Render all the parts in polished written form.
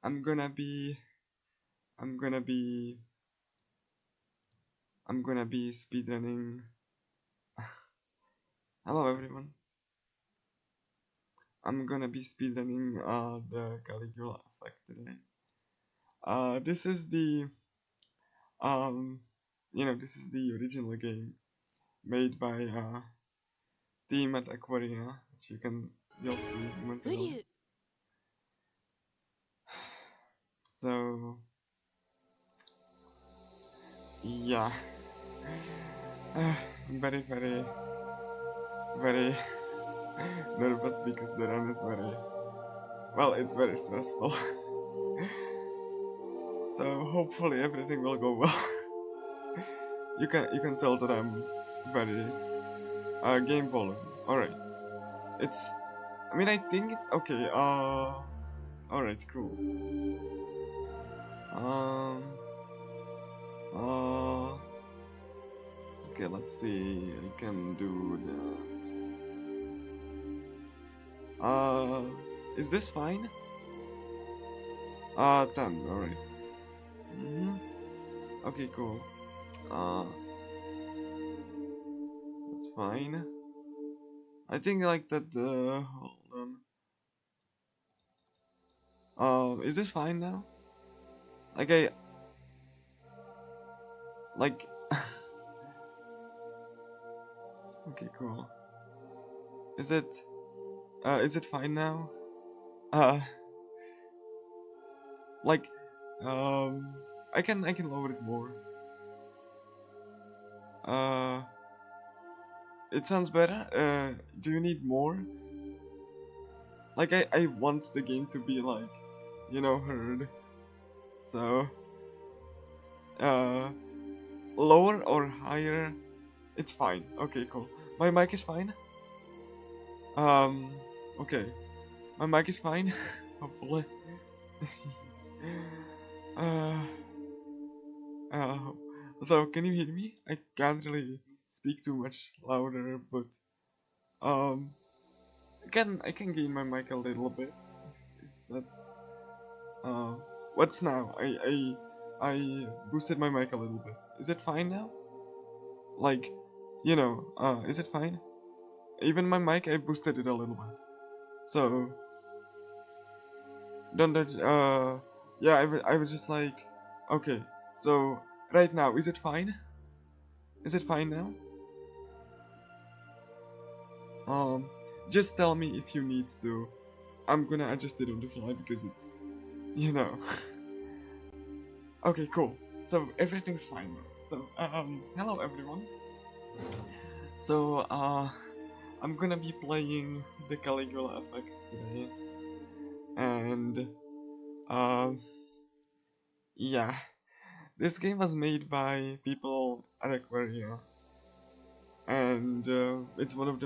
I'm gonna be I'm gonna be speedrunning. Hello everyone. I'm gonna be speedrunning the Caligula Effect today. This is the um this is the original game made by team at Aquaria, which you'll see momentarily. So yeah, I'm very nervous because the run is it's very stressful. So hopefully everything will go well. You can tell that I'm very game volume. Alright. I think it's okay. Alright, cool. Um uh okay, let's see. I can do that. Is this fine? 10, alright. Okay, cool. That's fine. I think like that, hold on. Is this fine now? Like like, okay, cool. Is it fine now? Uh, like, I can lower it more. Uh, it sounds better. Do you need more? Like, I want the game to be like, heard. So, uh, lower or higher? It's fine. Okay, cool. My mic is fine. Um, okay. My mic is fine. Hopefully. uh, uh, so can you hear me? I can't really speak too much louder, but um, I can gain my mic a little bit. That's uh, what's now? I boosted my mic a little bit. Is it fine now? Like, is it fine? Even my mic, I boosted it a little bit. So don't that yeah, I was just like, okay. So right now, is it fine? Is it fine now? Um, just tell me if you need to. I'm gonna adjust it on the fly because it's, you know. Okay, cool. So everything's fine now. So hello everyone. So I'm gonna be playing the Caligula Effect today, and yeah, this game was made by people at Aquaria, and it's one of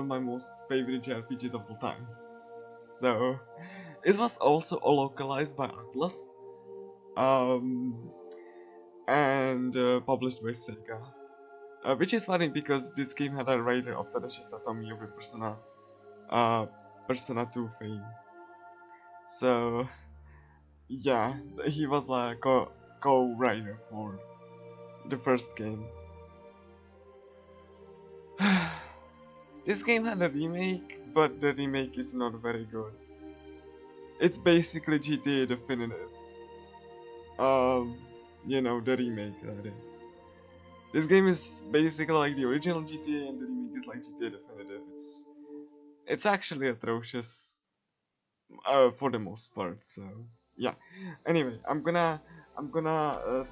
my most favorite JRPGs of all time. So it was also localized by Atlas, um, and published by Sega. Which is funny because this game had a writer of Tadashi Satomi over Persona 2 fame. So yeah, he was a co-writer for the first game. This game had a remake, but the remake is not very good. It's basically GTA Definitive. The remake, that is. This game is basically like the original GTA, and the remake is like GTA Definitive. It's actually atrocious, for the most part. So yeah. Anyway, I'm gonna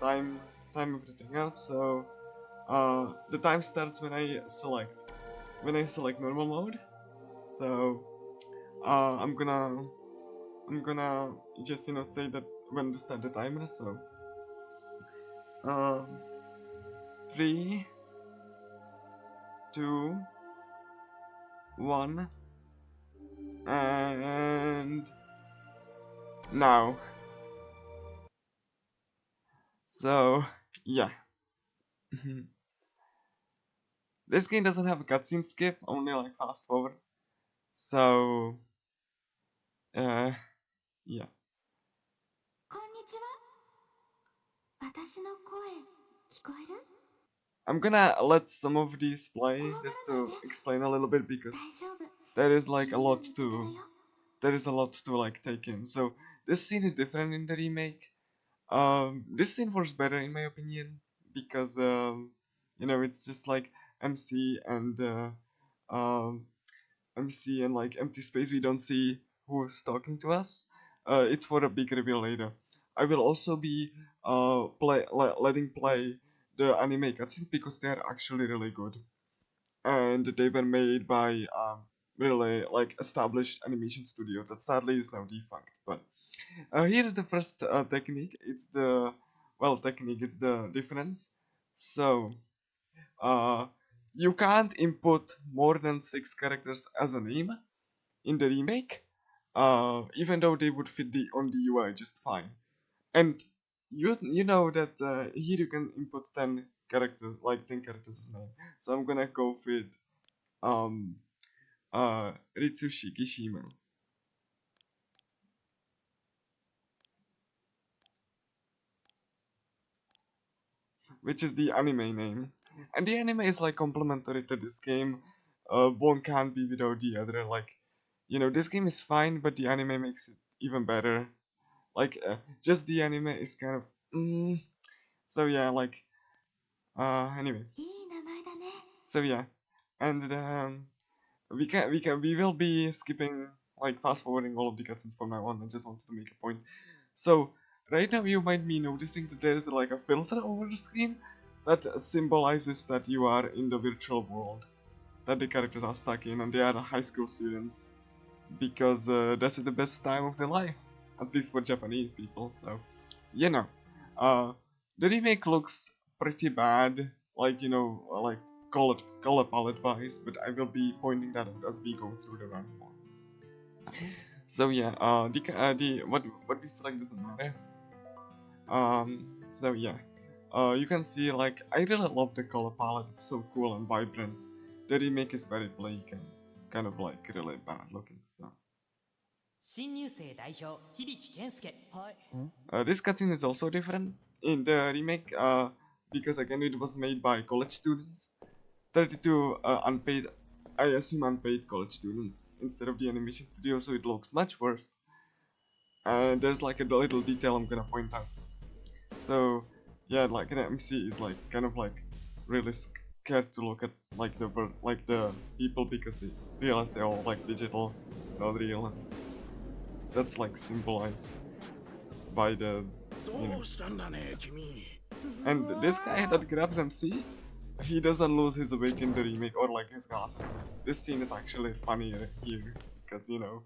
time everything out. So the time starts when I select normal mode. So I'm gonna just say that when to start the timer. So um 3, 2, 1, and now. So yeah. This game doesn't have a cutscene skip, only like fast forward. So yeah. I'm gonna let some of these play just to explain a little bit because there is like a lot to like take in. So this scene is different in the remake. This scene was better in my opinion because you know, it's just like MC and MC and like empty space. We don't see who's talking to us. It's for a big reveal later. I will also be letting play the anime cutscenes because they are actually really good, and they were made by really like established animation studio that sadly is now defunct. But here is the first technique. It's the technique. It's the difference. So uh, you can't input more than 6 characters as a name in the remake, even though they would fit on the UI just fine. And you know that here you can input 10 characters, like 10 characters as name. So I'm gonna go with um Ritsushi Kishima, which is the anime name. And the anime is like complementary to this game. One can't be without the other. Like, you know, this game is fine, but the anime makes it even better. Like, just the anime is kind of. So yeah, like, anyway. So yeah, and we will be skipping, like, fast forwarding all of the cutscenes from now on. I just wanted to make a point. So right now you might be noticing that there is like a filter over the screen that symbolizes that you are in the virtual world that the characters are stuck in, and they are high school students because that's the best time of their life, at least for Japanese people. So you know, uh, the remake looks pretty bad, like, you know, like color palette wise, but I will be pointing that out as we go through the run more. So yeah, the what we select doesn't matter. So yeah, you can see, like, I really love the color palette. It's so cool and vibrant. The remake is very bleak and kind of like really bad looking. So this cutscene is also different in the remake, because again it was made by college students, 32 unpaid, I assume unpaid college students instead of the animation studio, so it looks much worse. And there's like a little detail I'm gonna point out. So yeah, like an MC is like kind of like really scared to look at like the people because they realize they're all like digital, not real. That's like symbolized by the, you know. And this guy that grabs MC, he doesn't lose his wig in the remake or like his glasses. This scene is actually funnier here because, you know,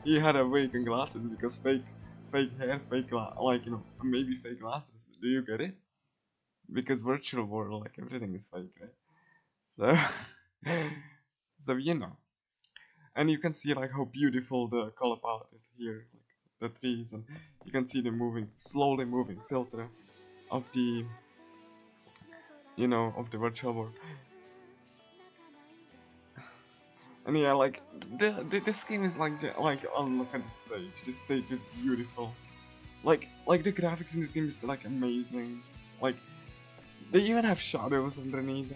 he had a wig and glasses because fake hair, like, you know, maybe fake glasses. Do you get it? Because virtual world, like, everything is fake, right? So so you know, and you can see like how beautiful the color palette is here, like the trees, and you can see the slowly moving filter of the, you know, of the virtual world. And yeah, like this game is like oh, look at the stage. This stage is beautiful. Like the graphics in this game is like amazing. Like they even have shadows underneath.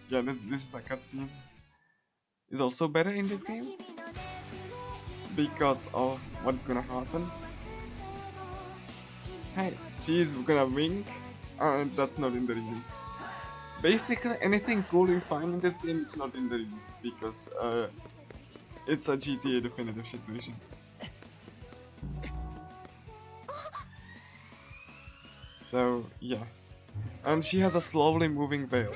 Yeah, this is a cutscene. Is also better in this game because of what's gonna happen. Hey, she's gonna wink, and that's not in the remake. Basically, anything cool you find in this game, it's not in the remake because it's a GTA definitive situation. So yeah, and she has a slowly moving veil.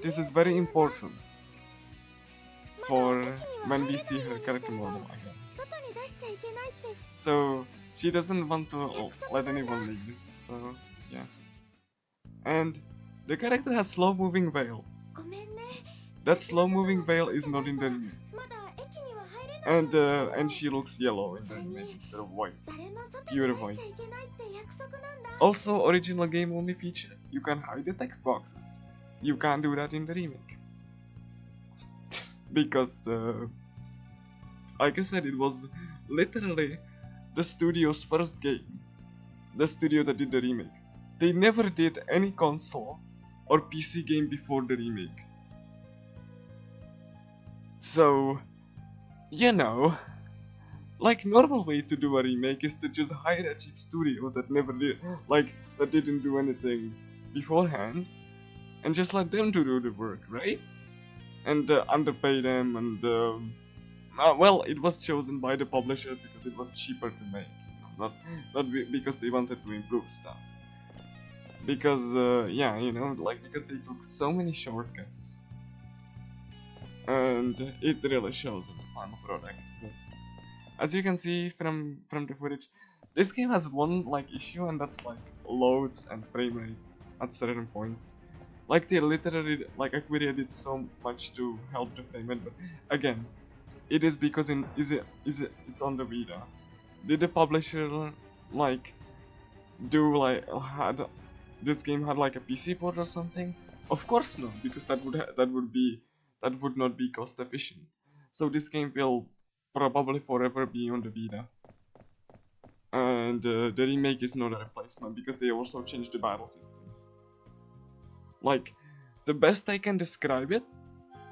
This is very important for when we see her character model again. So she doesn't want to let anyone leave. So yeah, and the character has slow moving veil. That slow moving veil is not in the remake. And she looks yellow in the remake instead of white, pure white. Also, original game only feature, you can hide the text boxes. You can't do that in the remake. Because, like I said, it was literally the studio's first game, the studio that did the remake. They never did any console or PC game before the remake. So, you know, like normal way to do a remake is to just hire a cheap studio that never did, like that didn't do anything beforehand, and just let them to do the work, right? And underpay them, and well, it was chosen by the publisher because it was cheaper to make, not because they wanted to improve stuff. Because yeah, you know, like because they took so many shortcuts, and it really shows in the final product. But as you can see from the footage, this game has one like issue, and that's like loads and frame rate at certain points. Like they literally like Acquiria did so much to help the frame rate, but again, it is because it's on the Vita. Did the publisher like do like had this game had like a PC port or something? Of course not, because that would not be cost efficient. So this game will probably forever be on the Vita. And the remake is not a replacement because they also changed the battle system. Like, the best I can describe it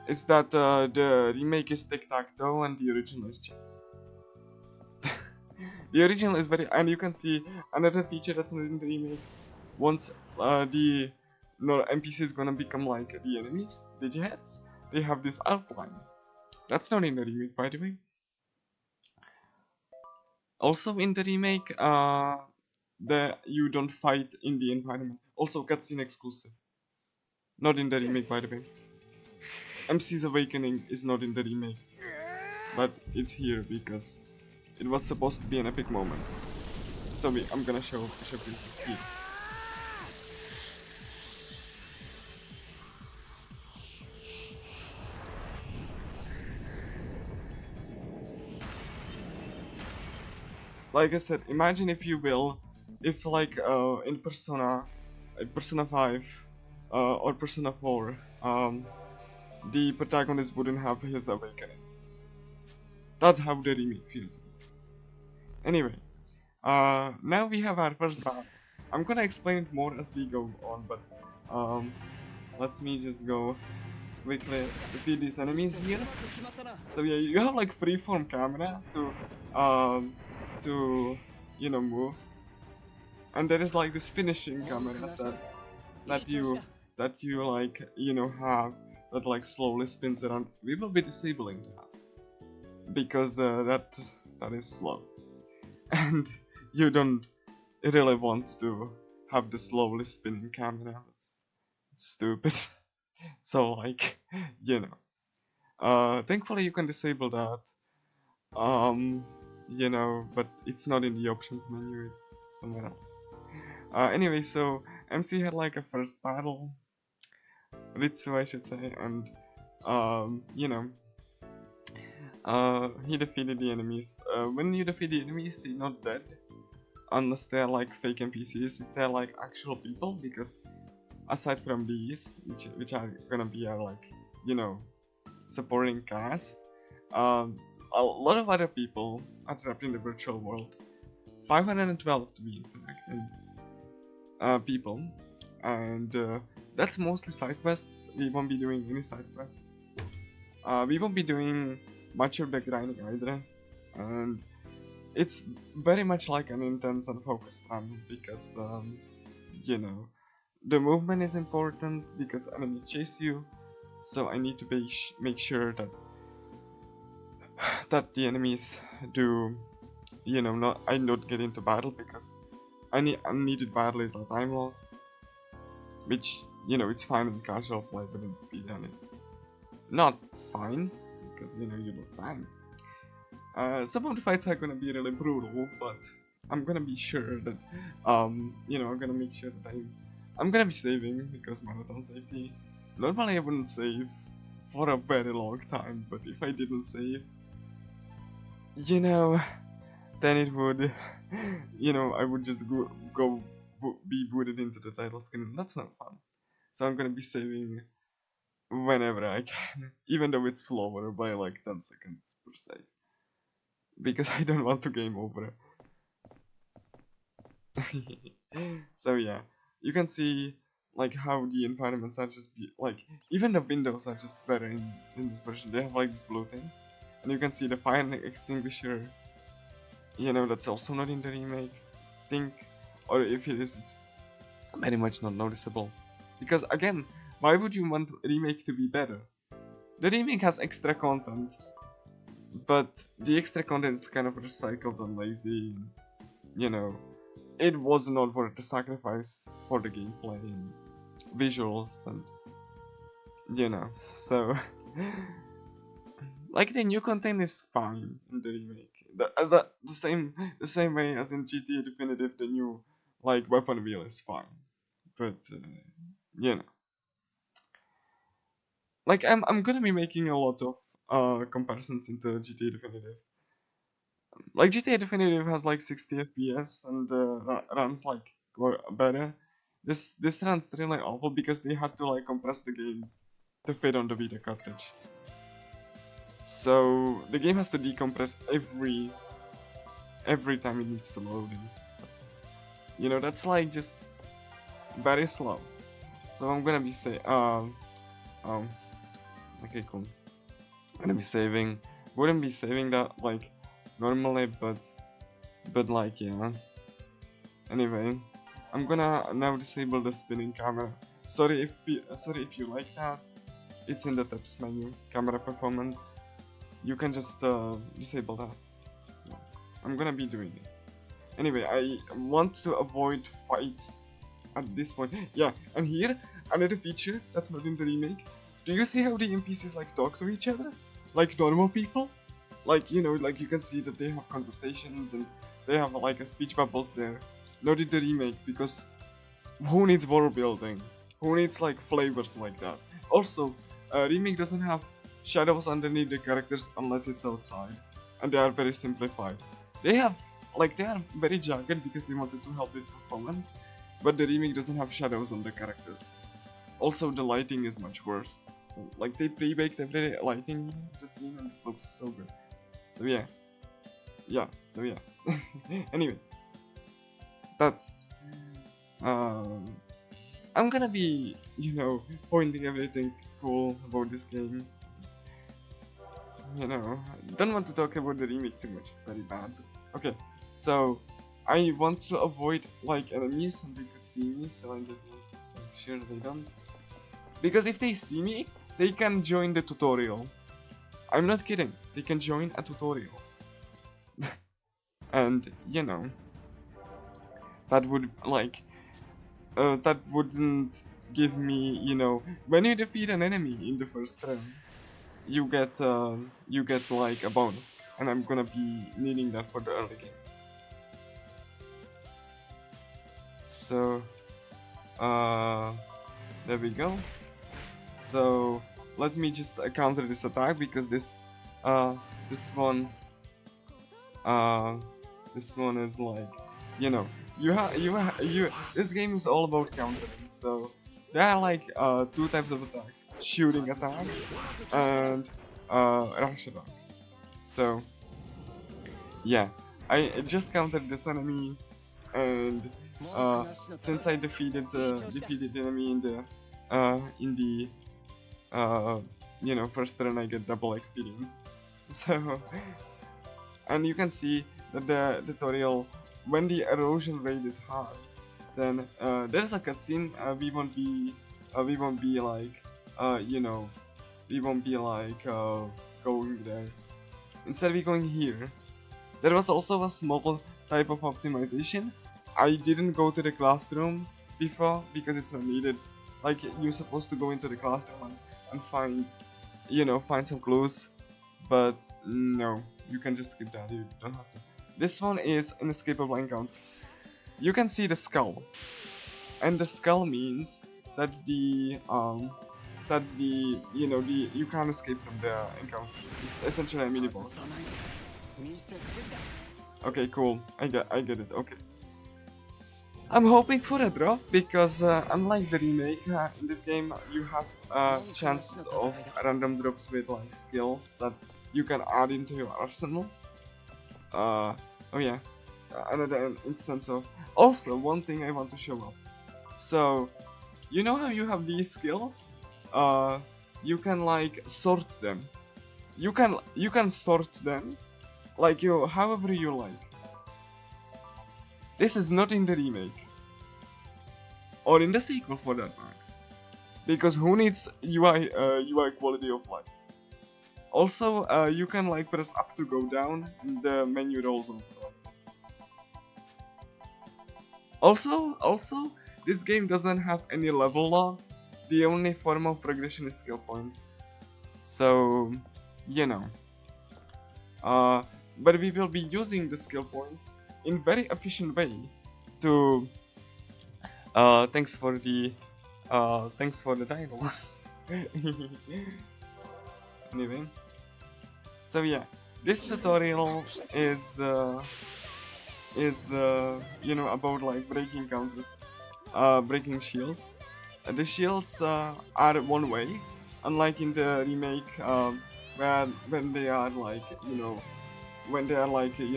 is that the remake is tic-tac-toe and the original is chess. The original is very, and you can see another feature that's not in the remake. Once the NPC is gonna become like the enemies, the jets, they have this outline. That's not in the remake, by the way. Also in the remake, you don't fight in the environment. Also cutscene exclusive. Not in the remake, by the way. MC's Awakening is not in the remake, but it's here because it was supposed to be an epic moment. So I'm gonna show you this here. Like I said, imagine if you will, if like in Persona 5 or Persona 4, the protagonist wouldn't have his awakening. That's how the remake feels. Anyway, now we have our first battle. I'm gonna explain it more as we go on, but let me just go quickly defeat these enemies here. So yeah, you have like freeform camera to you know move, and there is like this finishing camera that you like you know have that like slowly spins around. We will be disabling that because that is slow, and you don't really want to have the slowly spinning camera. It's stupid. So like you know, thankfully you can disable that. You know, but it's not in the options menu, it's somewhere else. Anyway, so MC had like a first battle, Ritsu I should say, and you know, he defeated the enemies. When you defeat the enemies, they're not dead, unless they're like fake NPCs, if they're like actual people, because aside from these, which are gonna be our like, you know, supporting cast, a lot of other people are trapped in the virtual world. 512 to be in fact, and people, and that's mostly side quests. We won't be doing any side quests. We won't be doing much of the grinding either, and it's very much like an intense and focused run because you know, the movement is important because enemies chase you, so I need to make sure that the enemies do, you know, I not get into battle because unneeded battle is a time loss, which, you know, it's fine in casual play, but in speedrun it's not fine because, you know, you lose time. Some of the fights are gonna be really brutal, but I'm gonna be sure that, you know, I'm gonna make sure that I'm gonna be saving because marathon safety. Normally I wouldn't save for a very long time, but if I didn't save, you know, then it would, you know, I would just be booted into the title screen. That's not fun. So I'm gonna be saving whenever I can, even though it's slower by like 10 seconds per se, because I don't want to game over. So yeah, you can see like how the environments are just like even the windows are just better in this version. They have like this blue thing, and you can see the fire extinguisher. You know, that's also not in the remake. Think, or if it is, it's very much not noticeable. Because again, why would you want remake to be better? The remake has extra content, but the extra content is kind of recycled and lazy. And, you know, it was not worth the sacrifice for the gameplay and visuals, and you know. So, like the new content is fine in the remake. The same way as in GTA Definitive, the new like weapon wheel is fine. But you know, like I'm gonna be making a lot of comparisons into GTA Definitive. Like GTA Definitive has like 60 FPS and runs like better. This runs really awful because they had to like compress the game to fit on the Vita cartridge. So the game has to decompress every time it needs to load in. You know, that's like just very slow. So I'm gonna be okay, cool. I'm gonna be saving. Wouldn't be saving that like normally, but like yeah. Anyway, I'm gonna now disable the spinning camera. Sorry if you like that. It's in the text menu, camera performance. You can just disable that. So I'm gonna be doing it. Anyway, I want to avoid fights at this point. Yeah, and here another feature that's not in the remake. Do you see how the NPCs like talk to each other? Like normal people? Like, you know, like you can see that they have conversations and they have like a speech bubbles there. Not in the remake, because who needs world building? Who needs like flavors like that? Also, remake doesn't have shadows underneath the characters unless it's outside, and they are very simplified. They are very jagged because they wanted to help with performance, but the remake doesn't have shadows on the characters. Also, the lighting is much worse. So, like they pre-baked every lighting in the scene and it looks so good. So yeah. Anyway, that's I'm gonna be, you know, pointing everything cool about this game. You know, don't want to talk about the remake too much, it's very bad. Okay, so I want to avoid like enemies and they could see me, so I just need to make sure they don't. Because if they see me, they can join the tutorial. I'm not kidding, they can join a tutorial. And, you know, that would like that wouldn't give me, you know, when you defeat an enemy in the first round, you get like a bonus, and I'm gonna be needing that for the early game. So there we go. So let me just counter this attack, because this one is like, you know, this game is all about countering. So there are like two types of attacks: shooting attacks and rush attacks. So yeah, I just countered this enemy, and since I defeated the enemy in the you know, first turn, I get double experience. So, and you can see that the tutorial, when the erosion rate is high, then there's a cutscene. We won't be like you know, we won't be like going there. Instead, we're going here. There was also a small type of optimization. I didn't go to the classroom before because it's not needed. Like, you're supposed to go into the classroom and find, you know, find some clues, but no, you can just skip that. You don't have to. This one is an escapable encounter. You can see the skull, and the skull means that you know, you can't escape from the encounter. It's essentially a mini boss. Okay, cool. I get it. Okay. I'm hoping for a drop, because unlike the remake, in this game you have chances of random drops with like skills that you can add into your arsenal. Oh yeah, another instance of. Also, one thing I want to show up. So, you know how you have these skills? You can like sort them. You can sort them, like however you like. This is not in the remake, or in the sequel for that matter, because who needs UI quality of life? Also, you can like press up to go down, and the menu rolls over like this. Also, this game doesn't have any level lock. The only form of progression is skill points. So, you know. But we will be using the skill points in very efficient way to thanks for the title. Anyway, so yeah, this tutorial is you know, about like breaking counters, breaking shields. The shields are one way, unlike in the remake, when they are like, you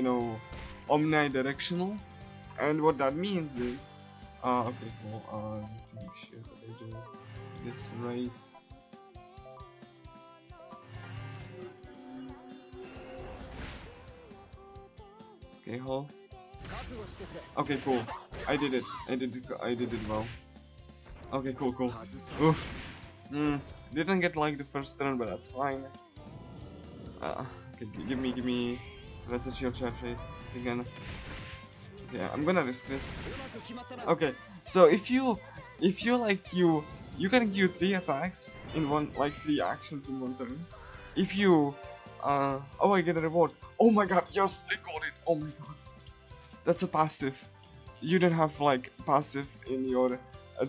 know, omnidirectional. And what that means is, okay, cool. Let's make sure that I do this right. Okay, hold. Okay, cool. I did it well. Okay, cool. Oof. Didn't get like the first turn, but that's fine. Okay, give me. That's a shield charge again. Okay, I'm gonna risk this. Okay, so if you can do 3 attacks in one, like 3 actions in one turn. If you oh, I get a reward. Oh my god, yes, I got it. Oh my god, that's a passive. You don't have like passive in your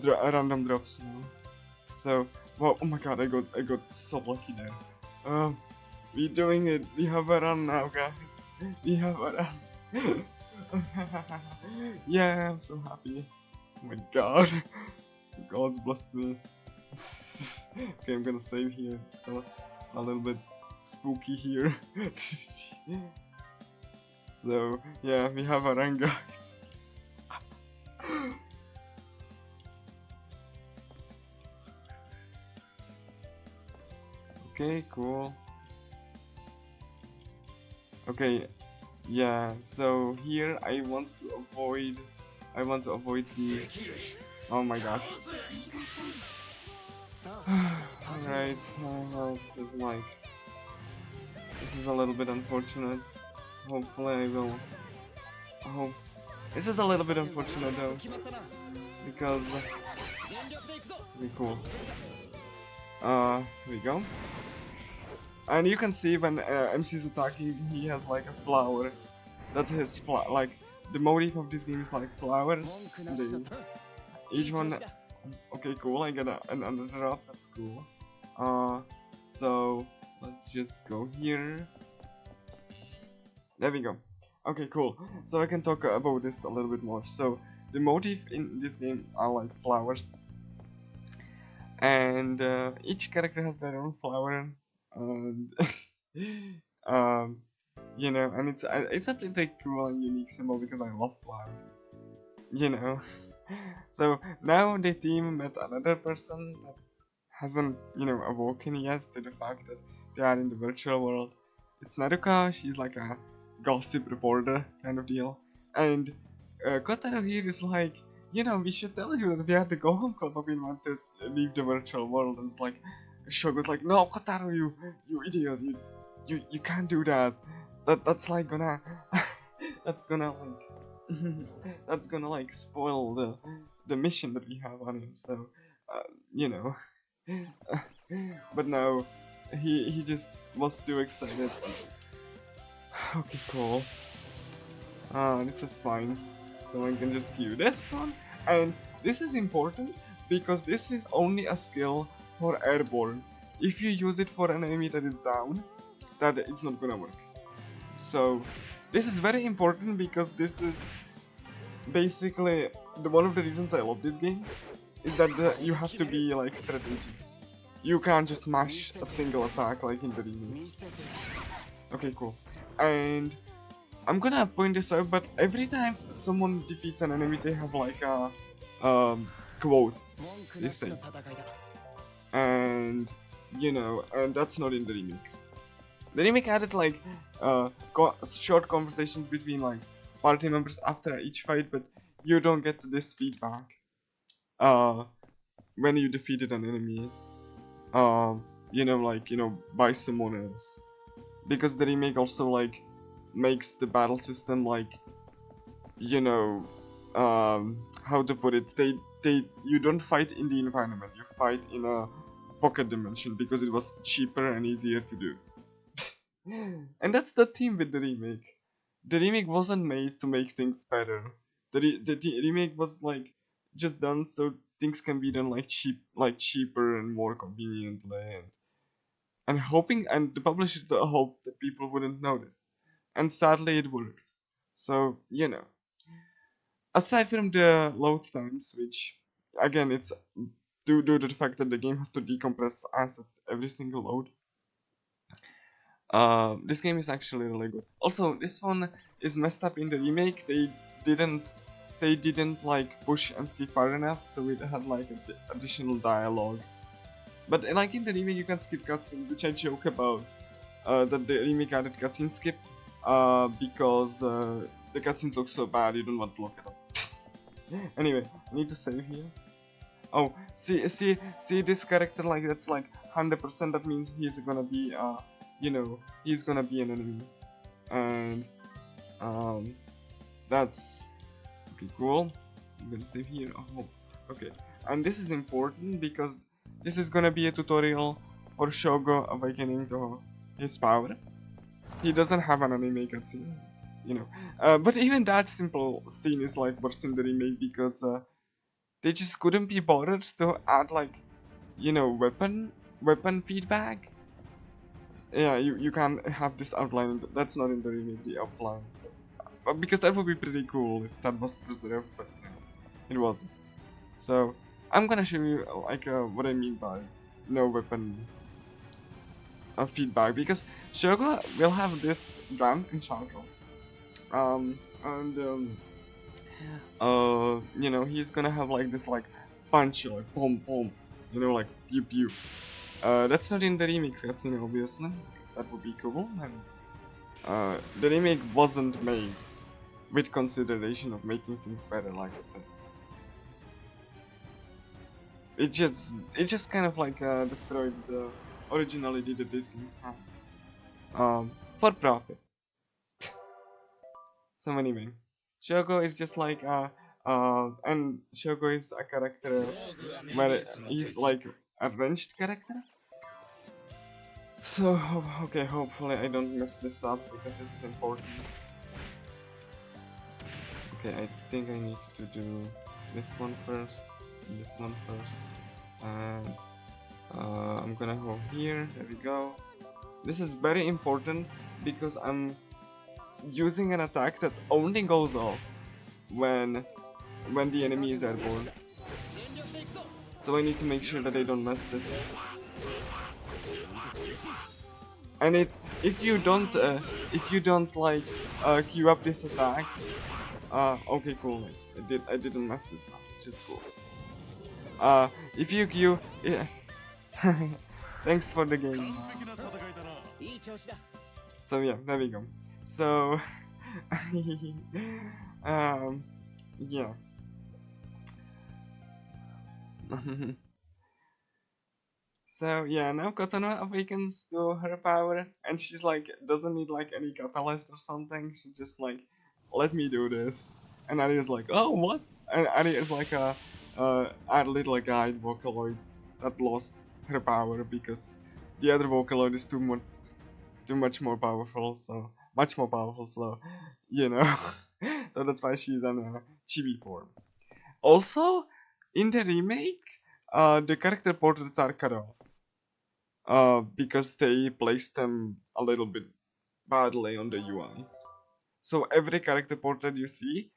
random drops now. So, well, oh my god, I got so lucky there. We're doing it. We have a run now, guys. We have a run. Yeah, I'm so happy. Oh my god. God's blessed me. Okay, I'm gonna save here. It's a little bit spooky here. So, yeah, we have a run, guys. Okay, cool. Okay, yeah, so here I want to avoid the, oh my gosh. Alright, this is a little bit unfortunate. Hopefully I will, this is a little bit unfortunate though, because, okay, cool. Here we go. And you can see when MC is attacking, he has like a flower. That's his like the motif of this game is like flowers. Each one. Okay, cool. I get another drop. That's cool. So let's just go here. There we go. Okay, cool. So I can talk about this a little bit more. So the motif in this game are like flowers, and each character has their own flower. And you know, and it's a pretty cool and unique symbol because I love flowers, you know. So now the team met another person that hasn't, you know, awoken yet to the fact that they are in the virtual world. It's Naruka. She's like a gossip reporter kind of deal, and Kotaro here is like, you know, we should tell you that we are the Go Home Club, but we want to leave the virtual world. And it's like Shogo's like, no, Kotaro, you idiot, you can't do that. That's like gonna that's gonna like spoil the mission that we have on it. So you know. But no, he just was too excited. Okay, cool. This is fine. So I can just queue this one, and this is important because this is only a skill for airborne. If you use it for an enemy that is down, that it's not gonna work. So this is very important because this is basically one of the reasons I love this game is that you have to be like strategic. You can't just mash a single attack like in the remake. Okay, cool. And I'm gonna point this out, but every time someone defeats an enemy, they have like a quote they say, and you know, and that's not in the remake. The remake added like short conversations between like party members after each fight, but you don't get this feedback when you defeated an enemy, you know, like, you know, by someone else, because the remake also like makes the battle system like, you know, how to put it, you don't fight in the environment, you fight in a pocket dimension because it was cheaper and easier to do. And that's the theme with the remake. The remake wasn't made to make things better. The remake was like just done so things can be done like cheaper and more conveniently, and hoping, and the publisher hoped that people wouldn't notice. And sadly it worked. So, you know. Aside from the load times, which again it's due to the fact that the game has to decompress assets every single load. This game is actually really good. Also, this one is messed up in the remake. They didn't like push MC far enough, so it had like additional dialogue. But like in the remake, you can skip cutscenes, which I joke about. That the remake added cutscene skip, because the cutscenes look so bad, you don't want to look at them. Anyway, I need to save here. Oh, see this character, like that's like 100%. That means he's gonna be you know, he's gonna be an enemy, and that's okay. Cool. I'm gonna save here. Oh, okay. And this is important because this is gonna be a tutorial for Shogo awakening to his power. He doesn't have an anime cutscene, you know. But even that simple scene is like worse in the remake because they just couldn't be bothered to add like, you know, weapon feedback. Yeah, you can't have this outline. That's not in the remake, the outline. Because that would be pretty cool if that was preserved, but no, it wasn't. So I'm gonna show you like what I mean by no weapon feedback, because Shogo will have this gun in Shadow. And you know, he's gonna have like this like punch, like boom boom, you know, like pew pew. That's not in the remix cutscene, obviously, because that would be cool, and the remake wasn't made with consideration of making things better, like I said. It just kind of like destroyed the originality that this game had. For profit. So anyway, Shogo is just like and Shogo is a character where he's like a ranged character. So okay, hopefully I don't mess this up because this is important. Okay, I think I need to do this one first, this one first, and I'm gonna go here. There we go. This is very important because I'm using an attack that only goes off when the enemy is airborne. So I need to make sure that I don't mess this up. And if you don't like queue up this attack, okay, cool, nice. I didn't mess this up, which is cool. If you queue, yeah. Thanks for the game. So yeah, there we go. So yeah. So yeah, now Katana awakens to her power, and she's like doesn't need like any catalyst or something. She just like, let me do this. And Ari is like, oh what? And Ari is like a little guide Vocaloid that lost her power because the other Vocaloid is too much more powerful. So much more powerful. So you know, so that's why she's in a chibi form. Also, in the remake, the character portraits are cut off. Because they placed them a little bit badly on the UI. So every character portrait you see,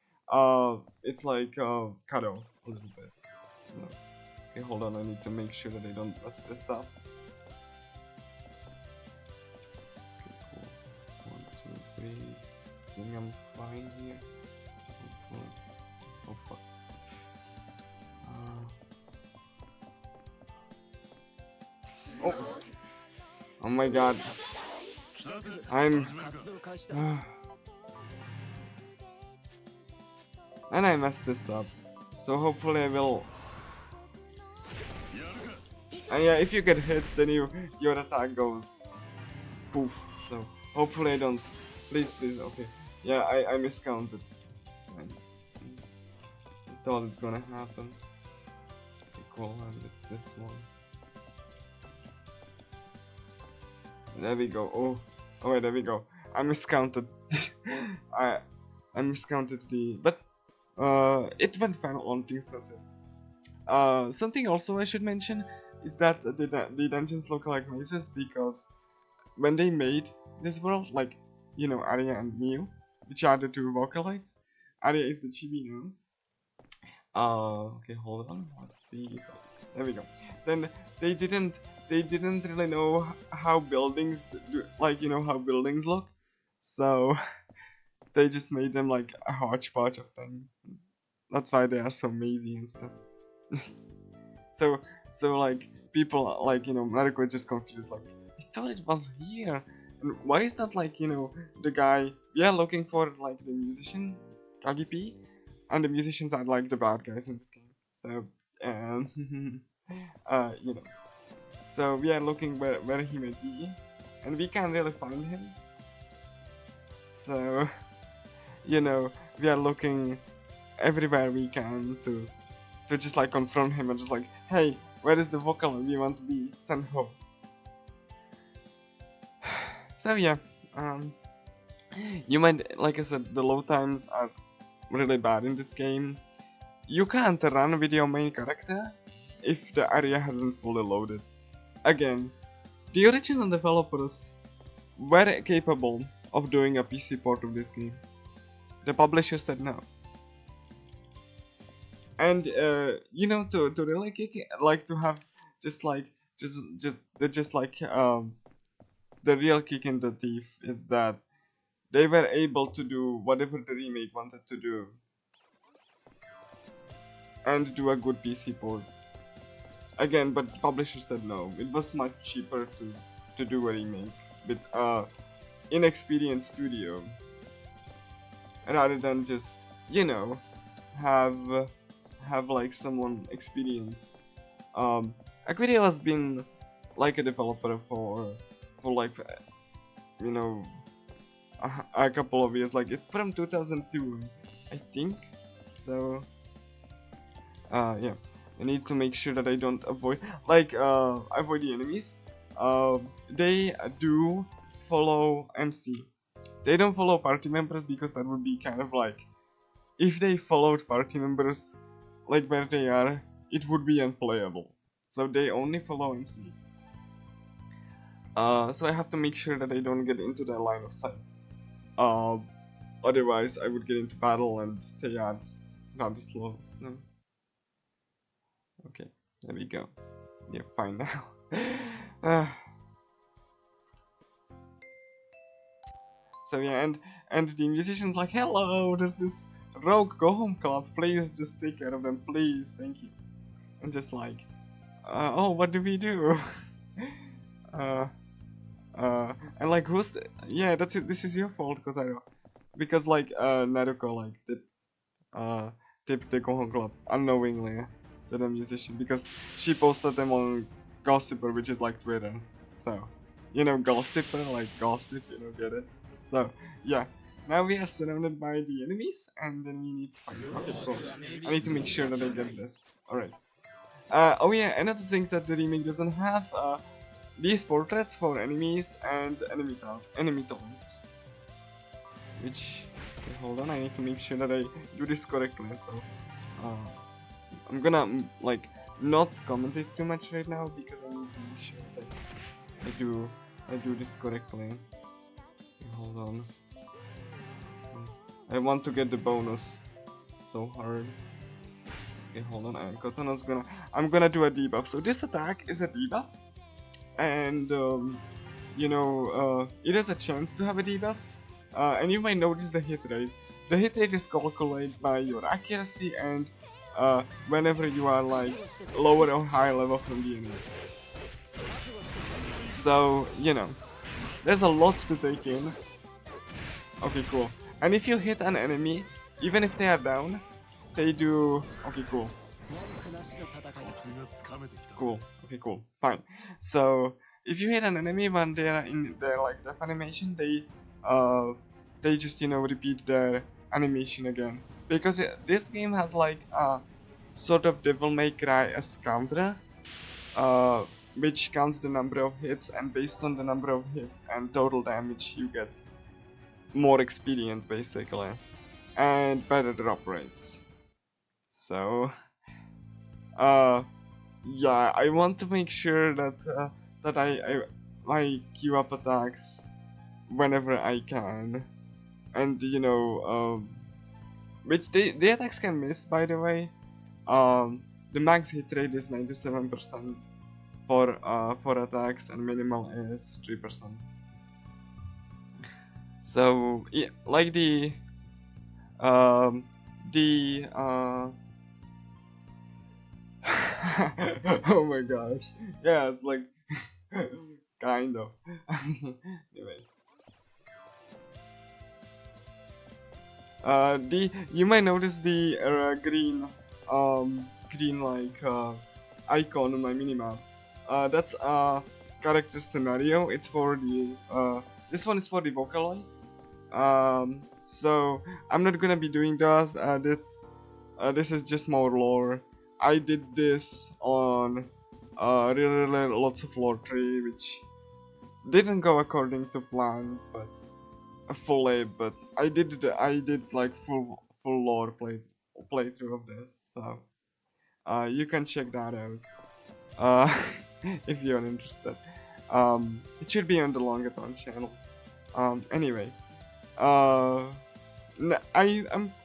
it's like cut off a little bit. So, okay, hold on, I need to make sure that I don't mess this up. Okay, cool. 1, 2, 3. think I'm fine here. Oh fuck. Oh. Oh my god. I'm... and I messed this up. So hopefully I will... and yeah, if you get hit, then your attack goes poof. So hopefully I don't. Please, okay. Yeah, I miscounted. I thought it's gonna happen. Okay, cool, and it's this one. There we go. Oh wait, there we go. I miscounted. I miscounted the, but it went fine on things considered. Something also I should mention is that the dungeons look like mazes because when they made this world, like, you know, Arya and Mew, which are the two Vocaloids. Arya is the chibi now. Okay, hold on. Let's see. There we go. Then they didn't really know how buildings like, you know, how buildings look, so they just made them like a hodgepodge of things. That's why they are so mazy and stuff. so like people like, you know, Naruto is just confused, like, I thought it was here, and why is that, like, you know, the guy we are looking for, like the musician Kagi, and the musicians are like the bad guys in this game. So you know, so we are looking where he may be, and we can't really find him. So, you know, we are looking everywhere we can to just like confront him and just like, hey, where is the vocal we want to be sent home? So yeah, you might, like I said, the load times are really bad in this game. You can't run with your main character if the area hasn't fully loaded. Again, the original developers were capable of doing a PC port of this game. The publisher said no. And you know, to really kick it, like to have just like the real kick in the teeth is that they were able to do whatever the remake wanted to do and do a good PC port. Again, but the publisher said no. It was much cheaper to do a remake with inexperienced studio rather than just, you know, have like someone experienced. Acquidio has been like a developer for like, you know, a couple of years, like it's from 2002, I think. So yeah, I need to make sure that I don't avoid the enemies. They do follow MC. They don't follow party members because that would be kind of like, if they followed party members like where they are, it would be unplayable. So they only follow MC. So I have to make sure that I don't get into their line of sight. Otherwise I would get into battle and they are rather slow. So okay, there we go. Yeah, fine now. So yeah, and the musician's like, hello, there's this rogue go home club, please just take care of them, please, thank you. And just like, oh, what do we do? And like, yeah, that's it, this is your fault, Kotaro. Because like, Naruko like tipped the go home club unknowingly to the musician because she posted them on Gossiper, which is like Twitter. So, you know, Gossiper, like gossip, you know, get it? So, yeah, now we are surrounded by the enemies, and then we need to fight. Okay, cool. I need to make sure that I get this. Alright. Oh yeah, another thing that the remake doesn't have, these portraits for enemies and enemy taunts. Which, okay, hold on, I need to make sure that I do this correctly, so, I'm gonna, like, not comment it too much right now, because I need to make sure that I do this correctly. Hold on. I want to get the bonus so hard. Okay, hold on. I'm gonna do a debuff. So this attack is a debuff, and you know, it has a chance to have a debuff, and you might notice the hit rate. The hit rate is calculated by your accuracy and whenever you are like lower or higher level from the enemy. So, you know, there's a lot to take in. Okay, cool. And if you hit an enemy, even if they are down, they do... Okay, cool. Cool. Okay, cool. Fine. So, if you hit an enemy when they are in their like death animation, they just, you know, repeat their animation again. Because this game has like a sort of Devil May Cry-esque counter, which counts the number of hits, and based on the number of hits and total damage you get more experience basically, and better drop rates. So, yeah, I want to make sure that that I queue up attacks whenever I can, and you know, which the attacks can miss, by the way. The max hit rate is 97% for attacks, and minimal is 3%. So yeah, like oh my gosh, yeah, it's like kind of. Anyway, you might notice the green like icon on my minimap. That's a character scenario. It's for the this one is for the Vocaloid. So I'm not gonna be doing those. This is just more lore. I did this on really lots of lore tree, which didn't go according to plan, but fully. But I did like full lore playthrough of this. So you can check that out if you're interested. It should be on the Longthon channel. Anyway, I'm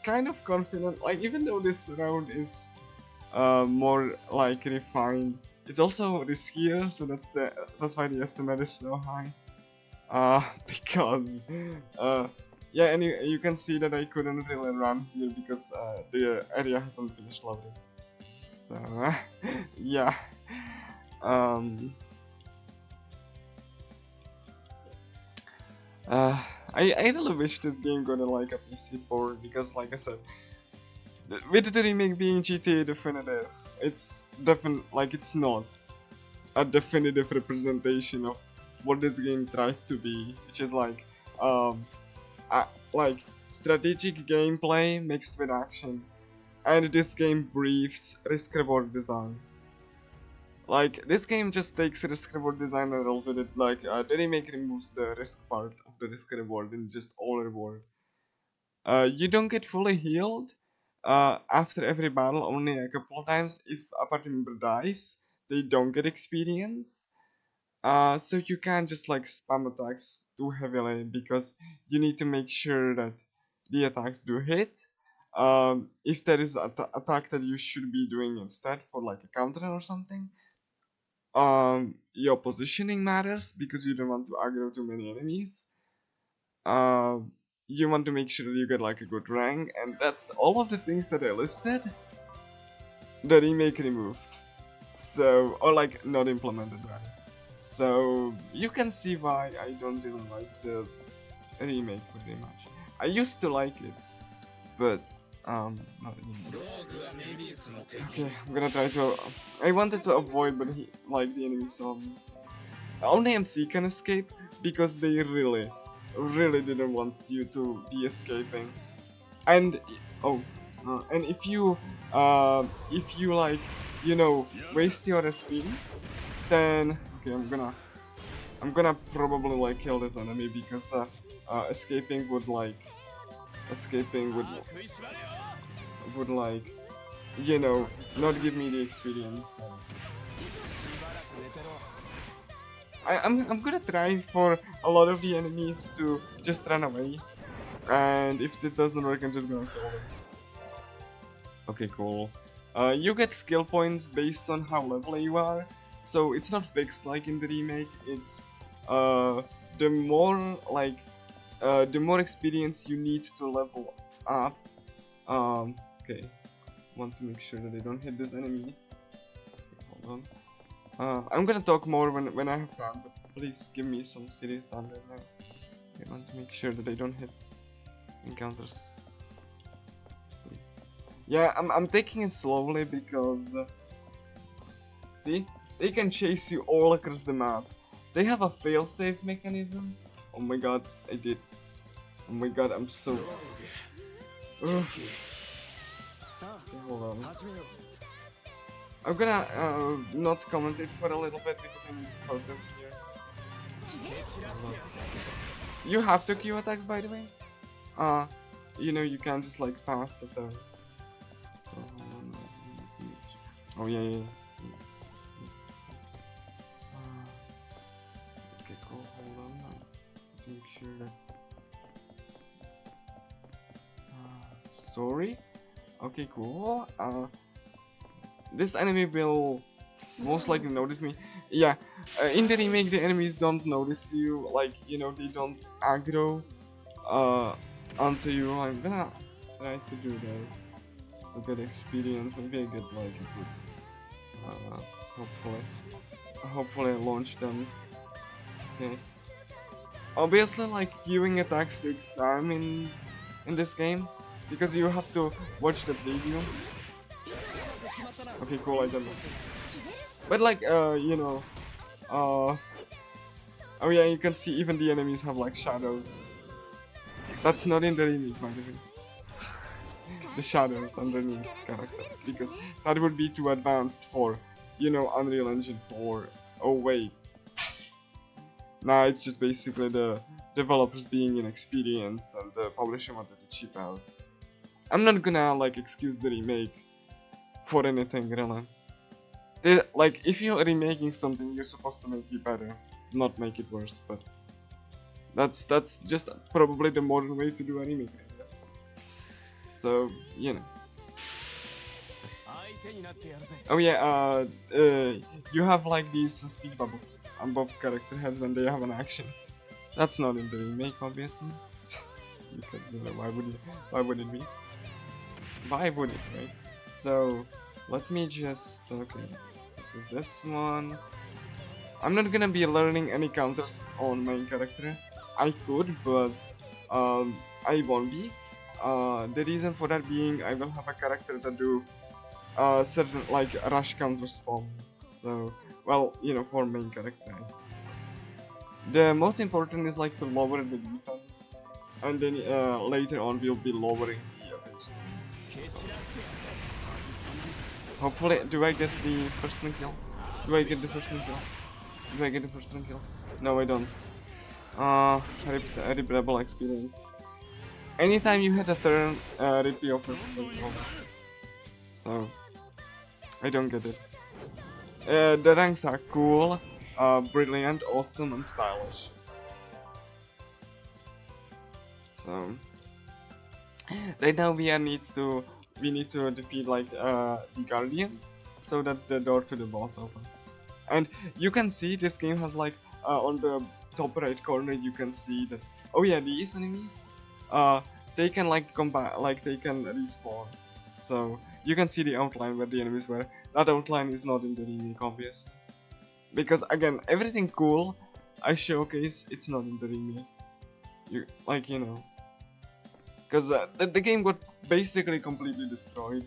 kind of confident. Like, even though this round is more like refined, it's also riskier. So that's why the estimate is so high. Because yeah, and you can see that I couldn't really run here because the area hasn't finished loading. So yeah. I really wish this game got like a PC port, because like I said, with the remake being GTA definitive, it's it's not a definitive representation of what this game tried to be, which is like strategic gameplay mixed with action, and this game breathes risk-reward design. Like, this game just takes risk-reward design and rolls with it. Like, the remake removes the risk part of the risk-reward and just all reward. You don't get fully healed after every battle, only a couple of times. If a party member dies, they don't get experience. So you can't just like spam attacks too heavily, because you need to make sure that the attacks do hit. If there is an attack that you should be doing instead for like a counter or something, your positioning matters, because you don't want to aggro too many enemies. You want to make sure that you get like a good rank, and that's all of the things that I listed. The remake removed, so, or like not implemented, right? So you can see why I don't really like the remake pretty much. I used to like it, but not anymore. Okay, I'm gonna try to. I wanted to avoid, but the enemy saw me. Only MC can escape, because they really didn't want you to be escaping. And and if you like, you know, waste your SP, then okay, I'm gonna probably like kill this enemy, because escaping would like, you know, not give me the experience. I'm gonna try for a lot of the enemies to just run away, and if it doesn't work, I'm just gonna kill them. Okay, cool. You get skill points based on how level you are, so it's not fixed like in the remake. It's the more like the more experience you need to level up. Okay, want to make sure that they don't hit this enemy. Okay, hold on. I'm gonna talk more when I have time, but please give me some serious time right now. I want to make sure that they don't hit encounters. Yeah, I'm taking it slowly because see, they can chase you all across the map. They have a fail-safe mechanism. Oh my god, I did. Oh my god, I'm so. Ugh. Okay, hold on. I'm gonna not comment it for a little bit because I need to focus here. You have to Q attacks, by the way. You know, you can't just like pass the turn. Oh yeah, yeah. Okay, cool. Hold on. Make sure that. Sorry. Okay, cool. This enemy will most likely notice me. Yeah. In the remake, the enemies don't notice you. Like, you know, they don't aggro onto you. I'm gonna try to do this to get experience. Maybe I get like a good. Hopefully I launch them. Okay. Obviously, like queuing attacks takes time in this game because you have to watch the preview. Okay, cool. I done that. But like, you know, oh yeah, you can see even the enemies have like shadows. That's not in the remake, by the way. The shadows underneath characters, because that would be too advanced for, you know, Unreal Engine 4. Oh wait. Nah, it's just basically the developers being inexperienced and the publisher wanted to cheap out. I'm not gonna like excuse the remake for anything really. Like, if you're remaking something, you're supposed to make it better, not make it worse. But that's just probably the modern way to do a remake, I guess. So you know. Oh yeah, you have like these speed bubbles above character heads when they have an action. That's not in the remake, obviously. Because you know, why would it be? Why would it, right? So let me just okay. This is this one. I'm not gonna be learning any counters on main character. I could, but I won't be. The reason for that being, I will have a character that do certain like rush counters for me. So, well, you know, for main character. The most important is like to lower the defense, and then later on we'll be lowering the evasion. Hopefully, do I get the first kill? Do I get the first kill? Do I get the first kill? No, I don't. Rip rebel experience. Anytime you hit a turn, rip your first kill. So, I don't get it. The ranks are cool, brilliant, awesome, and stylish. So, right now we need to defeat like the guardians so that the door to the boss opens. And you can see this game has like on the top right corner you can see that, oh yeah, these enemies they can like come back, like they can respawn. So you can see the outline where the enemies were. That outline is not in the remake, obviously, because again, everything cool I showcase, it's not in the remake. You know, because the game got basically completely destroyed.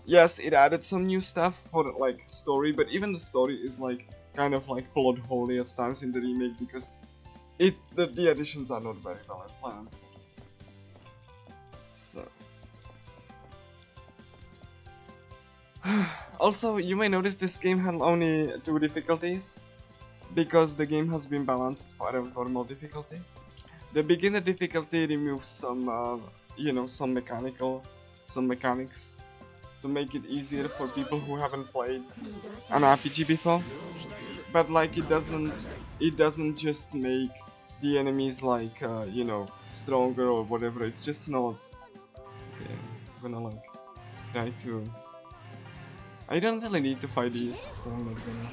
Yes, it added some new stuff for like story, but even the story is like kind of like plot holy at times in the remake because the additions are not very well planned. So also, you may notice this game had only 2 difficulties because the game has been balanced for more difficulty. The beginner difficulty removes some, you know, some mechanics to make it easier for people who haven't played an RPG before. But like it doesn't just make the enemies like you know, stronger or whatever. It's just not. Okay, I'm gonna like try to. I don't really need to fight these. So I'm not gonna.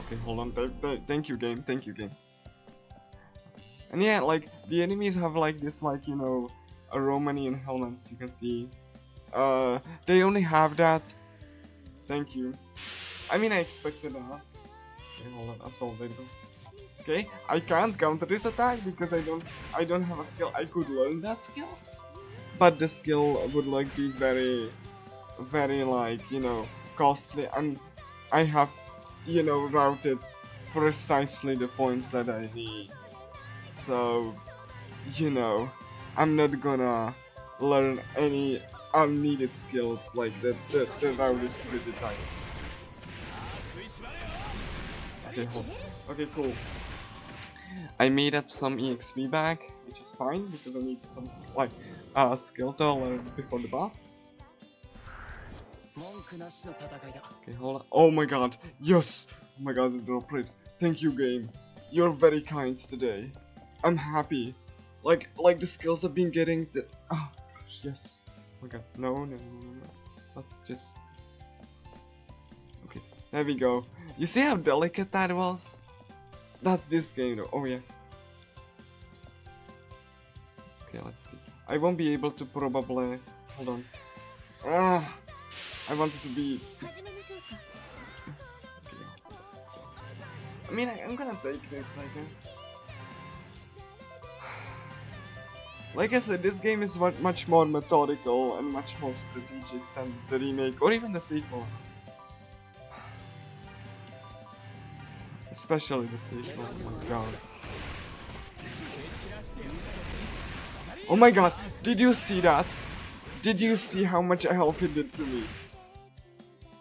Okay, hold on. Thank you, game. Thank you, game. And yeah, like the enemies have like this, like, you know, a Romanian helmets, you can see. They only have that. Thank you. I mean, I expected that. Okay, hold on, assault vehicle. Okay, I can't counter this attack because I don't have a skill. I could learn that skill, but the skill would like be very, very, like, you know, costly, and I have, you know, routed precisely the points that I need. So, you know, I'm not gonna learn any unneeded skills. Like the route is pretty tight. Okay, okay, cool. I made up some EXP back, which is fine because I need some like skill to learn before the boss. Okay, hold on. Oh my god, yes! Oh my god, the drop rate. Thank you, game. You're very kind today. I'm happy. Like the skills I've been getting. Oh gosh, yes. Oh my god, no. Let's just. Okay, there we go. You see how delicate that was? That's this game though. Oh yeah. Okay, let's see. I won't be able to probably. Hold on. I wanted to be. Okay. I mean, I'm gonna take this, I guess. Like I said, this game is much more methodical and much more strategic than the remake or even the sequel. Especially the sequel. Oh my god. Oh my god, did you see that? Did you see how much health it did to me?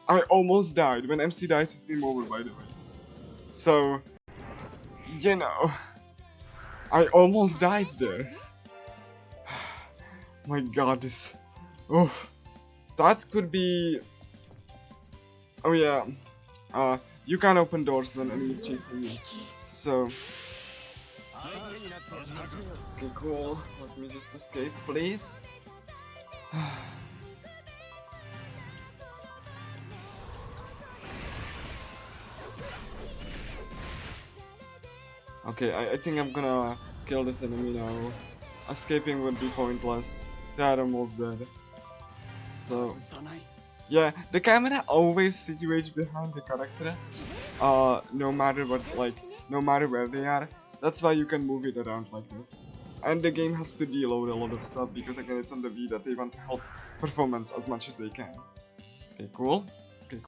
I almost died. When MC dies, it's game over, by the way. So, you know, I almost died there. My god, this. Oh, that could be. Oh yeah. You can't open doors when enemies chasing you. So. Okay, cool. Let me just escape, please. Okay, I think I'm gonna kill this enemy now. Escaping would be pointless. They're almost dead. So, yeah, the camera always situates behind the character. No matter what, like, no matter where they are. That's why you can move it around like this. And the game has to deload a lot of stuff because again it's on the Vita. They want to help performance as much as they can. Okay, cool. Okay,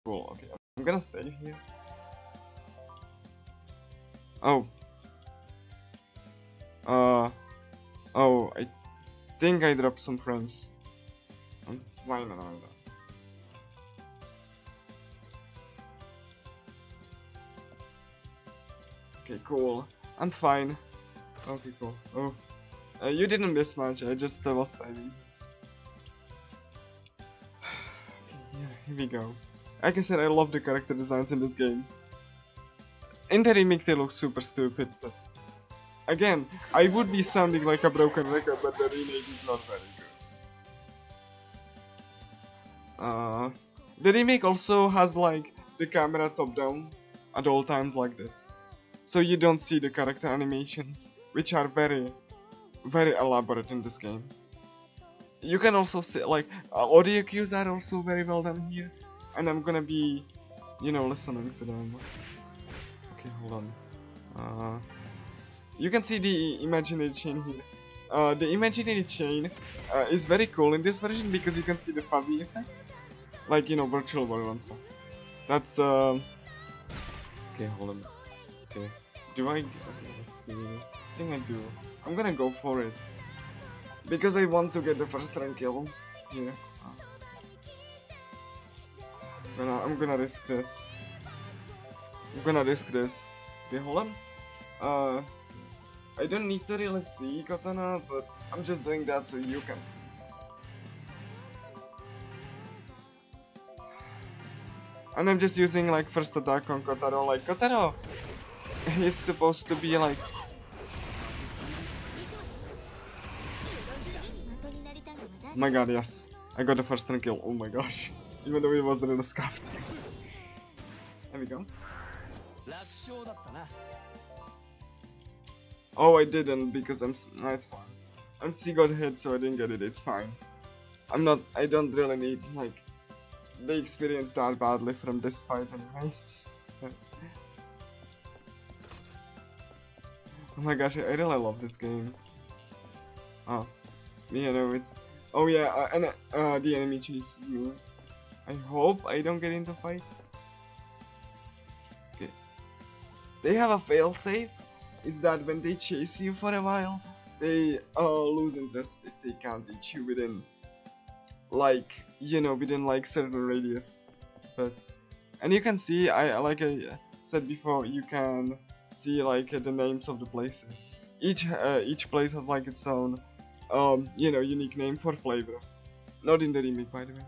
cool. Okay, I'm gonna stay here. Oh. Oh, I think I dropped some frames. I'm fine around that. Okay, cool. I'm fine. Okay, cool. Oh, you didn't miss much. I just was saving. Okay, yeah, here we go. Like I said, I love the character designs in this game. In the remake, they look super stupid, but again, I would be sounding like a broken record, but the remake is not very good. The remake also has like the camera top down at all times like this. So you don't see the character animations, which are very, very elaborate in this game. You can also see, like, audio cues are also very well done here. And I'm gonna be, you know, listening to them. Okay, hold on. You can see the imaginary chain here. The imaginary chain is very cool in this version because you can see the fuzzy effect. Like, you know, virtual world and stuff. That's, okay, hold on. Okay, do I? Okay, let's see. I think I do. I'm gonna go for it because I want to get the first rank kill here. I'm gonna risk this. Okay, hold on. I don't need to really see Katana, but I'm just doing that so you can see. And I'm just using like first attack on Kotaro. Like Kotaro, he's supposed to be like. Oh my god, yes. I got the first rank kill. Oh my gosh. Even though it was a little scuffed. There we go. Oh, I didn't because no, it's fine. MC got hit, so I didn't get it. It's fine. I don't really need like the experience that badly from this fight anyway. Oh my gosh, I really love this game. Oh, yeah, no, it's. Oh yeah, and the enemy chases me. I hope I don't get into fight. Okay. They have a failsafe. Is that when they chase you for a while, they lose interest if they can't reach you within, like, you know, within like certain radius. But and you can see, like I said before, you can see like the names of the places. Each place has like its own, you know, unique name for flavor. Not in the remake, by the way.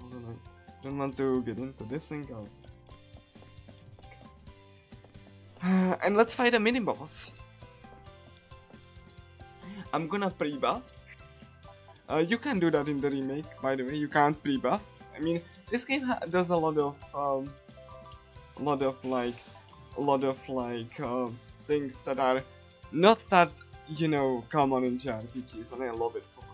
Hold on, I don't want to get into this thing. And let's fight a mini boss. I'm gonna pre-buff. You can do that in the remake, by the way. You can't pre-buff. I mean, this game does a lot of things that are not that, you know, common in JRPGs, and I love it for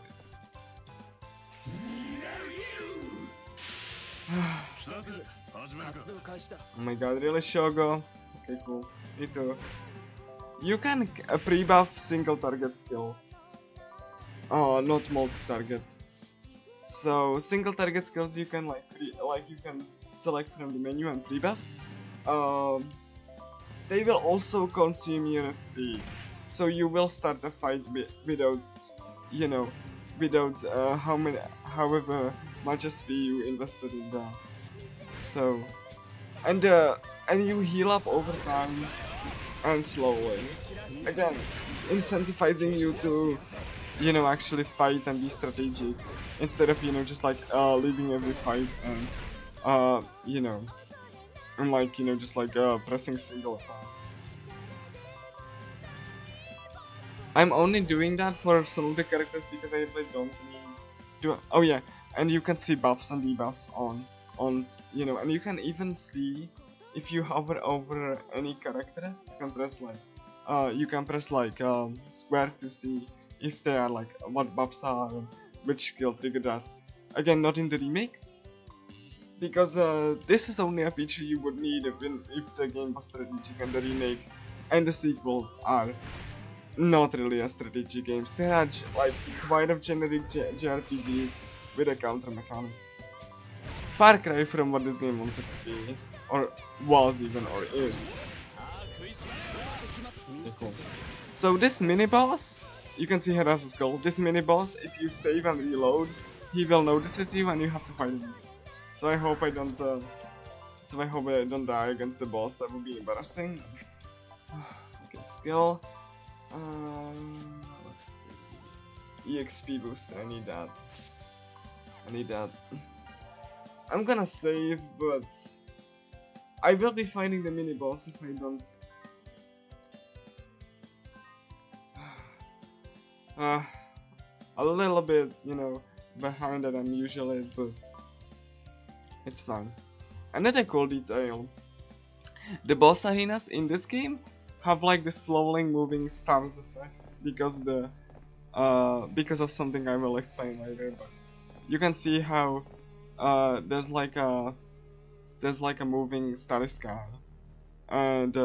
it. Oh my god, really, Shogo? Okay, cool. Me too. You can pre-buff single target skills. Oh, not multi-target. So single target skills you can you can select from the menu and pre-buff. They will also consume your SP, so you will start the fight without, you know, without however much SP you invested in that. So, and you heal up over time and slowly. Again, incentivizing you to, you know, actually fight and be strategic instead of, you know, just like leaving every fight and you know, and like, you know, just like pressing single attack. I'm only doing that for some of the characters because I really don't need to. Oh yeah, and you can see buffs and debuffs on, you know, and you can even see if you hover over any character, you can press like square to see if they are like what buffs are and which skill trigger that. Again, not in the remake, because this is only a feature you would need if the game was strategic, and the remake and the sequels are not really a strategy games. They are like quite of generic JRPGs with a counter mechanic. Far cry from what this game wanted to be, or was even, or is. Okay, cool. So this mini boss, you can see how that's called. This mini boss, if you save and reload, he will notice you and you have to fight him. So I hope I don't. Die against the boss. That would be embarrassing. Okay, skill. Let's see. EXP boost. I need that. I'm gonna save, but I will be fighting the mini boss if I don't. A little bit, you know, behind that I'm usually, but it's fine. Another cool detail: the boss arenas in this game have like the slowly moving stars effect because of something I will explain later. But you can see how there's like a moving starry sky and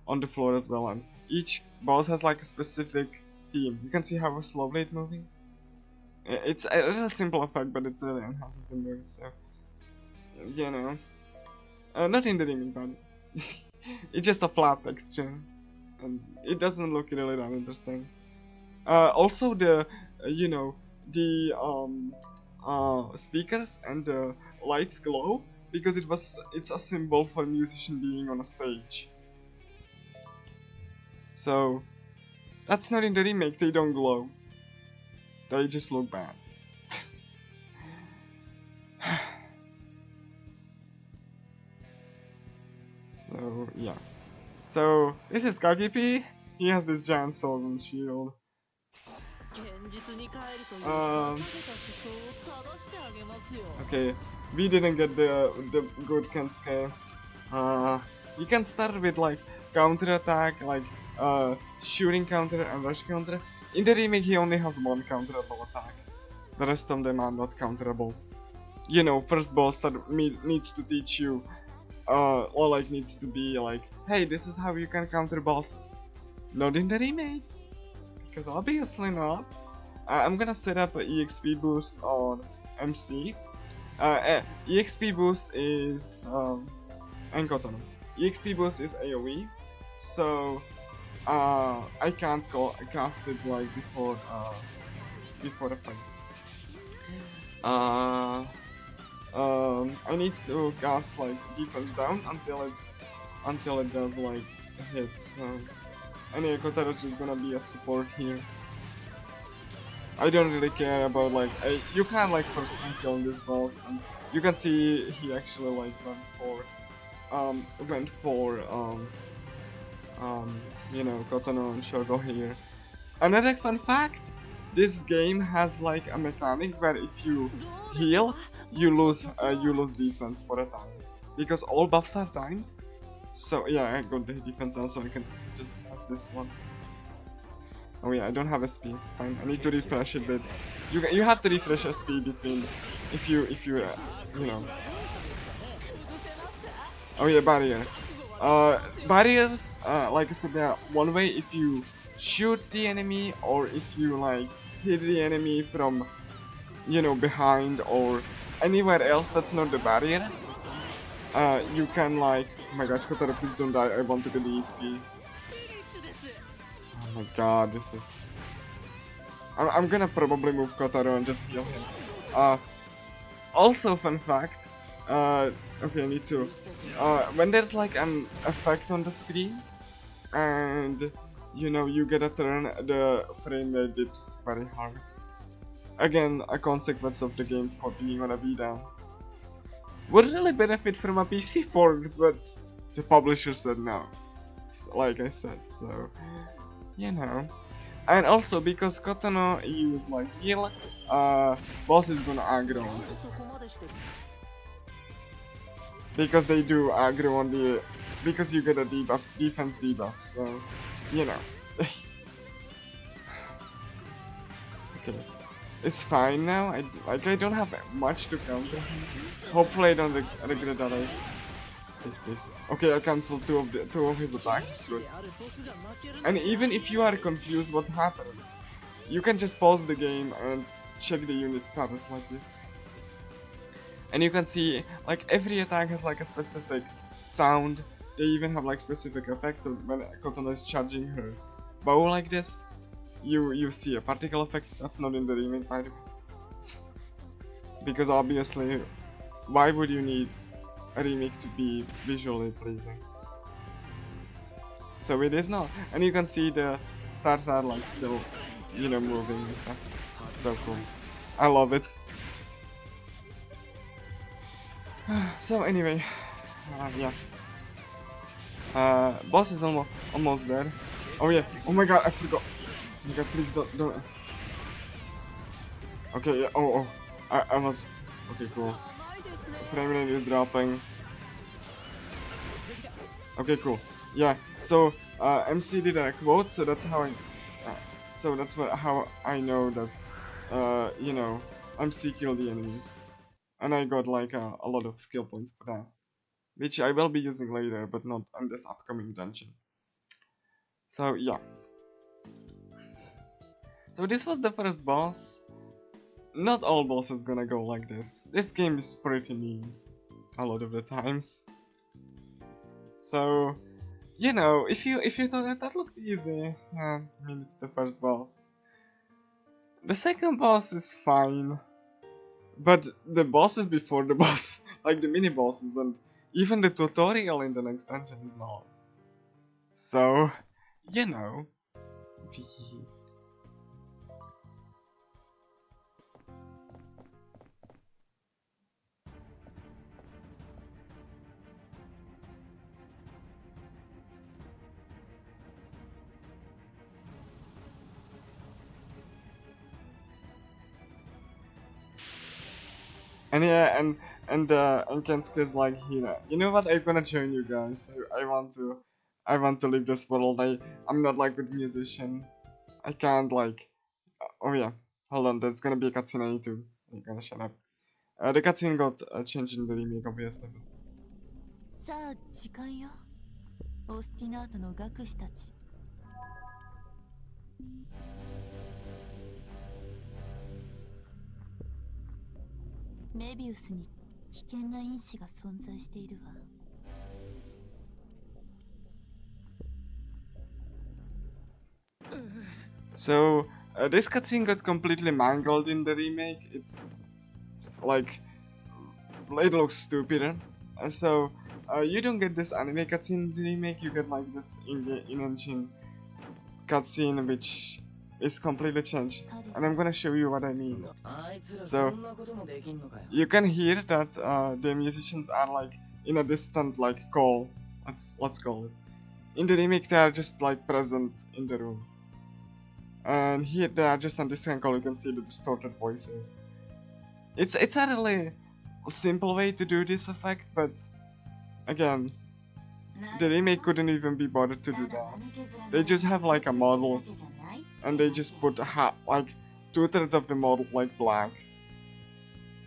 on the floor as well, and each boss has like a specific theme. You can see how slowly it's moving. It's a simple effect, but it really enhances the mood. So, you know, not in the remake, but it's just a flat texture, and it doesn't look really that interesting. Also, the you know, the speakers and the lights glow because it's a symbol for a musician being on a stage. So that's not in the remake. They don't glow. They just look bad. So yeah. So this is Kagipi. He has this giant sword and shield. Okay, we didn't get the good Kensuke. You can start with like counter attack, like shooting counter and rush counter. In the remake, he only has one counterable attack. The rest of them are not counterable. You know, first boss that needs to teach you, or like needs to be like, hey, this is how you can counter bosses. Not in the remake, because obviously not. I'm gonna set up an EXP boost on MC. EXP boost is and Kotono. EXP boost is AoE, so I can't cast it like before a fight. I need to cast like defense down until it does like a hit. So anyway, Kotaro's just gonna be a support here. I don't really care about like you can like first time killing this boss, and you can see he actually like went for you know, Kotono and Shogo here. Another fun fact, this game has like a mechanic where if you heal, you lose defense for a time, because all buffs are timed. So yeah, I got the defense now, so I can just pass this one. Oh yeah, I don't have SP. Fine, I need to refresh it a bit. You have to refresh SP between if you you know. Oh yeah, barrier. Barriers, like I said, they are one way if you shoot the enemy, or if you like hit the enemy from, you know, behind or anywhere else that's not the barrier. You can like, oh my gosh, Kotaro, please don't die, I want to get the XP. Oh my god, this is... I'm gonna probably move Kotaro and just heal him. Also, fun fact, okay, I need to... when there's like an effect on the screen, and you know, you get a turn, the frame rate dips very hard. Again, a consequence of the game being on a V-down. Would really benefit from a PC port, but the publisher said no. Like I said, so... you know. And also, because Kotono use like heal, boss is gonna aggro on it. Because they do aggro on the... because you get a debuff, defense debuff, so... you know. Okay. It's fine now, I don't have much to counter him. Hopefully I don't regret that I... Please, please. Okay, I cancelled two of his attacks, it's good. And even if you are confused what's happening, you can just pause the game and check the unit status like this. And you can see, like, every attack has like a specific sound. They even have like specific effects, so when Kotono is charging her bow like this, you see a particle effect. That's not in the remake, by the way. Because obviously, why would you need a remake to be visually pleasing? So it is not. And you can see the stars are like still, you know, moving and stuff. It's so cool. I love it. So anyway, yeah. Boss is almost dead. Oh yeah. Oh my god, I forgot. Oh my god, please don't. Okay, yeah. Oh. I was. Okay, cool. Frame rate is dropping. Okay, cool. Yeah. So MC did a quote, so that's how I. How I know that. You know, MC killed the enemy, and I got like a lot of skill points for that, which I will be using later, but not on this upcoming dungeon. So yeah. So this was the first boss. Not all bosses gonna go like this. This game is pretty mean a lot of the times. So, you know, if you thought that looked easy, yeah, I mean, it's the first boss. The second boss is fine, but the bosses before the boss, like the mini bosses and even the tutorial in the next dungeon is not. So, you know, And yeah, and Kensuke's like, you know what? I'm gonna join you guys. I want to leave this world. I'm not like good musician. I can't like. Oh yeah, hold on. There's gonna be a cutscene I need to. I'm gonna shut up. The cutscene got changed in the remake, obviously. さあ時間よ。オスティナートの学士たち。メビウスに危険な因子が存在しているわ。So this cutscene got completely mangled in the remake. It's like it looks stupider. So you don't get this anime cutscene in the remake. You get like this in-engine cutscene which is completely changed, and I'm gonna show you what I mean. So you can hear that the musicians are like in a distant like call. Let's call it. In the remake they are just like present in the room, and here they are just on distant call. You can see the distorted voices. It's a really simple way to do this effect, but again, the remake couldn't even be bothered to do that. They just have like a models, and they just put like 2/3 of the model like black.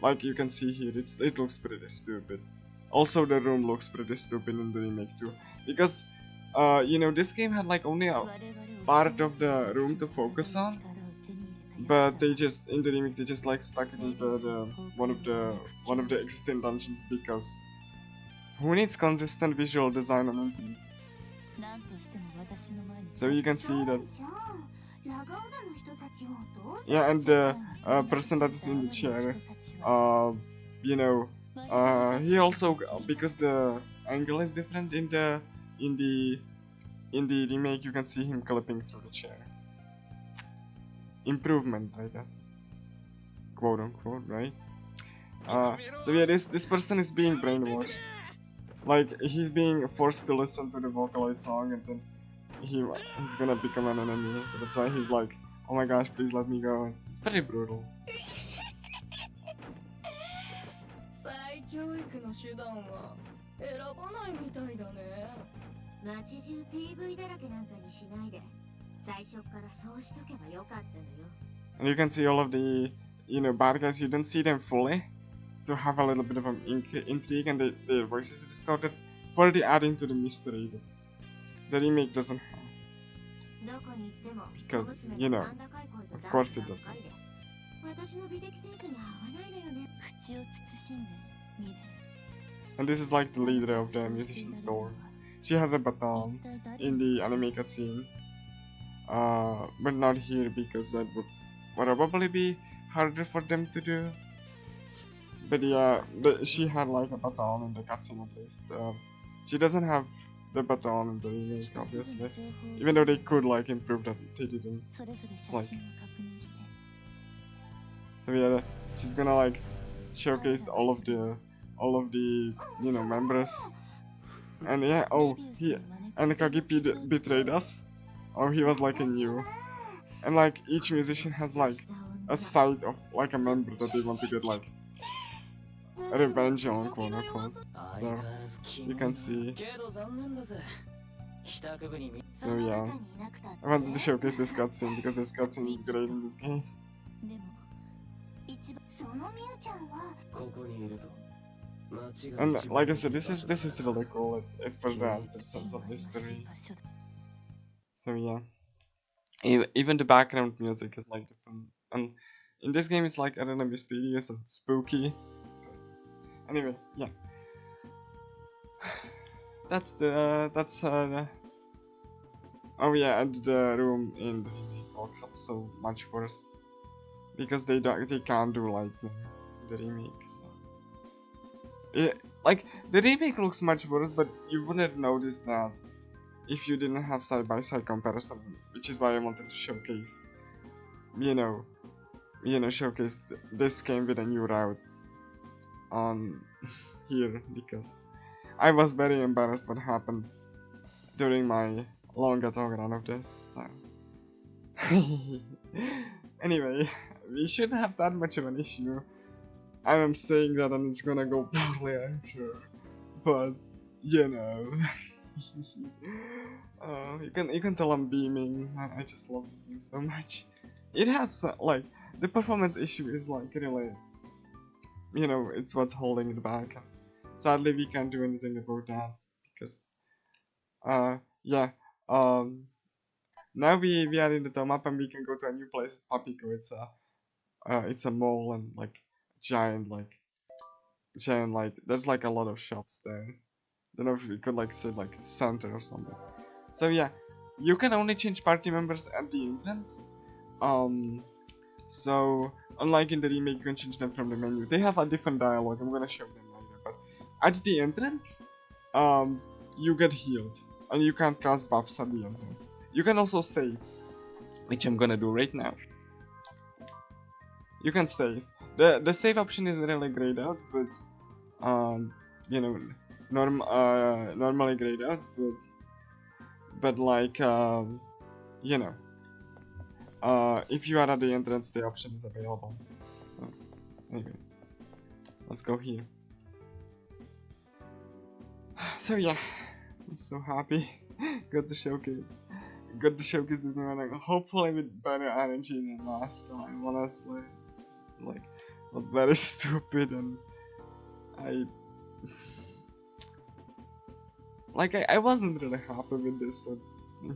Like you can see here, it looks pretty stupid. Also, the room looks pretty stupid in the remake too, because you know, this game had like only a part of the room to focus on, but they just in the remake they just like stuck it into the one of the existing dungeons, because who needs consistent visual design on anything? So you can see that. Yeah, and the person that is in the chair, you know, he also, because the angle is different in the remake, you can see him clipping through the chair. Improvement, I guess, quote unquote, right? So yeah, this person is being brainwashed. Like, he's being forced to listen to the Vocaloid song, and then he's gonna become an enemy. So that's why he's like, oh my gosh, please let me go. It's pretty brutal. And you can see all of the, you know, bad guys. You don't see them fully to have a little bit of an intrigue, and their voices are distorted for the adding to the mystery that the remake doesn't have. Because, you know, of course it doesn't. And this is like the leader of the musician store. She has a baton in the anime cutscene, but not here because that would probably be harder for them to do. But yeah, she had like a baton in the cutscene at least. She doesn't have the baton in the remake, obviously. Even though they could like improve that, they didn't. Like, so yeah, she's gonna like showcase all of the you know, members. And yeah, oh, and Kagipi betrayed us. Oh, he was like a new. And like each musician has like a side of like a member that they want to get like revenge on, quote unquote. So you can see. So yeah, I wanted to showcase this cutscene because this cutscene is great in this game. And like I said, this is really cool. It adds the sense of mystery. So yeah, even the background music is like different, and in this game it's like, I don't know, mysterious and spooky. Anyway, yeah, that's oh yeah, and the room in the remake looks up so much worse because they can't do lightning in the remake. So yeah, like the remake looks much worse, but you wouldn't notice that if you didn't have side-by-side comparison, which is why I wanted to showcase, showcase this game with a new route on here, because I was very embarrassed what happened during my long talk run of this. So. Anyway, we shouldn't have that much of an issue I'm saying that and it's gonna go poorly, I'm sure. But you know, you can tell I'm beaming. I just love this game so much. It has like the performance issue is like really, you know, it's what's holding it back. Sadly, we can't do anything about that because yeah, now we are in the map and we can go to a new place, Papico. It's a mall and like giant like there's like a lot of shops there. Don't know if we could like say like center or something. So yeah, you can only change party members at the entrance. So unlike in the remake, you can change them from the menu. They have a different dialogue. I'm gonna show them later. But at the entrance, you get healed, and you can't cast buffs at the entrance. You can also save, which I'm gonna do right now. You can save. The save option is really grayed out, but you know, normally grayed out, but like you know, if you are at the entrance, the option is available. So anyway, let's go here. So yeah, I'm so happy. Got to showcase this game, and hopefully with better energy than last time. Honestly, like, it was very stupid, and I wasn't really happy with this, so,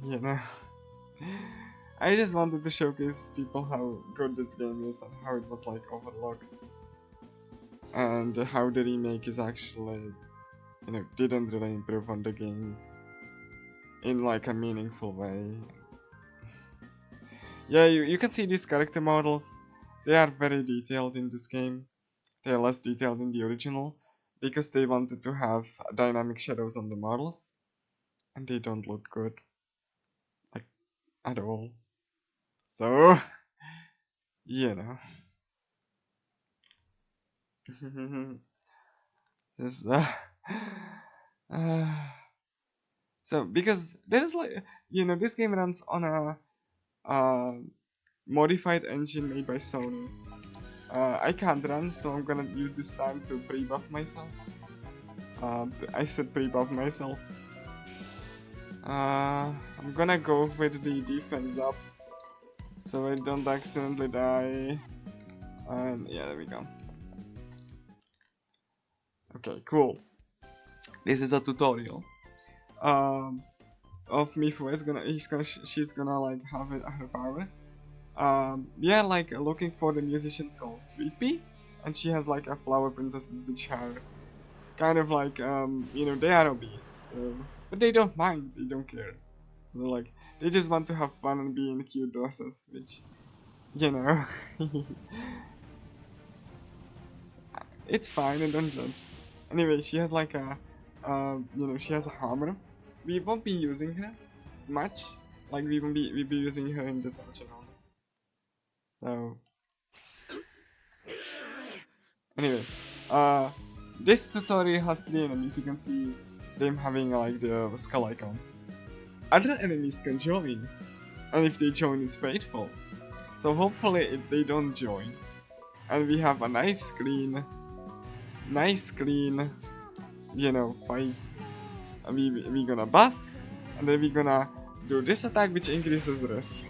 you know. I just wanted to showcase people how good this game is and how it was like overlooked, and how the remake is actually, you know, didn't really improve on the game in like a meaningful way. Yeah, you can see these character models. They are very detailed in this game. They are less detailed in the original because they wanted to have dynamic shadows on the models, and they don't look good, like, at all. So, you know. This, so because there's like, you know, this game runs on a modified engine made by Sony. I can't run, so I'm gonna use this time to pre-buff myself. I said pre-buff myself. I'm gonna go with the defense up, so I don't accidentally die. And yeah, there we go. Okay, cool. This is a tutorial. Of Mifu she's gonna like have her power. We are like looking for the musician called Sweet, and she has like a flower princesses which are kind of like you know, they are obese, so, but they don't mind, they don't care. So like they just want to have fun and be in cute dresses, which, you know, it's fine, and don't judge. Anyway, she has like a you know, she has a hammer. We won't be using her much. Like we'll be using her in just dungeon only. So anyway, this tutorial has 3 enemies. You can see them having like the skull icons. Other enemies can join, and if they join, it's faithful. So hopefully they don't join, and we have a nice clean, you know, fight. We gonna buff, and then we gonna do this attack which increases risk.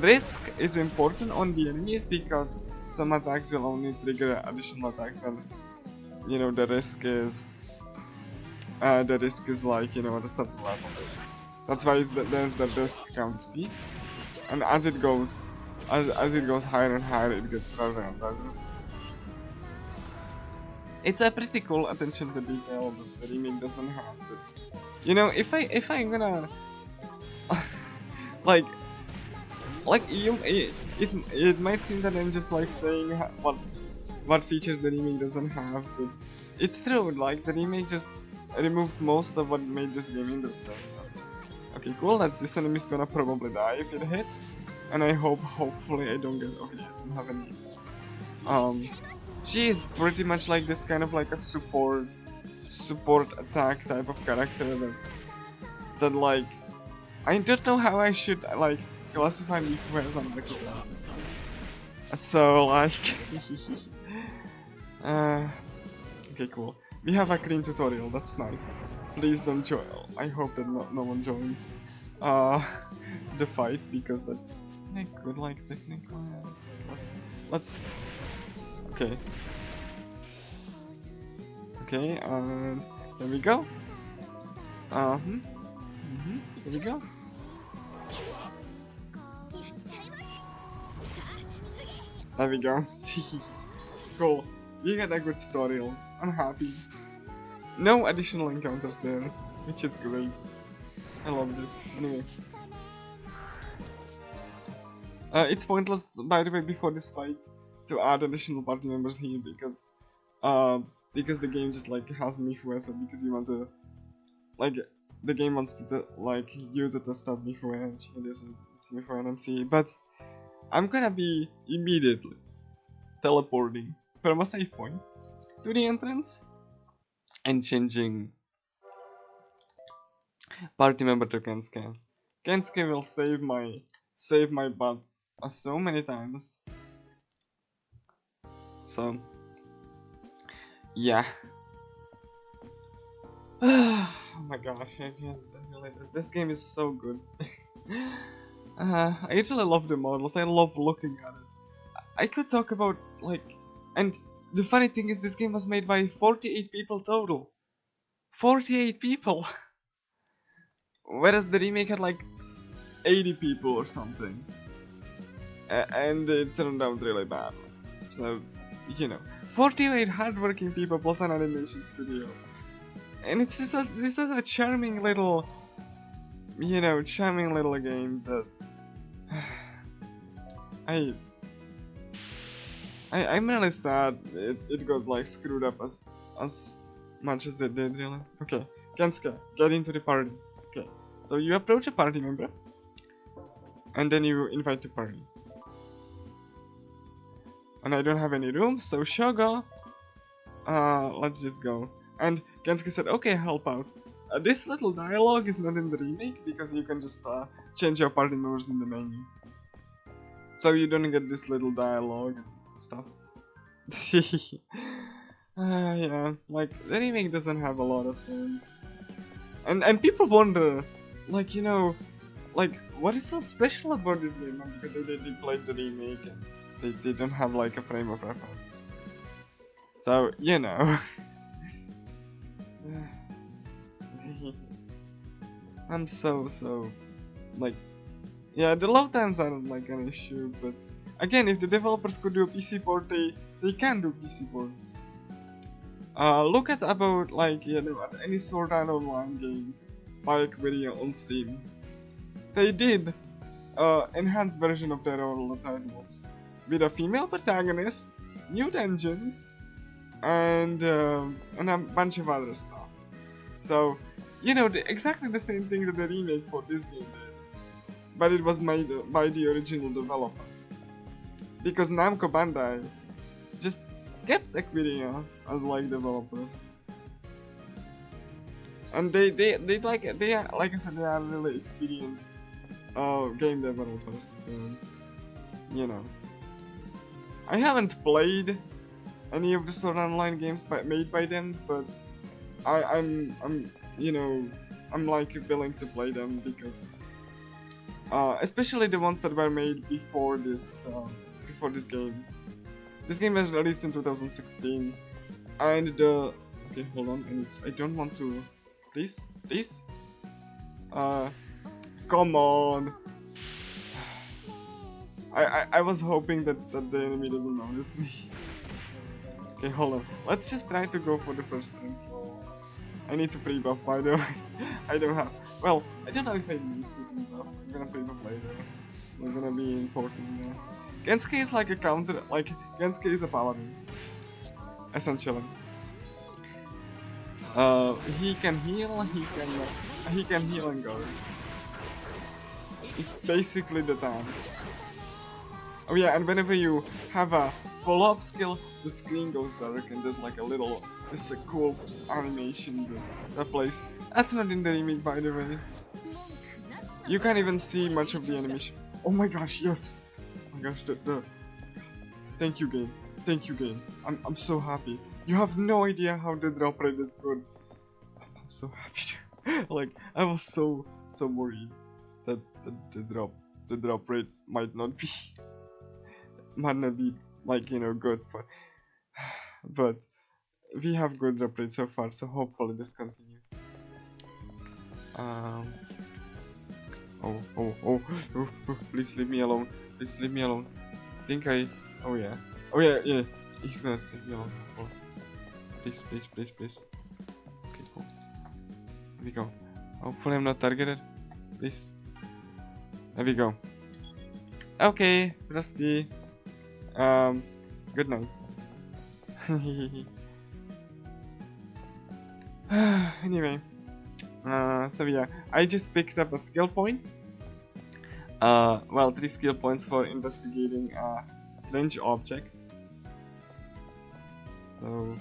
Risk is important on the enemies because some attacks will only trigger additional attacks when, you know, the risk is like, you know, at a certain level. That's why there's the risk counter, see? And as it goes higher and higher, it gets better and better. It's a pretty cool attention to detail that the remake doesn't have. But, you know, if I'm gonna like it might seem that I'm just like saying what features the remake doesn't have, but it's true. Like the remake just removed most of what made this game interesting. Okay, cool. That this enemy is gonna probably die if it hits, and I hopefully I don't get. Okay, I don't have any. She is pretty much like this kind of like a support attack type of character that like, I don't know how I should like classify Mifu as unlucky. So like Okay, cool. We have a clean tutorial, that's nice. Please don't join. I hope that no one joins the fight, because that I could like technically. Let's okay. Okay, and there we go. There we go. There we go. Cool. We got a good tutorial. I'm happy. No additional encounters there, which is great. I love this. Anyway. It's pointless, by the way, before this fight, to add additional party members here, because the game just like has Mifu as because you want to, like, the game wants to like you to test out Mifu, and it's Mifu and MC, but I'm gonna be immediately teleporting from a save point to the entrance and changing party member to Kensuke. Kensuke will save my butt so many times. So yeah. Oh my gosh, this game is so good. I actually love the models. I love looking at it. I could talk about like, and the funny thing is, this game was made by 48 people total. 48 people. Whereas the remake had like 80 people or something. And it turned out really bad. So, you know, 48 hardworking people plus an animation studio. And it's just this is a charming little, you know, charming little game that I'm really sad it got like screwed up as much as it did, really. Okay, Kensuke, get into the party. Okay, so you approach a party member, and then you invite the party. And I don't have any room, so Shogo, let's just go. And Kensuke said, okay, help out. This little dialogue is not in the remake, because you can just change your party members in the menu. So you don't get this little dialogue and stuff. Yeah, like, the remake doesn't have a lot of things. And people wonder, like, you know, like, what is so special about this game? Because they played the remake and they don't have, like, a frame of reference. So, you know. I'm so, like, yeah, the load times aren't like an issue, but again, if the developers could do a PC port, they can do PC ports. Look at about, like, you know, at any Sword Art Online game, like video on Steam. They did enhanced version of their RRLAT titles with a female protagonist, new dungeons, and a bunch of other stuff. So, you know, exactly the same thing that the remake for this game did, but it was made by the original developers. Because Namco Bandai just kept Equidia as like developers, and they like I said, they are really experienced game developers. So, you know, I haven't played any of the Sword Art Online games made by them, but I'm you know, I'm like willing to play them, because especially the ones that were made before this game. This game was released in 2016, and the okay, hold on, I don't want to, please, come on. I was hoping that the enemy doesn't notice me. Okay, hold on. Let's just try to go for the first thing. I need to pre-buff, by the way. I don't have. Well, I don't know if I need to pre-buff. I'm gonna pre-buff later. It's not gonna be important. Kensuke is like a counter. Like, Kensuke is a paladin, essentially. He can heal. He can heal and guard. It's basically the tank. Oh yeah, and whenever you have a follow-up skill, the screen goes dark and there's like a little, it's a cool animation that plays. That's not in the remake, by the way. You can't even see much of the animation. Oh my gosh, yes! Oh my gosh, thank you, game. Thank you, game. I'm so happy. You have no idea how the drop rate is good. I'm so happy. Like, I was so worried that the drop rate might not be like, you know, good for, but we have good drop rate so far, so hopefully this continues. Oh, please leave me alone. Please leave me alone. Oh yeah. He's gonna leave me alone. Oh. Please. Okay, cool. There we go. Hopefully I'm not targeted. Please. There we go. Okay, Rusty. Good night. Anyway. So yeah, I just picked up a skill point. Well, 3 skill points for investigating a strange object. So,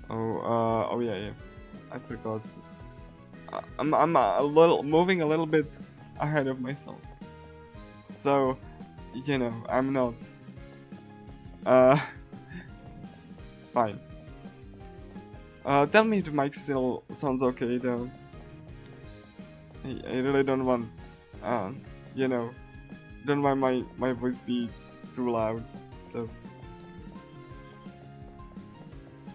oh yeah, I forgot. I'm moving a little bit ahead of myself. So, you know, I'm not. It's fine. Tell me if the mic still sounds okay though. I really don't want, you know, don't want my voice be too loud. So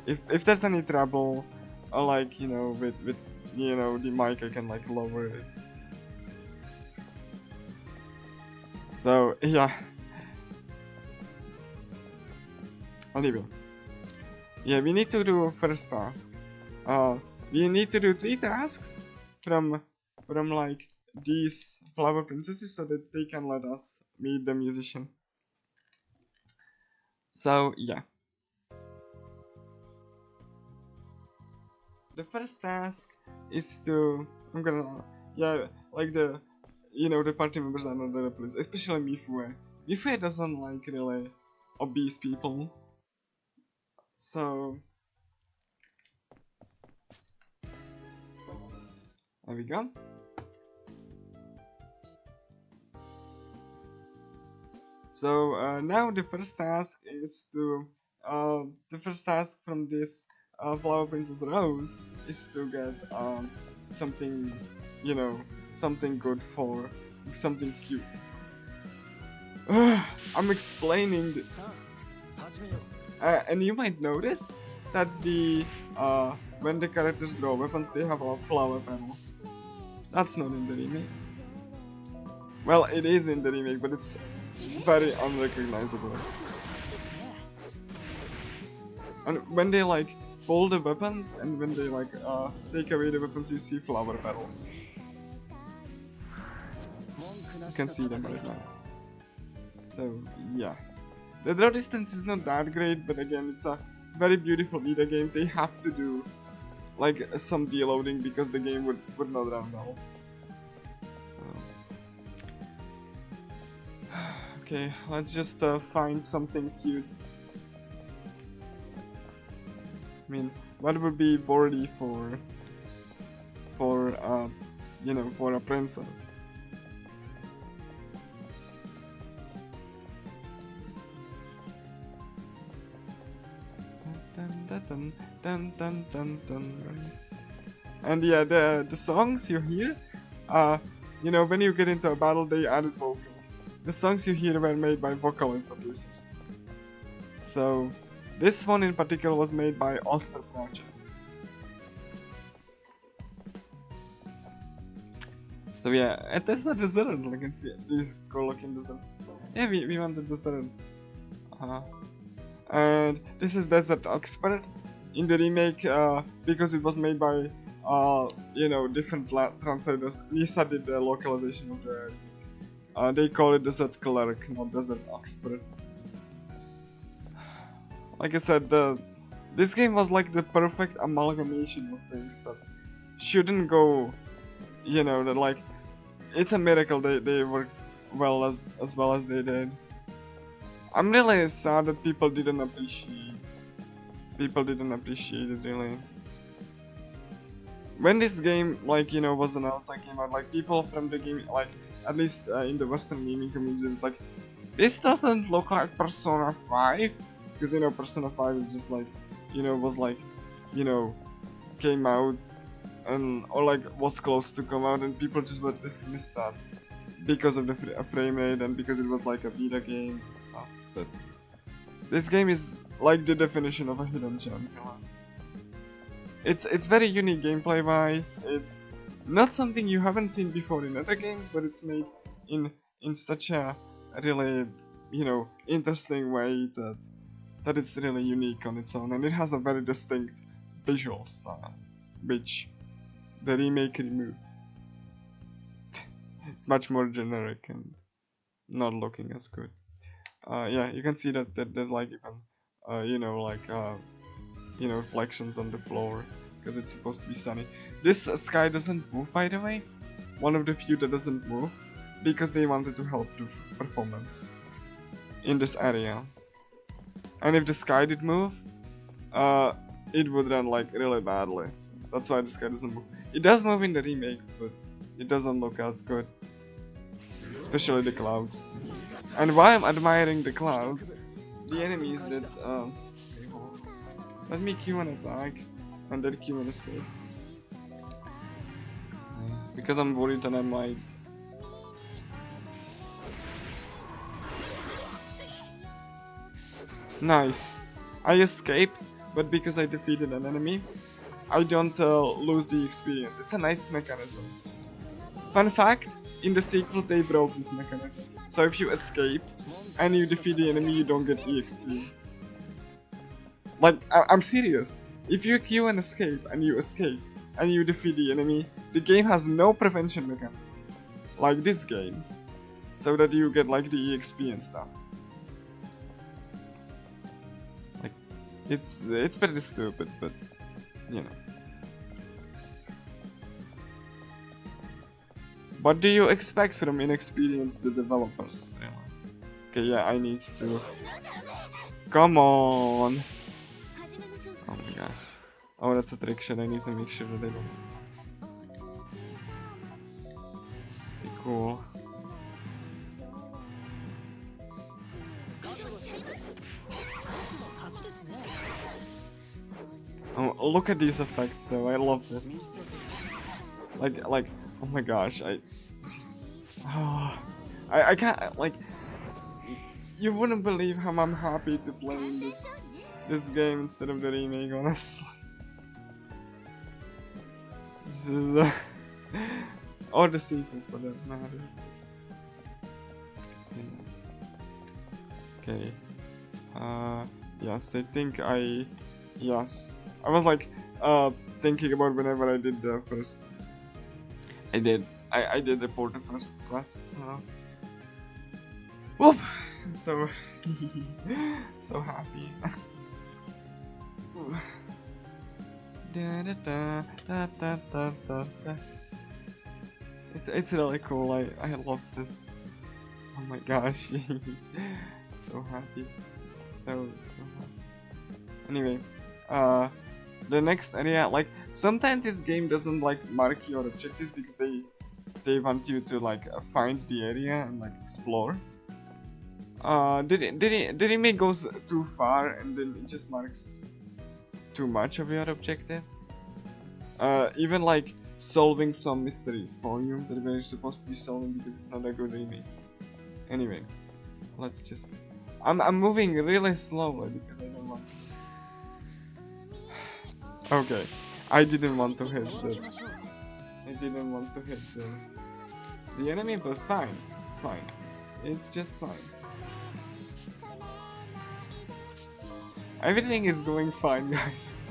if there's any trouble, or like, you know, with you know, the mic, I can like lower it. So yeah. Anyway. Yeah, we need to do first task. We need to do 3 tasks from like these flower princesses so that they can let us meet the musician. So yeah. The first task is to like the, you know, the party members are not the police, especially Mifue. Mifue doesn't like really obese people. So there we go. So now the first task is to the first task from this Flower Princess Rose is to get something, you know, something good for something cute. I'm explaining, and you might notice that the when the characters draw weapons, they have flower petals. That's not in the remake. Well, it is in the remake, but it's very unrecognizable. And when they like fold the weapons, and when they like take away the weapons, you see flower petals. You can see them right now. So yeah, the draw distance is not that great, but again, it's a very beautiful video game. They have to do like some deloading because the game would not run well. So okay, let's just find something cute. I mean, what would be Bordy for you know, for a princess? Dun, dun, dun, dun, dun. And yeah, the songs you hear, you know, when you get into a battle, they added vocals. The songs you hear were made by vocal producers. So this one in particular was made by Oster Project. So yeah, there's a dessert. You can see these cool-looking desserts. Yeah, we want the dessert. And this is Desert Expert. In the remake, because it was made by you know, different translators, Lisa did the localization of the they call it Desert Cleric, not Desert Expert. Like I said, this game was like the perfect amalgamation of things that shouldn't go, you know, that like, it's a miracle they worked well as well as they did. I'm really sad that people didn't appreciate it really. When this game, like, you know, was announced, I came out, like, people from the game, like, at least in the Western gaming community, like, this doesn't look like Persona 5, because you know Persona 5 is just like, you know, was like, you know, came out and or like was close to come out, and people just would dismiss that because of the frame rate and because it was like a beta game and stuff. But this game is like the definition of a hidden gem. It's very unique gameplay wise. It's not something you haven't seen before in other games, but it's made in such a really, you know, interesting way that it's really unique on its own, and it has a very distinct visual style, which the remake removed. It's much more generic and not looking as good. Yeah, you can see that there's like even you know, like you know, reflections on the floor because it's supposed to be sunny. This sky doesn't move, by the way. One of the few that doesn't move because they wanted to help the performance in this area. And if the sky did move, it would run like really badly. So that's why the sky doesn't move. It does move in the remake, but it doesn't look as good, especially the clouds. And while I'm admiring the clouds, the enemies that let me Q an attack and then Q an escape, because I'm worried that I might. Nice. I escaped, but because I defeated an enemy, I don't lose the experience. It's a nice mechanism. Fun fact, in the sequel they broke this mechanism. So if you escape and you defeat the enemy, you don't get EXP. Like, I'm serious. If you Q an escape and you defeat the enemy, the game has no prevention mechanisms, like this game, so that you get like the EXP and stuff. Like, it's pretty stupid, but you know. What do you expect from inexperienced developers? Okay, yeah, I need to. Come on! Oh my gosh. Oh, that's a trick shot. I need to make sure that they don't. Okay, cool. Oh, look at these effects though. I love this. Like, oh my gosh, I just, I can't, like, you wouldn't believe how I'm happy to play in this game instead of the remake, honestly. This is, or the sequel for that matter. Okay. Yes, I think yes. I was like, thinking about whenever I did the first. I did report the first quest, so. Whoop! I'm so so happy. It's really cool. I love this. Oh my gosh. So happy. So happy. Anyway, the next area, like, sometimes this game doesn't like mark your objectives because they want you to like find the area and like explore. Did it make goes too far and then it just marks too much of your objectives? Even like solving some mysteries for you that we're supposed to be solving because it's not a good remake. Anyway, let's just. I'm moving really slowly because I don't want. Okay, I didn't want to hit the enemy, but fine. It's fine. It's just fine. Everything is going fine, guys.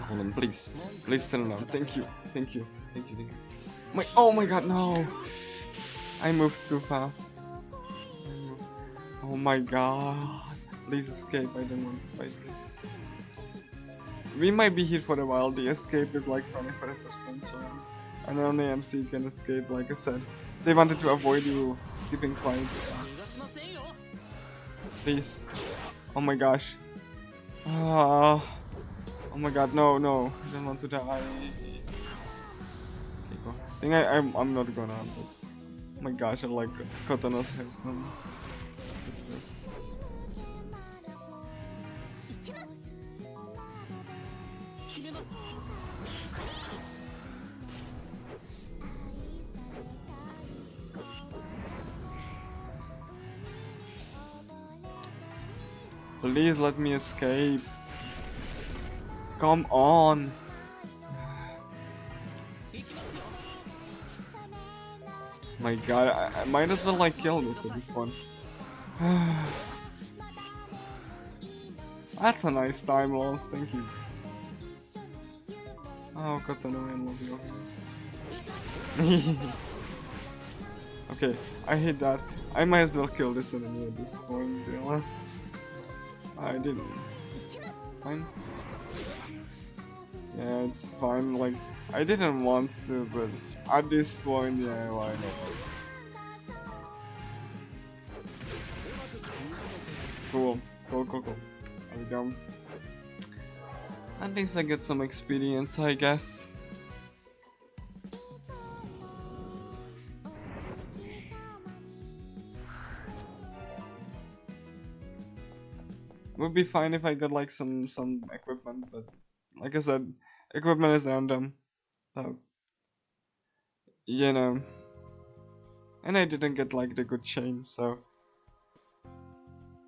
Hold on, please turn around. Thank you. Oh my god, no! I moved too fast. Oh my god. Please escape, I don't want to fight this. We might be here for a while. The escape is like 25% chance. And only MC can escape, like I said. They wanted to avoid you skipping fights. Please. Oh my gosh. Oh my god, no, no. I don't want to die. Okay, cool. I think I'm not gonna, but oh my gosh, I like Kotonos have some. Please let me escape. Come on. My god, I might as well like kill this at this point. That's a nice time loss, thank you. Oh, Kotono, I love you. Okay, I hate that. I might as well kill this enemy at this point, you know? I didn't. Fine. Yeah, it's fine. Like, I didn't want to, but at this point, yeah, why not? Cool. Cool. There we go. At least I get some experience, I guess. Would be fine if I got like some equipment, but like I said, equipment is random, so you know. And I didn't get like the good chain, so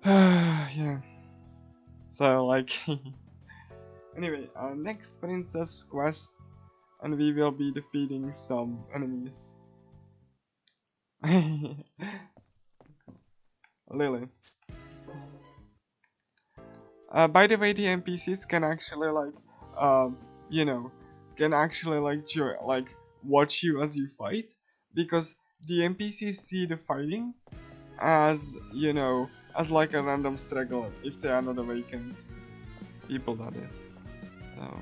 yeah. So like, anyway, next princess quest, and we will be defeating some enemies. Lily. By the way, the NPCs can actually like, you know, can actually like watch you as you fight, because the NPCs see the fighting as, you know, as like a random struggle if they are not awakened people, that is. So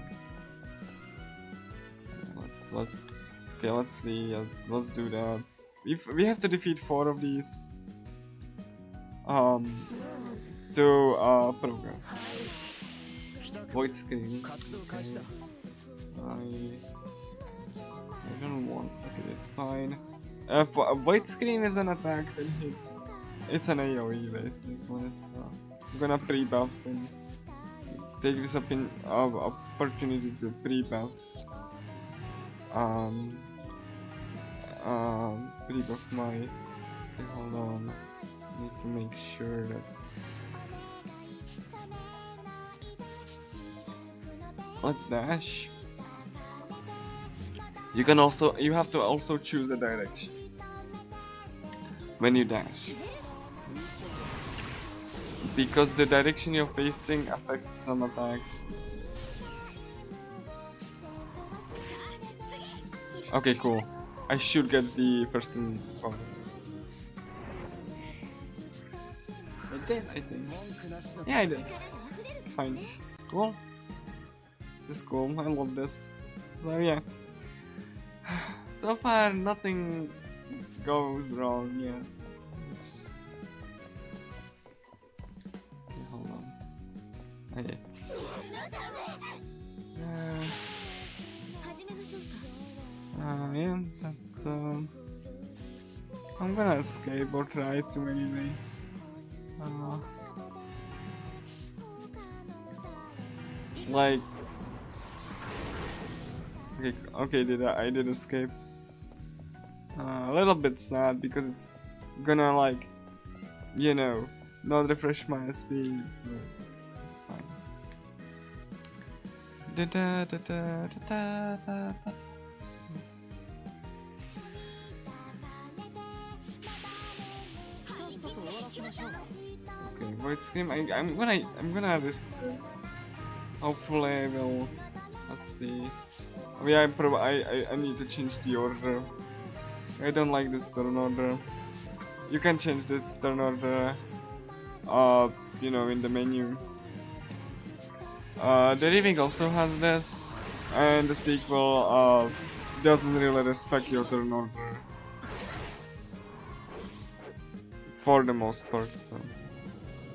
let's see, let's do that. We have to defeat 4 of these to progress. Void screen. Okay. I don't want. Okay, it's fine. Void screen is an attack that hits. It's an AOE basically. So I'm gonna pre-buff and take this opportunity to pre-buff. Pre-buff my. Okay, hold on. Need to make sure that. Let's dash. You have to also choose a direction when you dash, because the direction you're facing affects some attack. Okay, cool. I should get the first bonus. I did, I think. Yeah, I did. Fine. Cool. This is cool. I love this. So yeah. So far, nothing goes wrong yet. Okay, hold on. Okay. Yeah, that's I'm gonna escape or try to anyway. Like, okay, I did escape. A little bit sad because it's gonna like, you know, not refresh my SP, but it's fine. Okay, void scream. I'm gonna risk this. Hopefully I will. Let's see. Yeah, I need to change the order. I don't like this turn order. You can change this turn order, you know, in the menu. The remake also has this, and the sequel doesn't really respect your turn order for the most part. So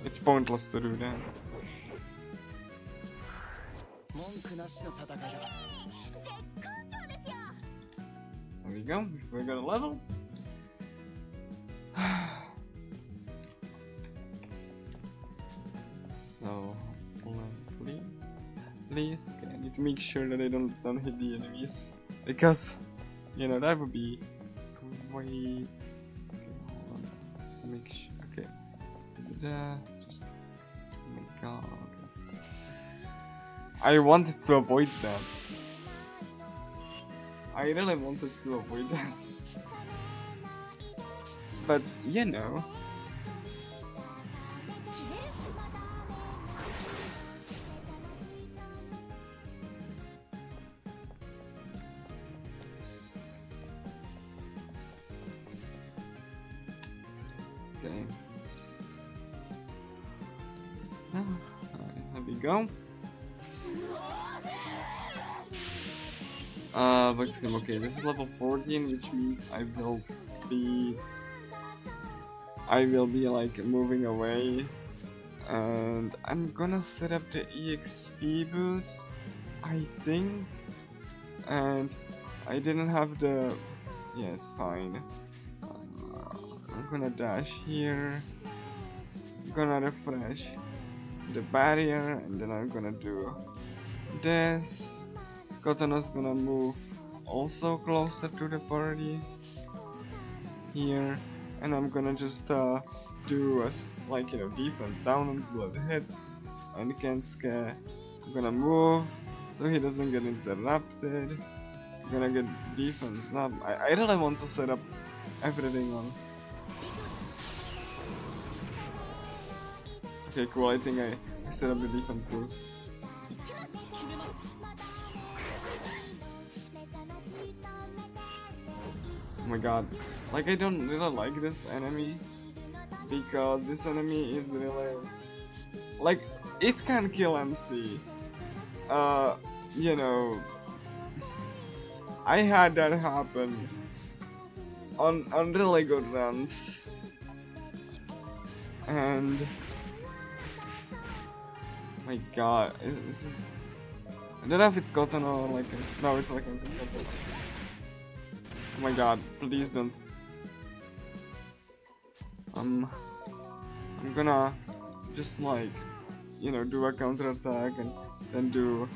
It's pointless to do that. There we go, we got a level. So, please, okay, I need to make sure that I don't hit the enemies, because, you know, that would be great. Okay, hold on, make sure, okay, just, oh my god, I wanted to avoid that. I really wanted to avoid that. But, you know. Okay. There we go. Okay, this is level 14, which means I will be like moving away, and I'm gonna set up the EXP boost, I think, and I didn't have the, yeah, it's fine. I'm gonna dash here, I'm gonna refresh the barrier, and then I'm gonna do this. Kotono's gonna move also closer to the party here, and I'm gonna just do a like, you know, defense down and blood hits, and can't scare. I'm gonna move so he doesn't get interrupted. I'm gonna get defense up. I really want to set up everything on. Okay, cool. I think I set up the defense boosts. Oh my god, like, I don't really like this enemy, because this enemy is really, like, it can kill MC. You know, I had that happen on really good runs, and my god, I don't know if it's gotten or like, no, it's like it's gotten. Oh my god, please don't. I'm gonna just, like, you know, do a counter attack and then do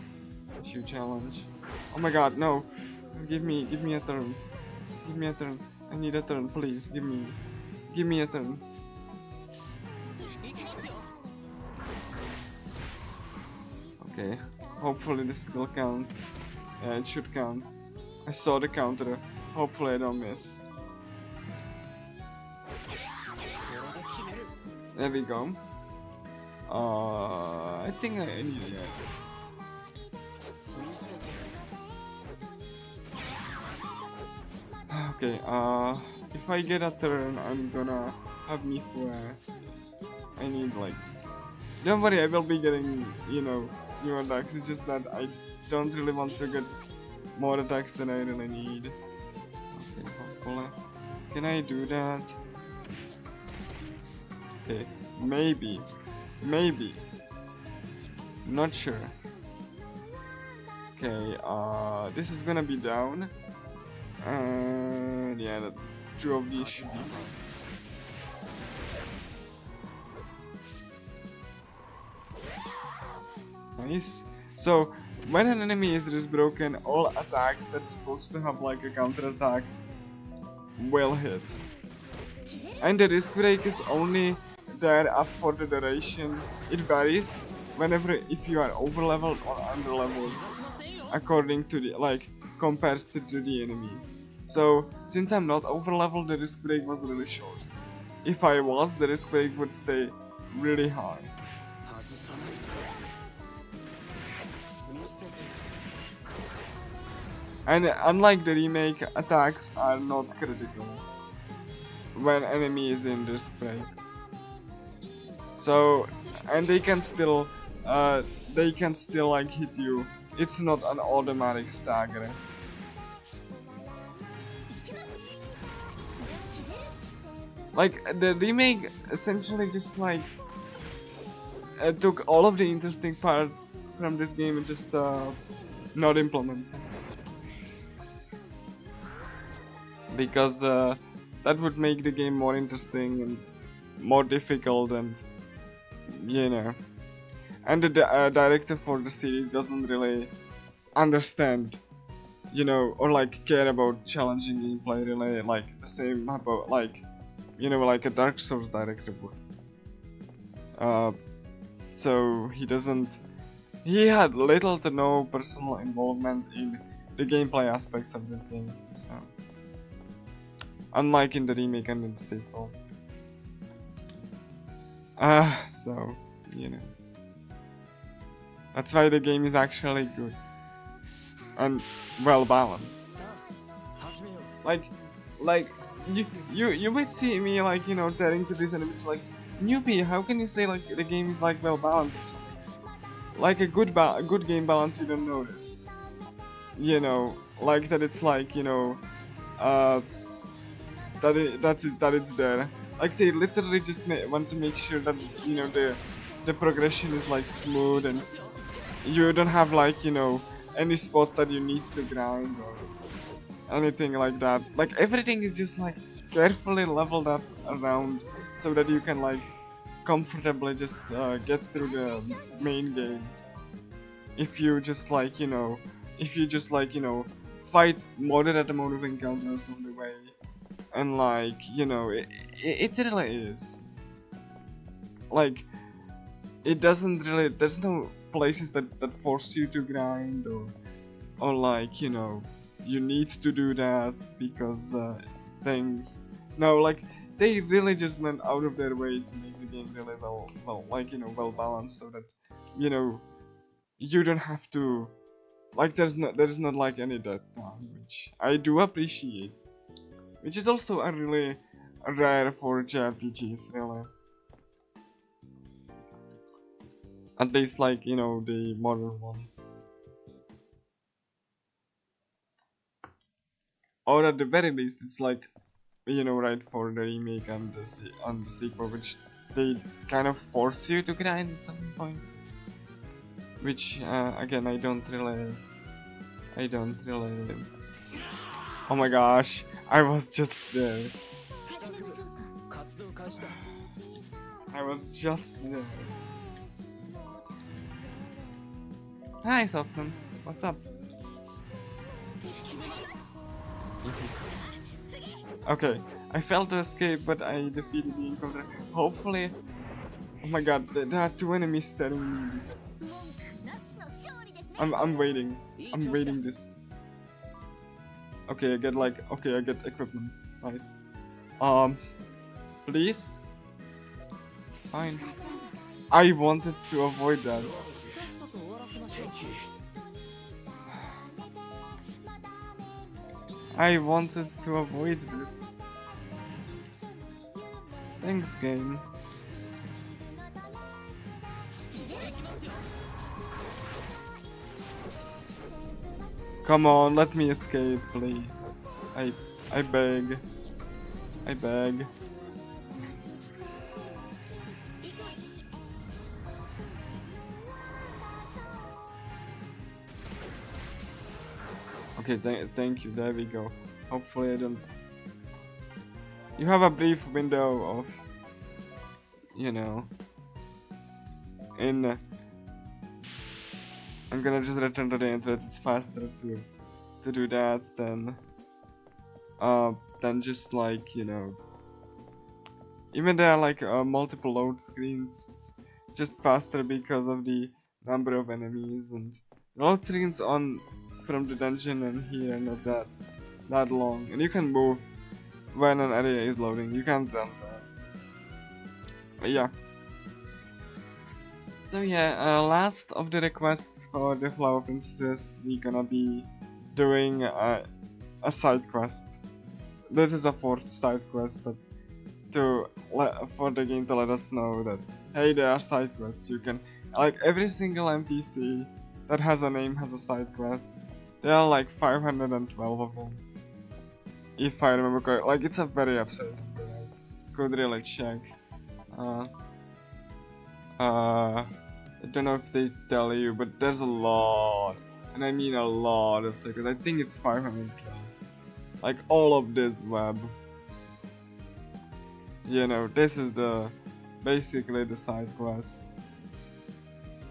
a shoe challenge. Oh my god, no. Give me a turn. Give me a turn. I need a turn, please. Give me a turn. Okay. Hopefully this still counts. Yeah, it should count. I saw the counter. Hopefully I don't miss. There we go. I think I need that. Okay, if I get a turn, I'm gonna have me flare. I need, like... Don't worry, I will be getting, you know, new attacks. It's just that I don't really want to get more attacks than I really need. Okay, hopefully. Can I do that? Okay, maybe. Not sure. Okay, this is gonna be down. And yeah, the two of these should be fine. Nice. So, when an enemy is risk broken, all attacks that's supposed to have like a counter attack will hit. And the risk break is only there up for the duration. It varies whenever if you are over leveled or under leveled, according to the, like, compared to the enemy. So since I'm not over leveled, the risk break was really short. If I was, the risk break would stay really high. And unlike the remake, attacks are not critical when enemy is in risk break. So, and they can still like hit you. It's not an automatic stagger. Like, the remake essentially just like took all of the interesting parts from this game and just not implement them. Because that would make the game more interesting and more difficult, and you know, and the director for the series doesn't really understand, you know, or like care about challenging gameplay really like the same about like, you know, like a Dark Souls director would. So he had little to no personal involvement in the gameplay aspects of this game, so unlike in the remake and in the sequel. So, you know, that's why the game is actually good and well balanced. Like you might see me like, you know, tearing to this and it's like, newbie, how can you say like the game is like well balanced or something? Like a good game balance you don't notice. You know, like that it's like, you know, that it's there. Like they literally just want to make sure that, you know, the progression is like smooth and you don't have like, you know, any spot that you need to grind or anything like that. Like everything is just like carefully leveled up around so that you can like comfortably just get through the main game. If you just like, you know, fight moderate amount of encounters on the way, and like, you know, it really is. Like, it doesn't really, there's no places that force you to grind or like, you know, you need to do that because things. No, like they really just went out of their way to make the game really well like, you know, well balanced so that, you know, you don't have to like there's not like any death time, which I do appreciate, which is also a really rare for JRPGs, really. At least like, you know, the modern ones. Or at the very least, it's like, you know, right for the remake and the sequel, which they kind of force you to grind at some point. Which, again, I don't really... Oh my gosh, I was just there. I was just there. Hi, Soften. What's up? Okay, I failed to escape, but I defeated the encounter. Hopefully... Oh my god, there are two enemies staring me. I'm waiting. I'm waiting this. Okay, I get like... Okay, I get equipment. Nice. Please? Fine. I wanted to avoid that. I wanted to avoid this. Thanks, game. Come on, let me escape, please. I beg. I beg. Okay, thank you, there we go. Hopefully I don't... You have a brief window of... You know... I'm gonna just return to the internet, it's faster to do that than just like, you know... Even there are like multiple load screens, it's just faster because of the number of enemies, and load screens on from the dungeon and here are not that long, and you can move when an area is loading, you can't run there. But yeah. So yeah, last of the requests for the Flower Princess, we're gonna be doing a side quest. This is a fourth side quest for the game to let us know that, hey, there are side quests. You can, like, every single NPC that has a name has a side quest. There are like 512 of them, if I remember correctly. Like, it's a very absurd number. I could really check. I don't know if they tell you, but there's a lot, and I mean a lot of secrets. I think it's 500. Like all of this web. You know, this is basically the side quest.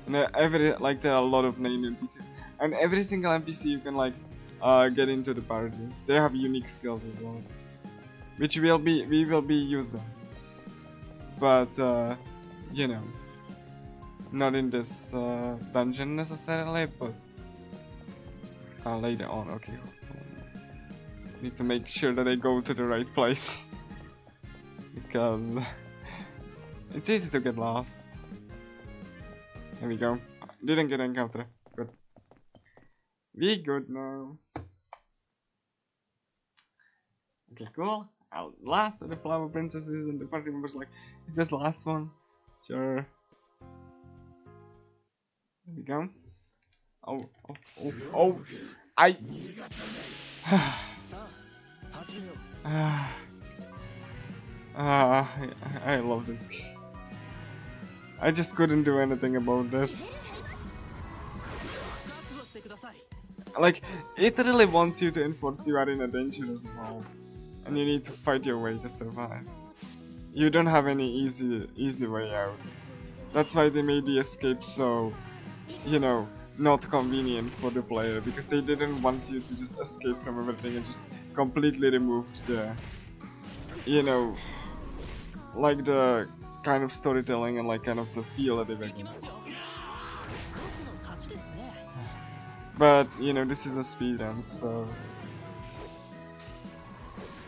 And there are a lot of named NPCs, and every single NPC you can like get into the party. They have unique skills as well, which we will be using. But you know, not in this dungeon necessarily, but later on. Okay, need to make sure that I go to the right place because it's easy to get lost. Here we go. Didn't get encounter. Good. We good now. Okay, cool. Last of the flower princesses and the party members like this last one. Sure. There we go. Oh. I love this game. I just couldn't do anything about this. Like, it really wants you to enforce you are in a dangerous world, and you need to fight your way to survive. You don't have any easy way out. That's why they made the escape so, you know, not convenient for the player, because they didn't want you to just escape from everything and just completely removed the, you know, like the kind of storytelling and like kind of the feel that they were giving. But you know, this is a speedrun, so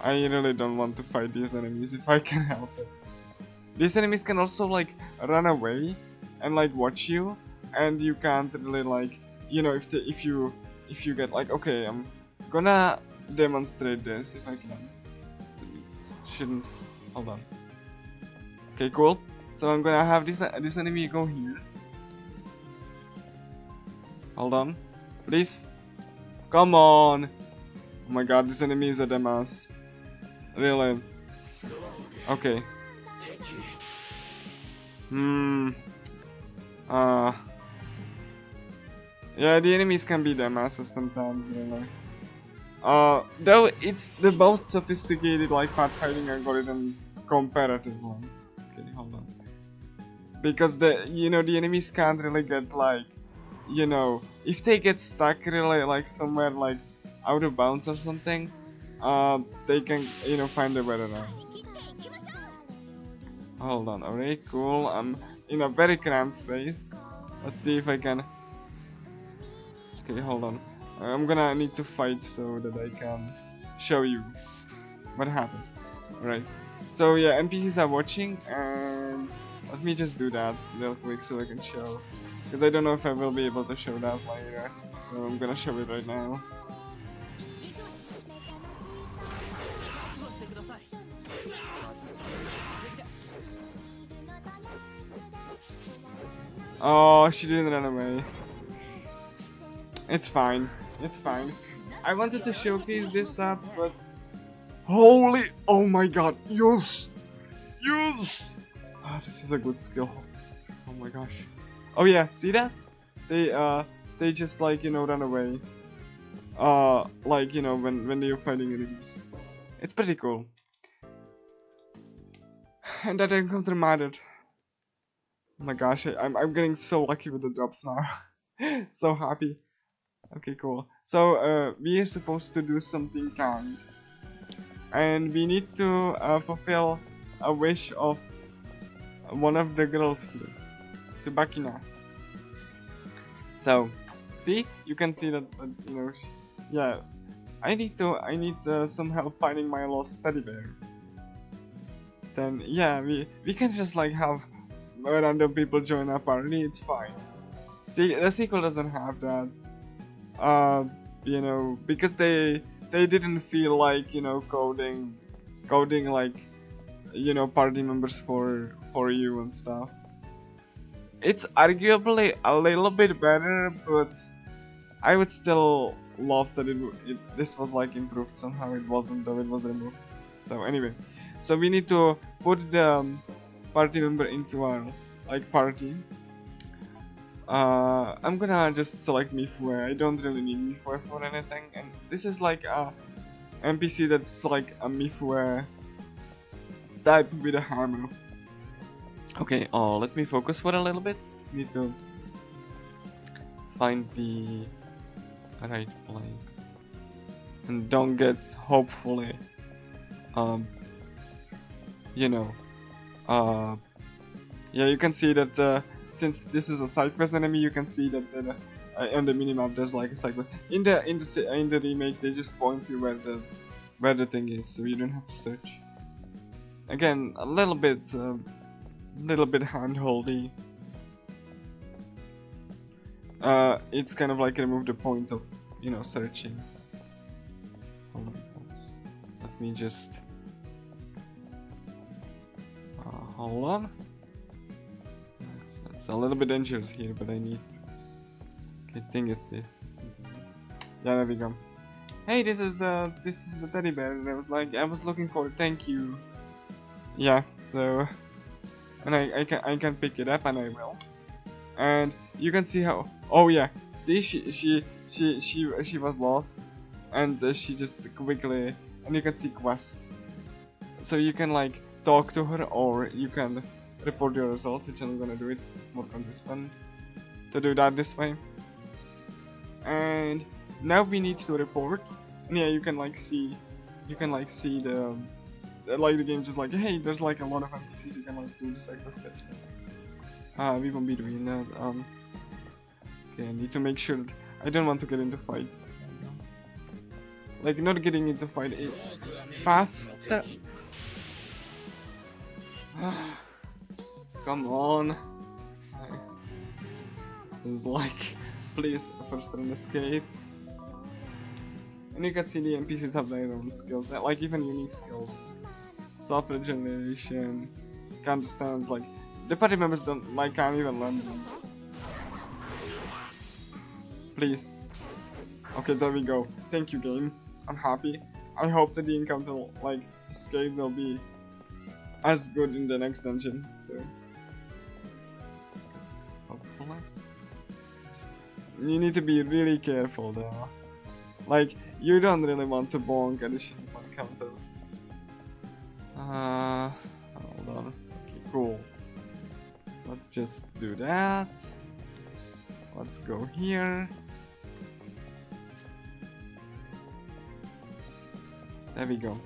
I really don't want to fight these enemies if I can help it. These enemies can also like run away and like watch you, and you can't really like, you know, if you get like, okay, I'm gonna demonstrate this if I can. Shouldn't. Hold on. Okay, cool. So I'm gonna have this enemy go here. Hold on, please. Come on. Oh my god, this enemy is a dumbass. Really? Okay. Yeah, the enemies can be dumbasses sometimes, you know. Though it's the most sophisticated like pathfinding algorithm comparative one. Okay, hold on. Because the enemies can't really get like, you know, if they get stuck really like somewhere like out of bounds or something, they can, you know, find a way around. Hold on, alright, cool. I'm in a very cramped space. Let's see if I can. Okay, hold on. I'm gonna need to fight so that I can show you what happens. Alright. So yeah, NPCs are watching, and let me just do that real quick so I can show. Because I don't know if I will be able to show that later. So I'm gonna show it right now. Oh, she didn't run away. It's fine. It's fine. I wanted to showcase this up, but holy, oh my god, yes! Yes! Ah, this is a good skill. Oh my gosh. Oh yeah, see that? They just like, you know, run away. Like, you know, when you're fighting enemies. It's pretty cool. And that encounter mattered. Oh my gosh, I'm getting so lucky with the drops now. So happy. Okay, cool. So we are supposed to do something kind, and we need to fulfill a wish of one of the girls here, Tsubakinas. So, see, you can see that, you know, yeah. I need some help finding my lost teddy bear. Then yeah, we can just like have random people join our party. It's fine. See, the sequel doesn't have that. You know, because they didn't feel like, you know, coding like, you know, party members for you and stuff. It's arguably a little bit better, but I would still love that this was like improved somehow. It wasn't, though it was removed. So anyway, so we need to put the party member into our like party. I'm gonna just select Mifue. I don't really need Mifue for anything, and this is like a NPC that's like a Mifue type with a hammer. Okay, let me focus for a little bit. Need to find the right place, and don't get hopefully, you know, yeah, you can see that since this is a side quest enemy, you can see that on the minimap there's like a side quest. In the remake, they just point you where the thing is, so you don't have to search. Again, a little bit handholdy. It's kind of like remove the point of, you know, searching. Hold on, let me just hold on. It's a little bit dangerous here, but I need to. I think it's this. Yeah, there we go. Hey, this is the teddy bear, and I was looking for it. Thank you. Yeah, so, and I can pick it up, and I will. And you can see how. Oh yeah, see, she was lost, and she just quickly, and you can see quest. So you can like talk to her, or you can report your results, which I'm gonna do. It's more consistent to do that this way. And now we need to report. And yeah, you can see the like the game just like, hey, there's like a lot of NPCs, you can like do this like this bit. We won't be doing that. Okay, I need to make sure that I don't want to get into fight. Like, not getting into fight is faster. Come on. This is like, please, first run escape. And you can see the NPCs have their own skills, like even unique skills. Self-regeneration, counterstands, like, the party members can't even learn these. Please. Okay, there we go. Thank you, game. I'm happy. I hope that the encounter, like, escape will be as good in the next dungeon, too. Hopefully. You need to be really careful though. Like, you don't really want to bonk additional encounters. Hold on. Okay, cool. Let's just do that. Let's go here. There we go.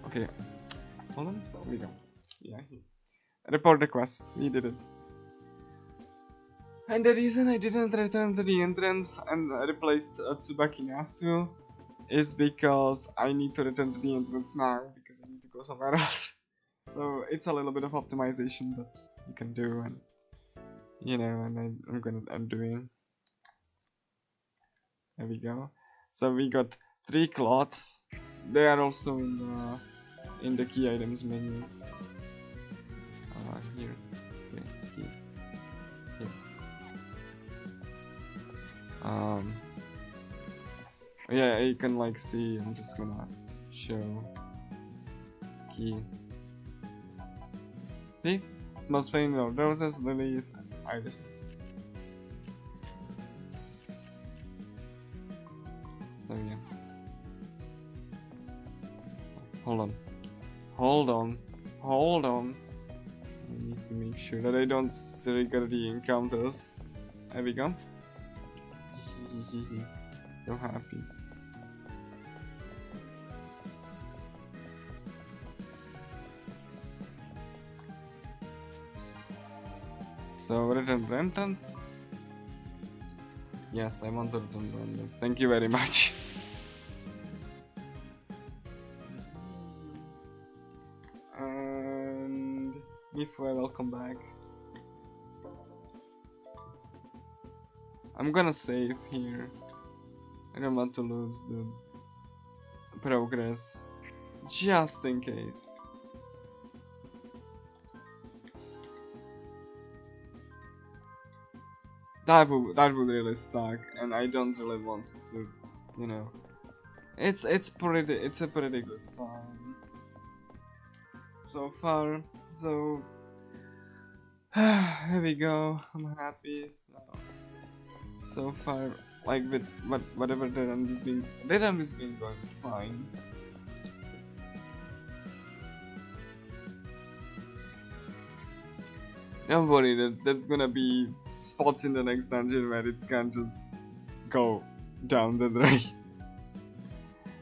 Okay. Hold on. There we go. Yeah. Report the quest. We did it. And the reason I didn't return to the entrance and replaced Tsubaki Nasu is because I need to return to the entrance now because I need to go somewhere else. So it's a little bit of optimization that you can do, and you know, and I'm doing. There we go. So we got 3 cloths. They are also in the key items menu. Here. Okay, here. Yeah, you can like see. I'm just gonna show key. See, smells plain roses, lilies, and irises. So yeah. Hold on. I need to make sure that I don't trigger the encounters. There we go. So happy. So return to entrance. Yes, I want to return to entrance. Thank you very much. And Mifue, welcome back. I'm gonna save here. I don't want to lose the progress, just in case. That would really suck, and I don't really want it to, you know. It's a pretty good time. so far. So here we go. I'm happy. So far, like with whatever the run is being going fine. Don't worry, there's gonna be spots in the next dungeon where it can't just go down the drain.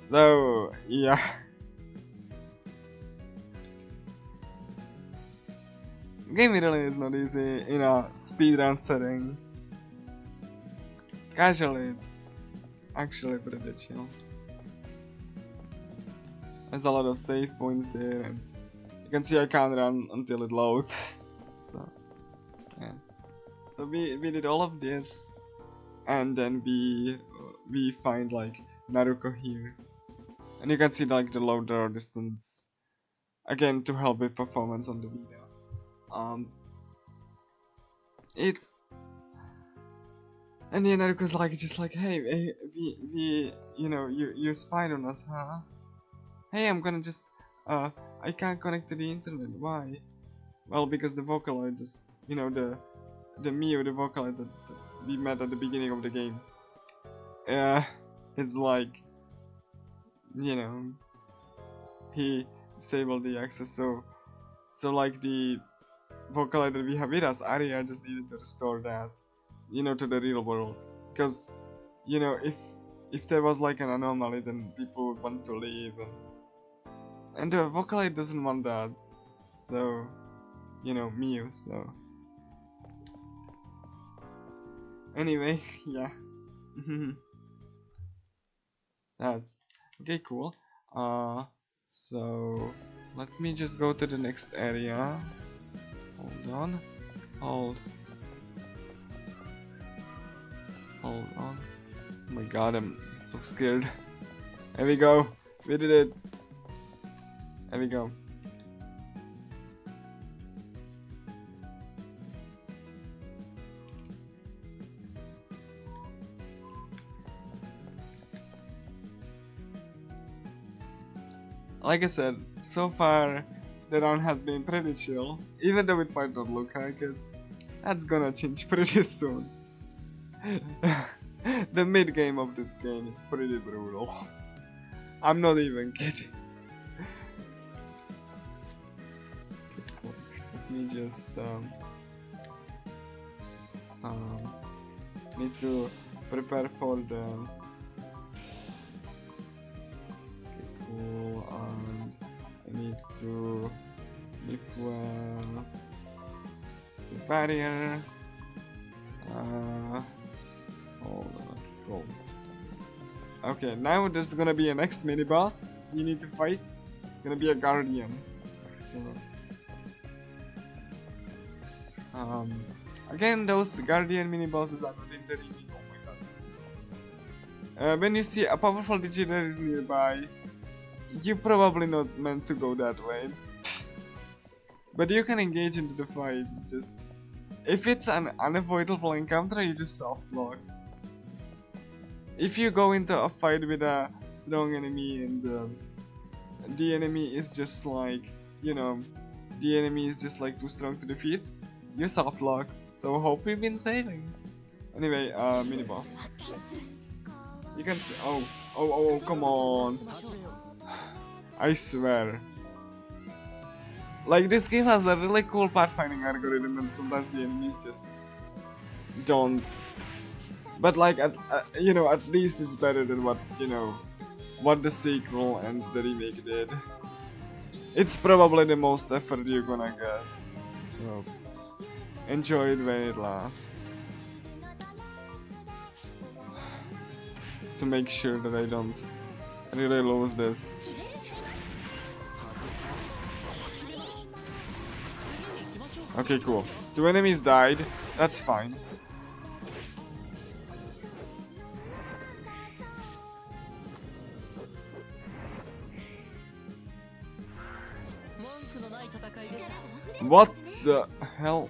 So yeah. Game really is not easy in a speedrun setting. Casually, it's actually pretty chill. There's a lot of save points there, and you can see I can't run until it loads. So, yeah. So we did all of this, and then we find like Naruko here, and you can see like the low draw distance again to help with performance on the video. It's and then Naruko's like just like, hey, we you know you spied on us, huh? Hey, I'm gonna just I can't connect to the internet. Why? Well, because the Vocaloid just, you know, the Mio, the Vocaloid that we met at the beginning of the game. It's like, you know, he disabled the access, so like the Vocaloid that we have with us, Arya, just needed to restore that, you know, to the real world. Because, you know, if there was like an anomaly, then people would want to leave, and the Vocaloid doesn't want that. So, you know, Mew, so. Anyway, yeah. That's okay, cool. So let me just go to the next area. Hold on. Hold on. Oh my god, I'm so scared. There we go. We did it. There we go. Like I said, so far the run has been pretty chill, even though it might not look like it. That's gonna change pretty soon. The mid game of this game is pretty brutal. I'm not even kidding. Let me just need to prepare for the and I need to well the barrier. Hold on, go. Okay, now there's gonna be a next mini boss you need to fight. It's gonna be a guardian. So, again, those guardian mini bosses are not in the remake. Oh my god. When you see a powerful digit that is nearby, you're probably not meant to go that way. But you can engage into the fight. Just if it's an unavoidable encounter, you just soft block. If you go into a fight with a strong enemy and the enemy is just like, you know, the enemy is just like too strong to defeat, you soft block. So hope you've been saving. Anyway, mini boss. You can see. Oh, come on. I swear. Like, this game has a really cool pathfinding algorithm, and sometimes the enemies just don't. But like, you know, at least it's better than what, you know, what the sequel and the remake did. It's probably the most effort you're gonna get. So enjoy it when it lasts. To make sure that I don't really lose this. Okay, cool. 2 enemies died. That's fine. What the hell?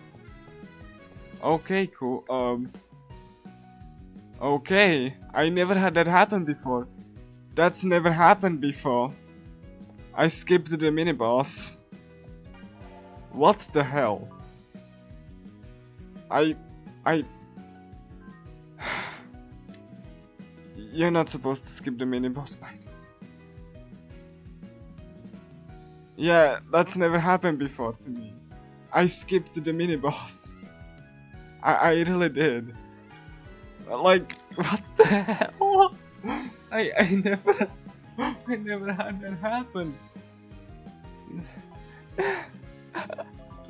Okay, cool. Okay. I never had that happen before. That's never happened before. I skipped the mini boss. What the hell? I... You're not supposed to skip the mini-boss fight. Yeah, that's never happened before to me. I skipped the mini-boss. I really did. Like, what the hell? I never had that happen.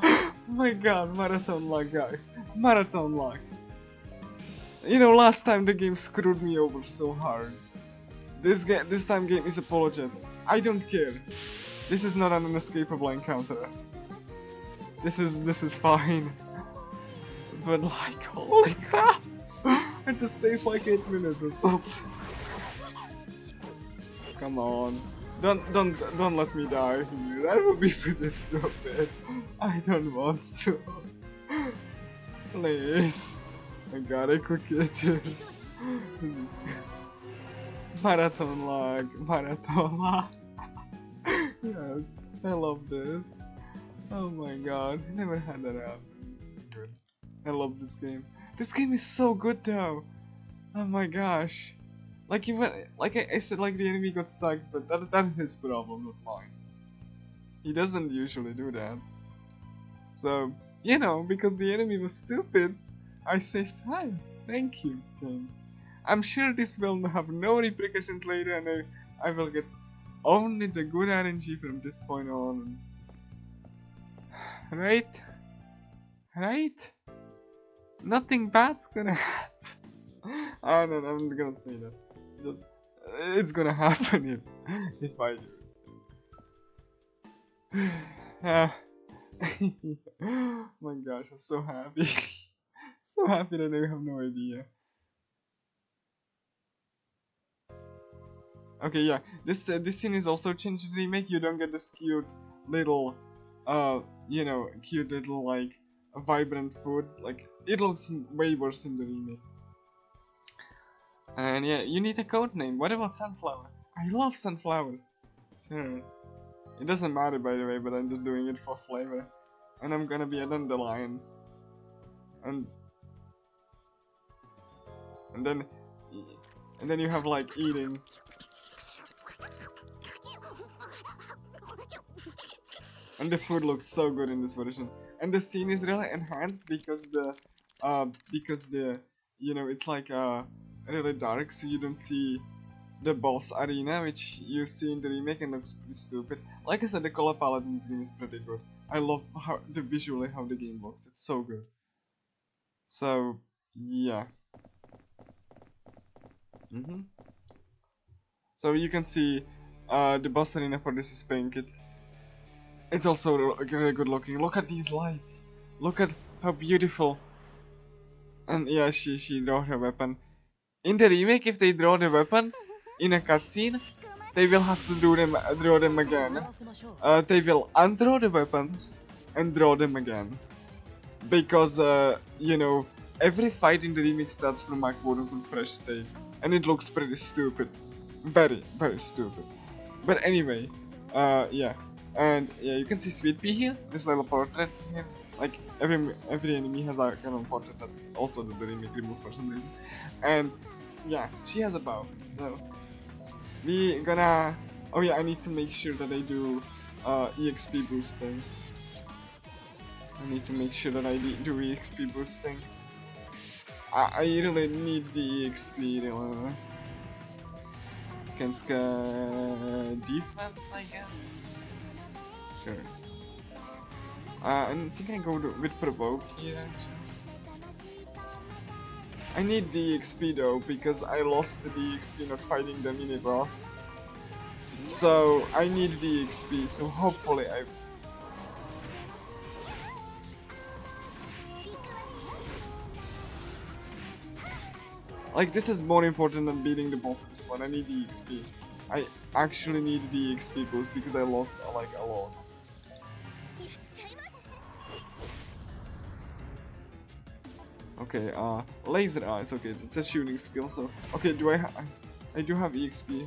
Oh my god, marathon luck, guys. Marathon luck. You know, last time the game screwed me over so hard. This time game is apologetic. I don't care. This is not an unescapable encounter. This is fine. But like, holy crap! It just takes like 8 minutes or something. Come on. Don't let me die here. That would be pretty stupid. I don't want to. Please. I gotta cook it. Marathon lag. Marathon lag. Yes. I love this. Oh my god. I never had that happen. This is good. I love this game. This game is so good though. Oh my gosh. Like even like I said, like the enemy got stuck, but that is his problem, not mine. He doesn't usually do that. So, you know, because the enemy was stupid, I saved time. Thank you, game. I'm sure this will have no repercussions later, and I will get only the good RNG from this point on. Right? Right? Nothing bad's gonna happen. I don't know, I'm not gonna say that. Just, it's gonna happen if I do it. Oh my gosh, I'm so happy. So happy that I have no idea. Okay, yeah, this scene is also changed in the remake. You don't get this cute little, you know, cute little like vibrant food. Like it looks way worse in the remake. And yeah, you need a code name. What about sunflower? I love sunflowers. Sure. It doesn't matter by the way, but I'm just doing it for flavor. And I'm gonna be a dandelion. And then you have like eating. And the food looks so good in this version. And the scene is really enhanced because the you know, it's like really dark, so you don't see the boss arena, which you see in the remake and looks pretty stupid. Like I said, the color palette in this game is pretty good. I love how visually how the game looks. It's so good. So yeah. So you can see the boss arena for this is pink. It's also really good looking. Look at these lights. Look at how beautiful. And yeah, she drew her weapon. In the remake, if they draw the weapon in a cutscene, they will have to draw them again. They will undraw the weapons and draw them again. Because, you know, every fight in the remake starts from a quote-unquote fresh state. And it looks pretty stupid. Very, very stupid. But anyway, yeah. And yeah, you can see Sweet Pea here, this little portrait here. Like, every enemy has a kind of portrait that's also the remake removed for some reason. And yeah, she has a bow. So we gonna. Oh yeah, I need to make sure that I do EXP boosting. I need to make sure that I do EXP boosting. I really need the EXP. Against defense, I guess. Sure. I think I go with provoke here actually. I need the XP though, because I lost the XP not fighting the mini boss. So I need the XP, so hopefully I... Like, this is more important than beating the boss at this point. I need the XP. I actually need the XP boost because I lost like a lot. Okay, laser eyes. Okay, it's a shooting skill. So okay, I do have EXP.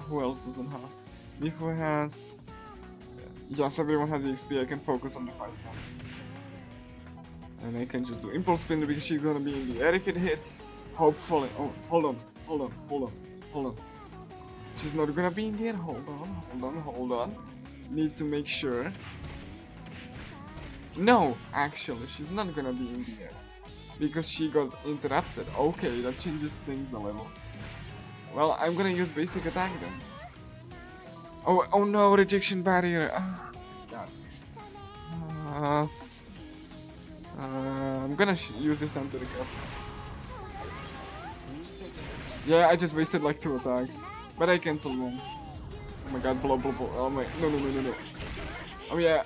Who else doesn't have? Mifu has. Yes, everyone has EXP, I can focus on the fight now. And I can just do impulse spin because she's gonna be in the air if it hits. Hopefully. Oh, hold on. She's not gonna be in the air. Hold on. Need to make sure. No, actually, she's not gonna be in the air. Because she got interrupted. Okay, that changes things a little. Well, I'm gonna use basic attack then. Oh no, rejection barrier. Oh, God. I'm gonna use this time to recover. Yeah, I just wasted like 2 attacks. But I cancelled one. Oh my god, blow. Oh my, no. Oh yeah.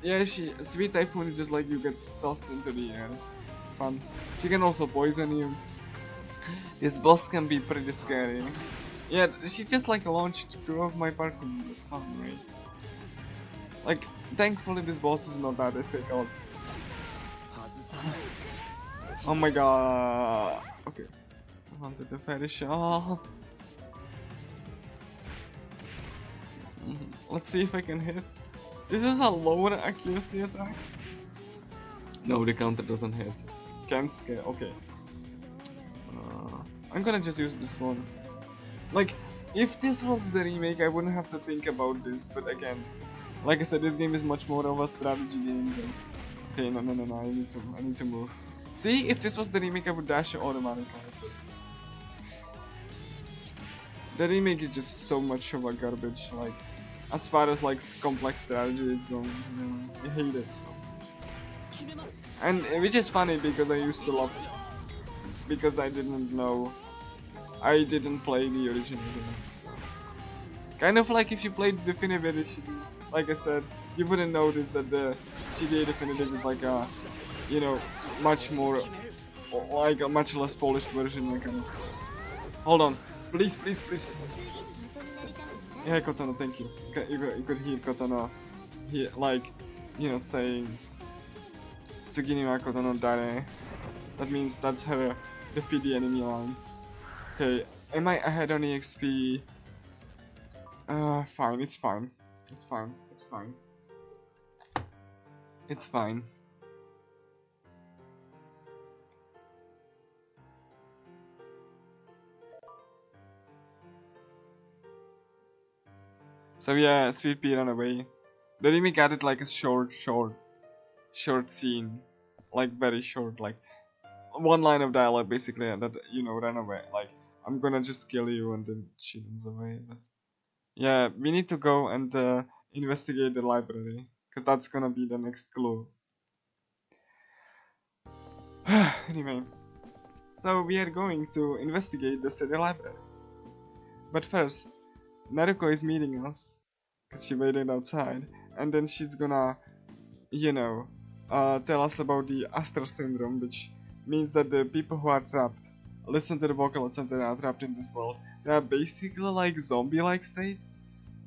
Yeah, Sweet Typhoon is just like you get tossed into the air. Fun. She can also poison you. This boss can be pretty scary. Yeah, she just like launched 2 of my parkour moves. Fun, right? Like, thankfully this boss is not that difficult. Oh my god. Okay. I wanted to finish off. Let's see if I can hit. This is a lower accuracy attack. No, the counter doesn't hit. Can't scale. Okay. I'm gonna just use this one. Like, if this was the remake, I wouldn't have to think about this. But again, like I said, this game is much more of a strategy game than... Okay, no. I need to move. See, if this was the remake, I would dash automatically. The remake is just so much of a garbage. Like, as far as like complex strategy is going, you know, I hate it so. And which is funny because I used to love it. Because I didn't know. I didn't play the original game. So. Kind of like if you played the Definitive Edition, like I said, you wouldn't notice that the GTA Definitive is like a, you know, much more, like a much less polished version. Like, hold on, please. Yeah, Kotono, thank you. You could hear Kotono, like, you know, saying Tsugini wa Kotono dare. That means that's her defeat the enemy line. Okay, am I ahead on EXP? Fine, it's fine. It's fine. So yeah, Sweet Pea ran away. The remake added like a short scene. Like very short, like 1 line of dialogue basically that, you know, ran away. Like, I'm gonna just kill you, and then she runs away. But yeah, we need to go and investigate the library, because that's gonna be the next clue. Anyway, so we are going to investigate the city library. But first, Naruko is meeting us, because she waited outside, and then she's gonna, you know, tell us about the Astor Syndrome, which means that the people who are trapped, listen to the vocaloids and they are trapped in this world, they are basically like zombie-like state.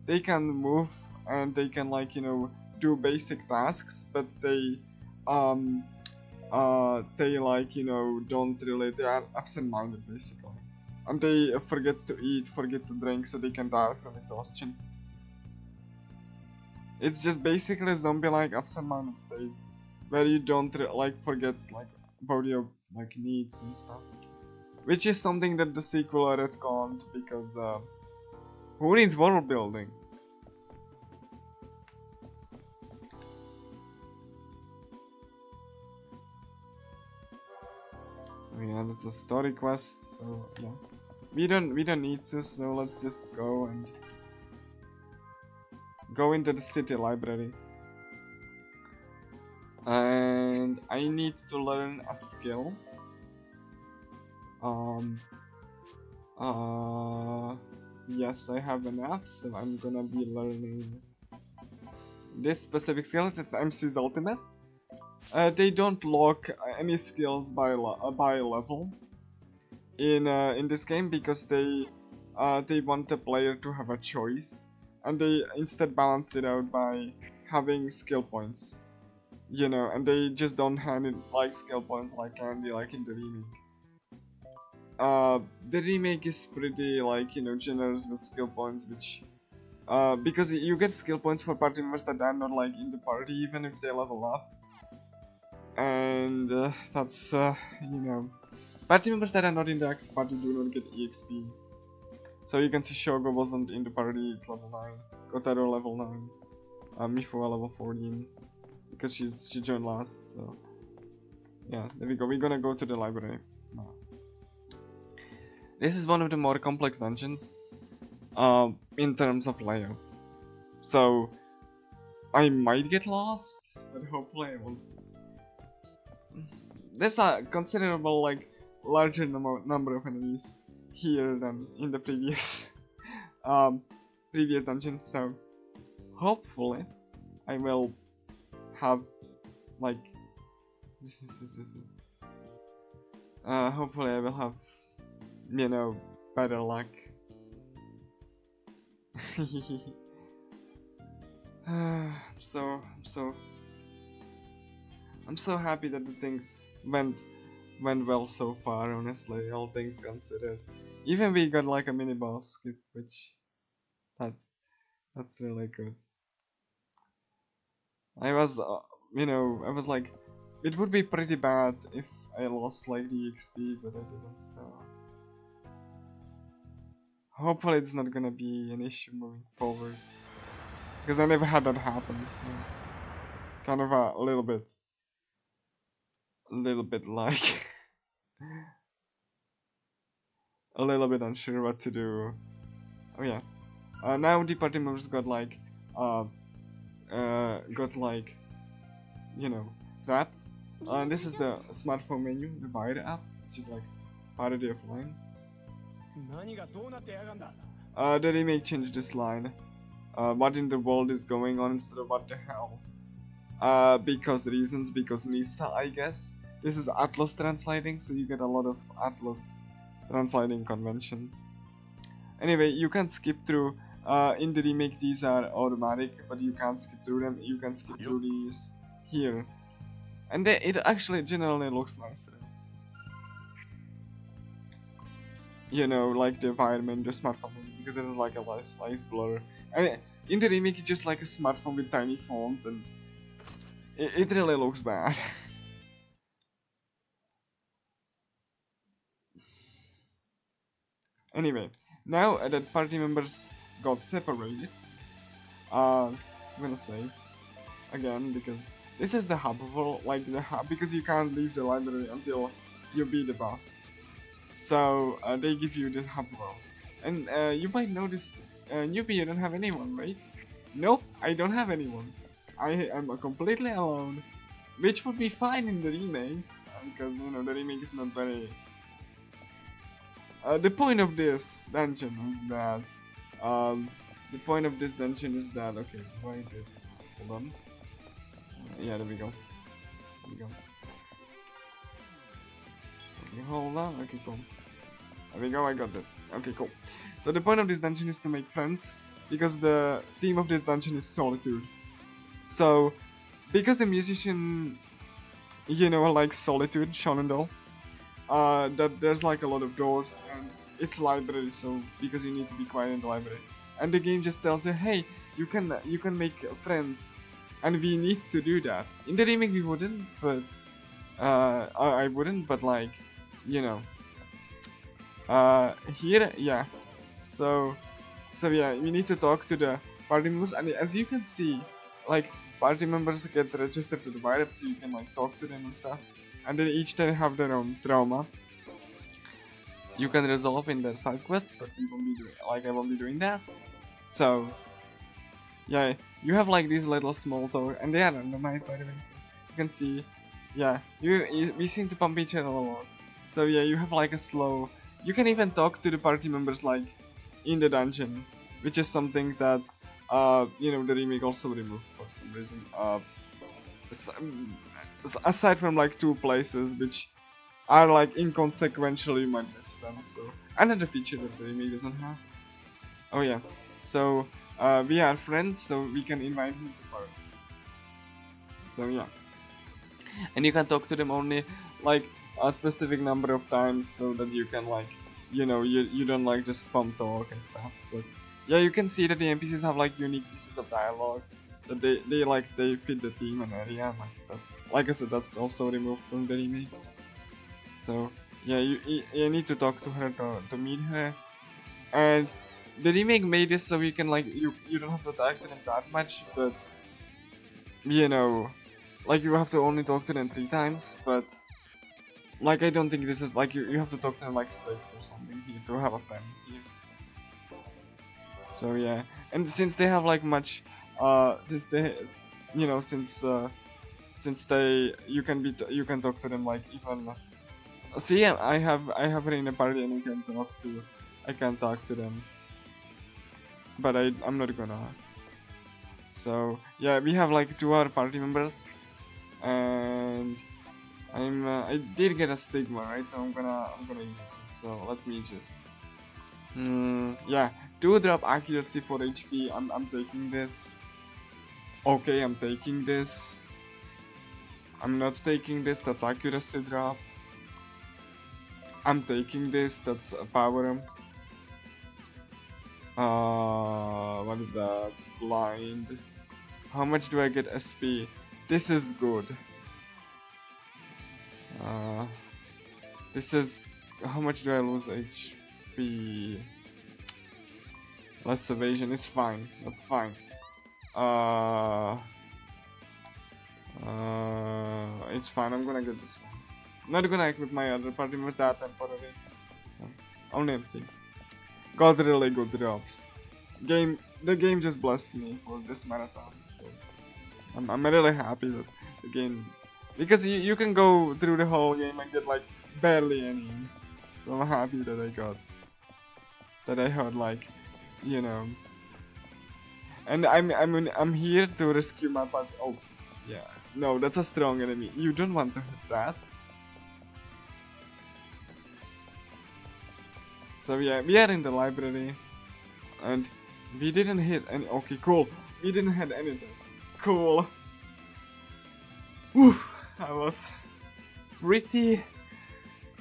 They can move and they can, like, you know, do basic tasks, but they like, you know, don't really, they are absent-minded basically. And they forget to eat, forget to drink, so they can die from exhaustion. It's just basically a zombie-like absent-minded state, where you don't like forget like about your like needs and stuff. Which is something that the sequel retconned because who needs world building? Oh yeah, that's a story quest, so yeah. We don't need to, so let's just go and go into the city library. And I need to learn a skill. Yes, I have enough, so I'm gonna be learning this specific skill. It's MC's ultimate. They don't lock any skills by level in this game because they want the player to have a choice, and they instead balanced it out by having skill points, you know, and they just don't hand it like skill points like candy like in the remake. The remake is pretty, like, you know, generous with skill points, which because you get skill points for party members that are not like in the party, even if they level up. And that's you know, party members that are not in the X party do not get EXP. So you can see Shogo wasn't in the party at level 9, Kotaro level 9, Mifua level 14, because she joined last. So yeah, there we go. We're gonna go to the library now. This is one of the more complex dungeons in terms of layout. So I might get lost, but hopefully I won't. There's a considerable, like, larger number of enemies here than in the previous previous dungeons. So hopefully I will have like hopefully I will have, you know, better luck. I'm so happy that the things went well so far, honestly, all things considered. Even we got like a mini boss skip, which that's really good. I was you know, I was like, it would be pretty bad if I lost like the XP, but I didn't, so hopefully it's not gonna be an issue moving forward, because I never had that happen, so kind of a little bit like a little bit unsure what to do. Oh yeah, now the party members got like you know, trapped. This is the smartphone menu, the Wire app, which is like parody of line. The remake changed this line. What in the world is going on instead of what the hell? Because Nisa, I guess. This is Atlas translating, so you get a lot of Atlas translating conventions. Anyway, you can skip through. In the remake, these are automatic, but you can't skip through them. You can skip through these here, and it actually generally looks nicer. You know, like the environment, the smartphone, because it is like a nice blur. And in the remake, it's just like a smartphone with tiny font, and it really looks bad. Anyway, now that party members got separated, I'm gonna say again, because this is the hub world, like the hub, because you can't leave the library until you beat the boss. So they give you this hub world, and you might notice, newbie, you don't have anyone, right? Nope, I don't have anyone. I am completely alone, which would be fine in the remake, because you know the remake is not very. The point of this dungeon is that, okay, why did, hold on. Yeah, there we go. Okay, hold on. Okay, cool. There we go. I got that. Okay, cool. So the point of this dungeon is to make friends, because the theme of this dungeon is solitude. So, because the musician, you know, likes solitude, Shonendal, that there's like a lot of doors, and it's library. So because you need to be quiet in the library, and the game just tells you, hey, you can make friends. And we need to do that. In the remake we wouldn't, but I wouldn't, but like, you know, here, yeah. So yeah, we need to talk to the party members, and as you can see, like, party members get registered to the Wire, so you can like talk to them and stuff, and then each they have their own trauma. You can resolve in their side quests, but we won't be doing, like, I won't be doing that. So yeah, you have like these little small talk, and they are randomized, by the way, so you can see, yeah, we seem to pump each other a lot. So yeah, you have like a slow, you can even talk to the party members like in the dungeon, which is something that you know, the remake also removed for some reason. Aside from like 2 places which are like inconsequential, you might miss them. So another feature that the remake doesn't have. Oh yeah, so we are friends, so we can invite him to party. So yeah, and you can talk to them only like a specific number of times, so that you can, like, you know, you don't like just spam talk and stuff. But yeah, you can see that the NPCs have like unique pieces of dialogue that they fit the theme and area. Like that's, like I said, that's also removed from the remake. So yeah, you need to talk to her to meet her, and the remake made this so you can like you don't have to talk to them that much, but you know, like you have to only talk to them 3 times, but like I don't think this is like you have to talk to them like 6 or something here to have a friend here. So yeah, and since they have like much, since they, you know, since they you can talk to them like even. See, yeah, I have her in a party and I can talk to them, but I'm not gonna. So yeah, we have like 2 other party members, and I did get a stigma, right? So I'm gonna use it. So let me just yeah, 2 drop accuracy for HP. I'm taking this. Okay, I'm taking this. I'm not taking this. That's accuracy drop. I'm taking this. That's a power. What is that? Blind. How much do I get SP? This is good. This is, how much do I lose HP? Less evasion. It's fine. That's fine. It's fine. I'm gonna get this one. I'm not gonna equip my other party members that temporary. So only MC. Got really good drops. The game just blessed me for this marathon. So I'm really happy that the game, because you can go through the whole game and get like barely any. So I'm happy that I heard like, you know. And I'm here to rescue my party. Oh, yeah. No, that's a strong enemy. You don't want to hit that. So yeah, we are in the library, and we didn't hit any. Okay, cool. We didn't hit anything. Cool. Whew, I was pretty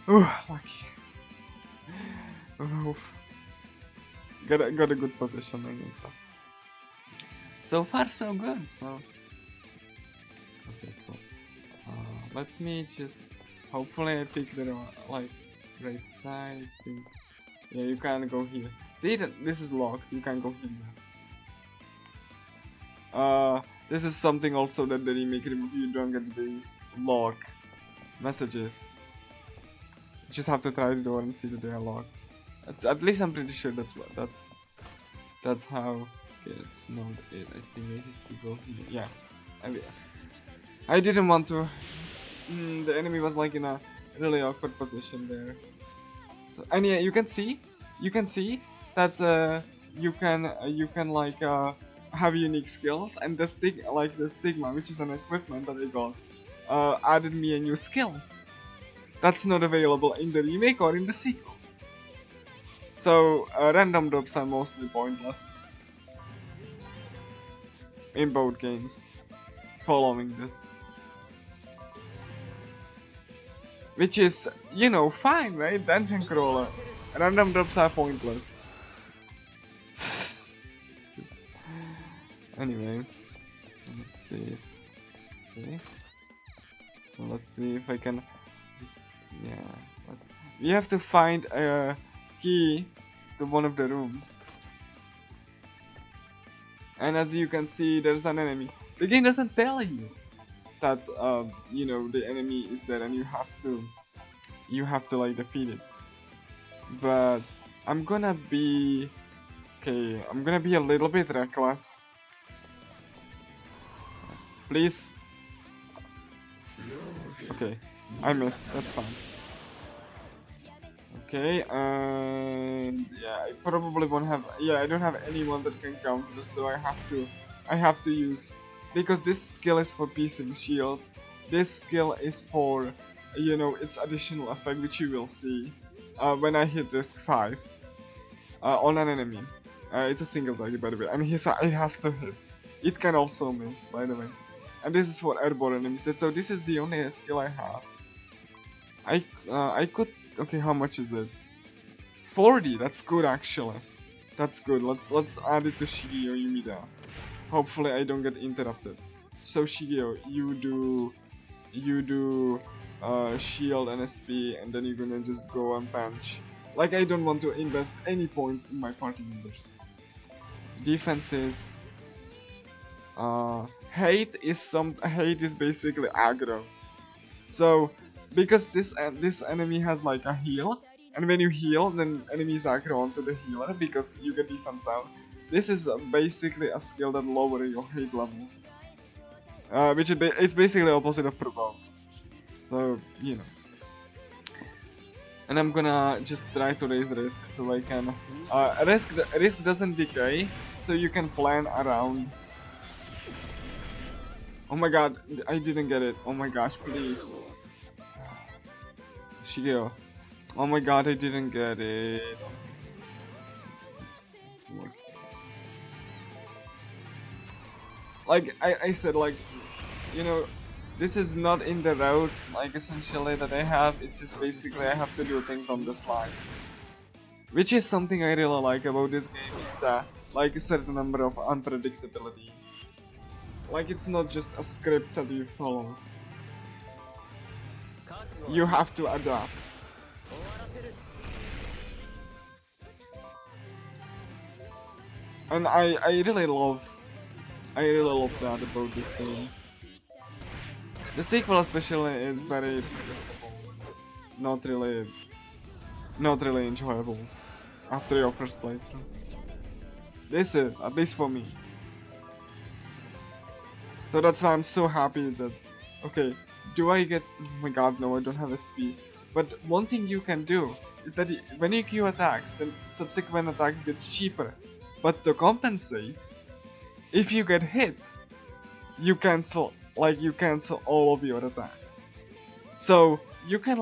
lucky. Oof. Got a good positioning and stuff. So far, so good. So okay, cool. Let me just. Hopefully, I pick the like right side. I think. Yeah, you can't go here. See that this is locked. You can't go here. This is something also that the remake remove. You don't get these lock messages. You just have to try the door and see that they are locked. At least I'm pretty sure that's how. Okay, it's not it. I think I have to go here. Yeah, I didn't want to. The enemy was like in a really awkward position there. So, and yeah, you can see that you can like have unique skills, and the stigma, which is an equipment that I got, added me a new skill that's not available in the remake or in the sequel. So random drops are mostly pointless in both games following this. Which is, you know, fine, right? Dungeon crawler. Random drops are pointless. Anyway, let's see. Okay. So let's see if I can. Yeah. We have to find a key to one of the rooms. And as you can see, there's an enemy. The game doesn't tell you that you know, the enemy is there and you have to like defeat it. But I'm gonna be a little bit reckless. Please. Okay, I missed. That's fine. Okay, and yeah, I probably won't have. Yeah, I don't have anyone that can counter, so I have to use. Because this skill is for piecing shields, this skill is for, you know, its additional effect, which you will see when I hit risk 5 on an enemy. It's a single target, by the way, and it has to hit. It can also miss, by the way. And this is for airborne enemies. So this is the only skill I have. I could. Okay, how much is it? 40. That's good actually. That's good. Let's add it to Shigeo Yumida. Hopefully I don't get interrupted. So Shigeo, you do shield and SP, and then you're gonna just go and punch. Like, I don't want to invest any points in my party members. Defenses. Hate is basically aggro. So because this enemy has like a heal, and when you heal, then enemies aggro onto the healer because you get defense down. This is basically a skill that lowers your hate levels, which it's basically opposite of provoke. So you know. And I'm gonna just try to raise risk so I can. Risk doesn't decay, so you can plan around. Oh my god, I didn't get it. Oh my gosh, please. Shigeo. Oh my god, I didn't get it. Like I said, like, you know, this is not in the route, like, essentially, that I have. It's just basically I have to do things on the fly. Which is something I really like about this game, is that, like, a certain number of unpredictability. Like, it's not just a script that you follow. You have to adapt. And I really love that about this game. The sequel especially is very predictable, not really enjoyable after your first playthrough. This is, at least for me. So that's why I'm so happy that, okay, do I get, oh my god, no, I don't have SP. But one thing you can do is that when you queue attacks, then subsequent attacks get cheaper. But to compensate, if you get hit, you cancel all of your attacks. So you can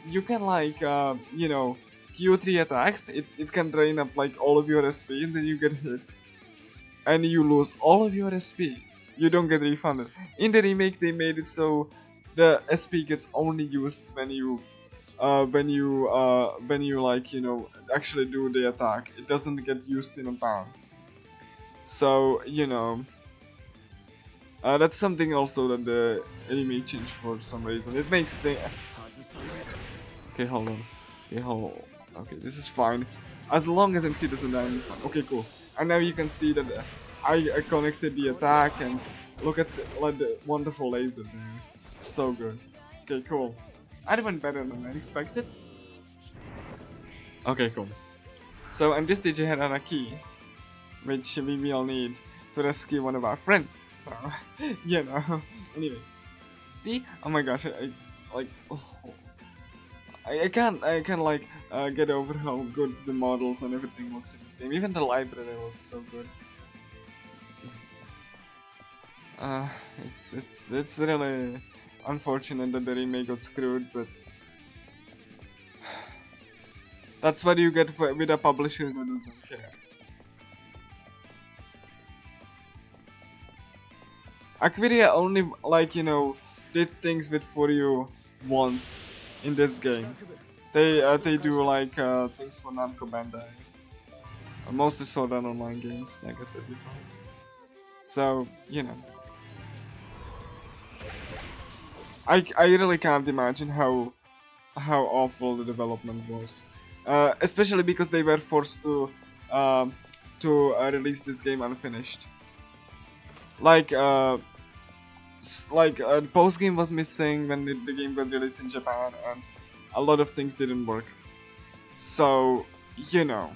you know, Q3 attacks, it can drain up like all of your SP, and then you get hit. And you lose all of your SP. You don't get refunded. In the remake they made it so the SP gets only used when you like, you know, actually do the attack. It doesn't get used in advance. So, you know, that's something also that the anime changed for some reason. It makes the... Okay, hold on. Okay, this is fine. As long as MC doesn't die, I'm fine. Okay, cool. And now you can see that I connected the attack, and look at the wonderful laser there. It's so good. Okay, cool. That went better than I expected. Okay, cool. So, and this DJ had a key, which we will need to rescue one of our friends. You know. Anyway, see? Oh my gosh, I like. Oh, I can't like get over how good the models and everything looks in this game. Even the library looks so good. It's really unfortunate that the remake got screwed, but that's what you get with a publisher that doesn't care. Aquiria only, like, you know, did things with for you once in this game. They do like things for Namco Bandai. Mostly Sword Art Online games, like I said before. So, you know. I really can't imagine how awful the development was. Especially because they were forced to release this game unfinished. Like the post game was missing when the game got released in Japan, and a lot of things didn't work. So, you know,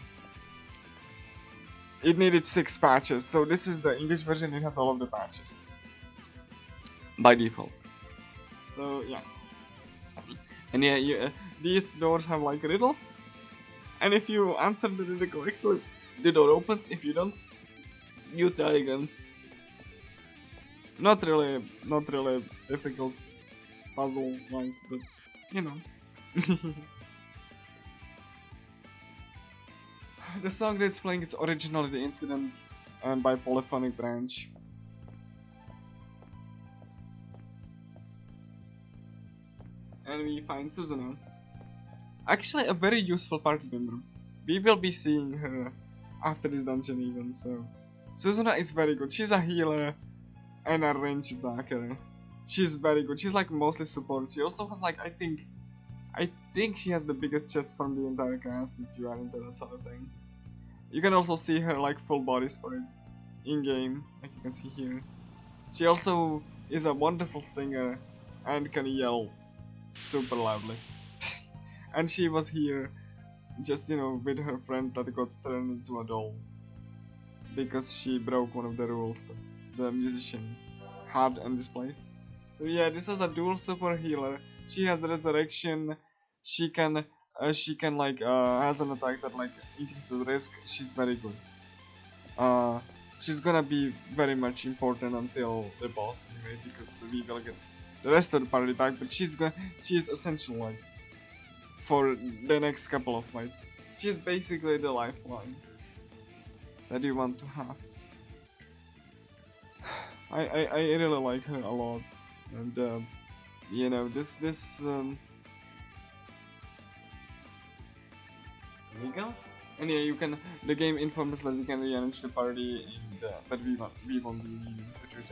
it needed 6 patches. So this is the English version. It has all of the patches by default. So yeah, and yeah, these doors have like riddles, and if you answer the riddle correctly, the door opens. If you don't, you try again. Not really difficult puzzle wise, but you know. The song that's playing is originally The Incident by Polyphonic Branch. And we find Suzuna. Actually a very useful party member. We will be seeing her after this dungeon even. So Suzuna is very good. She's a healer and a ranged attacker. She's very good. She's like mostly support. She also has like I think she has the biggest chest from the entire cast if you are into that sort of thing. You can also see her like full body split in game, like you can see here. She also is a wonderful singer and can yell super loudly. And she was here just with her friend that got turned into a doll because she broke one of the rules that the musician had in this place. So yeah, this is a dual super healer. She has resurrection. She can like has an attack that like increases risk. She's very good. She's gonna be very much important until the boss anyway, because we will get the rest of the party back. But she's essential like for the next couple of fights. She's basically the lifeline that you want to have. I really like her a lot, and this there we go. And yeah, the game informs that we can rearrange the party, and but we won't be needing to do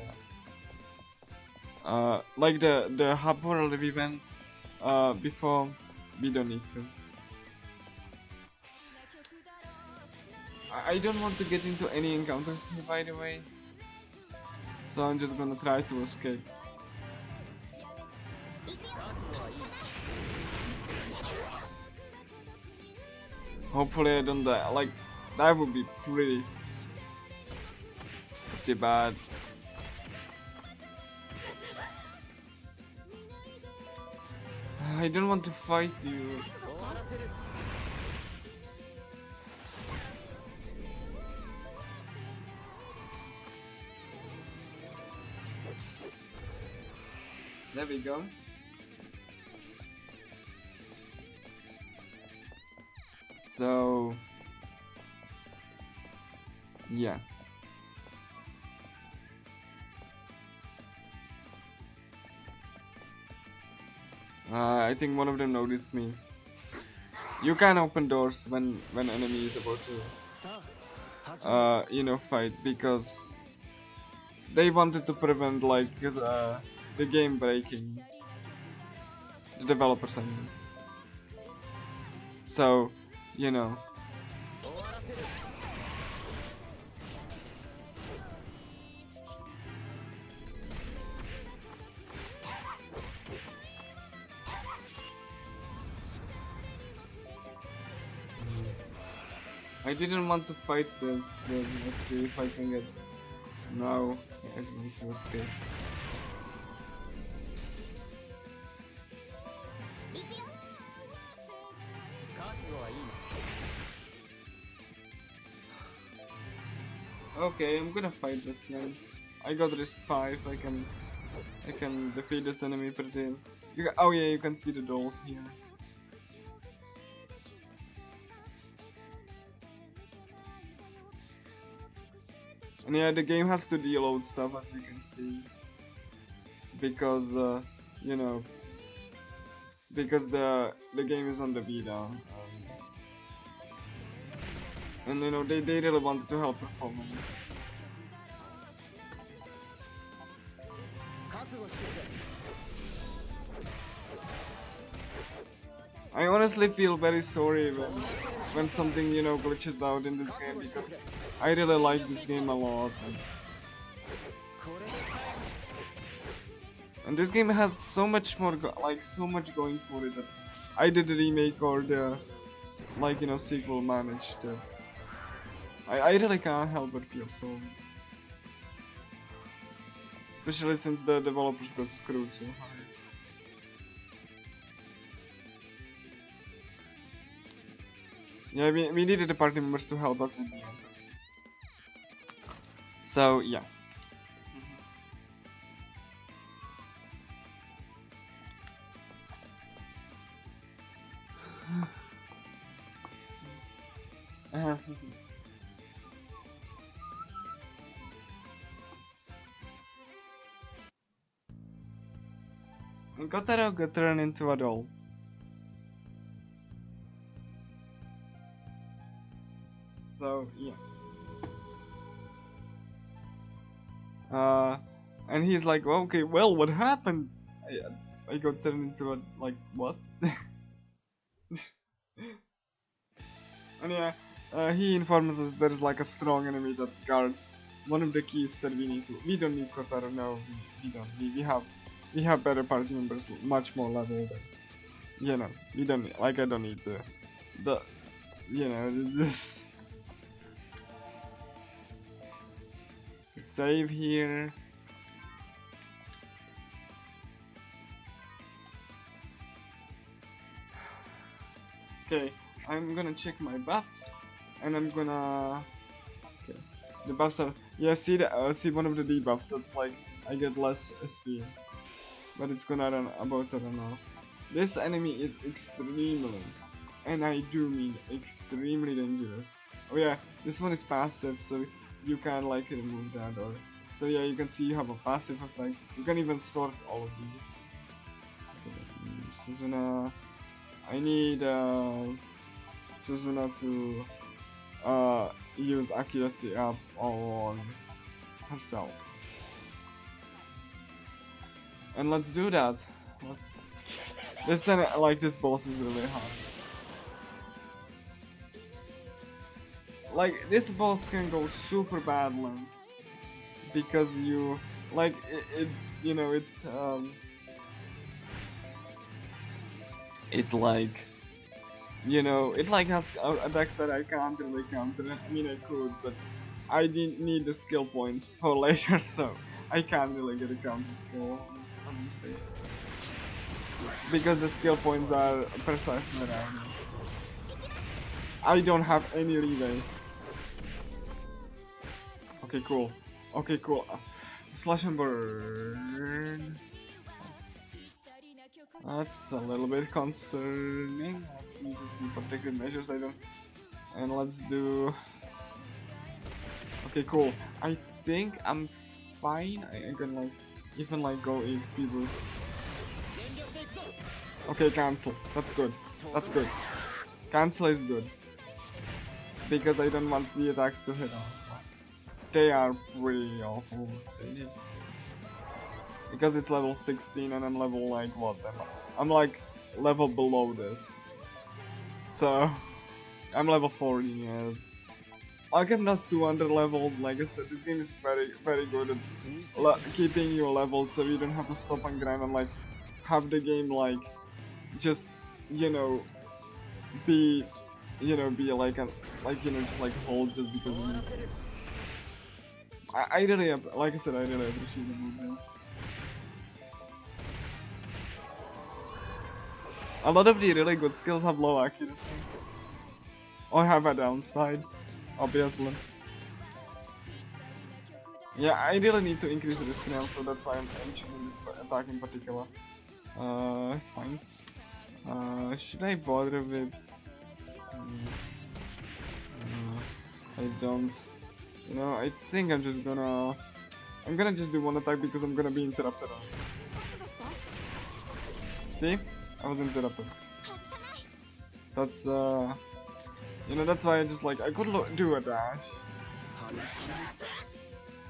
that. Like the hub world we went before, we don't need to. I don't want to get into any encounters here, by the way, so I'm just gonna try to escape. Hopefully I don't die. Like, that would be pretty bad. I don't want to fight you. There we go. So yeah. I think one of them noticed me. You can open doors when enemy is about to fight, because they wanted to prevent like the game breaking. The developers, I mean. So, I didn't want to fight this, but let's see if I can get... No, I want to escape. Okay, I'm gonna fight this then. I got risk 5, I can defeat this enemy pretty... Oh yeah, you can see the dolls here. And yeah, the game has to deload stuff, as you can see, because because the game is on the beta, and they really wanted to help performance. I honestly feel very sorry when something glitches out in this game, because I really like this game a lot, and this game has so much more so much going for it that I did the remake or the sequel managed to. I really can't help but feel sorry, especially since the developers got screwed so hard. Yeah, we needed the party members to help us with the answers. So, yeah. Kotaro got turned into a doll. So yeah. And he's like, well, okay, well, what happened? I got turned into a, like, what? And yeah, he informs us there's like a strong enemy that guards one of the keys that we don't need Kotaro, no, we don't, we have better party members, much more level than, you know, we don't need, like, I don't need the, you know, this, save here. Okay, I'm gonna check my buffs, and I'm gonna. Okay, the buffs are. Yeah, see see one of the debuffs. That's like I get less SP, but it's gonna run about to run off. This enemy is extremely, and I do mean extremely dangerous. Oh yeah, this one is passive, so you can like remove that, or so yeah, you can see you have a passive effect. You can even sort all of these. Okay, Suzuna. I need Suzuna to use accuracy up on herself. And let's do that. This boss is really hard. Like, this boss can go super badly because you like it you know, it like, you know, it like has attacks that I can't really counter. I mean, I could, but I didn't need the skill points for later, so I can't really get a counter skill. I'm saying, because the skill points are precisely around. I don't have any leeway. Okay, cool. Okay, cool. Slash and burn. That's a little bit concerning. Let me just do protective measures. I don't. And let's do. Okay, cool. I think I'm fine. I can like even like go EXP boost. Okay, cancel. That's good. That's good. Cancel is good because I don't want the attacks to hit us. They are pretty awful. Because it's level 16 and I'm level like what? I'm like level below this. So I'm level 40 yet. Like, I'm not too under leveled. Like I said, this game is very good at keeping you leveled, so you don't have to stop and grind and like have the game like just, you know, be like a just like hold just because you need to. I really, like I said, I really appreciate the movements. A lot of the really good skills have low accuracy. Or have a downside, obviously. Yeah, I really need to increase the risk now, so that's why I'm choosing this attack in particular. It's fine. Should I bother with... I don't... You know, I think I'm just gonna... I'm gonna just do one attack because I'm gonna be interrupted. See? I was interrupted. That's you know, that's why I just like, I could do a dash.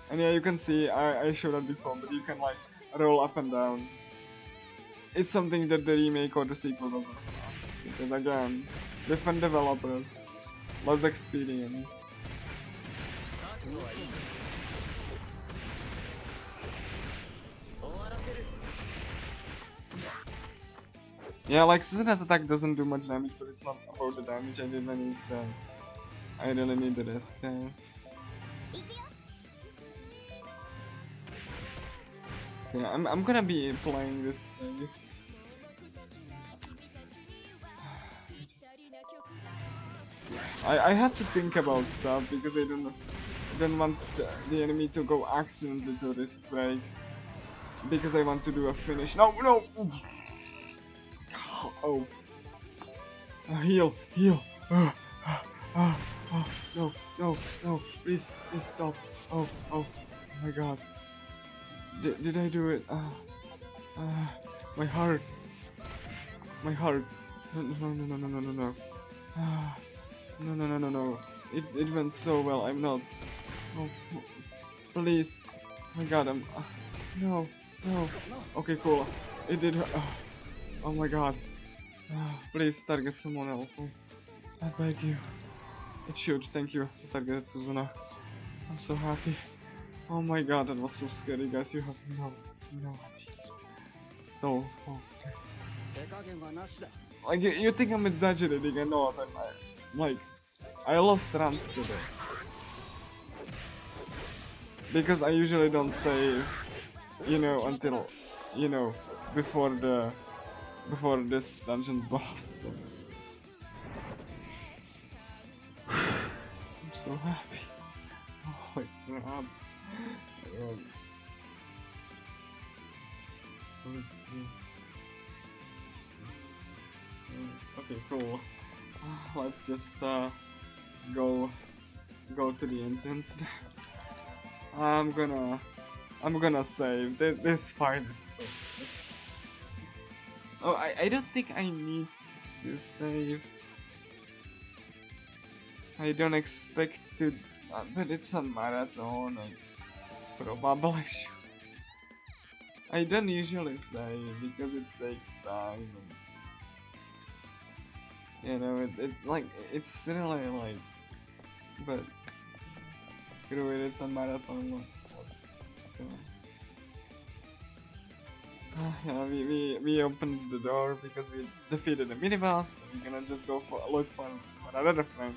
And yeah, you can see, I showed that before, but you can like roll up and down. It's something that the remake or the sequel doesn't have. Because again, different developers, less experience. Yeah, like Suzuna's attack doesn't do much damage, but it's not about the damage. I really need that. I really need the risk there. Yeah, I'm gonna be playing this safe. I have to think about stuff because I don't want the enemy to go accidentally to risk break. Because I want to do a finish. No, no! Oh. Heal. No, please stop. Oh my god. Did I do it? My heart. No. No. it went so well. I'm not. Oh, please. Oh my god, I'm. No, no. Okay, cool. It did. Oh my god. Please target someone else. I beg you. It should. Thank you. Target Suzuna. I'm so happy. Oh my god, that was so scary, guys. You have no idea. So scary. Like you think I'm exaggerating? I know that I lost runs today because I usually don't save, you know, until, you know, before this dungeon's boss. So. I'm so happy. Oh my god. Okay, cool. Let's just go to the entrance. I'm gonna save. This fight is so. Oh, I don't think I need to save. I don't expect to, but it's a marathon. I probably should. I don't usually save because it takes time. And, you know, it's really like, but screw it, it's a marathon. Let's go. Yeah, we opened the door because we defeated the mini boss. We're gonna just go look for another friend.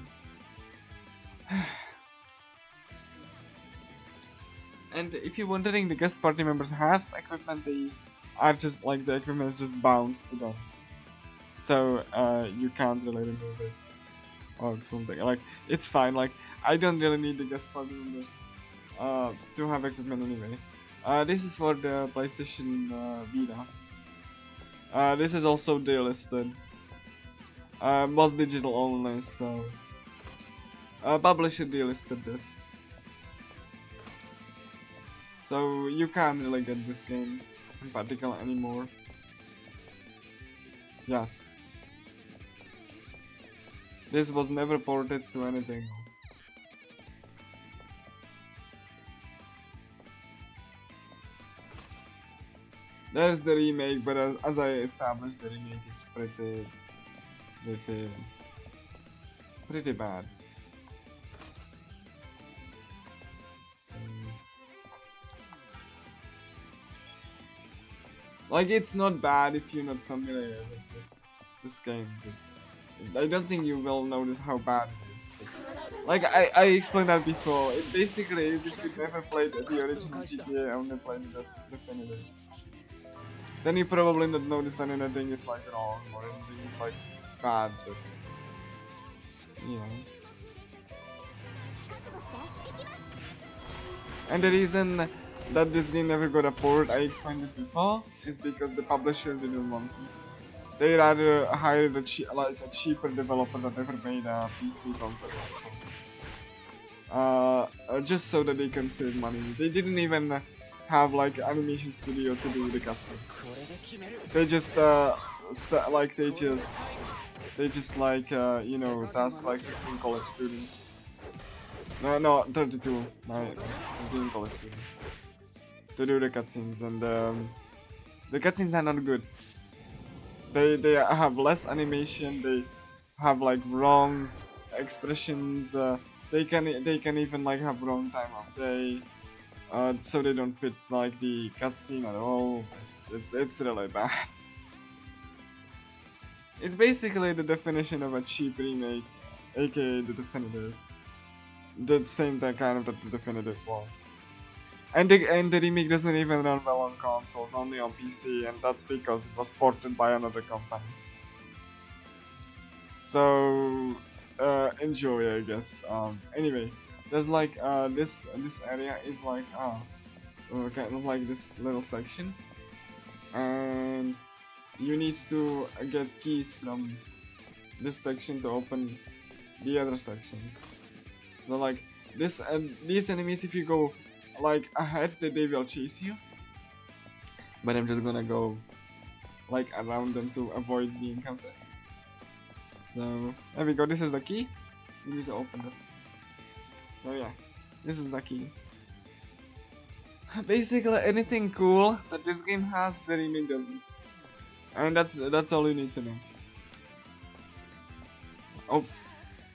And if you're wondering, the guest party members have equipment. They are just like, the equipment is just bound to them, so you can't really remove it or something. Like, it's fine. Like, I don't really need the guest party members to have equipment anyway. This is for the PlayStation Vita. This is also delisted. Was digital only, so publisher delisted this. So you can't really get this game in particular anymore. Yes. This was never ported to anything else. There's the remake, but as I established, the remake is pretty bad. Like, it's not bad if you're not familiar with this game. But I don't think you will notice how bad it is. But, like, I explained that before. It basically is if you've never played the original GTA, only played the definitive. Then you probably not notice that anything is like wrong or anything is like bad. But, you know. And the reason that this game never got a port, I explained this before, is because the publisher didn't want to. They rather hired a cheaper developer that never made a PC console. Just so that they can save money. They didn't even have like animation studio to do the cutscenes. They just you know, task like 15 college students. No, 32. 15 college students to do the cutscenes, and the cutscenes are not good. They have less animation. They have like wrong expressions. They can even like have wrong time of day. So they don't fit like the cutscene at all. It's really bad. It's basically the definition of a cheap remake, aka the definitive. The same kind of that the definitive was. And the remake doesn't even run well on consoles, only on PC, and that's because it was ported by another company. So enjoy, I guess. Anyway, there's like this area is like kind of like this little section, and you need to get keys from this section to open the other sections. So like these enemies, if you go like ahead, they will chase you, but I'm just gonna go like around them to avoid being counted. So there we go, this is the key. We need to open this. Oh yeah, this is the key. Basically, anything cool that this game has, the remake doesn't. And that's all you need to know. Oh,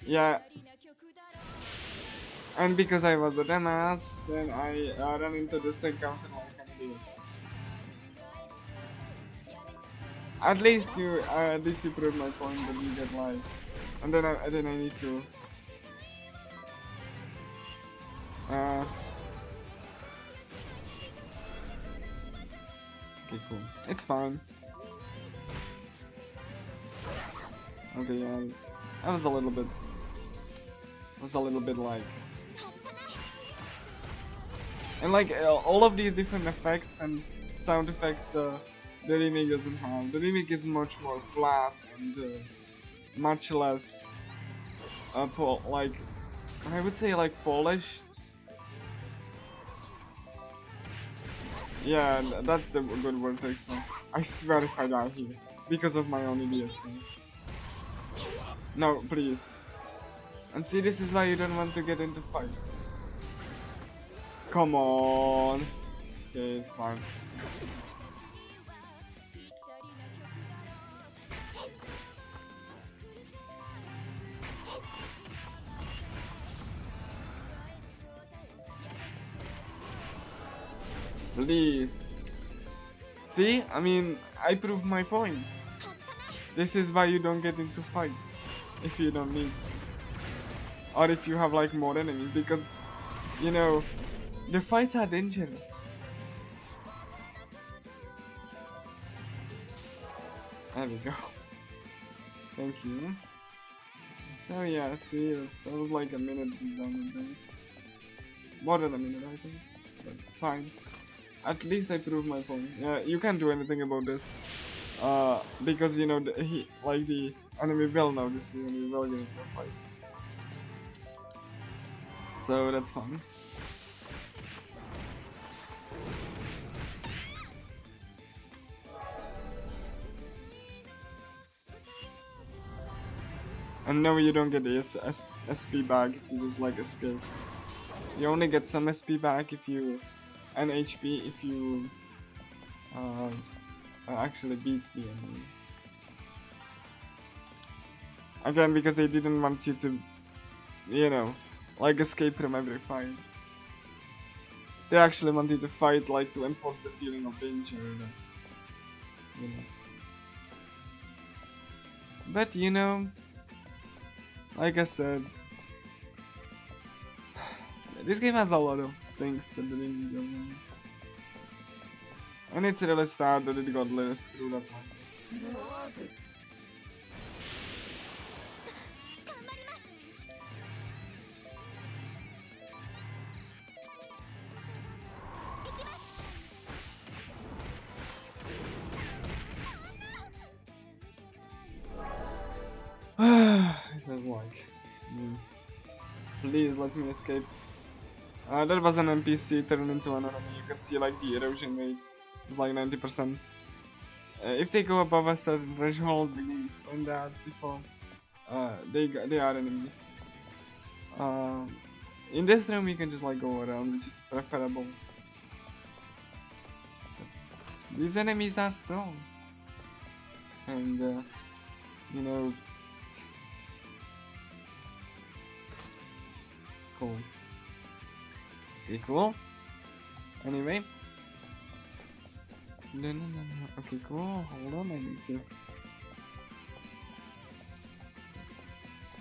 yeah. And because I was a dumbass, then I ran into this encounter like an idiot. At least you proved my point that you get life, and then I need to. Okay, cool. It's fine. Okay, yeah, that was a little bit. Like. And like all of these different effects and sound effects, the remake doesn't have. The remake is much more flat and much less, like I would say like polished. Yeah, that's the good word to explain. I swear if I die here because of my own idiocy. No, please. And see, this is why you don't want to get into fights. Come on. Okay, it's fine. Please. See? I mean, I proved my point. This is why you don't get into fights. If you don't need. Or if you have like more enemies. Because, you know, the fights are dangerous. There we go. Thank you. So yeah, see, that was like a minute just down the day. More than a minute, I think. But it's fine. At least I proved my point. Yeah, you can't do anything about this. Because you know, the enemy will know this and we will get into a fight. So that's fine. And no, you don't get the SP back if you just like escape. You only get some SP back if you, and HP if you actually beat the enemy. Again, because they didn't want you to, you know, like escape from every fight. They actually want you to fight, like to enforce the feeling of danger, you know. But you know, like I said, this game has a lot of things that didn't go wrong. And it's really sad that it got a little screwed up like this. It says like, please let me escape. There was an NPC turned into an enemy. You can see like the erosion rate is like 90%. If they go above a certain threshold, we can explain that before. They are enemies. In this room, you can just like go around, which is preferable. These enemies are strong, and you know. Cool. Okay, cool. Anyway. No. Okay, cool. Hold on, I need to.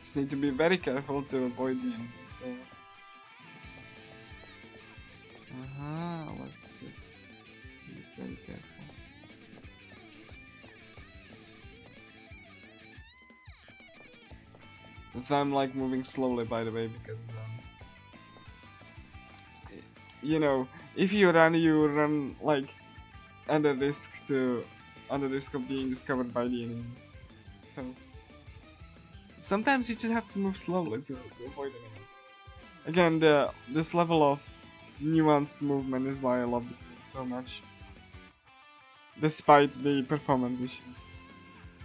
Just need to be very careful to avoid the enemies there. Let's just be very careful. That's why I'm like moving slowly, by the way, because you know, if you run like under risk of being discovered by the enemy. So sometimes you just have to move slowly to avoid enemies. Again, this level of nuanced movement is why I love this game so much, despite the performance issues.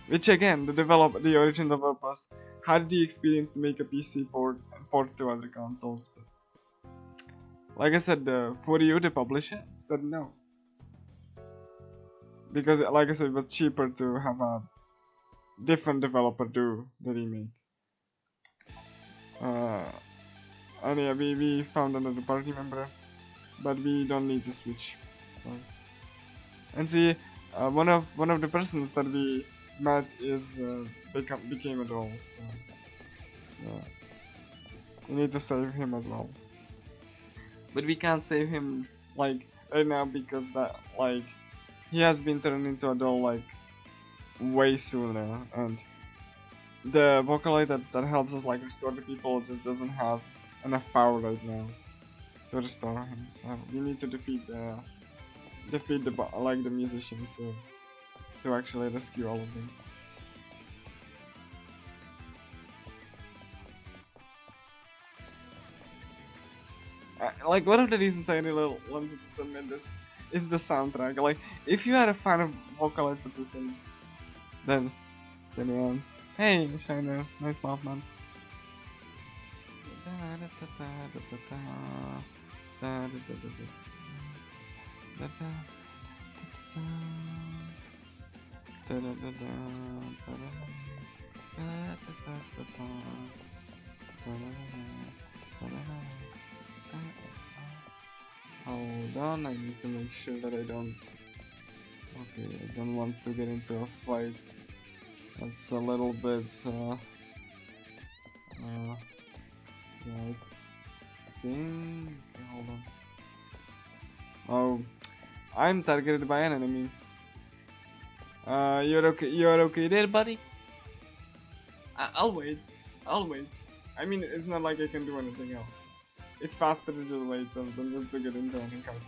which again, the original developers had the experience to make a PC port and port to other consoles. But like I said, for you, the publisher said no, because like I said, it was cheaper to have a different developer do the remake. And yeah, we found another party member, but we don't need to switch. So, and see, one of the persons that we met is became a doll. So yeah, we need to save him as well. But we can't save him like right now because that like he has been turned into a doll like way sooner, and the Vocaloid that helps us like restore the people just doesn't have enough power right now to restore him. So we need to defeat the the musician to actually rescue all of them. Like one of the reasons I really wanted to submit this is the soundtrack. Like if you are a fan of Vocaloid producers, then yeah. Hey Shiner, nice mouth man. Hold on, I need to make sure that I don't. Okay, I don't want to get into a fight. That's a little bit. Yeah, I think. Okay, hold on. Oh, I'm targeted by an enemy. You're okay. You're okay there, buddy. I'll wait. I'll wait. I mean, it's not like I can do anything else. It's faster to just wait than just to get into an encounter.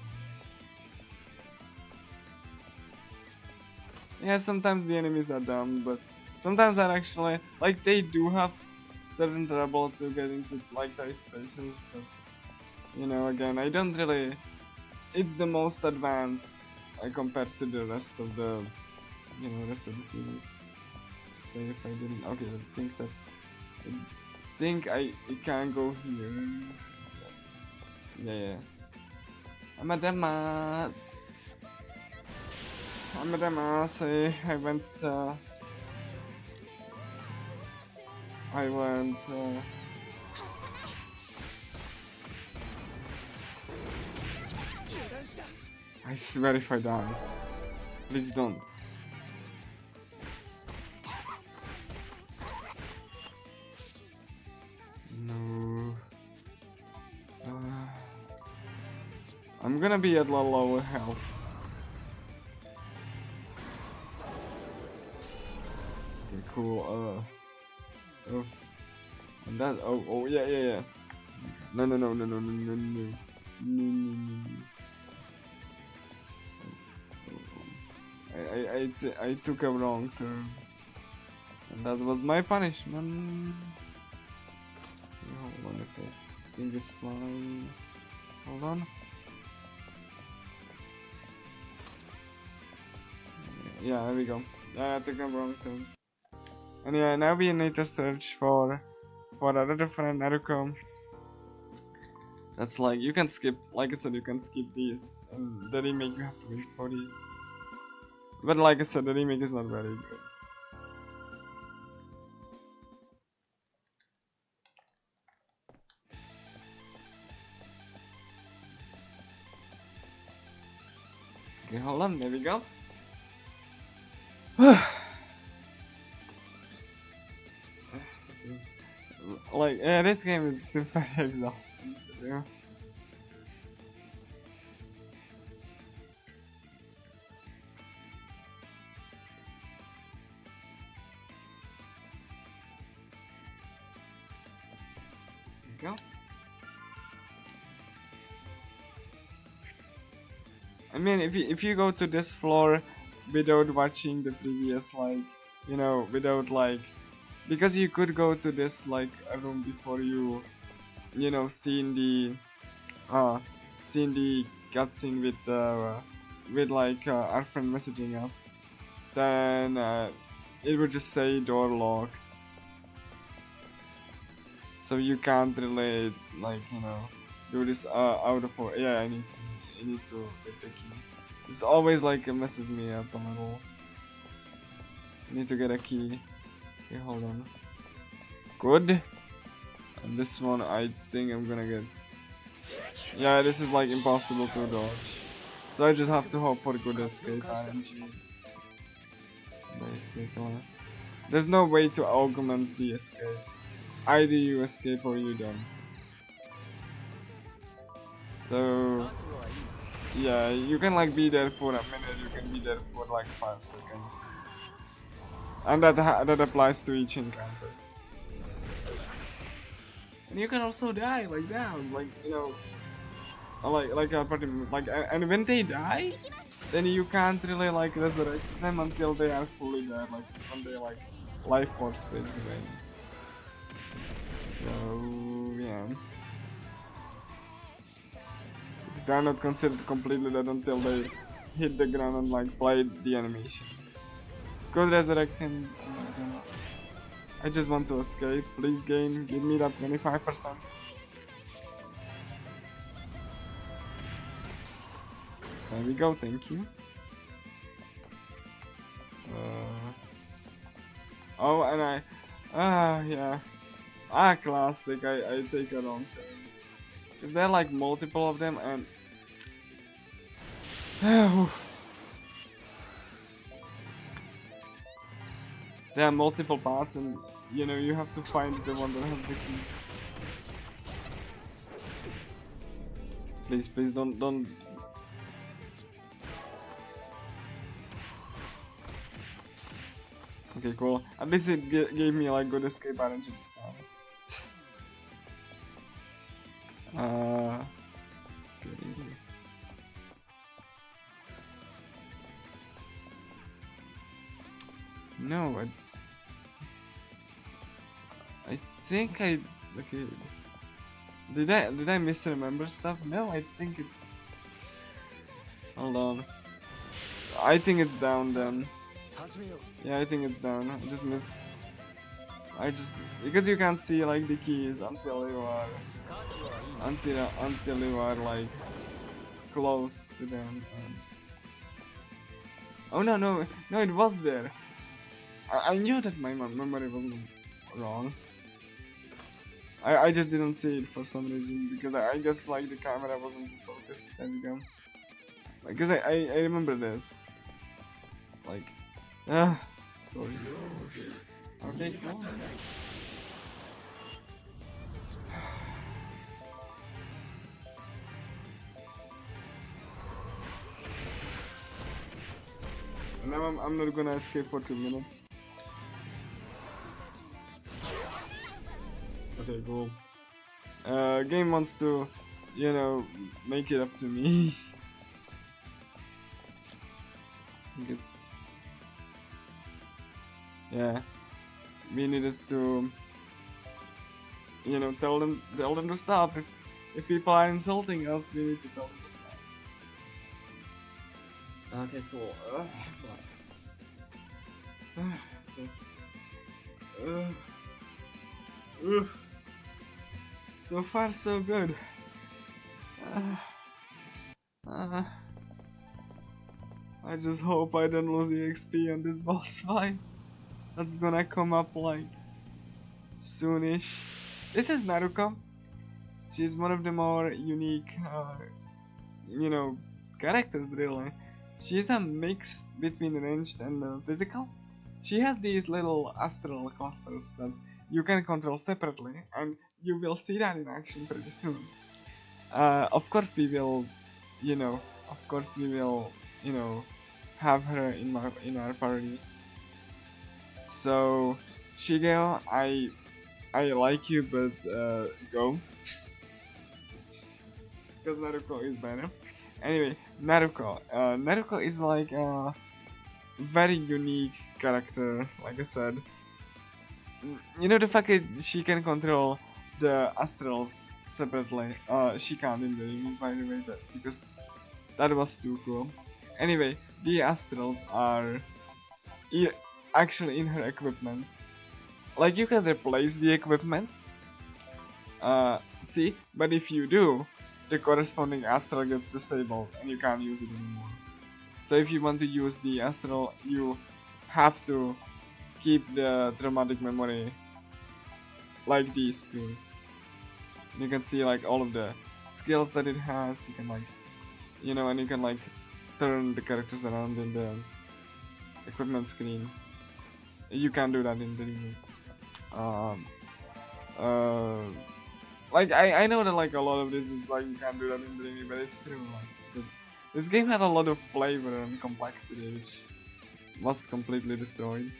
Yeah, sometimes the enemies are dumb, but sometimes they're actually like they do have certain trouble to get into like those spaces. But you know, again, I don't really. It's the most advanced compared to the rest of the, rest of the series. Say if I didn't. Okay, I think that's. I think I can go here. Yeah. Amadamas. I went. I swear if I die. Please don't. No. I'm gonna be at lower health. Okay, cool. Oh. And that. Oh, yeah. No. I took a wrong turn, and that was my punishment. Okay, hold on, okay. I think it's flying. Hold on. Yeah, there we go. Yeah, I took a wrong turn. And yeah, now we need to search for another friend, Naruko. That's like, you can skip, like I said, you can skip these, and the remake you have to wait for these. But like I said, the remake is not very good. Okay, hold on, there we go. Like, yeah, this game is very exhausting to do. There we go. I mean, if you go to this floor without watching the previous, like, without like, because you could go to this like a room before you, seeing the cutscene with like our friend messaging us, then it would just say door locked. So you can't really, like, you know, do this out of order. Yeah, I need to get the key. This always like messes me up a little. I need to get a key. Okay, hold on. Good. And this one I think I'm gonna get. Yeah, this is like impossible to dodge. So I just have to hope for good escape RNG. Basically. There's no way to augment the escape. Either you escape or you don't. So yeah, you can like be there for a minute, you can be there for like 5 seconds. And that applies to each encounter. And you can also die like that, like, you know, and when they die, then you can't really like resurrect them until they are fully dead, like when they like life force fades away. So yeah, because they are not considered completely dead until they hit the ground and like play the animation. Could resurrect him. I just want to escape. Please, game, give me that 25%. There we go, thank you. Oh, and yeah. Classic, I take a wrong turn. Is there like multiple of them and... there are multiple parts and, you know, you have to find the one that has the key. Please, don't... Okay, cool. At least it gave me like good escape RNG this time. No, I think I... Okay. Did I misremember stuff? No, I think it's... Hold on. I think it's down then. Yeah, I think it's down. I just missed... because you can't see like the keys until you are... Until you are like... close to them. Oh no, it was there. I knew that my memory wasn't wrong. I just didn't see it for some reason, because I guess like the camera wasn't focused. There we go. Because I remember this. Like, sorry. Okay, cool. Now I'm not gonna escape for 2 minutes. Okay, cool. Game wants to, you know, make it up to me. Good. Yeah, we needed to, you know, tell them to stop. If people are insulting us, we need to tell them to stop. Okay, cool. So far, so good. I just hope I don't lose the XP on this boss fight. That's gonna come up like soonish. This is Naruko. She's one of the more unique, you know, characters really. She's a mix between ranged and physical. She has these little astral clusters that you can control separately, and you will see that in action pretty soon. Of course we will, you know, have her in our party. So, Shigeo, I like you, but go. Because Naruko is better. Anyway, Naruko. Naruko is like a very unique character, like I said. You know the fact that she can control the astrals separately. She can't in the remake, by the way, because that was too cool. Anyway, the astrals are... actually in her equipment. Like, you can replace the equipment, see, but if you do, the corresponding astral gets disabled and you can't use it anymore. So if you want to use the astral, you have to keep the traumatic memory like these two. You can see like all of the skills that it has. You can like, you know, and you can like turn the characters around in the equipment screen. You can do that in the remake. Like I know that like a lot of this is like you can't do that in the remake, but it's true. Like, this game had a lot of flavor and complexity, which was completely destroyed.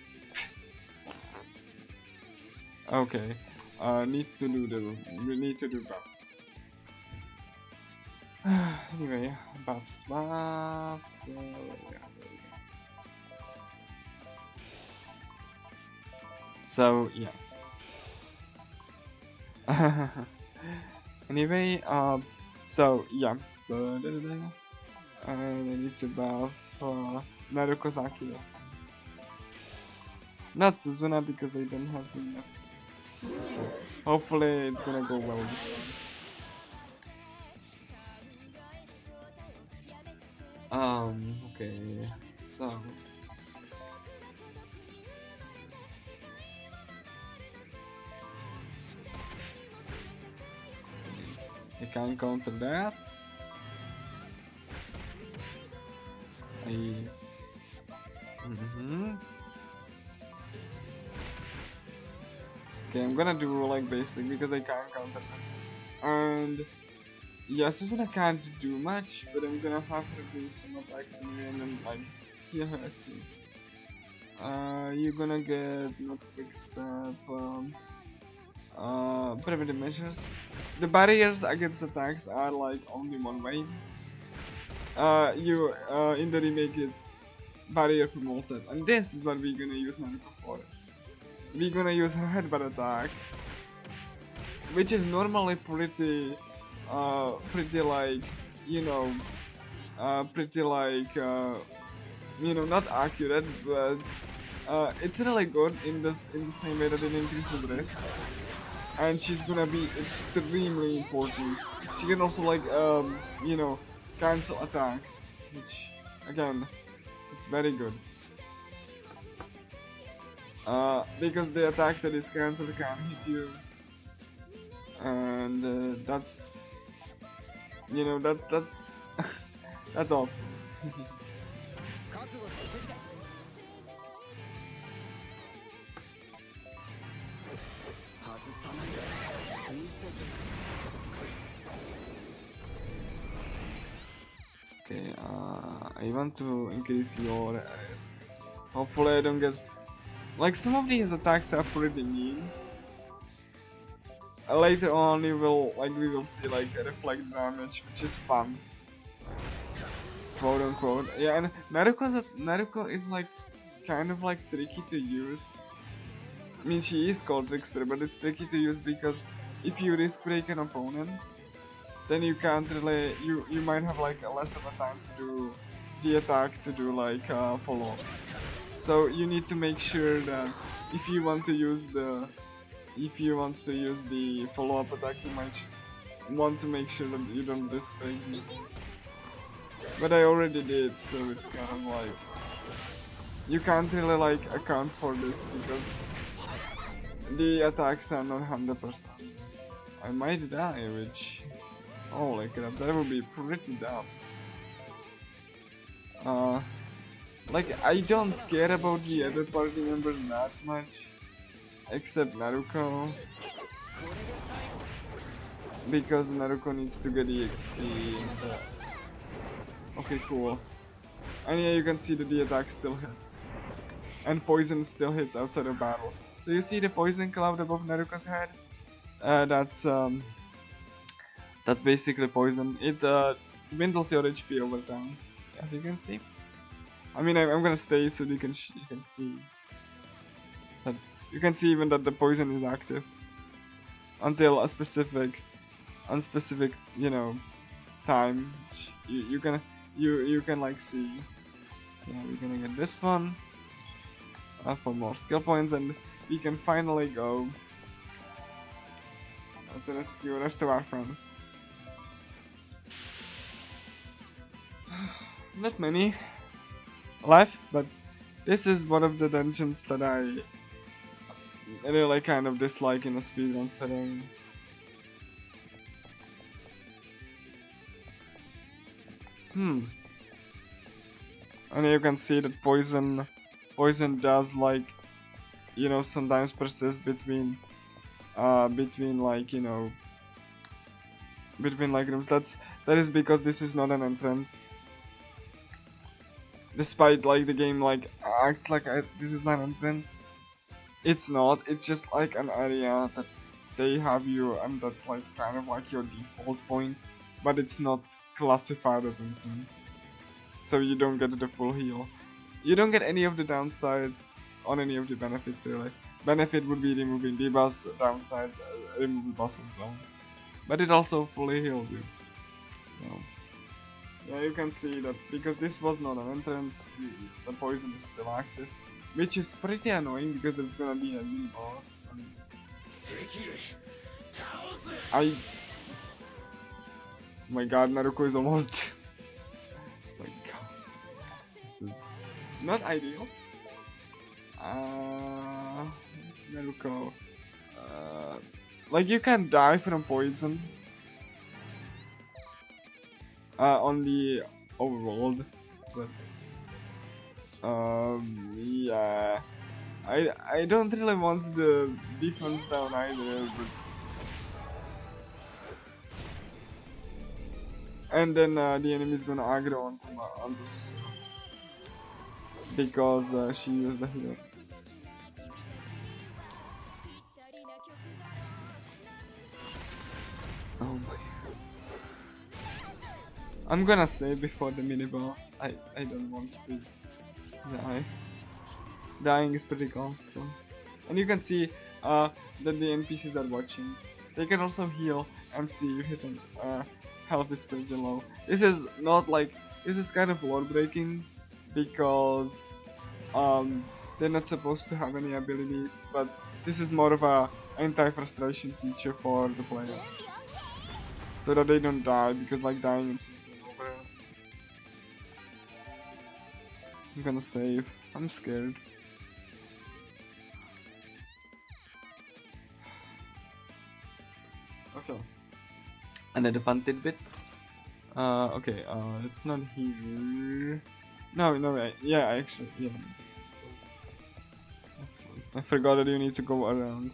Okay, we need to do buffs. Anyway, buffs. Yeah, there we go. So yeah. Anyway, so yeah. I need to buff Naruko Saki. Not Suzuna because I don't have enough. Hopefully it's gonna go well this time. Okay, so I can counter that. Okay, I'm gonna do like basic because I can't counter that. And yeah, Susanna can't do much, but I'm gonna have her do some attacks anyway and then like heal her escape. You're gonna get not quick step, preventive measures. The barriers against attacks are like only one way. In the remake it's barrier promoted, and this is what we're gonna use Naruko for. We're gonna use her headbutt attack, which is normally pretty like, you know, not accurate, but it's really good in the same way that it increases risk, and she's gonna be extremely important. She can also like you know, cancel attacks, which again, it's very good. Because the attack that is cancelled can hit you, and that's, you know, that's that's awesome. Okay, I want to increase your risk. Hopefully I don't get... Like, some of these attacks are pretty mean. Later on we will see like reflect damage, which is fun. Quote unquote. Yeah, and Naruko is like kind of like tricky to use. I mean, she is called Trickster, but it's tricky to use because if you risk break an opponent, then you can't really, you might have like less of a time to do the attack, to do like follow up. So you need to make sure that if you want to use the follow up attack, you might want to make sure that you don't risk breaking. But I already did, so it's kind of like you can't really like account for this because the attacks are not 100%. I might die, which, holy crap, that would be pretty dumb. Like, I don't care about the other party members that much, except Naruko, because Naruko needs to get the XP. And, okay, cool. And yeah, you can see that the attack still hits, and poison still hits outside of battle. So you see the poison cloud above Naruko's head? That's basically poison. It dwindles your HP over time, as you can see. I mean, I'm gonna stay so you can see that you can see even that the poison is active until a specific, unspecific, you know, time. You can like see. Yeah, we're gonna get this one. for more skill points, and we can finally go to rescue the rest of our friends. Not many left, but this is one of the dungeons that I really kind of dislike in a speedrun setting. And you can see that poison does, like, you know, sometimes persist between like, you know, between like rooms. That is because this is not an entrance. Despite like the game like acts like this is not an entrance, it's not. It's just like an area that they have you, and that's like kind of like your default point, but it's not classified as entrance, so you don't get the full heal. You don't get any of the downsides on any of the benefits really. Benefit would be removing debuffs, downsides remove boss as well, but it also fully heals you. So, yeah, you can see that because this was not an entrance, the poison is still active, which is pretty annoying because there's gonna be a mini boss. And oh my god, Naruko is almost. Oh my god, this is not ideal. Naruko. Like you can die from poison. On the overworld, but yeah, I don't really want the defense down either, but and then the enemy is gonna aggro onto Suzuka because she used the heal. Oh my. I'm gonna save before the mini boss. I don't want to die. Dying is pretty costly. And you can see that the NPCs are watching. They can also heal MC if his health is pretty low. This is not like, this is kind of lore breaking because they're not supposed to have any abilities, but this is more of a anti-frustration feature for the player, so that they don't die, because like dying in over. I'm gonna save. I'm scared. Okay. Another fun tidbit. Okay. It's not here. No. Yeah, actually, yeah. I forgot that you need to go around.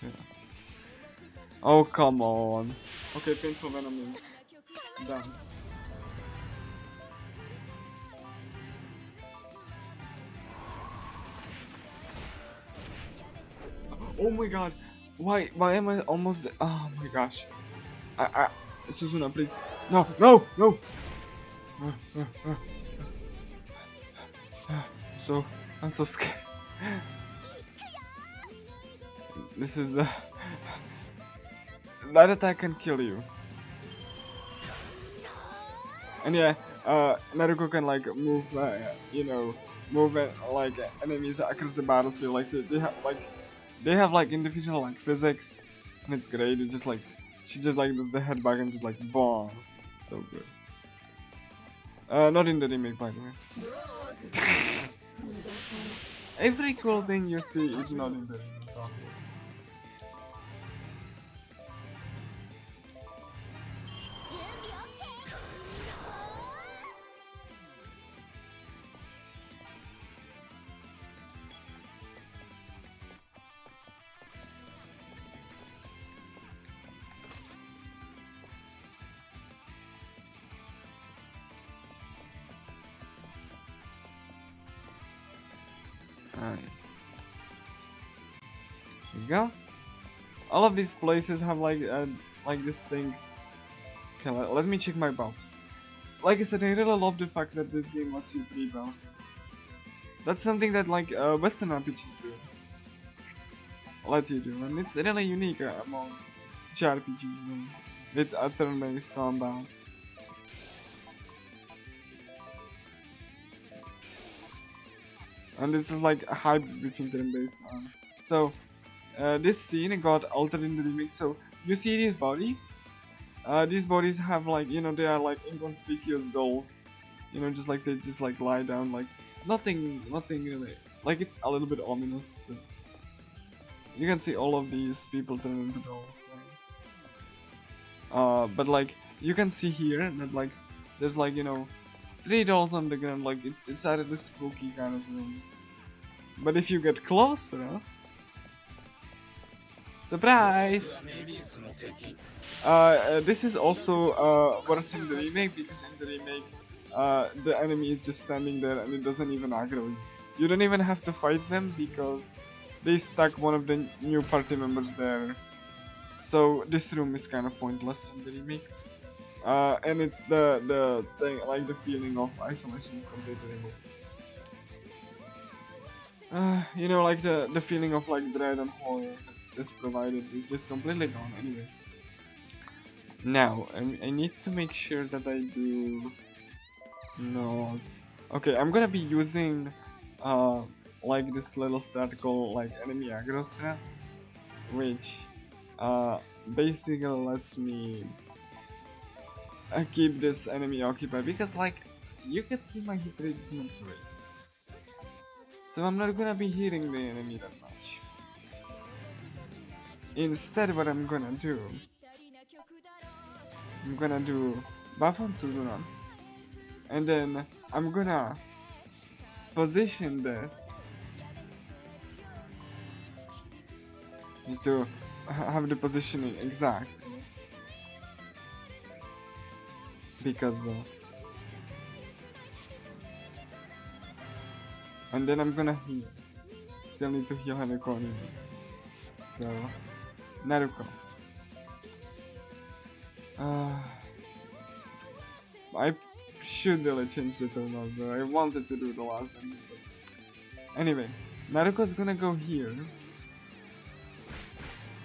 Yeah. Oh, come on. Okay, painful venom is done. Oh my god. Why am I almost oh my gosh. Suzuna, please. No. I'm so scared. This is that attack can kill you. And yeah, Naruko can like move, move like enemies across the battlefield. Like they have like individual like physics, and it's great. It just like she just like does the headback and just like boom. It's so good. Not in the remake, by the way. Every cool thing you see is not in the remake, obviously. There you go. All of these places have like distinct. Okay, let me check my buffs. Like I said, I really love the fact that this game lets you pre-buff. That's something that like Western RPGs do. Let you do, and it's really unique among JRPGs with a turn-based combat. and this is like a hybrid between turn-based and so this scene got altered in the remake. So you see these bodies. These bodies have like, you know, they are like inconspicuous dolls. You know, just like they just like lie down, like nothing really. Like it's a little bit ominous, but you can see all of these people turn into dolls. But like you can see here that like there's like, you know, 3 dolls on the ground. Like it's inside of this spooky kind of room. But if you get closer, surprise! This is also worse in the remake, because in the remake the enemy is just standing there and it doesn't even aggro you. You don't even have to fight them because they stuck one of the new party members there. So this room is kind of pointless in the remake. And it's the thing, like the feeling of isolation is completely removed. You know, like the feeling of like dread and horror that's provided is just completely gone anyway. Now, I need to make sure that I do not... Okay, I'm gonna be using like this little strat called like enemy aggro strat, which basically lets me keep this enemy occupied, because like you can see my hit rate is not great. So I'm not gonna be hitting the enemy that much. Instead, what I'm gonna do buff on Suzuna, and then I'm gonna position this to have the positioning exact, because and then I'm gonna heal. Still need to heal Hanako anyway. So Naruko. I should really change the turn order. I wanted to do the last dungeon, but anyway, Naruko's gonna go here,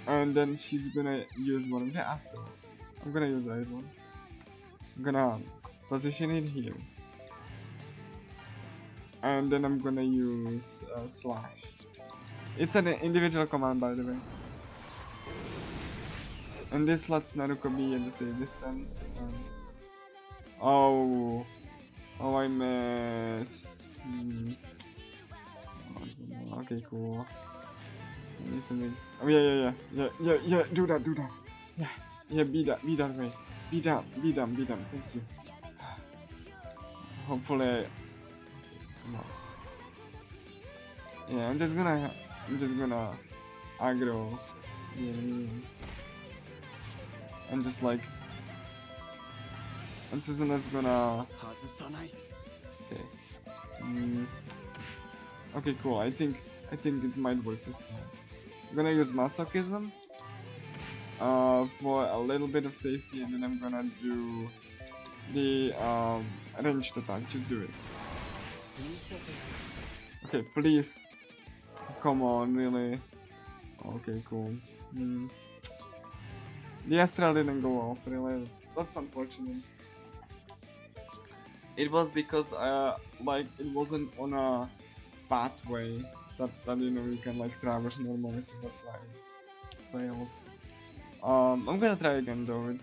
and then she's gonna use one of the Astros. I'm gonna use that one. I'm gonna position it here, and then I'm gonna use slash. It's an individual command, by the way, and this lets Naruko be at the same distance. And oh, I missed. Okay, cool. I need to make... Oh yeah. Do that. Yeah. Be that way. Be down. Thank you. Hopefully. Come on. Yeah, I'm just gonna aggro the enemy, and just like, and Suzuna's gonna... Okay. Okay, cool. I think it might work this time. I'm gonna use masochism for a little bit of safety, and then I'm gonna do the ranged attack. Just do it. Okay, please. Come on, really. Okay, cool. The astral didn't go off, really. That's unfortunate. It was because like it wasn't on a pathway that you know you can like traverse normally, so that's why it failed. I'm gonna try again though.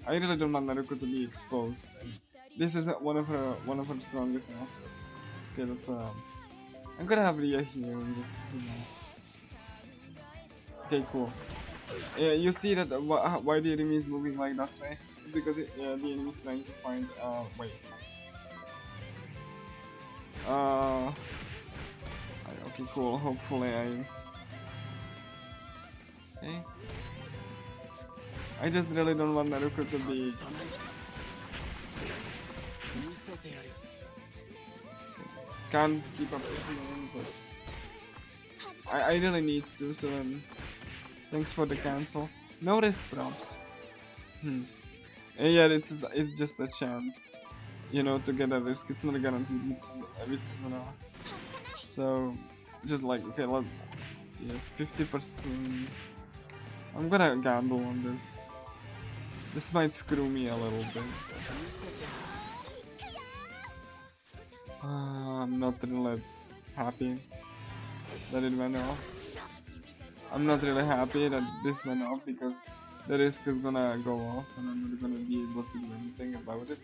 I really don't want Naruko to be exposed, and this is one of her strongest assets. Okay, that's I'm gonna have Ria here and just, you know. Okay, cool. Yeah, you see that why the enemy is moving like that way? Because the enemy is trying to find way. Okay, cool. Hopefully I just really don't want Naruko to be... Can't keep up with him, but I really need to, so thanks for the cancel. No risk props. Yeah, it's just a chance, you know, to get a risk. It's not guaranteed with Suna. So just like, okay, let's see, it's 50%. I'm gonna gamble on this. This might screw me a little bit. I'm not really happy that it went off. I'm not really happy that this went off because the risk is gonna go off and I'm not gonna be able to do anything about it.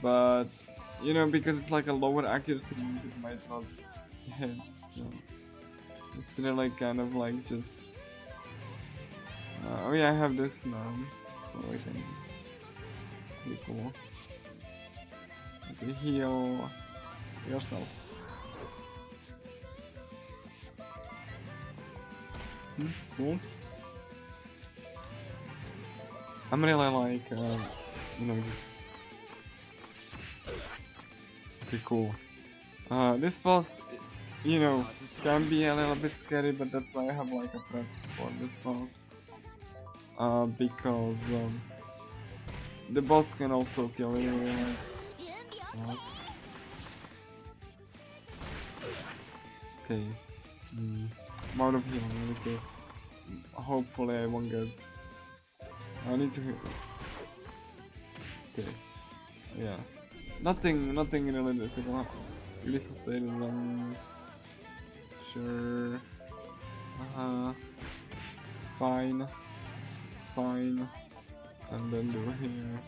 But you know, because it's like a lower accuracy, it might not hit. So it's really kind of like just. Oh yeah, I have this now, so I can just. Pretty cool. Okay, heal yourself. Cool. I'm really like, you know, just. Okay, cool. This boss, you know, can be a little bit scary, but that's why I have like a prep for this boss. Because the boss can also kill you. Like, okay. I'm out of healing. I need to. Hopefully, I won't get. I need to. Okay. Yeah. Nothing really difficult. Really frustrated. Sure. Fine. Fine. And then do here.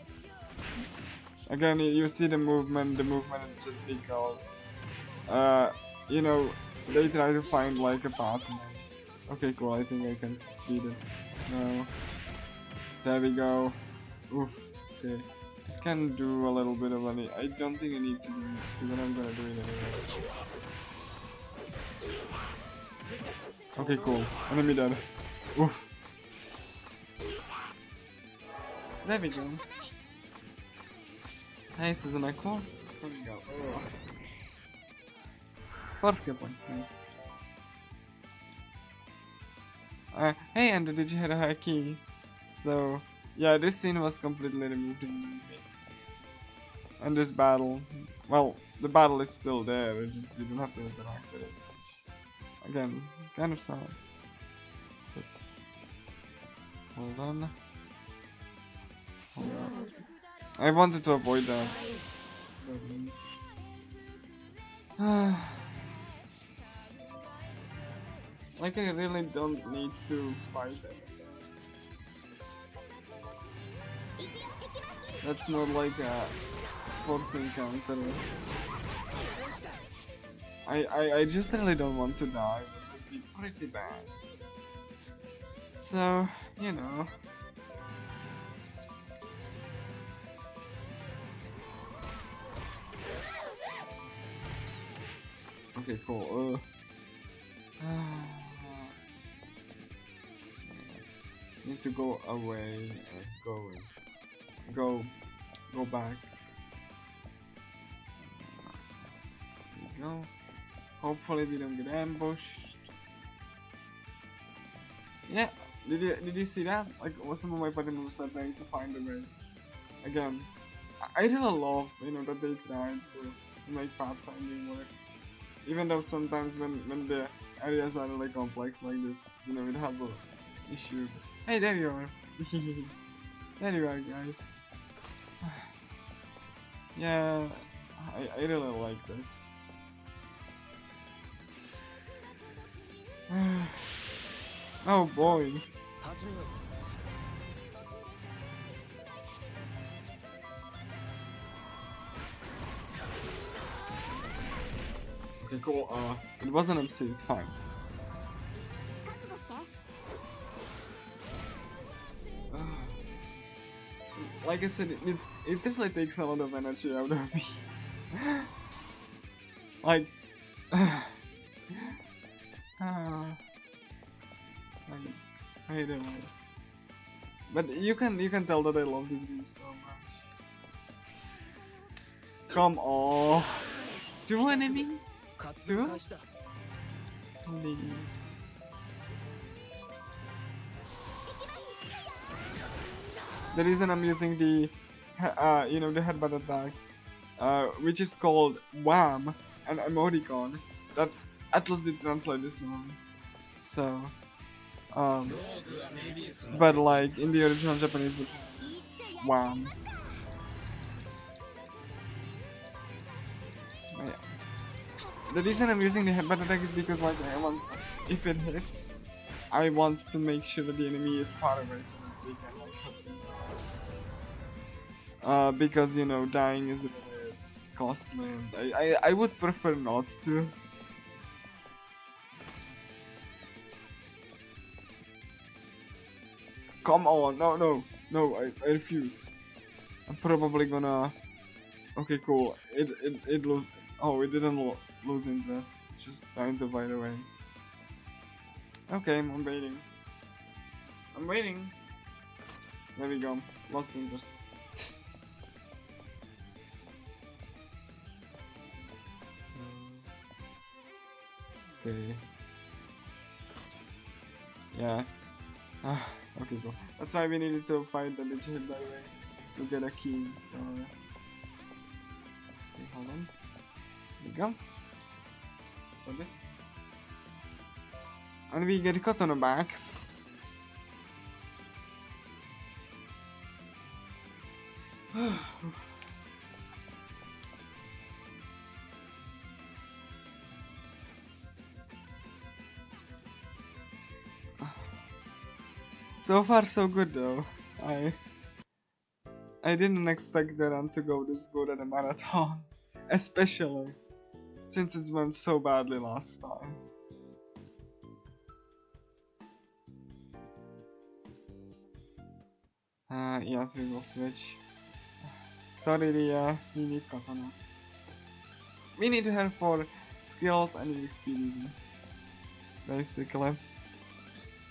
Again, you see the movement. The movement is just because, you know, they try to find like a pattern. Okay, cool. I think I can beat it. No. There we go. Oof. Okay. I can do a little bit of any. I don't think I need to do this, but I'm gonna do it anyway. Okay, cool. Enemy dead. Oof. There we go. Nice, isn't that cool? There we go. Oh. 4 skill points, nice. Hey, and did you hit a key? So, yeah, this scene was completely removed in the movie. And this battle, well, the battle is still there, it just you don't have to interact with it. Again, kind of sad. But, hold on. I wanted to avoid that. Like I really don't need to fight it. That's not like a forced encounter. I just really don't want to die, but it would be pretty bad. So, you know. Okay, cool. Need to go away and go back. There we go. Hopefully we don't get ambushed. Yeah, did you see that? Like, some of my party members are trying to find a way. Again, I really love, you know, that they tried to make pathfinding work. Even though sometimes when the areas are really complex like this, you know, it has an issue. Hey, there you are. There you are, guys. Yeah, I really like this. Oh boy. Okay, cool. It was an MC, it's fine. Like I said, it just takes a lot of energy out of me. Like, I don't know. But you can tell that I love this game so much. Come on, 2 enemies? 2? Holy. The reason I'm using the, you know, the headbutt attack, which is called Wham, an emoticon, that Atlas did translate this wrong. So, but like in the original Japanese version, it's Wham. Oh, yeah. the reason I'm using the headbutt attack is because like I want, if it hits, I want to make sure that the enemy is far away so that they can like hurt me. Because you know dying is a bit costly and I would prefer not to. Come on, no, I refuse. I'm probably gonna. Okay, cool. It lose. Oh, it didn't lose interest. Just trying to fight away. Okay, I'm waiting. I'm waiting. There we go. Lost interest. Okay. Yeah. Okay, cool. That's why we needed to fight the legit by the way to get a key. Okay, hold on. There we go. Got it. And we get Katana back. So far so good though. I didn't expect the run to go this good at a marathon. Especially since it went so badly last time. Yes, we will switch. Sorry, Ria, we need Katana. We need her for skills and XP reasons. Basically.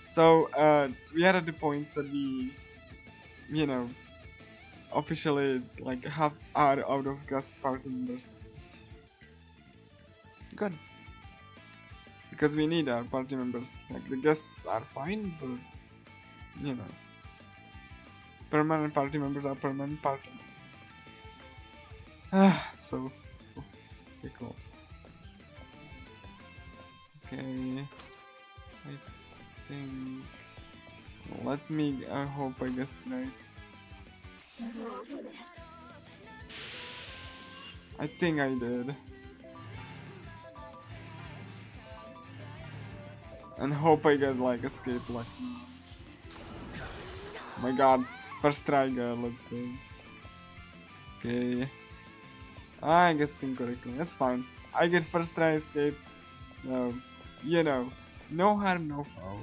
So, we are at the point that we, you know, officially like are out of guest party members. Good. Because we need our party members. Like the guests are fine, but you know, permanent party members are permanent party. So, okay, cool. Okay, I think. Let me. I hope I guessed right. I think I did. And hope I get like escape lucky. Oh my god, first try girl, let's go. Okay. I guessed incorrectly, that's fine. I get first try escape. So, you know, no harm, no foul.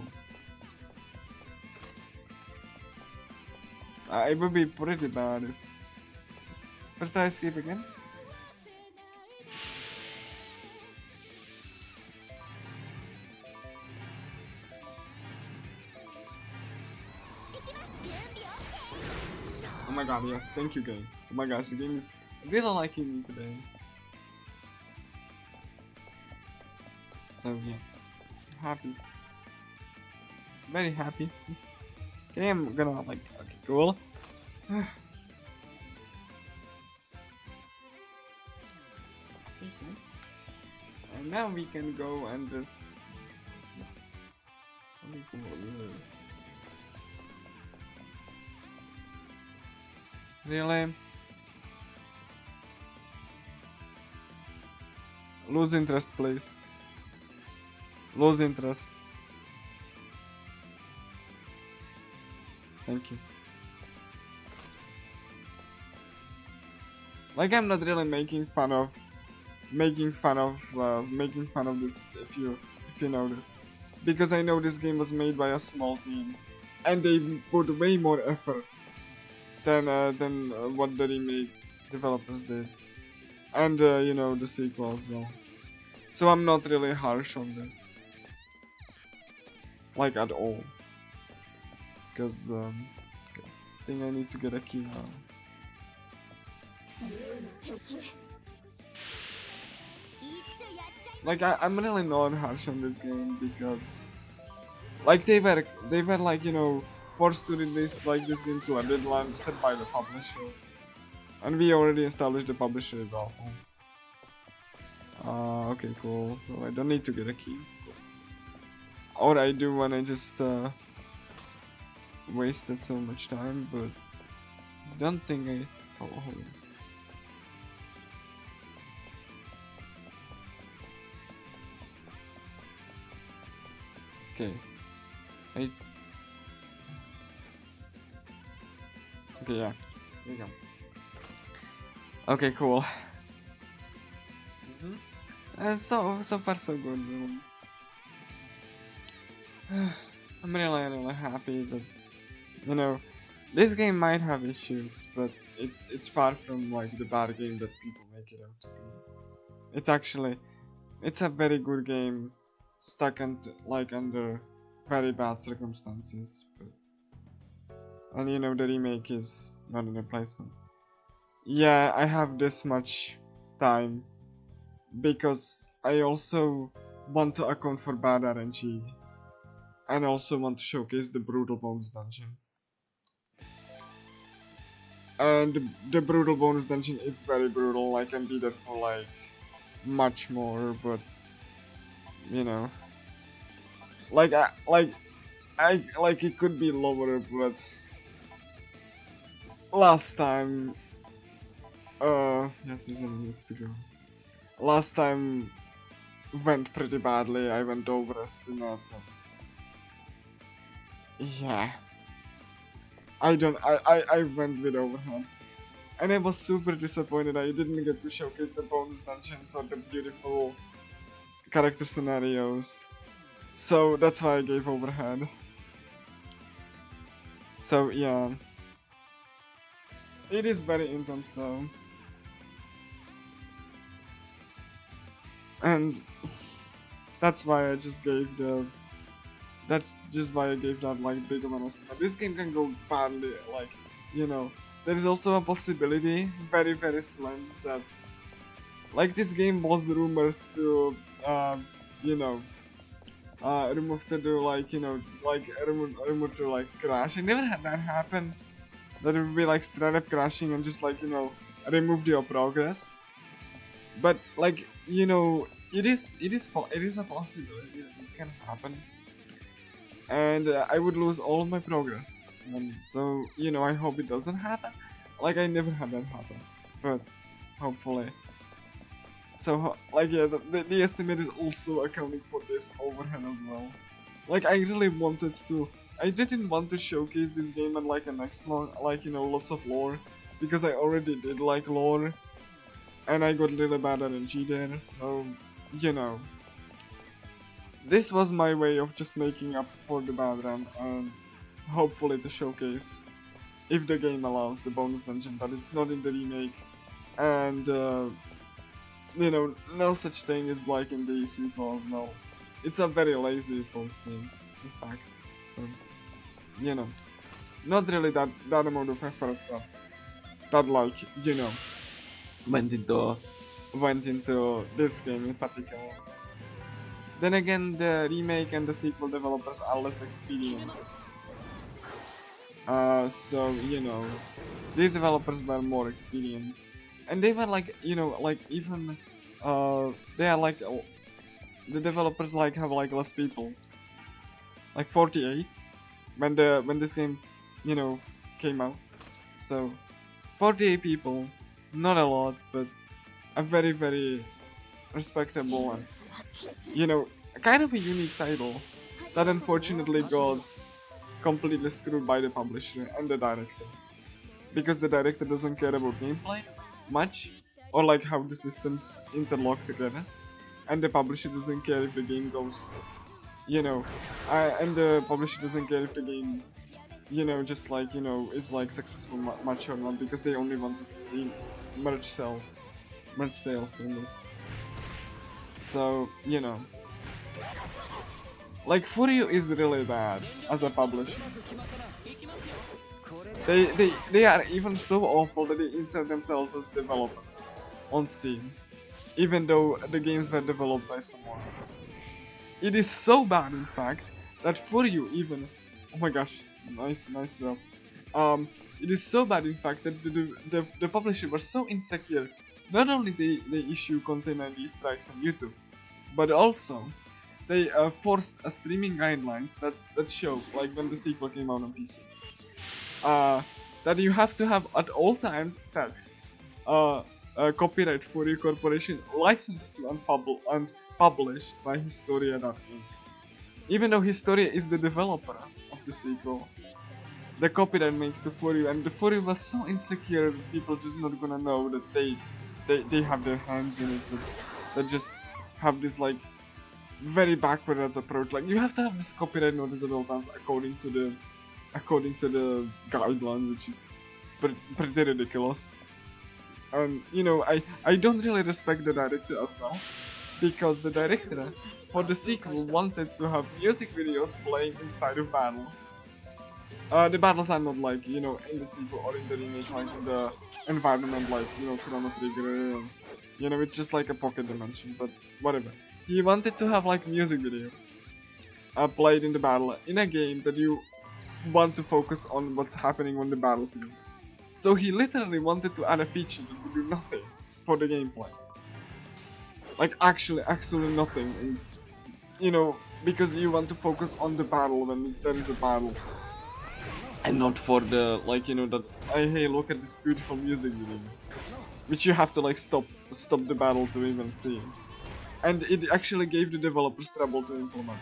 It would be pretty bad if... First try escape again? Oh my god, yes, thank you game. Oh my gosh, the game is really liking me today. So yeah, happy. Very happy. Okay, I'm gonna like, okay, cool. Okay, cool. And now we can go and just really cool. Really? Lose interest, please. Lose interest. Thank you. Like I'm not really making fun of this if you noticed, because I know this game was made by a small team, and they put way more effort than what the remake developers did, and you know, the sequel as well. So I'm not really harsh on this, like at all, because okay. I think I need to get a key now. Like I'm really not harsh on this game because, like they were like, you know, forced to release like this game to a deadline set by the publisher, and we already established the publisher is awful. Okay, cool. So I don't need to get a key, or I do when I just wasted so much time, but I don't think I. Hold on. Okay. Okay, yeah. There you go. Okay, cool. So far so good. I'm really happy that, you know, this game might have issues, but it's far from like the bad game that people make it out to be. It's a very good game, stuck under very bad circumstances. And you know, the remake is not a replacement. Yeah, I have this much time because I also want to account for bad RNG and also want to showcase the brutal bonus dungeon. And the brutal bonus dungeon is very brutal. I can be there for like much more, but you know, like I it could be lower, but last time, yeah, Susan needs to go. Last time went pretty badly. I went overestimate. Yeah, I went with overhead. And I was super disappointed I didn't get to showcase the bonus dungeons or the beautiful character scenarios. So that's why I gave overhead. So yeah. It is very intense though. And that's why I just gave the... That's just why I gave that like big of an estimate. This game can go badly, like, you know. There is also a possibility, very slim, that like this game was rumored to, you know, rumored to do like, you know, like rumored to like crash. I never had that happen. That it would be like straight up crashing and just like, you know, remove your progress. But like, you know, it is a possibility that it can happen. And I would lose all of my progress. So, you know, I hope it doesn't happen. Like, I never had that happen, but hopefully. So, like, yeah, the estimate is also accounting for this overhead as well. Like, I really wanted to... I didn't want to showcase this game and, like, an excellent, like, you know, lots of lore. Because I already did, like, lore. And I got really bad RNG there, so, you know. This was my way of just making up for the bad run and hopefully to showcase, if the game allows, the bonus dungeon, that it's not in the remake. And, you know, no such thing is like in the sequel as well. It's a very lazy post game, in fact. So, you know, not really that amount of effort that like, you know, went into this game in particular. Then again, the remake and the sequel developers are less experienced. So, you know, these developers were more experienced. And they were like, you know, like even, they are like, the developers like have like less people. Like 48, when this game, you know, came out. So, 48 people, not a lot, but a very respectable and, you know, kind of a unique title that unfortunately got completely screwed by the publisher and the director, because the director doesn't care about gameplay much or like how the systems interlock together, and the publisher doesn't care if the game goes, you know, and the publisher doesn't care if the game, you know, just like, you know, is like successful much or not, because they only want to see merch sales from this. So, you know, like Furio is really bad as a publisher. They are even so awful that they insert themselves as developers on Steam, even though the games were developed by someone else. It is so bad, in fact, that Furio even, oh my gosh, nice drop. It is so bad, in fact, that the publisher was so insecure. Not only they issue content ID strikes on YouTube, but also they forced a streaming guidelines that show, like when the sequel came out on PC, that you have to have at all times text, copyright Furio Corporation, licensed to and published by Historia.inc. Even though Historia is the developer of the sequel, the copyright makes the Furyu, and the Furyu was so insecure, people just not gonna know that they have their hands in it, that just have this like very backwards approach. Like you have to have this copyright notice at all times according to the guideline, which is pretty ridiculous. And you know, I don't really respect the director as well, because the director for the sequel wanted to have music videos playing inside of battles. The battles are not like, you know, in the sequel or in the remake, like in the environment, like, you know, Chrono Trigger, you know, it's just like a pocket dimension, but whatever. He wanted to have like music videos played in the battle in a game that you want to focus on what's happening on the battlefield. So he literally wanted to add a feature that would do nothing for the gameplay. Like actually nothing, and you know, because you want to focus on the battle when there is a battle. And not for the, like, you know, that, hey, look at this beautiful music video. Which you have to like stop the battle to even see. And it actually gave the developers trouble to implement.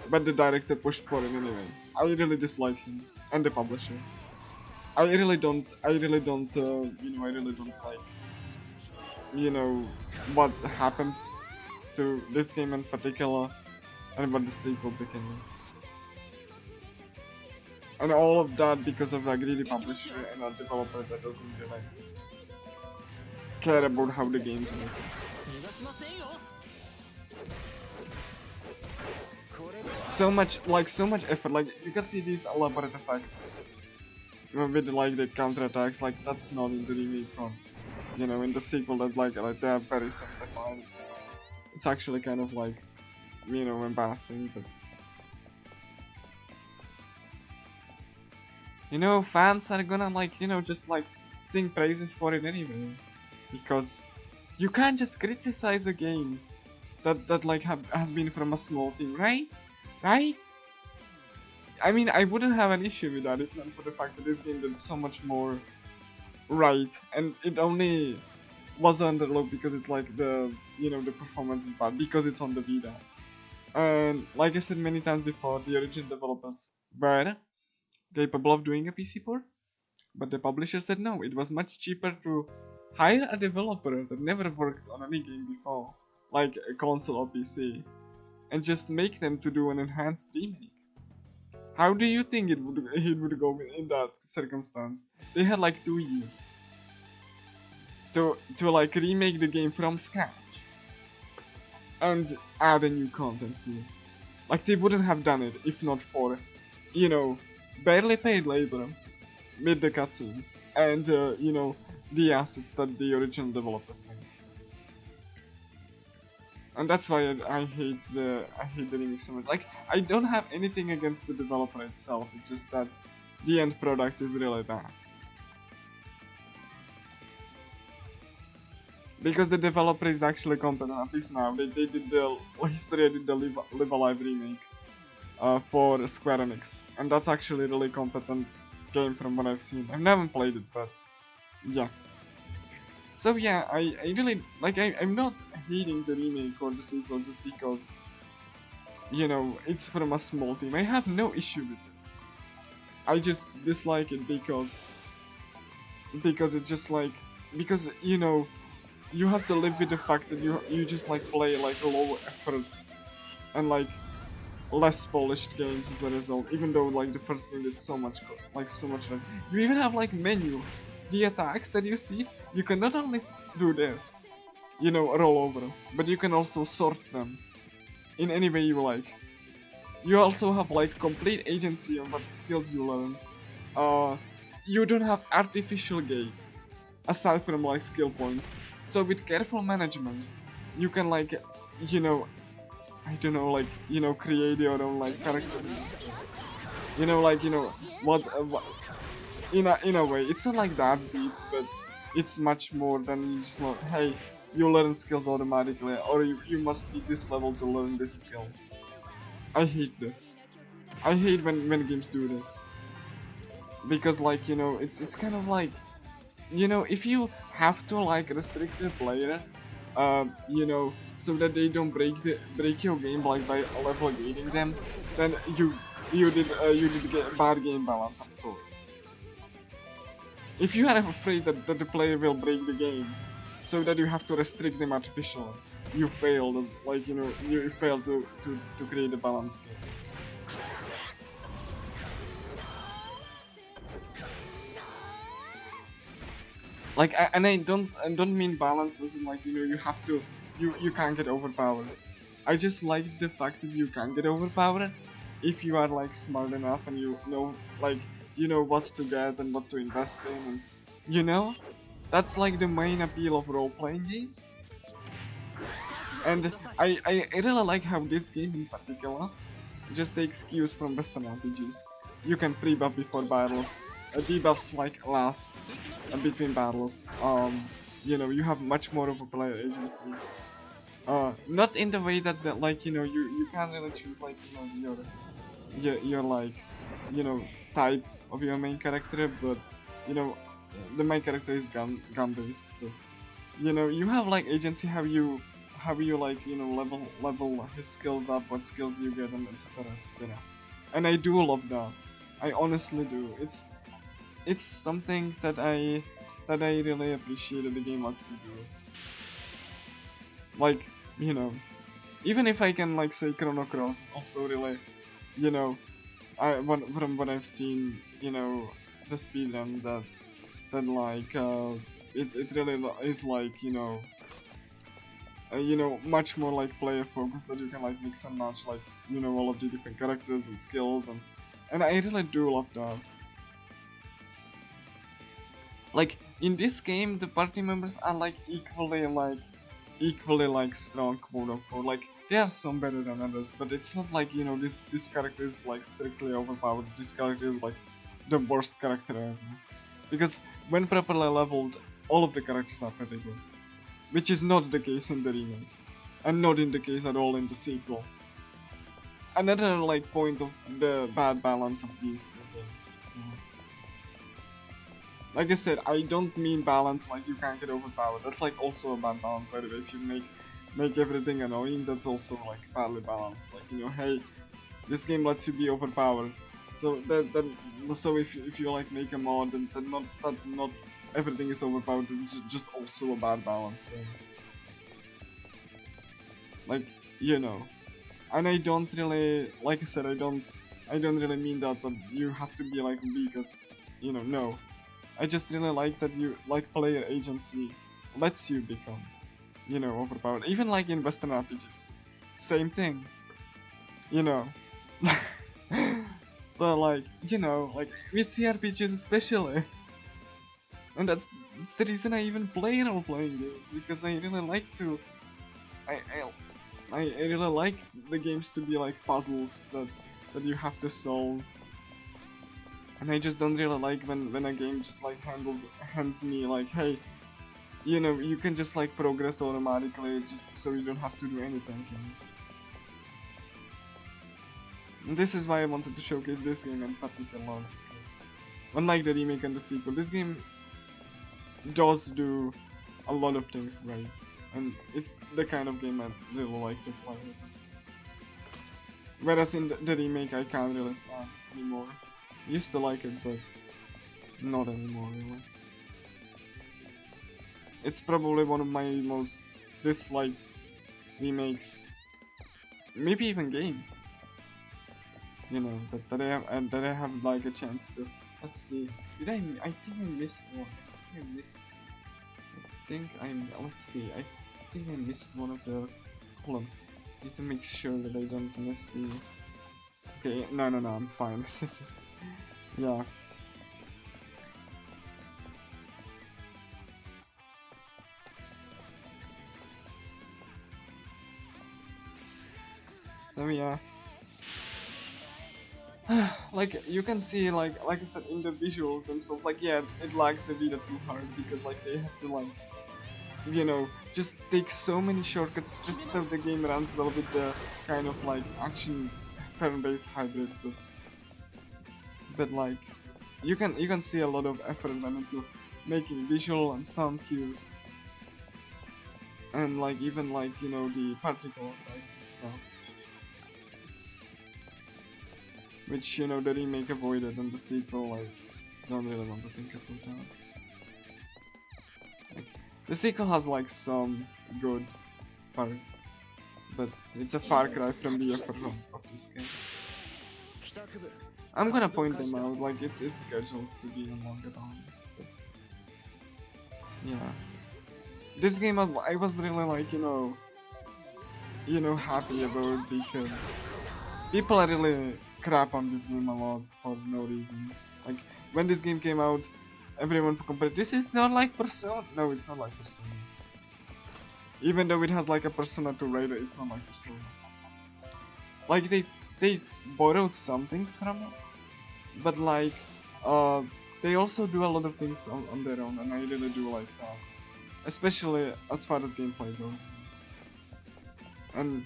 But the director pushed for it anyway. I really dislike him. And the publisher. I really don't like, you know, what happened to this game in particular, and what the sequel became. And all of that because of a greedy publisher and a developer that doesn't really care about how the game's made. So much effort, like you can see these elaborate effects with like the counterattacks, like that's not in the remake one. You know, in the sequel that like they are very simplified. It's actually kind of like, you know, embarrassing, but you know, fans are gonna like, you know, just like sing praises for it anyway, because you can't just criticize a game that like has been from a small team, right? Right? I mean, I wouldn't have an issue with that if not for the fact that this game did so much more right, and it only was underlooked because it's like the, you know, the performance is bad because it's on the Vita. And like I said many times before, the original developers were capable of doing a PC port, but the publisher said no. It was much cheaper to hire a developer that never worked on any game before, like a console or PC, and just make them to do an enhanced remake. How do you think it would go in that circumstance? They had like 2 years to like remake the game from scratch and add a new content to it. Like they wouldn't have done it if not for, you know, barely paid labor with the cutscenes and you know, the assets that the original developers made. And that's why I hate the remake so much. Like, I don't have anything against the developer itself, it's just that the end product is really bad. Because the developer is actually competent, at least now. They did the Historia did the Live Alive remake for Square Enix, and that's actually a really competent game from what I've seen. I've never played it, but yeah. So yeah, I really, like, I'm not hating the remake or the sequel just because, you know, it's from a small team. I have no issue with it. I just dislike it because it's just like, because, you know, you have to live with the fact that you just like play like low effort and like less polished games as a result, even though like the first game did so much you even have like menu. The attacks that you see, you can not only do this, you know, roll over, but you can also sort them in any way you like. You also have like complete agency on what skills you learn. You don't have artificial gates aside from like skill points. So with careful management, you can like, you know, I don't know, like, you know, create your own like characters. You know, like, you know, what in a way, it's not like that deep, but it's much more than just like, hey, you learn skills automatically, or you must be this level to learn this skill. I hate this. I hate when games do this. Because like, you know, it's kind of like, you know, if you have to like restrict the player you know, so that they don't break your game like by level gating them, then you did get bad game balance. I'm sorry. If you are afraid that the player will break the game, so that you have to restrict them artificially, you failed. Like, you know, you failed to create a balance game. Like, and I don't mean balance as in like, you know, you have to, you can't get overpowered. I just like the fact that you can get overpowered if you are like smart enough and you know, like, you know what to get and what to invest in, and you know, that's like the main appeal of role-playing games. And I really like how this game in particular just takes cues from Western RPGs. You can pre-buff before battles, debuffs like last between battles. You know, you have much more of a player agency. Not in the way that like, you know, you can't really choose like, you know, your like, you know, type of your main character, but you know, the main character is gun based. But, you know, you have like agency how you like, you know, level his skills up, what skills you get, and etc. etc. And I do love that. I honestly do. It's something that I really appreciate that the game lets you do. Like, you know, even if I can like say Chrono Cross also really, you know, from what I've seen, you know, the speedrun that like it really is like, you know, much more like player focused, that you can like mix and match like, you know, all of the different characters and skills, and I really do love that. Like in this game, the party members are like equally like strong, quote unquote. Like there are some better than others, but it's not like, you know, this character is like strictly overpowered. This character is like the worst character ever. Because when properly leveled, all of the characters are pretty good, which is not the case in the remake, and not in the case at all in the sequel. Another like point of the bad balance of these games. Like I said, I don't mean balance like you can't get overpowered. That's like also a bad balance, by the way. If you make everything annoying, that's also like badly balanced. Like, you know, hey, this game lets you be overpowered. So so if you like make a mod and then not everything is overpowered, it's just also a bad balance thing. Like, you know, and I don't really, like I said, I don't really mean that you have to be like weak as, you know, no. I just really like that you like player agency lets you become, you know, overpowered. Even like in Western RPGs, same thing, you know. So like, you know, like with CRPGs especially, and that's the reason I even play role-playing games, because I really like to, I really like the games to be like puzzles that you have to solve. And I just don't really like when a game just like hands me like, hey, you know, you can just like progress automatically just so you don't have to do anything. And this is why I wanted to showcase this game in particular, because unlike the remake and the sequel, this game does do a lot of things right, and it's the kind of game I really like to play. Whereas in the remake I can't really stand anymore. Used to like it, but not anymore really. It's probably one of my most disliked remakes, maybe even games. You know, that I have like a chance to. Let's see. I think I missed one. Let's see. I think I missed one of the. Hold on. Need to make sure that I don't miss the. Okay, no, I'm fine. Yeah. So yeah. Like you can see, like I said, in the visuals themselves, like yeah, it lags the Vita too hard, because like they have to like, you know, just take so many shortcuts just so the game runs well with the kind of like action turn-based hybrid. But like you can see a lot of effort went into making visual and sound cues. and like even like, you know, the particle effects and stuff, which, you know, the remake avoided, and the sequel, like, don't really want to think about that. Like, the sequel has like some good parts, but it's a far cry from the effort of this game. I'm gonna point them out, like it's scheduled to be in Longathon. Yeah, this game I was really like, you know happy about, because people are really crap on this game a lot for no reason. Like when this game came out, everyone compared, this is not like Persona. No, it's not like Persona. Even though it has like a Persona 2 radar, it's not like Persona. Like they borrowed some things from it, but like they also do a lot of things on their own, and I really do like that, especially as far as gameplay goes. And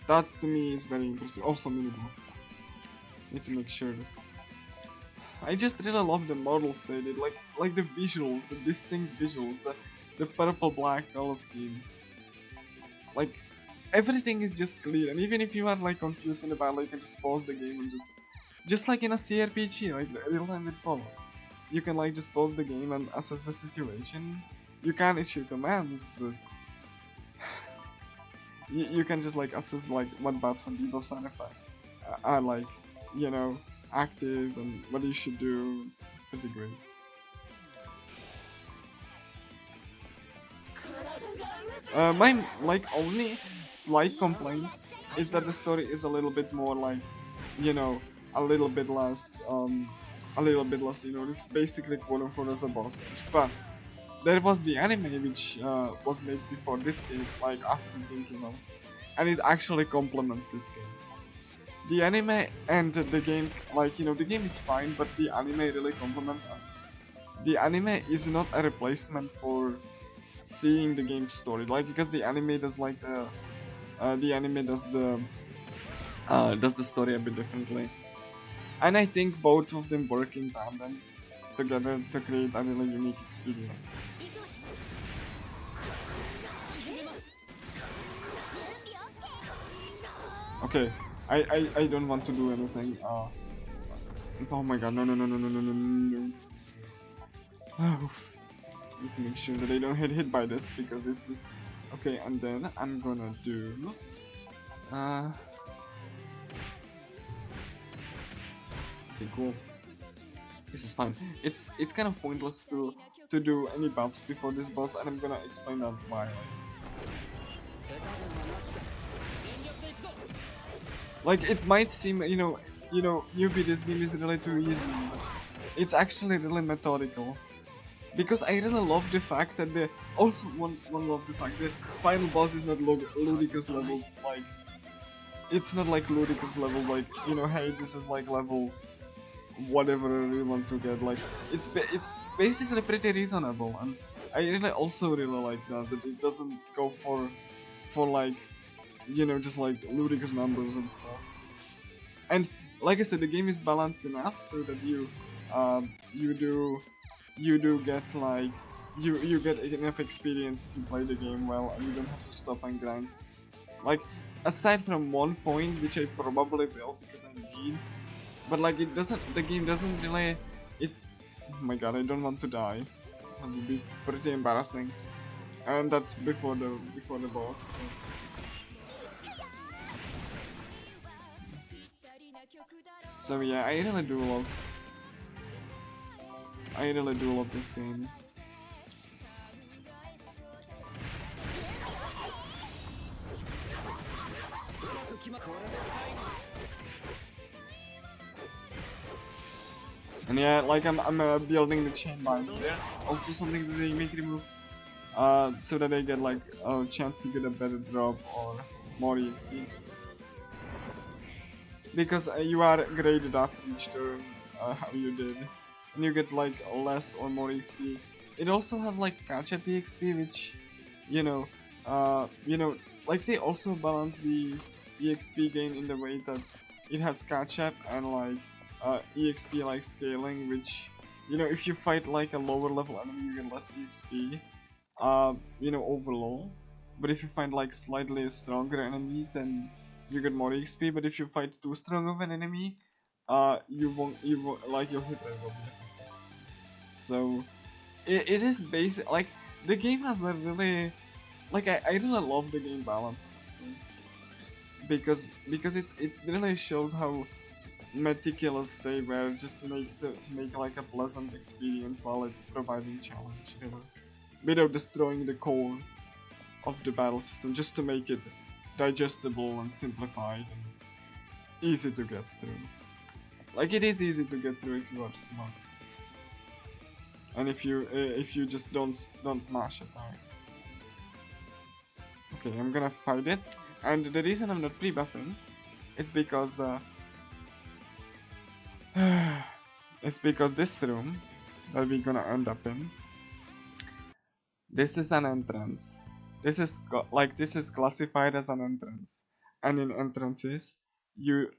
that to me is very impressive. Also mini-boss. Need to make sure that I just really love the models they did, like the visuals, the distinct visuals, the purple black color scheme. Like everything is just clear, and even if you are like confused about, like, you can just pause the game and just like in a CRPG, like real time with pause, you can like just pause the game and assess the situation. You can issue commands, but you can just like assess like what buffs and debuffs are like, you know, active, and what you should do. It's pretty great. My like only slight complaint is that the story is a little bit more like, you know, a little bit less, you know, it's basically quote unquote as a boss stage. But there was the anime which was made before this game, like after this game came out, and it actually complements this game. The anime and the game, like, you know, the game is fine, but the anime really complements it. The anime is not a replacement for seeing the game's story, like, because the anime does like the anime does the story a bit differently, and I think both of them work in tandem together to create a really unique experience. Okay, I don't want to do anything. Oh my god, no. Oh, need to make sure that I don't get hit by this, because this is okay. And then I'm gonna do okay, cool. This is fine. It's kind of pointless to do any buffs before this boss, and I'm gonna explain that why. Like it might seem, you know, newbie, this game is really too easy, but it's actually really methodical. Because I really love the fact that one love the fact that final boss is not ludicrous levels, like it's not like ludicrous levels, like, you know, hey, this is like level whatever you want to get. Like it's basically pretty reasonable, and I really also really like that it doesn't go for like, you know, just like ludicrous numbers and stuff. And like I said, the game is balanced enough so that you do get like you get enough experience if you play the game well, and you don't have to stop and grind. Like aside from one point, which I probably will because I need, but like the game doesn't really oh my god, I don't want to die. That would be pretty embarrassing, and that's before the boss. So yeah, I really do love this game. And yeah, like I'm building the chain binder there. Also something that they make remove, so that I get like a chance to get a better drop or more EXP. Because you are graded after each turn, how you did, and you get like less or more XP. It also has like catch-up EXP, which, you know, like they also balance the EXP gain in the way that it has catch-up and like EXP like scaling, which, you know, if you fight like a lower level enemy, you get less EXP, you know, overall. but if you find like slightly stronger enemy, then you get more XP. But if you fight too strong of an enemy, you won't like your hit rate will be affected. So it is basic. Like the game has a really like I really love the game balance in this game because it really shows how meticulous they were just to make like a pleasant experience while it providing challenge, you know, without destroying the core of the battle system, just to make it digestible and simplified and easy to get through. Like it is easy to get through if you are smart, and if you just don't mash attacks. Okay, I'm gonna fight it, and the reason I'm not pre-buffing is because it's because this room that we're gonna end up in, this is an entrance. This is classified as an entrance, and in entrances you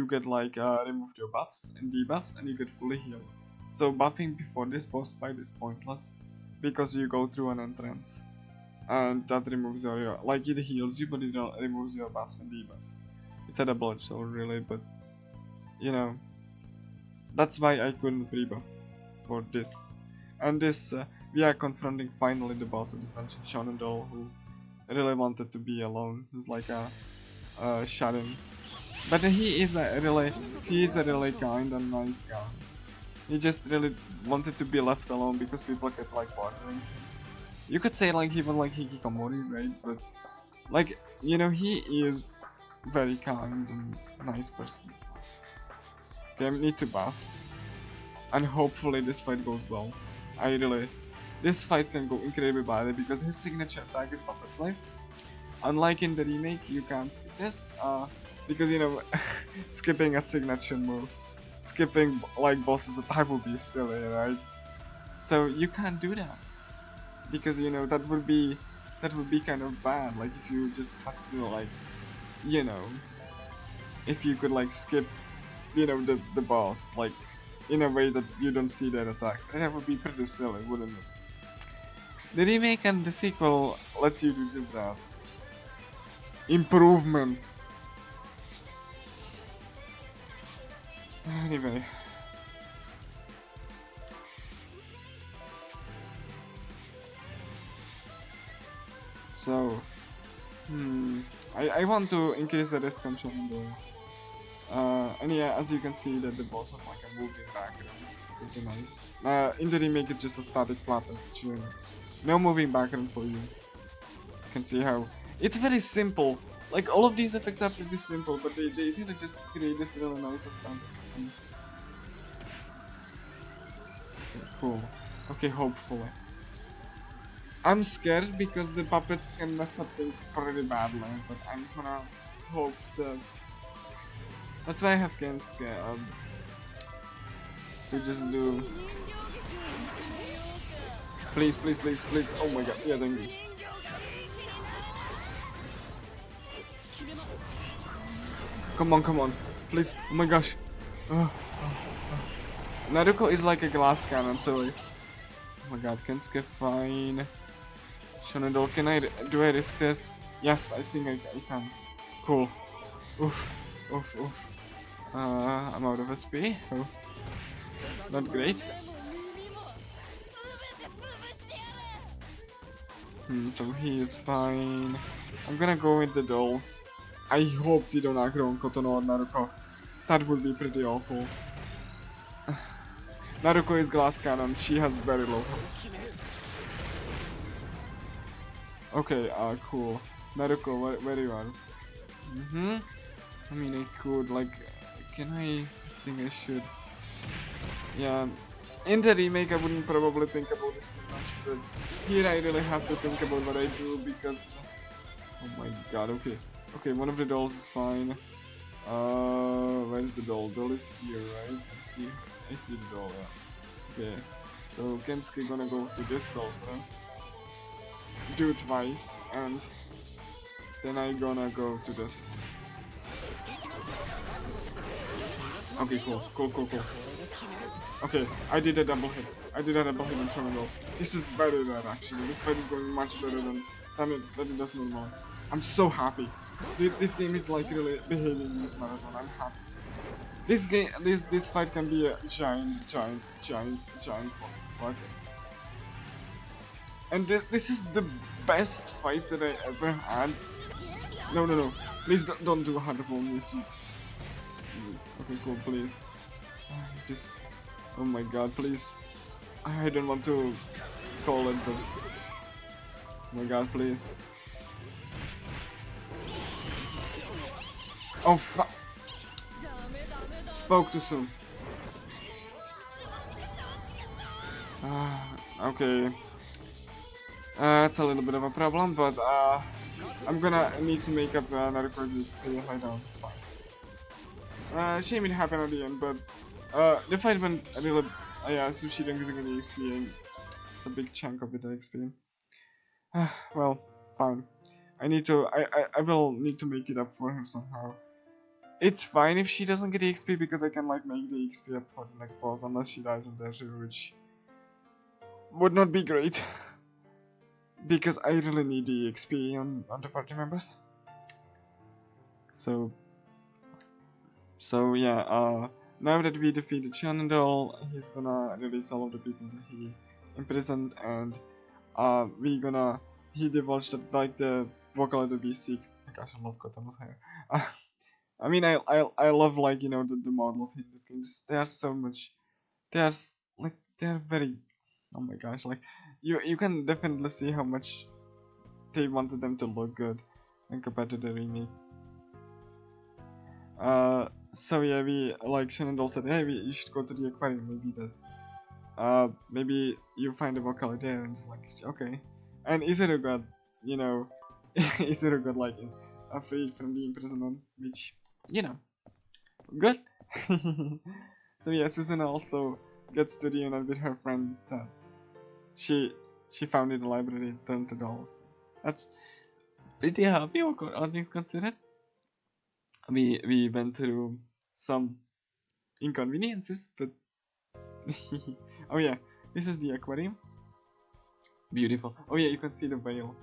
get like removed your buffs and debuffs, and you get fully healed. So buffing before this boss fight is pointless because you go through an entrance, and that removes your like it heals you, but it removes your buffs and debuffs. It's a double-edged sword really, but you know. That's why I couldn't pre-buff for this. And this, we are confronting finally the boss of this dungeon, Shonendol, who really wanted to be alone. He's like a shadow. But he is a really kind and nice guy. He just really wanted to be left alone because people kept like bothering him. You could say like he was like Hikikomori, right? But like, you know, he is very kind and nice person. So. Okay, I need to buff, and hopefully this fight goes well. This fight can go incredibly badly because his signature attack is Puppet's Life. Unlike in the remake, you can't skip this, because you know, skipping a signature move, skipping like bosses attack would be silly, right? So you can't do that, because you know that would be kind of bad. Like if you just had to like, you know, if you could like skip. You know, the boss, like, in a way that you don't see their attack. That would be pretty silly, wouldn't it? The remake and the sequel lets you do just that. Improvement. Anyway. So, I want to increase the risk on Shonen. And yeah, as you can see that the boss has like a moving background, pretty nice. In the remake it's just a static flat texture, no moving background for you. You can see how it's very simple. Like all of these effects are pretty simple, but they really just create this really nice effect. Okay, cool. Okay, hopefully. I'm scared because the puppets can mess up things pretty badly, but I'm gonna hope that. That's why I have Kensuke to just do. Please, please, please, please. Oh my god, yeah, thank you. Come on, please. Oh my gosh. Naruko is like a glass cannon, so like. Oh my god, Kensuke fine. Shonendol, do I risk this? Yes, I think I can. Cool. Oof. I'm out of SP. Oh. Not great. So he is fine. I'm gonna go with the dolls. I hope they don't aggro on Kotono or Naruko. That would be pretty awful. Naruko is glass cannon. She has very low health. Okay, cool. Naruko, where you are? I mean, I could, like, I think I should. Yeah, in the remake I wouldn't probably think about this too much, but here I really have to think about what I do because... Oh my god, okay. Okay, one of the dolls is fine. Where's the doll? Doll is here, right? I see the doll, yeah. Okay, so Kensuke gonna go to this doll first. Do it twice, and then I gonna go to this. Okay, cool. Okay, I did a double hit. on Terminal. This is better than actually. This fight is going much better than than it does normally. I'm so happy. This game is like really behaving in this marathon. I'm happy. This fight can be a giant fuck. And this is the best fight that I ever had. No. Please don't do a hard roll this. Okay, cool, please. Just, oh my god, please. I don't want to call it, but oh my god, please. Oh fuck. Spoke too soon. Okay. It's a little bit of a problem, but I'm gonna need to make up another crazy XP if I don't. It's fine. Shame it happened at the end, but the fight went a little. Yeah, so she didn't get any XP, and it's a big chunk of it XP. Well, fine. I will need to make it up for her somehow. It's fine if she doesn't get the XP because I can like make the XP up for the next boss unless she dies in there too, which would not be great. Because I really need the XP on the party members. So yeah, now that we defeated Shenandoah, he's gonna release all of the people that he imprisoned, and he divulged that like the Vocaloid BC. My gosh, I love Kotomo's hair. I mean, I love like, you know, the models in this game. They are so much. They're very. Oh my gosh, like you can definitely see how much they wanted them to look good when compared to the remake. So yeah, we like Shenandoah said, hey, you should go to the aquarium. Maybe you find a Vocaloid there, and it's like, okay. And Izuru got, you know, Izuru got like freed from the imprisonment, which, you know, good. So yeah, Susanna also gets to reunite with her friend that she found in the library, turned to dolls. That's pretty happy, all things considered. We went through some inconveniences, but oh yeah, this is the aquarium. Beautiful. Oh yeah, you can see the veil.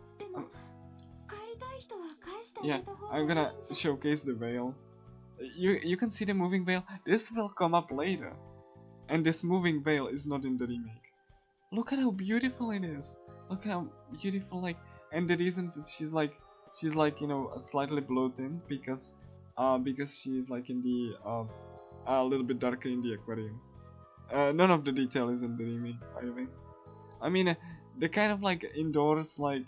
Yeah, I'm gonna showcase the veil. You can see the moving veil. This will come up later, and this moving veil is not in the remake. Look at how beautiful it is. Look how beautiful, like, and the reason that she's like, you know, slightly bloated because she's like in the a little bit darker in the aquarium. None of the detail is in the remake, by the way. I mean, the kind of like indoors lighting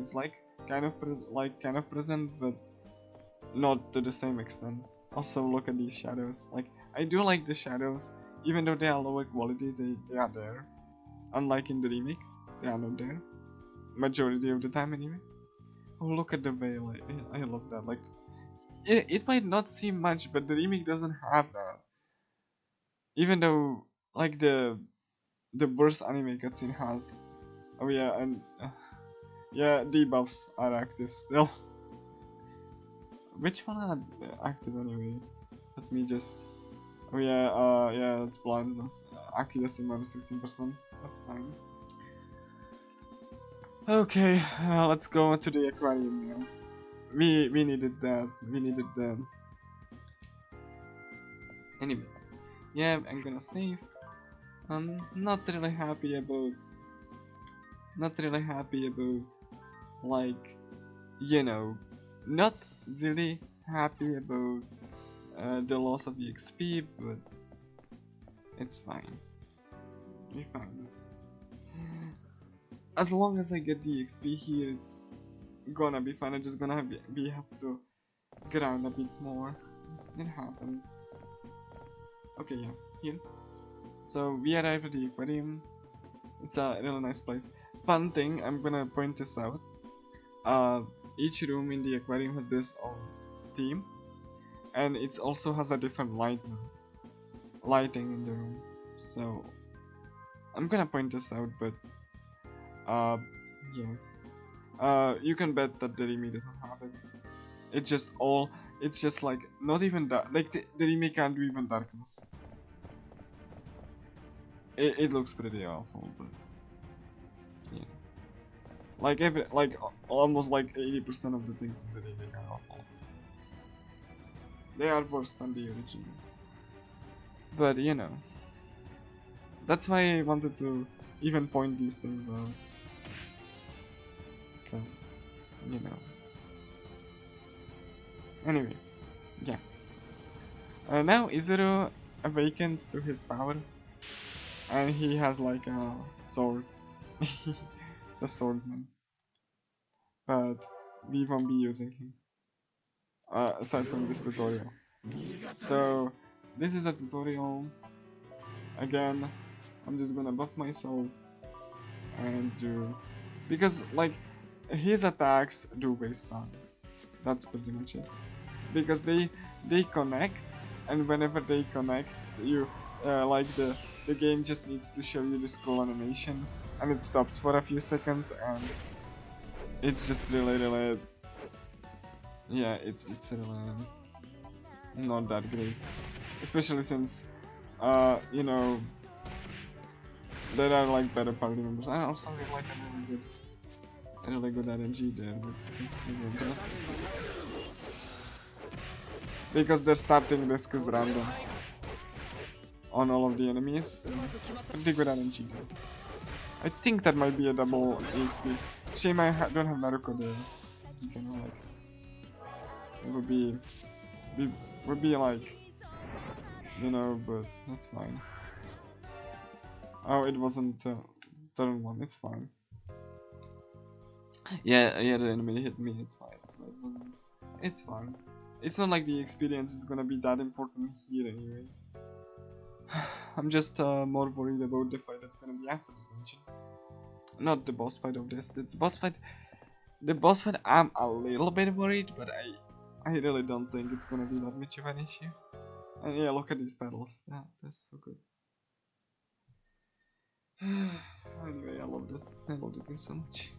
is like kind of present, but not to the same extent. Also, look at these shadows. Like, I do like the shadows, even though they are lower quality. They are there. Unlike in the remake, they are not there. Majority of the time, anyway. Oh, look at the veil. I love that. Like, it might not seem much, but the remake doesn't have that. Even though, like, the burst anime cutscene has. Oh yeah, and yeah, debuffs are active still. Which one are active anyway? Let me just. Oh yeah, yeah, it's blindness. Accuracy minus 15%. That's fine. Okay, let's go into the aquarium now. We needed that. We needed them. Anyway, yeah, I'm gonna save. I'm not really happy about. Like, you know, not really happy about the loss of the XP, but it's fine. We're fine. As long as I get the XP here, it's gonna be fine. I'm just gonna have to grind a bit more. It happens. Okay, yeah, here. So we arrived at the aquarium. It's a really nice place. Fun thing, I'm gonna point this out. Each room in the aquarium has this own theme, and it also has a different lighting in the room. So I'm gonna point this out, but yeah. You can bet that the remake doesn't have it. It's just like not even dark. Like the remake can't do even darkness. It looks pretty awful, but yeah. Like almost like 80% of the things in the remake are awful. They are worse than the original. But you know, that's why I wanted to even point these things out. Because, you know. Anyway, yeah. Now Izuru awakened to his power. And he has like a sword. The swordsman. But we won't be using him. Aside from this tutorial. So, this is a tutorial. Again, I'm just gonna buff myself. And do... Because, like, his attacks do waste time. That's pretty much it. Because they connect. And whenever they connect, you... like the game just needs to show you this cool animation. And it stops for a few seconds and... It's just really... Yeah, it's really not that great, especially since you know, there are like better party members. I also have like a really good RNG there. That's pretty interesting because the starting risk is random on all of the enemies. Pretty good RNG there. I think that might be a double EXP. Shame I don't have Naruto there. You can like. It would be like, you know, but that's fine. Oh, it wasn't turn one. It's fine. Yeah, the enemy hit me. It's fine. It's fine. It's not like the experience is gonna be that important here anyway. I'm just more worried about the fight that's gonna be after this dungeon. Not the boss fight of this. The boss fight. I'm a little bit worried, but I really don't think it's gonna be that much of an issue. And yeah, look at these pedals. Yeah, that's so good. Anyway, I love this game so much.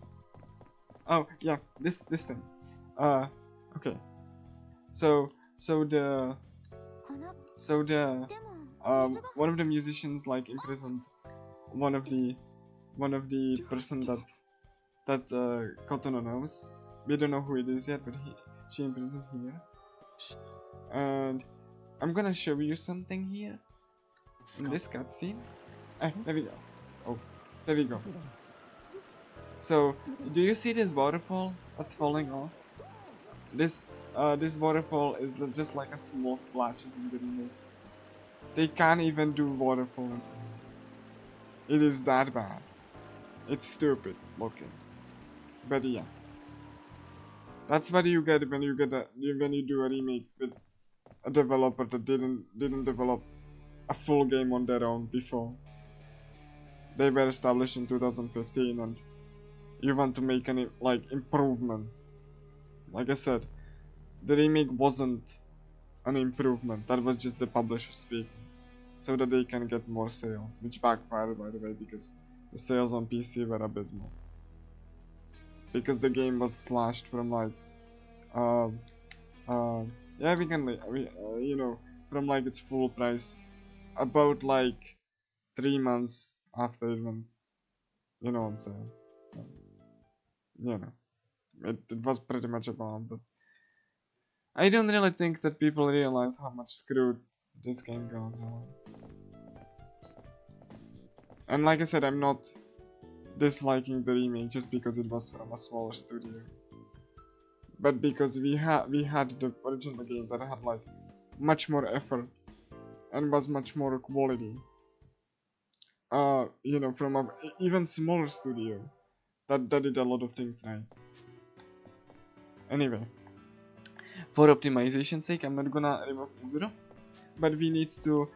Oh yeah, this thing. Okay. So the one of the musicians like imprisoned one of the person that Kotono knows. We don't know who it is yet, but she imprisoned here. And I'm gonna show you something here in this cutscene. There we go. Oh, there we go. So, do you see this waterfall that's falling off? This waterfall is just like a small splashes in the remake. They can't even do waterfall. It is that bad. It's stupid looking. But yeah. That's what you get when you do a remake with a developer that didn't develop a full game on their own before. They were established in 2015 and you want to make any like improvement. Like I said, the remake wasn't an improvement, that was just the publisher speaking. So that they can get more sales, which backfired by the way because the sales on PC were abysmal. Because the game was slashed from like yeah, you know, from like its full price about like 3 months after it went, you know, on sale. So, you know, it was pretty much a bomb, but I don't really think that people realize how much screwed this game got. And like I said, I'm not disliking the remake just because it was from a smaller studio, but because we had the original game that had like much more effort and was much more quality. You know, from a even smaller studio that did a lot of things right. Anyway, for optimization's sake, I'm not gonna remove Izuru, but we need to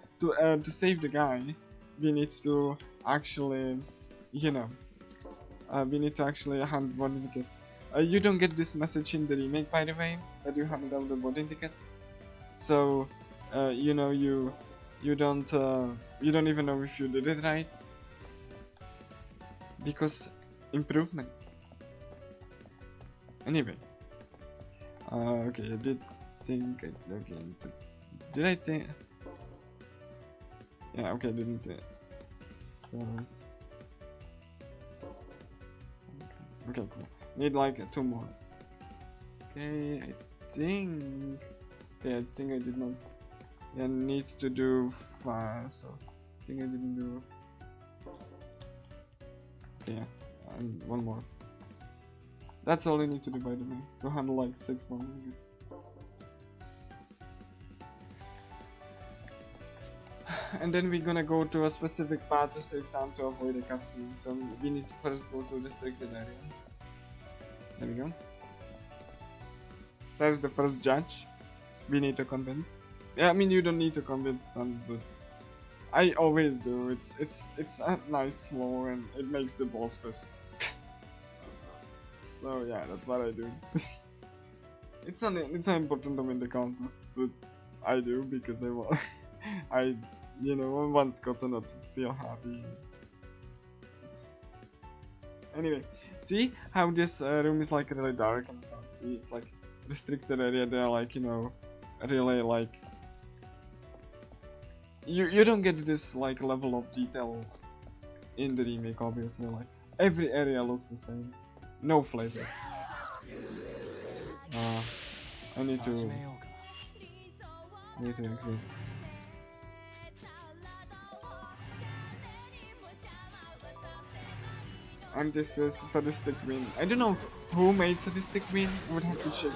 save the guy. We need to actually, you know, we need to actually hand boarding ticket. You don't get this message in the remake, by the way, that you handed out the boarding ticket. So, you know, you don't even know if you did it right because improvement. Anyway, okay, I did think again. Did I think? Yeah, okay, I didn't. So, Okay, cool. Need like 2 more. Okay, I think. Okay, I think I did not. Yeah, need to do 5. So I think I didn't do. Yeah, and 1 more. That's all I need to do, by the way, to handle like 6 more minutes. And then we're gonna go to a specific path to save time to avoid a cutscene. So we need to first go to a restricted area. There we go. There's the first judge. We need to convince. Yeah, I mean you don't need to convince them, but I always do. It's a nice slow and it makes the boss best. So yeah, that's what I do. It's not important to win the contest, but I do because I want I want Kotana to feel happy. Anyway, see how this room is like really dark and you can't see. It's like restricted area. They're like really like you don't get this like level of detail in the remake. Obviously, like every area looks the same, no flavor. I need to exit. And this is Sadistic Win. I don't know who made Sadistic Win. I would have to check.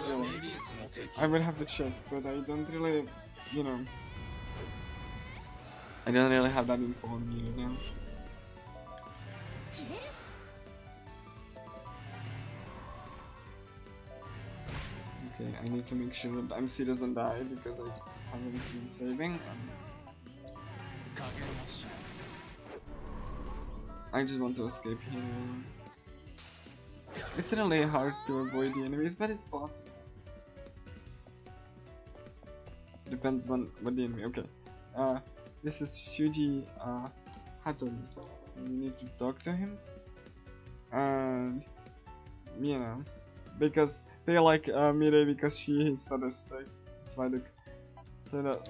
I would have to check, but I don't really, I don't really have that info on me right now. Okay, I need to make sure that MC doesn't die because I haven't been saving. I just want to escape here. It's really hard to avoid the enemies, but it's possible. Depends on what the enemy. Okay. This is Shuji Hattori. We need to talk to him. And because they like Mirai because she is sadistic. That's why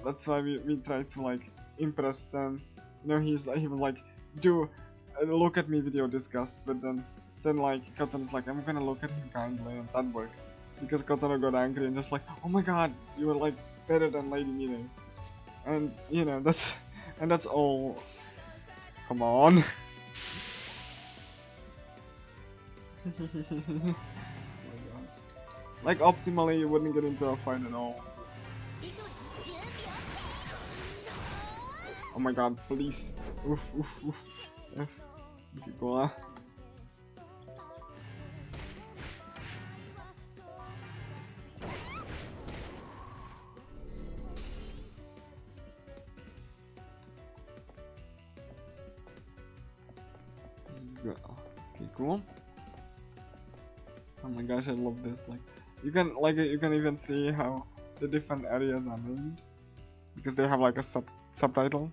that's why we try to like impress them. He was like, do look at me with your disgust, but then like Kotano's like, I'm gonna look at him kindly, and that worked because Kotano got angry and just like, oh my god, you were like better than Lady Mirai, and that's all. Come on. Oh my gosh. Like optimally you wouldn't get into a fight at all. Oh my god, please. Oof. Okay, cool. This is good. Okay, cool. Oh my gosh, I love this. Like you can even see how the different areas are named because they have like a subtitle.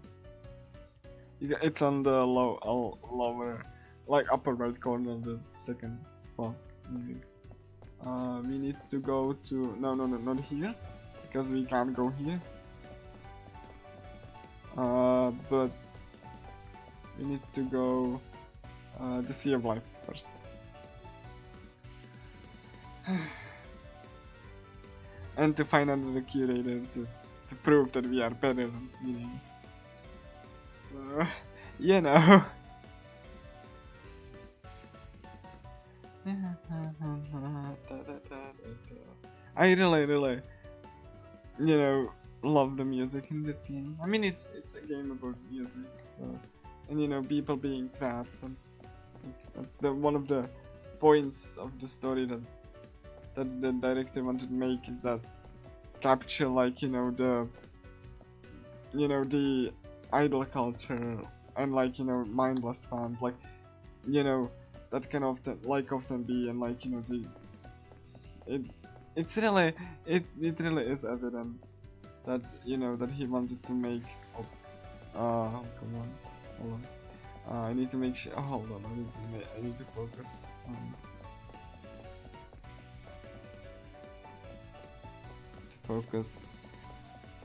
It's on the lower, like upper right corner of the second spot. We need to go to no, not here because we can't go here. But we need to go the Sea of Life first. And to find another curator to prove that we are better than me. So, I really, love the music in this game. I mean, it's a game about music, so, and people being trapped, and that's one of the points of the story that the director wanted to make is that capture like the idol culture and like mindless fans, like that can often be, and like it really is evident that that he wanted to make come on, hold on, I need to make sure, hold on, I need to focus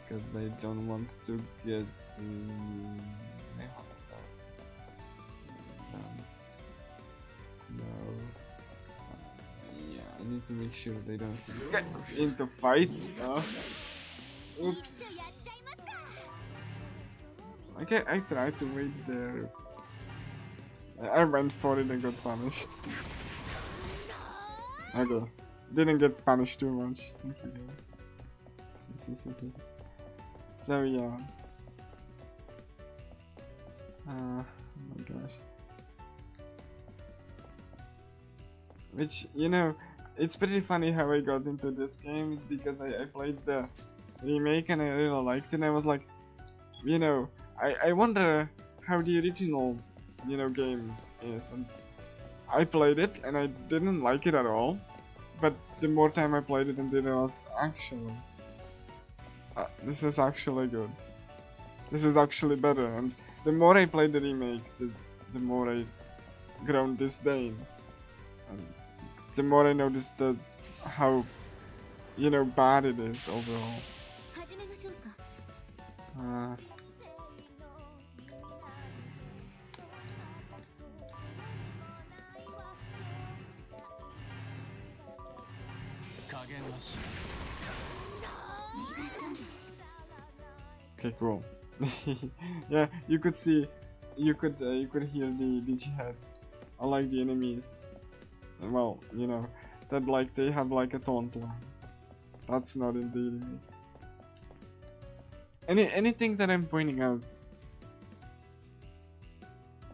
because I don't want to get no. to make sure they don't get into fights. Oops. Okay, I tried to wait there. I went for it and got punished. Okay, didn't get punished too much. So yeah. Oh my gosh. Which, you know, it's pretty funny how I got into this game. It's because I played the remake and I really liked it, and I was like, you know, I wonder how the original, you know, game is. And I played it and I didn't like it at all. But the more time I played it and did it, I was actually, this is actually good. This is actually better. And the more I played the remake, the more I grown disdain. And the more I noticed how, you know, bad it is overall. Okay, cool. Yeah, you could see, you could hear the jihadis, unlike the enemies. Well, you know, that like they have like a taunt line. That's not in the remake. Anything that I'm pointing out?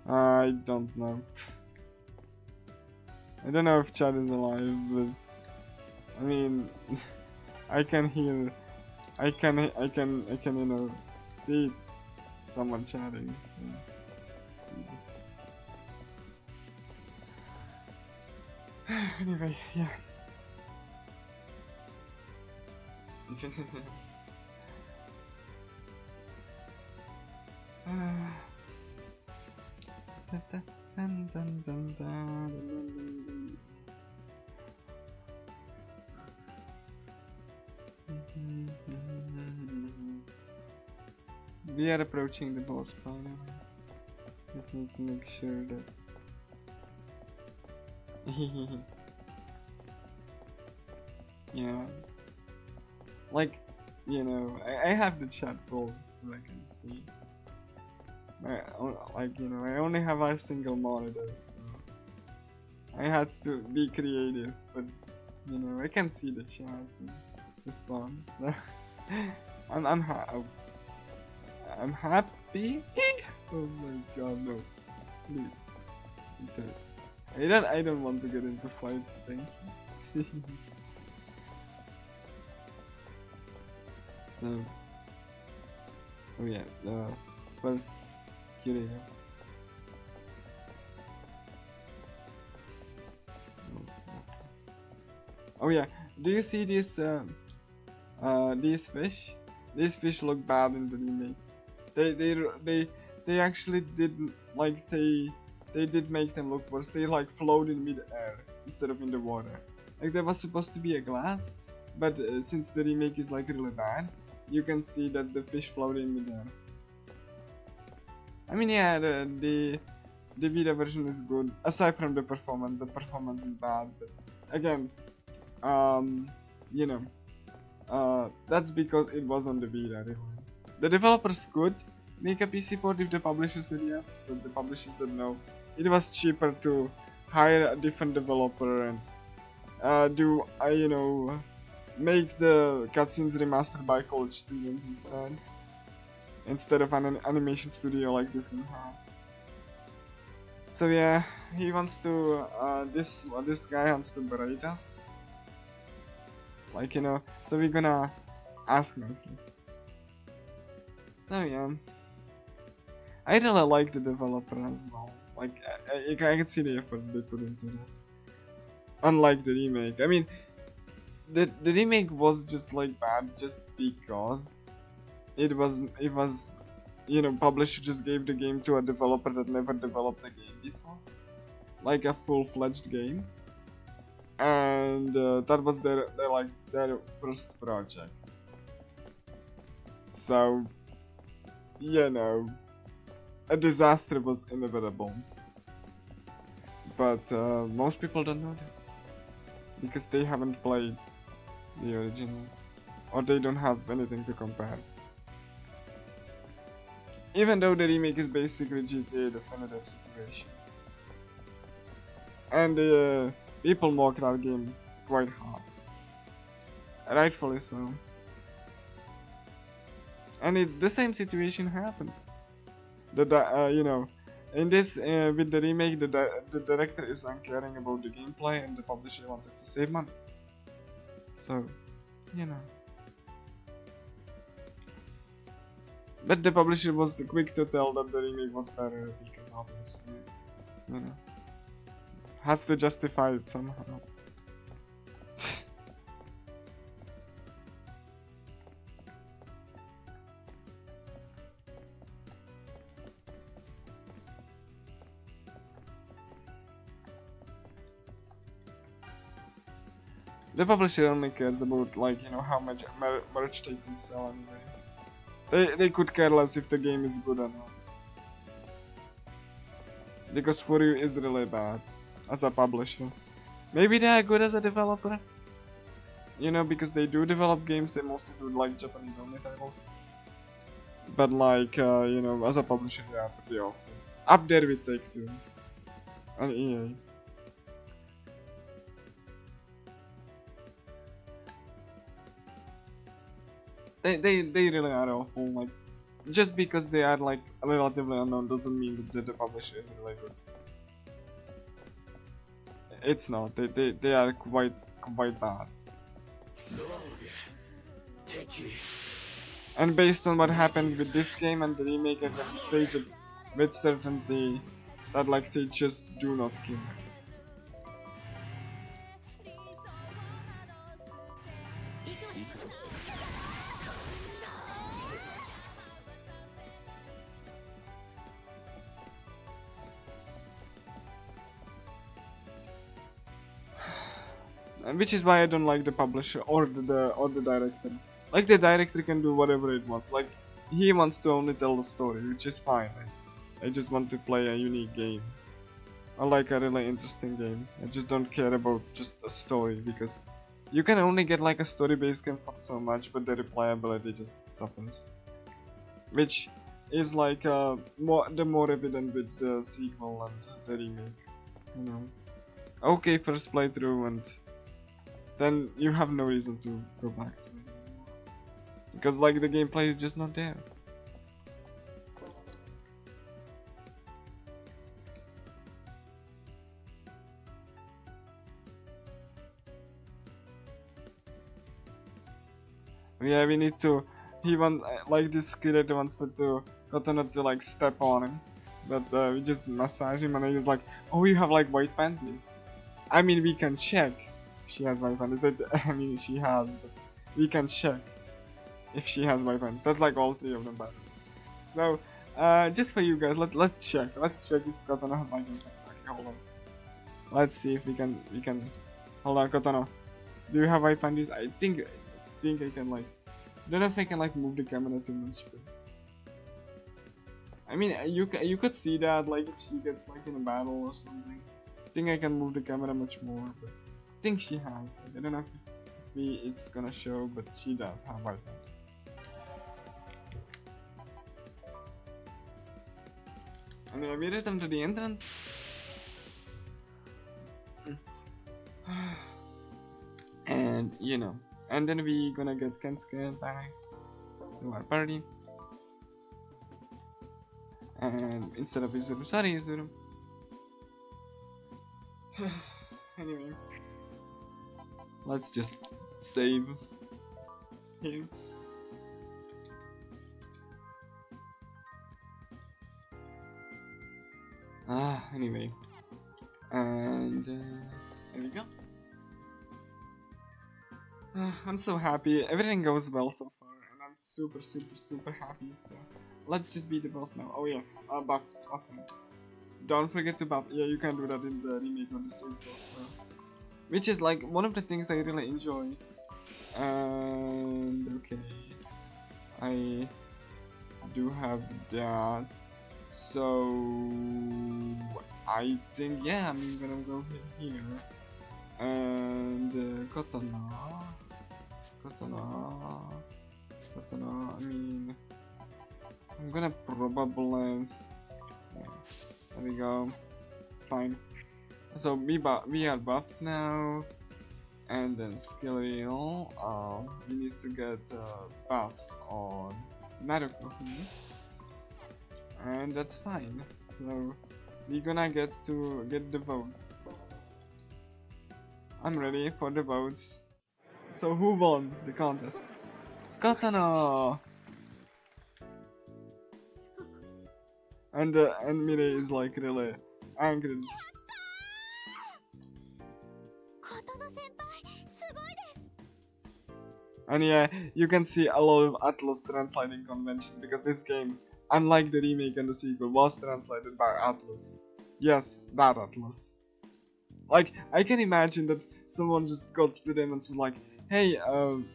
I don't know. I don't know if Chad is alive, but I mean, I can hear, I can, you know, see someone chatting. So. Anyway, yeah. We are approaching the boss finally. Just need to make sure that. Yeah. Like, you know, I have the chat full so I can see. Like, you know, I only have a single monitor, so I had to be creative, but you know, I can see the chat and respond. I'm happy. Oh my god, no, please. I don't want to get into fight. Thank you. So, oh yeah, first Curio. Oh yeah, do you see these fish? These fish look bad in the remake. They actually didn't, like, they did make them look worse. They like float in mid-air instead of in the water. Like, there was supposed to be a glass, but since the remake is like really bad, you can see that the fish float in mid-air. I mean, yeah, the Vita version is good. Aside from the performance is bad. But again, you know, that's because it was on the Vita. Really. The developers could make a PC port if the publisher said yes, but the publisher said no. It was cheaper to hire a different developer and do, you know, make the cutscenes remastered by college students instead of an animation studio like this can have. So yeah, he wants to, this guy wants to berate us. Like, you know, so we're gonna ask nicely. So yeah, I really like the developer as well. Like, I can see the effort they put into this. Unlike the remake, I mean, the remake was just like bad just because it was, you know, publisher just gave the game to a developer that never developed a game before, like a full-fledged game, and that was their first project. So, you know, a disaster was inevitable. But most people don't know that. because they haven't played the original, or they don't have anything to compare. Even though the remake is basically GTA definitive situation. And people mock that game quite hard. Rightfully so. And the same situation happened. You know, in this with the remake, the director is uncaring about the gameplay, and the publisher wanted to save money. So, you know. But the publisher was quick to tell that the remake was better because obviously, you know, have to justify it somehow. The publisher only cares about, like, you know, how much merch they can sell anyway. They could care less if the game is good or not. Because Furyu is really bad as a publisher. Maybe they are good as a developer. You know, because they do develop games, they mostly do like Japanese only titles. But like, you know, as a publisher they are pretty awful. Up there with Take-Two and EA. They really are awful. Like, just because they are like relatively unknown doesn't mean that the publisher is really good. It's not. They are quite bad. And based on what happened with this game and the remake, I can say that with certainty that like they just do not care. Which is why I don't like the publisher or the director. Like, the director can do whatever it wants. Like, he wants to only tell the story, which is fine. I just want to play a unique game. Or like a really interesting game. I just don't care about just a story, because you can only get like a story-based game for so much, but the replayability just suffers. Which is like the more evident with the sequel and the remake. You know. Okay, first playthrough, and then you have no reason to go back to it anymore. Because like the gameplay is just not there. Yeah, we need to. He wants, like, this creator wants to Katana to like step on him, but we just massage him, and he's like, "Oh, you have like white panties." I mean, we can check if she has white panties. I mean, she has, but we can check if she has white panties. That's like all three of them, but so just for you guys, let's check. Let's check if Katana has white panties. Okay, hold on. Let's see if we can. Hold on, Katana. Do you have white panties? I think I can like. I don't know if I can like move the camera too much, but I mean you could see that like if she gets like in a battle or something. I think I can move the camera much more, but I think she has. Like, I don't know if it's gonna show, but she does have white panties. And I made them to the entrance. And you know. And then we gonna get Kensuke back to our party. And instead of Izuru, sorry Izuru. Anyway, let's just save him. Anyway. And there we go. I'm so happy. Everything goes well so far, and I'm super happy. So let's just be the boss now. Oh yeah, buff often. Don't forget to buff. Yeah, you can do that in the remake or the sequel as well. Which is like one of the things I really enjoy. And okay, I do have that. So I think, yeah, I'm gonna go here. And katana. I mean, I'm gonna probably. There we go. Fine. So we are buffed now, and then skill reel. We need to get buffs on Naruto, and that's fine. So we're gonna get the vote. I'm ready for the votes. So who won the contest? Katana. And Mire is like really angry. And yeah, you can see a lot of Atlas translating convention because this game, unlike the remake and the sequel, was translated by Atlas. Yes, that Atlas. Like, I can imagine that someone just got to them and said like, hey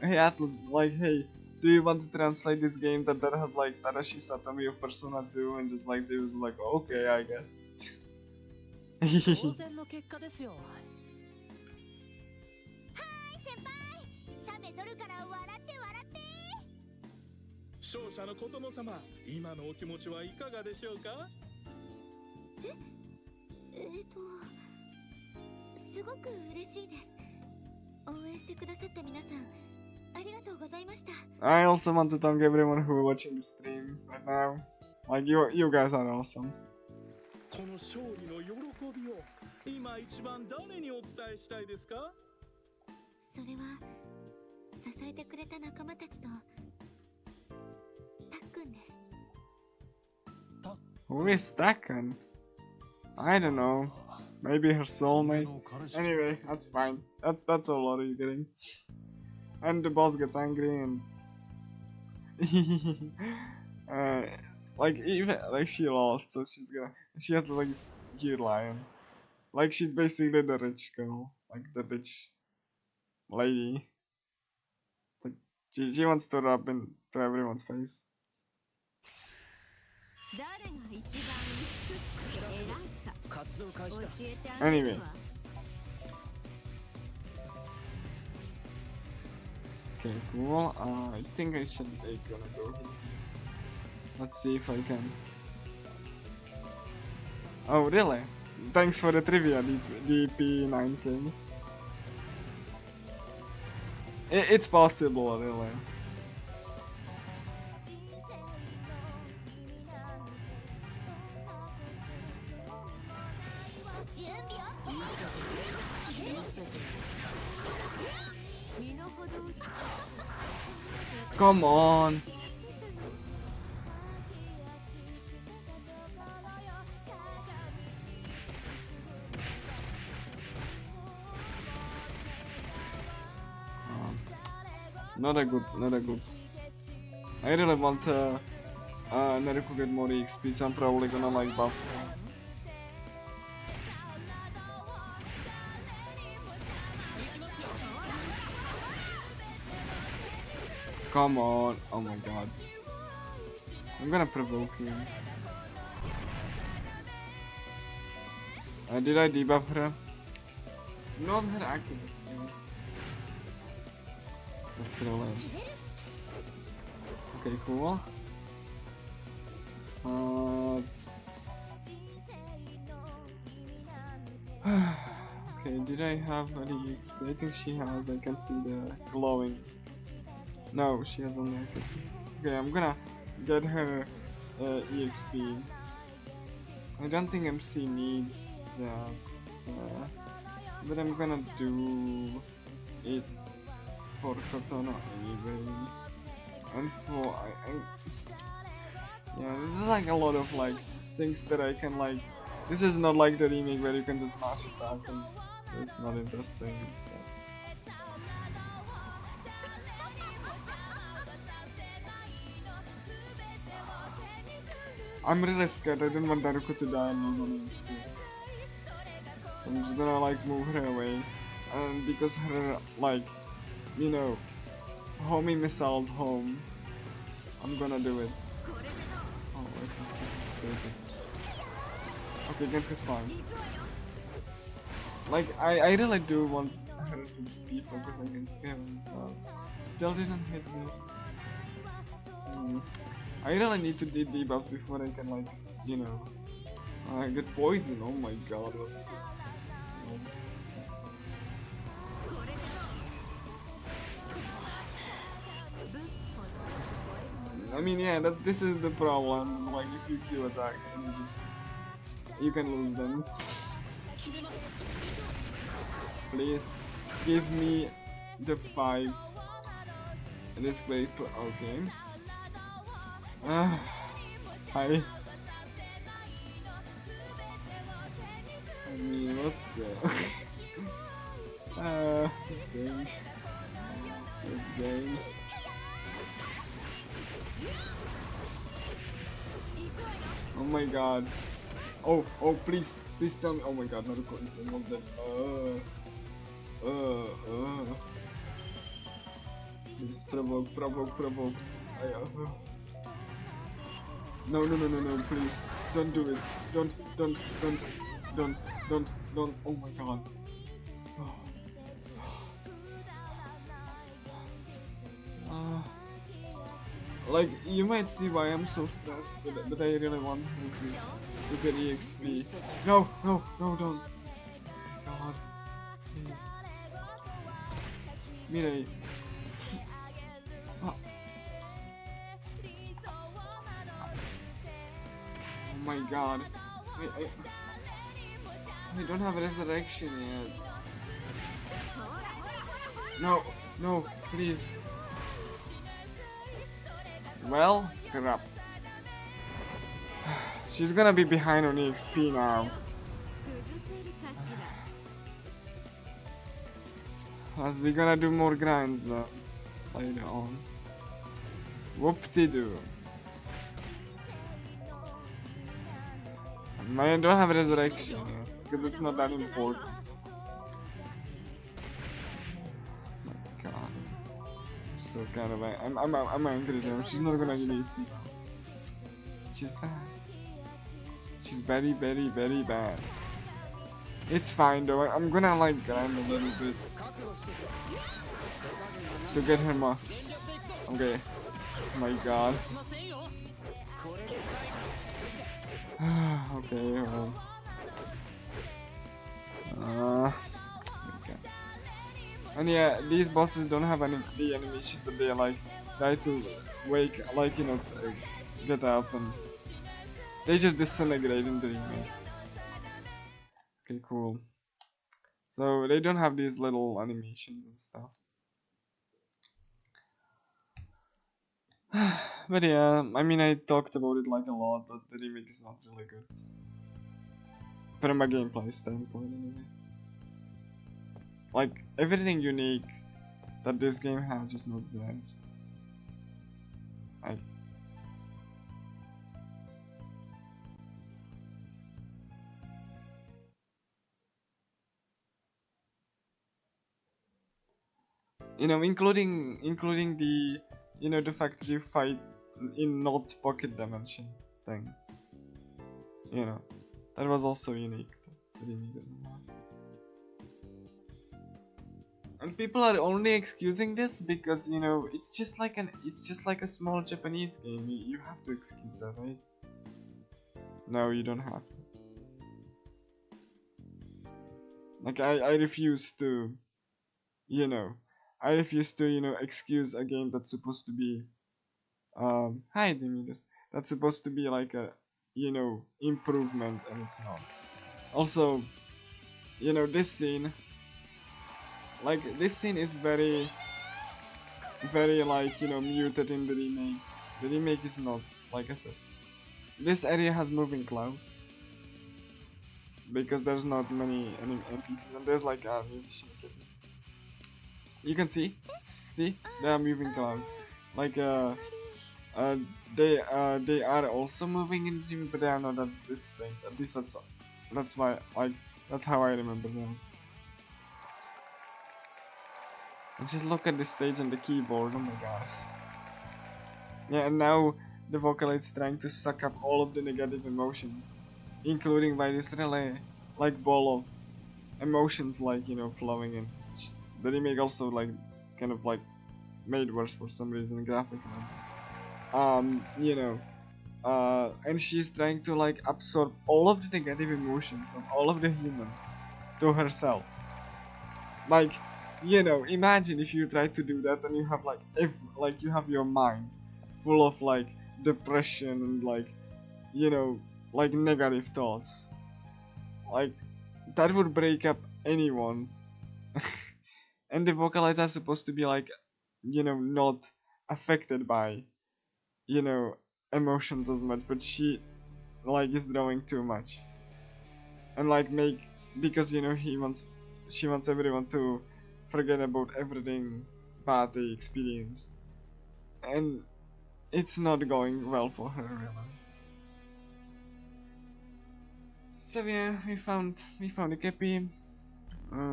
Atlas, like, hey, do you want to translate this game that has like Tadashi Satomi of Persona 2? And just like, they was like, okay, I guess. 勝者のことの様、今のお気持ちはいかがでしょうか？すごく嬉しいです。応援してくださった皆さん、ありがとうございました。I also want to thank everyone who are watching the stream right now. Like you guys are awesome. この勝利の喜びを今一番誰にお伝えしたいですか？それは支えてくれた仲間たちとたっくんです。Who is Takken? I don't know. Maybe her soulmate. Anyway, that's fine. That's all are you getting. And the boss gets angry and like even like she lost, so she has like this cute lion. Like she's basically the rich girl, like the rich lady. Like she wants to rub into everyone's face. Anyway. Okay, cool. I think I should gonna go here. Let's see if I can. Oh, really? Thanks for the trivia, DP9K. It's possible, really. Come on. Not a good. I really want Naruto get more XP, so I'm probably gonna like buff her. Come on, oh my god. I'm gonna provoke him. Did I debuff her? Not her accuracy. That's really... Okay, cool. Okay, did I have any XP? I think she has, I can see the glowing. No, she has only accuracy. Okay, I'm gonna get her EXP. I don't think MC needs that, but I'm gonna do it for Katana anyway. And for yeah, this is like a lot of like things that I can like. This is not like the remake where you can just mash it out and it's not interesting and stuff. I'm really scared. I didn't want Naruto to die and lose on HP. I'm just gonna like move her away, and because her like, you know, homie missiles home, I'm gonna do it. Oh, this is stupid. Okay, Gensuke's fine. like I really do want her to be focused against Kevin, but still didn't hit me. I really need to debuff before I can, like, you know, get poison. Oh my god. I mean, yeah, this is the problem. Like, if you Q attacks, then you can lose them. Please give me the 5. This great. Okay. Hi. I mean, what's the? This game. This game. Oh my god. Oh, please tell me. Oh my god, not a coincidence. What's that? Please provoke. No, please. Don't do it. Don't. Oh my god. Like, you might see why I'm so stressed, but I really want her to get EXP. No, don't. God, please. Mirai. Oh my god. I don't have a resurrection yet. No, please. Well, crap. She's gonna be behind on EXP now. As we're gonna do more grinds though later on. Whoop-de-doo. I don't have a resurrection because it's not that important. Oh my god. I'm so kind of I'm angry now. She's not gonna get EXP. She's bad. She's very bad. It's fine though. I'm gonna like grind a little bit to get her more. Okay. Oh my god. Okay, well. Okay. And yeah, these bosses don't have the animation, but they like try to wake, like, you know, get up, and they just disintegrate in the remake. Okay, cool. So they don't have these little animations and stuff. But yeah, I mean, I talked about it like a lot, but the remake is not really good. From a gameplay standpoint, anyway. Like, everything unique that this game has just not there. You know, including the, you know, the fact that you fight in not pocket dimension thing. You know, that was also unique. The remake doesn't have. And people are only excusing this because, you know, it's just like a small Japanese game. You have to excuse that, right? No, you don't have to. Like, I refuse to, you know, excuse a game that's supposed to be, hi Demetrius, that's supposed to be like a, you know, improvement, and it's not. Also, you know, this scene is very, like, you know, muted in the remake. The remake is not, like I said. This area has moving clouds because there's not many NPCs, and there's like a musician kid. You can see, there are moving clouds. Like they are also moving in the remake, but they are not as this thing. At least that's why, like, that's how I remember them. And just look at the stage and the keyboard, oh my gosh. Yeah, and now the Vocaloid's trying to suck up all of the negative emotions, including by this relay, like ball emotions like, you know, flowing in. The remake also like kind of like made worse for some reason graphically. You know, and she's trying to like absorb all of the negative emotions from all of the humans to herself. Like, you know, imagine if you try to do that and you have like you have your mind full of like depression and like, you know, like negative thoughts. Like that would break up anyone. And the vocalites are supposed to be like, you know, not affected by, you know, emotions as much, but she like is drawing too much. And like because, you know, she wants everyone to forget about everything bad they experienced. And it's not going well for her really. So yeah, we found a Kepi.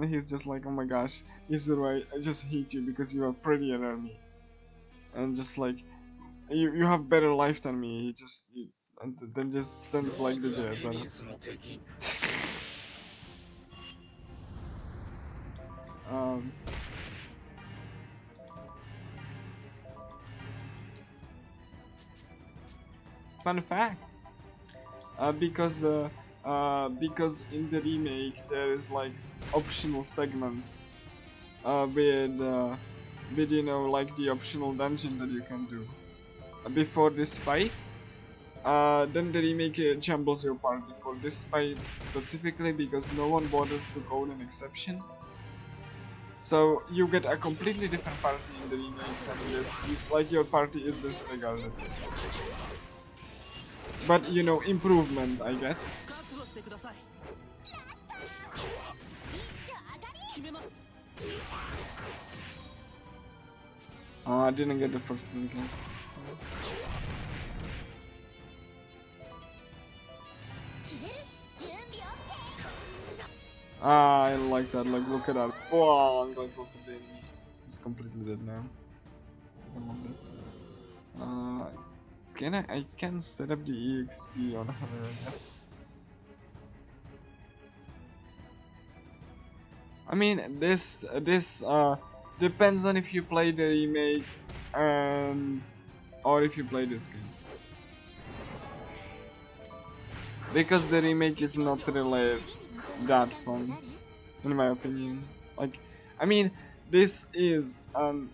He's just like, oh my gosh, Izuru, I just hate you because you are prettier than me. And just like, you have better life than me, and then just sends like the jets at us. Fun fact, because in the remake there is like optional segment with you know, like the optional dungeon that you can do before this fight. Then the remake jumbles your party for this fight specifically because no one bothered to code an exception. So you get a completely different party in the remake than this, like your party is disregarded. But you know, improvement, I guess. I didn't get the first thing. I like that, like look at that. Wow, I'm going for the enemy. He's completely dead now. I love this. I can set up the EXP on her, I guess. I mean, this depends on if you play the remake or if you play this game. Because the remake is not really that fun, in my opinion. Like, I mean, this is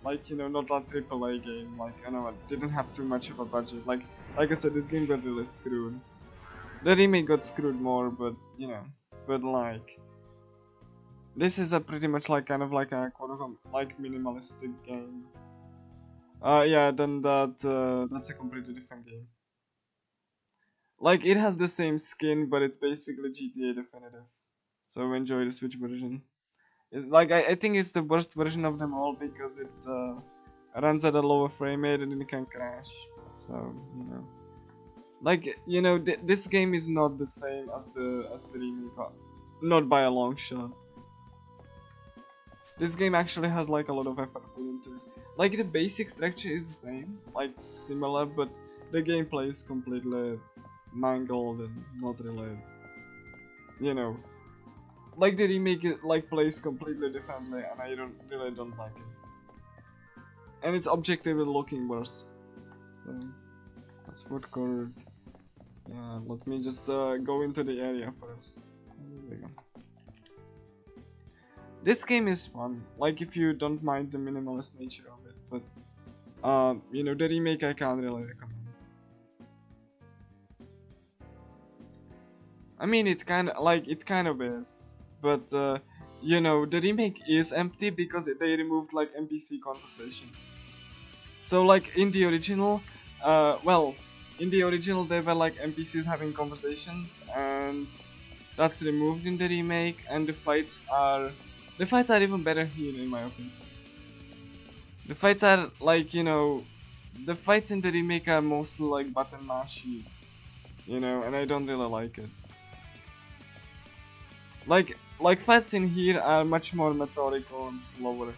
like, you know, not a AAA game. Like, I know it didn't have too much of a budget. Like I said, this game got really screwed. The remake got screwed more, but you know, but like, this is a pretty much like kind of like a quote-unquote like minimalistic game. Yeah, then that's a completely different game. Like, it has the same skin, but it's basically GTA Definitive. So enjoy the Switch version. Like, I think it's the worst version of them all because it runs at a lower frame rate and it can crash. So, you know. Like, you know, this game is not the same as the remake. Not by a long shot. This game actually has like a lot of effort put into it. Like, the basic structure is the same, like similar, but the gameplay is completely mangled and not really, you know, like the remake like plays completely differently, and I really don't like it. And it's objectively looking worse. So that's food court. Yeah, let me just go into the area first. There we go. This game is fun, like if you don't mind the minimalist nature of it, but you know, the remake I can't really recommend. I mean, it kind of is, but you know, the remake is empty because they removed like NPC conversations. So like in the original, in the original there were like NPCs having conversations, and that's removed in the remake, and the fights are even better here in my opinion. The fights are like, you know, the fights in the remake are mostly like button mashy, you know, and I don't really like it. Like fights in here are much more methodical and slower,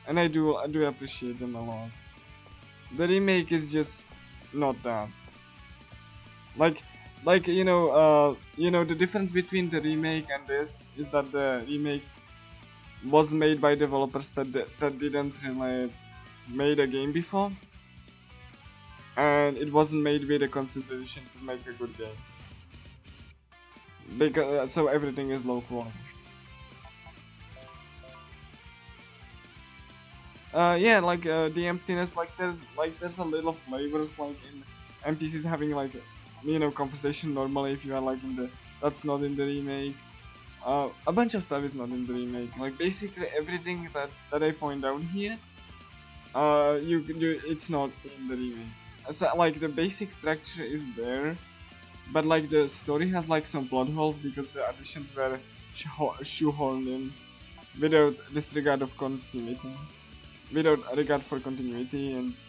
and I do appreciate them a lot. The remake is just not that. Like like the difference between the remake and this is that the remake was made by developers that didn't really made a game before, and it wasn't made with a consideration to make a good game, because so everything is low quality. Yeah, like the emptiness, like there's a little flavors, like in NPCs having like conversation normally if you are like in the, that's not in the remake. A bunch of stuff is not in the remake. Like basically everything that I point out here, it's not in the remake. So like the basic structure is there, but like the story has like some plot holes because the additions were shoehorned in without disregard of continuity, without regard for continuity, and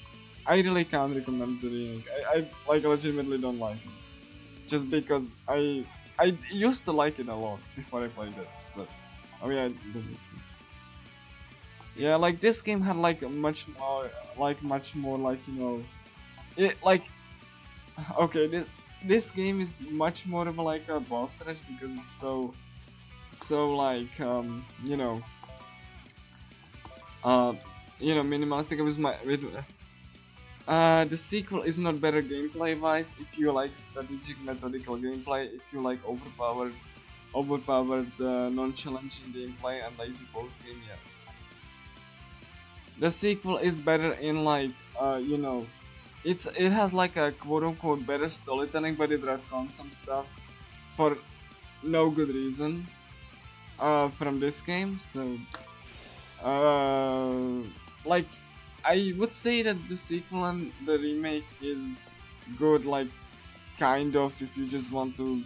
I really can't recommend the remake. I like legitimately don't like it, just because I used to like it a lot before I played this, but I mean I didn't. Yeah, like this game had like much more like it like okay, this game is much more of like a boss rush because it's so like minimalistic with the sequel is not better gameplay wise. If you like strategic methodical gameplay, if you like overpowered non-challenging gameplay and lazy post game, yes. The sequel is better in like it has like a quote-unquote better storytelling, but it retcons some stuff for no good reason from this game. So like I would say that the sequel and the remake is good, like kind of, if you just want to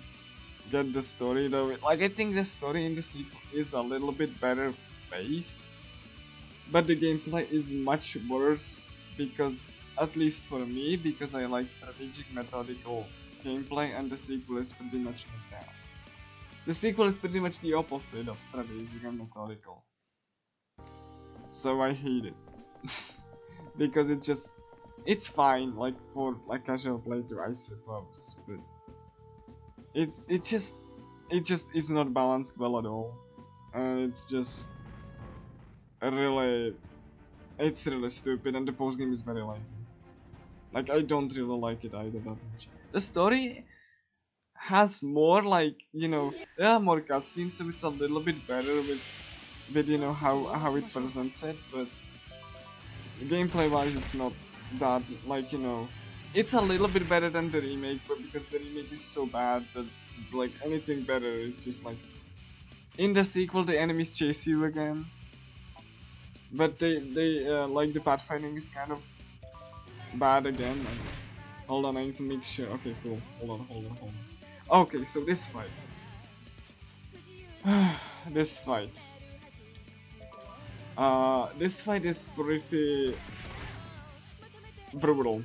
get the story though. Like I think the story in the sequel is a little bit better paced, but the gameplay is much worse because, at least for me, because I like strategic methodical gameplay, and the sequel is pretty much like that. The sequel is pretty much the opposite of strategic and methodical. So I hate it. Because it's fine like for like casual playthrough, I suppose, but it just is not balanced well at all, and it's really stupid, and the post game is very lazy. Like I don't really like it either that much. The story has more like there are more cutscenes, so it's a little bit better with how it presents it, but gameplay wise it's not that like it's a little bit better than the remake, but because the remake is so bad that like anything better is just like, in the sequel the enemies chase you again, but they like the pathfinding is kind of bad again. Like, hold on, I need to make sure. Okay, cool. Hold on. Okay, so this fight this fight is pretty brutal.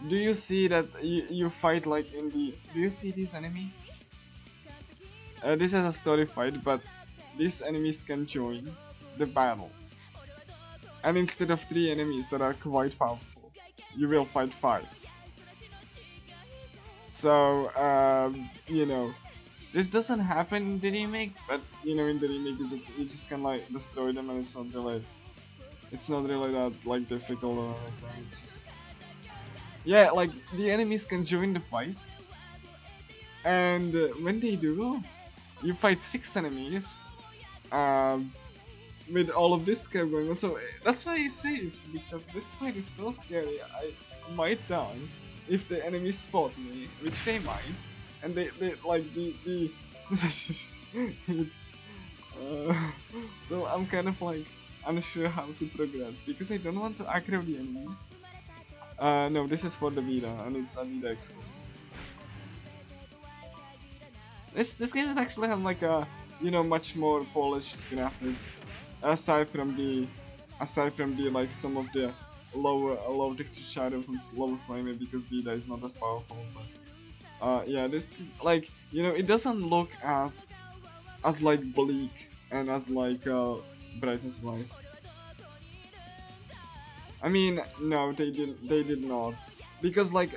Do you see that you fight like in the... Do you see these enemies? This is a story fight, but these enemies can join the battle. And instead of 3 enemies that are quite powerful, you will fight 5. So, this doesn't happen in the remake, but in the remake you just can like destroy them, and it's not really that like difficult or anything. It's just, yeah, like the enemies can join the fight, and when they do, you fight 6 enemies with all of this stuff going on. So that's why I say it, because this fight is so scary. I might die if the enemies spot me, which they might. And they like the so I'm kind of like unsure how to progress because I don't want to aggro the enemies. No, this is for the Vita, and it's a Vita exclusive. This game is actually has like a much more polished graphics, aside from the like some of the lower texture shadows and lower frame rate, because Vita is not as powerful. But yeah, this like it doesn't look as like bleak and as like brightness wise. I mean, no, they did not. because like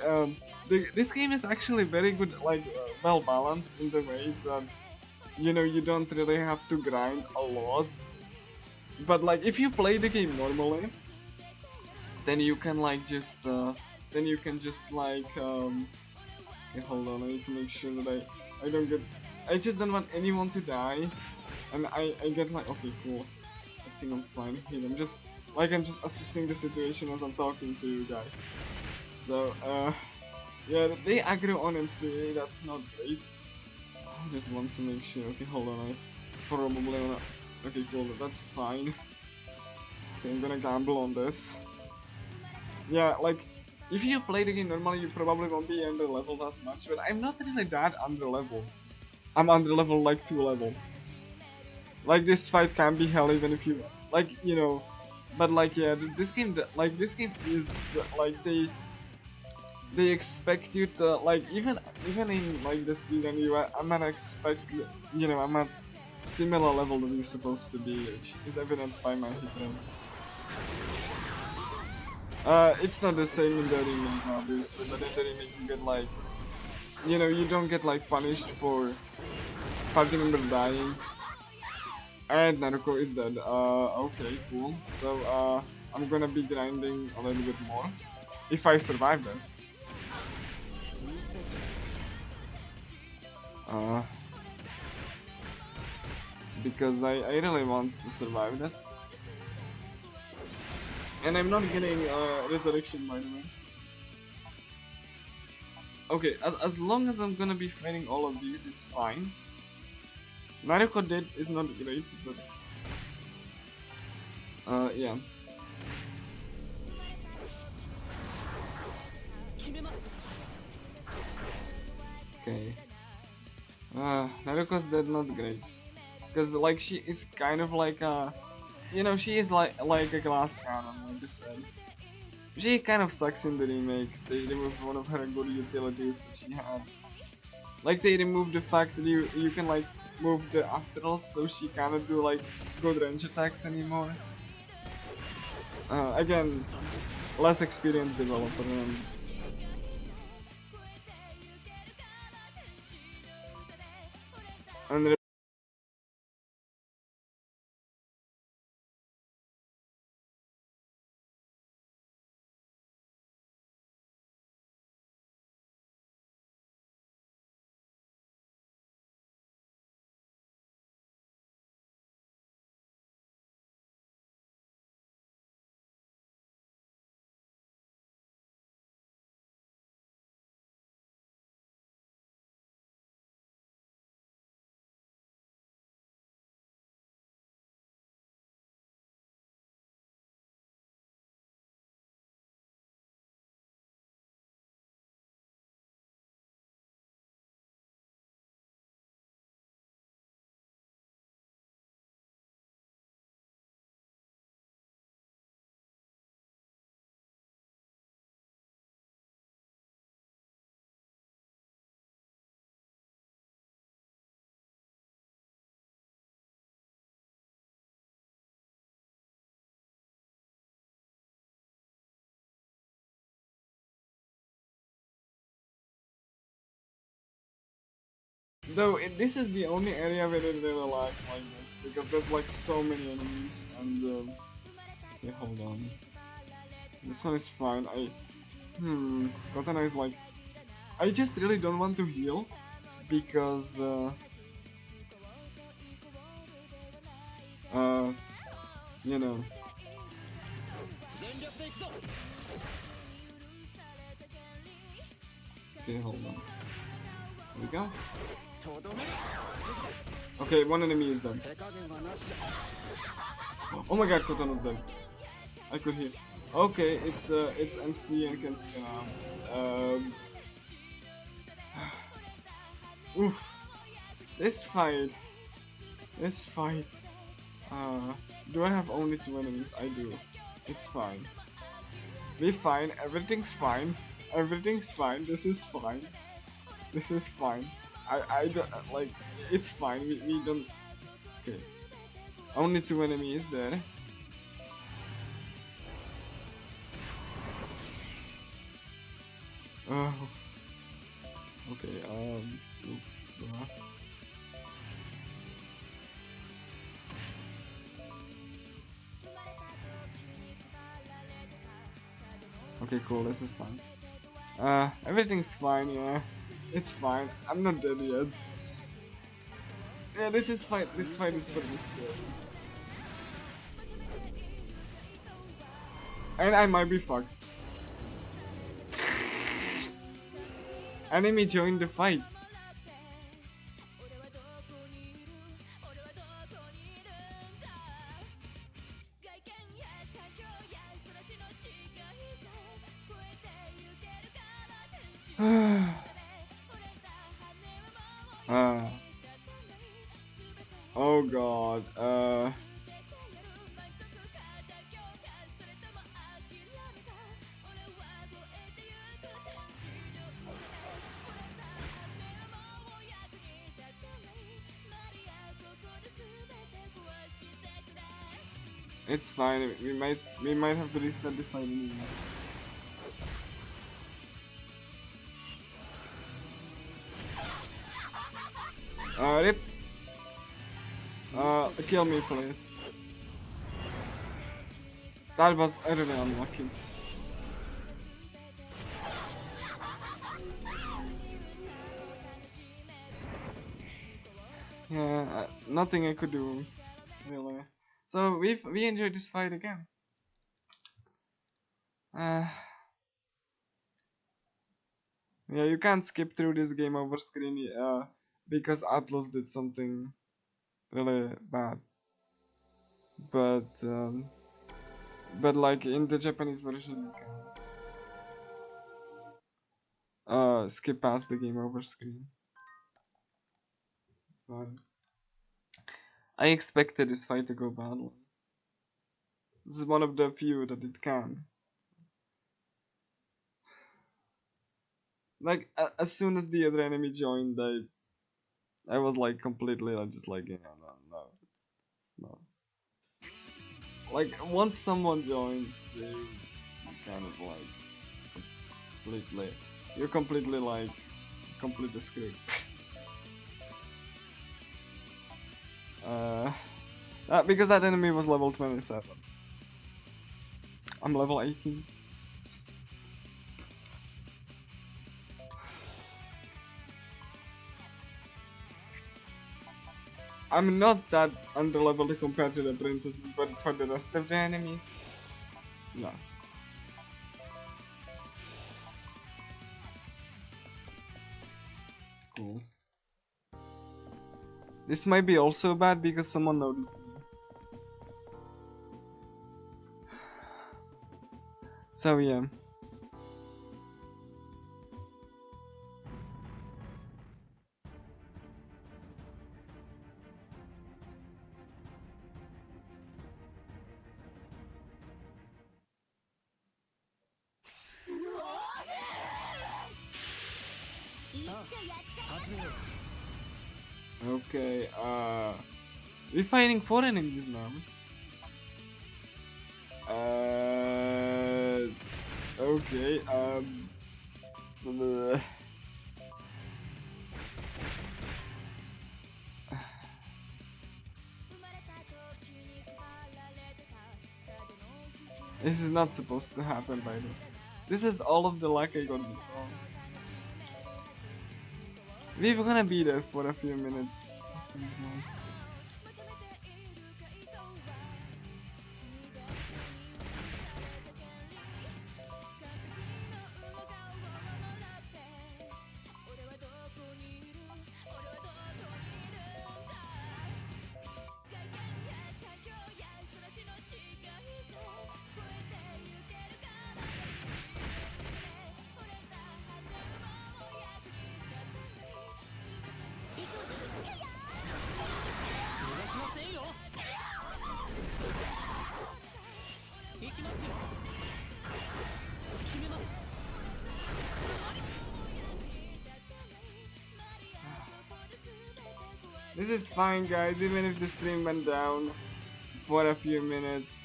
this game is actually very good, like well balanced in the way that you know you don't really have to grind a lot. But like if you play the game normally, then you can like just like okay, hold on, I need to make sure that I don't get, I just don't want anyone to die, and I get like, okay, cool, I think I'm fine here. I'm just assessing the situation as I'm talking to you guys. So yeah, they aggro on MCA, that's not great. I just want to make sure. Okay, hold on, I probably wanna, okay, cool, that's fine. Okay, I'm gonna gamble on this. Yeah, like, if you play the game normally, you probably won't be under leveled as much, but I'm not really that under leveled. I'm under leveled like 2 levels. Like, this fight can be hell even if you, like, you know, but like, yeah, this game is, like, they expect you to, like, even in, like, the speedrun, I'm not expect, you know, I'm at similar level that you're supposed to be, which is evidenced by my hit rate. It's not the same in the remake, obviously, but in the remake you get like, you know, you don't get like punished for party members dying. And Naruko is dead. Okay, cool. So, I'm gonna be grinding a little bit more. If I survive this. Because I really want to survive this. And I'm not getting resurrection, by the way. Okay, as long as I'm gonna be fighting all of these, it's fine. Naruko dead is not great, but yeah. Okay. Naruko's dead, not great, because like she is kind of like a, you know, she is like a glass cannon, like I said. She kind of sucks in the remake. They removed one of her good utilities that she had. Like they removed the fact that you can like move the astrals, so she cannot do like good range attacks anymore. Again, less experienced developer. And though this is the only area where it really lags like this, because there's like so many enemies, and okay, hold on. This one is fine. Katana is like, I just really don't want to heal, because you know. Okay, hold on. Here we go. Okay, one enemy is dead. Oh my god, Kotano's dead. I could hear. Okay, it's MC and Kensuke now. Oof. This fight. Do I have only 2 enemies? I do. It's fine. We're fine. Everything's fine. Everything's fine. This is fine. This is fine. I don't like. It's fine. We don't. Okay. Only 2 enemies there. Oh. Okay, yeah. Okay, cool, this is fine. Everything's fine, yeah. It's fine. I'm not dead yet. Yeah, this fight is pretty scary. And I might be fucked. Enemy joined the fight. Oh god, it's fine, we might have to restart the fight anyway. Rip. Kill me, please. That was utterly unlucky. Yeah, nothing I could do, really. So we enjoyed this fight again. Yeah, you can't skip through this game over screen because Atlas did something really bad. But like in the Japanese version, you can skip past the game over screen. It's fine. I expected this fight to go badly. This is one of the few that it can. Like as soon as the other enemy joined, I was like completely just like, you know, no, it's not. Like once someone joins, you kind of like you're completely screwed. Because that enemy was level 27. I'm level 18. I'm not that underleveled compared to the princesses, but for the rest of the enemies, yes. Cool. This might be also bad because someone noticed me. So yeah. Okay, we're fighting 4 enemies now. Okay, this is not supposed to happen by the way. This is all of the luck I got before. We're gonna be there for a few minutes. This is fine, guys, even if the stream went down for a few minutes,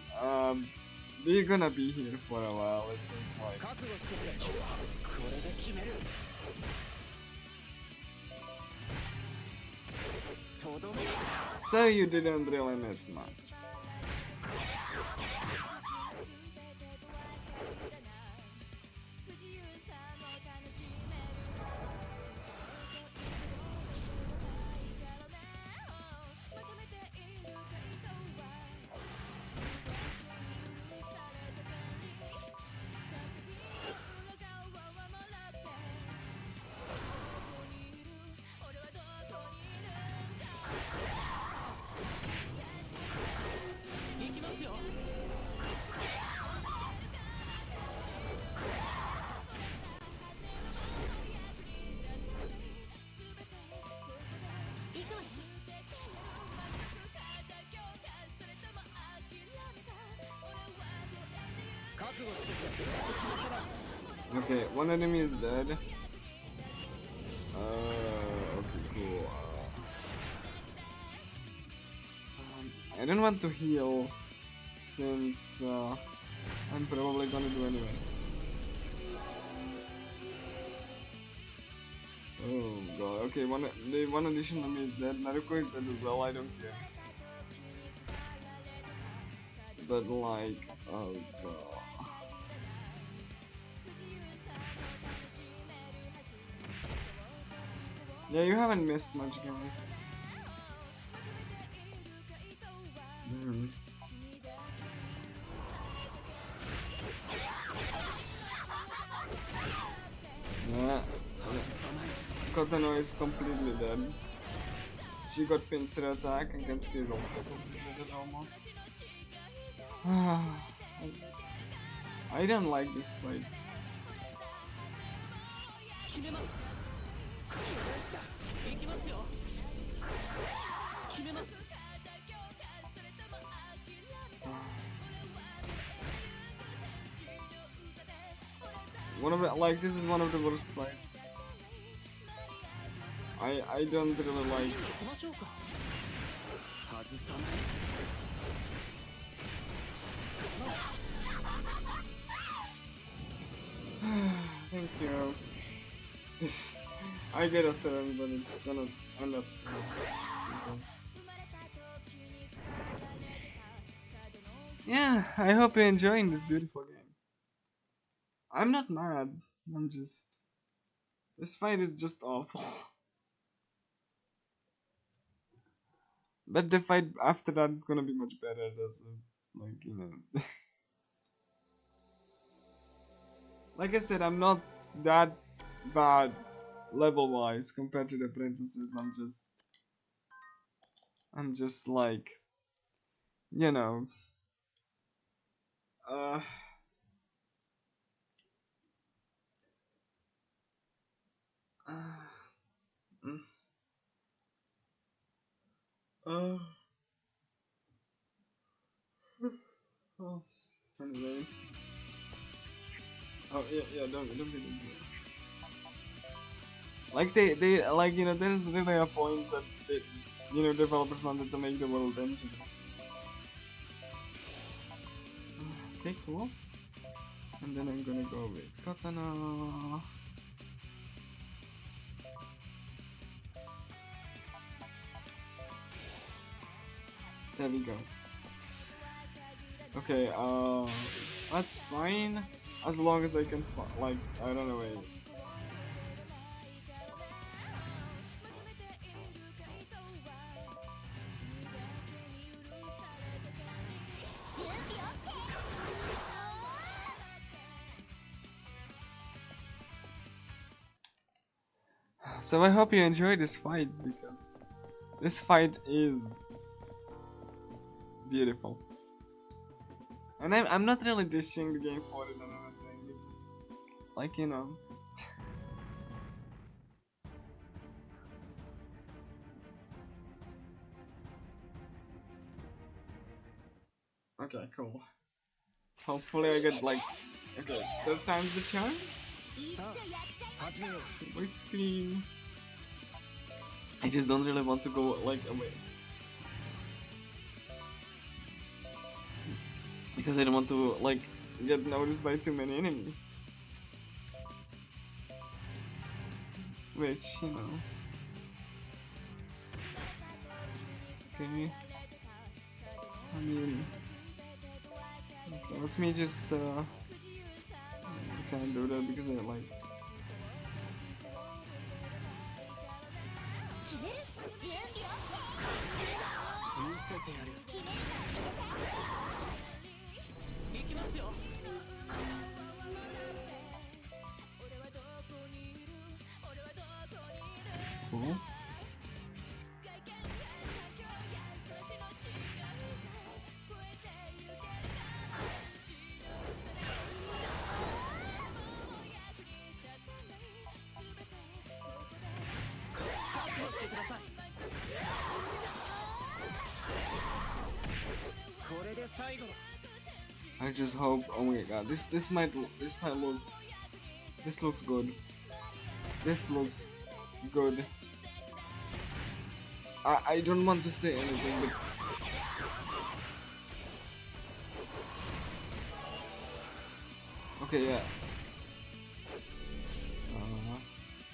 we're gonna be here for a while, it seems like. 覚悟してくれ。これで決める。とどめ。 So you didn't really miss much. Okay, one enemy is dead. Okay, cool. I don't want to heal since I'm probably gonna do anyway. Oh god, okay, one additional enemy is dead. Naruko is dead as well, I don't care. But like, oh god. Yeah, you haven't missed much, guys. Yeah. Kotano is completely dead. She got pincer attack and Kensuke is also completely dead almost. I don't like this fight. This is one of the worst fights. I don't really like. Thank you. I get a turn, but it's gonna end up simple. Yeah, I hope you're enjoying this beautiful game. I'm not mad. I'm just... This fight is just awful. But the fight after that is gonna be much better. That's like, you know. Like I said, I'm not that bad level wise compared to the princesses. I'm just like, you know, oh, anyway. Oh yeah, don't get into it. Like they like, you know, there's really a point that they, you know, developers wanted to make the world dangerous. Okay, cool. And then I'm gonna go with Katana. There we go. Okay, that's fine as long as I can, like, I don't know, wait. So I hope you enjoyed this fight, because this fight is beautiful. And I'm not really dishing the game for it and everything, it's just like, you know. Okay, cool. Hopefully I get like, okay, 3 times the charm? Wait, screen. I just don't really want to go like away. because I don't want to like get noticed by too many enemies. Which, you know. Okay. I mean, okay, let me just I can't do that because I like. Cool. I just hope. Oh my god, this looks good. This looks good. I don't want to say anything, but okay, yeah.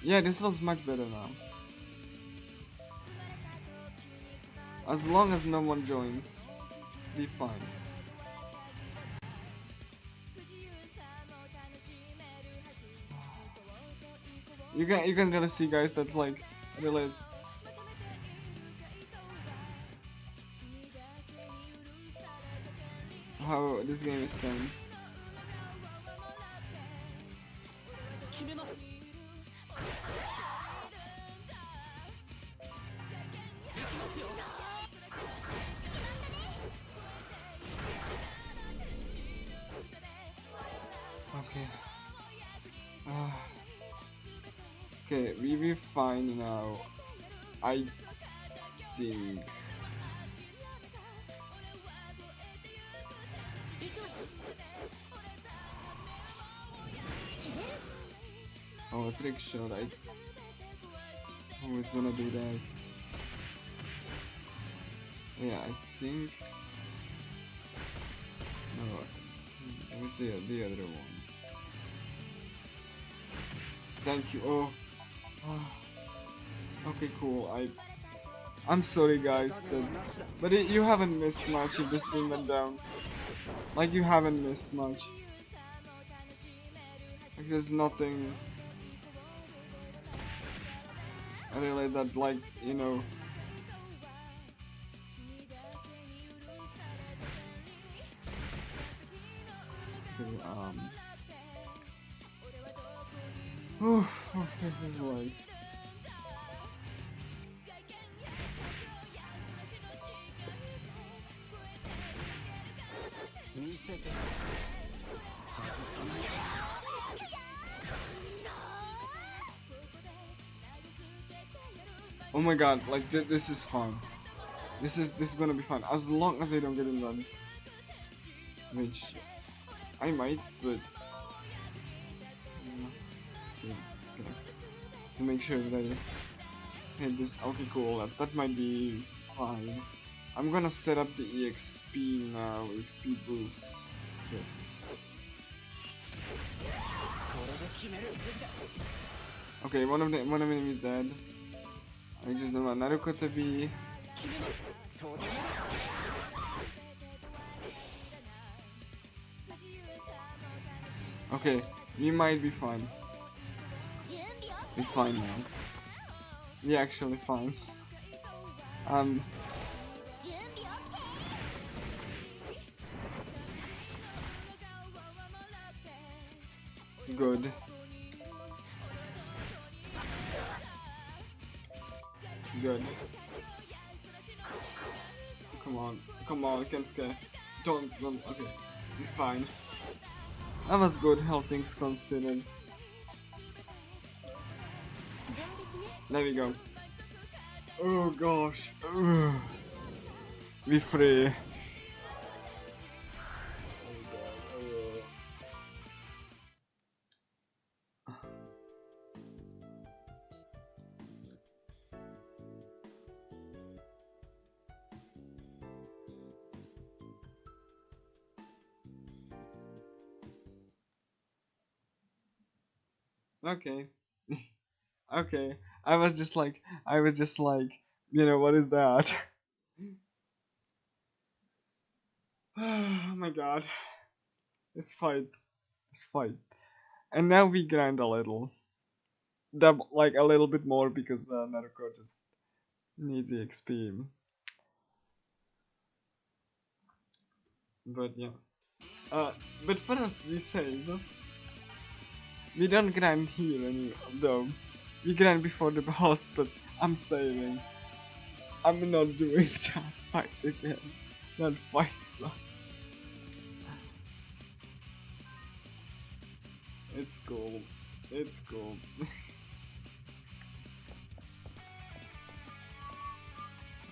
Yeah, this looks much better now. As long as no one joins, be fine. You can really see, guys, that's like really how this game stands. Okay. Okay, we be fine now. I think. Oh, a trick shot. I always wanna do that. Yeah, I think. No, with the other one. Thank you. Oh. Okay, cool. I'm sorry, guys. But you haven't missed much if the stream went down. Like, you haven't missed much. Like, there's nothing really that, like, you know. Okay, this is like. Oh my god, like this is fun. This is gonna be fun as long as I don't get injured. Which I might, but okay. To make sure that I hit this. Okay, cool. That might be fine. I'm gonna set up the EXP now. EXP boost. Okay. Okay, one of them is dead. I just don't want Naruto to be. Okay, we might be fine. We're fine now. We're actually fine. Good. Good. Come on, Kensuke. Don't, okay. We're fine. That was good, all things considered. There we go. Oh gosh. Ugh. We free. Okay. Okay. I was just like, you know, what is that? Oh my god. This fight. This fight. And now we grind a little. Like a little bit more because Naruto just needs the XP. But yeah. But first we save. We don't grind here though. We grind before the boss, but I'm saving. I'm not doing that fight again. That fight sucks. It's cool. It's cool.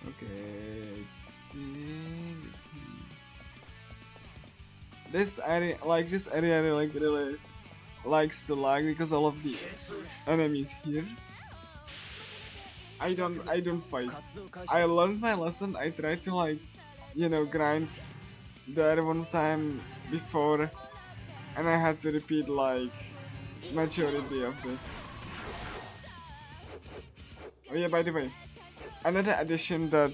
Okay. This area really likes to lag because all of the enemies here. I don't fight. I learned my lesson. I tried to like, you know, grind there one time before, and I had to repeat like majority of this. Oh yeah, by the way, another addition that,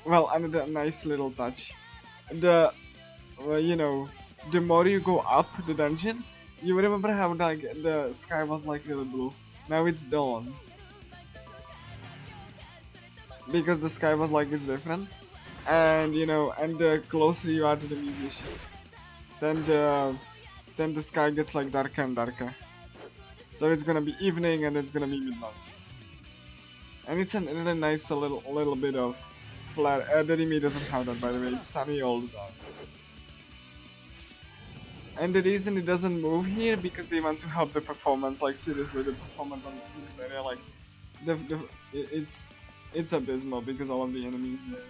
well, another nice little touch. The, well, you know, the more you go up the dungeon, you remember how like the sky was like really blue. Now it's dawn. Because the sky was like it's different, and you know, and the closer you are to the musician, then the sky gets like darker and darker. So it's gonna be evening and it's gonna be midnight, and it's a really nice little bit of flare. The Remy doesn't have that, by the way. It's sunny all the time. And the reason it doesn't move here because they want to help the performance. Like seriously, the performance on this area, like it's abysmal because all of the enemies there.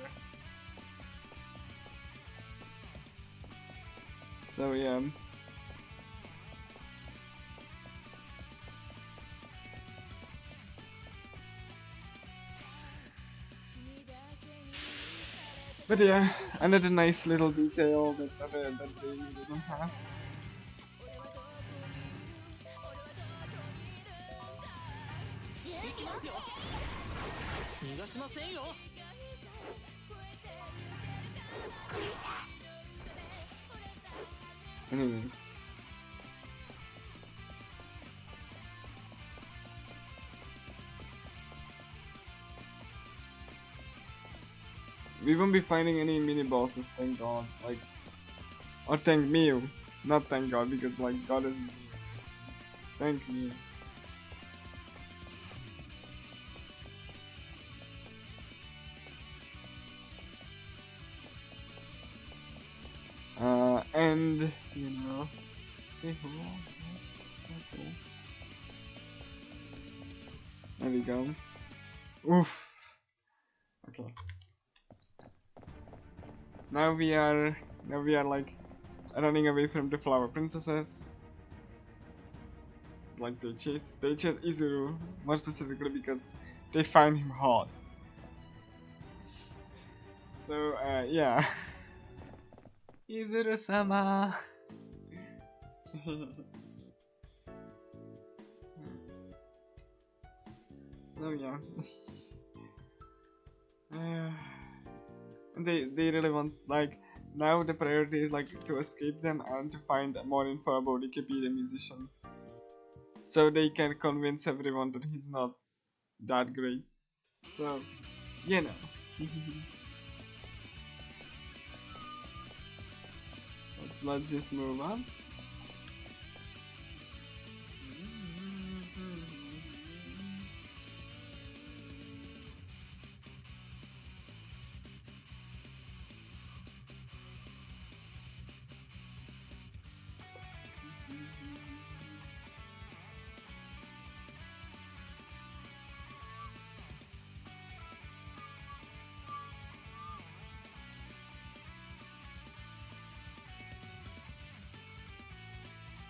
So yeah. But yeah, another nice little detail that Davey doesn't have. Anyway. We won't be finding any mini bosses, thank god. Like, or thank me, not thank god, because like god is. Thank me. And you know. Okay. There we go. Oof. Okay. Now we are like running away from the flower princesses. Like they chase Izuru, more specifically because they find him hot. So yeah. Izuru-sama. Oh yeah. They really want, like, now the priority is like to escape them and to find more info about Ikki the musician, so they can convince everyone that he's not that great. So, you know. Let's just move on.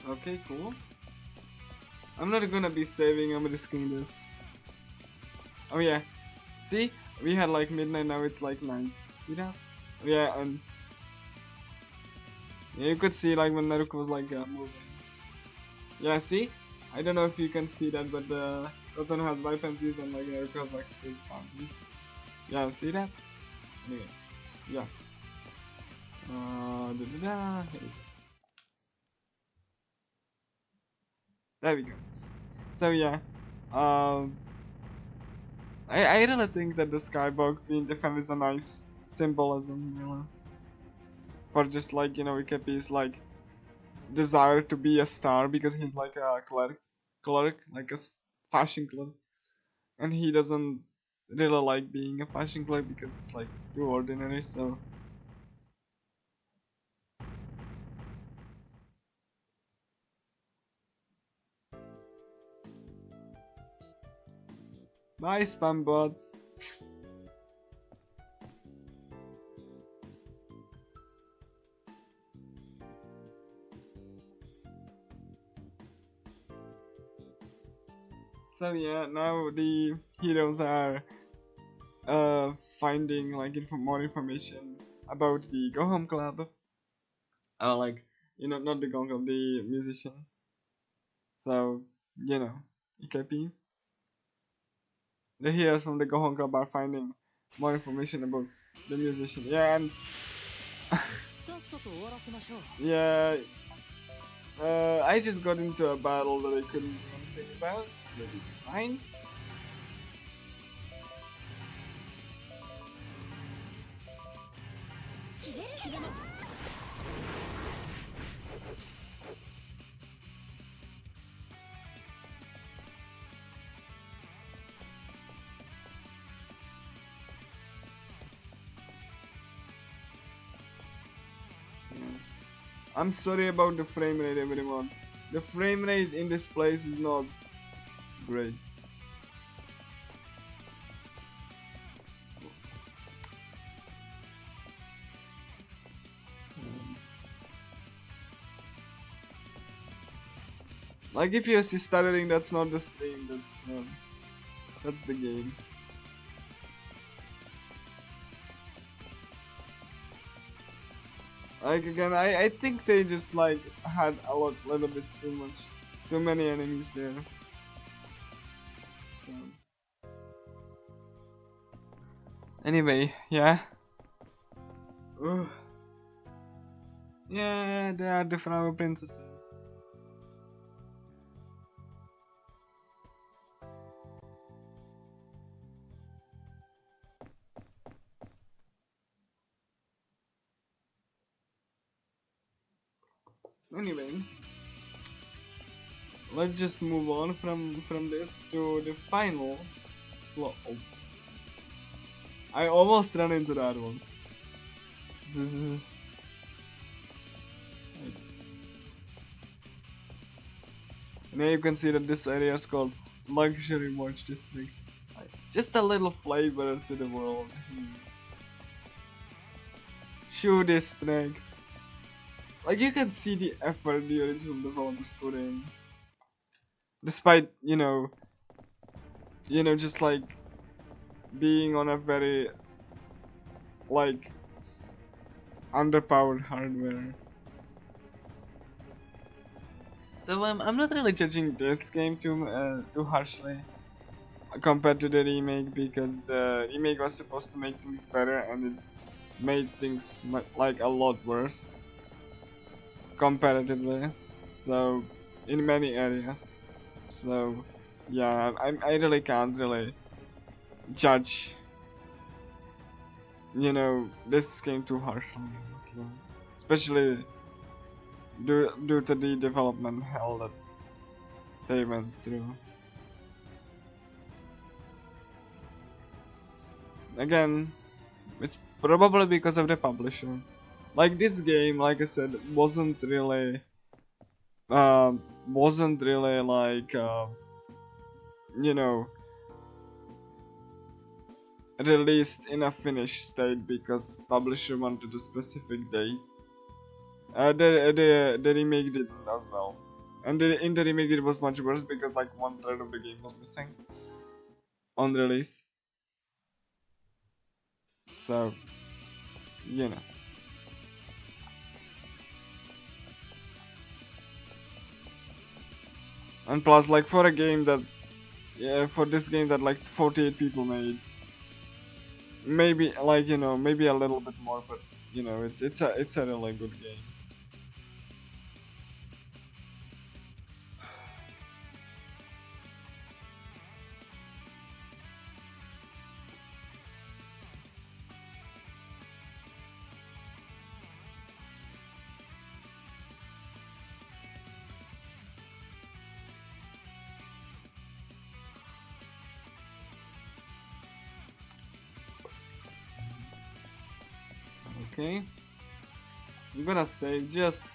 Okay, cool. I'm not gonna be saving, I'm risking this. Oh yeah, see? We had like midnight, now it's like 9. See that? Yeah, and yeah, you could see like when Naruto was like moving. Yeah, see? I don't know if you can see that, but the Cotton has white panties and like Naruto has like straight panties. Yeah, see that? Anyway, yeah. Hey. There we go. So yeah, I really think that the skybox being different is a nice symbolism, you know, for just like, you know, Ikepi's like desire to be a star because he's like a clerk, like a fashion clerk, and he doesn't really like being a fashion clerk because it's like too ordinary. So bye, spam bot. So yeah, now the heroes are finding like more information about the Go Home Club. Like, you know, not the Go Home Club, the musician. So, you know, EKP. The heroes from the Go Home Club are finding more information about the musician. Yeah, and yeah, I just got into a battle that I couldn't do anything about, but it's fine. I'm sorry about the frame rate, everyone. The frame rate in this place is not great. Like if you see stuttering, that's not the stream. That's the game. Like again, I think they just like had little bit too many enemies there. So. Anyway, yeah. Ugh. Yeah, they are the flower princesses. Anyway, let's just move on from this to the final. Oh. I almost ran into that one. Now you can see that this area is called Luxury Watch District. Just a little flavor to the world. Shoot this snake. Like you can see the effort the original developers put in. Despite, just like being on a very like underpowered hardware. So I'm not really judging this game too harshly compared to the remake, because the remake was supposed to make things better and it made things like a lot worse comparatively. So in many areas. So yeah, I really can't really judge this game too harshly, honestly. Especially due to the development hell that they went through. Again, it's probably because of the publisher. Like this game, like I said, wasn't really like released in a finished state because publisher wanted a specific date. The remake didn't as well, and in the remake it was much worse because like 1/3 of the game was missing on release. So And plus, like, for a game that, yeah, for this game that like 48 people made, maybe like, you know, maybe a little bit more, but you know, it's a really good game. Okay, I'm gonna save just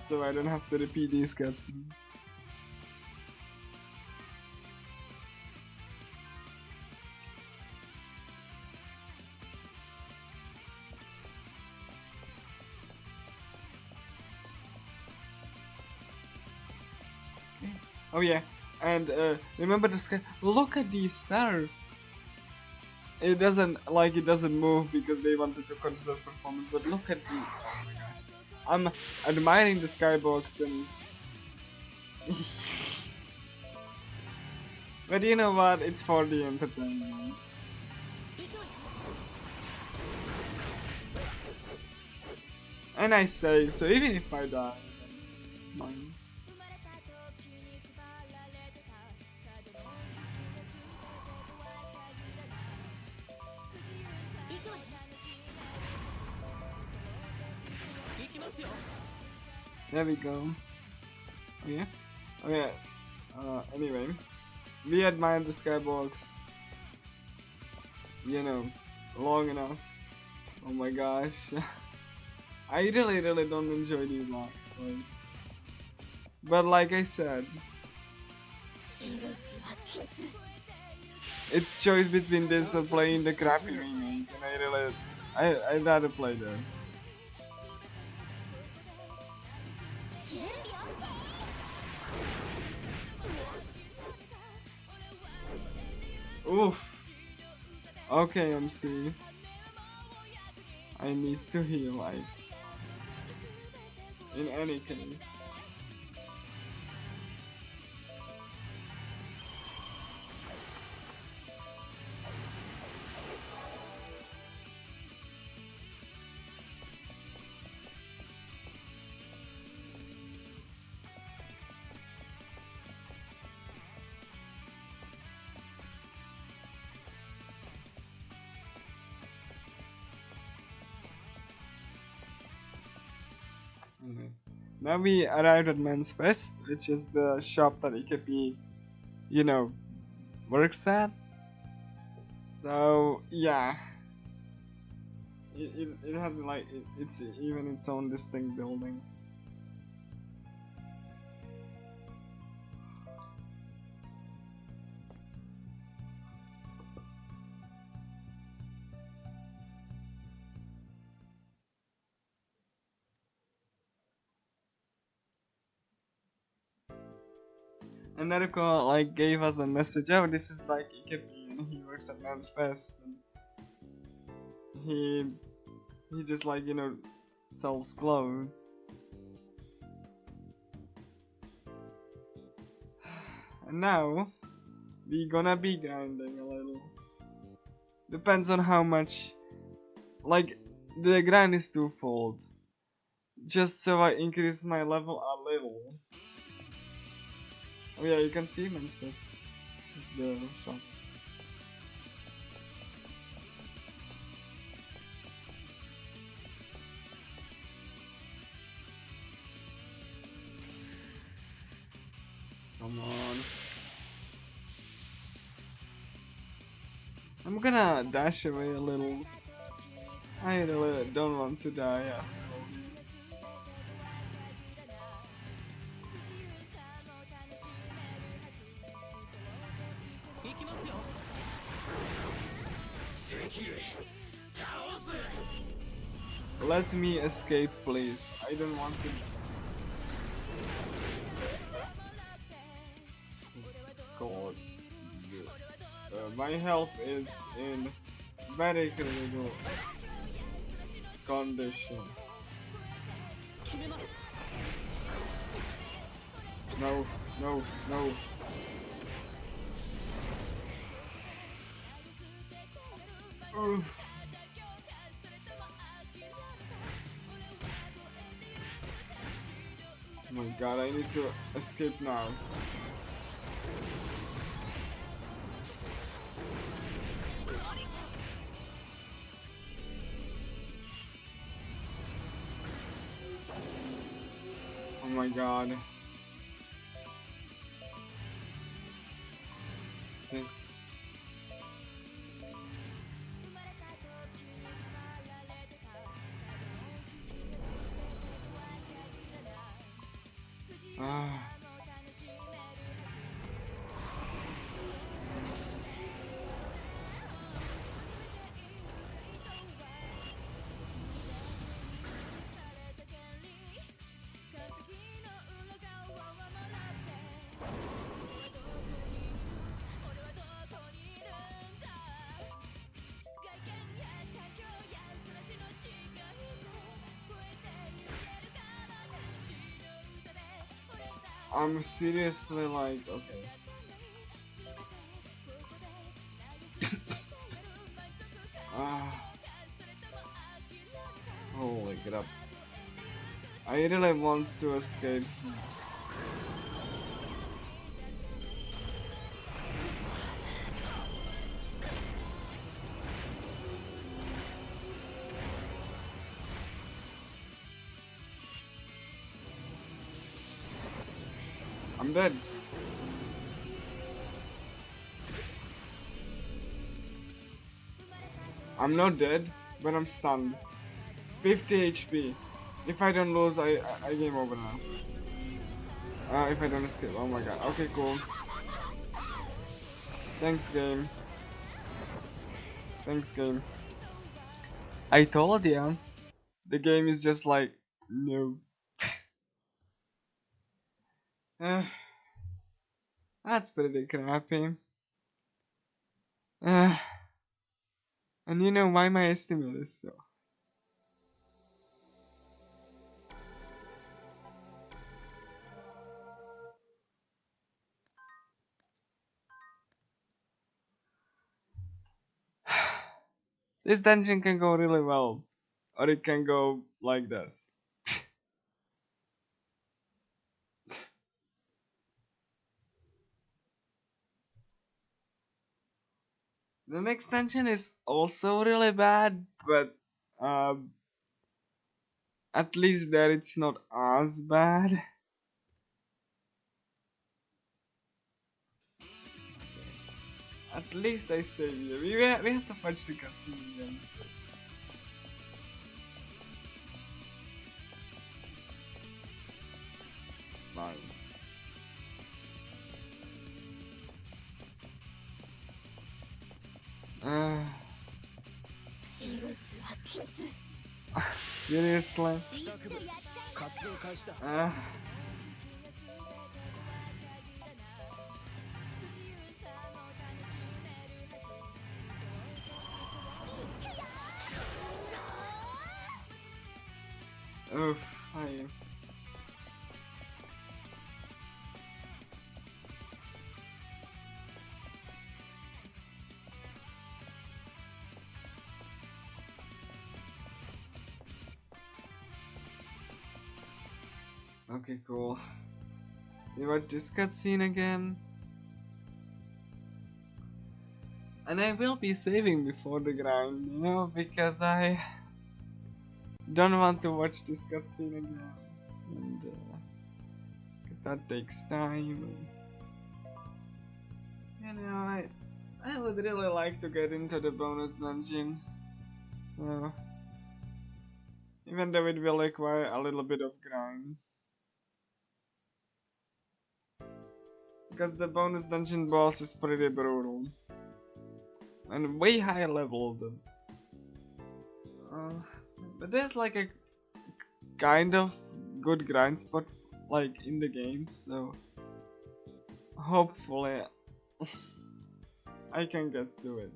so I don't have to repeat these cutscenes. Oh yeah, and remember the sky. Look at these stars. It doesn't move because they wanted to conserve performance. But look at these. Oh my gosh, I'm admiring the skybox and. But you know what? It's for the entertainment. And I saved, so even if I die, then mine. There we go. Oh yeah? Oh yeah. Anyway. We admired the skybox. You know, long enough. Oh my gosh. I really don't enjoy these locks fights. But like I said, it's choice between this or playing the crappy remake, and I'd rather play this. Oof. Okay, MC. I need to heal, in any case. Now we arrived at Men's Fest, which is the shop that EKP, you know, works at. So yeah, it has like it's even its own distinct building. And Naruko like gave us a message. Oh, this is like EKP, and he works at Men's Fest. And he just like, you know, sells clothes. And now we gonna be grinding a little. Depends on how much. Like the grind is twofold. Just so I increase my level a little. Oh yeah, you can see Men's Fest. The shop. Come on. I'm gonna dash away a little. I really don't want to die after all. Let me escape, please. I don't want to. God. My health is in very critical condition. No, No, no. Oof. Oh my god, I need to escape now. Oh my god. This. Ah. I'm seriously like, okay. Ah. Holy crap. I really want to escape. I'm dead. I'm not dead, but I'm stunned. 50 HP. If I don't lose, I game over now. If I don't escape. Oh my god. Okay, cool. Thanks, game. Thanks, game. I told you. The game is just like, no. That's pretty crappy. And you know why my estimate is so. This dungeon can go really well, or it can go like this. The next dungeon is also really bad, but at least there it's not as bad. At least I save you. We have to fudge the cutscene again. Fine. Seriously? 活動開始だ。Oof, hi. Okay, cool. You watch this cutscene again? And I will be saving before the grind, you know, because I don't want to watch this cutscene again. And, cause that takes time. And, you know, I would really like to get into the bonus dungeon. Even though it will require a little bit of grind. Because the bonus dungeon boss is pretty brutal. And way higher leveled. But there's like a kind of good grind spot like in the game, so hopefully I can get to it.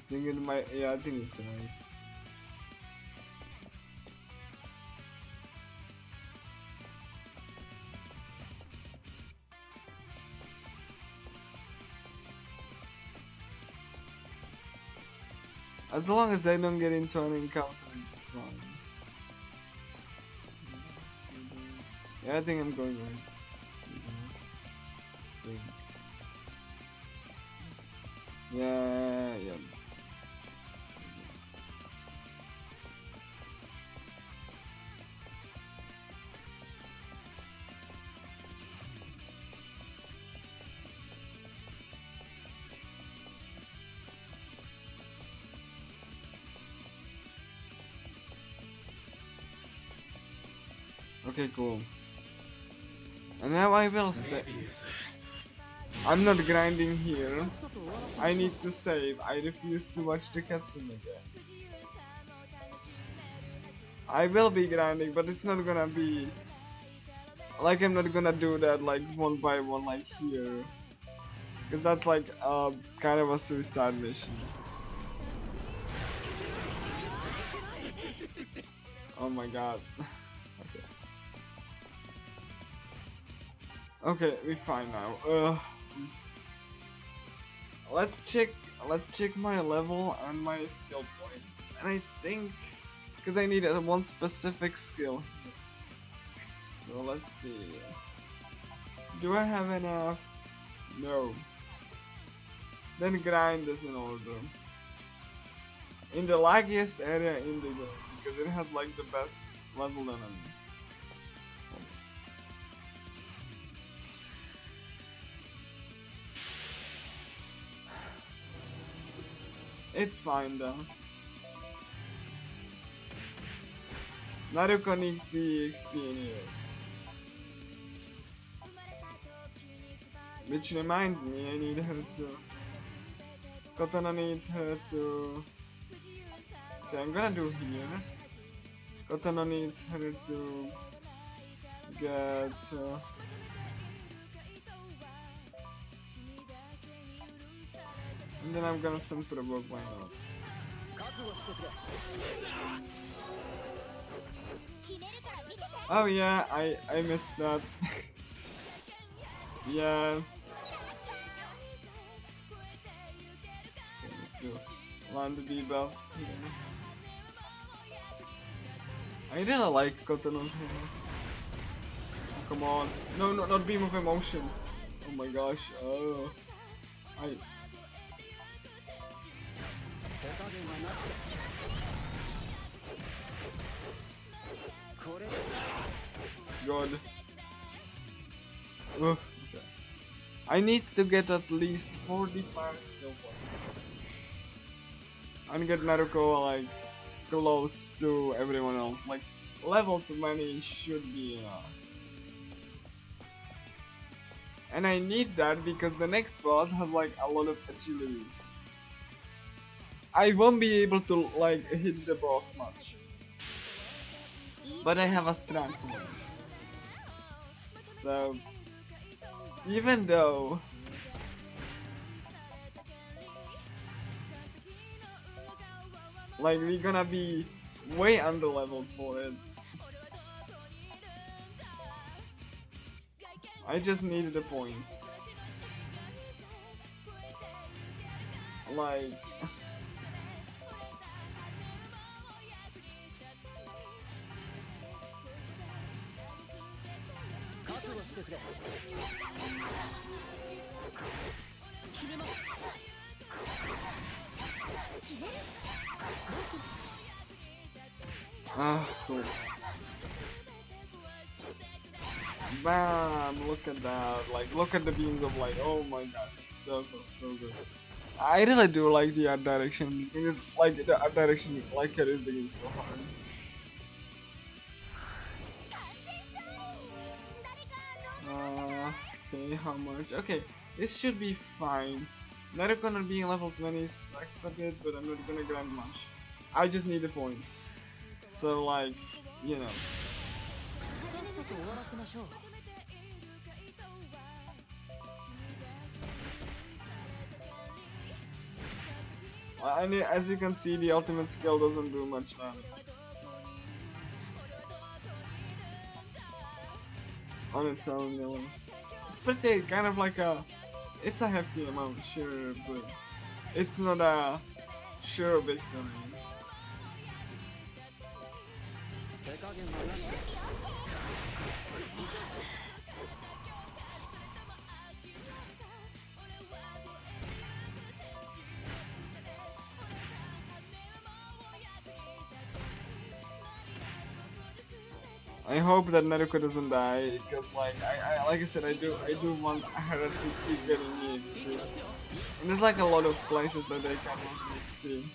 think it might. Yeah, I think it's tonight. As long as I don't get into an encounter, it's fine. Yeah, I think I'm going right. Yeah. Okay, cool. And now I will say, I'm not grinding here. I need to save. I refuse to watch the cutscene again. I will be grinding, but it's not gonna be like, I'm not gonna do that like one by one like here, because that's like kind of a suicide mission. Oh my god. Okay, we're fine now. Let's check my level and my skill points. And I think, because I need one specific skill. So let's see. Do I have enough? No. Then grind is in order. In the laggiest area in the game, because it has like the best level enemies. It's fine though. Naruko needs the XP in here. Which reminds me, I need her to. Katana needs her to. Okay, I'm gonna do here. Katana needs her to get. And then I'm gonna send provoke, why not? Oh yeah, I missed that. Yeah. Okay, to land the debuffs here. I really like Kotono's hair. Oh, come on. No, not beam of emotion. Oh my gosh. Oh. God. Okay. I need to get at least 45 skill points. And get Naruko like close to everyone else. Like level 20 should be enough. And I need that because the next boss has like a lot of agility. I won't be able to like hit the boss much, but I have a strength one. So even though like we're gonna be way under leveled for it, I just need the points. Like cool. Bam! Look at that. Like, look at the beams of light. Oh my god, it does so good. I really do like the art direction. This game is like the art direction, like it is the game so hard. Okay, how much? Okay, this should be fine. Not gonna be level 20 sucks a bit, but I'm not gonna grind much. I just need the points. So like, you know. And as you can see, the ultimate skill doesn't do much damage. On its own, you know. It's pretty kind of like a. It's a hefty amount, sure, but it's not a sure victory. I hope that Naruto doesn't die, because like I said, I do want her to keep getting the XP. And there's like a lot of places that they can get XP.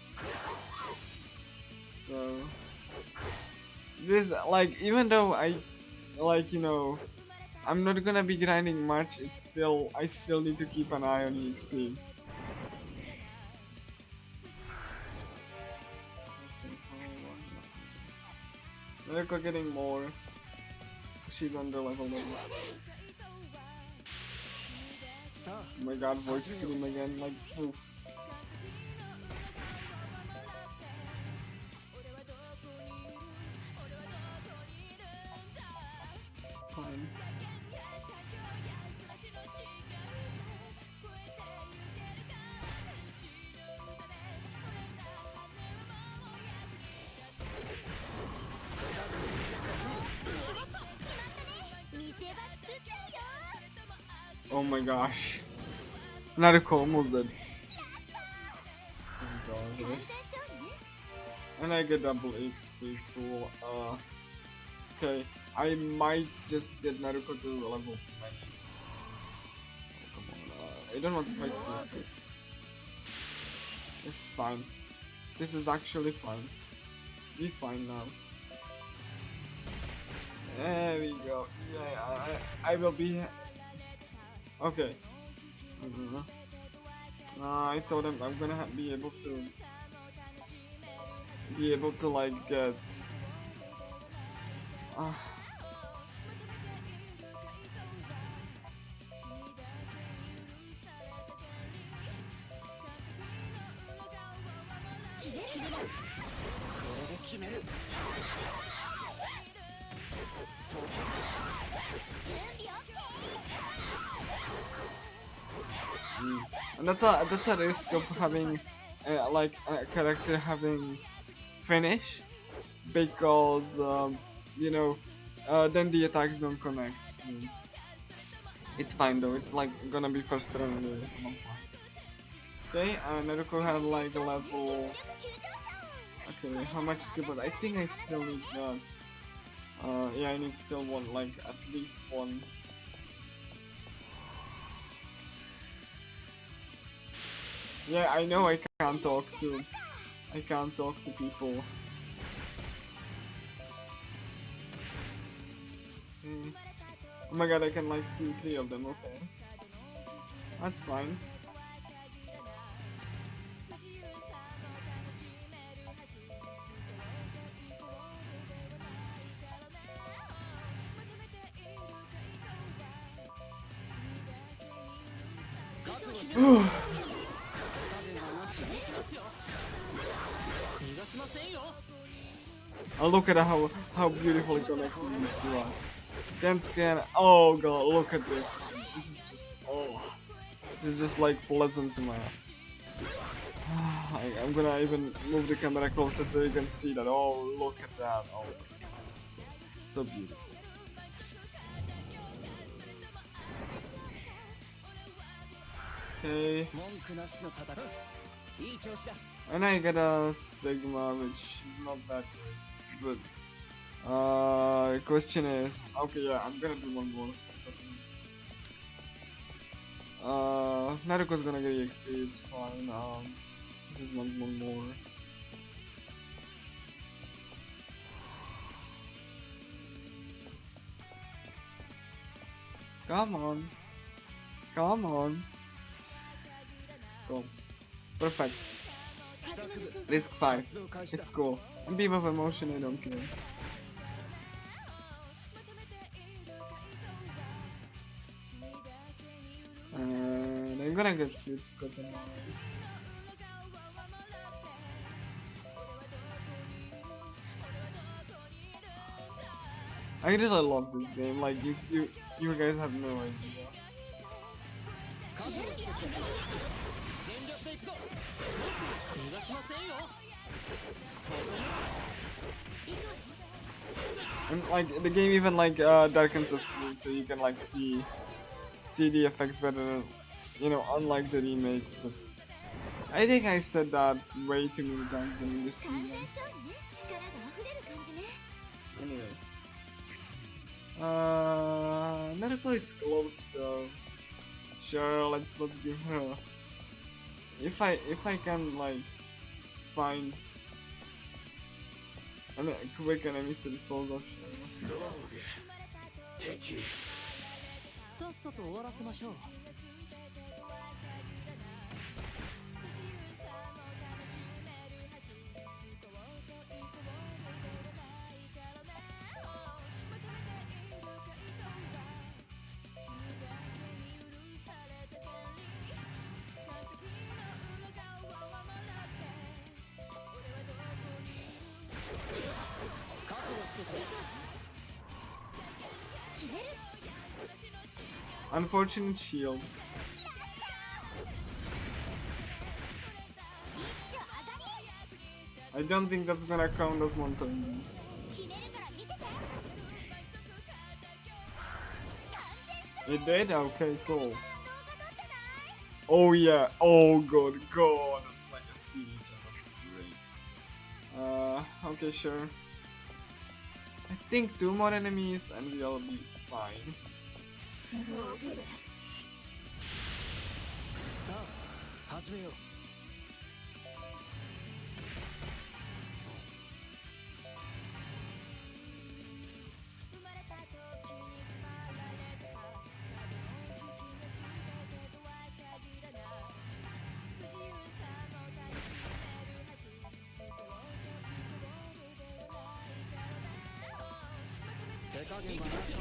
So this, like, even though I like, you know, I'm not gonna be grinding much, it's still, I still need to keep an eye on the XP. Naruto getting more. She's under level now. Oh my god, voice scream again, like, oof. It's fine. Oh my gosh. Naruto almost dead. Oh god. And I get double XP, cool. Okay, I might just get Naruto to level 2. Oh, come on, I don't want to fight you. This is fine. This is actually fine. Be fine now. There we go. Yeah, I will be. Okay. I thought I'm gonna be able to like get. And that's a risk of having like a character having finish, because you know, then the attacks don't connect. It's fine though. It's like gonna be first run anyway, so I'm fine. Okay, Naruto had like a level. Okay, how much skill? But I think I still need that. Yeah, I need still one, like at least one. Yeah, I know I can't talk to people. Oh my god, I can like do 3 of them, okay. That's fine. Oh, look at how beautifully connected these two are. Can't scan. Oh god, look at this. This is just, oh, this is just like pleasant to my eye. I'm gonna even move the camera closer so you can see that. Oh, look at that. Oh my god, it's so beautiful. Okay. And I get a stigma, which is not that good. Question is, okay, yeah, I'm gonna do one more. Naruto's gonna get EXP, it's fine. Just want one more. Come on. Come on. Go. Perfect. Risk 5. It's cool. And beam of emotion, I don't care. And I'm gonna get with Kotamari. I really love this game. Like you guys have no idea. And like the game even like darkens the screen so you can like see the effects better, you know, unlike the remake. But I think I said that way too many times in this video. Anyway. Naruto is close though. Sure, let's give her. If I can like find quick enemies to dispose of, sure. さっさと終わらせましょう。Unfortunate shield. I don't think that's gonna count as one turn. It did? Okay, cool. Oh yeah, oh good god, it's like a speedy jump. Great. Okay, sure. I think 2 more enemies and we'll be fine. さあ、始めよう。手加減はなし。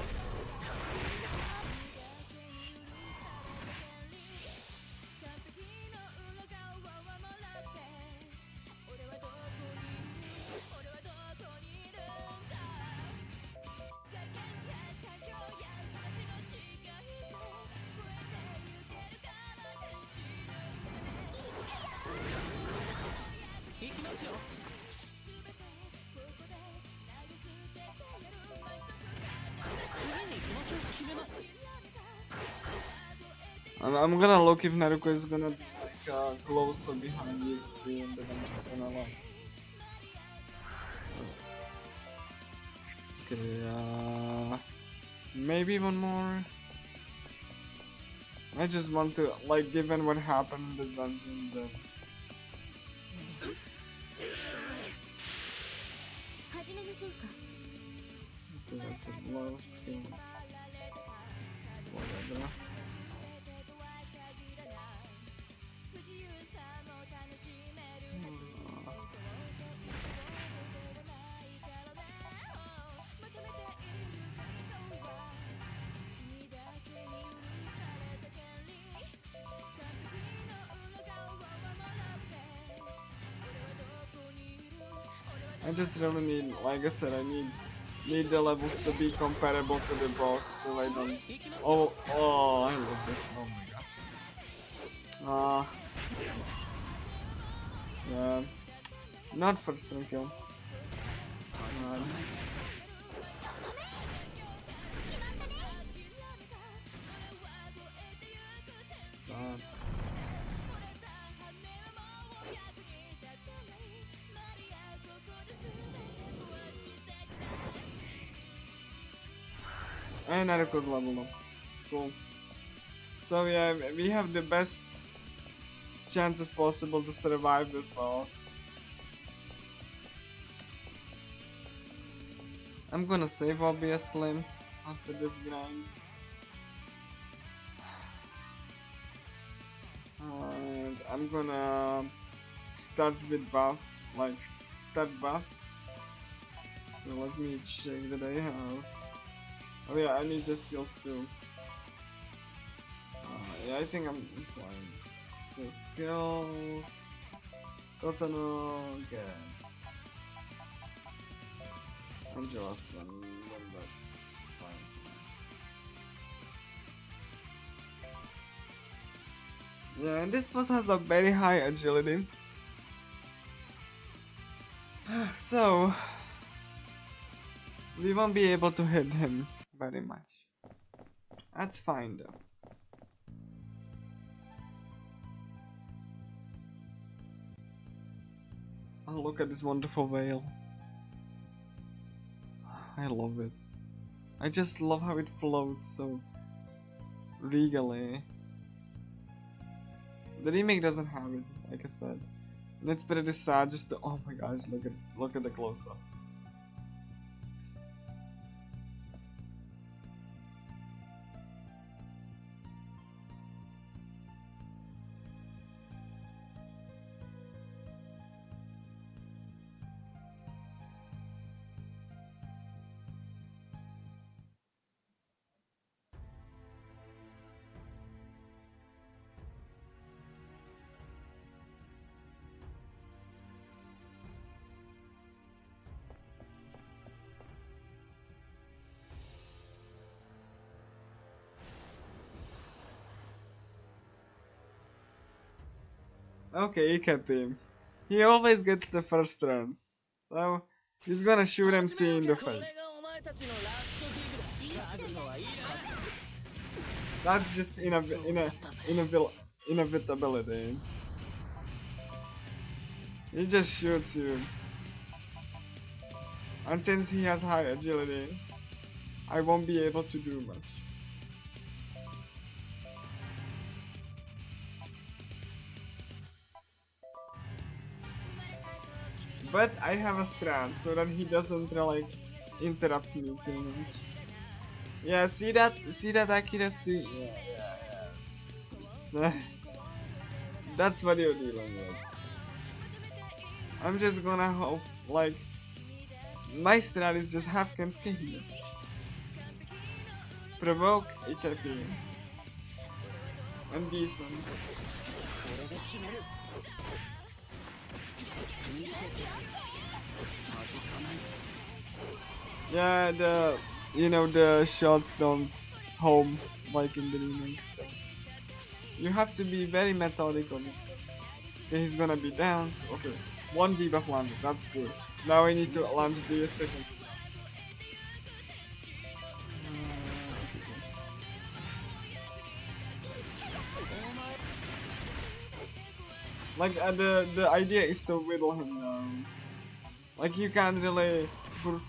I'm gonna look if Naruto is gonna be like closer behind the XP and then I'm gonna like. Okay, maybe one more. I just want to, like, given what happened in this dungeon, then. Okay, that's a blow skills. Whatever. I just really need, like I said, I need the levels to be comparable to the boss, so I don't. Oh, I love this. Oh my god. Yeah, not first turn kill. Sad. And Naruto's level up. Cool. So yeah, we have the best chances possible to survive this boss. I'm gonna save obviously after this grind. And I'm gonna start with buff, like start buff. So let me check that I have. Oh yeah, I need the skills too. Yeah, I think I'm fine. So skills, Kotano, gas, Angela's son, that's Yeah, and this boss has a very high agility. So we won't be able to hit him very much. That's fine though. Oh, look at this wonderful veil. I love it. I just love how it floats so regally. The remake doesn't have it, like I said. And it's pretty sad just to, oh my gosh, look at the close up. Okay, kept him. He always gets the first run. So he's gonna shoot MC in the face. That's just inevitability. He just shoots you. And since he has high agility, I won't be able to do much. But I have a strat so that he doesn't like interrupt me too much. Yeah, see that accuracy? Yeah. That's what you're dealing with. I'm just gonna hope, like, my strat is just have Kensuke here. Provoke EKP. And defense. Yeah, the shots don't home like in the remakes. So you have to be very methodical. Okay, he's gonna be down. So, okay, one debuff landed. That's good. Now I need to land the second. Like the idea is to whittle him down. Like you can't really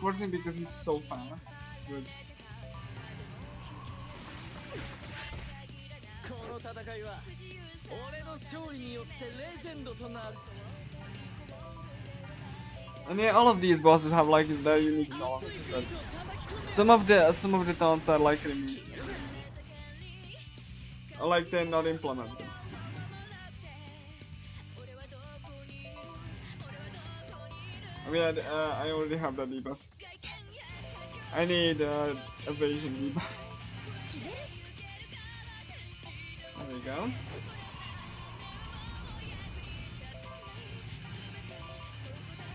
force him because he's so fast. Good. And yeah, all of these bosses have like their unique taunts. Some of the taunts are like removed, or like they're not implemented. I mean, I already have that debuff. I need evasion debuff. There we go.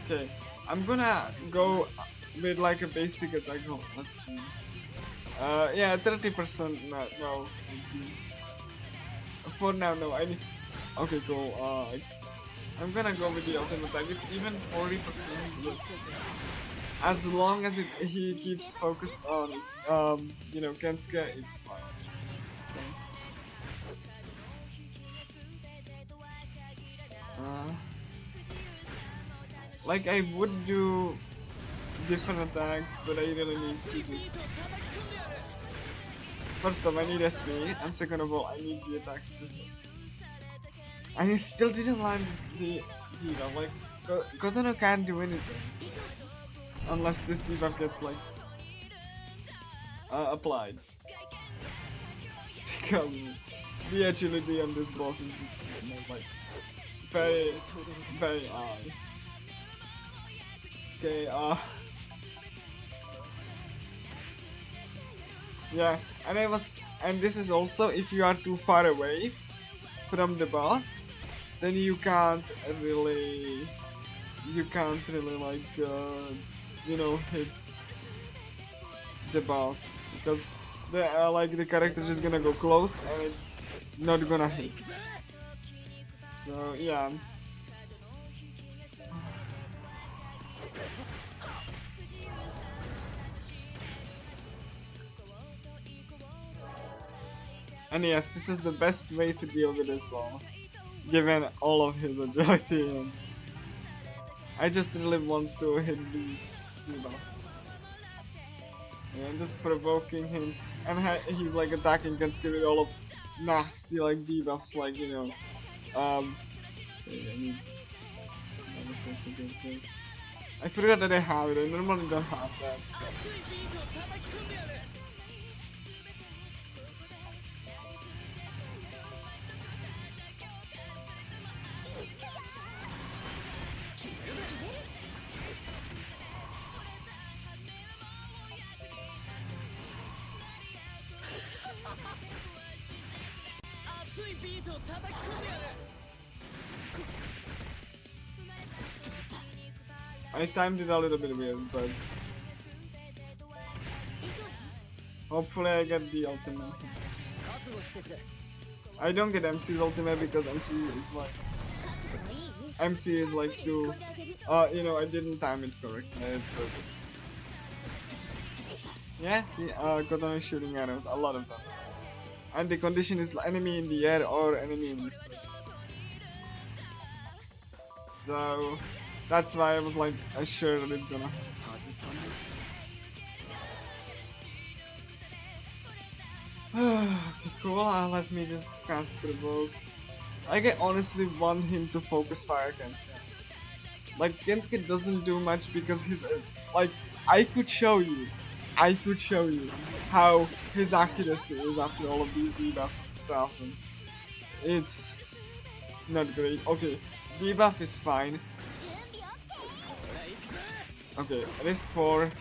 Okay, I'm gonna go with like a basic attack. Oh, let's see. Yeah, 30%. No, thank you. For now, no. I need. Okay, cool. I'm gonna go with the ultimate attack. It's even 40%. As long as he keeps focused on Kensuke, it's fine. Okay. Like I would do different attacks, but I really need to just. First off, I need SP, and second of all, I need the attacks to hit. And he still didn't land the debuff. Like, Kotono can't do anything unless this debuff gets like applied. Because the agility on this boss is just like very high. Okay, yeah, and this is also if you are too far away from the boss, then you can't really like hit the boss because the character is gonna go close and it's not gonna hit. So yeah. And yes, this is the best way to deal with this boss, given all of his agility, and I just really want to hit the debuff. And just provoking him, and he's like attacking Kensuke with all of nasty like debuffs, like, you know, wait, I need another thing to get this. I forgot that I have it, I normally don't have that. I timed it a little bit weird, but hopefully I get the ultimate. I don't get MC's ultimate because MC is like too, you know, I didn't time it correctly. Yeah, see, Kotono is shooting arrows, a lot of them. And the condition is enemy in the air or enemy in the space. So that's why I was like sure that it's gonna happen. Okay, cool. Let me just cast provoke. Like, I honestly want him to focus fire Kensuke. Like, Kensuke doesn't do much because he's like, I could show you how his accuracy is after all of these debuffs and stuff, and it's not great. Okay, debuff is fine. Okay, risk 4.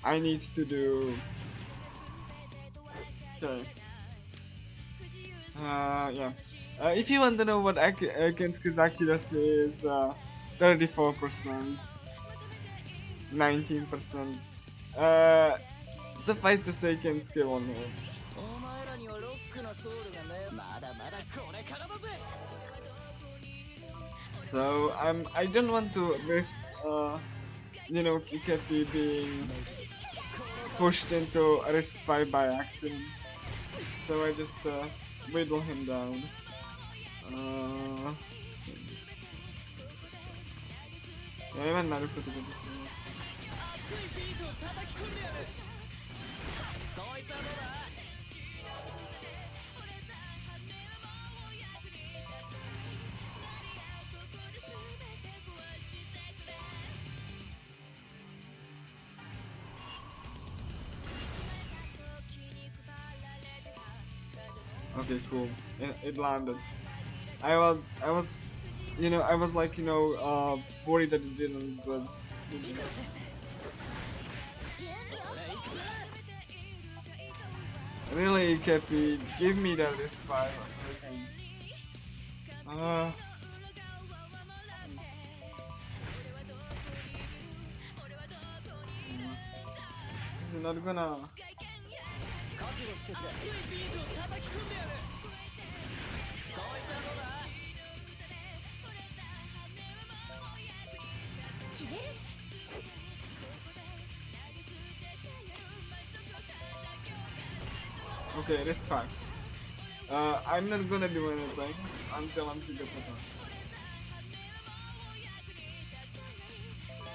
I need to do. Okay. Yeah. If you want to know what Kensuke's accuracy is, 34%, 19%. Suffice to say, Kensuke won here. So I don't want to risk, you know, Kikepi being pushed into a risk 5 by accident. So I just whittle him down. Yeah, even Naruto to get this thing. Okay, cool. It landed. I was, you know, I was like, you know, worried that it didn't, but it did. Really, Kepi, give me that risk 5 so I can. This is not gonna. Okay, risk 5. I'm not gonna do anything until MC gets a turn.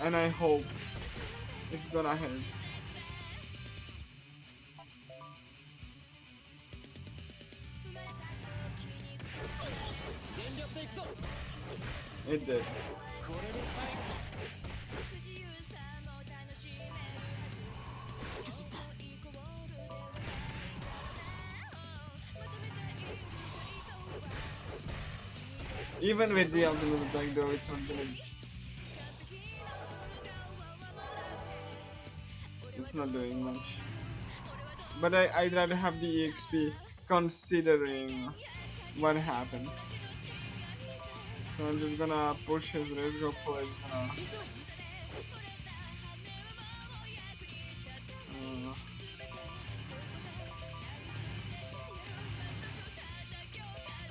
And I hope it's gonna hit. It did. Even with the ultimate attack though, it's not gonna... It's not doing much. But I'd rather have the EXP considering what happened. So I'm just gonna push his risk, hopefully it's gonna...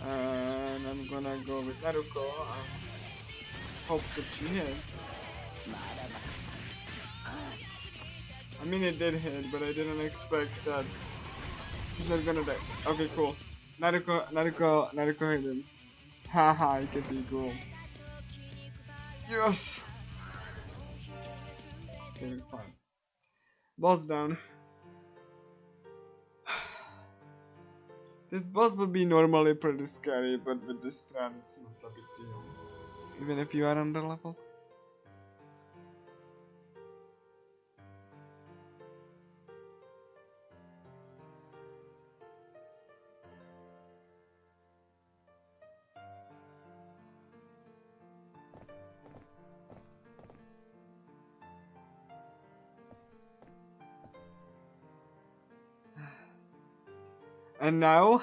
And I'm gonna go with Naruko and hope that she hits. I mean it did hit, but I didn't expect that he's not gonna die. Okay, cool. Naruko hit him. Haha, it could be cool. Yes! Okay, fine. Boss down. This boss would be normally pretty scary, but with this strat it's not a big deal. Even if you are under level. And now,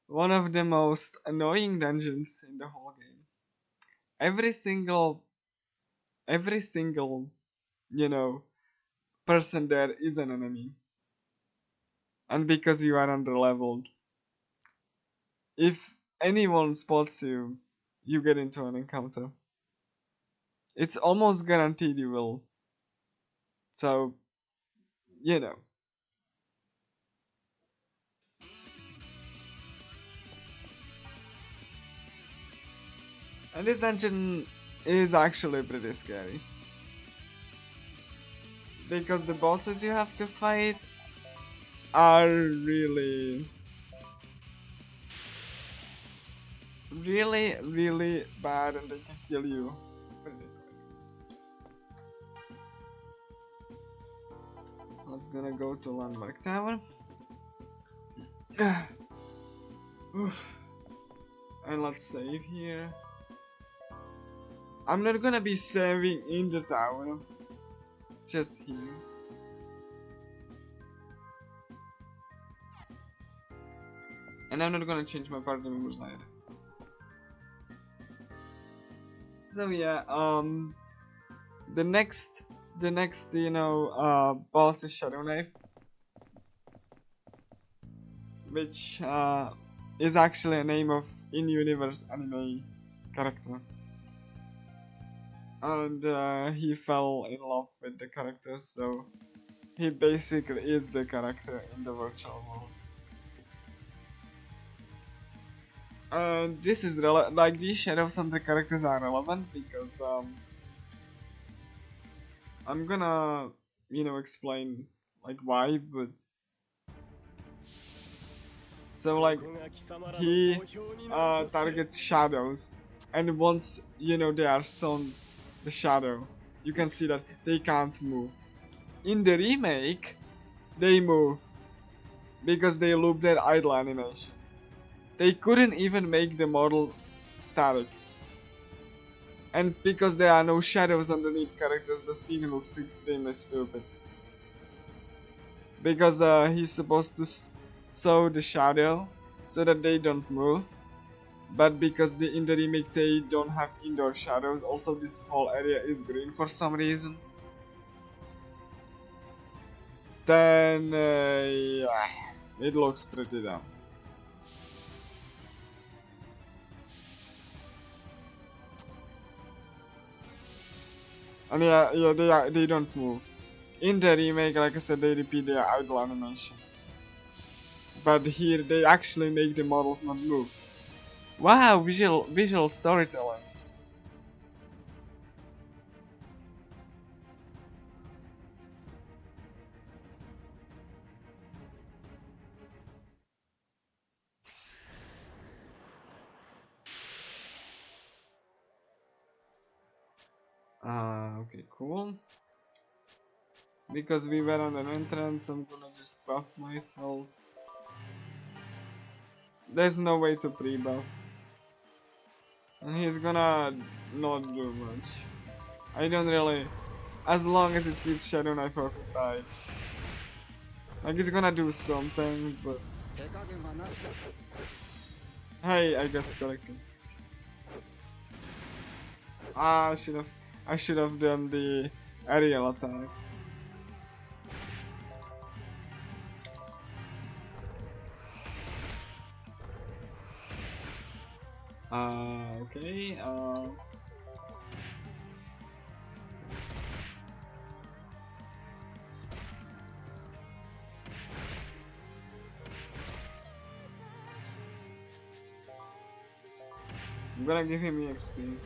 one of the most annoying dungeons in the whole game. Every single, you know, person there is an enemy. And because you are underleveled, if anyone spots you, you get into an encounter. It's almost guaranteed you will. So, you know. And this dungeon is actually pretty scary. Because the bosses you have to fight are really bad and they can kill you pretty quick. Let's gonna go to Landmark Tower. And let's save here. I'm not gonna be saving in the tower, just here. And I'm not gonna change my party members either. So yeah, the next you know boss is Shadow Knife, which is actually a name of in-universe anime character. And he fell in love with the character, so he basically is the character in the virtual world. And this is like these shadows on the characters are relevant because I'm gonna you know explain like why, but so like he targets shadows, and once you know they are shown the shadow, you can see that they can't move. In the remake, they move because they loop their idle animation. They couldn't even make the model static. And because there are no shadows underneath characters, the scene looks extremely stupid. Because he's supposed to show the shadow so that they don't move. But because in the remake they don't have indoor shadows, also this whole area is green for some reason. Then yeah, it looks pretty dumb. And yeah, they don't move. In the remake, like I said, they repeat their idle animation. But here they actually make the models not move. Wow, visual storytelling. Okay, cool. Because we were on an entrance, I'm gonna just buff myself. There's no way to pre-buff. And he's gonna not do much. I don't really... As long as it keeps Shadow Knife occupied. Like he's gonna do something, but... Hey, I guessed correctly. I should have done the aerial attack. Okay. I'm gonna give him EXP.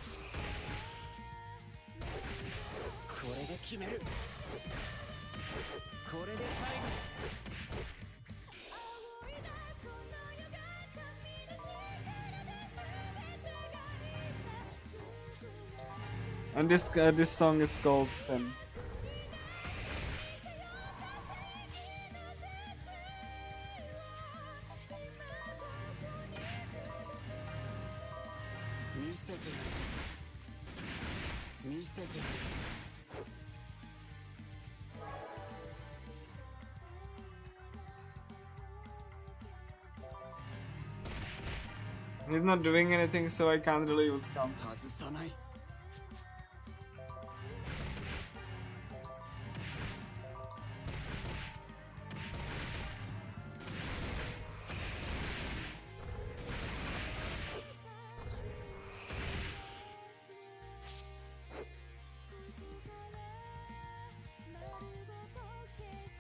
これで決める。これで最後。 And this song is called Sin. He's not doing anything, so I can't really use counters. 外さない。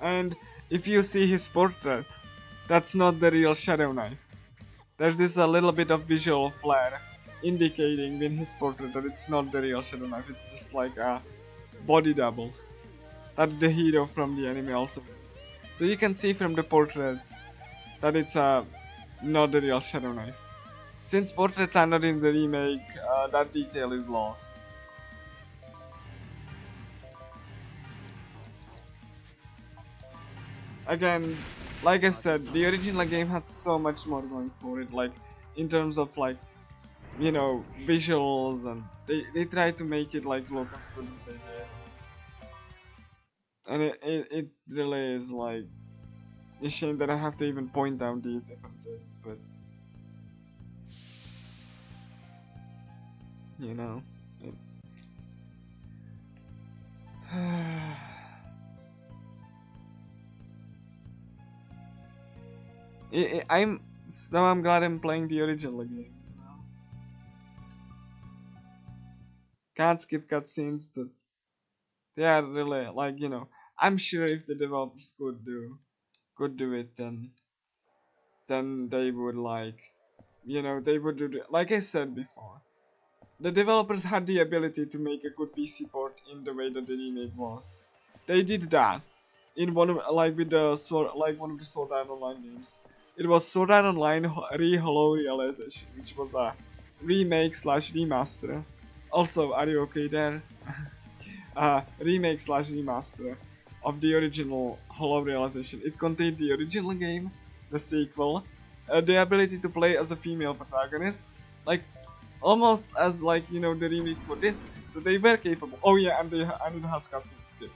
And if you see his portrait, that's not the real Shadow Knife. There's this a little bit of visual flair indicating in his portrait that it's not the real Shadow Knife, it's just like a body double that the hero from the anime also uses. So you can see from the portrait that it's not the real Shadow Knife. Since portraits are not in the remake, that detail is lost. Again, like I said, the original game had so much more going for it, like in terms of like, you know, visuals, and they tried to make it like look as good as they did. And it really is like a shame that I have to even point out these differences, but you know, it's I'm glad I'm playing the original game. You know? Can't skip cutscenes, but they are really like, you know. I'm sure if the developers could do it, then they would like, you know, they would do like I said before. The developers had the ability to make a good PC port in the way that the remake was. They did that in one of with the one of the Sword Art Online games. It was Sword Art Online ReallyReallyLongthon, which was a remake slash remaster. Also, are you okay there? Remake slash remaster of the original Hollow Realization. It contained the original game, the sequel, the ability to play as a female protagonist, like almost as like, you know, the remake for this. So they were capable. Oh yeah, and it has cutscene skip,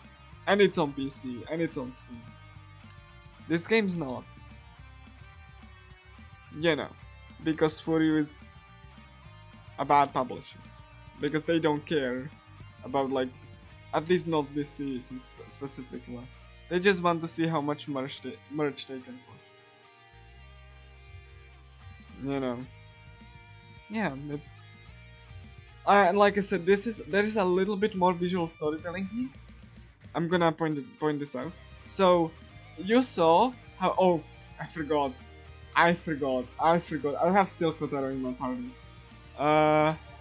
and it's on PC and it's on Steam. This game's not, you know, because Furyu is a bad publisher, because they don't care about like, at least not this season specifically. They just want to see how much merch they can put. You know. Yeah, it's. And like I said, there is a little bit more visual storytelling here. I'm gonna point this out. So you saw how. Oh, I forgot. I have still Kotaro in my party.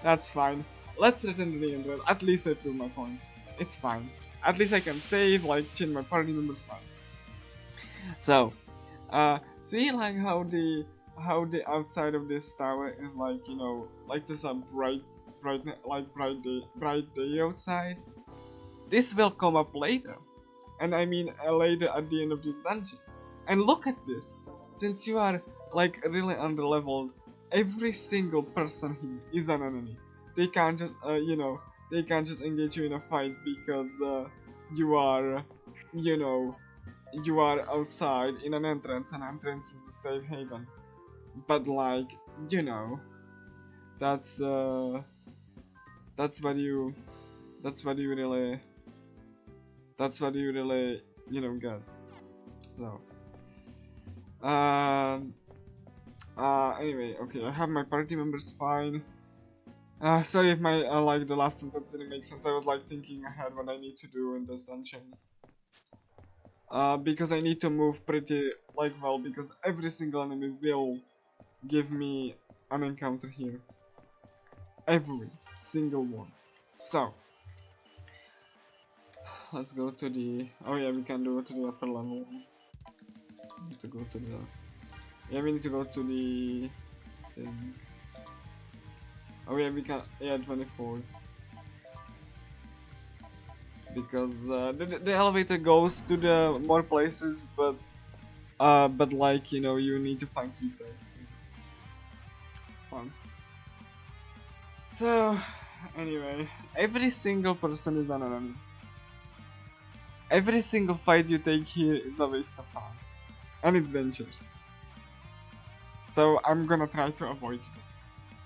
That's fine. Let's return to the end. At least I proved my point. It's fine. At least I can save, like, change my party members. Fine. So, see like how the outside of this tower is like, you know, like there's a bright day outside. This will come up later, and I mean later at the end of this dungeon. And look at this. Since you are like really underleveled, every single person here is an enemy. They can't just you know, they can't just engage you in a fight because you are, you know, you are outside in an entrance, and entrance is the safe haven. But like, you know, that's what you really, you know, get. So Anyway, okay, I have my party members fine. Sorry if my like the last sentence didn't make sense. I was like thinking ahead what I need to do in this dungeon. Because I need to move pretty like well, because every single enemy will give me an encounter here. Every single one. So let's go to the. Oh yeah, we can do it to the upper level. We need to go to the. Yeah, we need to go to the thing. Oh yeah, we can. Yeah, 24. Because the elevator goes to the more places, but like, you know, you need to find key cards. It's fun. So anyway, every single person is an enemy. Every single fight you take here is a waste of time, and it's dangerous. So I'm gonna try to avoid this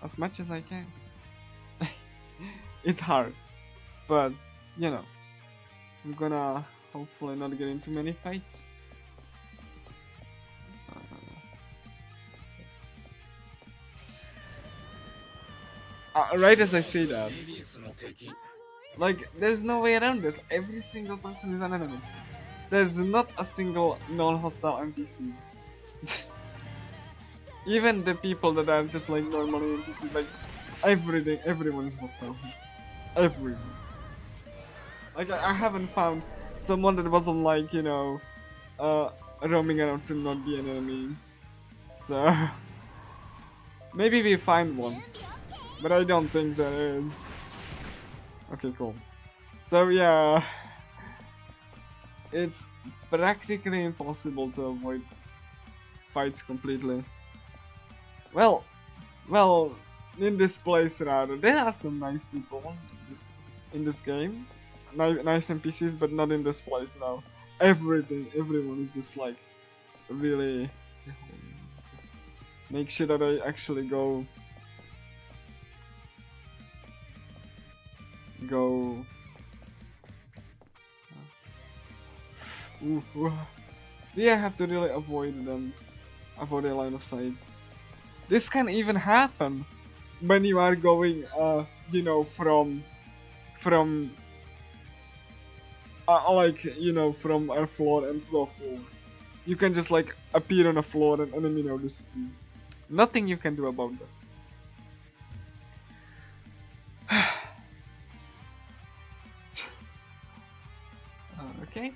as much as I can. It's hard, but you know, I'm gonna hopefully not get into many fights. Right as I say that, like, there's no way around this. Every single person is an enemy. There's not a single non-hostile NPC. Even the people that are just like normally NPCs, like everyone is hostile. Everyone. Like I haven't found someone that wasn't like, you know, roaming around to not be an enemy. So maybe we find one, but I don't think there is. Okay, cool. So yeah, it's practically impossible to avoid fights completely. Well, in this place rather, there are some nice people just in this game, nice NPCs, but not in this place now. Everyone is just like really. Make sure that I actually go. Ooh. See, I have to really avoid them, avoid their line of sight. This can even happen when you are going, you know, from like, you know, from a floor into a floor. You can just like appear on a floor and enemy notices you. Nothing you can do about this. Okay.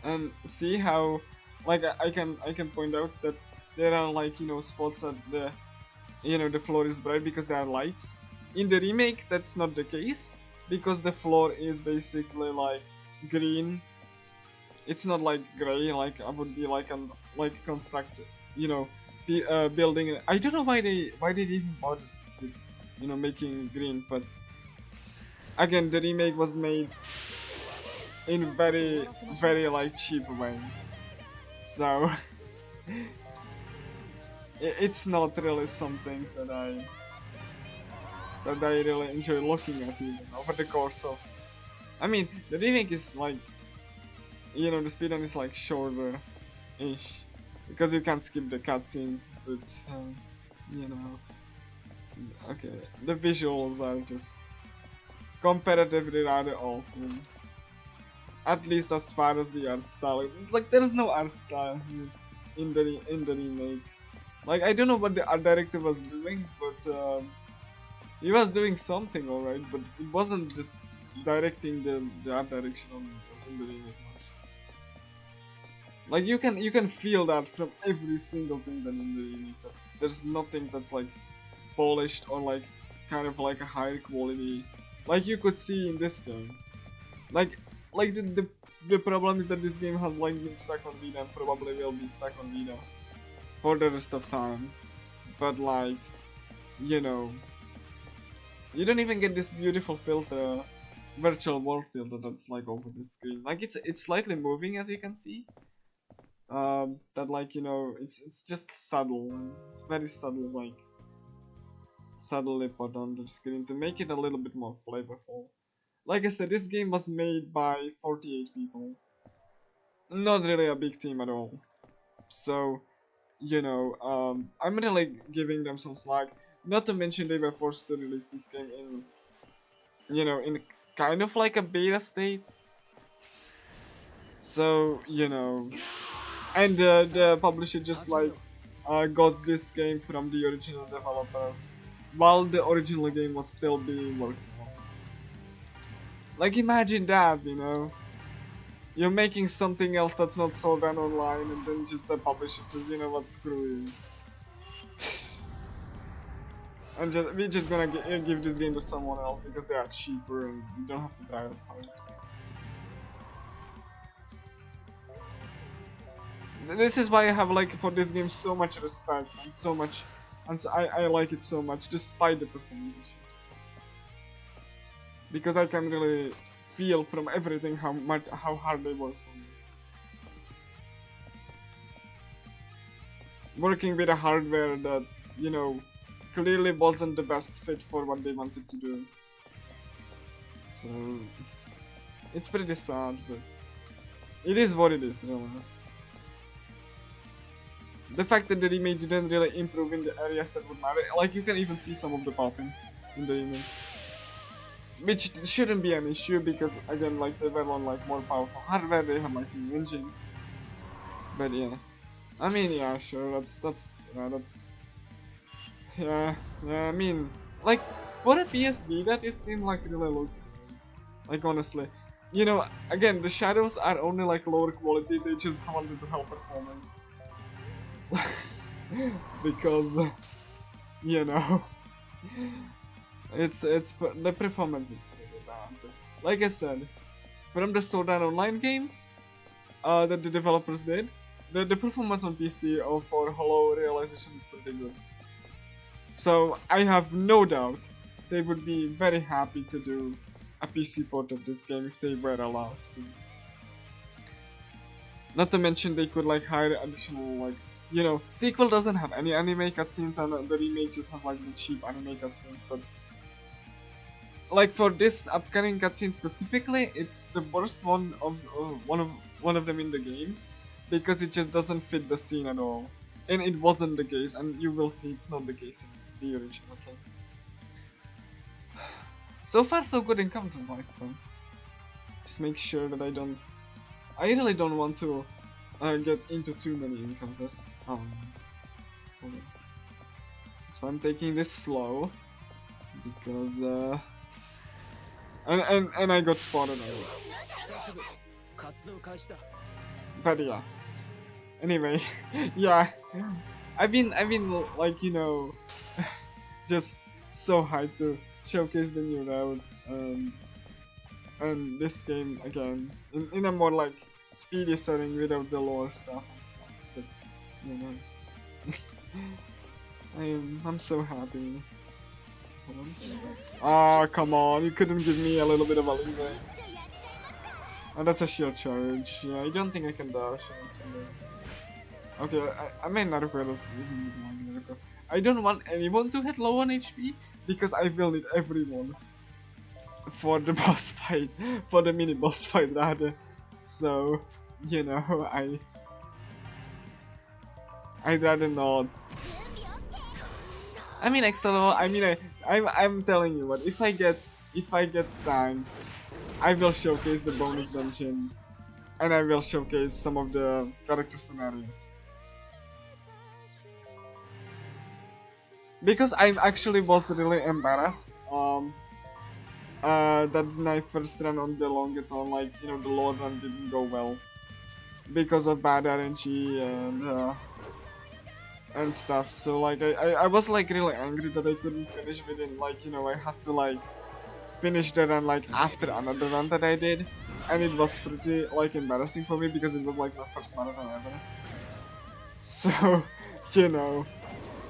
And see how, like, I can point out that there are, like, you know, spots that the floor is bright because there are lights. In the remake, that's not the case because the floor is basically like green. It's not like gray, like I would be like construct, you know, building. I don't know why they even bothered with, you know, making green, but again, the remake was made in very like cheap way, so it's not really something that I really enjoy looking at even over the course of. I mean, the remake is like, you know, the speedrun is like shorter-ish because you can't skip the cutscenes, but you know, okay, the visuals are just comparatively rather awful. At least as far as the art style, like there is no art style here in the remake. Like I don't know what the art director was doing, but he was doing something alright, but it wasn't just directing the art direction in the remake much. Like you can feel that from every single thing that in the remake, that there's nothing that's like polished or like kind of like a higher quality like you could see in this game. Like the problem is that this game has like been stuck on Vita and probably will be stuck on Vita for the rest of time. But like, you know, you don't even get this beautiful filter, virtual world filter that's like over the screen. Like it's slightly moving as you can see. That like, you know, it's just subtle. It's very subtle, like subtly put on the screen to make it a little bit more flavorful. Like I said, this game was made by 48 people. not really a big team at all. So, you know, I'm really giving them some slack. Not to mention they were forced to release this game in, you know, in kind of like a beta state. So, you know, and the publisher just like got this game from the original developers while the original game was still being worked on. Like, imagine that, you know. You're making something else that's not sold on online, and then just the publisher says, you know what, screw you. And we're just gonna give this game to someone else because they are cheaper and you don't have to try as hard. This is why I have like for this game so much respect and so much, and so I like it so much despite the performance issues. Because I can really feel from everything how hard they work on this. Working with a hardware that, you know, clearly wasn't the best fit for what they wanted to do. So it's pretty sad, but it is what it is, really. The fact that the remake didn't really improve in the areas that would matter, like you can even see some of the popping in the remake. Which shouldn't be an issue because again, like they were on like more powerful hardware, they had like new engine. But yeah, I mean, yeah, sure, yeah, I mean, like for a PSV, that this game like really looks good. Like honestly, you know, again, the shadows are only like lower quality. They just wanted to help performance. Because you know, it's the performance is pretty bad. Like I said, from the Sword Art Online games that the developers did, the performance on PC or for Hollow Realization is pretty good. So I have no doubt they would be very happy to do a PC port of this game if they were allowed to. Not to mention they could like hire additional like, you know, sequel doesn't have any anime cutscenes and the remake just has like the cheap anime cutscenes that, like for this upcoming cutscene specifically, it's the worst one of one of them in the game because it just doesn't fit the scene at all, and it wasn't the case, and you will see it's not the case in the original game. So far so good encounters wise though. Just make sure that I really don't want to get into too many encounters. Hold on. So I'm taking this slow because and I got spotted already. But yeah. Anyway, yeah. I've been like, you know, just so hyped to showcase the new route and this game again in a more like speedy setting without the lore stuff and stuff. But you know, I'm so happy. Ah, come on, you couldn't give me a little bit of a leeway. Oh, that's a shield charge. Yeah, I don't think I can dash from this. Okay, I may not require this. I don't want anyone to hit low on HP because I will need everyone for the boss fight, for the mini boss fight rather. So, you know, I'd rather not. I mean, extra level. I mean, I'm telling you what. If I get time, I will showcase the bonus dungeon, and I will showcase some of the character scenarios. Because I actually was really embarrassed that my first run on the Longthon, like, you know, the Lord run didn't go well because of bad RNG and stuff. So like I was like really angry that I couldn't finish within, like, you know, I had to like finish the run like after another run that I did, and it was pretty like embarrassing for me because it was like my first marathon ever. So, you know,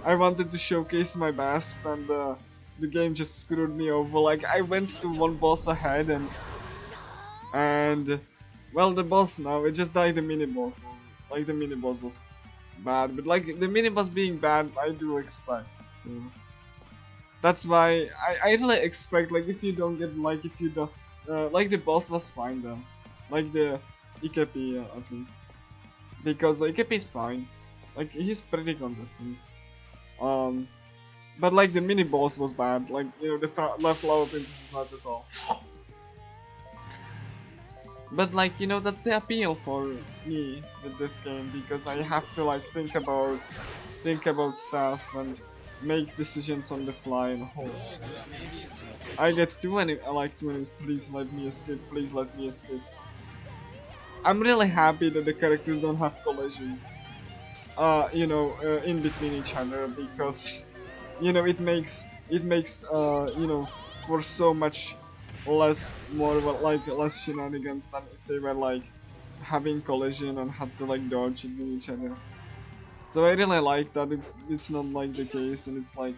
I wanted to showcase my best, and the game just screwed me over. Like, I went to one boss ahead, and well, the boss now, it just died. The mini boss was like, the mini boss was bad, but like the mini boss being bad, I do expect. So that's why I really expect, like, if you don't get, like, if you don't like, the boss was fine though, like the Ikepi at least, because Ikepi is fine, like he's pretty consistent. But like the mini boss was bad, like you know the flower princesses are just all. But like you know that's the appeal for me with this game, because I have to like think about stuff and make decisions on the fly and hold. I get too many please let me escape, please let me escape. I'm really happy that the characters don't have collision in between each other, because you know it makes you know for so much less less shenanigans than if they were like having collision and had to like dodge between each other. So I really like that it's not like the case, and it's like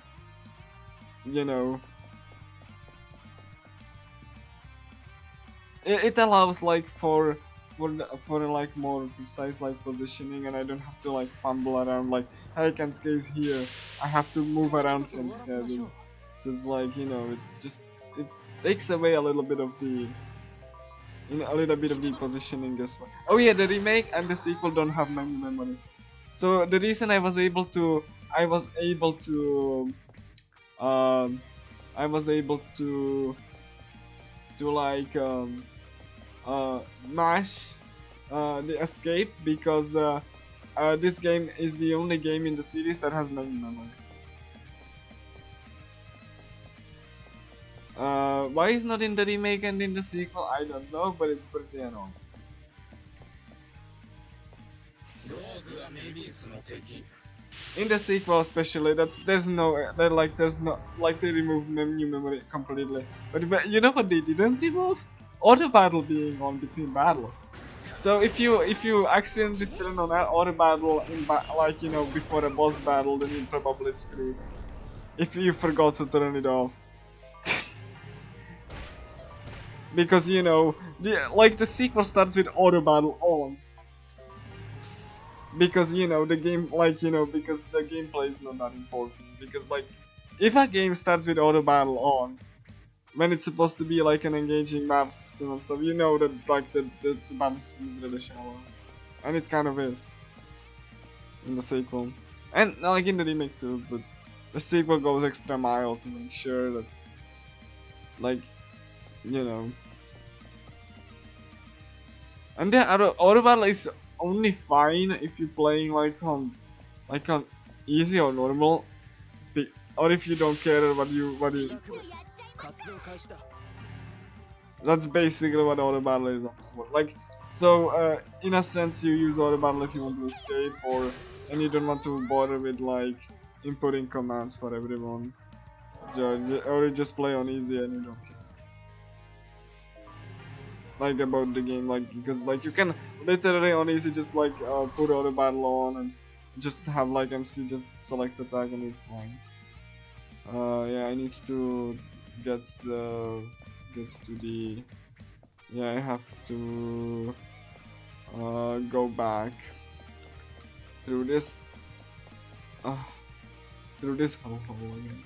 you know it allows like for like more precise like positioning, and I don't have to like fumble around like hey Kensuke is here, I have to move around Kensuke. Just like you know it takes away a little bit of the positioning as well. Oh yeah, the remake and the sequel don't have menu memory. So the reason I was able to like mash the escape, because this game is the only game in the series that has menu memory. Why it's not in the remake and in the sequel, I don't know, but it's pretty annoying. In the sequel especially, there's no they removed menu memory completely. But you know what they didn't remove? Auto battle being on between battles. So if you accidentally turn on auto battle in like you know before a boss battle, then you're probably screwed. If you forgot to turn it off. Because you know the sequel starts with auto battle on. Because you know the game because the gameplay is not that important, because like if a game starts with auto battle on when it's supposed to be like an engaging map system and stuff, you know that like the battle system is really shallow, and it kind of is in the sequel, and like in the remake too, but the sequel goes extra mile to make sure that like you know, and the auto battle is only fine if you're playing like on easy or normal, or if you don't care what you that's basically what auto battle is like. So in a sense you use auto battle if you want to escape, and you don't want to bother with like inputting commands for everyone, or you just play on easy and you don't care like about the game, like because like you can literally on easy just like put auto battle on and just have like MC just select attack and it's fine. Yeah, I need to get to the yeah, I have to go back through this hole again.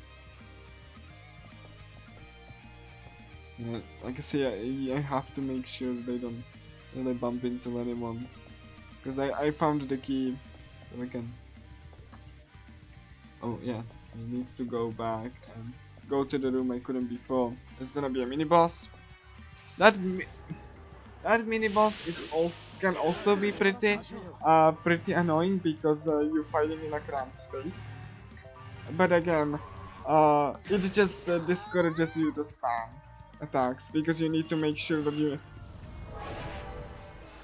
Yeah, like I say, I have to make sure they don't really bump into anyone, because I found the key so I can. Oh yeah, I need to go back and go to the room I couldn't before. There's gonna be a mini boss. That mini boss can also be pretty annoying, because you're fighting in a cramped space. But again, it just discourages you to spam attacks, because you need to make sure that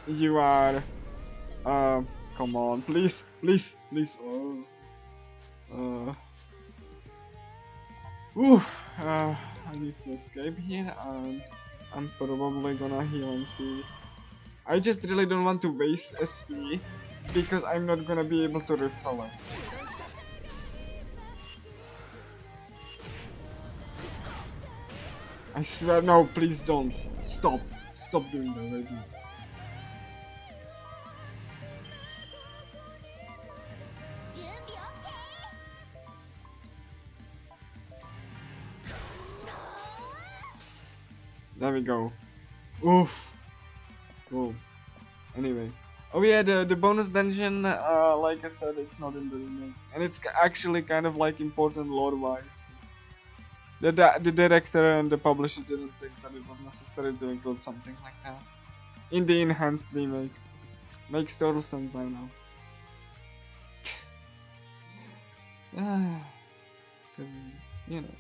you are come on, please. I need to escape here, and I'm probably gonna heal and see. I just really don't want to waste SP, because I'm not gonna be able to refill it. I swear, no, please don't. Stop doing that right now. There we go. Oof. Oh. Anyway. Oh yeah, the bonus dungeon, like I said, it's not in the remake. And it's actually kind of like important lore-wise. The director and the publisher didn't think that it was necessary to include something like that in the enhanced remake. Makes total sense, I know. Because, you know.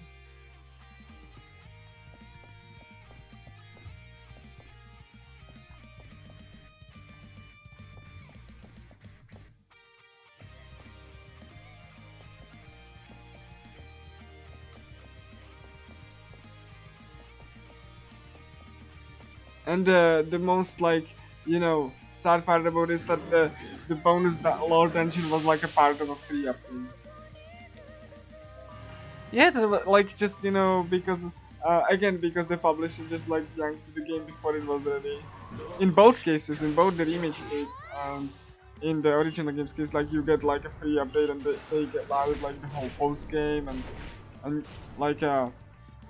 And the most, like, you know, sad part about it is that the bonus lore dungeon was like a part of a free update. Yeah, that was, like, just, you know, because again, because the publisher just like yanked the game before it was ready. In both cases, in both the remix case and in the original game's case, like, you get like a free update and they get added like the whole post game and like a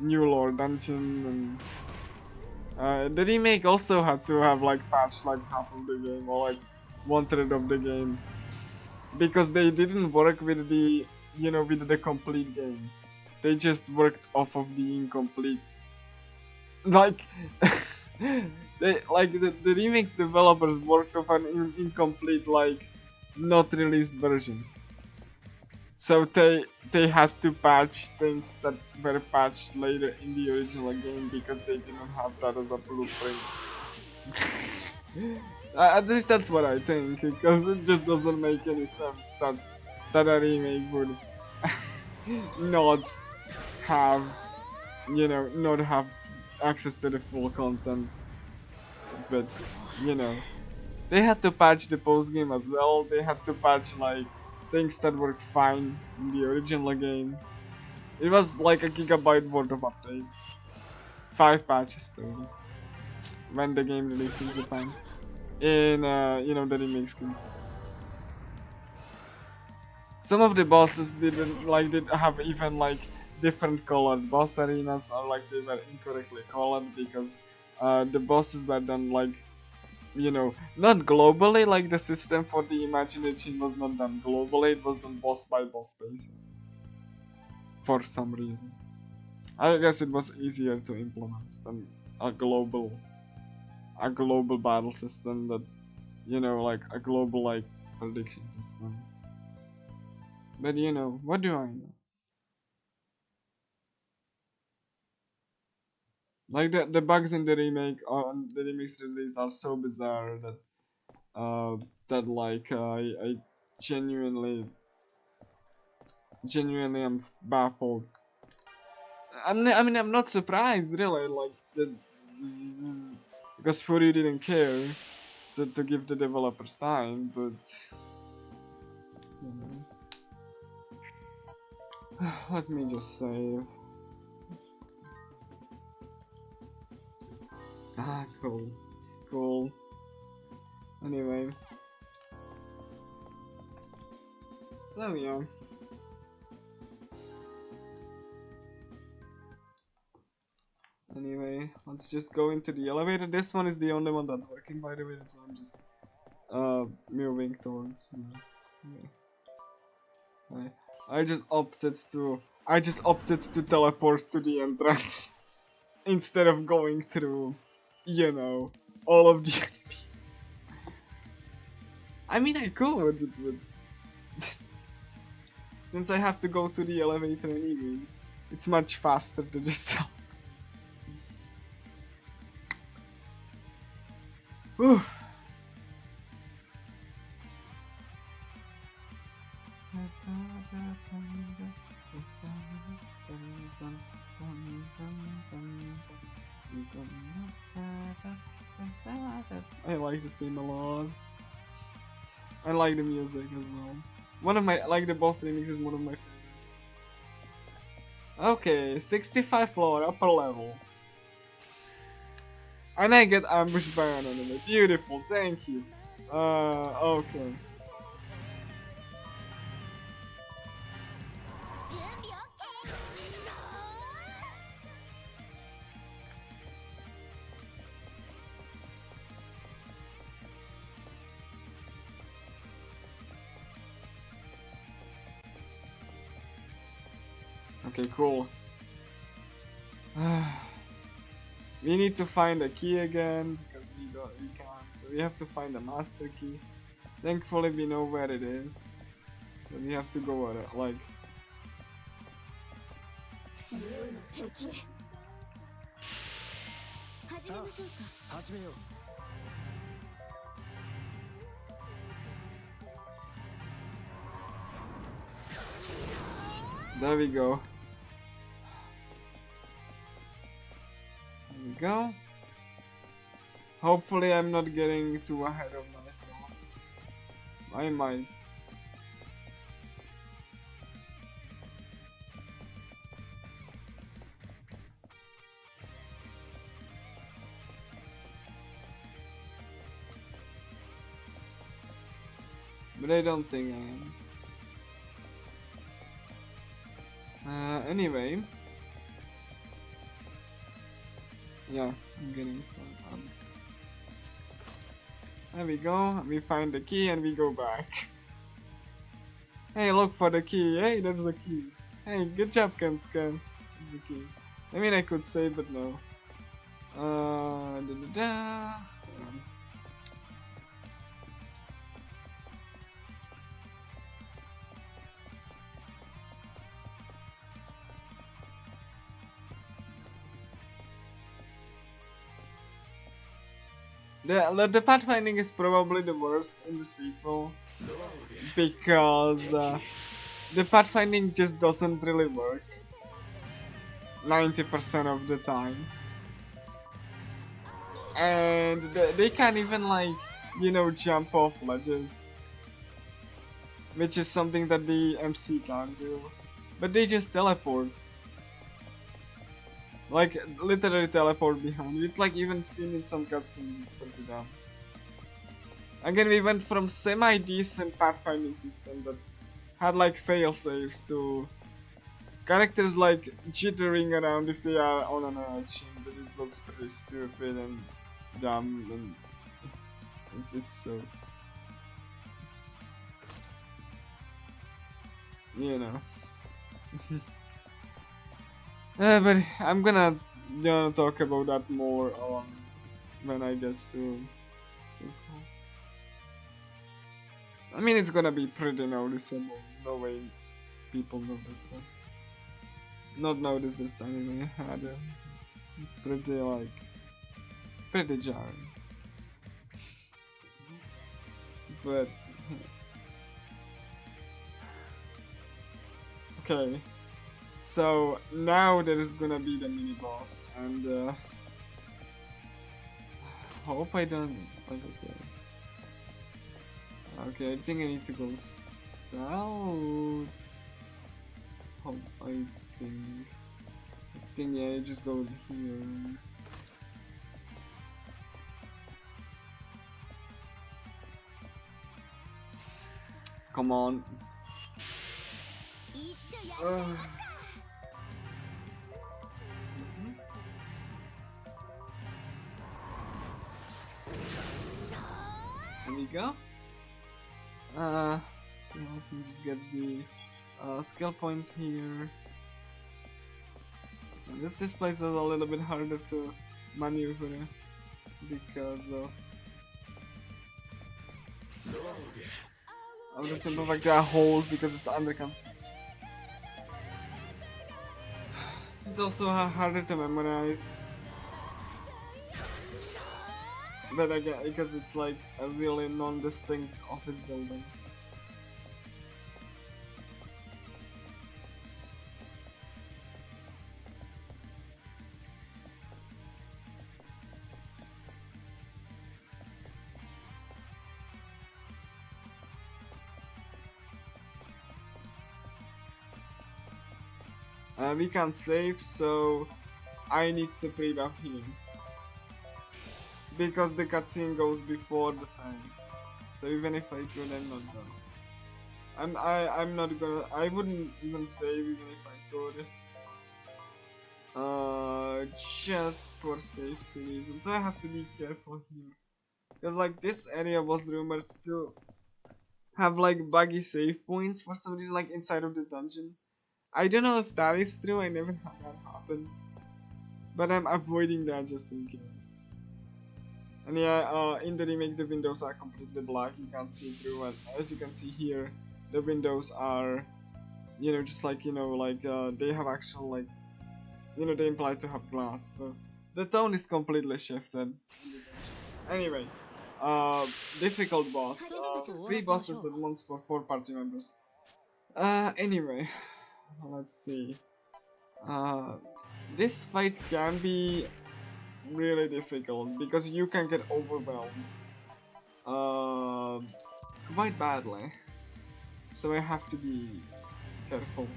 new lore dungeon. And the remake also had to have like patched like half of the game or like 1/3 of the game because they didn't work with the, you know, with the complete game. They just worked off of the incomplete. Like, the remix developers worked off an incomplete, like, not released version. So they had to patch things that were patched later in the original game because they didn't have that as a blueprint. At least that's what I think, because it just doesn't make any sense that a remake would not have, you know, not have access to the full content. But, you know, they had to patch the post game as well. They had to patch like things that worked fine in the original game. It was like a gigabyte worth of updates. 5 patches total. When the game released in Japan. In you know, the remake skin. Some of the bosses did have even like different colored boss arenas, or like they were incorrectly colored because the bosses were done like, you know, not globally, like the system for the imagination was not done globally, it was done boss by boss basis. For some reason. I guess it was easier to implement than a global battle system that, you know, like a global like prediction system. But you know, what do I know? Like the bugs in the remake on the remix release are so bizarre that that like I genuinely am baffled. I mean I'm not surprised really, like because Fury didn't care to give the developers time, but you know. Let me just save. Ah, cool. Anyway, so yeah. Anyway, let's just go into the elevator. This one is the only one that's working, by the way, so I'm just moving towards. Yeah. I just opted to teleport to the entrance instead of going through, you know, all of the enemies. I mean, I could, but since I have to go to the elevator anyway, it's much faster to just teleport. Whew. I like this game a lot. I like the music as well. One of my, like the boss remix is one of my favorites. Okay, 65 floor, upper level. And I get ambushed by an enemy. Beautiful, thank you. Okay. Okay, cool. We need to find a key again because we can't. So we have to find a master key. Thankfully we know where it is. So we have to go like. There we go. There we go. Hopefully I'm not getting too ahead of myself. I might. But I don't think I am. Anyway. Yeah, I'm getting fun. There we go, we find the key and we go back. Hey, look for the key. Hey, there's the key. Hey, good job, Kenskan. The key. I mean, I could save, but no. The pathfinding is probably the worst in the sequel because the pathfinding just doesn't really work 90% of the time, and they can't even, like, you know, jump off ledges, which is something that the MC can't do, but they just teleport. Like, literally teleport behind you. It's like even seen in some cutscenes, it's pretty dumb. Again, we went from semi-decent pathfinding system that had like fail-safes to characters like jittering around if they are on an edge, and it looks pretty stupid and dumb, and it's so... you know. But I'm gonna talk about that more when I get to sequel. I mean, it's gonna be pretty noticeable. There's no way people notice this. Not notice this anime. It's pretty, like, pretty jarring. But okay. So now there is gonna be the mini boss, and hope I don't. Like, okay, I think I need to go south. Hope I think yeah, I just go here. Come on. There we go. Let me just get the skill points here. And this place is a little bit harder to maneuver because of the simple fact there are holes because it's under construction. It's also harder to memorize. But again, because it's like a really non-distinct office building. We can't save, so I need to pre-buff here. Because the cutscene goes before the save. So even if I could, I'm not gonna. I'm not gonna. I wouldn't even save even if I could. Just for safety reasons. I have to be careful here. Because like this area was rumored to have like buggy save points for some reason, like inside of this dungeon. I don't know if that is true, I never had that happen. But I'm avoiding that just in case. And yeah, in the remake the windows are completely black, you can't see through, and as you can see here, the windows are, you know, just like, you know, like they have actual, like, you know, they imply to have glass, so the tone is completely shifted. Anyway, difficult boss, 3 bosses at once for 4 party members. Anyway, let's see. This fight can be really difficult because you can get overwhelmed quite badly, so I have to be careful.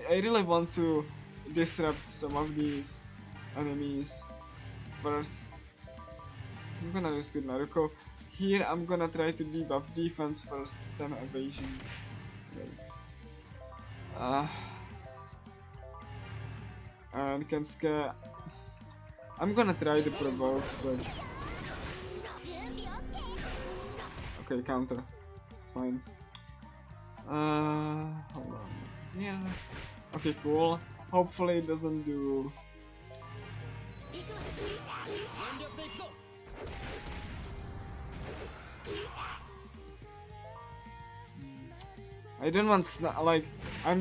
I really want to disrupt some of these enemies first. I'm gonna risk with Naruto. Here I'm gonna try to debuff defense first, then evasion. And can scare. I'm gonna try to provoke, but okay, counter. It's fine. Hold on. Yeah. Okay, cool. Hopefully it doesn't do. I don't want like I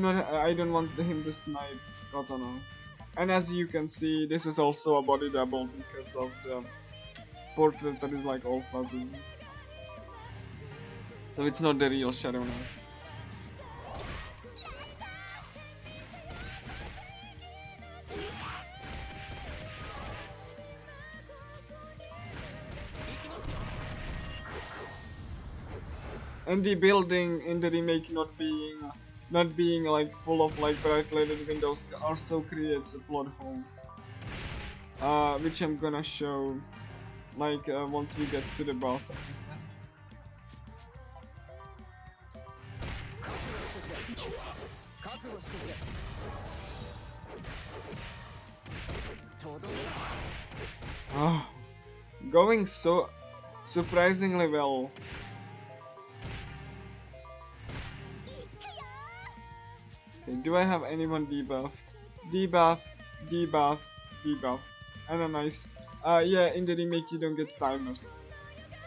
don't want him to snipe Katana. And as you can see, this is also a body double because of the portrait that is like all fuzzy. So it's not the real Shadow now. And the building in the remake not being like full of like bright lighted windows also creates a plot hole, which I'm gonna show like once we get to the boss. Oh, going so surprisingly well. Okay, do I have anyone debuffed? Debuff, debuff, debuff, and a nice. Yeah, in the remake you don't get timers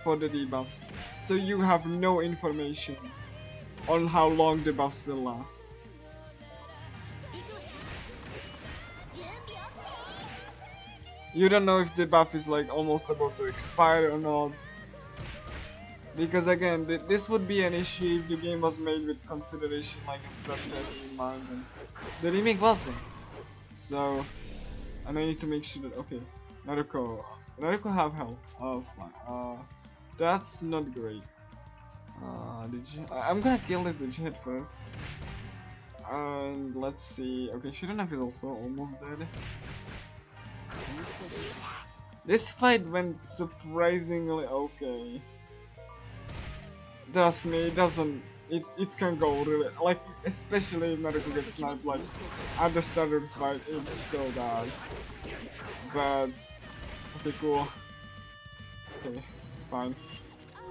for the debuffs, so you have no information on how long the buffs will last. You don't know if the buff is like almost about to expire or not. Because again, this would be an issue if the game was made with consideration, like in strategy in mind, and the remake wasn't. So, and I need to make sure that, okay, Naruto have health. Oh, fine. That's not great. I'm gonna kill this digit first. And let's see. Okay, Shiranef is also almost dead. This fight went surprisingly okay. Trust me, it can go really, like, especially if Naruto gets sniped, like, at the start of the fight, it's so bad. But, okay, cool. Okay, fine.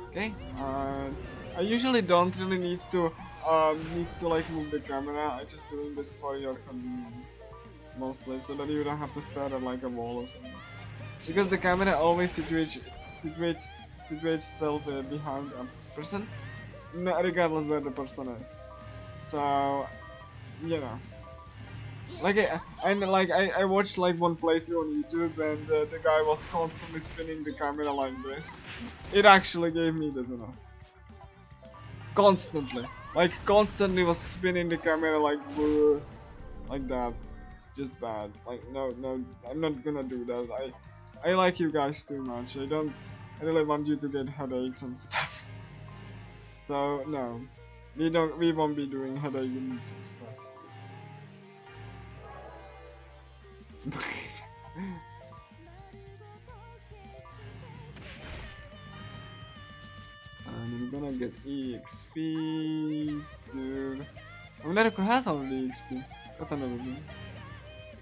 Okay, I usually don't really need to like move the camera, I'm just doing this for your convenience, mostly, so that you don't have to stare at like a wall or something. Because the camera always situates itself behind a person, regardless where the person is. So, you know, like I watched like one playthrough on YouTube, and the guy was constantly spinning the camera like this. It actually gave me dizziness. Constantly was spinning the camera like that. It's just bad. Like no, I'm not gonna do that. I like you guys too much. I really want you to get headaches and stuff. So no, we won't be doing headache units and stuff. And I'm gonna get EXP, dude. Oh, Naruto has already EXP. Got another one.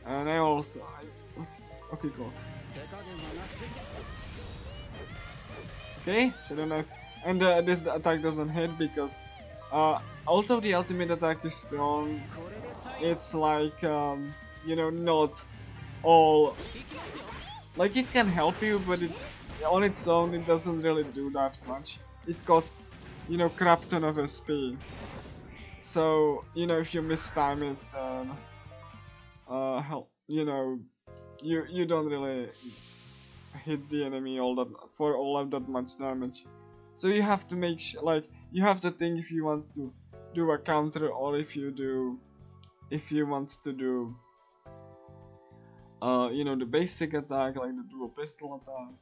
And I also. Okay, cool. Okay, Shadow Knife. And this attack doesn't hit because although the ultimate attack is strong, it's like you know, not all, like it can help you, but it on its own it doesn't really do that much. It costs, you know, crap ton of SP. So, you know, if you mistime it, then help, you know, you don't really hit the enemy all that for all of that much damage. So you have to make like you have to think if you want to do a counter, or if you want to do you know, the basic attack, like the dual pistol attack,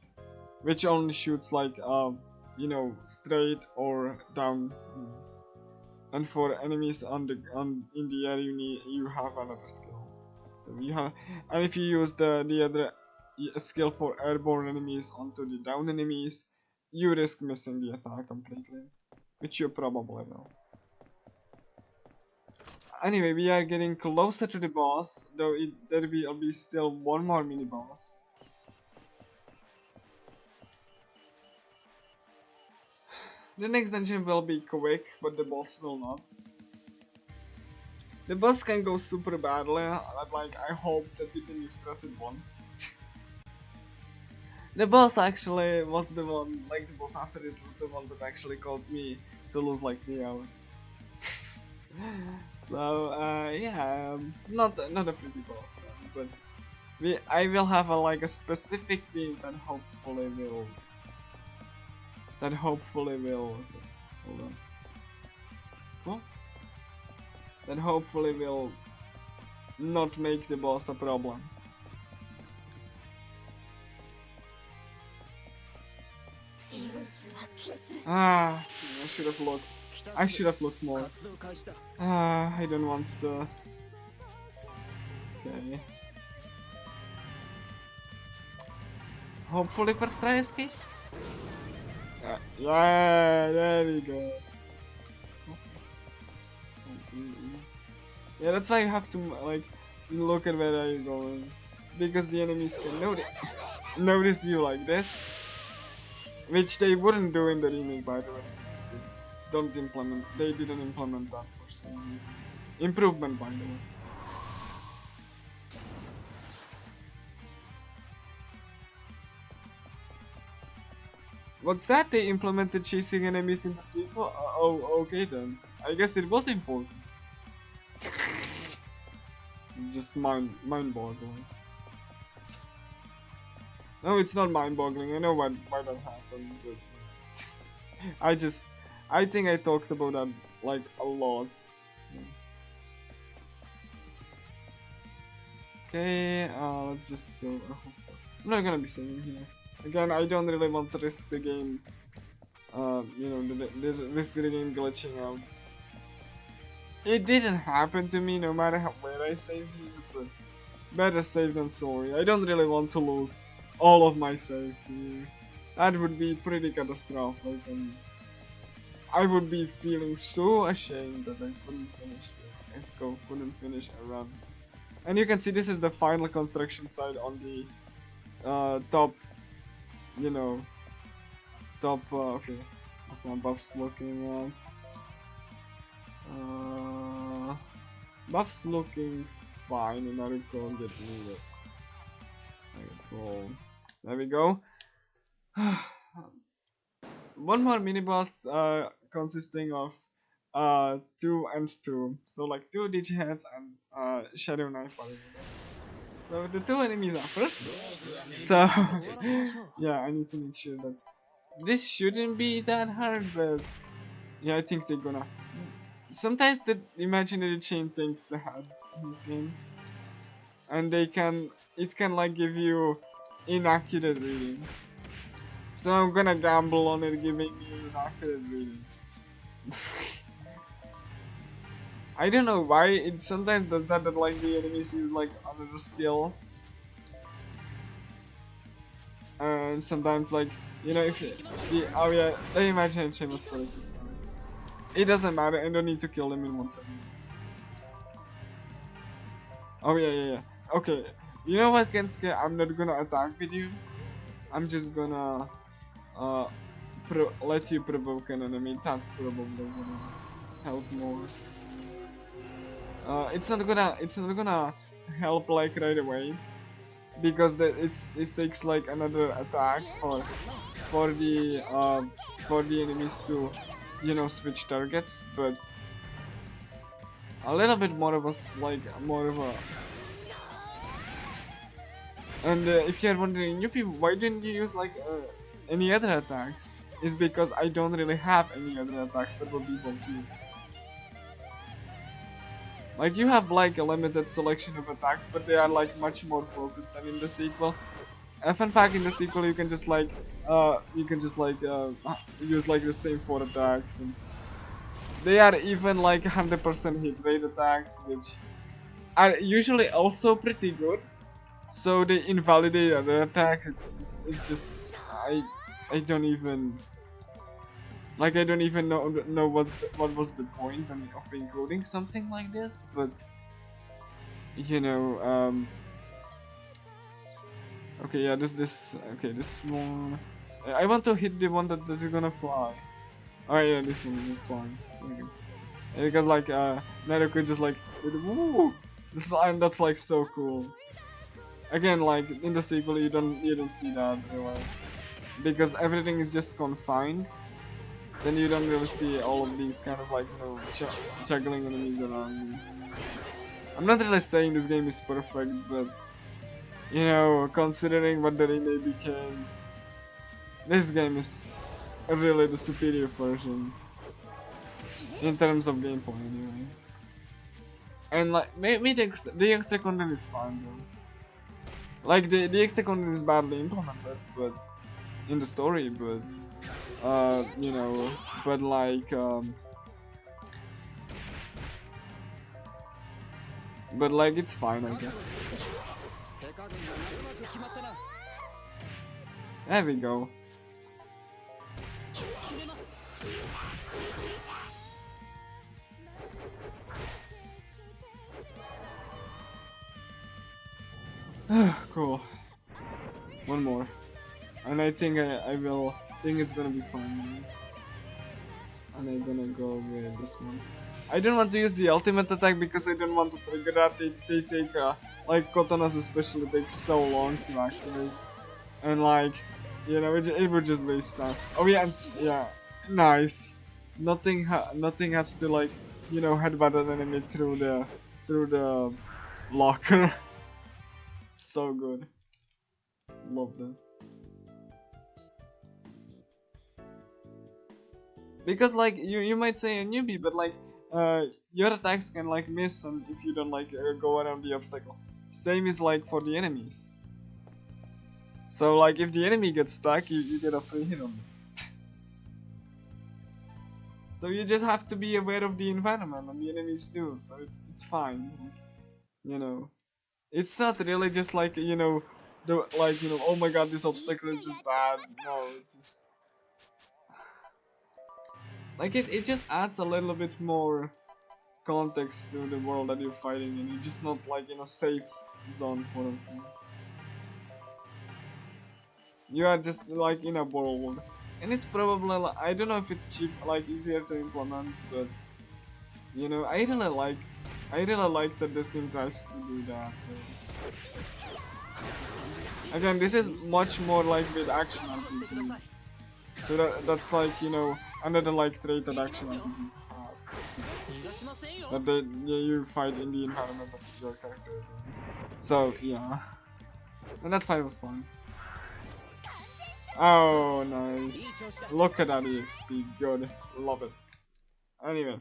which only shoots like you know, straight or down. And for enemies in the air, you have another skill. So you have, and if you use the other skill for airborne enemies onto the down enemies, you risk missing the attack completely, which you probably will. Anyway, we are getting closer to the boss, though there will be still one more mini boss. The next dungeon will be quick, but the boss will not. The boss can go super badly, like I hope that with the new strats it won. The boss actually was the one, like the boss after this was the one that actually caused me to lose like 3 hours. So yeah, not a pretty boss, but I will have like a specific team that hopefully will. Okay, hold on. What? That hopefully will not make the boss a problem. Ah, I should have looked more. Ah, I don't want to. Okay. Hopefully first try escape. Yeah, there we go. Yeah, that's why you have to like look at where are you going, because the enemies can notice you like this, which they wouldn't do in the remake, by the way. They didn't implement that for some reason. Improvement, by the way. What's that? They implemented chasing enemies in the sequel? Oh, okay then. I guess it was important. It's just mind-boggling. No, it's not mind-boggling. I know why that happened, but I think I talked about that like a lot. Okay, let's just go. I'm not gonna be saving here. Again, I don't really want to risk the game. You know, risk the game glitching out. It didn't happen to me, no matter where I save here, but better safe than sorry. I don't really want to lose all of my save here. That would be pretty catastrophic, and I would be feeling so ashamed that I couldn't finish a run. And you can see this is the final construction site on the top, you know, okay, what my buff's looking at. Buff's looking fine, and I can't get me this. There we go. One more mini boss consisting of 2 and 2, so like 2 digiheads and shadow knife. So the 2 enemies are first. So yeah, I need to make sure that this shouldn't be that hard, but yeah, I think they're gonna. Sometimes the imaginary chain thinks ahead in this game, and it can like give you inaccurate reading. So I'm gonna gamble on it giving me inaccurate reading. I don't know why it sometimes does that like the enemies use like another skill. And sometimes like, you know, if oh yeah, the imaginary chain was correct this time. It doesn't matter, I don't need to kill them in one turn. Oh yeah. Okay, you know what, Kensuke? I'm not gonna attack with you. I'm just gonna let you provoke an enemy. That's probably gonna help more. it's not gonna help like right away, because it takes like another attack for the enemies to, you know, switch targets. But a little bit more of a more of a. And if you're wondering, Yuppie, why didn't you use like any other attacks? Is because I don't really have any other attacks that would be worth using. Like, you have like a limited selection of attacks, but they are like much more focused than in the sequel. Fun fact, in the sequel you can just like use like the same 4 attacks, and they are even like 100% hit rate attacks, which are usually also pretty good. So they invalidate other attacks. It's just I don't even know what was the point of including something like this, but you know, okay, yeah, this one. I want to hit the one that is gonna fly. Oh yeah, this one is flying. Okay. Yeah, because like Naruto just like woo, and that's like so cool. Again, like in the sequel, you don't see that really, because everything is just confined. Then you don't really see all of these kind of like, you know, juggling enemies around you. I'm not really saying this game is perfect, but you know, considering what the remake became, this game is really the superior version in terms of gameplay anyway. And like maybe the extra content is fine though. Like the extra content is badly implemented, but in the story, but you know, but like it's fine, I guess. There we go. Cool. One more, and I think I will think it's gonna be fine. And I'm gonna go with this one. I don't want to use the ultimate attack because I don't want to trigger that. They take like Kotonas especially takes so long to activate, and like, you know, it would just waste time. Oh yeah, and yeah, nice. Nothing has to like, you know, headbutt an enemy through the locker. So good. Love this. Because like you might say a newbie, but like your attacks can like miss, and if you don't like go around the obstacle. Same is like for the enemies. So like if the enemy gets stuck, you get a free hit on it. So you just have to be aware of the environment and the enemies too. So it's fine. You know, it's not really just like, you know, oh my god, this obstacle is just bad. No, it's just like it just adds a little bit more context to the world that you're fighting in. You're just not like in a safe zone for them. You are just like in a world, and it's probably like, I don't know if it's cheap, like easier to implement, but you know, I really like that this game tries to do that. Again, this is much more like with action RPG. So that's like, you know, another like trait that action RPGs have. That you fight in the environment that your character is in. So yeah, and that's kind of fun. Oh nice! Look at that EXP, good, love it. Anyway,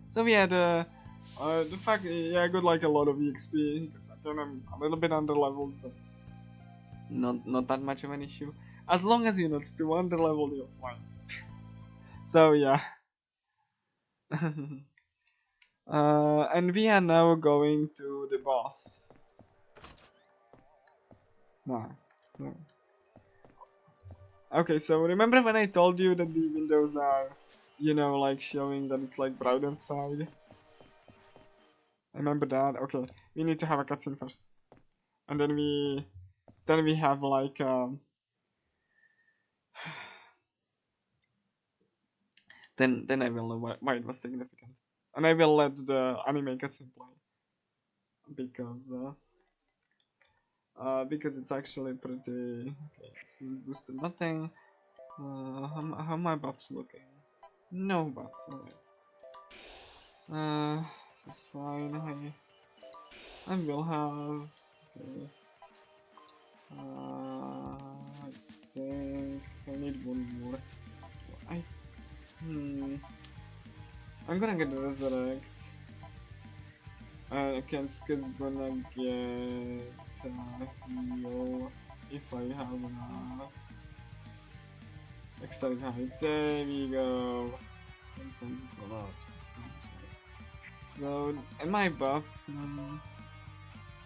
so we had the fact, yeah, I got like a lot of EXP. Again, I'm a little bit underleveled, but not that much of an issue. As long as you're not too underleveled, you're fine. So yeah. And we are now going to the boss. Now, so okay, so remember when I told you that the windows are, you know, like showing that it's like bright outside? Remember that? Okay, we need to have a cutscene first, and then we have like then I will know why it was significant. And I will let the anime cutscene play because it's actually pretty. Okay, it's boosted nothing. How my buffs looking? No buffs. Alright. That's fine. I will have. Okay. I think I need one more. I'm gonna get the resurrect. Kensuke's gonna get heal if I have enough. Extra height. There we go. Thank you so much. So, am I buffed?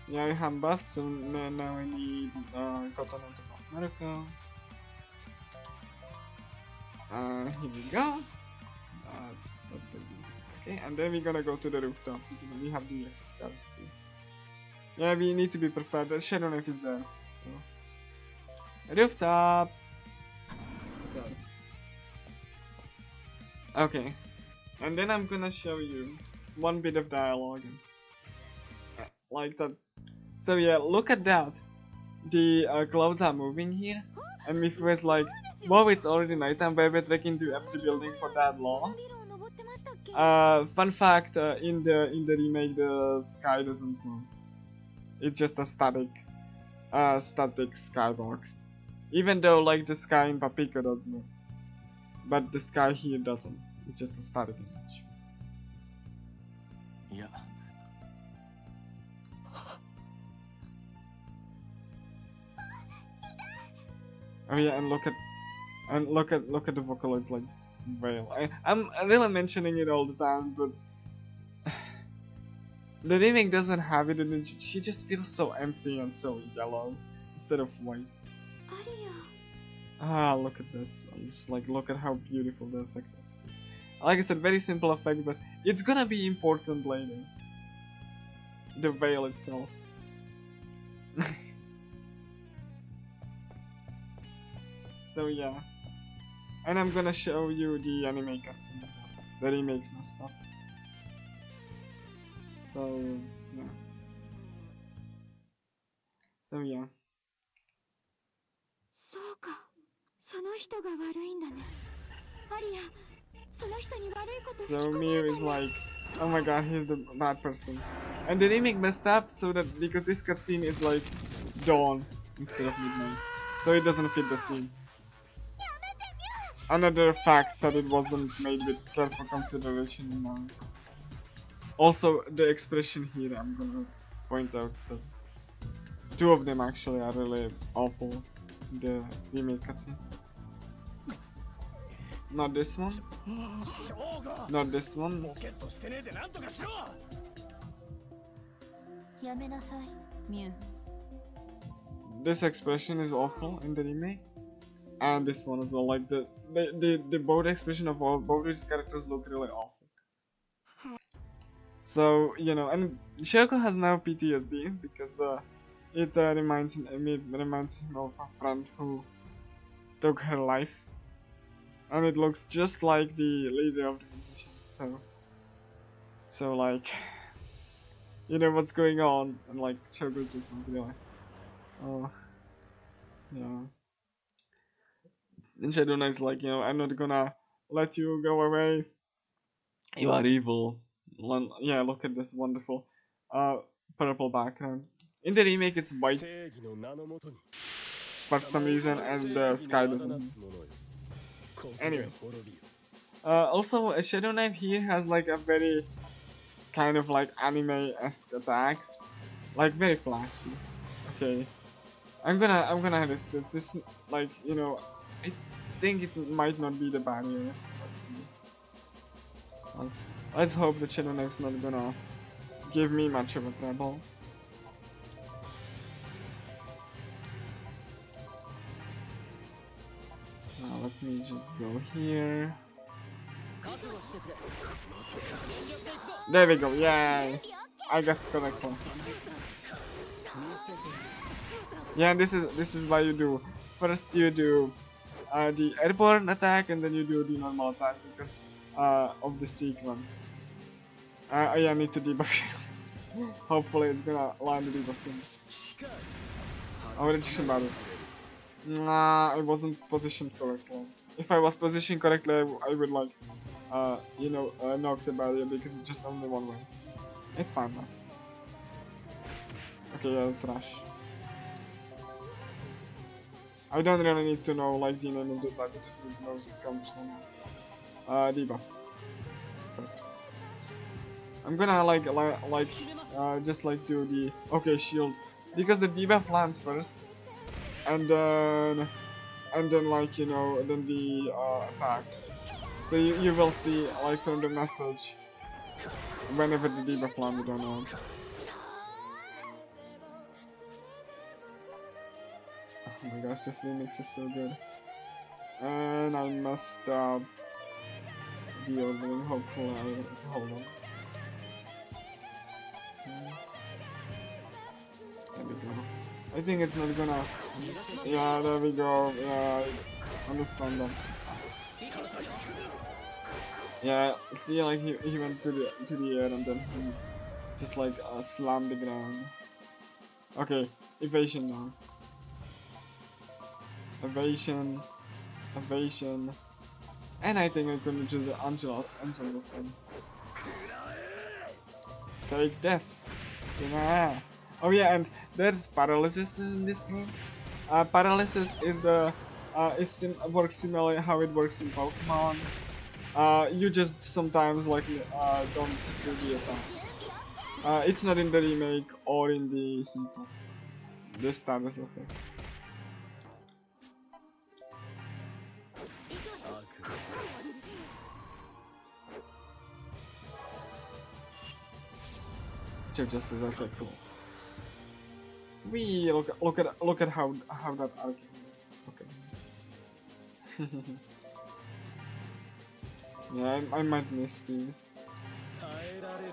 Yeah, I am buffed, so now I need Cotton on top of Miracle. Here we go. That's very good. Okay, and then we're gonna go to the rooftop because we have the access card too. Yeah, we need to be prepared. The Shadow Knife is there. So. Rooftop! Okay, and then I'm gonna show you one bit of dialogue. Like that. So yeah, look at that. The clouds are moving here, and Mifu was like, wow, it's already nighttime, but we're trekking to empty building for that long. Fun fact, in the remake, the sky doesn't move. It's just a static skybox. Even though like the sky in Paprika does move, but the sky here doesn't. It's just a static image. Yeah. Oh yeah, and look at the Vocaloid like whale. I'm really mentioning it all the time, but the remake doesn't have it, and she just feels so empty and so yellow instead of white. Ah, look at this. I'm just like, look at how beautiful the effect is. It's, like I said, very simple effect, but it's gonna be important later. The veil itself. So yeah, and I'm gonna show you the anime cutscene. The remake messed up. So yeah. So yeah. So Miu is like, oh my god, he's the bad person. And the remake messed up so that because this cutscene is like dawn instead of midnight, so it doesn't fit the scene. Another fact that it wasn't made with careful consideration in mind. Also, the expression here, I'm gonna point out that two of them actually are really awful in the remake cutscene. Not this one. Not this one. This expression is awful in the remake. And this one as well, like the both expression of both these characters look really awful. So you know, and Shoko has now PTSD because it reminds him of a friend who took her life, and it looks just like the leader of the musicians. So like, you know what's going on, and like Shoko's just like, really, oh, yeah. And Shadow Knight's like, you know, I'm not gonna let you go away. You are evil. Yeah, look at this wonderful purple background. In the remake, it's white for some reason, and the sky doesn't. Anyway. Also, Shadow Knight here has like a very kind of like anime-esque attacks. Like very flashy. Okay. I'm gonna list this. This, like, you know, I think it might not be the barrier. Let's see. Let's hope the Shadow Knife's not gonna give me much of a trouble. Now let me just go here. There we go, yay! I guessed correctly. Yeah, this is what you do. First you do the airborne attack, and then you do the normal attack because of the sequence. Yeah, I need to debuff Shadow. Hopefully it's gonna land the debuff soon. Oh, it doesn't matter. Nah, I wasn't positioned correctly. If I was positioned correctly, I would like, you know, knock the barrier because it's just only one way. It's fine now. Okay, yeah, let's rush. I don't really need to know like the name of the type, I just need to know if it's counter somehow. Debuff. First. I'm gonna just like do the shield because the debuff lands first, and then like you know then the attack. So you will see like from the message whenever the debuff landed or not. Oh my gosh, this remix is so good. And I messed up the ordering. Hopefully I hold on. There we go. I think it's not gonna. Yeah, there we go. Yeah, I understand that. Yeah, see, like he went to the air and then he just like slammed the ground. Okay, evasion now. Evasion, and I think I'm gonna do the Angela thing. Take this. Yeah. Oh yeah, and there's paralysis in this game. Paralysis is the works similarly how it works in Pokemon. You just sometimes like don't do the attack. It's not in the remake or in the sequel. This status effect. Chief Justice, okay, cool. We look at how that arc. Okay. Yeah, I might miss these.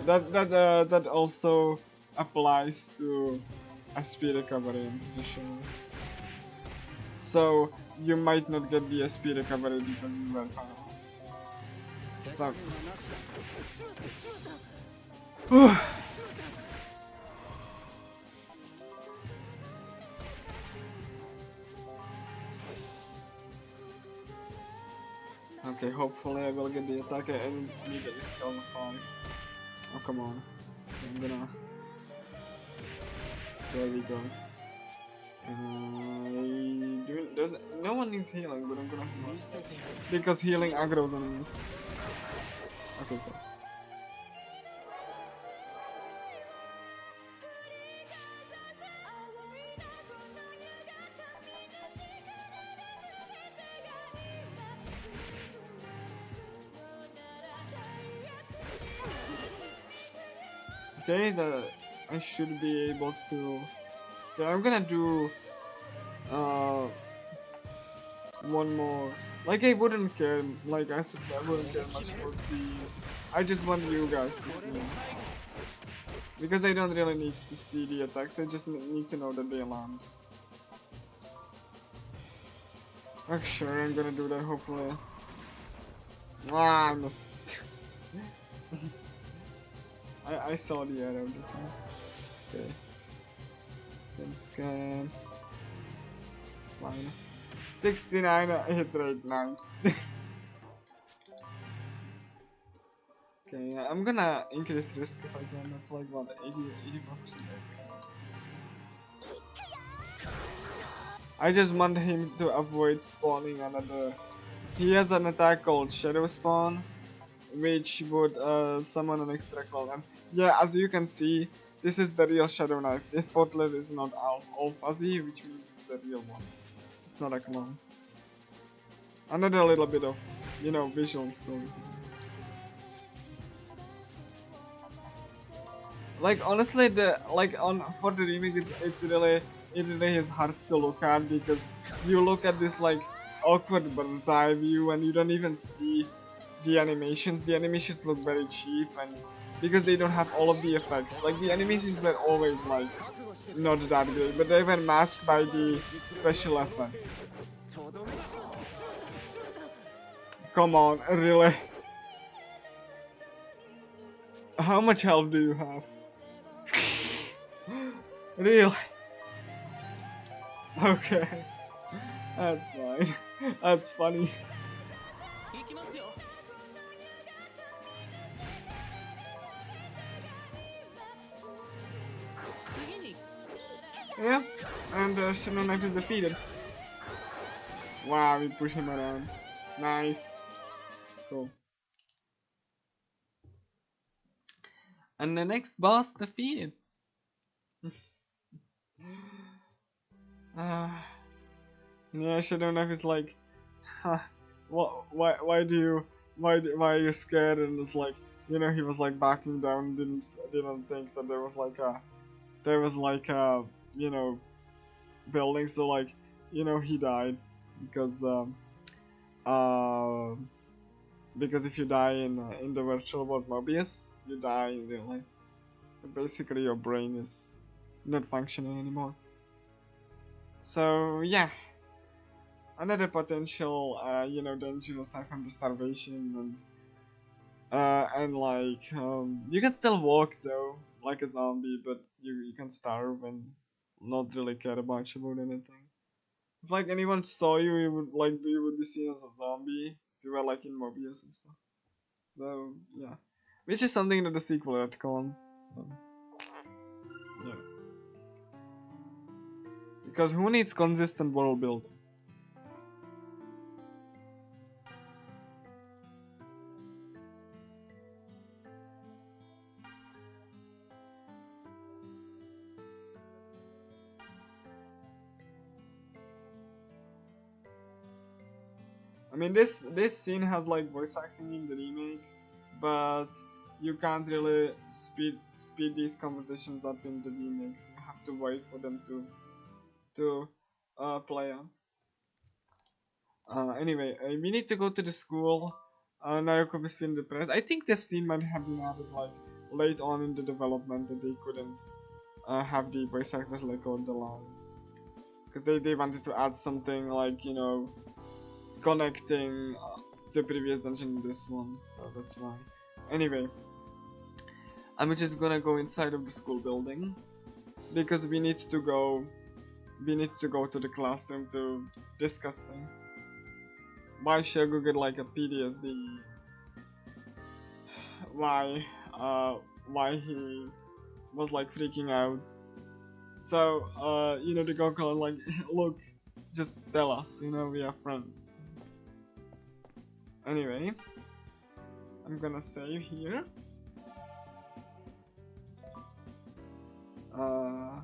That also applies to SP recovery, I'm sure. So you might not get the SP recovery because you were paralyzed. So. Okay, hopefully I will get the attack and need this skill on. Oh come on. I'm gonna. There we go. No one needs healing, but I'm gonna heal. Because healing aggro's enemies. Okay, cool. Okay, I should be able to. Yeah, I'm gonna do one more. Like I wouldn't care. Like I said, I wouldn't care much about seeing. I just want you guys to see. Because I don't really need to see the attacks. I just need to know that they land. Like sure, I'm gonna do that. Hopefully. Ah, I missed. I saw the arrow just now. Okay. Then scan. Fine. 69 hit rate, nice. Okay, I'm gonna increase risk if I can. That's like what, 84%. I just want him to avoid spawning another. He has an attack called Shadow Spawn, which would summon an extra clone. And yeah, as you can see, this is the real Shadow Knife. This portlet is not all fuzzy, which means it's the real one. It's not a clone. Another little bit of, you know, visual story. Like honestly, for the remake, it really is hard to look at because you look at this like awkward bird's eye view and you don't even see the animations. The animations look very cheap and because they don't have all of the effects. Like the animations were always like not that great, but they were masked by the special effects. Come on, really? How much health do you have? Really? Okay. That's fine. That's funny. 行きますよ。次に Yeah. And Shadow Knight is defeated. Wow, we push him around. Nice. Cool. And the next boss defeated. Yeah, Shadow Knife is like, huh, why are you scared? And it's like, you know, he was like backing down, didn't think that there was like a you know, building, so like, you know, he died because if you die in the virtual world Mobius, you die in real life. Because basically your brain is not functioning anymore. So yeah, another potential you know, danger aside from the starvation and like you can still walk though like a zombie, but you can starve and not really care about anything. If like anyone saw you, you would be seen as a zombie if you were like in Mobius and stuff. So yeah, which is something that the sequel had gone. So yeah, because who needs consistent world building? I mean, this scene has like voice acting in the remake, but you can't really speed these conversations up in the remakes. You have to wait for them to play on. Anyway, we need to go to the school. Naruko is feeling depressed. I think this scene might have been added like late on in the development that they couldn't have the voice actors like on the lines, because they wanted to add something like, you know, connecting the previous dungeon in this one, so that's why. Anyway, I'm just gonna go inside of the school building because we need to go to the classroom to discuss things. Why Shagu get like a PTSD? Why he was like freaking out? So you know, the Goku like, look, just tell us, you know, we are friends. Anyway, I'm gonna save here. I'm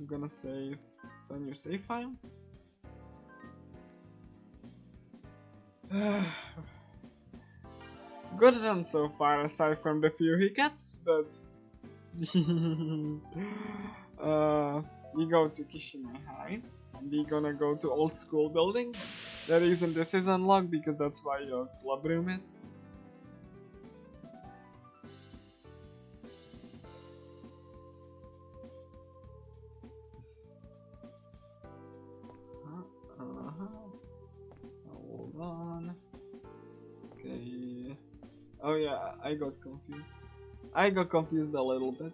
gonna save on your save file. Good run so far, aside from the few hiccups, but we go to Kishimai High. We're gonna go to old school building. The reason this is unlocked because that's why your club room is. Hold on. Okay. Oh yeah, I got confused. I got confused a little bit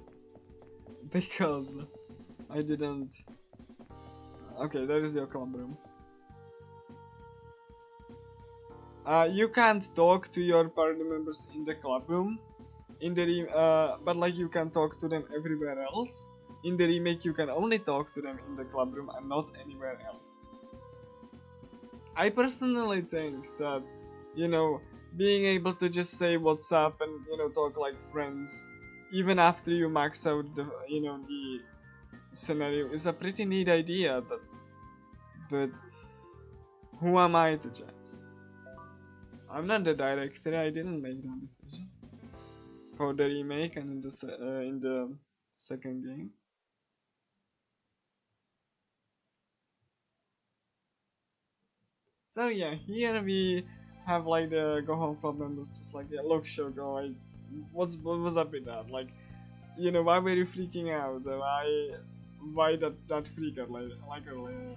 because I didn't. Okay, that is your club room. You can't talk to your party members in the club room. But like you can talk to them everywhere else. In the remake, you can only talk to them in the club room and not anywhere else. I personally think that, you know, being able to just say what's up and, you know, talk like friends, even after you max out the, you know, the scenario is a pretty neat idea. But who am I to judge? I'm not the director. I didn't make that decision for the remake and in the second game. So yeah, here we have like the Go Home Club members just like, yeah, look, Shogo, what was up with that? Like, you know, why were you freaking out? Why that freak out like earlier?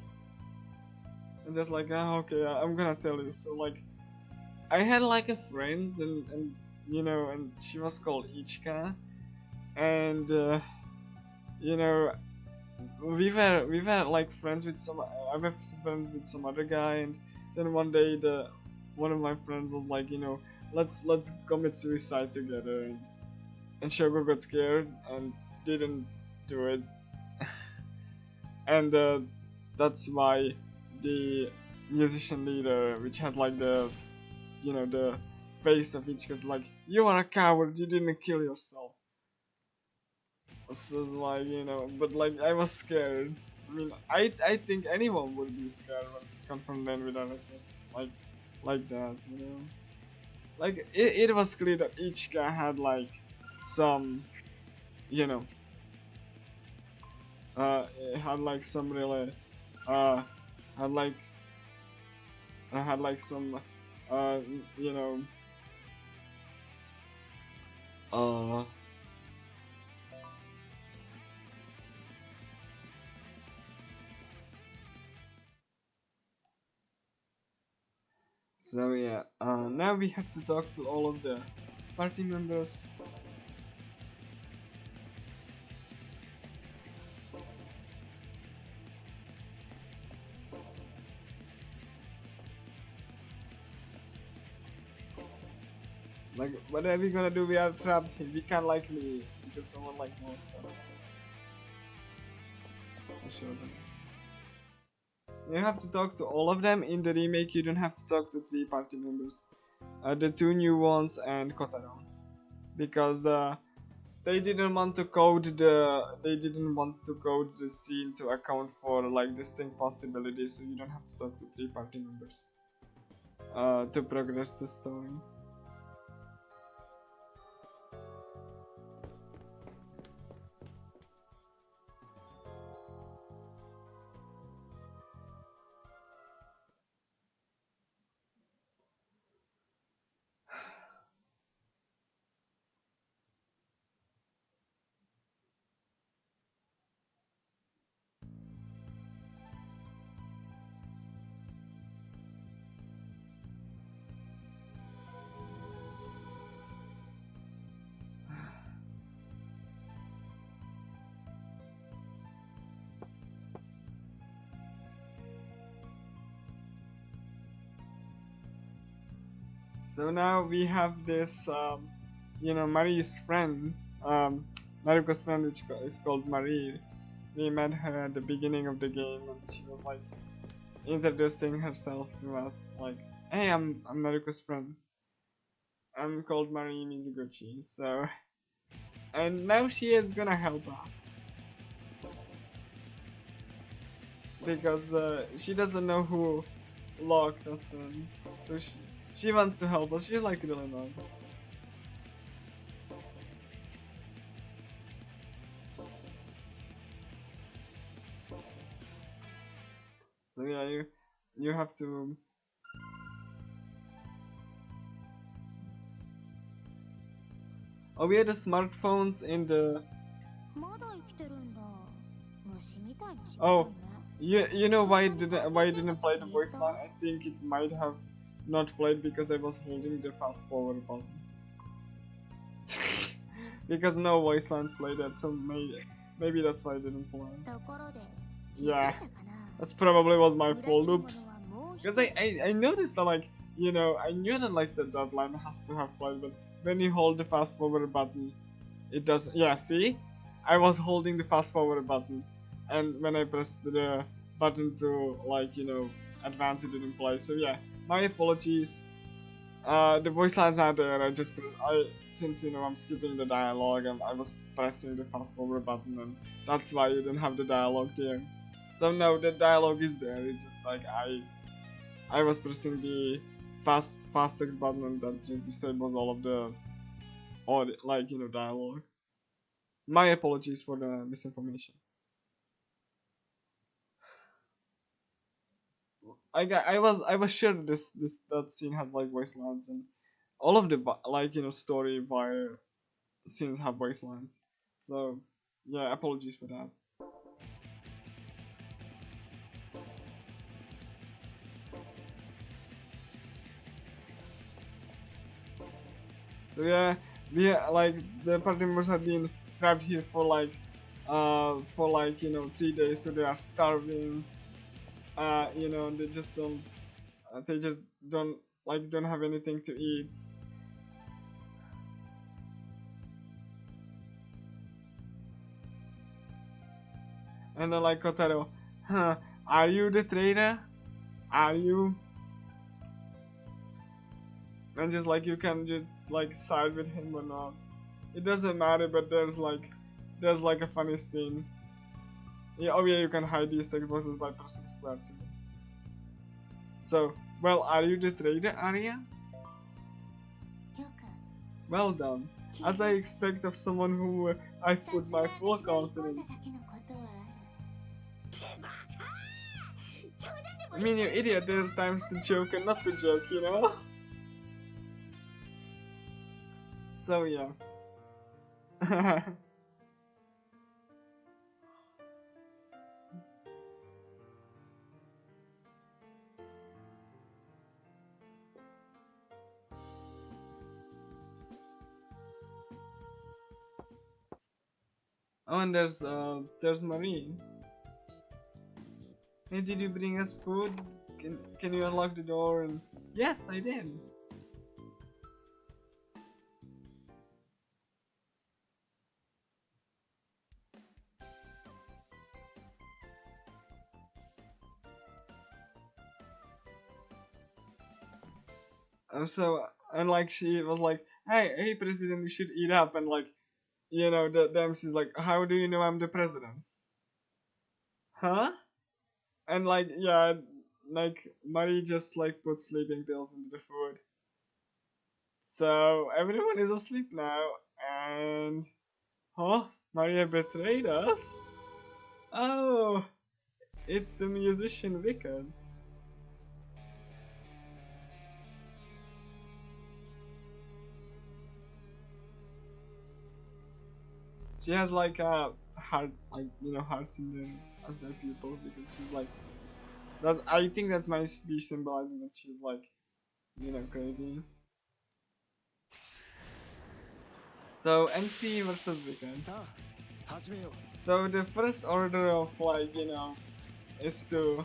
And just like, oh, okay, I'm gonna tell you. So like, I had like a friend and you know, and she was called Ichika, and you know, we were like friends with some. I was friends with some other guy, and then one day one of my friends was like, you know, let's commit suicide together, and Shogo got scared and didn't do it. And that's why the musician leader, which has like the, you know, the face of each, is like, you are a coward, you didn't kill yourself. So it's like, you know, but like I was scared. I mean, I think anyone would be scared when confronted with an like that, you know. Like it was clear that each guy had like some, you know, it had like some really, had like some, you know, so yeah, now we have to talk to all of the party members. Like, what are we gonna do? We are trapped. We can't like leave because someone like knows us. I'll show them. You have to talk to all of them. In the remake, you don't have to talk to 3 party members. The 2 new ones and Kotaro. Because they didn't want to code the scene to account for like distinct possibilities, so you don't have to talk to 3 party members to progress the story. So now we have this, you know, Marie's friend, Naruko's friend, which is called Marie. We met her at the beginning of the game, and she was like introducing herself to us, like, "Hey, I'm Naruko's friend. I'm called Marie Mizuguchi." So, and now she is gonna help us because she doesn't know who locked us in, so she wants to help us. She's like really annoying. So yeah, you have to. Oh, we had the smartphones in the. Oh, you know why I didn't play the voice line? I think it might have not played because I was holding the fast forward button. Because no voice lines play that, so maybe that's why I didn't play. Yeah, that's probably was my fault. Oops. Because I noticed that, like, you know, I knew that like the deadline has to have played, but when you hold the fast forward button, it doesn't. Yeah, see, I was holding the fast forward button, and when I pressed the button to, like, you know, advance, it didn't play. So yeah, my apologies. The voice lines are there. Since, you know, I'm skipping the dialogue, and I was pressing the fast forward button, and that's why you don't have the dialogue there. So no, the dialogue is there. It's just like I was pressing the fast text button, and that just disables all of the audio, like, you know, dialogue. My apologies for the misinformation. I was sure that scene has like voice lines, and all of the like, you know, story via scenes have voice lines. So yeah, apologies for that. So yeah, like the party members have been trapped here for like you know 3 days, so they are starving. You know, they just don't don't have anything to eat. And then like Kotaro, huh, are you the traitor? Are you? And just like you can just like side with him or not. It doesn't matter, but there's like a funny scene. Yeah, oh yeah, you can hide these text boxes by pressing square too. So, well, are you the traitor, Arya? よく Well done. As I expect of someone who I've さ put す my が full 私が見込んだ confidence. だけのことはある。冗談でも I mean, you idiot, there's times to joke and not to joke, you know? So, yeah. Oh, and there's Marie. Hey, did you bring us food? Can you unlock the door? And yes, I did. So, and like she was like, hey, president, you should eat up. And like, you know, the MC's like, how do you know I'm the president? Huh? And like, yeah, like Marie just like put sleeping pills into the food. So everyone is asleep now, and Maria betrayed us. Oh, it's the musician Wicked. She has like a heart, like you know, hearts in their as their pupils because she's like that. I think that might be symbolizing that she's like, you know, crazy. So MC versus Wicked. さあ始めよう So the first order of like you know is to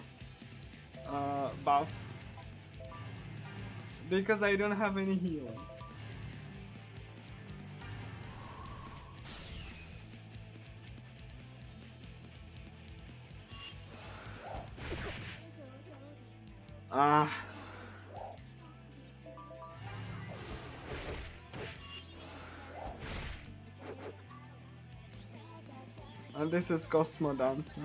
buff because I don't have any healing. And this is Cosmo Dancer.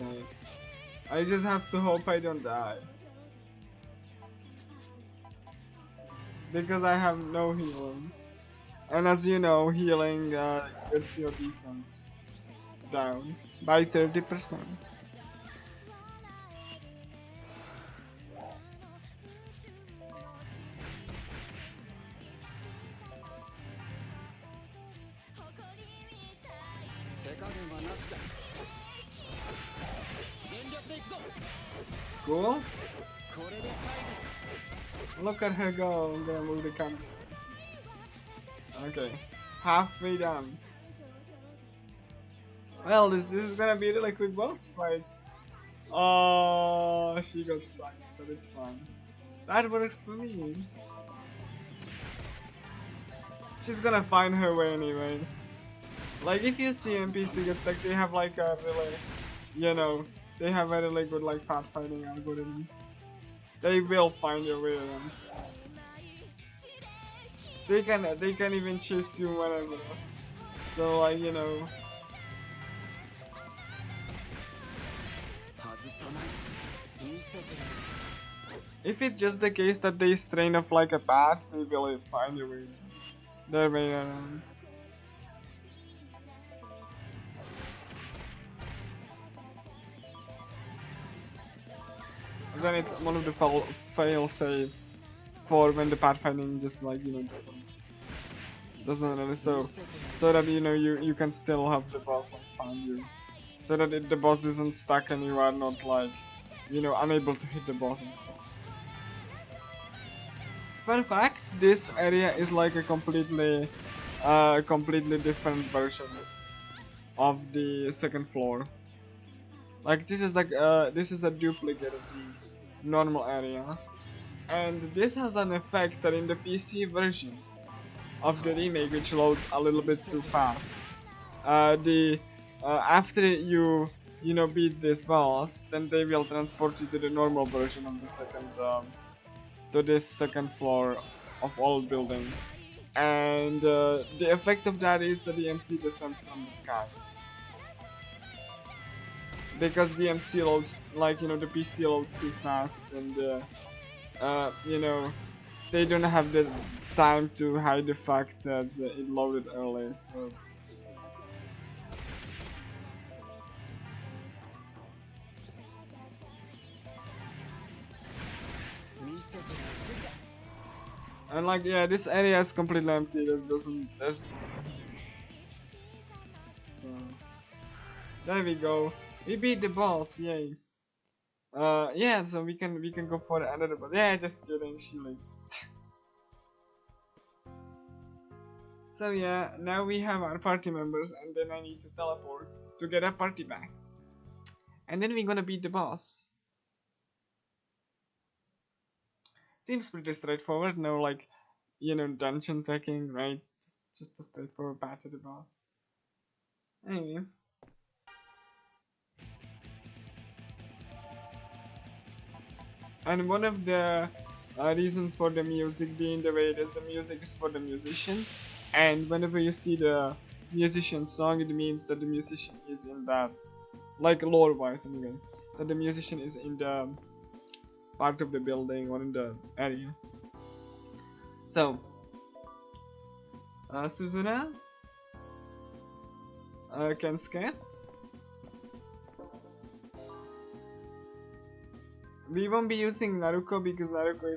Okay. I just have to hope I don't die. Because I have no healing. And as you know, healing gets your defense down by 30%. Cool? Look at her go. I'm gonna move the camera. Okay, halfway done. Well, this is gonna be a really quick boss fight. Oh, she got stuck, but it's fine. That works for me. She's gonna find her way anyway. Like, if you see NPC get stuck, they have like a really, you know, they have a really good like path fighting algorithm. They will find your way around. They can even chase you whenever. So like you know. If it's just the case that they strain off like a path, they will find your way. Their way around. then it's one of the fail saves for when the pathfinding just like doesn't really so that you can still have the boss like find you, so that the boss isn't stuck and you are not like unable to hit the boss and stuff. Fun fact: this area is like a completely different version of the second floor. Like this is a duplicate of the normal area, and this has an effect that in the PC version of the remake, which loads a little bit too fast. After you beat this boss, then they will transport you to the normal version of the second floor of old building, and the effect of that is that the MC descends from the sky. Because the MC loads, the PC loads too fast, and they don't have the time to hide the fact that it loaded early, so. And this area is completely empty. There's. So, there we go. We beat the boss, yay. Yeah, so we can go for another boss. Yeah, just kidding, she lives. So yeah, now we have our party members, and then I need to teleport to get our party back. And then we're gonna beat the boss. Seems pretty straightforward, no dungeon tracking, right? Just a straightforward path to the boss. Anyway. And one of the reasons for the music being the way it is, the music is for the musician, and whenever you see the musician song, it means that the musician is in that, lore wise anyway, that the musician is in the part of the building or in the area. So, Suzuna, Kensuke. We won't be using Naruko because Naruko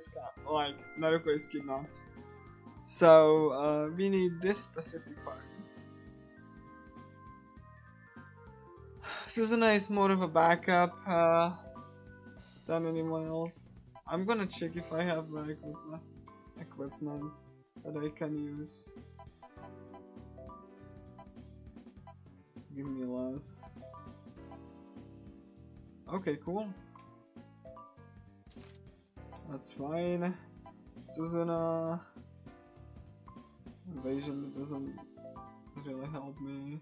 is kidnapped. So we need this specific part. Suzuna is more of a backup than anyone else. I'm gonna check if I have equipment that I can use. Give me less. Okay, cool. That's fine. Suzuna. Invasion doesn't really help me.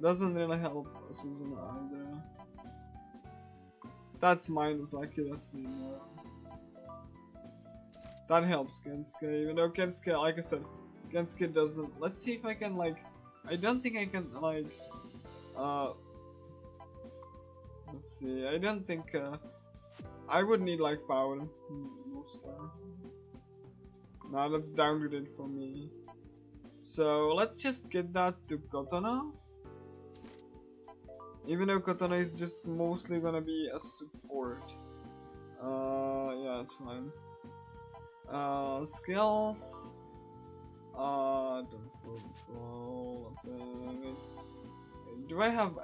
Doesn't really help Suzuna either. That's minus accuracy. No. That helps Kensuke, even though Kensuke, like I said, Kensuke doesn't. Let's see if I can I don't think I can let's see. I don't think I would need power mostly. Nah, that's downgraded for me. So let's just get that to Kotono. Even though Kotono is just mostly gonna be a support. Yeah, it's fine. Skills. Don't focus all. Do I have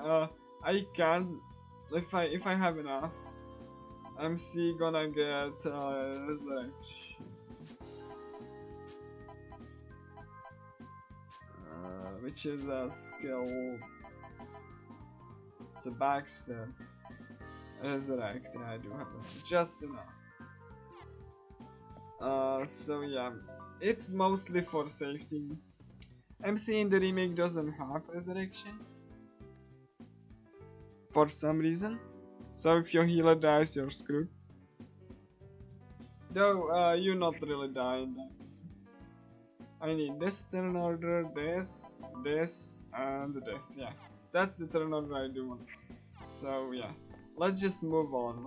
I can if I have enough. MC gonna get resurrection. Which is a skill. It's a backstab. Resurrect, yeah, I do have enough. Just enough. So yeah, it's mostly for safety. MC in the remake doesn't have resurrection for some reason. So if your healer dies, you're screwed. Though you're not really dying. I need this turn order, this, and this. Yeah, that's the turn order I do want. So yeah, let's just move on.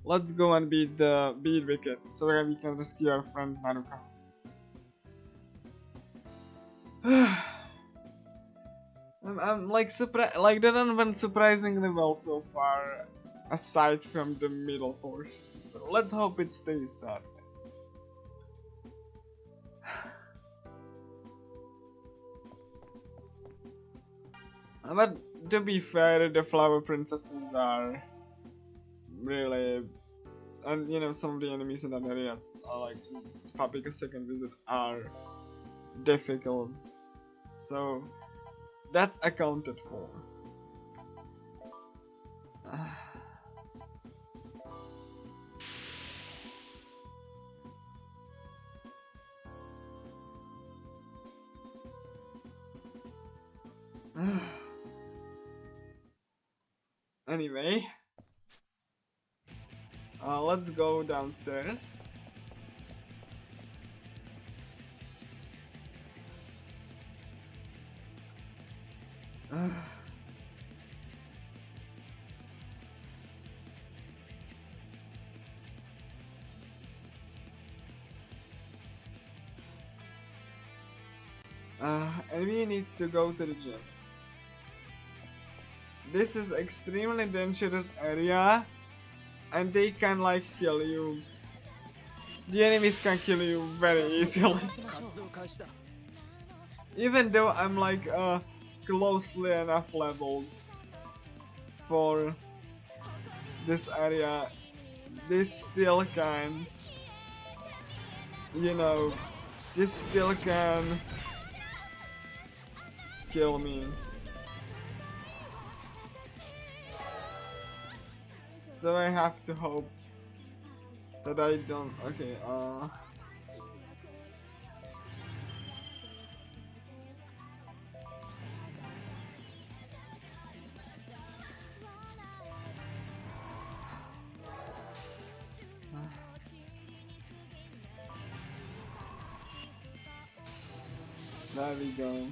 Let's go and beat Wicked, so that we can rescue our friend Maruka. I'm surprised. The run went surprisingly well so far. aside from the middle portion. So let's hope it stays that way. But to be fair, the flower princesses are really, and you know, some of the enemies in that area are like Paprika Second Visit are difficult, so that's accounted for. Anyway, let's go downstairs. And we need to go to the gym. This is extremely dangerous area, and they can like kill you. The enemies can kill you very easily. Even though I'm like closely enough leveled for this area, this still can, you know, this still can kill me. So I have to hope that I don't. Okay, there we go.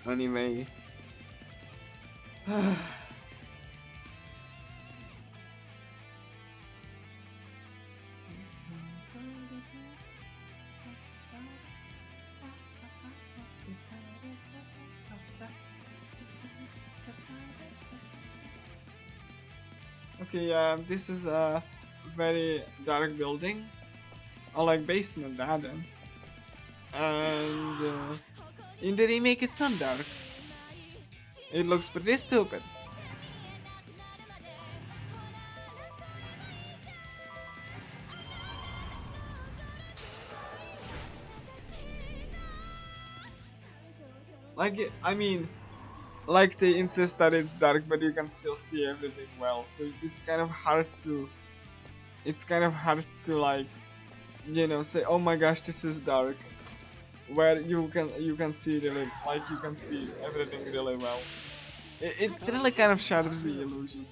Anyway. Okay, this is a very dark building, or like basement rather, and in the remake it's not dark. It looks pretty stupid. Like, I mean, like they insist that it's dark, but you can still see everything well. So it's kind of hard to, like, you know, say, oh my gosh, this is dark, where you can see really, like you can see everything really well. It really kind of shatters the illusion.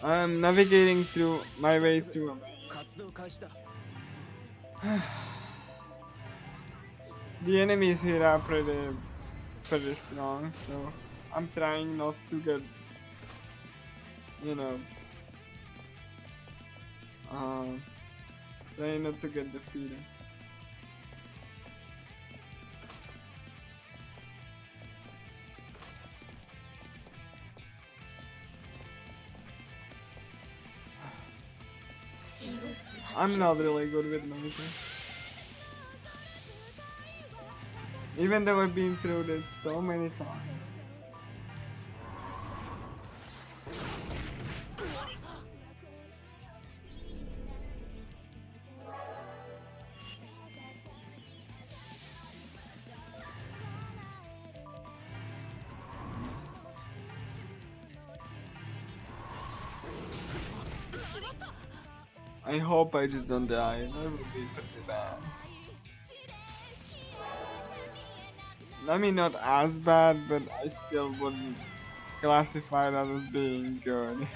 I'm navigating through my way through a maze. The enemies here are pretty strong, so I'm trying not to get, you know, trying not to get defeated. I'm not really good with mazing. Even though I've been through this so many times. I hope I just don't die. That would be pretty bad. I mean, not as bad, but I still wouldn't classify that as being good.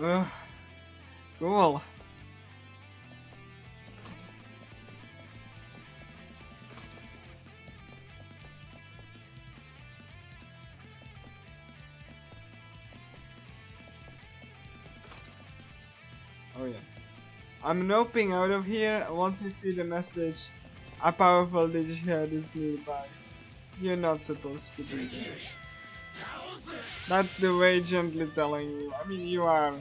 Ugh. Cool. Oh yeah. I'm noping out of here once I see the message. A powerful digihead is nearby. You're not supposed to do that. That's the way gently telling you. I mean, you are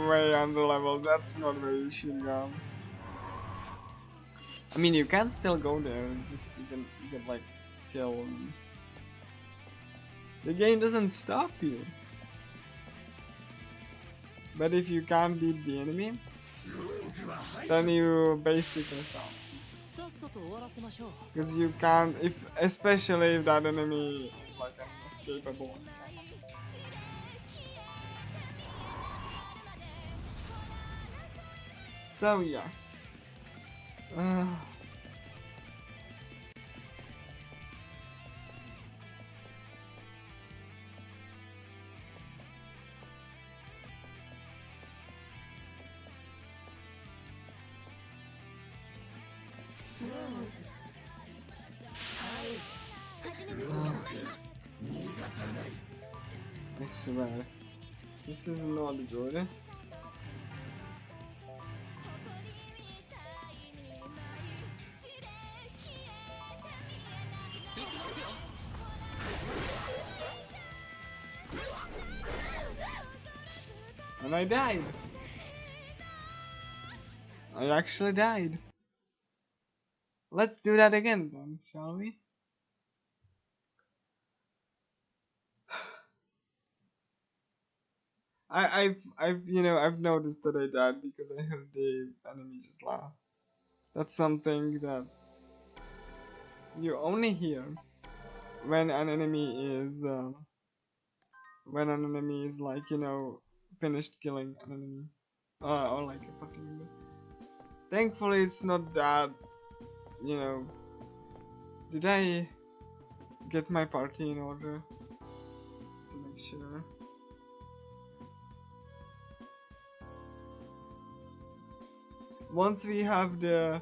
way under level. That's not where you should go. I mean, you can still go there. Just you can like kill them. The game doesn't stop you. But if you can't beat the enemy, then you basically suck. Because you can't, especially if that enemy is like unescapable. So yeah. I swear, this is not good. And I died. I actually died. Let's do that again then, shall we? I've noticed that I died because I heard the enemy just laugh. That's something that you only hear when an enemy is like, finished killing an enemy. Or like a fucking enemy. Thankfully it's not that, did I get my party in order to make sure? Once we have the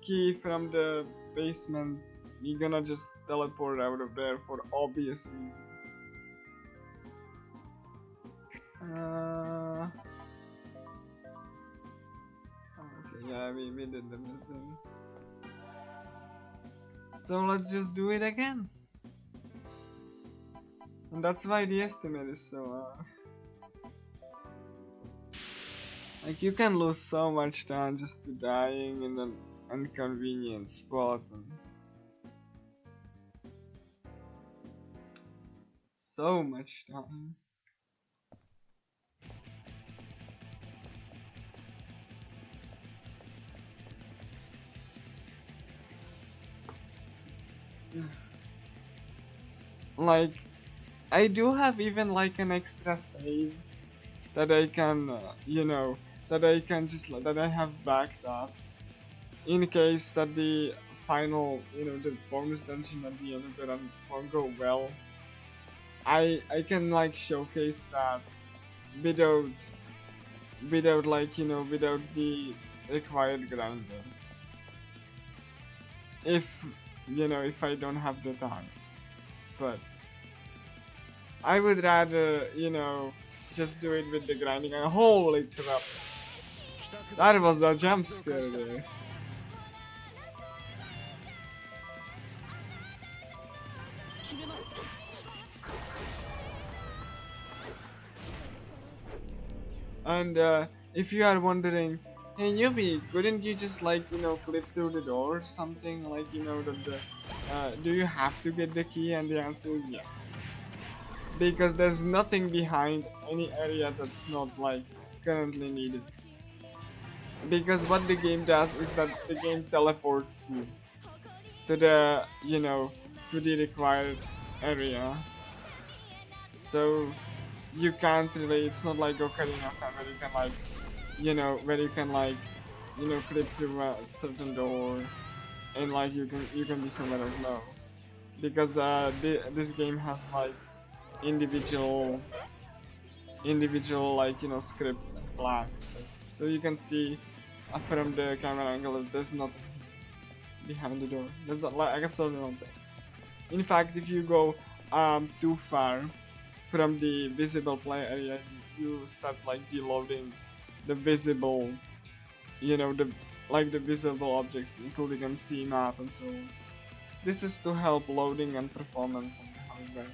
key from the basement, we're gonna just teleport out of there for obvious reasons. Okay, yeah, we did the thing. So let's just do it again. And that's why the estimate is so like, you can lose so much time just to dying in an inconvenient spot. And so much time. Like, I do have even like an extra save that I can, that I have backed up in case that the final, the bonus dungeon at the end of the run won't go well. I can like showcase that without the required grinder. If I don't have the time. But I would rather, just do it with the grinding. And holy crap, that was a jump scare there. And if you are wondering, hey newbie, couldn't you just like clip through the door or something, like do you have to get the key? And the answer is yeah. Because there's nothing behind any area that's not like currently needed. Because what the game does is that the game teleports you. to the, you know, to the required area. So you can't really, it's not like Ocarina of Time where you can like, you know, where you can like, you know, click through a certain door and like you can be somewhere else. No, because this game has like individual like, you know, script flags, so you can see from the camera angle that there's nothing behind the door. There's like absolutely nothing. In fact, if you go too far from the visible play area, you start like deloading the visible, you know, the visible objects, including MC map and so on. This is to help loading and performance on the hardware.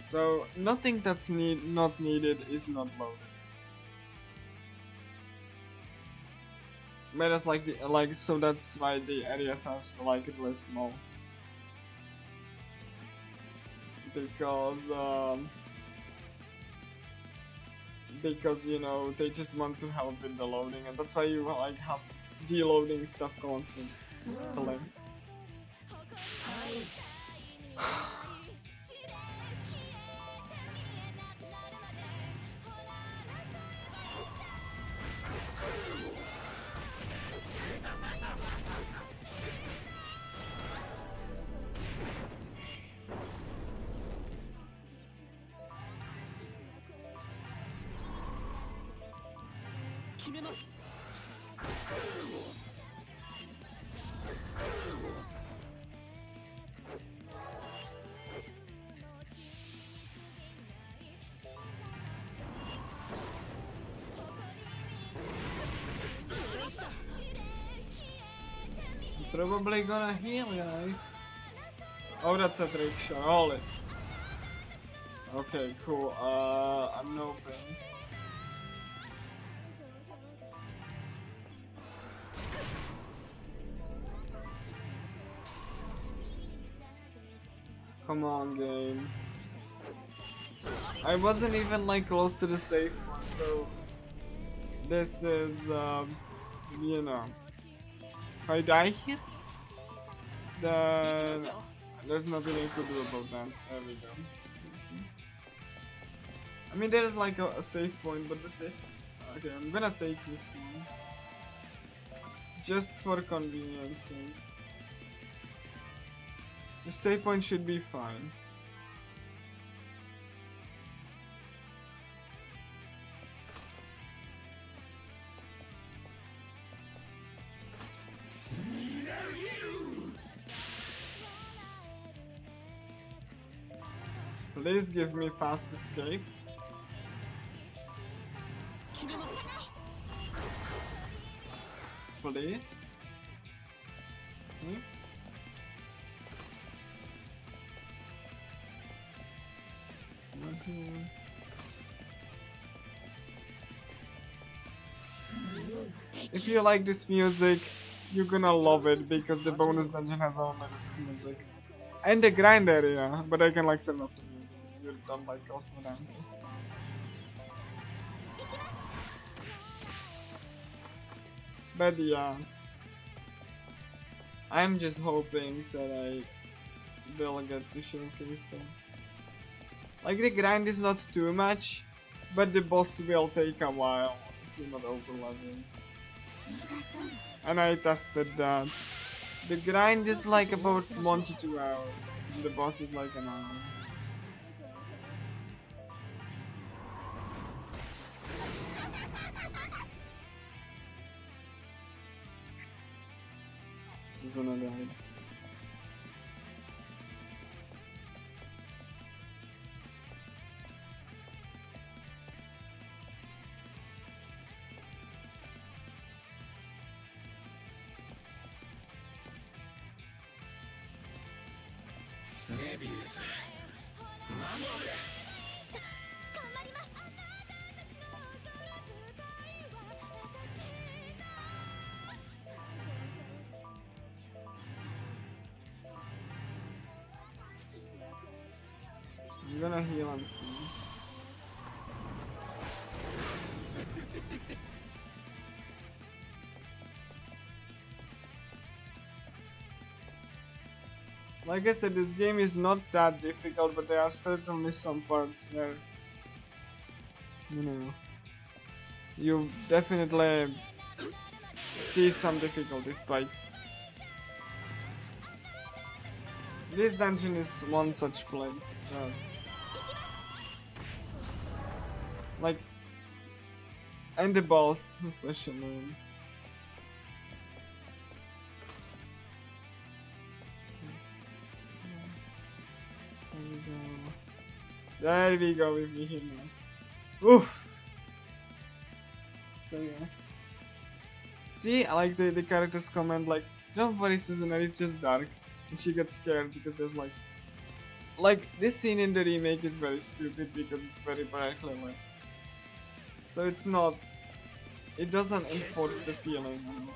So nothing that's not needed is not loaded. Whereas so that's why the areas are so like really small. Because you know, they just want to help with the loading, and that's why you like have deloading stuff constantly. Probably gonna heal, guys. Oh, that's a trick shot. Hold it. Okay, cool. I'm no pain. Come on, game. I wasn't even like close to the safe one, so this is you know. If I die here, then there's nothing I could do about that. There we go. I mean, there is like a save point, but the safe. Okay, I'm gonna take this one just for convenience sake. The save point should be fine. Please give me fast escape. Please. If you like this music, you're gonna love it because the bonus dungeon has only this music. And the grind area, but I can like turn off the music if you don't like Cosmo dancing. But yeah, I'm just hoping that I will get to showcase it. Like the grind is not too much, but the boss will take a while if you're not over leveling. And I tested that. The grind is like about 1 to 2 hours, and the boss is like an hour. This is another hide. I'm gonna heal him soon. Like I said, this game is not that difficult, but there are certainly some parts where, you know, you definitely see some difficulty spikes. This dungeon is one such place. Like, and the boss especially. There we go with me here now. Oof. So yeah. See, I like the characters comment like, don't worry Suzuna, it's just dark. And she gets scared because there's like this scene in the remake is very stupid because it's very brightly lit. So it's not, it doesn't enforce the feeling, you know.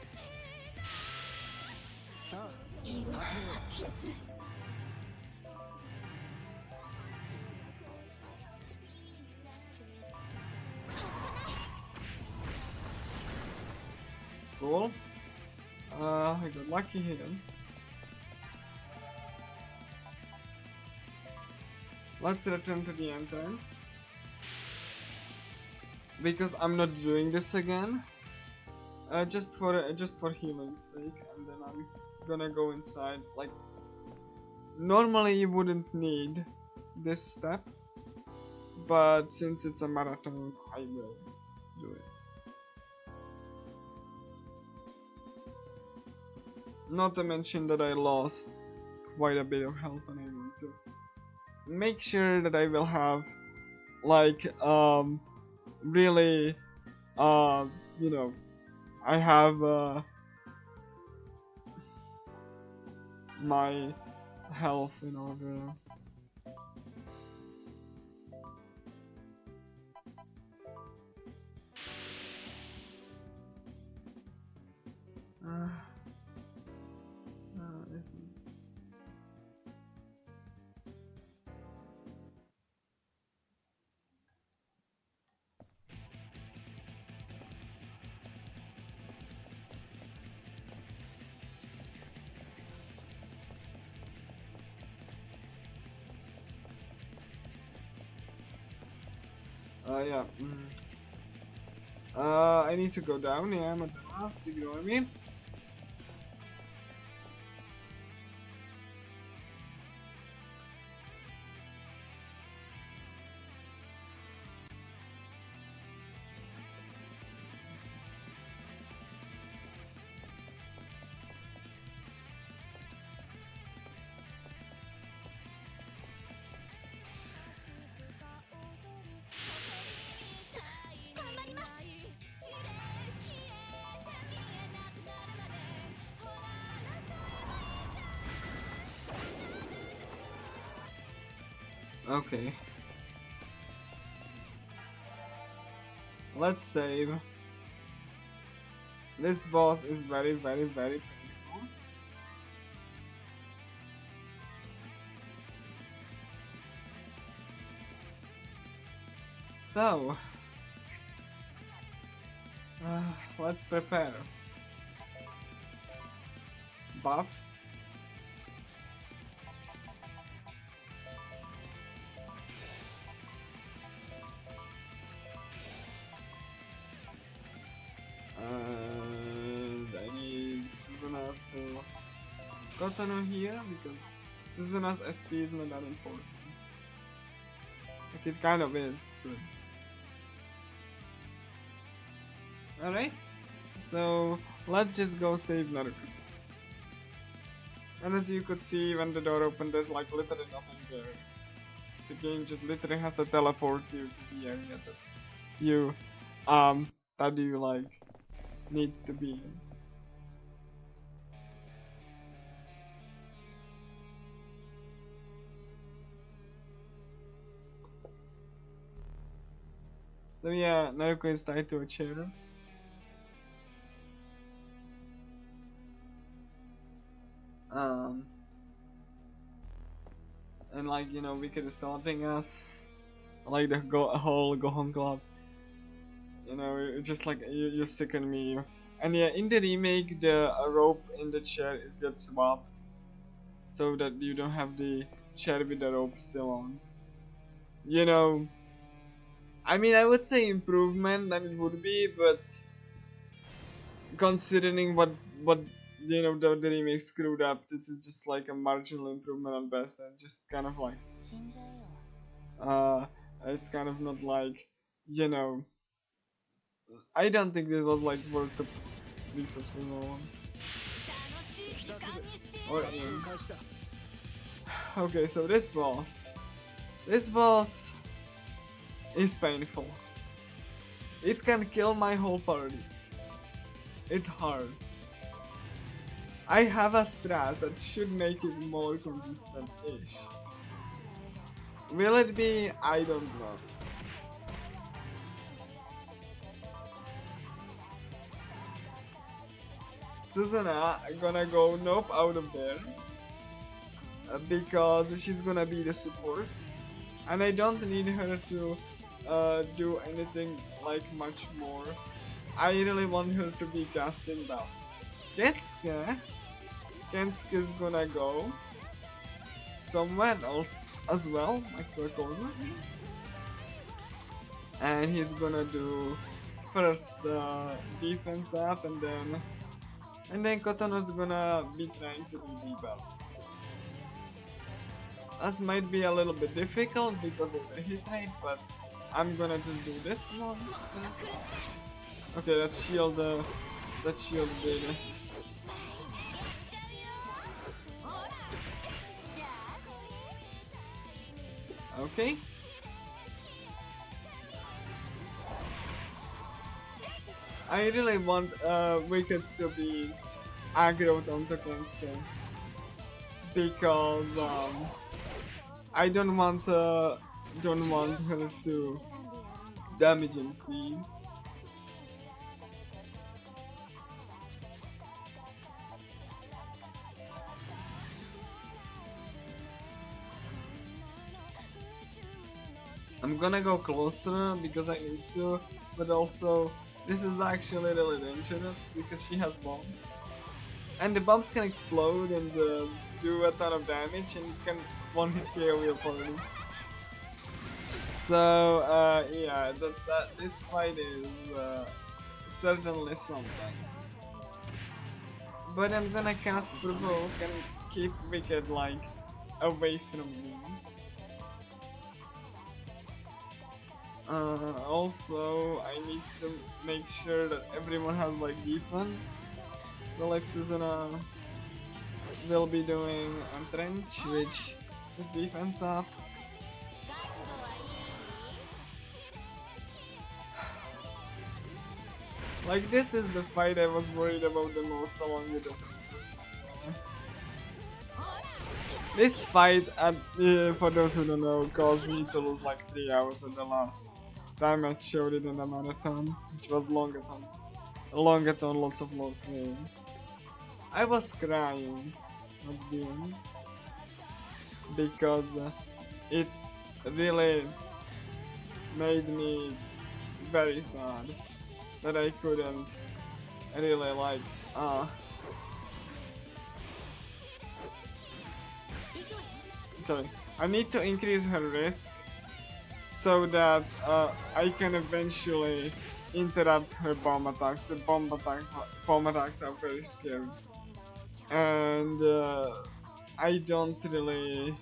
Cool. I got lucky here. Let's return to the entrance. Because I'm not doing this again. Just for healing's sake, and then I'm gonna go inside. Like, normally you wouldn't need this step, but since it's a marathon, I will do it. Not to mention that I lost quite a bit of health, and I want to make sure that I will have like really you know, I have my health in order. This is... yeah. I need to go down. Yeah, I'm at the last. Ignore me. Okay. Let's save. This boss is very painful. So, let's prepare. Buffs. I need Suzuna to continue here because Suzuna's SP is not that important. Like, it kind of is, but... Alright, so let's just go save Naruto. And as you could see, when the door opened, there's like literally nothing there. The game just literally has to teleport you to the area that you like need to be in. So yeah, Naruto is tied to a chair. And like, you know, Wicked is taunting us. Like the whole Gohan Club. You know, just like, you sicken me. And yeah, in the remake, the rope in the chair gets swapped. so that you don't have the chair with the rope still on. You know, I mean, I would say improvement, and it would be, but considering what you know the remake screwed up, this is just like a marginal improvement at best, and just kind of like it's kind of not like, you know, I don't think this was like worth the piece of single one. Or okay, so this boss is painful. It can kill my whole party. It's hard. I have a strat that should make it more consistent-ish. Will it be? I don't know. Susanna gonna go nope out of there because she's gonna be the support, and I don't need her to do anything like much more. I really want her to be casting buffs. Kensuke is gonna go somewhere else as well, like to a corner, and he's gonna do first the defense up, and then Kotono's gonna be trying to do debuffs. That might be a little bit difficult because of the hit rate, but I'm gonna just do this one first. Okay, that shield did it. Okay. I really want Wicked to be aggroed onto Kensuke because I don't want her to damage him. See. I'm gonna go closer because I need to, but also this is actually really dangerous because she has bombs, and the bombs can explode and do a ton of damage and can one-hit KO your party. So yeah, this fight is certainly something. But I'm gonna cast Provoke and keep Wicked like away from me. Also, I need to make sure that everyone has like defense. So like Susanna will be doing Entrench, which is defense up. Like this is the fight I was worried about the most along with the This fight, for those who don't know, caused me to lose like 3 hours at the last time I showed it in the marathon, which was longathon. Longathon, lots of long playing. I was crying at the end because it really made me very sad that I couldn't really like Okay, I need to increase her risk so that I can eventually interrupt her bomb attacks. The bomb attacks are very scary, and I don't really.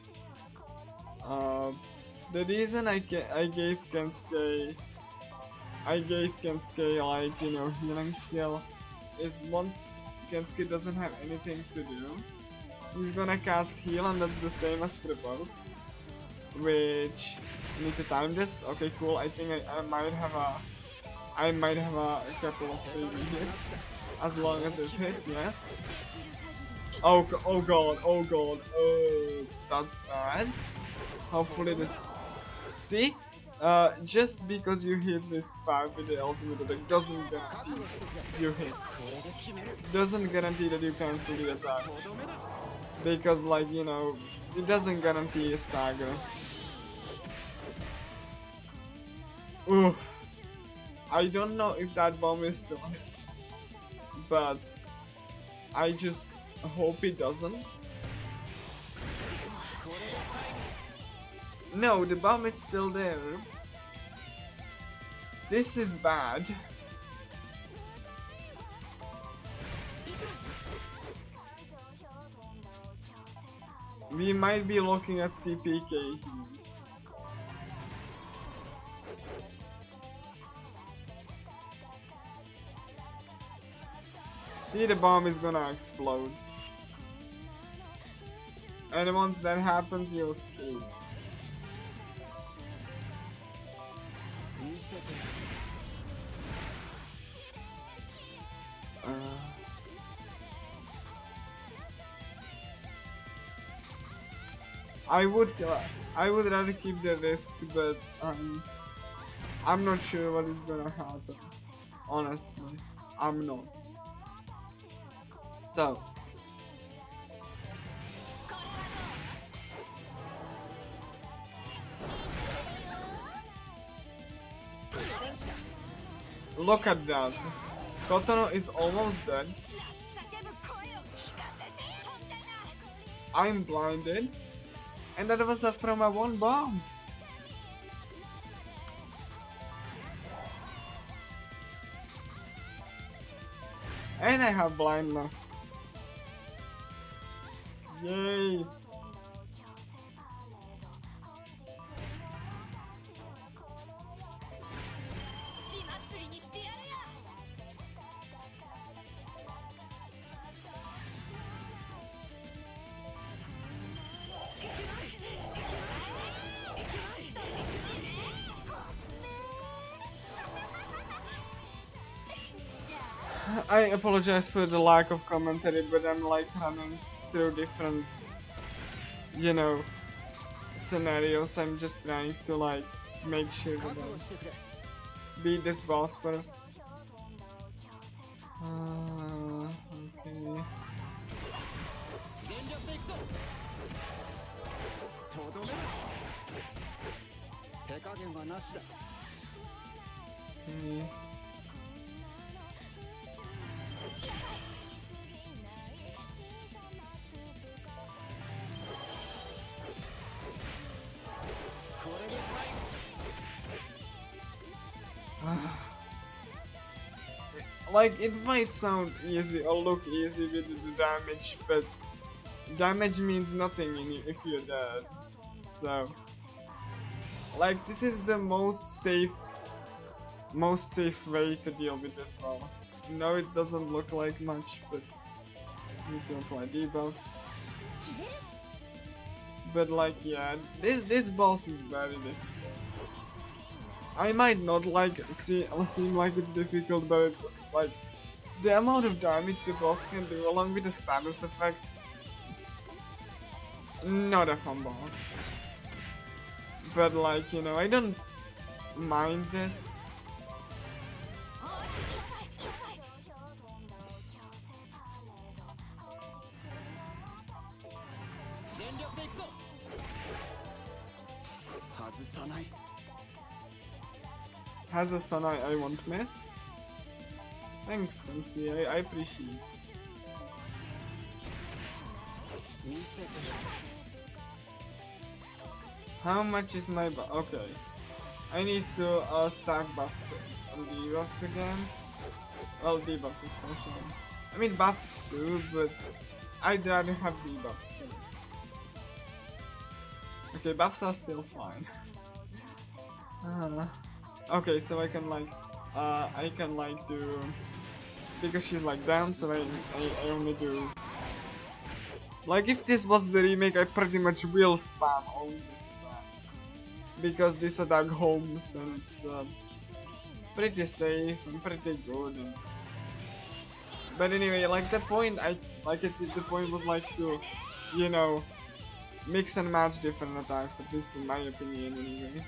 The reason I gave Kensuke like, you know, healing skill is once Kensuke doesn't have anything to do, he's gonna cast heal, and that's the same as Provoke, which I need to time this. Okay, cool. I think I might have a couple of baby hits as long as this hits. Yes. Oh god, that's bad. Hopefully this. See, just because you hit this 5 with the ultimate attack doesn't guarantee you hit. Doesn't guarantee that you cancel the attack. Because, like, you know, it doesn't guarantee a stagger. Oof. I don't know if that bomb is still hit, but I just hope it doesn't. No, the bomb is still there. This is bad. We might be looking at TPK here. See, the bomb is gonna explode. And once that happens, you'll escape. I would rather keep the risk, but I'm not sure what is gonna happen. Honestly, I'm not. So. Look at that. Kotono is almost dead. I'm blinded. And that was from a one bomb. And I have blindness. Yay. I apologize for the lack of commentary, but I'm like running through different, you know, scenarios. I'm just trying to like make sure that I beat this boss first. Okay. Okay. Like, it might sound easy or look easy with the damage, but damage means nothing if you're dead. So, like, this is the most safe way to deal with this boss. No, it doesn't look like much, but you need to apply debuffs. But like, yeah, this boss is very difficult. I might not like seem like it's difficult, but it's like the amount of damage the boss can do along with the status effect. Not a fun boss. But like, you know, I don't mind this. Has a son I won't miss. Thanks, MC, I appreciate it. How much is my buff? Okay. I need to stack buffs and debuffs again. Well, debuffs especially. I mean buffs too, but I'd rather have debuffs first. Okay, buffs are still fine. Okay, so I can like do, because she's like down, so I only do, like if this was the remake, I pretty much will spam only this attack, because this attack homes and it's pretty safe and pretty good. But anyway, like the point the point was like to, you know, mix and match different attacks, at least in my opinion anyway.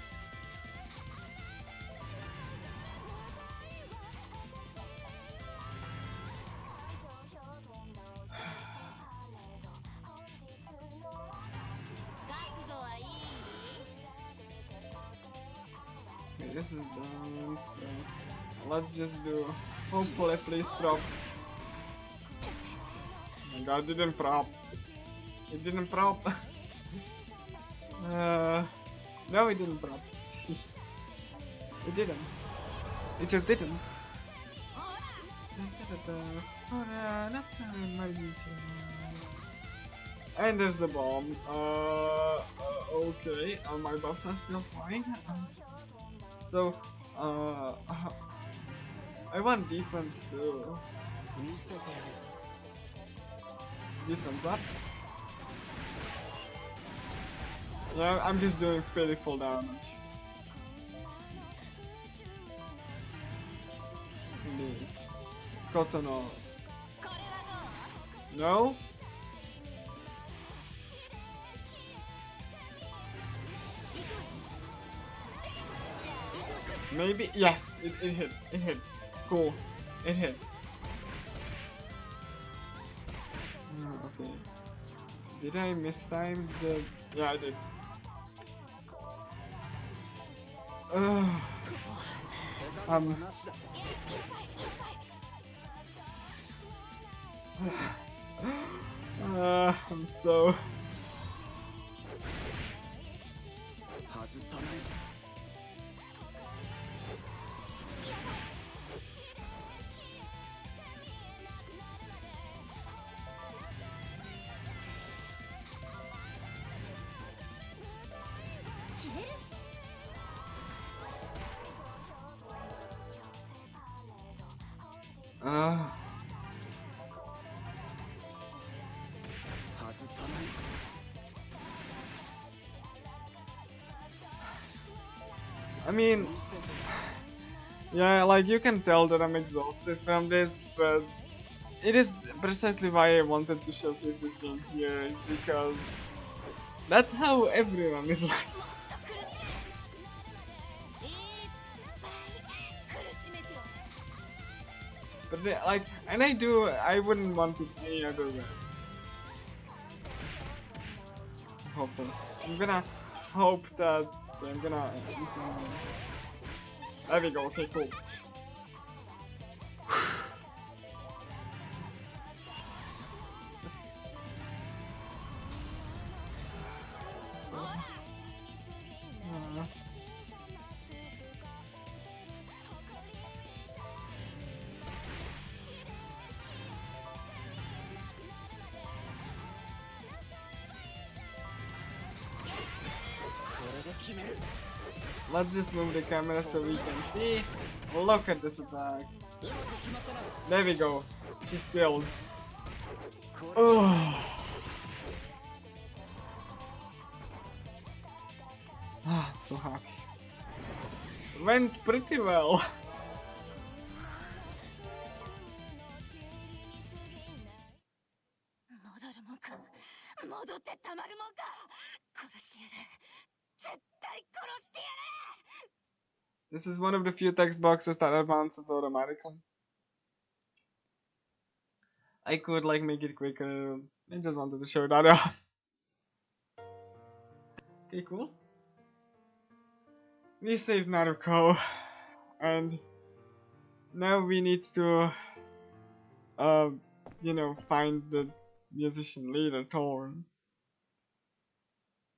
This is done, so let's just do, hopefully please prop. Oh my god, it didn't prop. No, it didn't drop. It didn't. It just didn't. And there's the bomb. Okay. My buffs are still fine. So, I want defense too. Defense up. Yeah, I'm just doing pitiful damage. Please. Cotton off. No? Maybe? Yes, it hit. It hit. Cool. It hit. Okay. Did I mistime the... Yeah, I did. I'm so... I mean, yeah, like you can tell that I'm exhausted from this, but it is precisely why I wanted to showcase this game here, is because that's how everyone is like. But like, and I wouldn't want it any other way. Hopefully. I'm gonna hope that, I'm gonna... There we go, okay, cool. Let's just move the camera so we can see. Look at this attack. There we go. She's killed. Oh. I'm so happy. Went pretty well. This is one of the few text boxes that advances automatically. I could like make it quicker. I just wanted to show that off. Okay, cool. We saved Naruko, and now we need to, you know, find the musician leader, Thorn.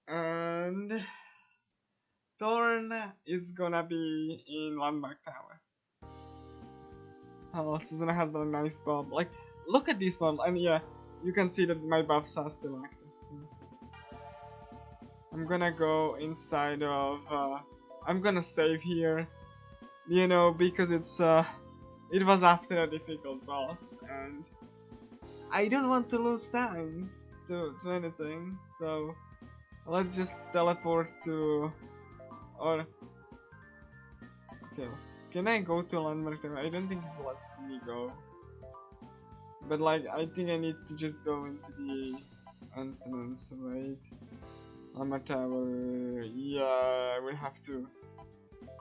And Thorn is gonna be in Landmark Tower. Oh, Susanna has done a nice buff. Like, look at these buffs, and yeah, you can see that my buffs are still active. So. I'm gonna go inside of, I'm gonna save here, you know, because it's, it was after a difficult boss, and I don't want to lose time to anything, so let's just teleport to, or, okay, can I go to Landmark Tower? I don't think it lets me go, but like, I think I need to just go into the entrance, right? Landmark Tower, yeah, I will have to.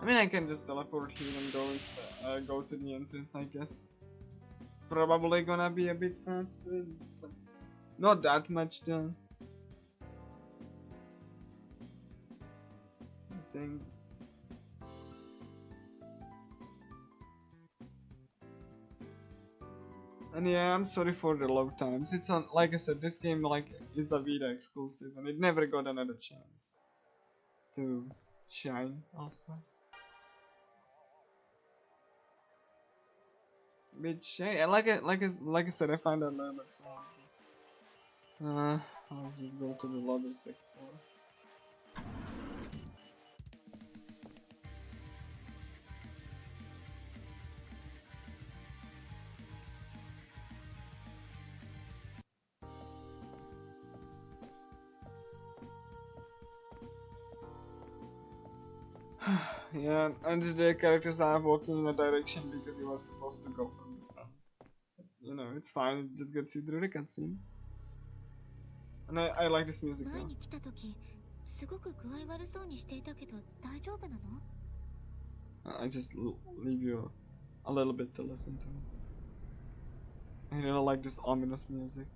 I mean, I can just teleport here and go instead, go to the entrance, I guess. It's probably gonna be a bit faster. It's like not that much though. I think. And yeah, I'm sorry for the load times. It's on, like I said, this game like is a Vita exclusive, and it never got another chance. to shine also. Which, hey, like I said, I find that level so I'll just go to the level 6 floor. Yeah, and the characters are walking in a direction because you were supposed to go from the front. You know, it's fine, it just gets you through the cutscene. And I like this music though. 前に来た時すごく具合悪そうにしていたけど大丈夫なの I just leave you a little bit to listen to. I really like this ominous music.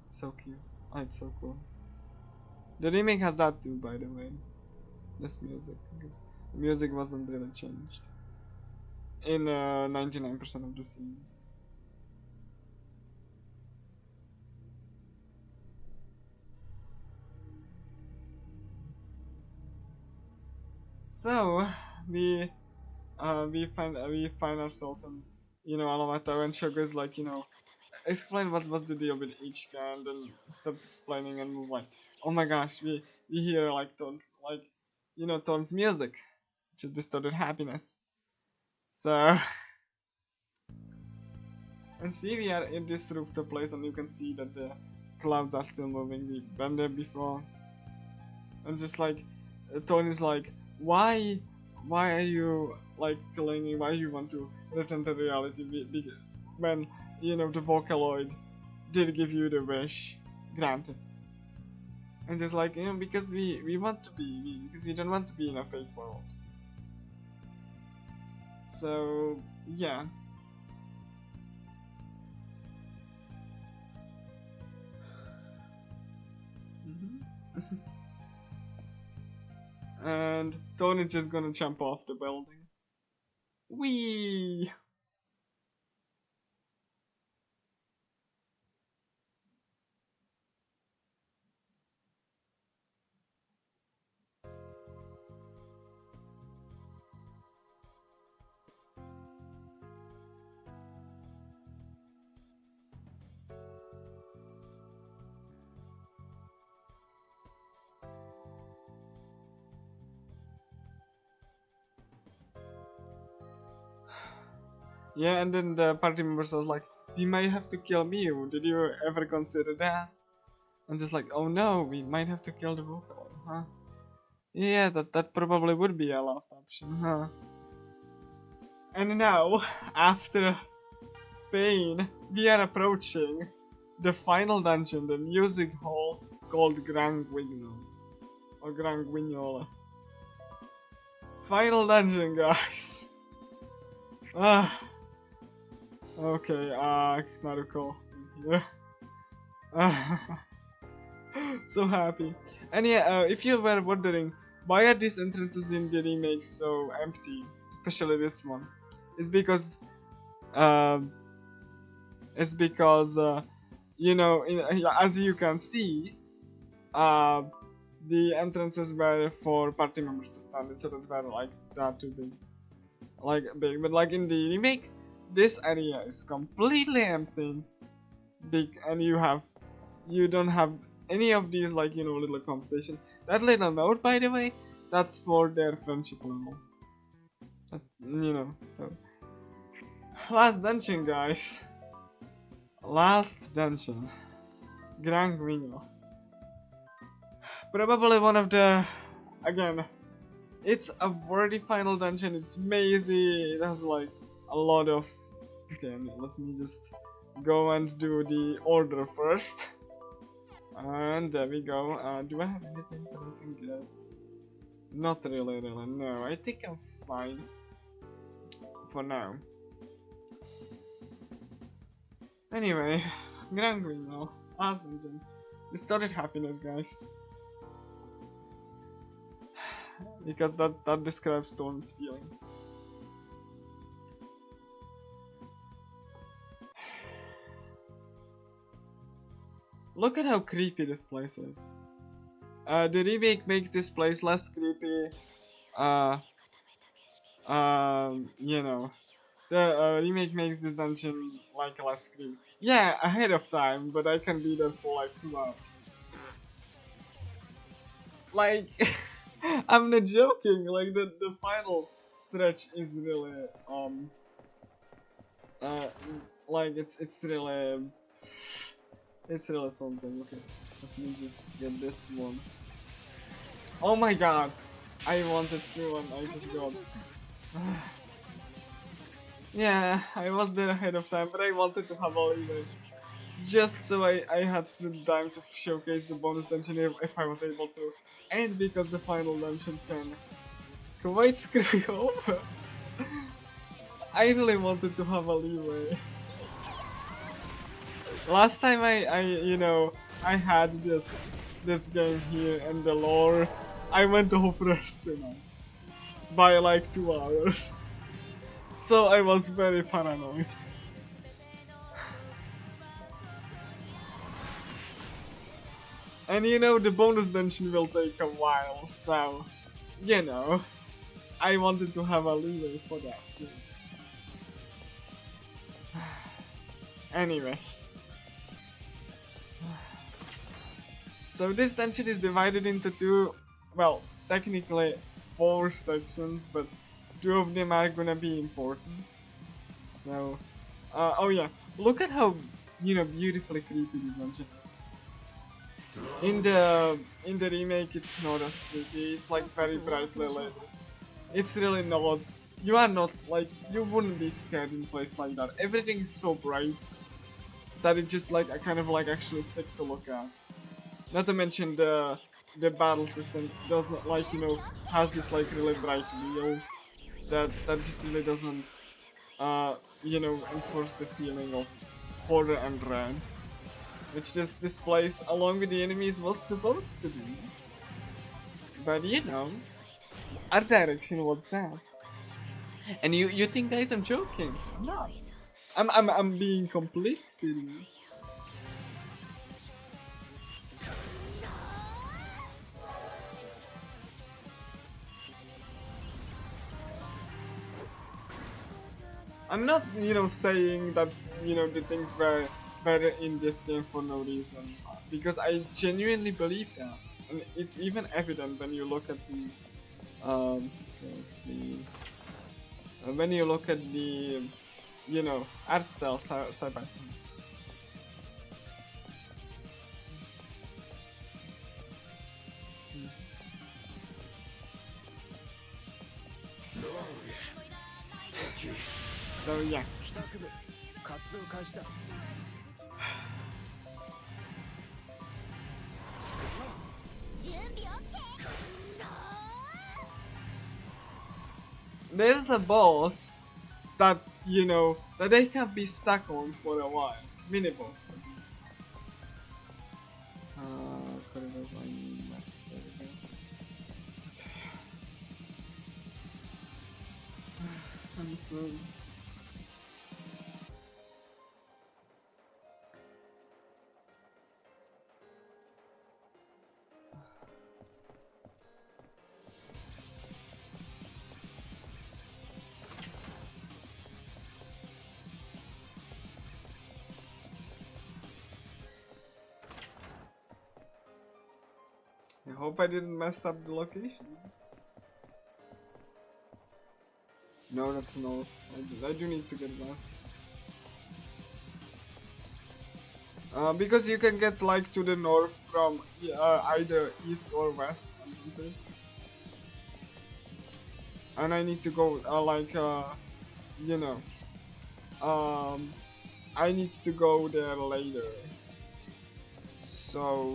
It's so cute. Oh, it's so cool. The remake has that too, by the way. This music, because the music wasn't really changed in 99% of the scenes. So we find ourselves in, you know, Alamata, and Shogo's like, you know, explain what's the deal with each guy, and then starts explaining, and we're like, oh my gosh, we hear like Thorn's music, which is distorted happiness. So and see, we are in this rooftop place, and you can see that the clouds are still moving. We've been there before, and just like Thorn is like, why are you like killing me? Why you want to return to reality when, you know, the Vocaloid did give you the wish granted? And just like, you know, because we want to be, because we don't want to be in a fake world. So yeah. And Thorn is just gonna jump off the building. Whee! Yeah, and then the party members was like, we might have to kill Mew. Did you ever consider that? And just like, oh no, we might have to kill the Vocaloid, huh? Yeah, that probably would be a last option, huh? And now, after pain, we are approaching the final dungeon, the music hall called Gran Guignol. Or Gran Guignola. Final dungeon, guys. Okay, Naruko here. So happy. And yeah, if you were wondering, why are these entrances in the remake so empty, especially this one, it's because you know, as you can see, the entrances were for party members to stand in, so that's why like that to be like big. But like in the remake, this area is completely empty, big, and you don't have any of these, like, you know, little conversation. That little note, by the way, that's for their friendship level. You know. So. Last dungeon, guys. Last dungeon. Gran Guignol. Probably one of the, again, it's a very final dungeon. It's mazy. It has like a lot of. Okay, let me just go and do the order first. And there we go. Do I have anything that I can get? Not really, no. I think I'm fine for now. Anyway, Gran Guignol, last dungeon. Distorted happiness, guys. Because that describes Thorn's feelings. Look at how creepy this place is. The remake makes this place less creepy. You know, the remake makes this dungeon like less creepy. Yeah, ahead of time, but I can be there for like 2 hours. Like, I'm not joking. Like the final stretch is really uh like it's really something. Okay, let me just get this one. Oh my god, I wanted to and I just got. Yeah, I was there ahead of time, but I wanted to have a leeway. Just so I had the time to showcase the bonus dungeon if I was able to. And because the final dungeon can quite screw you over. I really wanted to have a leeway. Last time I had this game here and the lore, I went overestimated by like 2 hours. So I was very paranoid. And the bonus dungeon will take a while, so I wanted to have a leeway for that too. Anyway. So this dungeon is divided into two, well, technically 4 sections, but 2 of them are gonna be important. So, oh yeah, look at how, beautifully creepy this dungeon is. In the remake, it's not as creepy. It's like very brightly lit. It's really not. You are not like you wouldn't be scared in a place like that. Everything is so bright that it's just like a kind of like actually sick to look at. Not to mention the battle system doesn't like has this like really bright wheels that just really doesn't enforce the feeling of horror and dread. Which this place, along with the enemies, was supposed to be. But art direction was that. And you think guys I'm joking? No. I'm being complete serious. I'm not saying that the things were better in this game for no reason, because I genuinely believe that, and it's even evident when you look at the when you look at the art style side by side. So yeah. There's a boss that that they can be stuck on for a while. Mini boss. I'm sorry. I hope I didn't mess up the location. No, that's north. I do need to get west. Because you can get like to the north from either east or west. And I need to go I need to go there later. So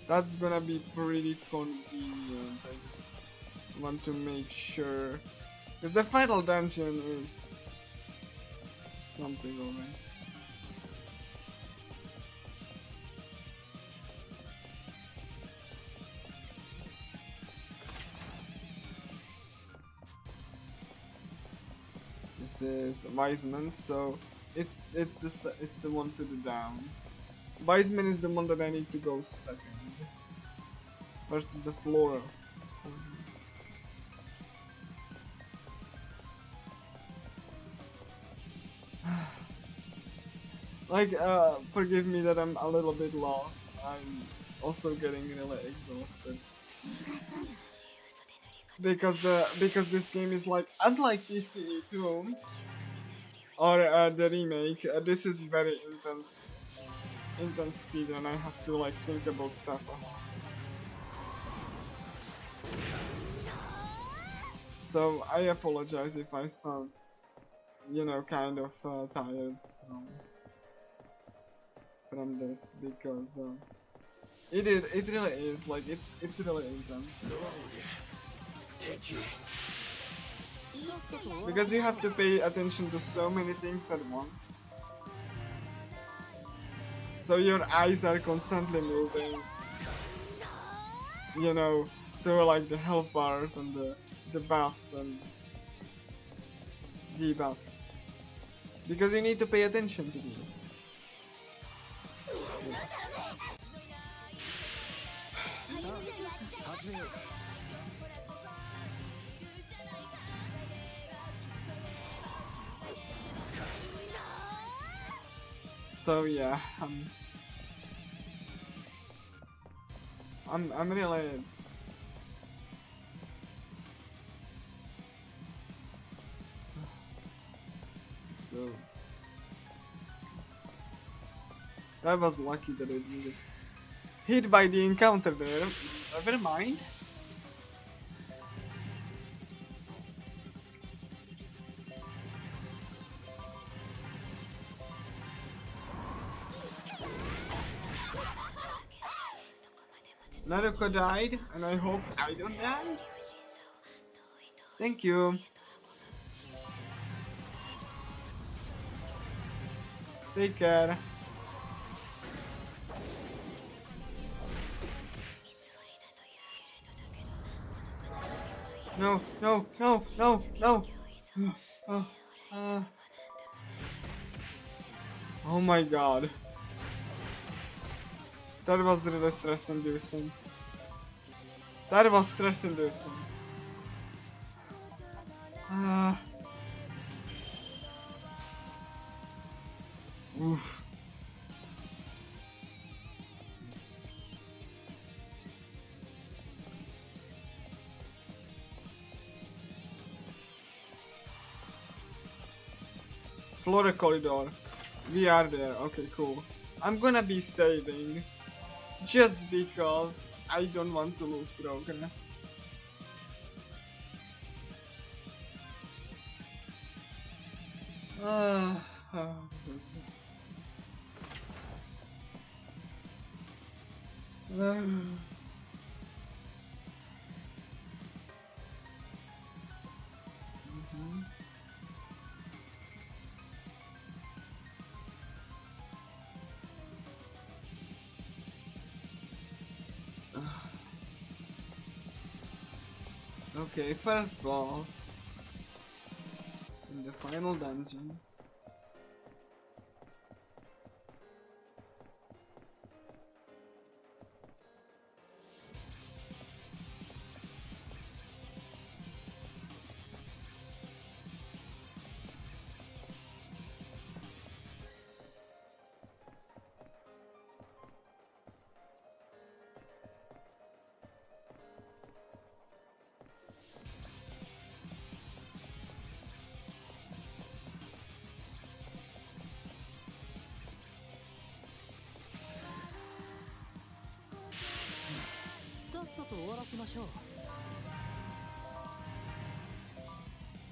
that's gonna be pretty convenient. I just want to make sure, because the final dungeon is something alright. This is Wiseman, so it's the one to the down. Wiseman is the one that I need to go second. First is the Flora. Like, forgive me that I'm a little bit lost. I'm also getting really exhausted. Because this game is like, unlike TCE2 or the remake, this is very intense speed, and I have to like think about stuff. So I apologize if I sound, you know, kind of tired from this, because it really is like it's really intense. Because you have to pay attention to so many things at once. So your eyes are constantly moving, you know, to like the health bars and the buffs and debuffs. Because you need to pay attention to these. So yeah, I'm really so that was lucky that I didn't get hit by the encounter there. Never mind. Naruko died, and I hope I don't die. Thank you. Take care. No, no, no, no, no. Oh my god. That was really stress inducing. That was stress inducing. Oof. Flora corridor. We are there. Okay, cool. I'm gonna be saving. Just because I don't want to lose progress. Okay, first boss in the final dungeon.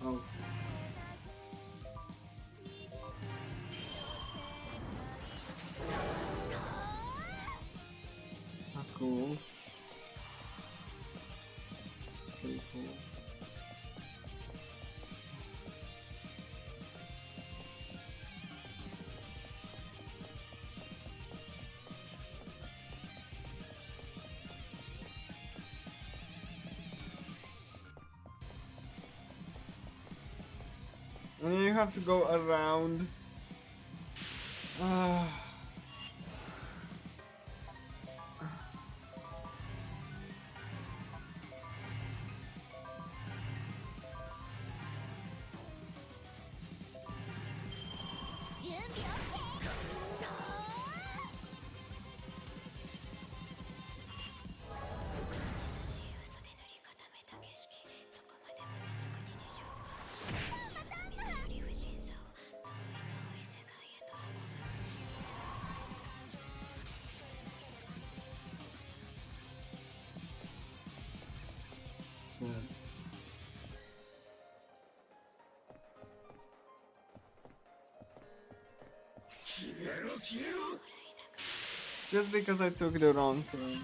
Oh. Ah, cool. Okay, cool. And you have to go around. Yes. Just because I took the wrong turn.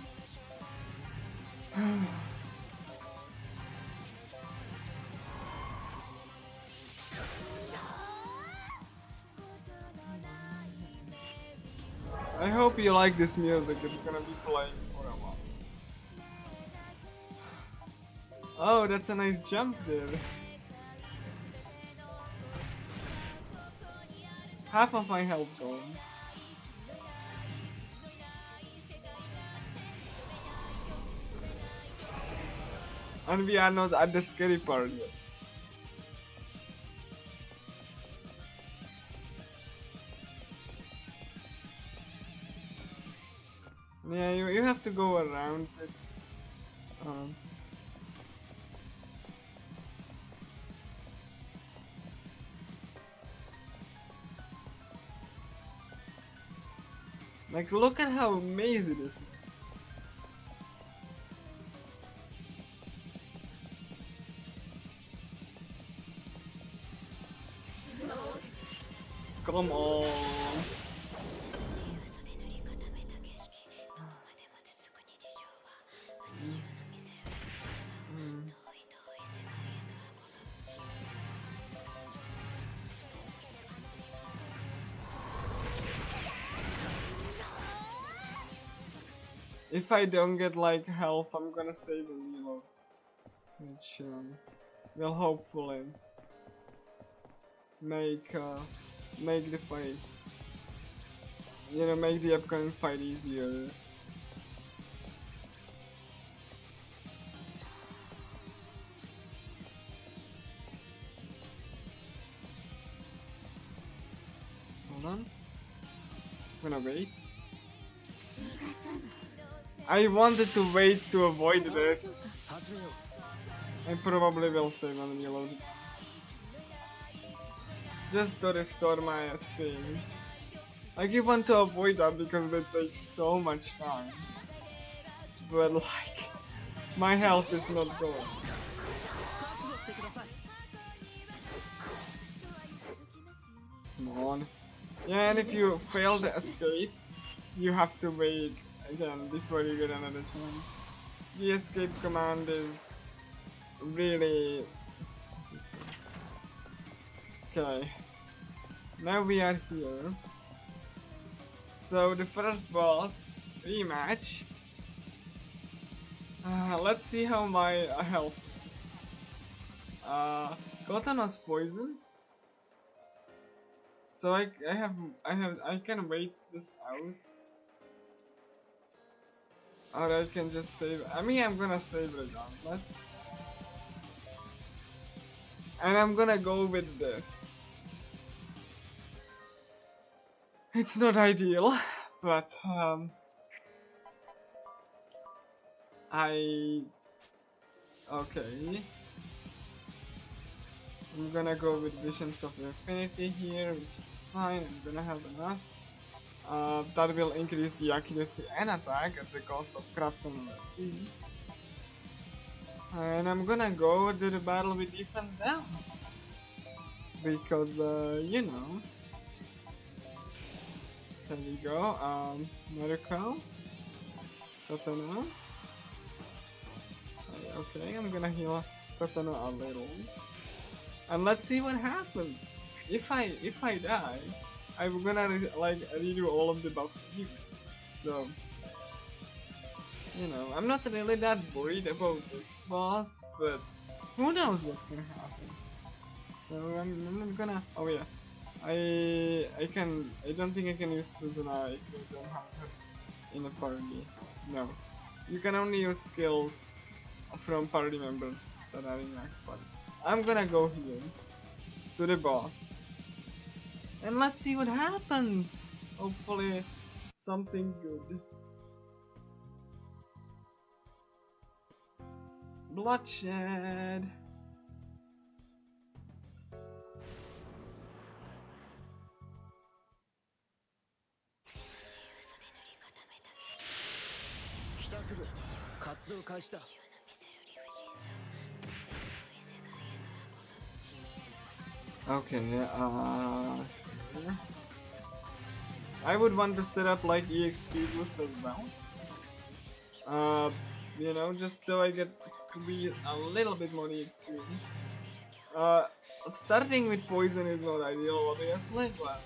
I hope you like this music, it's gonna be playing for a while. Oh, that's a nice jump there. Half of my health gone. And we are not at the scary part yet. Yeah, you have to go around this. Like, look at how amazing it is. Come on. If I don't get like health, I'm gonna save a reload, which will hopefully make the fight, make the upcoming fight easier. Hold on, I'm gonna wait. I wanted to wait to avoid this. I probably will save and reload. Just to restore my SP. Like, you want to avoid that because that takes so much time. But like, my health is not going. Come on. Yeah, and if you fail the escape, you have to wait again before you get another chance. The escape command is really... Okay. Now we are here. So the first boss rematch. Let's see how my health is. Cotton was poison. So I can wait this out. Or I can just save. I mean, I'm gonna save regardless. And I'm gonna go with this. It's not ideal, but okay. I'm gonna go with Visions of Infinity here, which is fine. I'm gonna have enough. That will increase the accuracy and attack at the cost of craft and speed. And I'm gonna go to the battle with defense down. Because, you know. There we go. Miracle. Katana. Okay, I'm gonna heal Katana a little. And let's see what happens. If I die, I'm gonna redo all of the buffs anyway. So, you know, I'm not really that worried about this boss, but who knows what's gonna happen. So I'm gonna. Oh yeah, I don't think I can use Suzuna if you don't have her in a party. No, you can only use skills from party members that are in max party. I'm gonna go here to the boss. And let's see what happens. Hopefully something good. Bloodshed. Okay, I would want to set up like EXP boost as well. You know, just so I get squeeze a little bit more EXP. Starting with poison is not ideal, obviously, but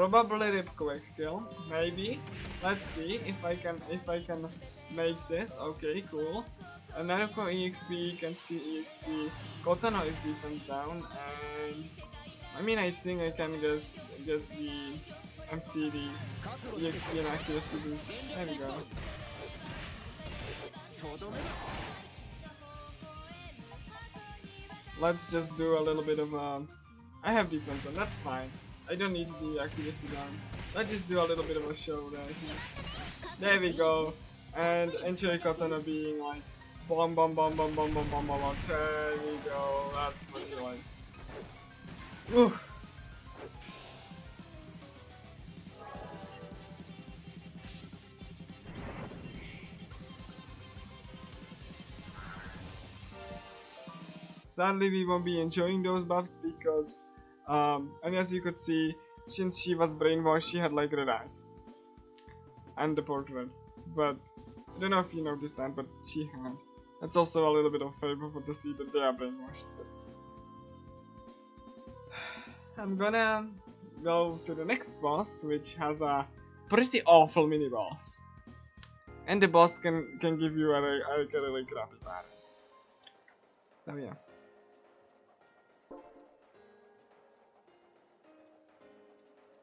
probably rip quick kill, maybe. Let's see if I can make this. Okay, cool. Naruto EXP can speed EXP. Kotano is defense down, and I mean I think I can get the MCD EXP and accuracy boost. There we go. Let's just do a little bit of I have defense on, that's fine. I don't need the accuracy down. Let's just do a little bit of a show there. There we go. And enjoy Katana being like bomb bomb bomb bomb bomb bomb bomb bomb. There we go. That's what he likes. Woo. Sadly, we won't be enjoying those buffs because and as you could see, since she was brainwashed, she had like red eyes and the portrait. But I don't know if you noticed that, but she had. That's also a little bit of flavorful to see that they are brainwashed. But I'm gonna go to the next boss, which has a pretty awful mini boss, and the boss can give you a really crappy battle. Oh yeah.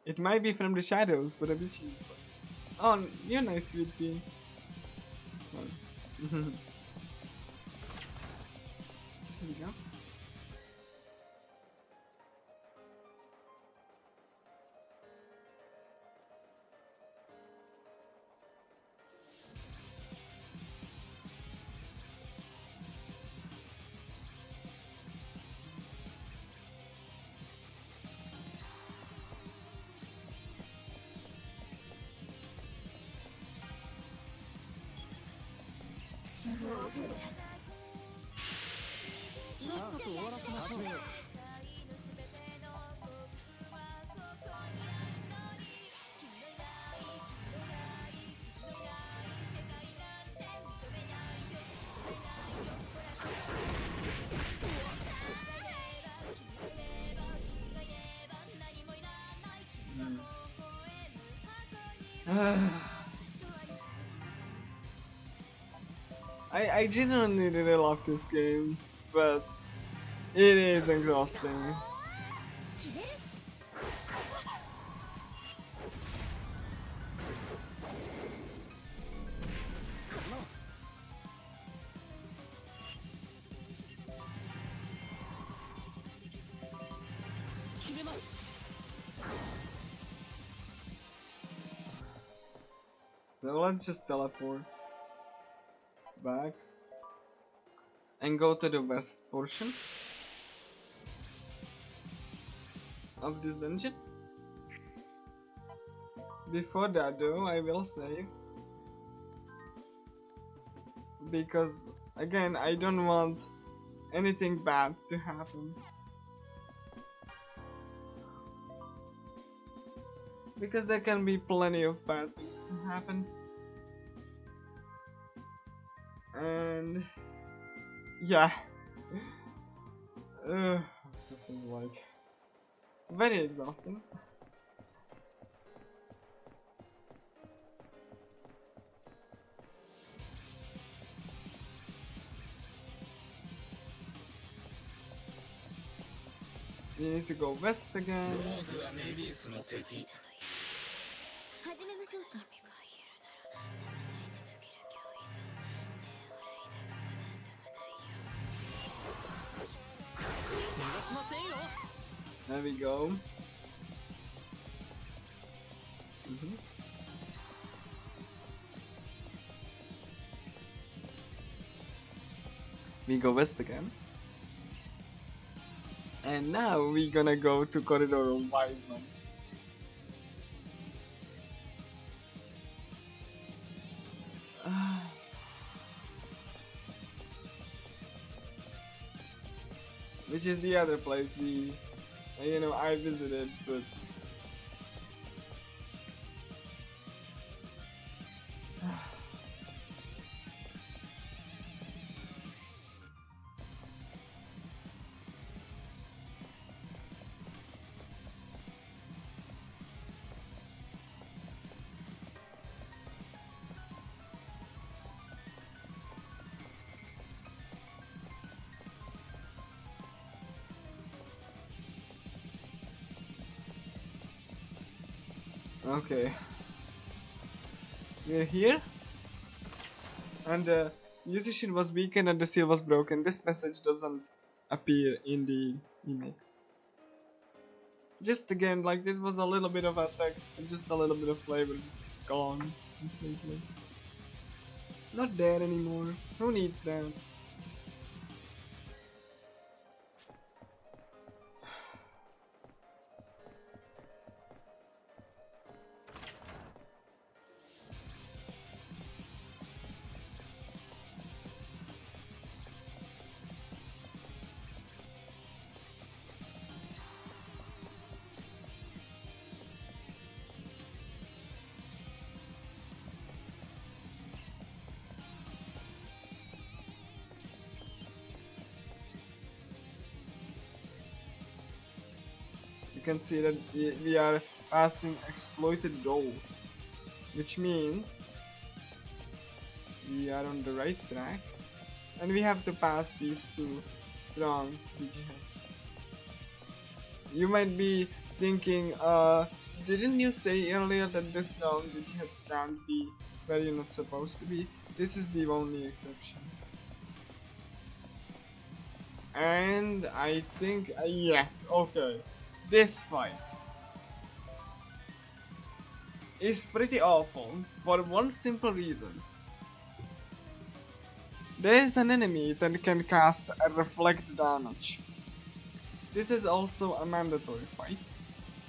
It might be from the shadows, but a bit cheap. Oh, you're nice, sweet pea. It's fun. Here we go. I genuinely really love this game, but it is exhausting. So let's just teleport back and go to the west portion of this dungeon. Before that though, I will save, because again I don't want anything bad to happen, because there can be plenty of bad things to happen. And yeah, this is like very exhausting. We need to go west again. 始めましょうか。逃がしませんよ。 There we go. We go west again. And now we're gonna go to Corridor of Wiseman. Which is the other place I visited, but okay. We're here, and the musician was weakened and the seal was broken. This message doesn't appear in the email. Just again, like, this was a little bit of a text, just a little bit of flavor, just gone completely. Not there anymore. Who needs that? You can see that we are passing exploited doors, which means we are on the right track, and we have to pass these two strong PGs. You might be thinking, didn't you say earlier that the strong PGs can't be where you're not supposed to be? This is the only exception. And I think, yes, okay. This fight is pretty awful for one simple reason. There is an enemy that can cast a reflect damage. This is also a mandatory fight,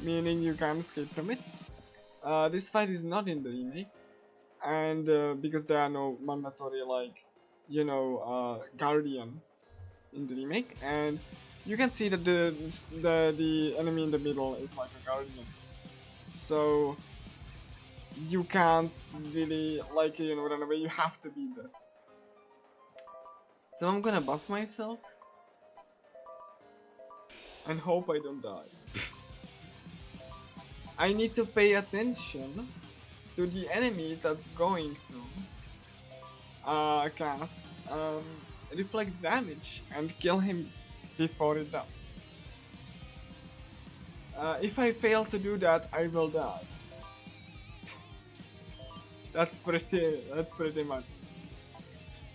meaning you can't escape from it. This fight is not in the remake, and because there are no mandatory, like, guardians in the remake, and you can see that the enemy in the middle is like a guardian, so you can't really, like, run away. You have to beat this. So I'm gonna buff myself and hope I don't die. I need to pay attention to the enemy that's going to cast reflect damage and kill him before it does. If I fail to do that, I will die. That's pretty much.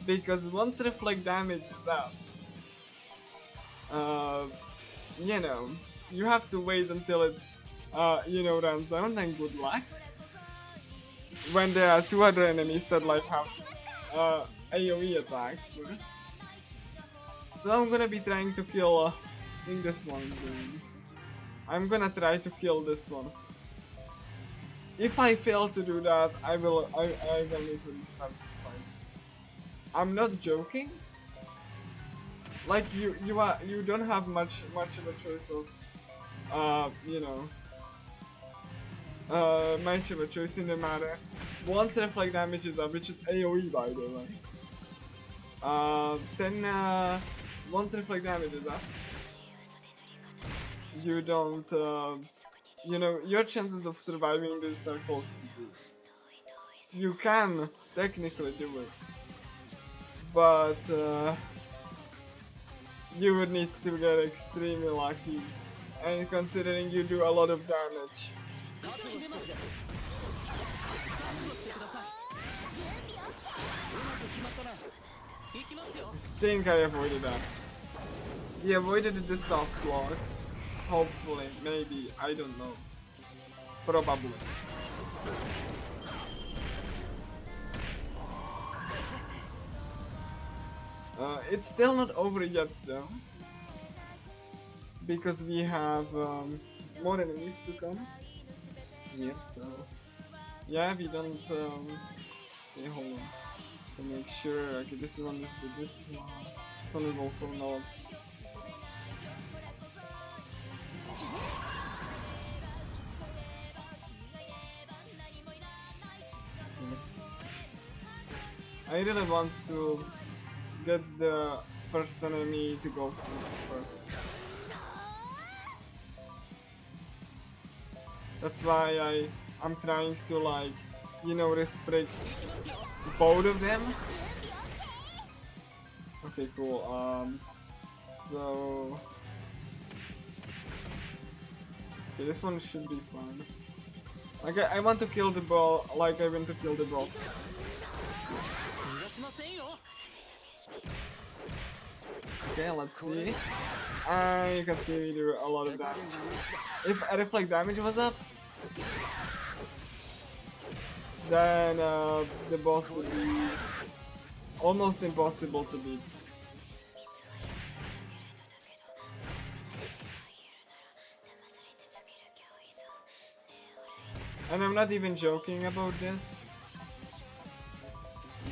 Because once reflect damage is out, you have to wait until it, runs out, and good luck. When there are two other enemies that like have AoE attacks first. So I'm gonna be trying to kill, I think this one's doing. I'm gonna try to kill this one first. If I fail to do that, I will need to restart the fight. I'm not joking. Like, you don't have much of a choice of, much of a choice in the matter. Once reflect damage is up, which is AoE by the way. Then once reflect damage is up, you don't, your chances of surviving this are close to 0. You can technically do it, but you would need to get extremely lucky And considering you do a lot of damage. 覚悟してくれ覚悟してください。うまく決まったな。行きますよ。 Think I avoided that. He avoided the soft block. Hopefully, maybe, I don't know. Probably. It's still not over yet though. Because we have more enemies to come here, so yeah, we don't okay, hold on to make sure. Okay, this one is this one. This one is also not. I really want to get the first enemy to go first. That's why I'm trying to, like, you know, restrict both of them. Okay, cool. So okay, this one should be fine. Like I want to kill the ball, like I want to kill the boss first. Okay, let's see. And you can see we do a lot of damage. If reflect damage was up, then the boss would be almost impossible to beat. And I'm not even joking about this,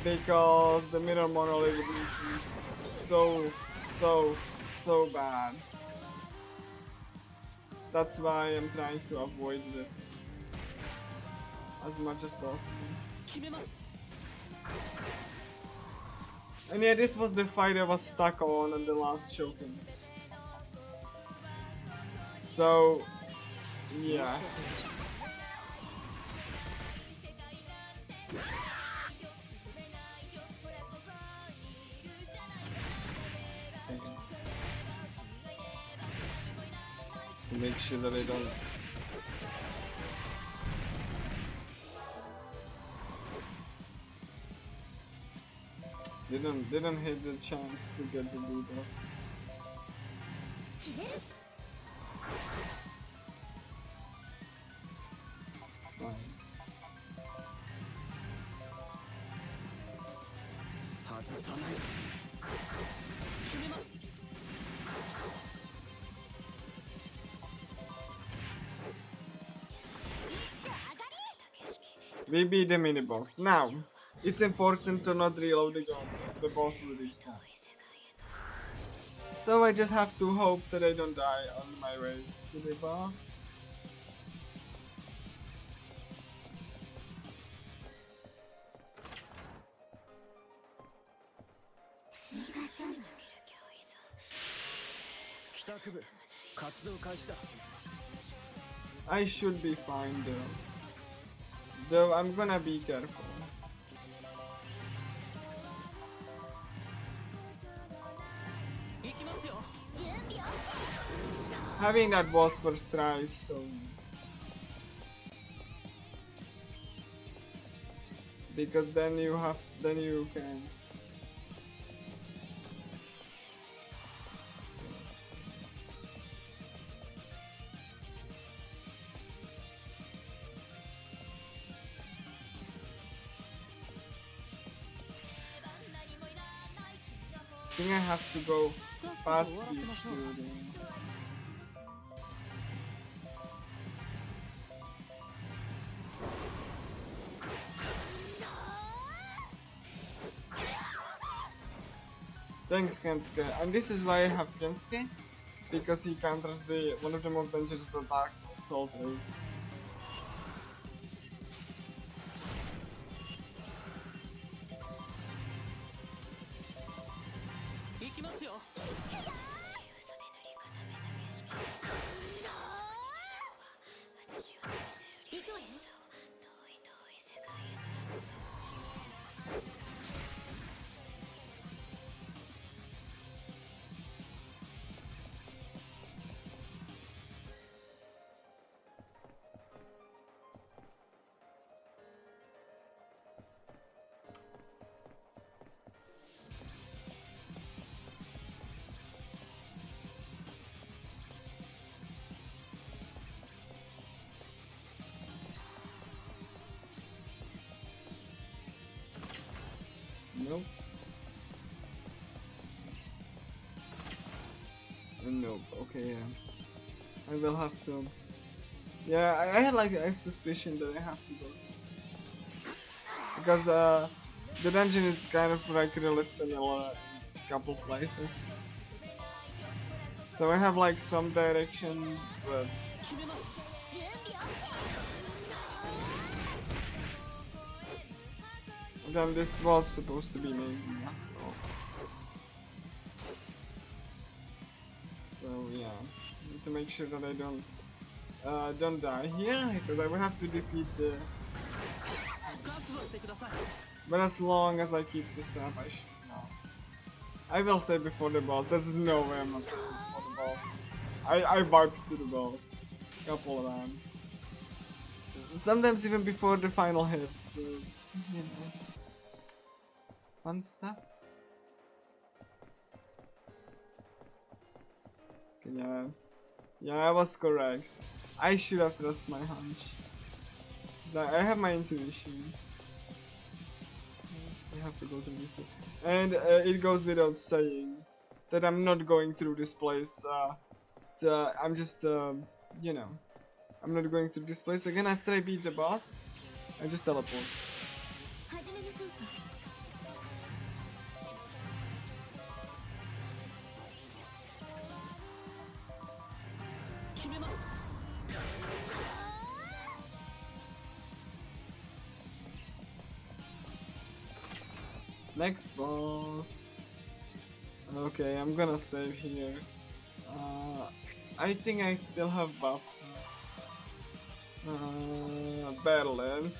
because the mirror monolith is so bad. That's why I'm trying to avoid this as much as possible. And yeah, this was the fight I was stuck on the last showcase. So yeah. To make sure that I don't didn't hit the chance to get the loot up. Fine. We beat the mini boss. Now, it's important to not reload the gun. The boss will respawn. So I just have to hope that I don't die on my way to the boss. I should be fine though I'm gonna be careful. Having that boss first try is so, because then you can I think I have to go past these two then. Thanks Kensuke, and this is why I have Kensuke, because he counters one of the most dangerous attacks, Assault Rage. Oh, okay, yeah. I will have to. Yeah, I had like a suspicion that I have to go. Because the dungeon is kind of like really similar in a couple places. So I have like some directions, but then this was supposed to be maybe after all. So yeah, need to make sure that I don't die here, because I will have to defeat the. But as long as I keep this up, I should know. I will say before the boss. There's no way I'm not saying before the boss. I wiped to the boss a couple of times. Sometimes even before the final hit. So, you know, fun stuff. Okay, yeah, I was correct. I should have trusted my hunch. I have my intuition. I have to go to this, and it goes without saying that I'm not going through this place. I'm just, you know, I'm not going through this place again after I beat the boss. I just teleport. Next boss. Okay, I'm gonna save here. I think I still have buffs. Battle then.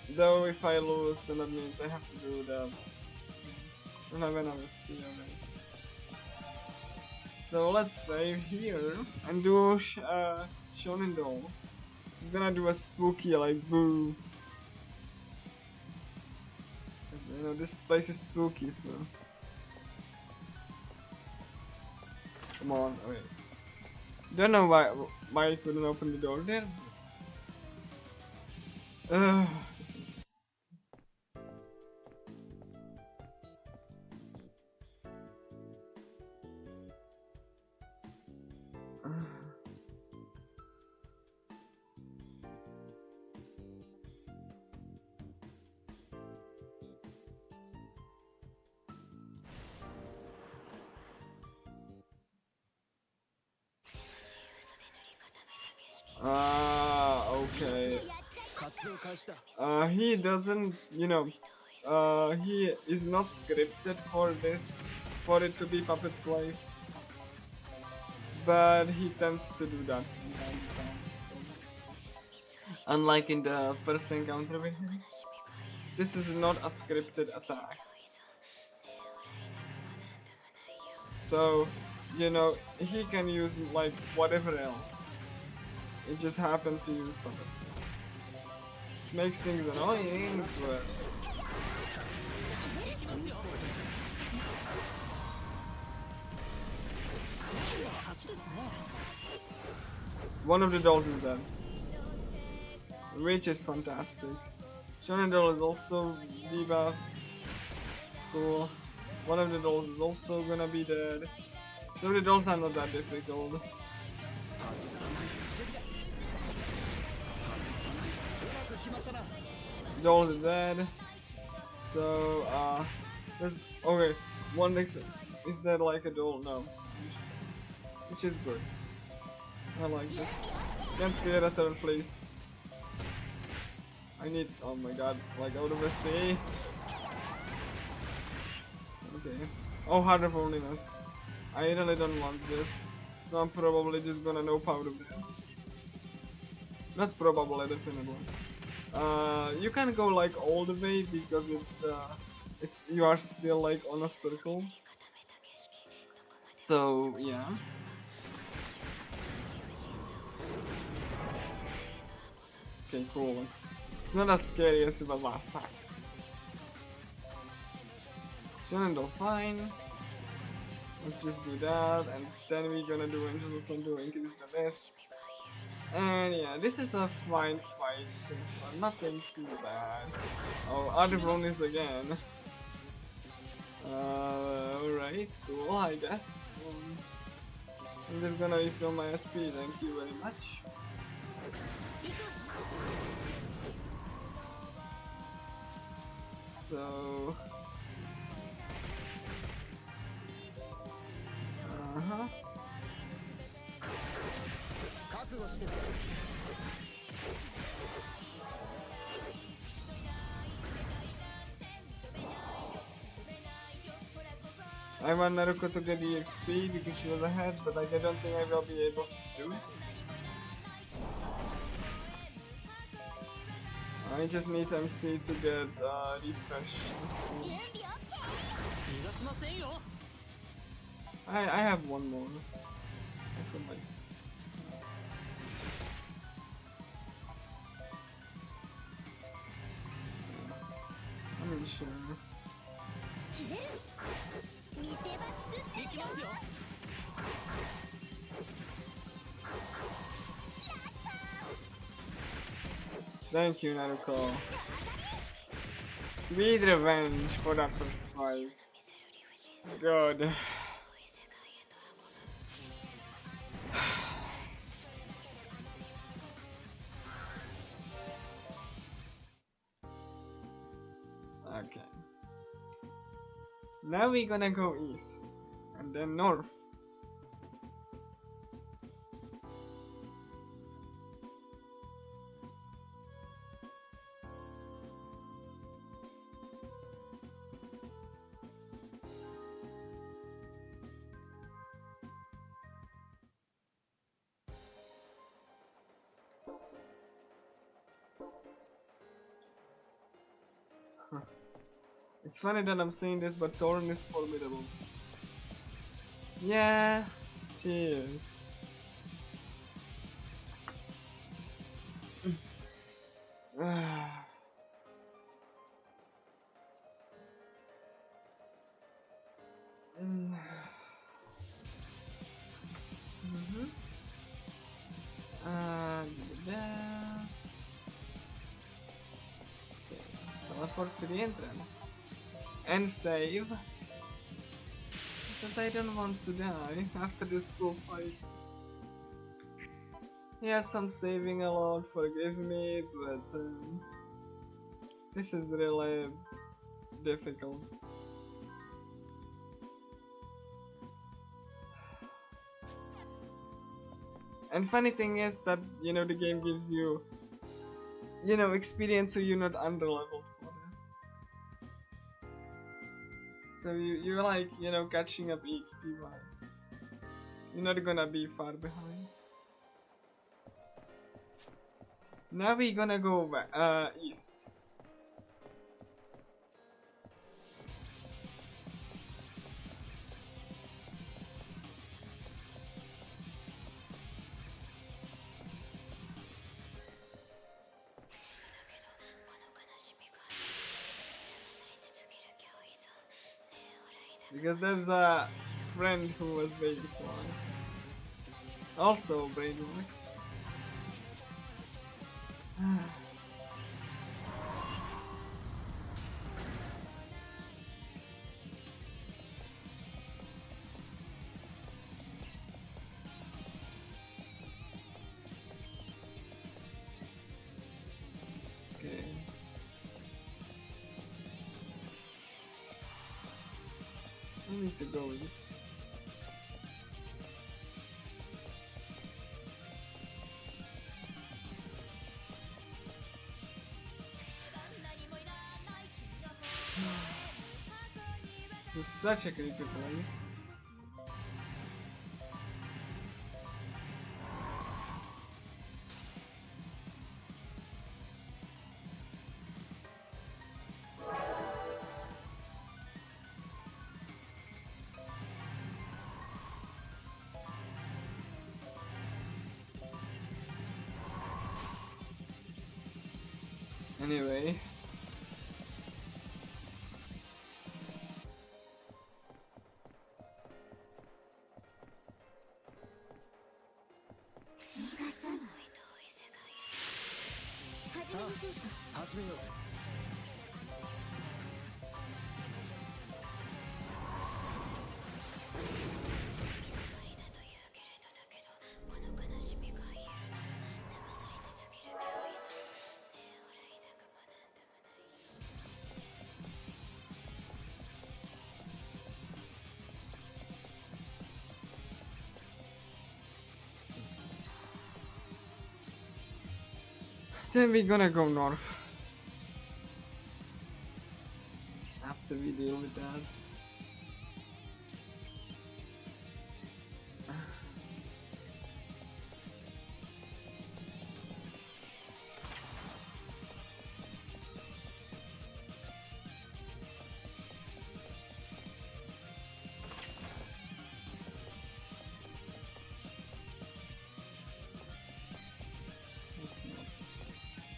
Though if I lose, then that means I have to do the. I don't have another speed already. So let's save here and do Shonen Doll. He's gonna do a spooky like boo. You know, this place is spooky, so. Come on, wait. Don't know why I couldn't open the door there. Okay. He doesn't, you know, he is not scripted for this, for it to be puppet slave. But he tends to do that from time to time. Unlike in the first encounter with him, this is not a scripted attack. So, you know, he can use like whatever else. It just happened to use puppets. Which makes things annoying, but... One of the dolls is dead. Which is fantastic. Shonen doll is also debuffed. Cool. One of the dolls is also gonna be dead. So the dolls are not that difficult. Doll is dead. So there's okay. One next is that like a doll? No. Which is good. I like this. Can't scare a turn, please. I need. Oh my god! Like out of SP. Okay. Oh, Heart of Loneliness. I really don't want this, so I'm probably just gonna no powder them. Not probably, definitely. You can go like all the way because it's you are still like on a circle. So yeah. Okay, cool. It's not as scary as it was last time. Shonen doll fine. Let's just do that, and then we're gonna do Angels of Sun to increase the best. And yeah, this is a fine fight so far, nothing too bad. Oh, Art of Loneliness again. Alright, cool, I guess. I'm just gonna refill my SP, thank you very much. So... I want Naruko to get the XP because she was ahead, but I don't think I will be able to do it. I just need MC to get refresh. I have one more. I feel like. I'm not sure. Thank you, Naruko. Sweet revenge for that first fight. Good. Okay. Now we're gonna go east and then north. It's funny that I'm saying this, but Torn is formidable. Yeah, she is. Teleport to the entrance and save because I don't want to die after this cool fight. Yes, I'm saving a lot, forgive me, but this is really difficult. And funny thing is that, you know, the game gives you, you know, experience so you're not underleveled for this. So you're like, you know, catching up EXP wise. You're not gonna be far behind. Now we're gonna go back, east. Because there's a friend who was waiting for me. Also brainwash. Okay. I need to go with this. This is such a creepy place. Anyway. Then we're gonna go north. After we deal with that.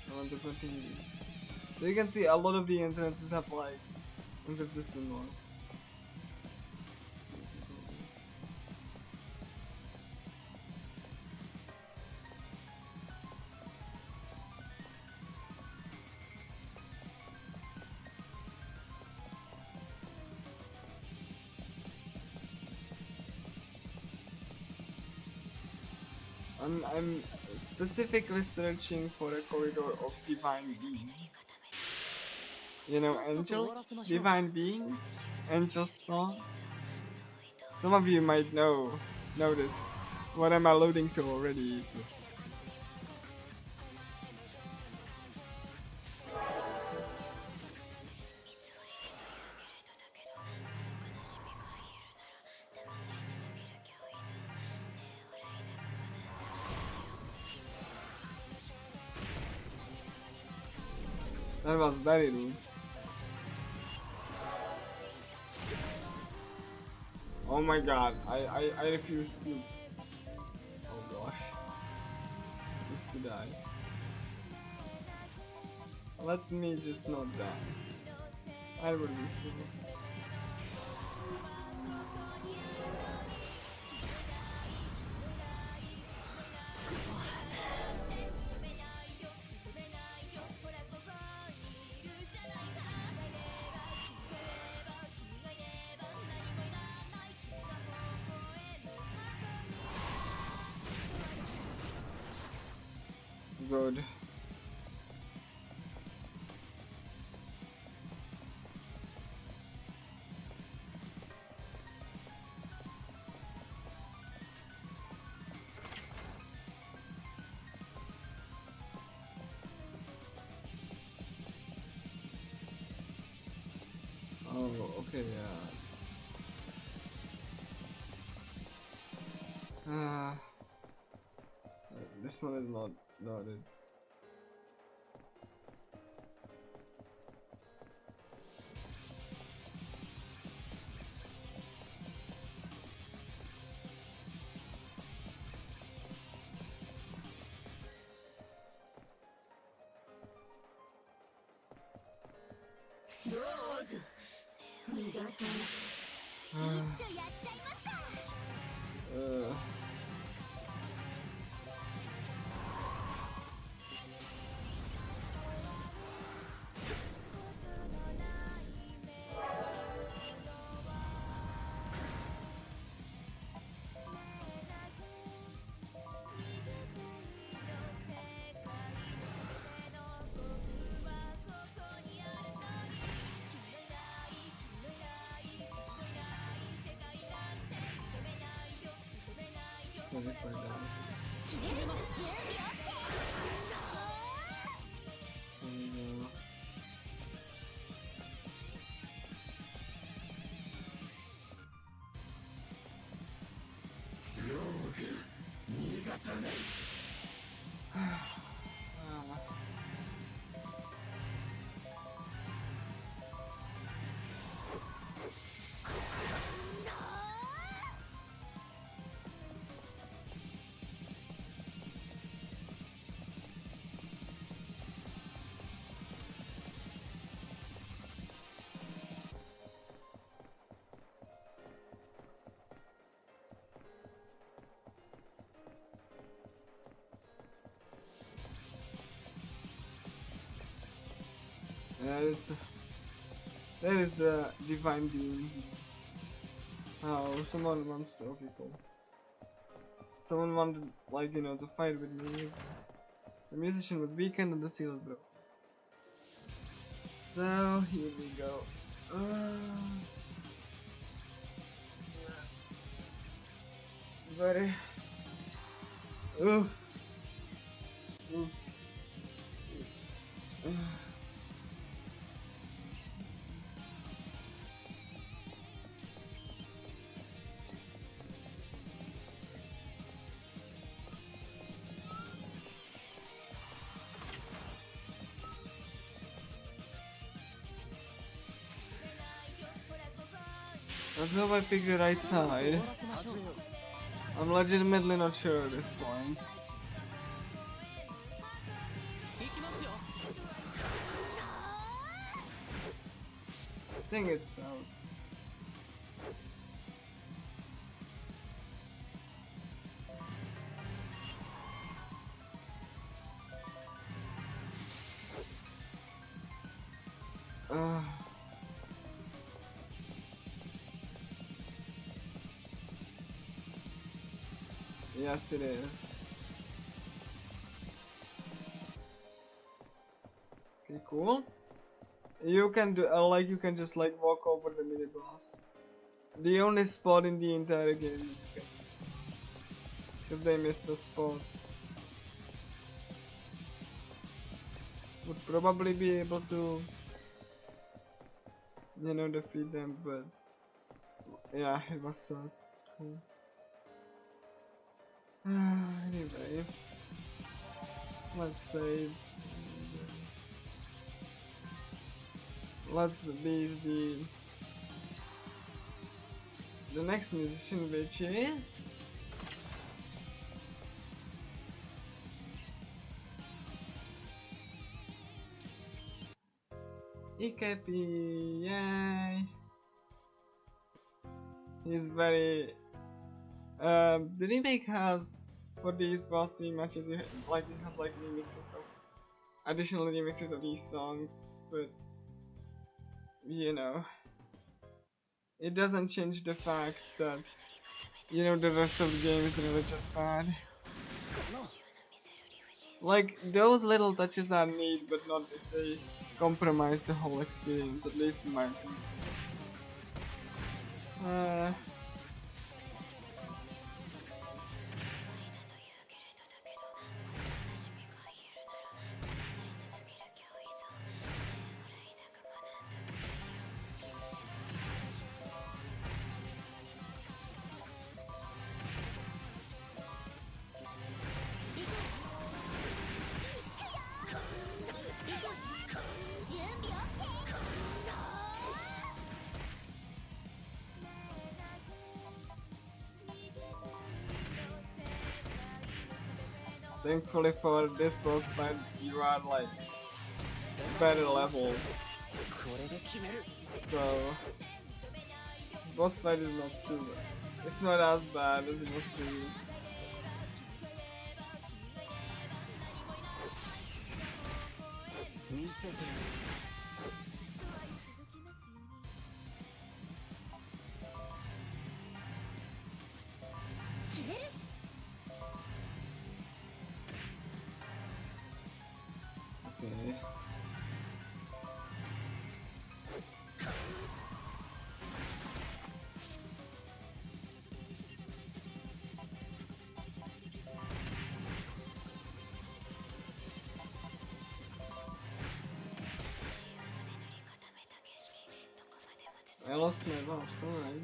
I want to continue this. So you can see a lot of the entrances have like inconsistent ones. I'm specifically searching for a corridor of divine beings. You know, angels, divine beings, angels song. Some of you might notice what I'm alluding to already. That was very rude. Oh my god, I refuse to. Oh gosh. Used to die. Let me just not die. I will be slow. Good. Oh, okay, yeah. This one is not loaded. That is the divine beings. Oh, someone wants to people. Someone wanted, like, you know, to fight with me. The musician was weakened and the seal was broken. So, here we go. Buddy. Ooh. Let's hope I pick the right side. I'm legitimately not sure at this point. I think it's out. Yes, it is. Okay, cool. You can do like you can just like walk over the mini boss. The only spot in the entire game you can miss. Because they missed the spot. Would probably be able to, you know, defeat them, but yeah, it was so cool. Anyway, let's save. Let's be the next musician, which is Ikepi. Yay! He's very. The remake has, for these boss rematches, it has like remixes of additional remixes of these songs, but you know, it doesn't change the fact that, you know, the rest of the game is really just bad. Like, those little touches are neat, but not if they compromise the whole experience, at least in my opinion. Thankfully for this boss fight, you are like better level, so boss fight is not too bad. It's not as bad as it was previously. Okay. I lost my mouse, alright.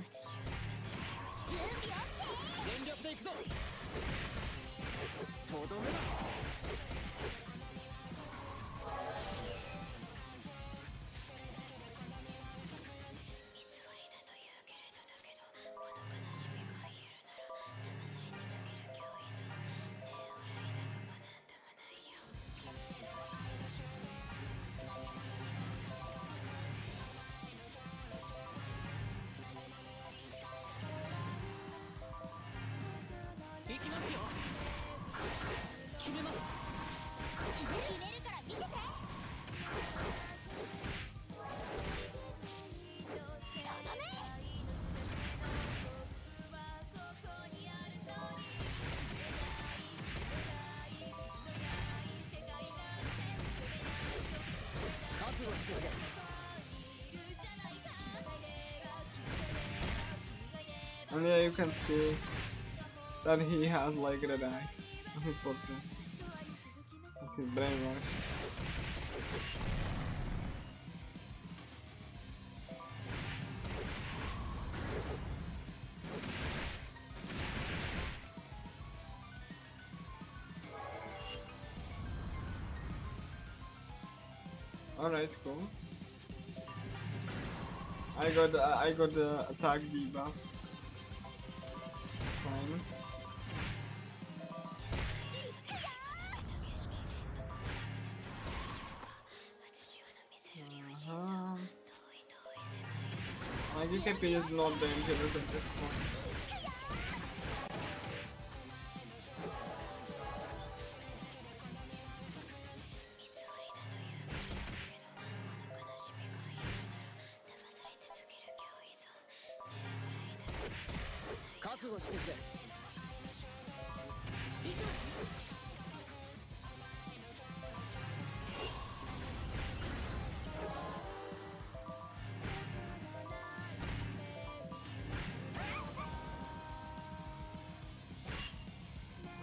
And yeah, you can see that he has like red eyes on his portrait. That's his brainwash. Alright, cool. I got the attack debuff. Fine. My GKP is not dangerous at this point.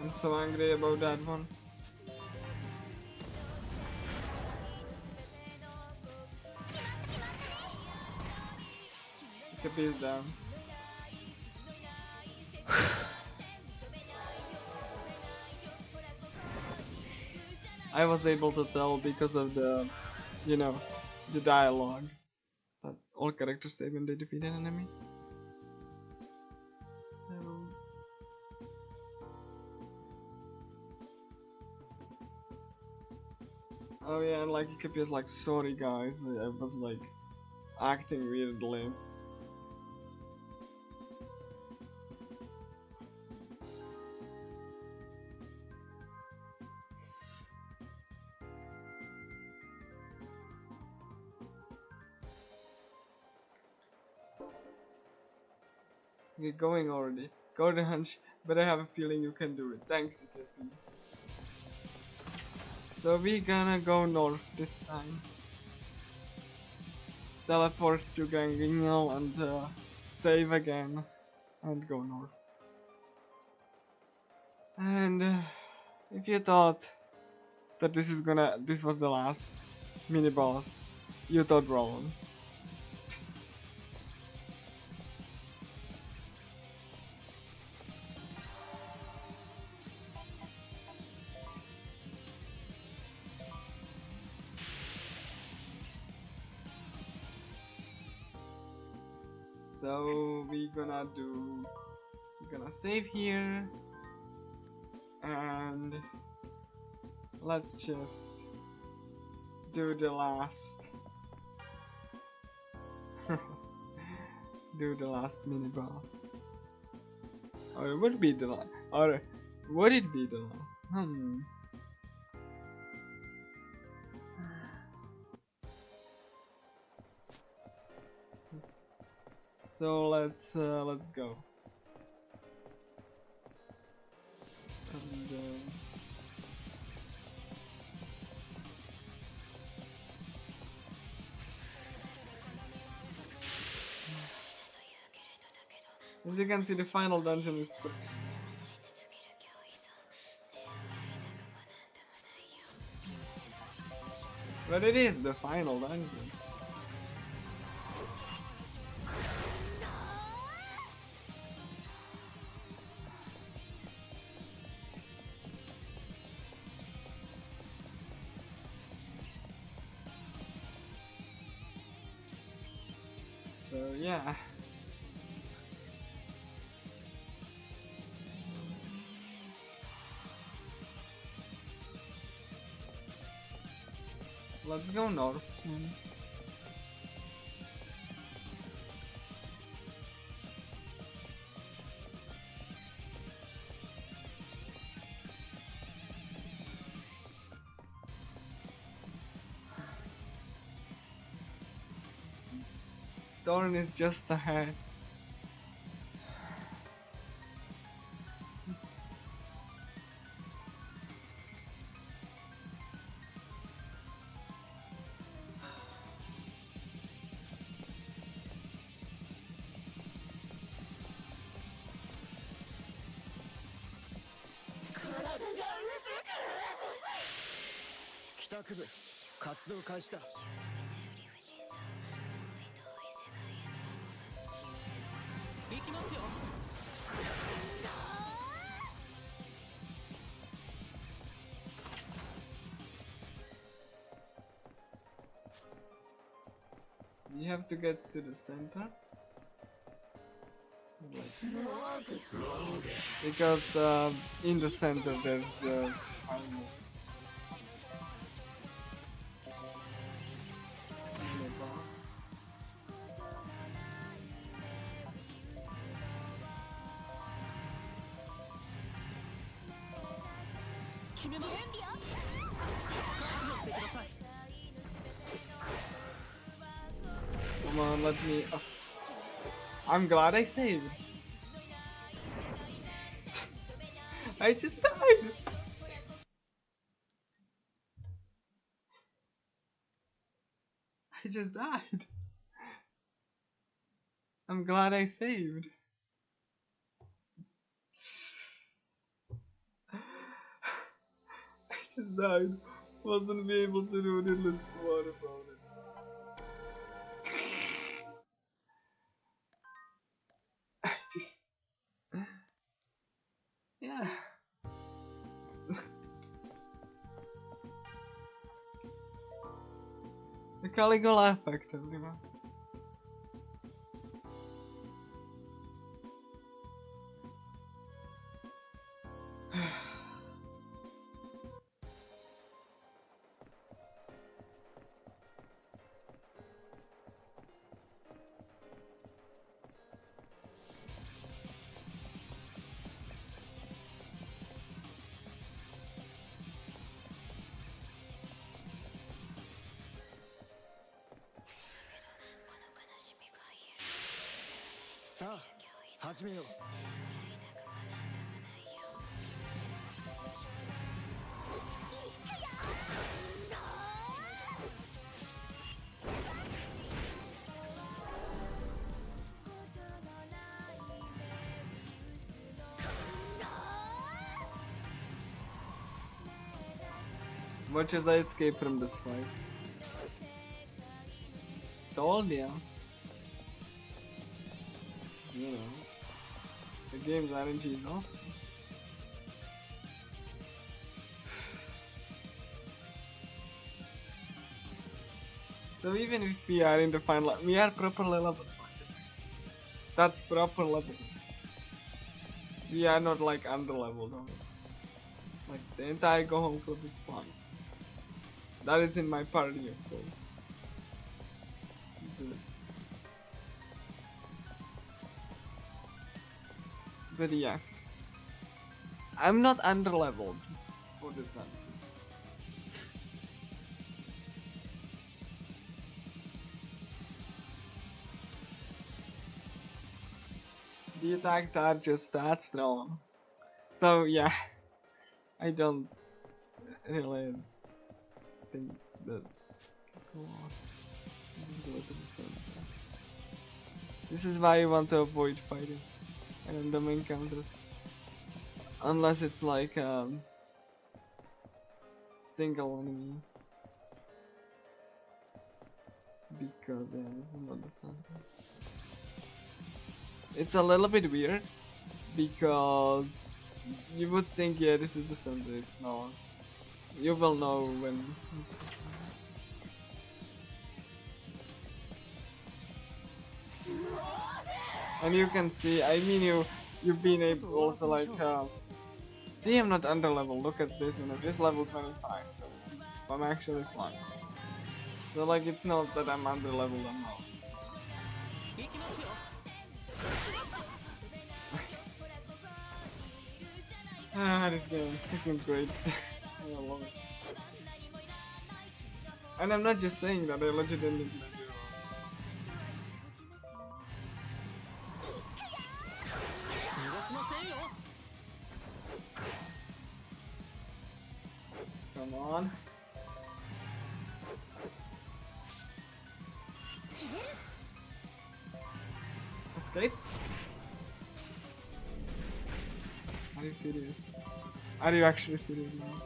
I'm so angry about that one. GKP is down. I was able to tell because of the, you know, the dialogue that all characters say when they defeat an enemy. So oh yeah, and like GKP is like, sorry guys, I was like acting weirdly. Get going already. Golden Hunch, but I have a feeling you can do it. Thanks, EKP. So we gonna go north this time. Teleport to Gangignol and save again and go north. And if you thought that this was the last mini boss, you thought wrong. So we're gonna save here and let's just do the last do the last mini boss. Or would it be the last? Or would it be the last? So let's go. And, as you can see, the final dungeon is pretty. But it is the final dungeon. So yeah. Let's go north. Thorn is just ahead. You have to get to the center. Because in the center there's the final. Come on, let me. Oh. I'm glad I saved. I just died. I just died. I'm glad I saved. I just died. Wasn't be able to do the let's go on about it. I just. Yeah. The Caligula Effect, everyone. Sa, 始めよう。Much as I escape from this fight. Told ya. You know, the game's RNG is awesome. So even if we are in the final, we are properly leveled. That's proper level. We are not like under leveled. Like the entire Go Home Club is fine. That is in my party, of course. But yeah, I'm not under leveled for this dungeon. The attacks are just that strong. So yeah, I don't really think that. Go on. Just go to the center. This is why you want to avoid fighting random encounters. Unless it's like single enemy. Because yeah, this is not the center. It's a little bit weird because you would think yeah this is the center, it's not. You will know when. And you can see, I mean you've been able to like see I'm not under level, look at this, and this level 25, so I'm actually fine. So like it's not that I'm under level or not. This game's great. I love it. And I'm not just saying that, I legitimately do. Come on. Escape? Are you serious? Are you actually serious now?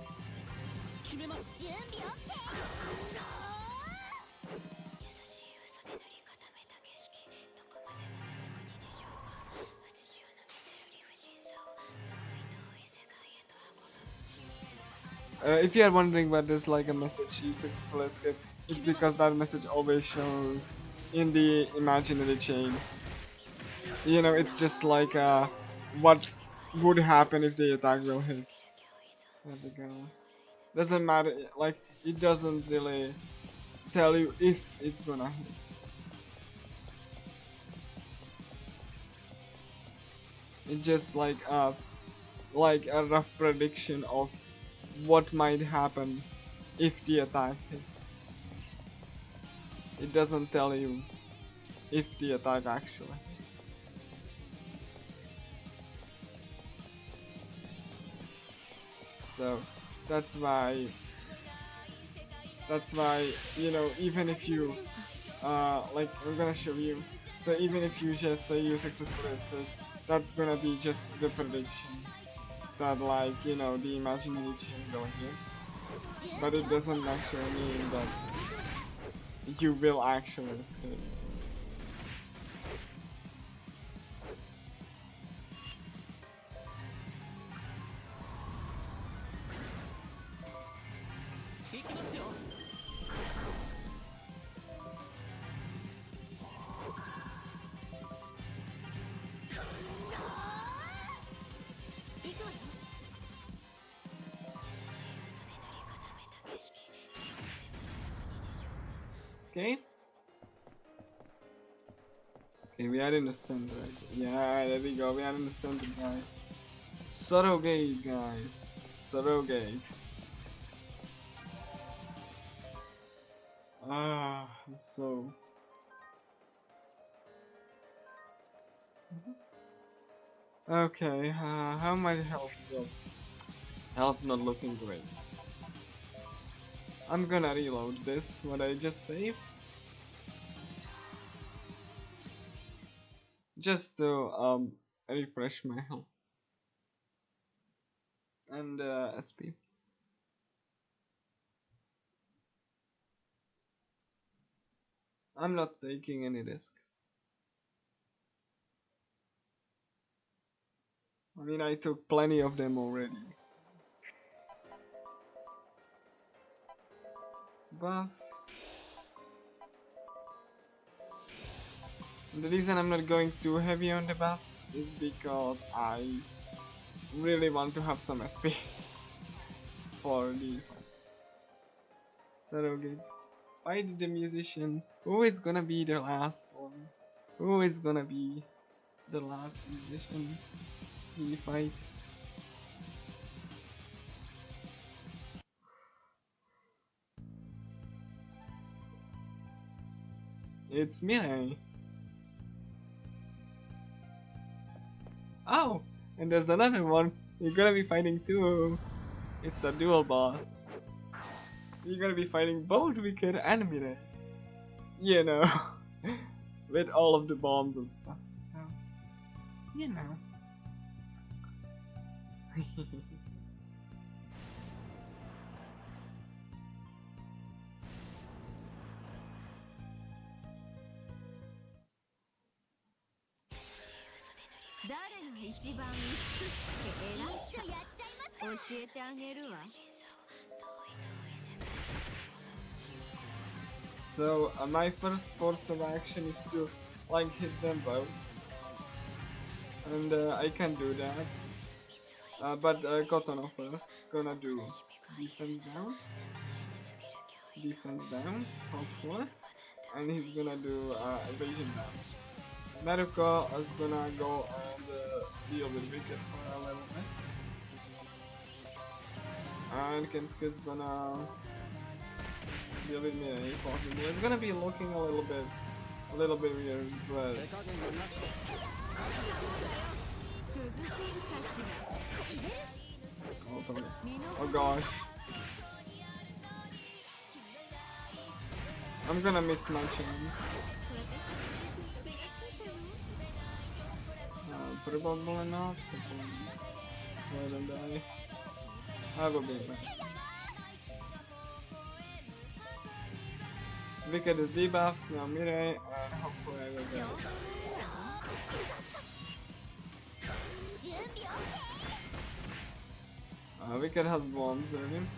If you are wondering why there's like a message you successfully escaped, it's because that message always shows in the imaginary chain. You know, it's just like what would happen if the attack will hit. There we go. Doesn't matter, like it doesn't really tell you if it's gonna hit. It's just like a rough prediction of what might happen if the attack hits. It doesn't tell you if the attack actually hits. So that's why you know, even if you like I'm gonna show you, so even if you just say you successfully escape, that's gonna be just the prediction that, like, you know, the imaginary chain will hit, but it doesn't actually mean that you will actually escape. Okay. Okay, we are in the center. Yeah, there we go. We are in the center, guys. Surrogate, guys. Surrogate. Ah, I'm so. Okay, how my health go? Health not looking great. I'm gonna reload this, what I just saved. Just to refresh my health. And SP. I'm not taking any risks. I mean, I took plenty of them already. Buff. The reason I'm not going too heavy on the buffs is because I really want to have some SP for the surrogate. Fight the musician. Who is gonna be the last one? Who is gonna be the last musician we fight? It's Mirai. Oh, and there's another one. You're gonna be fighting too. It's a dual boss. You're gonna be fighting both Wicked and Mirai. You know, with all of the bombs and stuff. So, you know. So my first course of action is to like hit them both, and I can do that. But Kotono first gonna do defense down, hopefully, and he's gonna do evasion down. Naruko is gonna go and deal with Wicked for a little bit, and Kensuke's gonna deal with me possibly. It's gonna be looking a little bit weird, but oh gosh, I'm gonna miss my chance. Probably not. Let him die. I will be back. Wicked is debuffed, now Mirai, and hopefully I will get it. Wicked has bombs on him.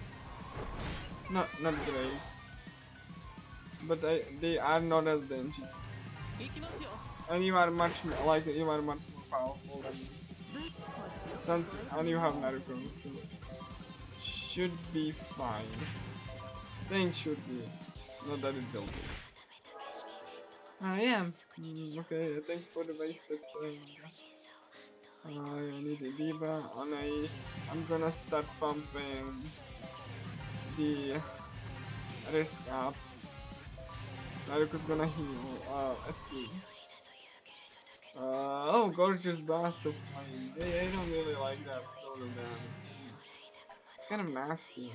Not great. but they are not as dangerous. And you are much more powerful than me. And you have Naruto, so should be fine. Saying should be, not that it will be. I am. Okay, thanks for the wasted thing. I need a diva, and I'm gonna start pumping the risk up. Naruto's gonna heal SP. Oh, gorgeous blast of flame. I don't really like that sort of dance. It's kind of nasty.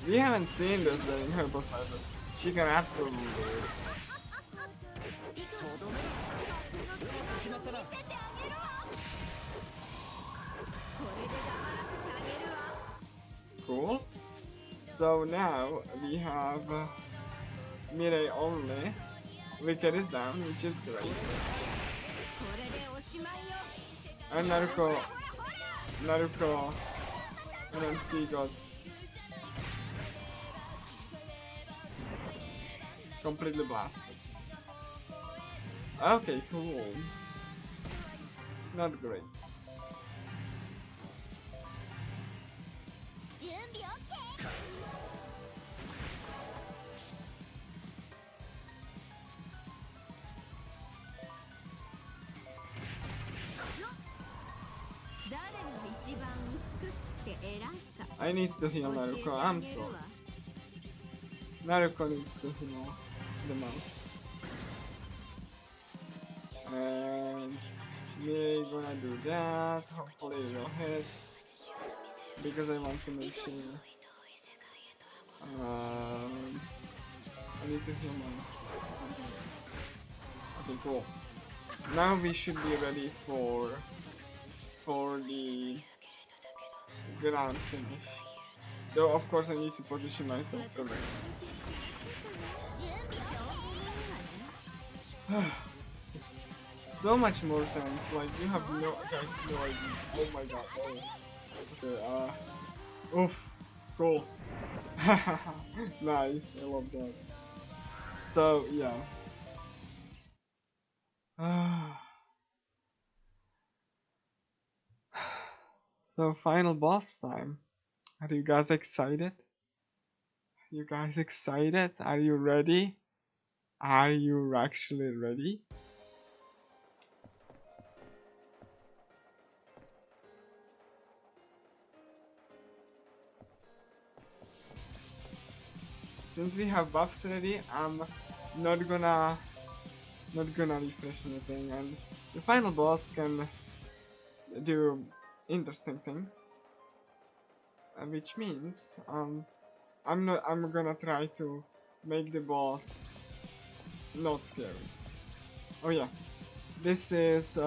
We haven't seen this in her post life, but she can absolutely do it. Cool. So now we have Mirai only. Wicked is down, which is great. And Naruto and MC got completely blasted. Okay, cool. Not great. I need to heal Naruto, I'm sorry. Naruto needs to heal the most. And we're gonna do that, hopefully it will hit. Because I want to make sure. I need to heal my... Okay, cool. Now we should be ready for the grand finish. Though of course I need to position myself correctly. So much more tanks, like you have no idea. Oh my god. Oh. Okay, oof, cool. Nice, I love that. So yeah. So final boss time. Are you guys excited? Are you guys excited? Are you ready? Are you actually ready? Since we have buffs ready, I'm not gonna refresh anything, and the final boss can do interesting things, which means I'm gonna try to make the boss not scary. Oh yeah, this is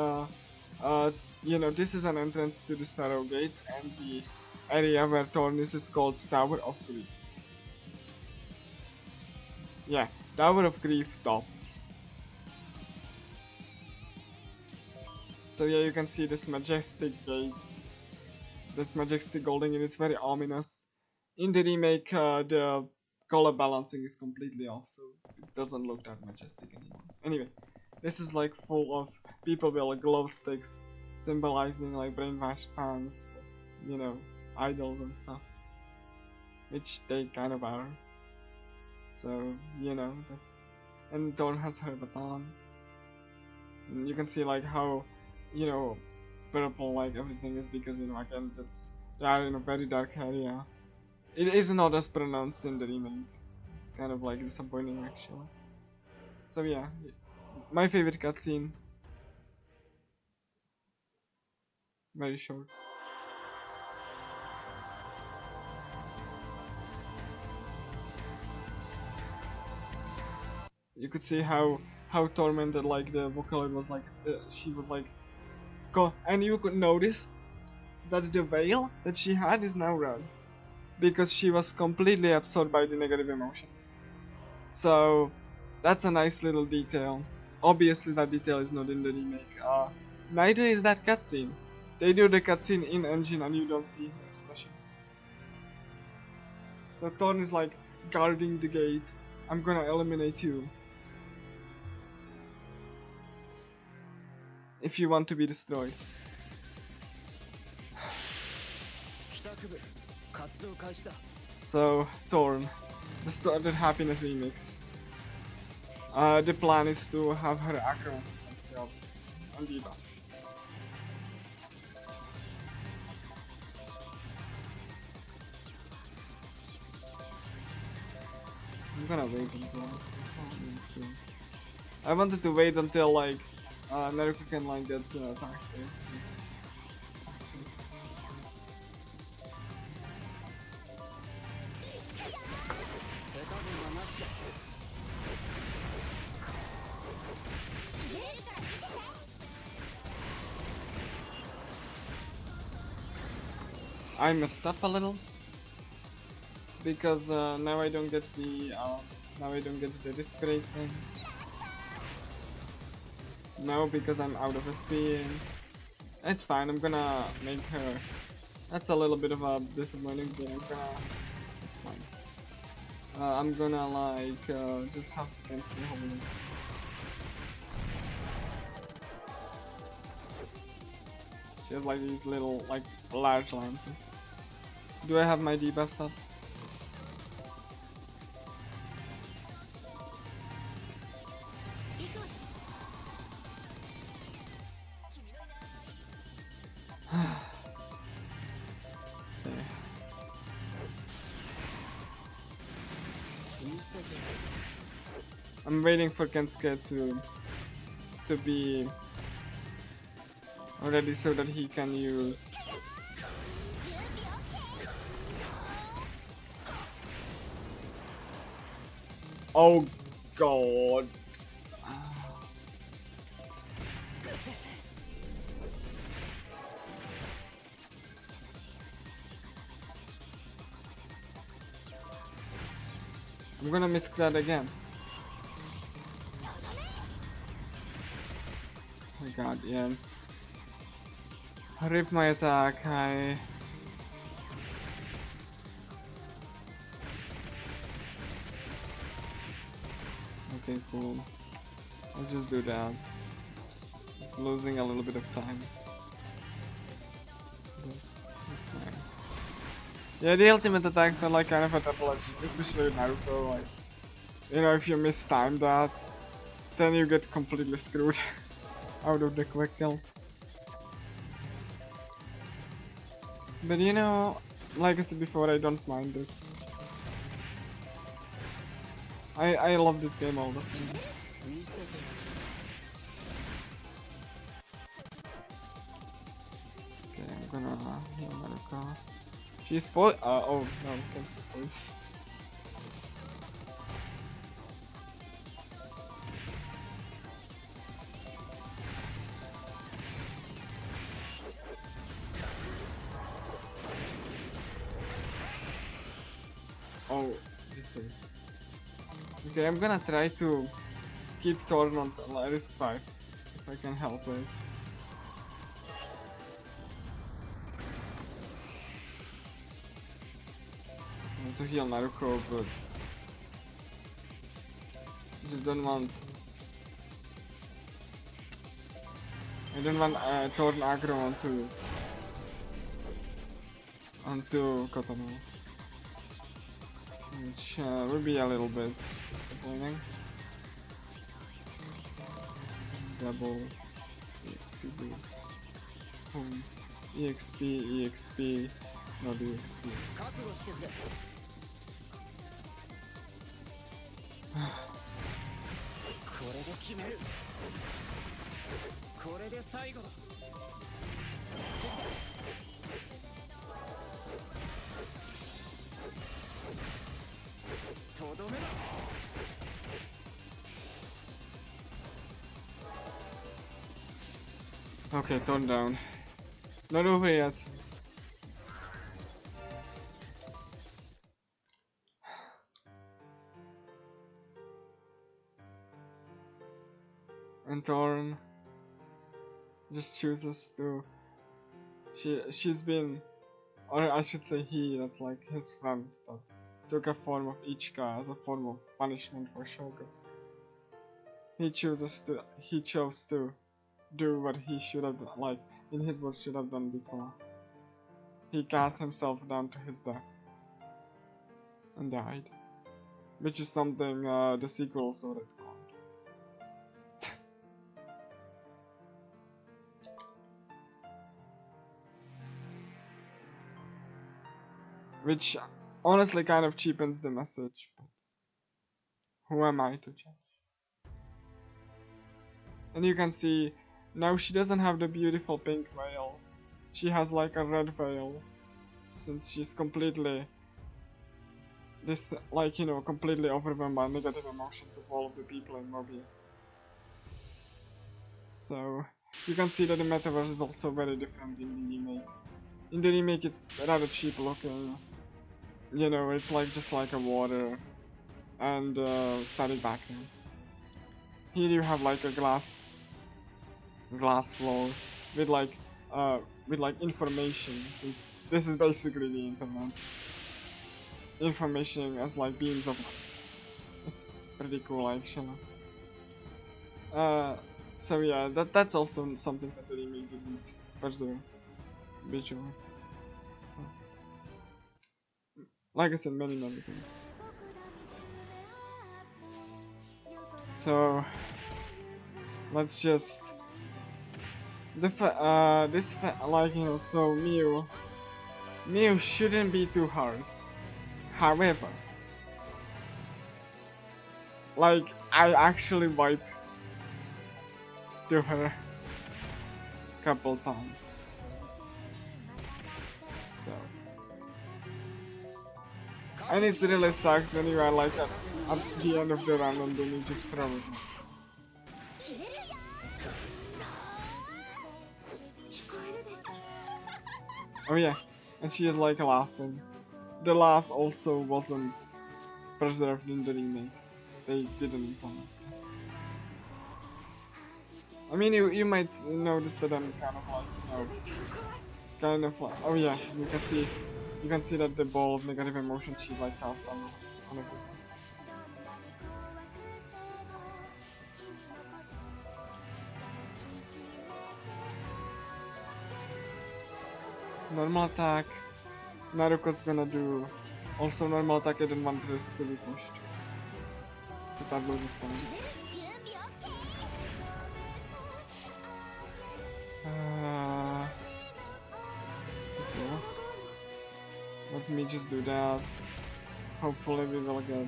this is an entrance to the Sorrow Gate, and the area where Tornis is called Tower of Grief. Yeah, Tower of Grief top. So yeah, you can see this majestic gate, this majestic golden, and it's very ominous. In the remake, the color balancing is completely off, so it doesn't look that majestic anymore. Anyway, this is like full of people with like glow sticks, symbolizing like brainwashed fans, you know, idols and stuff, which they kind of are. So you know, that's, and Thor has her baton. And you can see like how, you know, purple like everything is, because you know, again, they are in a very dark area. It is not as pronounced in the remake. It's kind of like disappointing actually. So yeah, my favorite cutscene. Very short. You could see how tormented like the Vocaloid was, like she was like, and you could notice that the veil that she had is now red, because she was completely absorbed by the negative emotions. So that's a nice little detail. Obviously that detail is not in the remake. Neither is that cutscene. They do the cutscene in engine and you don't see her expression. So Thorn is like guarding the gate. I'm gonna eliminate you if you want to be destroyed. 帰宅部活動開始だ So Thorn, the Started Happiness remix. The plan is to have her aggro against the others on Diva. I'm gonna wait until I wanted to wait until like Naruto can like get attack safe. 手加減はなしだ I messed up a little because now I don't get the risk break thing. No, because I'm out of SP. And it's fine. I'm gonna make her. That's a little bit of a disappointing thing. I'm gonna like just have Kensuke hold it. She has like these little like large lances. Do I have my debuffs up? Okay. I'm waiting for Kensuke to be ready so that he can use. Oh god. I'm gonna miss that again. Oh my god, yeah. Rip my attack, Okay, cool. Let's just do that. Losing a little bit of time. Okay. Yeah, the ultimate attacks are like kind of a double edged, especially with Naruto. Like, you know, if you mistime that, then you get completely screwed out of the quick kill. But you know, like I said before, I don't mind this. I love this game all the same. Okay, I'm gonna heal Naruto. She's oh no, can't spoil. Oh, this is. Okay, I'm gonna try to keep Thorn on risk 5 if I can help it. I want to heal Naruto, but I just don't want. I don't want Thorn aggro onto Kotono. Which will be a little bit disappointing. Double EXP boost. EXP, not EXP. 覚悟してくれこれで決めるこれで最後だとどめだ Okay, tone down. Not over yet. And Thorn just chooses to. She's been, or I should say he. That's like his friend that took a form of Ichika as a form of punishment for Shogun. He chose to do what he should have done, like in his words, should have done before. He cast himself down to his death and died, which is something the sequel also retconned. Which honestly kind of cheapens the message, but who am I to judge? And you can see now she doesn't have the beautiful pink veil. She has like a red veil, since she's completely completely overwhelmed by negative emotions of all of the people in Mobius. So you can see that the metaverse is also very different in the remake. In the remake it's rather cheap looking. You know, it's like just like a water and static background. Here you have like a glass floor with like information, since this is basically the internet. Information as like beams of light. It's pretty cool actually. So yeah, that's also something that the remake didn't preserve visually. So, like I said, many things. So let's just so Miu shouldn't be too hard. However, like I actually wiped to her a couple times. So, and it really sucks when you are like at the end of the run and then you just throw it. Oh yeah, and she is like laughing. The laugh also wasn't preserved in the remake. They didn't implement this. I mean, you might notice that I'm kind of like, oh yeah, you can see that the ball of negative emotion she like cast on everything. Normal attack. Naruko's gonna do also normal attack. I didn't want to risk to be pushed, because that blows us down. Okay. Let me just do that. Hopefully we will get.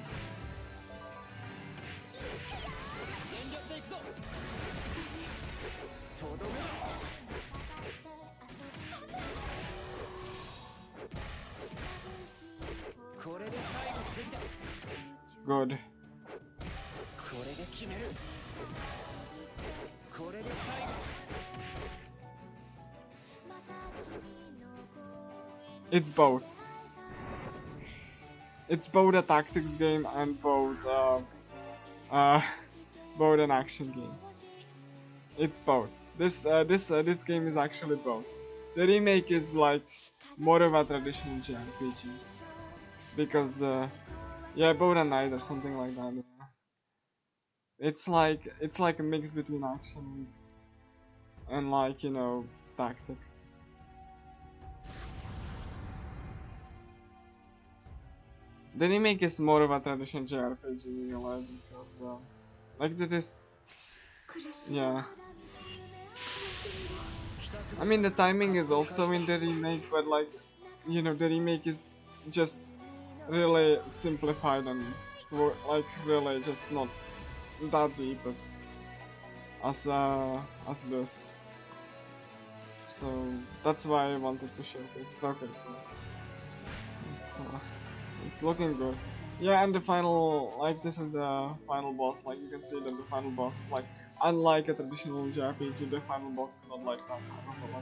Good. It's both. It's both a tactics game and both both an action game. It's both. This game is actually both. The remake is like more of a traditional JRPG, because yeah, both and neither, something like that. Yeah. It's like a mix between action and like tactics. The remake is more of a traditional JRPG, like, because like it is, yeah. I mean, the timing is also in the remake, but like, the remake is just really simplified and like really just not that deep as this. So that's why I wanted to show it. It's okay. It's looking good. Yeah, and the final, like, this is the final boss. Like, you can see that the final boss, like, unlike a traditional JRPG, the final boss is not like that kind of a,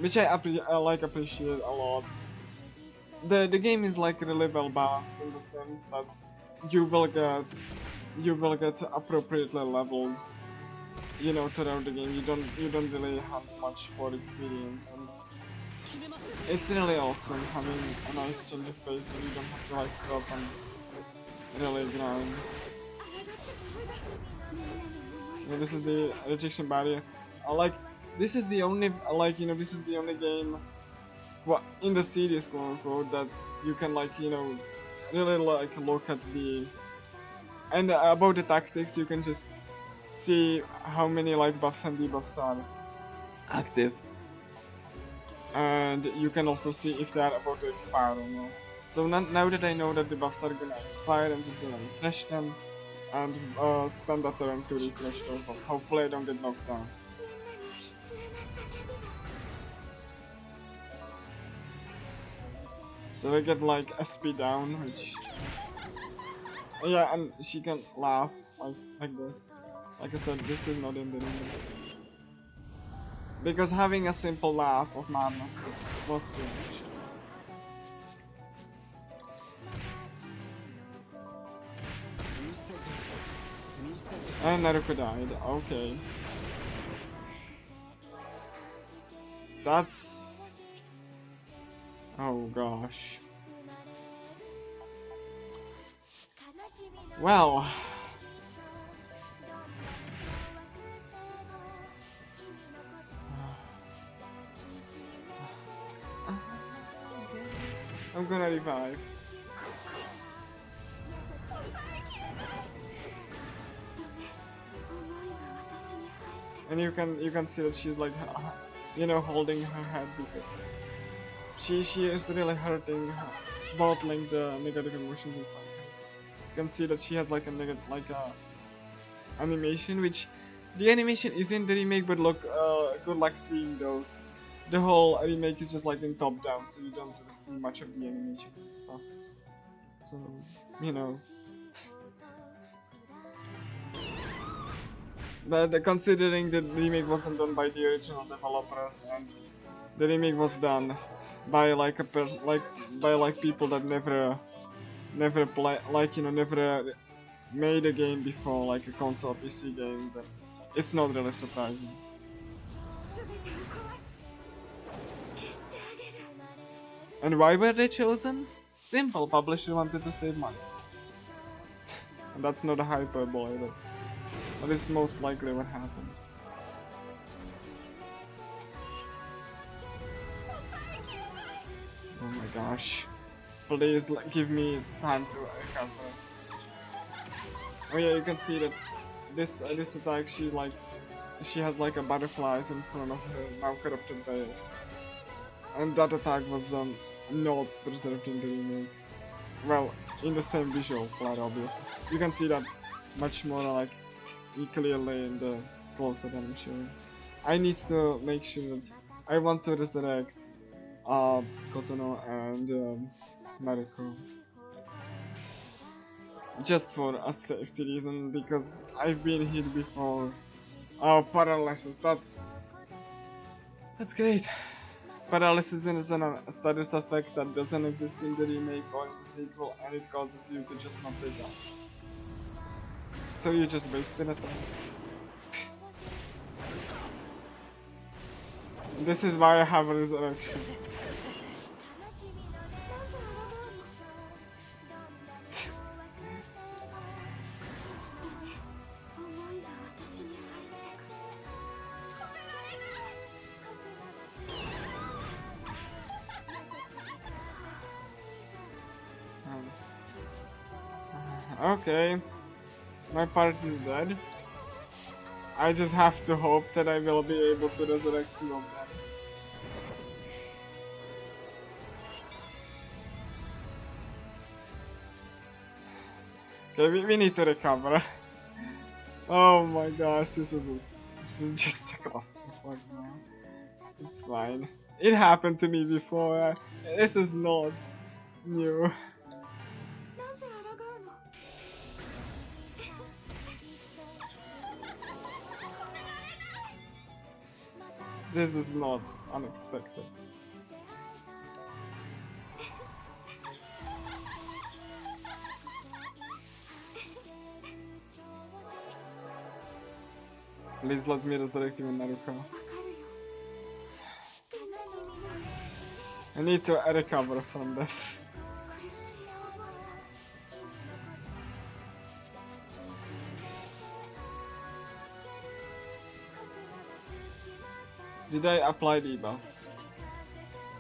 which I appreciate a lot. The game is like really well balanced in the sense that you will get appropriately leveled, throughout the game. You don't really have much for experience, and it's really awesome having a nice change of pace when you don't have to like stop and really grind. Yeah, this is the rejection barrier. Like, this is the only, like, you know, this is the only game, what, in the series, quote unquote, that you can, like, you know, really like look at the, and about the tactics, you can just see how many like buffs and debuffs are active, and you can also see if they are about to expire or not. So now that I know that the buffs are gonna expire, I'm just gonna refresh them and spend a turn to refresh those buffs. Hopefully I don't get knocked down. So I get like SP down, which, yeah, and she can laugh like this. Like I said, this is not in the limit. Because having a simple laugh of madness was too much. And Naruto died, okay. That's... oh gosh. Well... I'm gonna revive. And you can see that she's like, you know, holding her head because she is really hurting, bottling the negative emotions inside her. You can see that she has like a negative, like a animation, which the animation is in the remake, but look, good luck seeing those. The whole remake is just like in top down, so you don't really see much of the animations and stuff. So, you know. But considering the remake wasn't done by the original developers and the remake was done by like people that never play, like, you know, never made a game before, like a console PC game, then it's not really surprising. And why were they chosen? Simple, publisher wanted to save money. And that's not a hyperbole, but that is most likely what happened. Oh my gosh. Please give me time to recover. Oh yeah, you can see that this attack, she has like a butterflies in front of her now corrupted veil. And that attack was not preserved in the remake. Well, in the same visual plot, obviously. You can see that much more like clearly in the close-up I'm showing. I need to make sure that I want to resurrect Kotono and Mariko. Just for a safety reason, because I've been hit before. Oh, paralysis, that's great. Paralysis is a status effect that doesn't exist in the remake or in the sequel, and it causes you to just not take damage. So you just wasted a time. This is why I have a resurrection. Okay, my part is dead. I just have to hope that I will be able to resurrect two of them. Okay, we need to recover. Oh my gosh, this is just a clusterfuck now. It's fine. It happened to me before. This is not new. This is not unexpected. Please let me resurrect you in Naruto. I need to recover from this. Did I apply debuffs?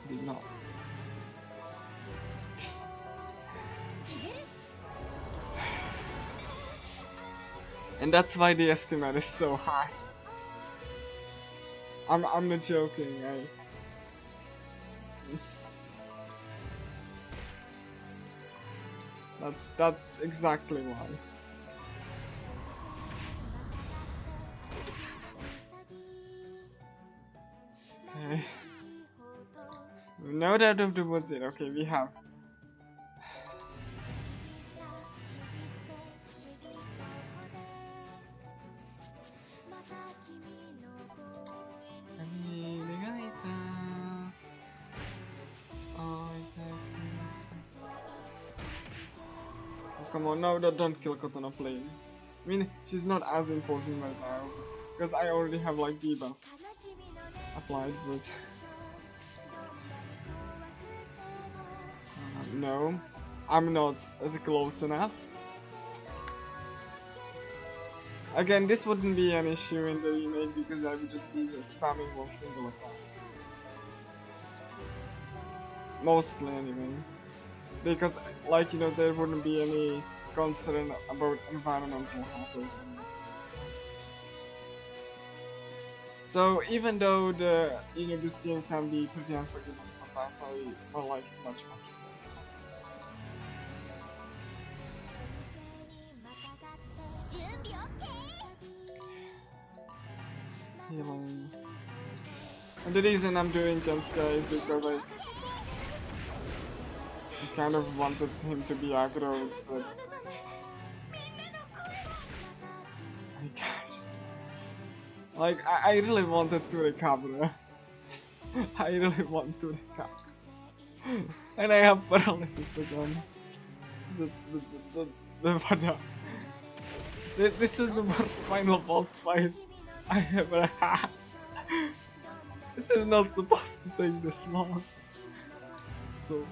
Did not. And that's why the estimate is so high. I'm not joking. That's exactly why. Okay. No doubt of the woods it. Okay, we have. Come on, no, don't kill Katana, please. I mean, she's not as important right now, because I already have like debuffs applied, but... no, I'm not close enough. Again, this wouldn't be an issue in the remake, because I would just be spamming one single attack. Mostly, anyway. Because, like, you know, there wouldn't be any concern about environmental hazards. So, even though this game can be pretty unforgiving sometimes, I like it much more. Healing. And the reason I'm doing Kensuke is because I kind of wanted him to be aggro, but... my gosh. Like, I really wanted to recover. I really want to recover. And I have paralysis again. This is the worst final boss fight I ever had. This is not supposed to take this long. So...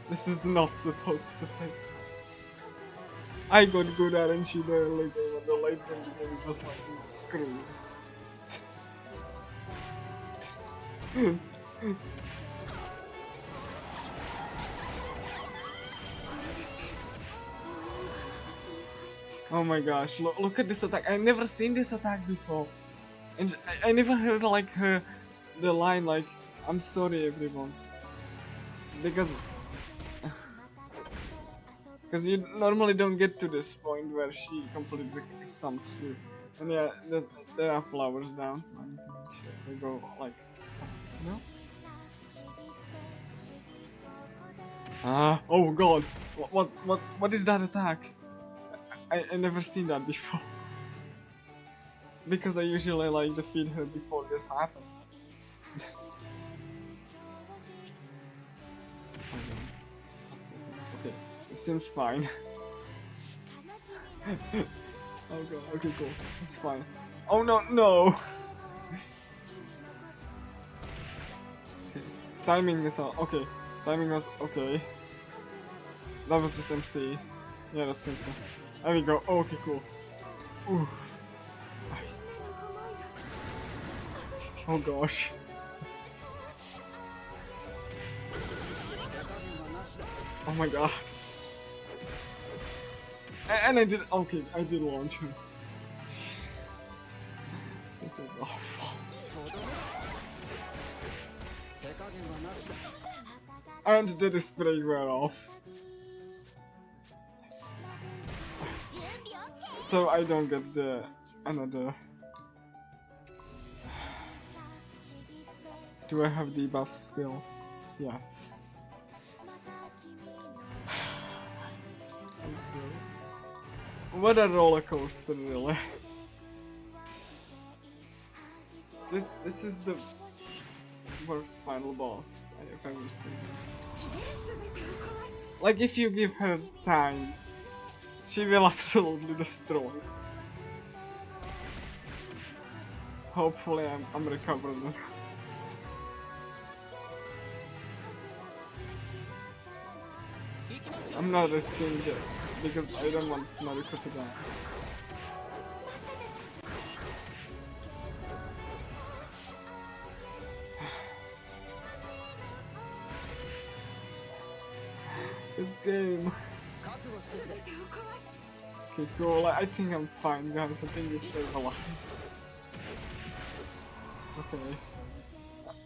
this is not supposed to take. I got good at it in the early game, and the late game the game is just like screwed. Oh my gosh, look at this attack. I've never seen this attack before. And I never heard like the line like, I'm sorry everyone. Because you normally don't get to this point where she completely stumps you. And yeah, there are flowers down, so I need to make sure they go like fast, you know? Ah, oh god! What is that attack? I never seen that before. Because I usually like defeat her before this happens. Okay, it seems fine. Oh god, okay cool, it's fine. Oh no, no! Okay. Timing is all, okay. Timing was okay. That was just MC. Yeah, that's good stuff. There we go, okay cool. Ooh. Oh gosh. Oh my god. And I did, okay, I did launch him. This is awful. And the display went off. So I don't get the another. Do I have debuffs still? Yes. What a roller coaster, really. This is the worst final boss I've ever seen. Like, if you give her time, she will absolutely destroy. Hopefully I'm recovered. I'm not risking it because I don't want Naruto to die. This game. Okay, cool. I think I'm fine, guys. I think this is alive. Okay.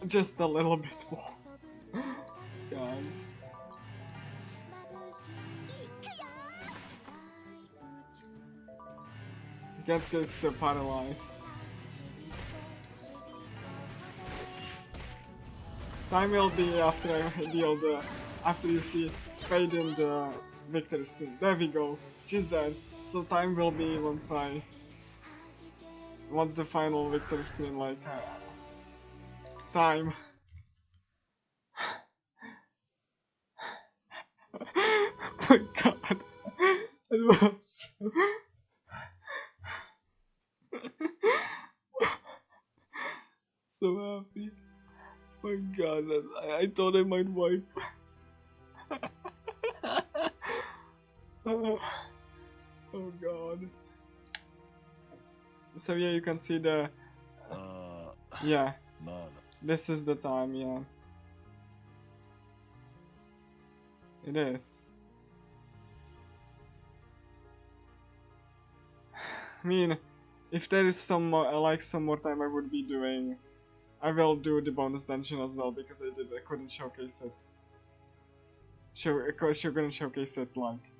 Just a little bit more. Gosh. Gets still paralyzed. Time will be after I deal the after you see fade in the victory screen. There we go. She's dead. So time will be once the final victory screen like time. Oh my god. It was so happy. Oh my god, I thought I might wipe. Oh god. So yeah, you can see the yeah. This is the time, yeah. It is. I mean, if there is some more, some more time, I would be doing. I will do the bonus dungeon as well because I couldn't showcase it. Because you couldn't showcase it like.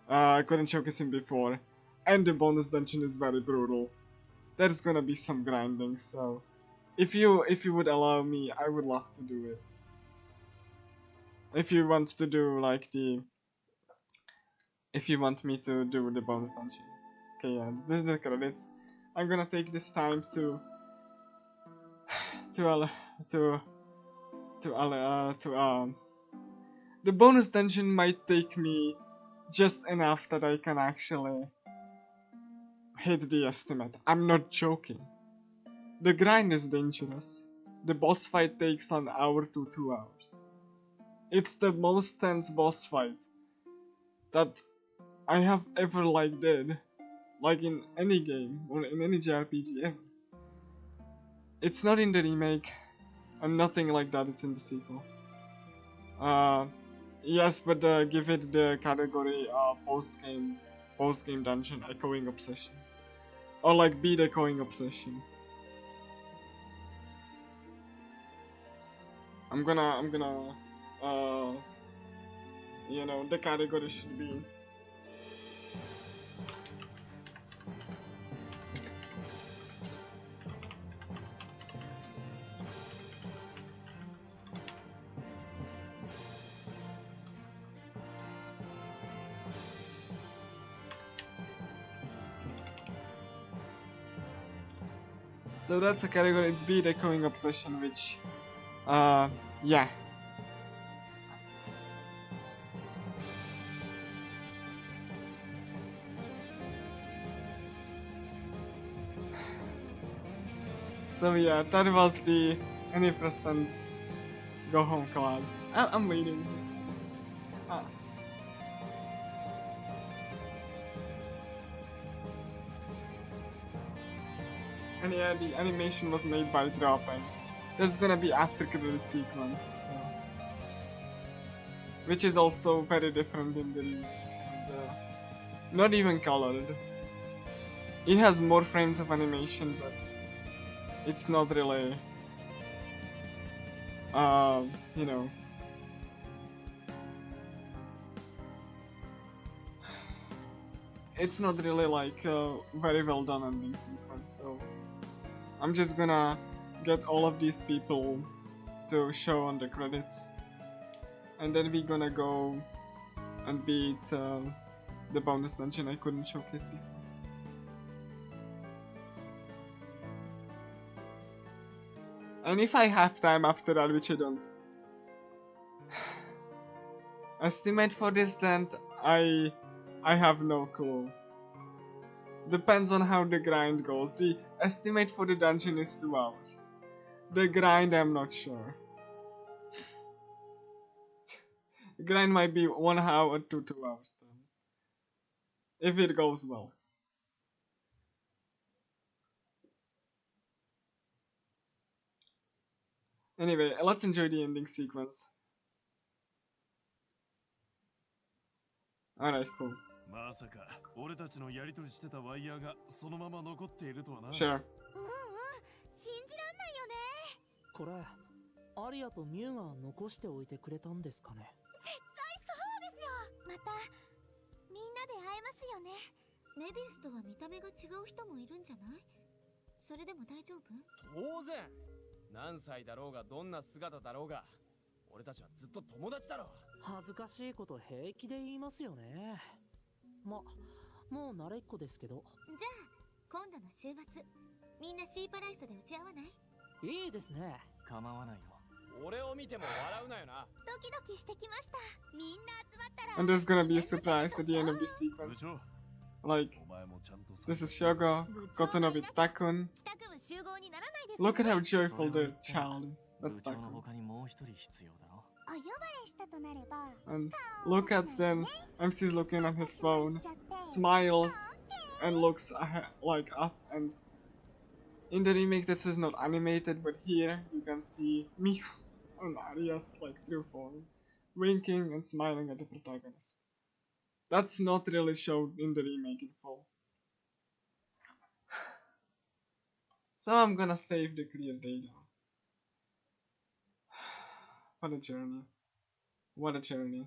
I couldn't showcase him before, and the bonus dungeon is very brutal. There's gonna be some grinding, so if you would allow me, I would love to do it. If you want to do like if you want me to do the bonus dungeon. Okay, yeah, this is the credits. I'm gonna take this time to the bonus dungeon might take me just enough that I can actually hit the estimate. I'm not joking. The grind is dangerous. The boss fight takes an hour to 2 hours. It's the most tense boss fight that I have ever did, like in any game or in any JRPG ever. It's not in the remake and nothing like that, it's in the sequel. Yes, but give it the category post-game dungeon, echoing obsession. Or like beat echoing obsession. I'm gonna you know, the category should be so that's a category, it's beat echoing obsession, which yeah. So yeah, that was the any percent go home collab. I'm waiting. And yeah, the animation was made by dropping. There's gonna be after credit sequence, so. Which is also very different in the not even colored. It has more frames of animation, but it's not really you know, it's not really like a very well done ending sequence, so I'm just gonna get all of these people to show on the credits, and then we're gonna go and beat the bonus dungeon I couldn't showcase before. And if I have time after that, which I don't, estimate for this, then I have no clue. Depends on how the grind goes. The estimate for the dungeon is 2 hours. The grind, I'm not sure. grind might be 1 hour to 2 hours then, if it goes well. Anyway, let's enjoy the ending sequence. Alright, cool. まさか俺たちのやり取りしてたワイヤーがそのまま残っているとはな。 Sure. 信じらんないよね。これアリアとミュウが残しておいてくれたんですかね。絶対そうですよ。またみんなで会えますよね。メビウスとは見た目が違う人もいるんじゃない？それでも大丈夫？当然。何歳だろうがどんな姿だろうが俺たちはずっと友達だろ。恥ずかしいこと平気で言いますよね。もう慣れっこですけど。じゃあ今度の週末みんなシーパライストで打ち合わない？いいですね。構わないよ。俺を見ても笑うなよな。ドキドキしてきました。みんな集まったら And there's gonna be a surprise at the end of this 部 sequence. 長 Like, お前もちゃんと this is Shogo, Kotonobi Takun. 帰宅部集合にならないですか？ Look at how joyful the child is. 部 That's 長の Takun. 他にもう一人必要だろ。お呼ばれしたとなれば And look at them. MC's looking on his phone, smiles, and looks like up. And in the remake, this is not animated, but here you can see Miho and Arias like through phone, winking and smiling at the protagonist. That's not really shown in the remake in full. So I'm gonna save the clear data. What a journey. What a journey.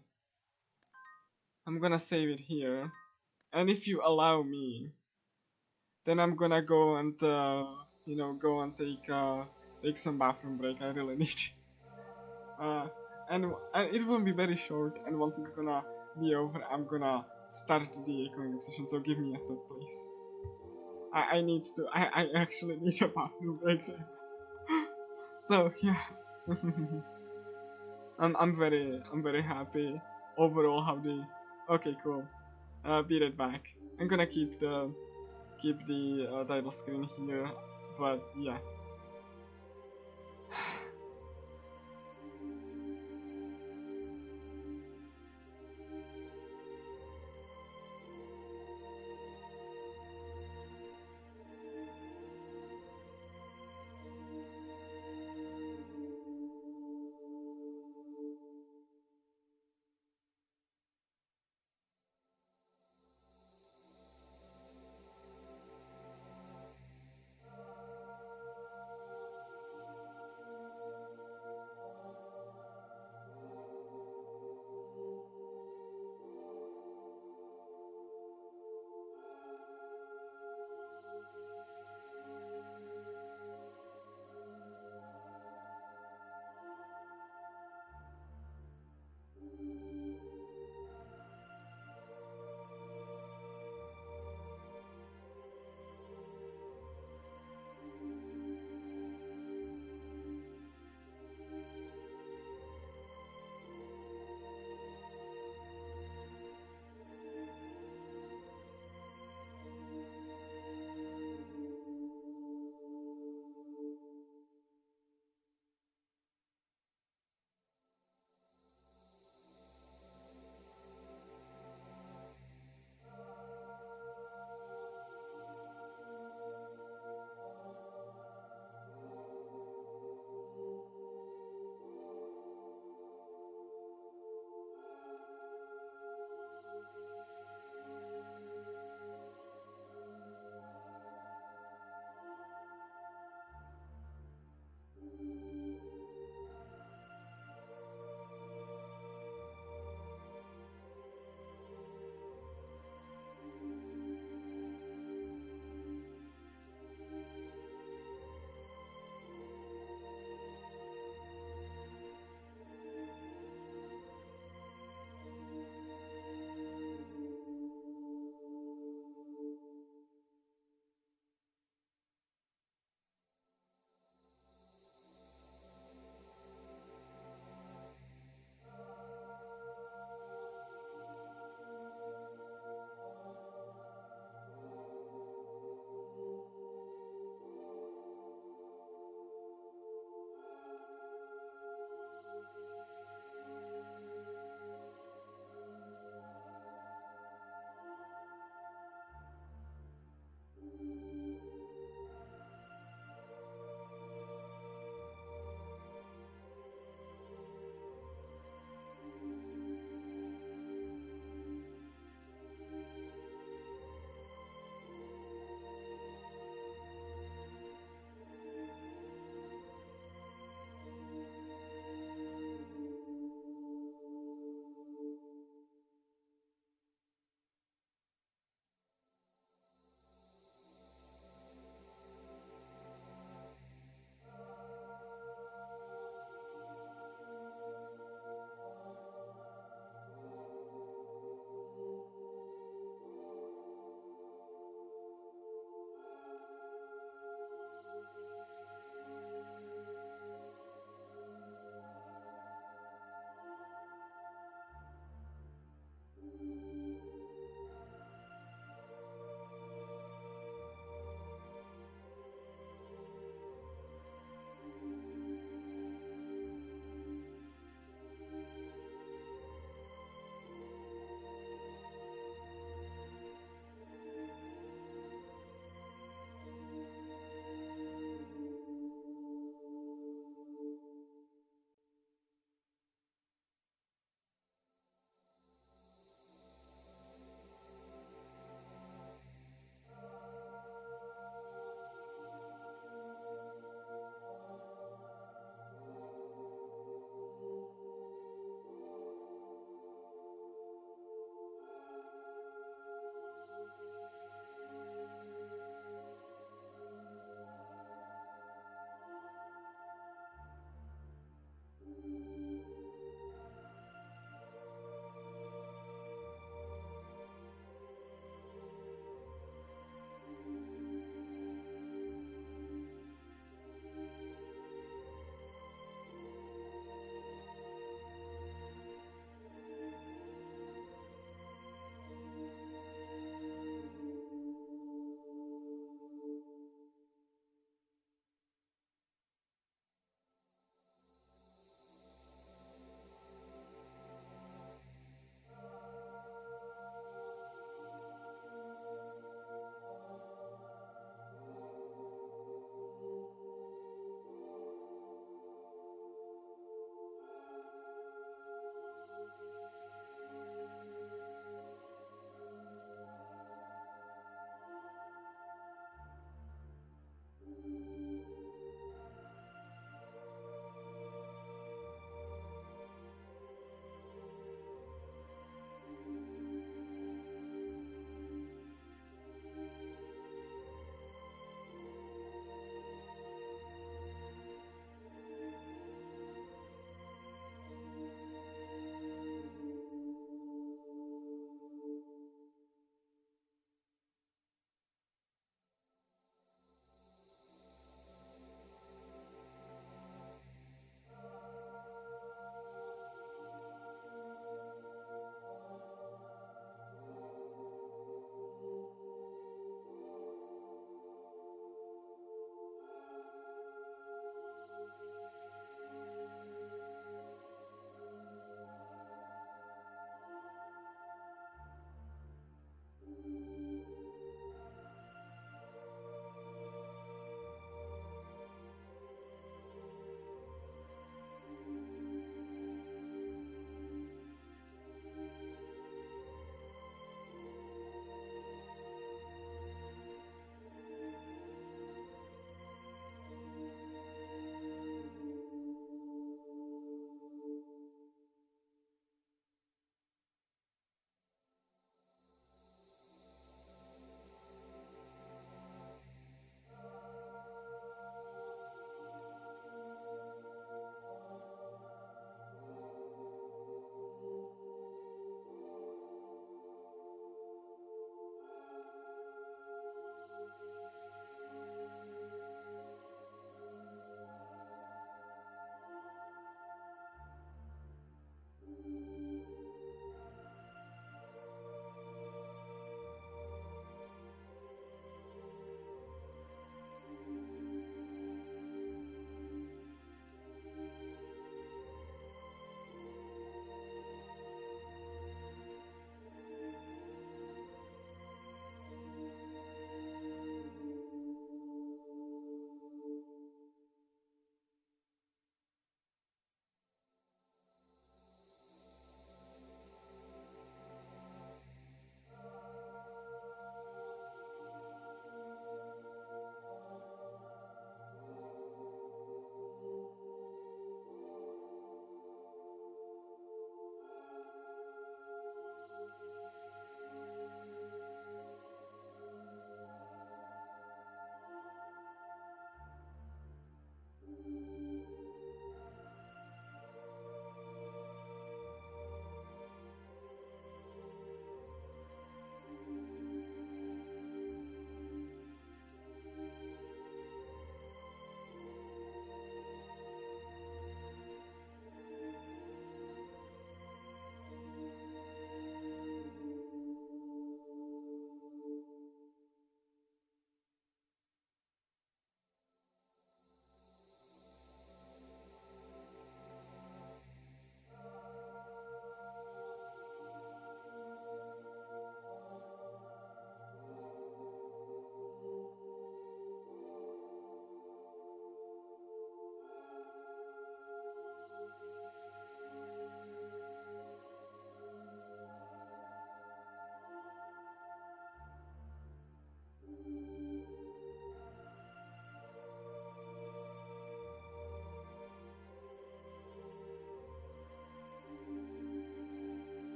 I'm gonna save it here. And if you allow me, then I'm gonna go and, you know, go and take some bathroom break. I really need it. And it will be very short, and once it's gonna be over, I'm gonna start the echoing obsession, so give me a sec, please. I actually need a bathroom break. So, yeah. I'm very happy overall how the, okay, cool. Be right back. I'm gonna keep the title screen here, but yeah.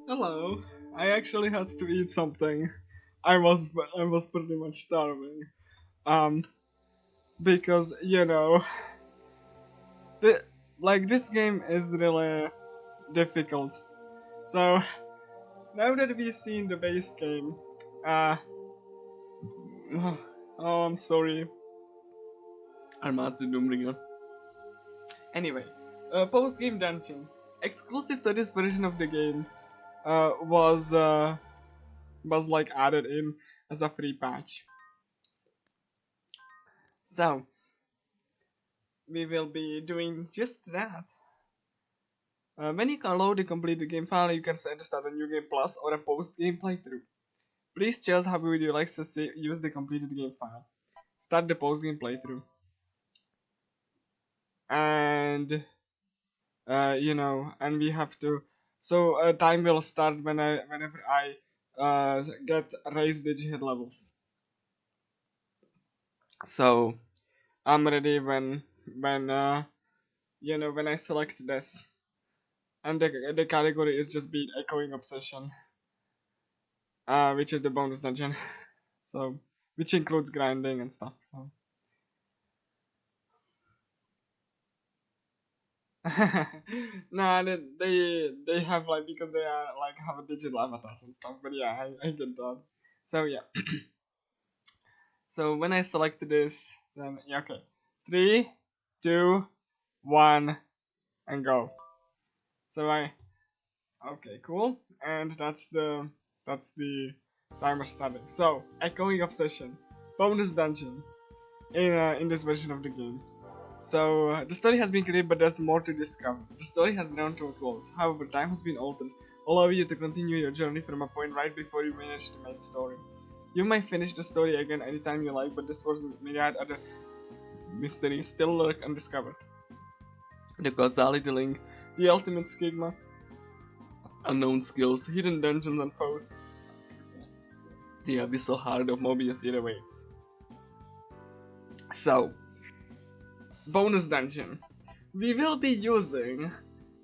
Hello. I actually had to eat something. I was pretty much starving. Because you know, this game is really difficult. So now that we've seen the base game, oh, I'm sorry. Anyway, post-game dungeon, exclusive to this version of the game, was like added in as a free patch. So we will be doing just that. When you load the completed game file, you can either start a new game plus or a post-game playthrough. Please choose how would you like to use the completed game file. Start the post-game playthrough. And you know, and we have to. So time will start whenever I get raised digit levels. So I'm ready when you know, when I select this, and the category is just beat echoing obsession, which is the bonus dungeon. So which includes grinding and stuff. So. Nah, they have like, because they are like have a digital avatars and stuff. But yeah, I get that. So yeah. So when I select this, then yeah, okay. 3, 2, 1, and go. So okay, cool. And that's the timer starting. So echoing obsession, bonus dungeon in this version of the game. So the story has been created, but there's more to discover. The story has drawn to a close. However, time has been altered, allowing you to continue your journey from a point right before you finish the main story. You might finish the story again anytime you like, but this was myriad other mysteries still lurk undiscovered. The causality link, the ultimate schema, unknown skills, hidden dungeons and foes. The abyssal heart of Mobius yet awaits. So, bonus dungeon. We will be using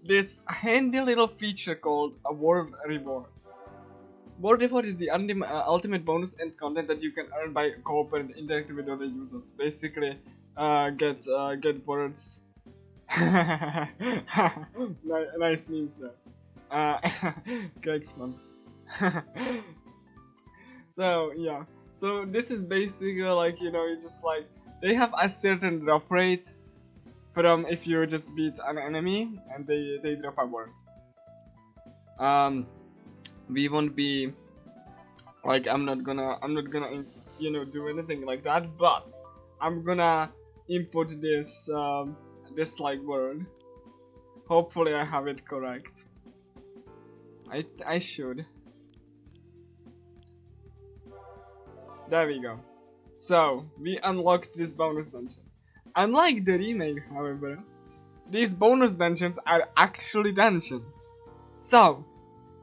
this handy little feature called World Rewards. World Reward is the ultimate bonus and content that you can earn by cooperating and interacting with other users. Basically, get words. Nice memes there. Thanks, man. So yeah. So this is basically like, you know, you just like, they have a certain drop rate from if you just beat an enemy, and they drop a word. We won't be like, I'm not gonna you know, do anything like that, but I'm gonna input this this like word. Hopefully I have it correct. I should. There we go. So we unlocked this bonus dungeon. Unlike the remake, however, these bonus dungeons are actually dungeons. So,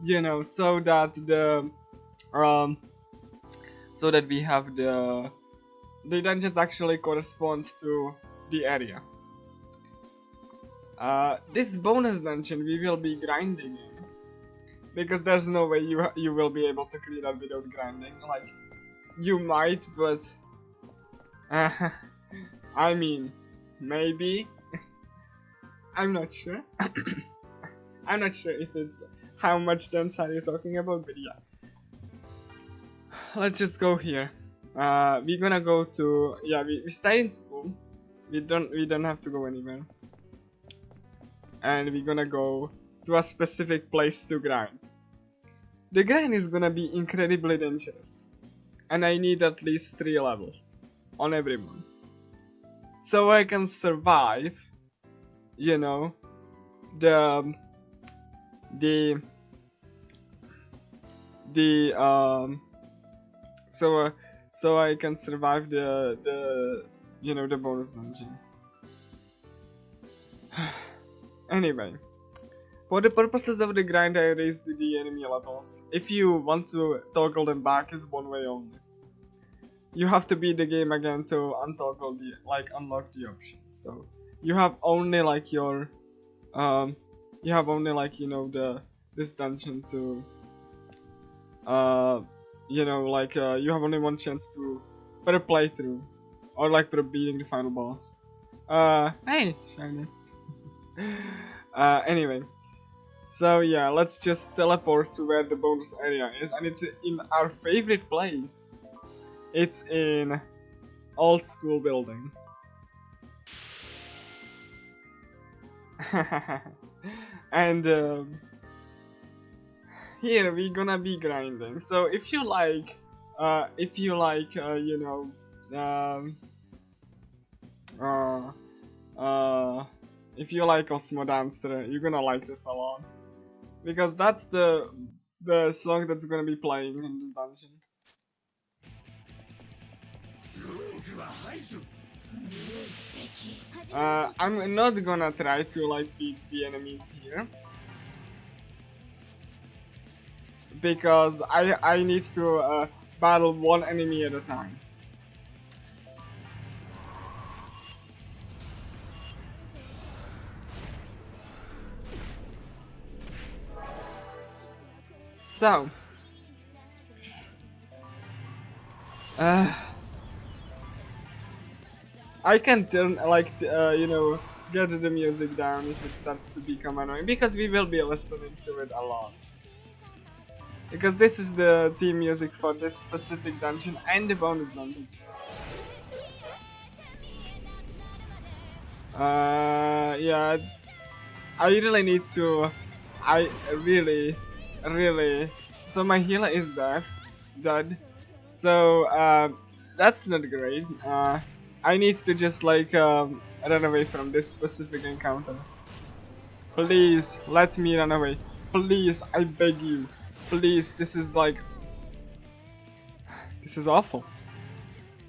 you know, so that we have the dungeons actually correspond to the area. This bonus dungeon we will be grinding in, because there's no way you will be able to clear that without grinding. Like, you might, but I mean, maybe. I'm not sure. I'm not sure if it's how much dance are you talking about, but yeah. Let's just go here. We're gonna go to, yeah, we stay in school. We don't have to go anywhere. And we're gonna go to a specific place to grind. The grind is gonna be incredibly dangerous, and I need at least 3 levels on everyone, so I can survive, you know, so I can survive the you know, the bonus dungeon. Anyway, for the purposes of the grind, I raised the enemy levels. If you want to toggle them back, is one way only. You have to beat the game again to untoggle the, like, unlock the option. So you have only like your you have only like, you know, this dungeon to you know, like you have only one chance to per playthrough, or like per beating the final boss. Hey, Shiny. Anyway, so yeah, let's just teleport to where the bonus area is, and it's in our favorite place. It's in old school building. And here we're gonna be grinding. So if you like, you know, if you like Osmo Dancer, you're gonna like this a lot, because that's the song that's gonna be playing in this dungeon. I'm not gonna try to like beat the enemies here, because I need to battle one enemy at a time. So I can turn like you know, get the music down if it starts to become annoying, because we will be listening to it a lot. Because this is the theme music for this specific dungeon and the bonus dungeon. Yeah, I really need to. I really. So my healer is dead. So that's not great. I need to just like run away from this specific encounter. Please let me run away. Please, I beg you. Please, this is like. This is awful.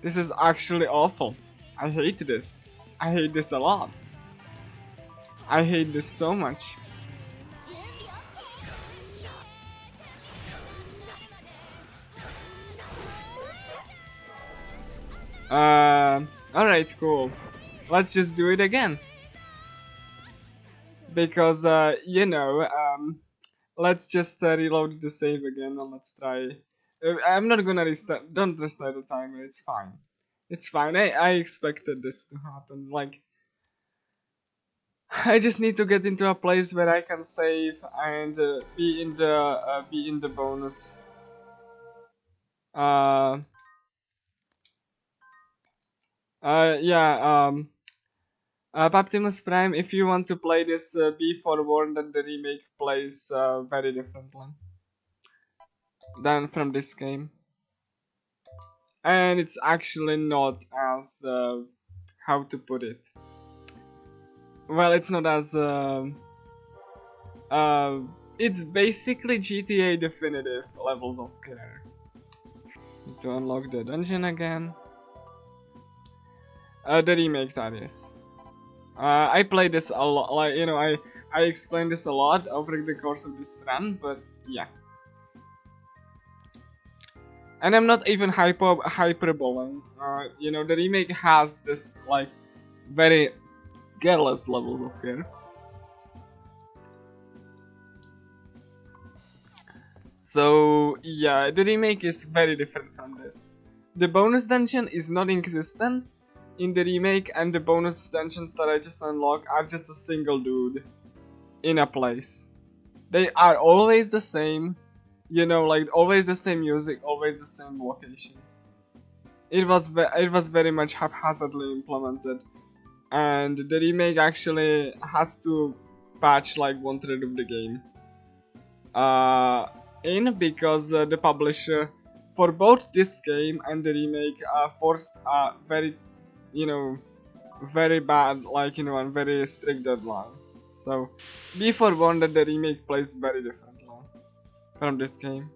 This is actually awful. I hate this. I hate this a lot. I hate this so much. Alright, cool. Let's just do it again. Because, you know, let's just reload the save again and let's try. I'm not gonna restart. Don't restart the timer. It's fine. It's fine. I expected this to happen. Like, I just need to get into a place where I can save and be in the bonus. Yeah. Optimus Prime, if you want to play this, be forewarned that the remake plays very differently than from this game. And it's actually not as, how to put it? Well, it's not as, it's basically GTA definitive levels of care. Need to unlock the dungeon again. The remake, that is. I played this a lot, like, you know, I explained this a lot over the course of this run, but yeah. And I'm not even hyperboling. You know, the remake has this like very careless levels of care. So yeah, the remake is very different from this. The bonus dungeon is not existent in the remake, and the bonus dungeons that I just unlocked are just a single dude in a place. They are always the same, you know, like always the same music, always the same location. It was very much haphazardly implemented, and the remake actually had to patch like 1/3 of the game in, because the publisher for both this game and the remake forced a very, you know, very bad, like, you know, and very strict deadline. So be forewarned that the remake plays very differently from this game.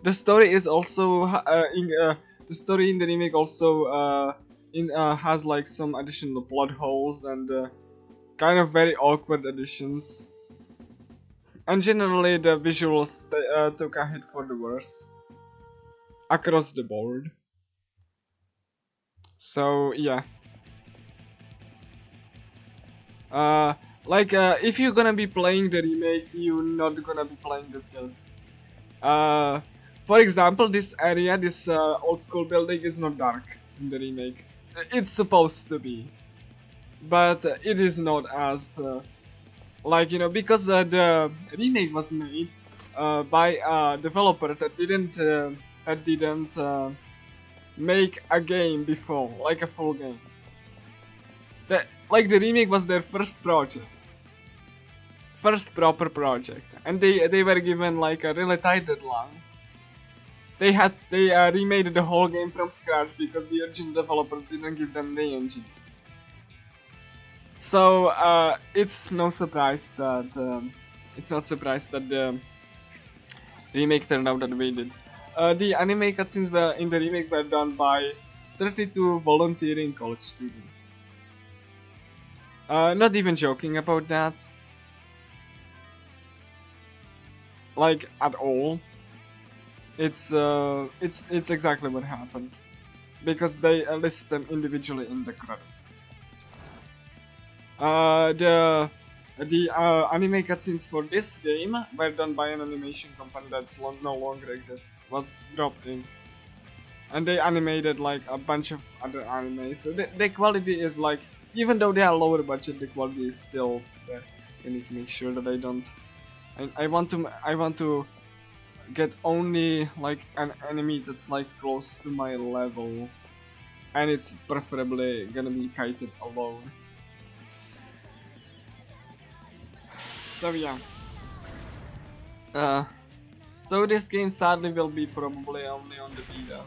The story is also the story in the remake also has like some additional plot holes and kind of very awkward additions. And generally the visuals took a hit for the worse across the board. So yeah. Like, if you're gonna be playing the remake, you're not gonna be playing this game. For example, this area, this old school building is not dark in the remake. It's supposed to be, but it is not as like, you know, because the remake was made by a developer that didn't make a game before, like a full game. Like the remake was their first project. First proper project, and they were given like a really tight deadline. They remade the whole game from scratch because the original developers didn't give them the engine. So it's no surprise that the remake turned out that way did. The anime cutscenes in the remake were done by 32 volunteering college students. Not even joking about that. Like at all. It's exactly what happened, because they list them individually in the credits. The anime cutscenes for this game were done by an animation company that's no longer exists. Was dropped in, and they animated like a bunch of other animes. So the quality is like, even though they are lower budget, the quality is still there. I need to make sure that I don't. I want to get only like an enemy that's like close to my level, and it's preferably gonna be kited alone. So yeah. So this game sadly will be probably only on the beta,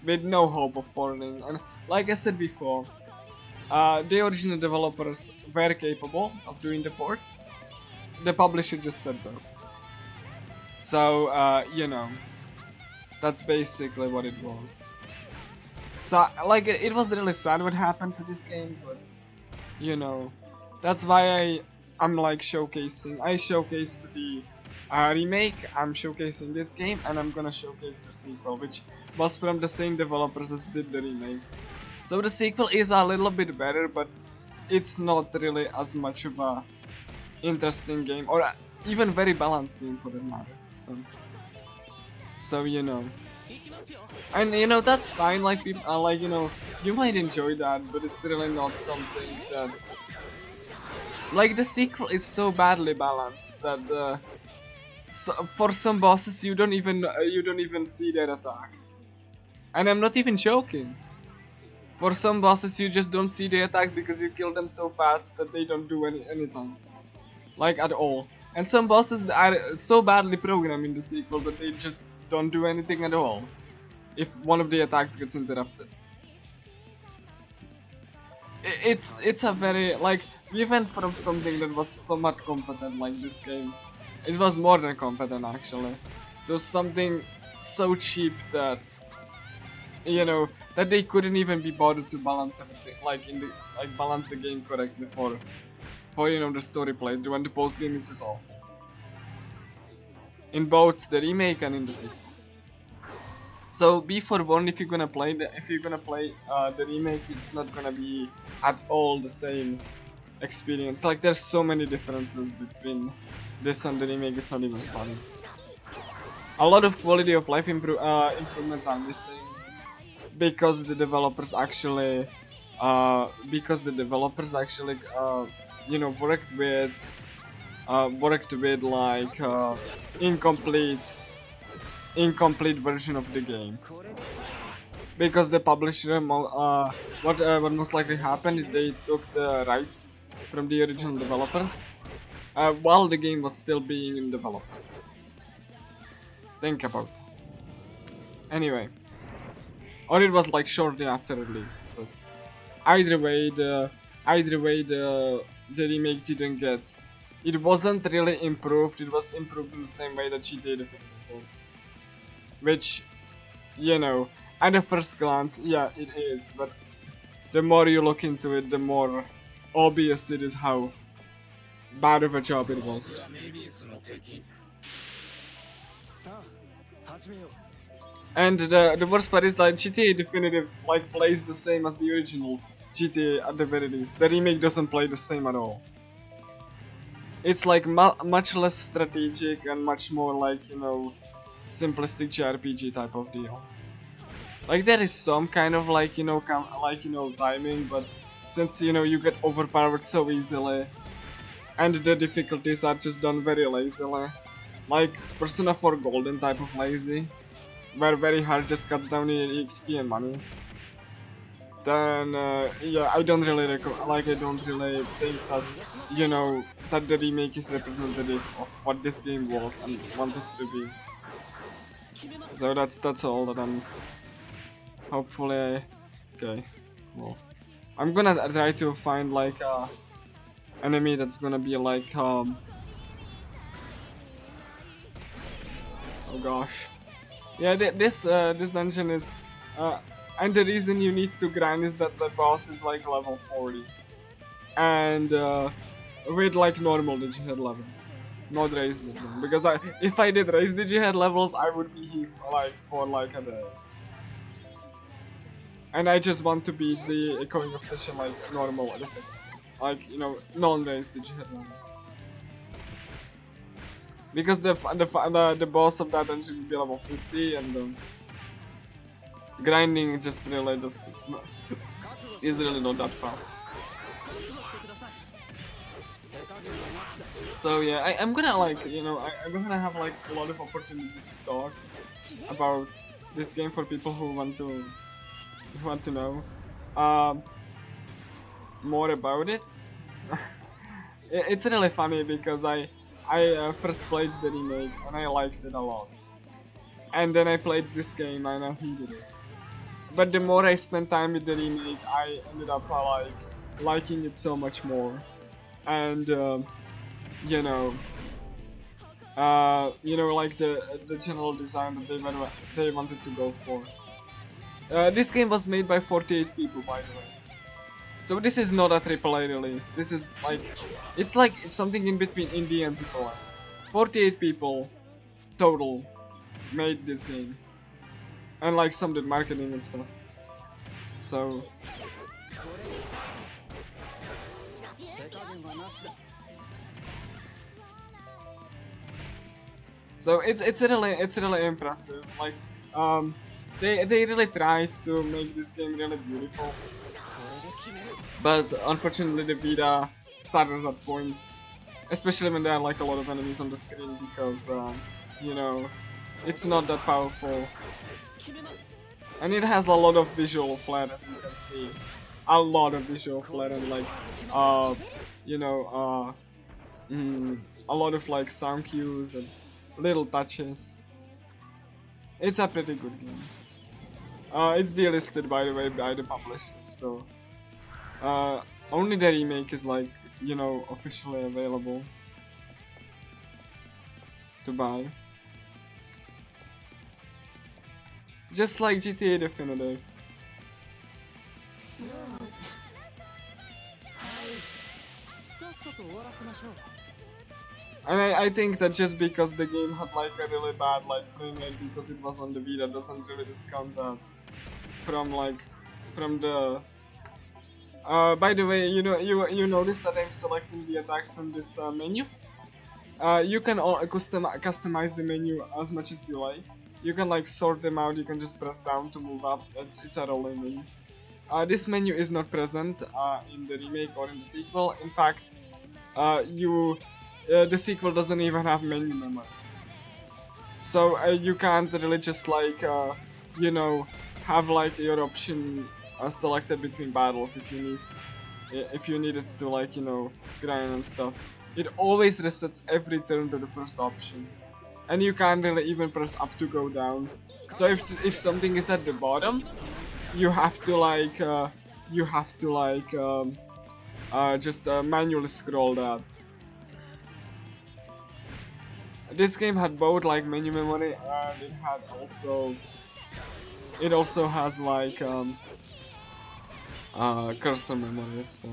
with no hope of porting. And like I said before, the original developers were capable of doing the port. The publisher just said no. So, you know, that's basically what it was. So, like, it was really sad what happened to this game, but, you know, that's why I'm like showcasing. I showcased the remake, I'm showcasing this game, and I'm gonna showcase the sequel, which was from the same developers as did the remake. So the sequel is a little bit better, but it's not really as much of a interesting game, or even very balanced game for that matter. So you know, and you know, that's fine. Like people, like, you know, you might enjoy that, but it's really not something that, like, the sequel is so badly balanced that for some bosses you don't even see their attacks, and I'm not even joking. For some bosses you just don't see their attacks because you kill them so fast that they don't do anything, like at all. And some bosses are so badly programmed in the sequel that they just don't do anything at all if one of the attacks gets interrupted. It's a very, like, we went from something that was somewhat competent like this game. It was more than competent actually, to something so cheap that, you know, that they couldn't even be bothered to balance everything, like balance the game correctly for you know, the story playthrough, and the post game is just awful. In both the remake and in the sequel. So be forewarned, if you're gonna play the remake, it's not gonna be at all the same experience. Like, there's so many differences between this and the remake, it's not even funny. A lot of quality of life improvements are missing because the developers actually you know, worked with like incomplete version of the game, because the publisher what most likely happened is they took the rights from the original developers while the game was still being in development. Think about that. Anyway, or it was like shortly after release, but either way the remake didn't get, it wasn't really improved. It was improved in the same way that GTA did, which, you know, at a first glance, yeah, it is, but the more you look into it, the more obvious it is how bad of a job it was. And the worst part is that GTA Definitive like plays the same as the original GTA at the very least. The remake doesn't play the same at all. it's like much less strategic and much more like, you know, simplistic JRPG type of deal. Like there is some kind of like, you know, timing, but since, you know, you get overpowered so easily and the difficulties are just done very lazily, like Persona 4 Golden type of lazy, where very hard just cuts down your EXP and money, then yeah, I don't really think that, you know, that the remake is representative of what this game was and wanted to be. So that's all that I'm hopefully okay. Well, I'm gonna try to find like a enemy that's gonna be like oh gosh, yeah, this dungeon is and the reason you need to grind is that the boss is like level 40 and with like normal digihead levels, not raised with them, because if I did raise digihead levels I would be here like for like a day. And I just want to beat the Echoing Obsession like normal, like, you know, non-raised digihead levels. Because the boss of that dungeon will be level 50 and grinding just really is really not that fast. So yeah, I'm gonna like, you know, I'm gonna have like a lot of opportunities to talk about this game for people who want to know more about it. It's really funny because I first played the remake and I liked it a lot, and then I played this game and I hated it. But the more I spent time with the remake, I ended up like liking it so much more, and you know, like the general design that they wanted to go for. This game was made by 48 people, by the way. So this is not a AAA release. This is like, it's something in between indie and AAA. 48 people total made this game, and like some did marketing and stuff. So it's really impressive. Like they really tried to make this game really beautiful, but unfortunately the Vita stutters at points, especially when there are like a lot of enemies on the screen, because you know, it's not that powerful, and it has a lot of visual flair, as you can see, a lot of visual flair, and like you know, a lot of like sound cues and little touches. It's a pretty good game. It's delisted, by the way, by the publisher, so only the remake is like, you know, officially available to buy. Just like GTA Definitive. And I think that just because the game had like a really bad like frame rate because it was on the Vita doesn't really discount that from the by the way, you know, you notice that I'm selecting the attacks from this menu. You can customize the menu as much as you like. You can like sort them out. You can just press down to move up. It's a rolling menu. This menu is not present in the remake or in the sequel. In fact, the sequel doesn't even have menu memory. So you can't really just like you know, have like your option selected between battles if you needed to like, you know, grind and stuff. It always resets every turn to the first option, and you can't really even press up to go down. So if something is at the bottom, you have to like just manually scroll that. This game had both like menu memory and it also has like cursor memory. So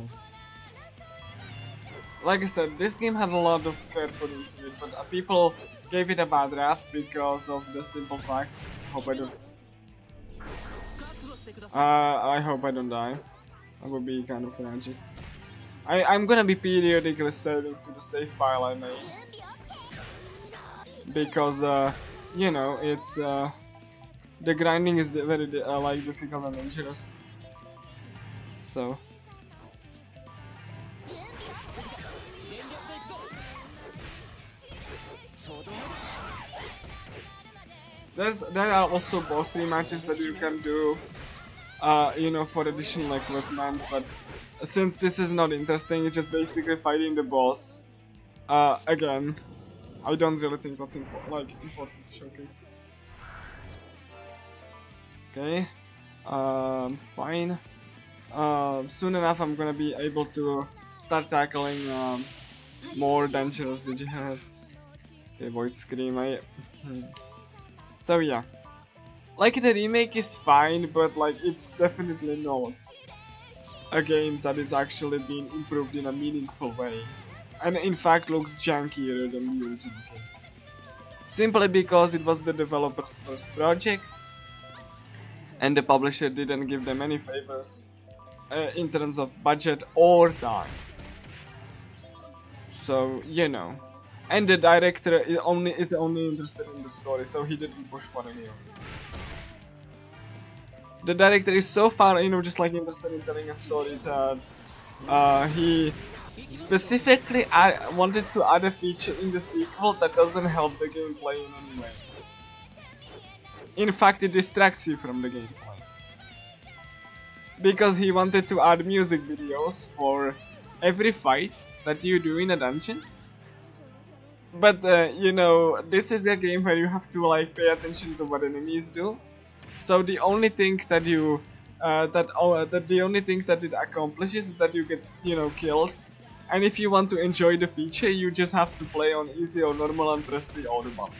like I said, this game had a lot of care put into it, but people gave it a bad rap because of the simple fact. I hope I don't die. That would be kind of tragic. I'm gonna be periodically saving to the save file I made. Because, you know, it's, the grinding is very, like, difficult and dangerous. So... There are also boss rematches that you can do, you know, for additional equipment, but since this is not interesting, it's just basically fighting the boss. Again, I don't really think that's important to showcase. Okay, fine. Soon enough I'm gonna be able to start tackling more dangerous digiheads. Okay, Void Scream, So yeah, like the remake is fine, but like it's definitely not a game that is actually being improved in a meaningful way, and in fact looks jankier than the original game. Simply because it was the developer's first project, and the publisher didn't give them any favors in terms of budget or time. So you know. And the director is only interested in the story, so he didn't push for any of it. The director is so far, you know, just like interested in telling a story that he specifically wanted to add a feature in the sequel that doesn't help the gameplay in any way. In fact, it distracts you from the gameplay. Because he wanted to add music videos for every fight that you do in a dungeon. But you know, this is a game where you have to like pay attention to what enemies do. So the only thing that you the only thing that it accomplishes is that you get, you know, killed. And if you want to enjoy the feature, you just have to play on easy or normal and press the auto button,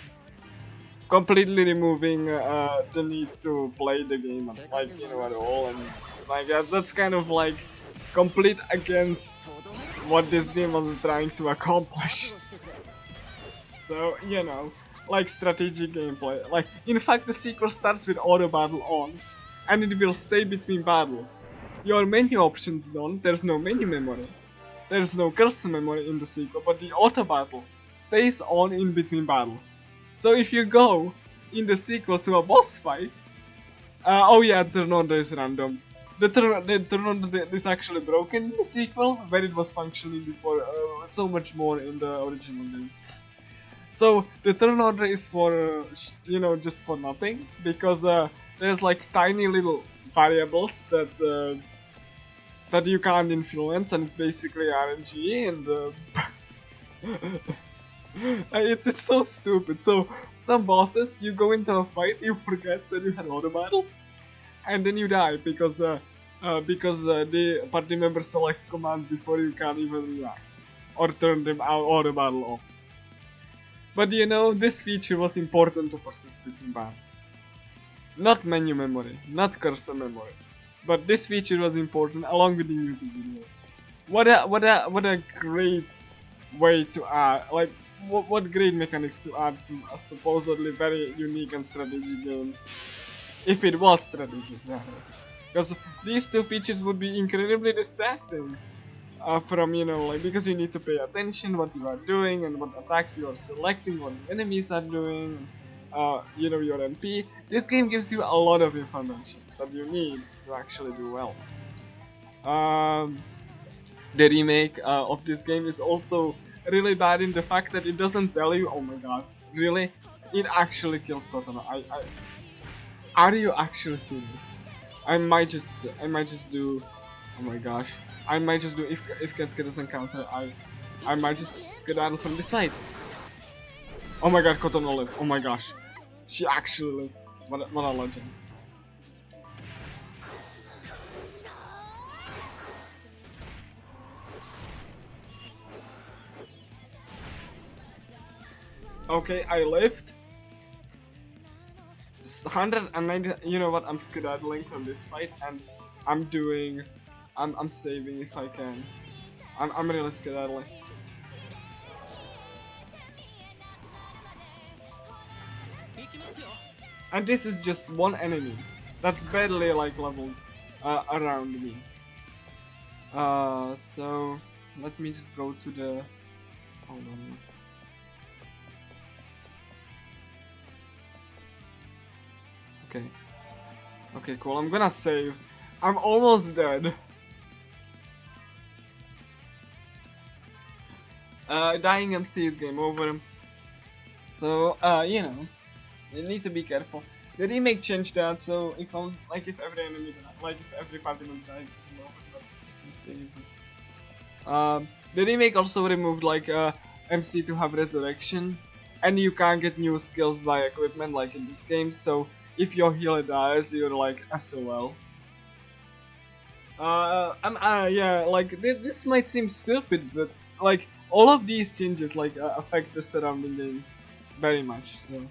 completely removing the need to play the game like, you know, at all. And like that's kind of like complete against what this game was trying to accomplish. So, you know, like strategic gameplay. Like, in fact, the sequel starts with auto battle on, and it will stay between battles. Your menu options don't, there's no menu memory. There's no cursor memory in the sequel, but the auto battle stays on in between battles. So if you go in the sequel to a boss fight, oh yeah, turn order is random. The turn order is actually broken in the sequel, where it was functioning before, so much more in the original game. So the turn order is for, you know, just for nothing, because there's like tiny little variables that that you can't influence, and it's basically RNG, and it's so stupid. So some bosses, you go into a fight, you forget that you had auto battle, and then you die because the party members select commands before you can even react or turn them out auto battle off. But you know, this feature was important to persist between battles. Not menu memory, not cursor memory, but this feature was important along with the music videos. What a great way to add, like what great mechanics to add to a supposedly very unique and strategic game. If it was strategic, that is. Because these two features would be incredibly distracting. From, you know, like, because you need to pay attention what you are doing and what attacks you are selecting, what the enemies are doing, you know, your MP. This game gives you a lot of information that you need to actually do well. The remake of this game is also really bad in the fact that it doesn't tell you, oh my god, really? It actually kills Kotona. Are you actually serious? I might just do, oh my gosh. I might just do, if Ketsuke doesn't counter, I might just skedaddle from this fight. Oh my god, Kotono lived. Oh my gosh. She actually lived. What a legend. Okay, I lived. 190, you know what, I'm skedaddling from this fight, and I'm saving if I can. I'm really skedaddling. And this is just one enemy that's barely like leveled around me. So let me just go to the. Hold on. Okay. Okay, cool. I'm gonna save. I'm almost dead. Dying MC is game over. So, you know, you need to be careful. The remake changed that, so if every enemy, if every party member dies, you know, just mistake. The remake also removed MC to have resurrection, and you can't get new skills by equipment like in this game. So if your healer dies, you're like SOL. Yeah, this might seem stupid, but like all of these changes affect the surrounding game very much. So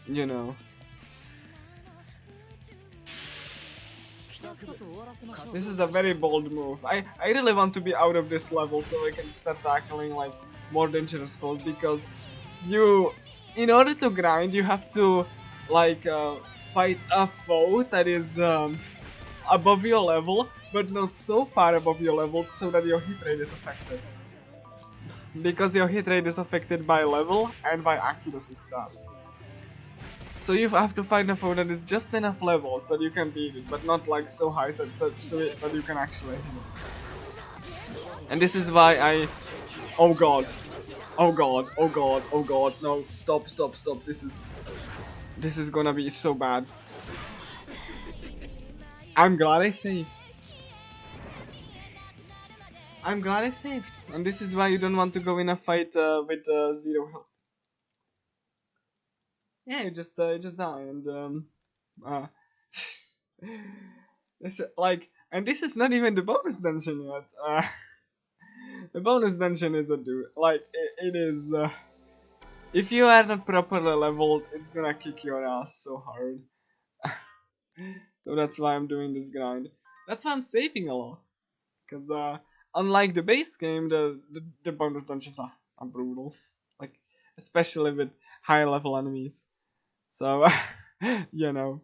you know. This is a very bold move. I really want to be out of this level so I can start tackling like more dangerous foes, because in order to grind you have to fight a foe that is above your level but not so far above your level so that your hit rate is affected. Because your hit rate is affected by level and by accuracy stuff. So you have to find a foe that is just enough level that you can beat it, but not like so high so that you can actually hit it. And this is why I... Oh god. Oh god. Oh god. Oh god. No. Stop. Stop. Stop. This is gonna be so bad. I'm glad I saved. I'm glad I saved. And this is why you don't want to go in a fight with 0 health. Yeah, you just die, and this this is not even the bonus dungeon yet. The bonus dungeon is a dude. It is. If you are not properly leveled, it's gonna kick your ass so hard. So that's why I'm doing this grind. That's why I'm saving a lot, because unlike the base game, the bonus dungeons are brutal. Especially with high level enemies. So, you know,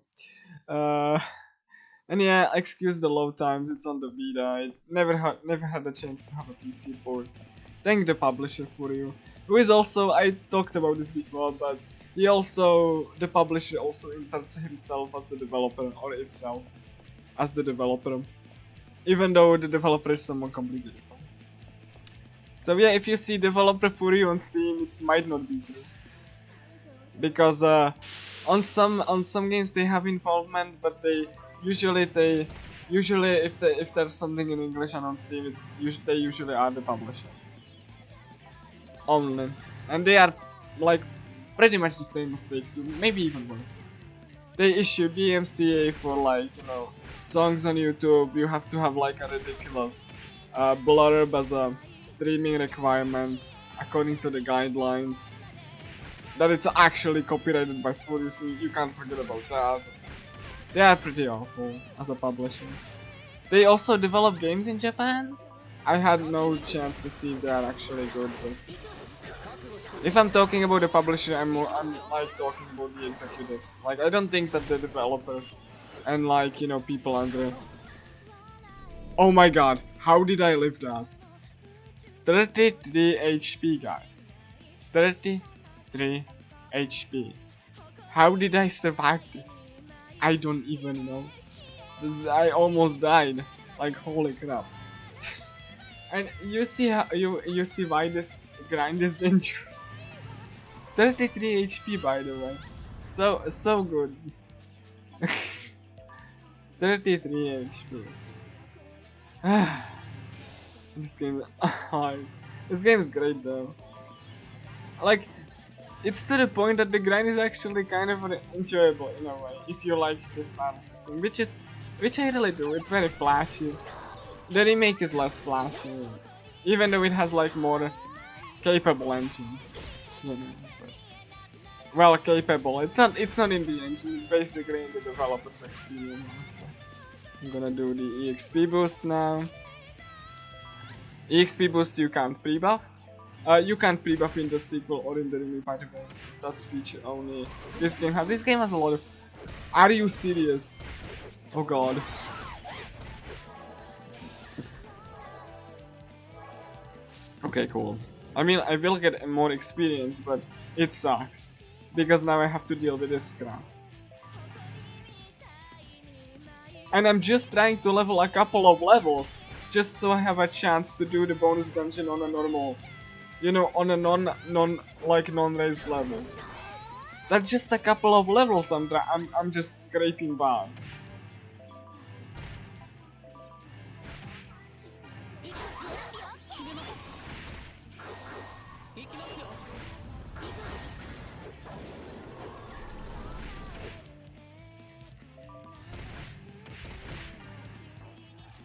and yeah, excuse the load times. It's on the Vita. I never had a chance to have a PC port. Thank the publisher for you. Who is also, I talked about this before, but the publisher also inserts himself as the developer, or itself as the developer, even though the developer is someone completely different. So yeah, if you see developer for you on Steam, it might not be true. Because on some games they have involvement, but they usually if there's something in English and on Steam, they usually are the publisher only, and they are pretty much the same mistake too, maybe even worse. They issue DMCA for songs on YouTube. You have to have a ridiculous blurb as a streaming requirement according to the guidelines. That it's actually copyrighted by Furious, so you can't forget about that. They are pretty awful as a publisher. They also develop games in Japan. I had no chance to see if they are actually good, but if I'm talking about the publisher, I'm talking about the executives. I don't think that the developers and people under. Oh my god, how did I live that? 33 HP, guys. 33 HP. How did I survive this? I don't even know. I almost died. Holy crap. And you see how you see why this grind is dangerous. 33 HP, by the way. So good. 33 HP. This game is great though. It's to the point that the grind is actually kind of enjoyable in a way, if you like this battle system, which I really do. It's very flashy. The remake is less flashy, even though it has more capable engine. You know, well, capable. It's not in the engine. It's basically in the developer's experience. Honestly. I'm gonna do the EXP boost now. EXP boost you can't pre-buff. You can't pre-buff in the sequel or in the remake, by the way. That's feature only. This game has a lot of. Are you serious? Oh god. Okay, cool. I mean, I will get more experience, but it sucks. Because now I have to deal with this crap. And I'm just trying to level a couple of levels, just so I have a chance to do the bonus dungeon on a normal, you know, on a non-raised levels. That's just a couple of levels I'm just scraping by.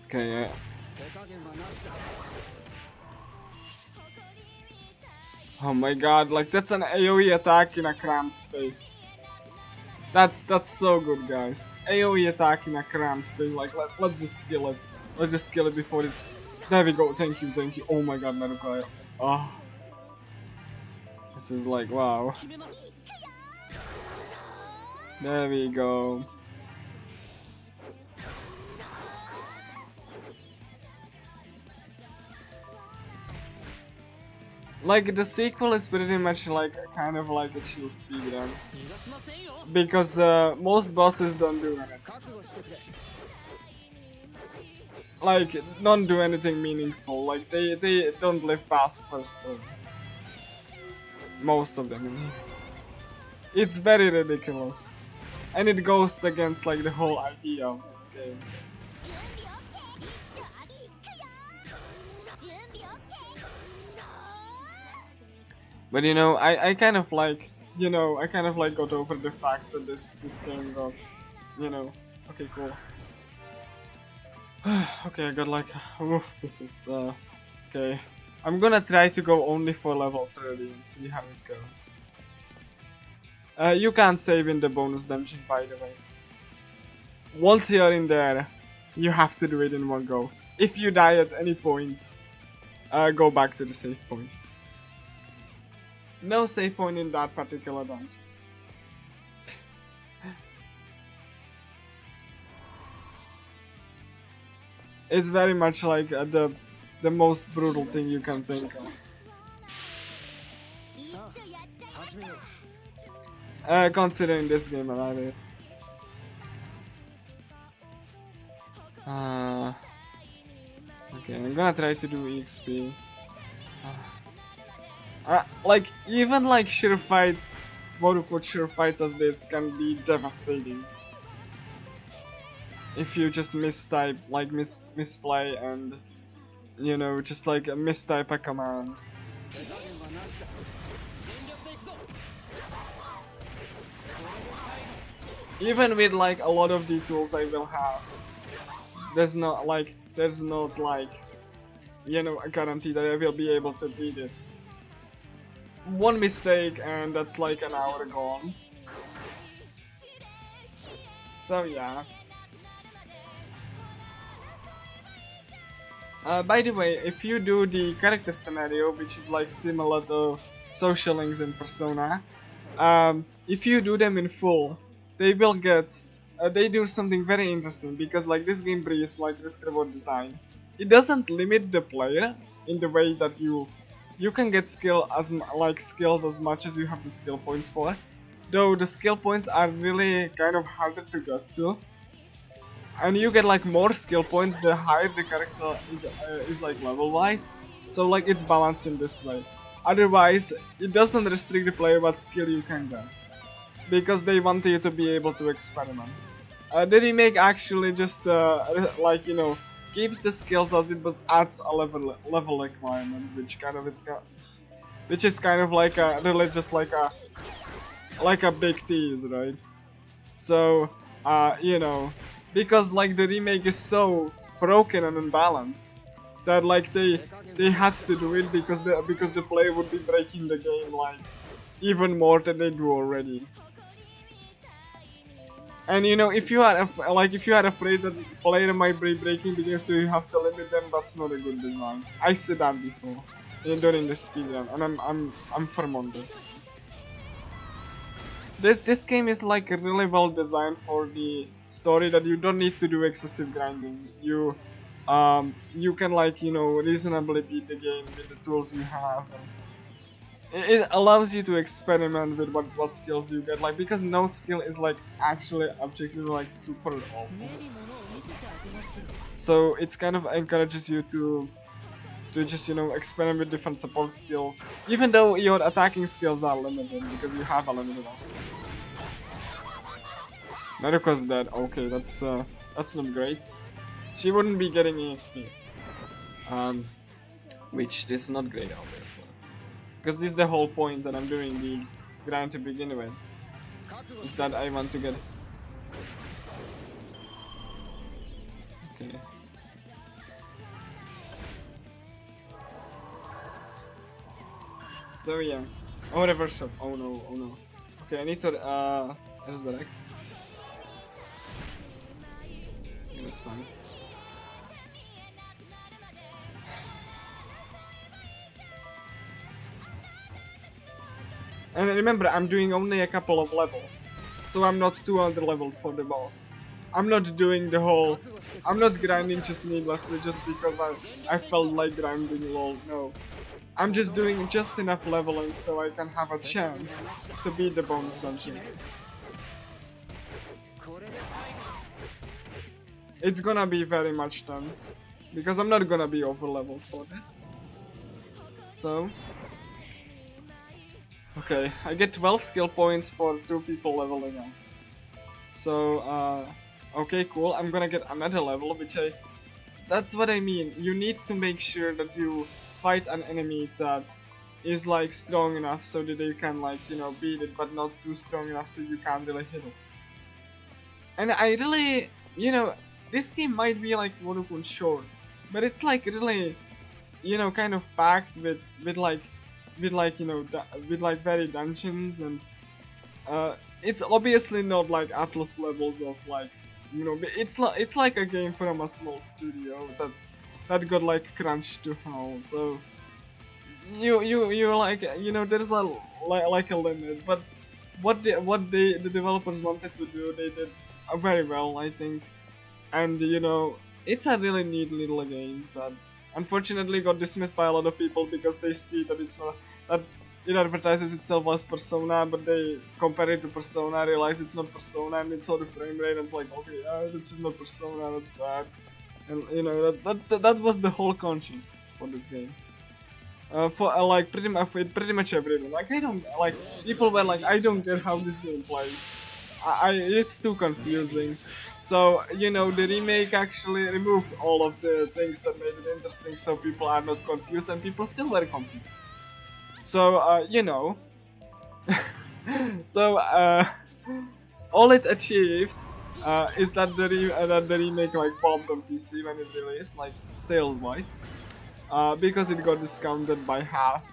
Okay, oh my god, like that's an AoE attack in a cramped space. That's so good, guys. AoE attack in a cramped space. Like let's just kill it. Let's just kill it before it. There we go. Thank you, thank you. Oh my god, Marukai. Oh, this is like wow. There we go. Like the sequel is pretty much like kind of like a chill speedrun, because most bosses don't do anything. Like don't do anything meaningful. Like they don't live past first story. Most of them. It's very ridiculous, and it goes against like the whole idea of this game. But you know, I kind of like, you know, I kind of like got over the fact that this game got, you know, okay, cool. Okay, I got like, oof, this is, okay. I'm gonna try to go only for level 30 and see how it goes. You can't save in the bonus dungeon, by the way. Once you're in there, you have to do it in one go. If you die at any point, go back to the save point. No save point in that particular dungeon. It's very much like the most brutal thing you can think of. Considering this game that is. Okay, I'm gonna try to do EXP. Like, even like sure fights, quote-unquote sure fights as this can be devastating. If you just mistype, like misplay and, you know, just like mistype a command. Even with like a lot of the tools I will have, there's not like, you know, a guarantee that I will be able to beat it. One mistake and that's like an hour gone. So yeah. By the way, if you do the character scenario, which is like similar to social links in Persona, if you do them in full, they will get, they do something very interesting, because like this game breeds like risk reward design. It doesn't limit the player in the way that you can get skills as much as you have the skill points for, though the skill points are really kind of harder to get to, and you get like more skill points the higher the character is like level wise, so like it's balanced in this way. Otherwise it doesn't restrict the player what skill you can get, because they want you to be able to experiment. The remake actually just like, you know, keeps the skills as it, but adds a level requirement, which is kind of like a really just like a big tease, right? So you know, because like the remake is so broken and unbalanced that like they had to do it because the player would be breaking the game like even more than they do already. And you know, if you are afraid that the player might be breaking the game, so you have to limit them, that's not a good design. I said that before during the speedrun, and I'm firm on this. This game is like really well designed for the story, that you don't need to do excessive grinding. you can like, you know, reasonably beat the game with the tools you have. And it allows you to experiment with what skills you get, like, because no skill is like actually objectively like super awful. So it's kind of encourages you to just, you know, experiment with different support skills, even though your attacking skills are limited because you have a limited arsenal. Naruko's dead. Okay, that's not great. She wouldn't be getting EXP. Which is not great, obviously. Because this is the whole point that I'm doing the grind to begin with. Is that I want to get... Okay. So yeah. Oh, reverse shot. Oh no, oh no. Okay, I need to resurrect. Yeah, that's fine. And remember, I'm doing only a couple of levels, so I'm not too under-leveled for the boss. I'm not doing the whole... I'm not grinding just needlessly just because I felt like grinding, lol, no. I'm just doing just enough leveling so I can have a chance to beat the bonus dungeon. It's gonna be very much tense, because I'm not gonna be over-leveled for this. So... Okay, I get 12 skill points for 2 people leveling up. So, okay, cool, I'm gonna get another level, which that's what I mean. You need to make sure that you fight an enemy that is like strong enough so that you can, like, you know, beat it, but not too strong enough so you can't really hit it. And I really, you know, this game might be like Monokun short, but it's like really, you know, kind of packed with like you know, with like very dungeons, and it's obviously not like Atlas levels of like, you know, it's like a game from a small studio that got like crunched to hell. So you like, you know, there's like a limit, but what the developers wanted to do, they did very well, I think. And you know, it's a really neat little game that unfortunately got dismissed by a lot of people because they see that it's not, that it advertises itself as Persona, but they compare it to Persona, realize it's not Persona, and it's all the frame rate, and it's like, okay, this is not Persona, that's bad. And you know, that was the whole conscience for this game. For like pretty much everyone. Like, I don't, like, people were like, I don't get how this game plays. It's too confusing. So, you know, the remake actually removed all of the things that made it interesting, so people are not confused, and people still very confused. So, you know, so all it achieved is that the remake like bombed on PC when it released, like sales-wise, because it got discounted by half.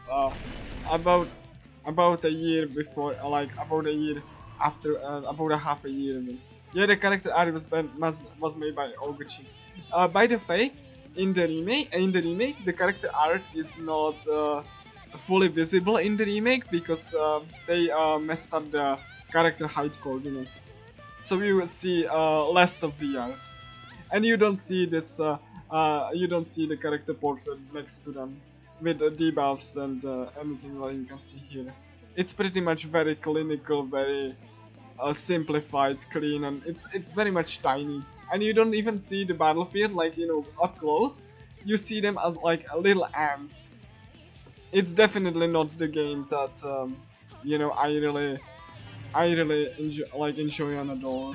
About a year before, like about a year after, about a half a year. Yeah, the character art was made by Oguchi. By the way, in the remake, the character art is not fully visible in the remake because they messed up the character height coordinates. So you will see less of the art, and you don't see this. You don't see the character portrait next to them with debuffs and anything like you can see here. It's pretty much very clinical, very simplified, clean, and it's very much tiny. And you don't even see the battlefield, like, you know, up close. You see them as like little ants. It's definitely not the game that you know, I really enjoy and adore,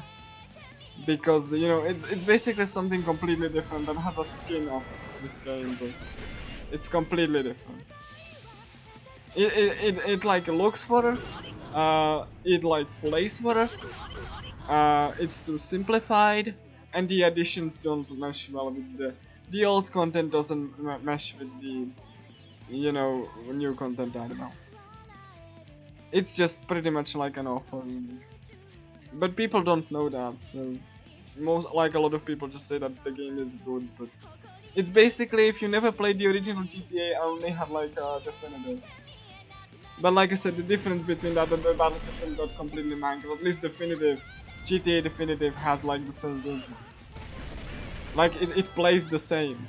because you know, it's basically something completely different that has a skin of this game, but it's completely different. It like looks for us, it like plays for us, it's too simplified, and the additions don't mesh well with the old content doesn't mesh with the, you know, new content, I don't know. It's just pretty much like an awful remake. But people don't know that, so like a lot of people just say that the game is good, but it's basically, if you never played the original GTA, I only have like a definitive. But like I said, the difference between that and the battle system got completely mangled. At least GTA Definitive has like the same version. Like it plays the same.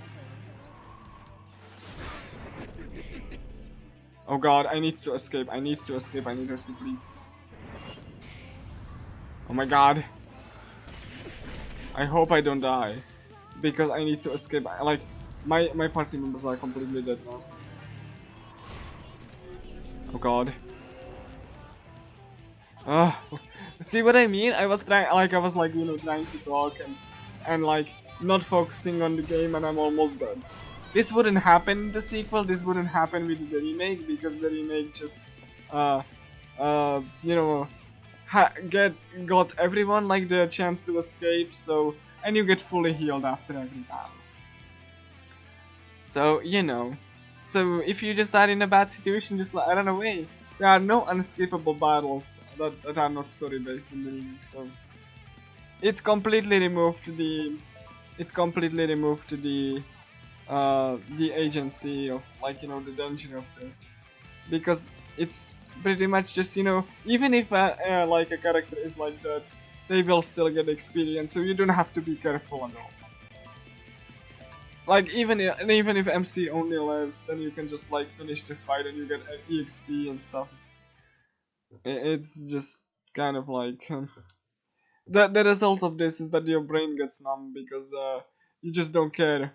Oh god, I need to escape, I need to escape, I need to escape, please. Oh my god. I hope I don't die. Because I need to escape. Like, my party members are completely dead now. Oh god. See what I mean? I was trying, you know, trying to talk and like not focusing on the game, and I'm almost done. This wouldn't happen in the sequel. This wouldn't happen with the remake, because the remake just, you know, got everyone like the chance to escape. So, and you get fully healed after every battle. So, you know, so if you just are in a bad situation, just like run away. There are no unescapable battles that are not story based in the remake. So it completely removed the the agency of, like, you know, the danger of this, because it's pretty much just, you know, even if like a character is like that, they will still get experience, so you don't have to be careful at all. Like even if MC only lives, then you can just like finish the fight and you get EXP and stuff. It's just kind of like the result of this is that your brain gets numb, because you just don't care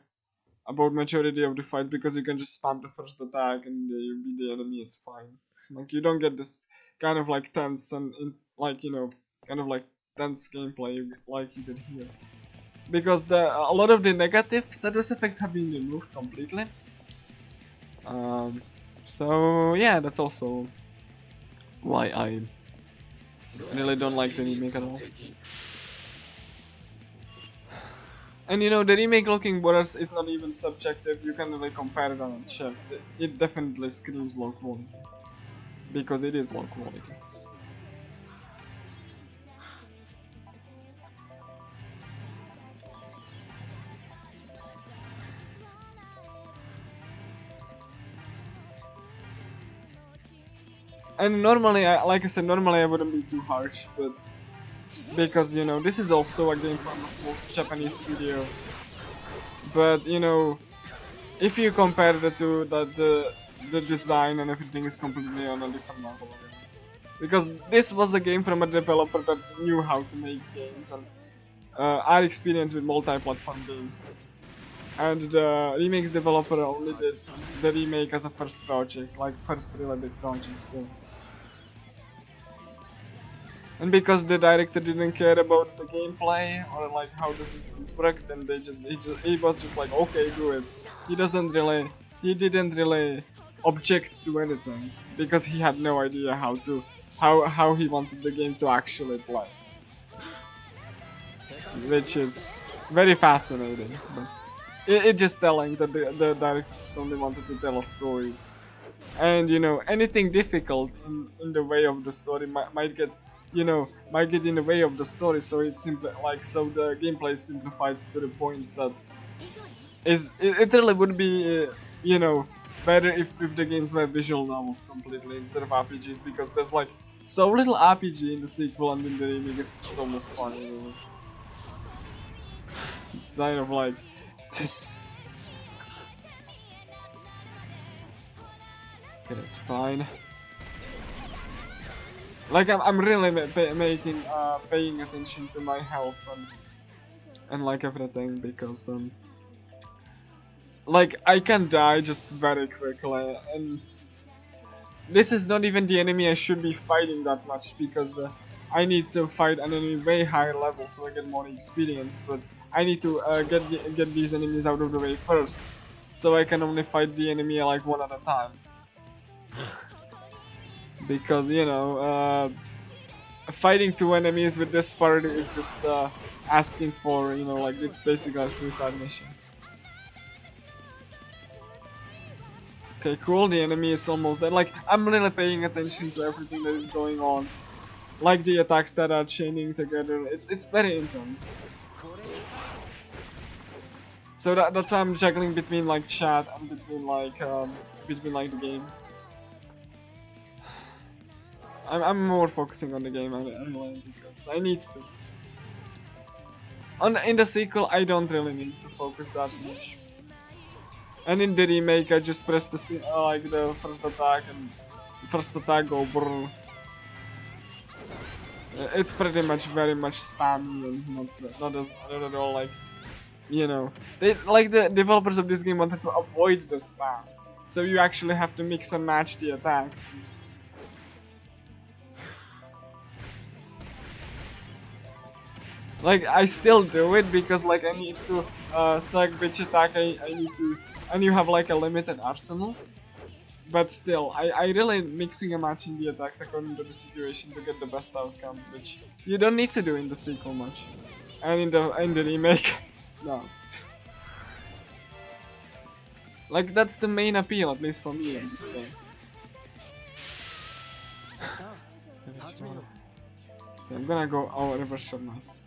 about majority of the fights, because you can just spam the first attack and you beat the enemy. It's fine. Like you don't get this kind of like tense and like, you know, kind of like tense gameplay like you did here, because a lot of the negative status effects have been removed completely. So yeah, that's also why I really don't like the remake at all. And you know, the remake looking worse is not even subjective. You can really compare it on chat. It definitely screams low quality, because it is low quality. And normally, like I said, normally I wouldn't be too harsh, but because, you know, this is also a game from a small Japanese studio. But you know, if you compare the two, the design and everything is completely on a different level. Because this was a game from a developer that knew how to make games and are experienced with multi-platform games. And the remakes developer only did the remake as a first project, like first really big project. So. And because the director didn't care about the gameplay or like how the systems work, then he was just like, okay, do it. He didn't really object to anything, because he had no idea how he wanted the game to actually play, which is very fascinating. But it's just telling that the director only wanted to tell a story, and you know, anything difficult in the way of the story might get in the way of the story. So it's simple, like, so the gameplay is simplified to the point that it really would be you know, better if the games were visual novels completely instead of RPGs, because there's like so little RPG in the sequel, and in the remake it's almost funny. Really. It's kind of like just. Okay, that's fine. Like I'm really paying attention to my health and like everything, because like I can die just very quickly, and this is not even the enemy I should be fighting that much, because I need to fight an enemy way higher level so I get more experience, but I need to get these enemies out of the way first, so I can only fight the enemy like one at a time. Because, you know, fighting two enemies with this party is just asking for, you know, like, it's basically a suicide mission. Okay, cool, the enemy is almost dead. Like, I'm really paying attention to everything that is going on. Like the attacks that are chaining together, it's very intense. So that's why I'm juggling between like chat and between like the game. I'm more focusing on the game anyway, because I need to. In the sequel, I don't really need to focus that much. And in the remake, I just press like the first attack go brrr. It's pretty much very much spammy and not at all like, you know, the developers of this game wanted to avoid the spam, so you actually have to mix and match the attacks. Like I still do it because like I need to select which attack I need to, and you have like a limited arsenal. But still, I really mixing and matching the attacks according to the situation to get the best outcome, which you don't need to do in the sequel much, and in the remake, no. Like that's the main appeal, at least for me in this game. I'm gonna go reverse shot mask.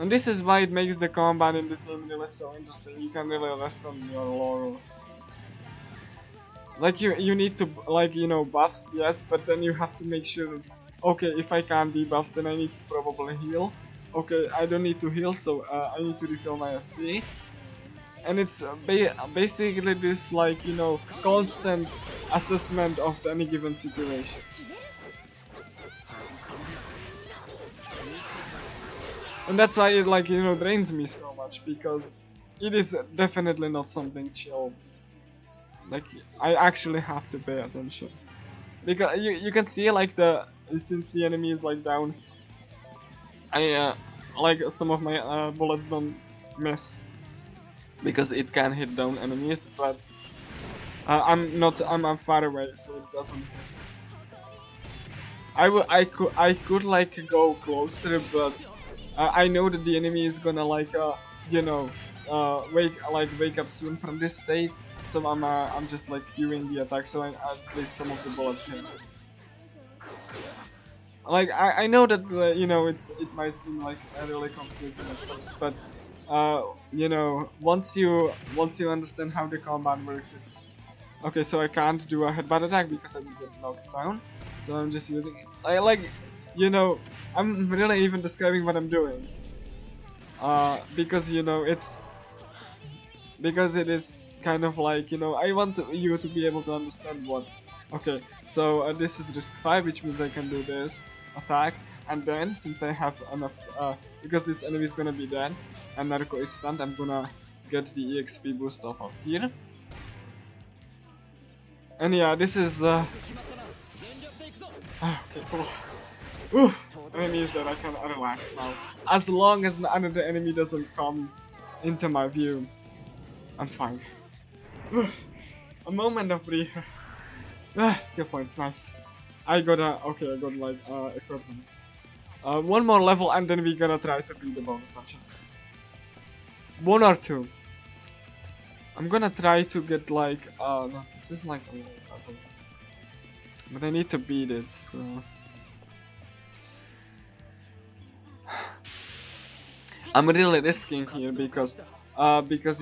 And this is why it makes the combat in this game really so interesting. You can really rest on your laurels. Like you need to, like, you know, buffs, yes, but then you have to make sure, okay, if I can't debuff, then I need to probably heal. Okay, I don't need to heal, so I need to refill my SP. And it's basically this, like, you know, constant assessment of any given situation. And that's why it, like, you know, drains me so much, because it is definitely not something chill. Like, I actually have to pay attention. Because you can see, like, since the enemy is, like, down, like, some of my bullets don't miss. Because it can hit down enemies, but I'm far away, so it doesn't hit. I could, like, go closer, but I know that the enemy is gonna, like, you know, wake up soon from this state, so I'm just, like, queuing the attack, so at least some of the bullets hit. Like I know that you know it might seem like really confusing at first, but you know, once you understand how the combat works, it's okay. So I can't do a headbutt attack because I didn't get knocked down, so I'm just using it. You know, I'm really even describing what I'm doing. Because you know because it is kind of like, you know, I want you to be able to understand what. Okay, so this is risk 5, which means I can do this attack, and then since I have enough, because this enemy is gonna be dead and Naruko is stunned, I'm gonna get the EXP boost off of here. And yeah, this is okay, cool. Ooh, enemies that I can relax now. As long as another enemy doesn't come into my view, I'm fine. A moment of breather. Skill points, nice. I got like equipment. One more level and then we're gonna try to beat the bonus dungeon. 1 or 2. I'm gonna try to get like no, this is like a low level. But I need to beat it, so I'm really risking here because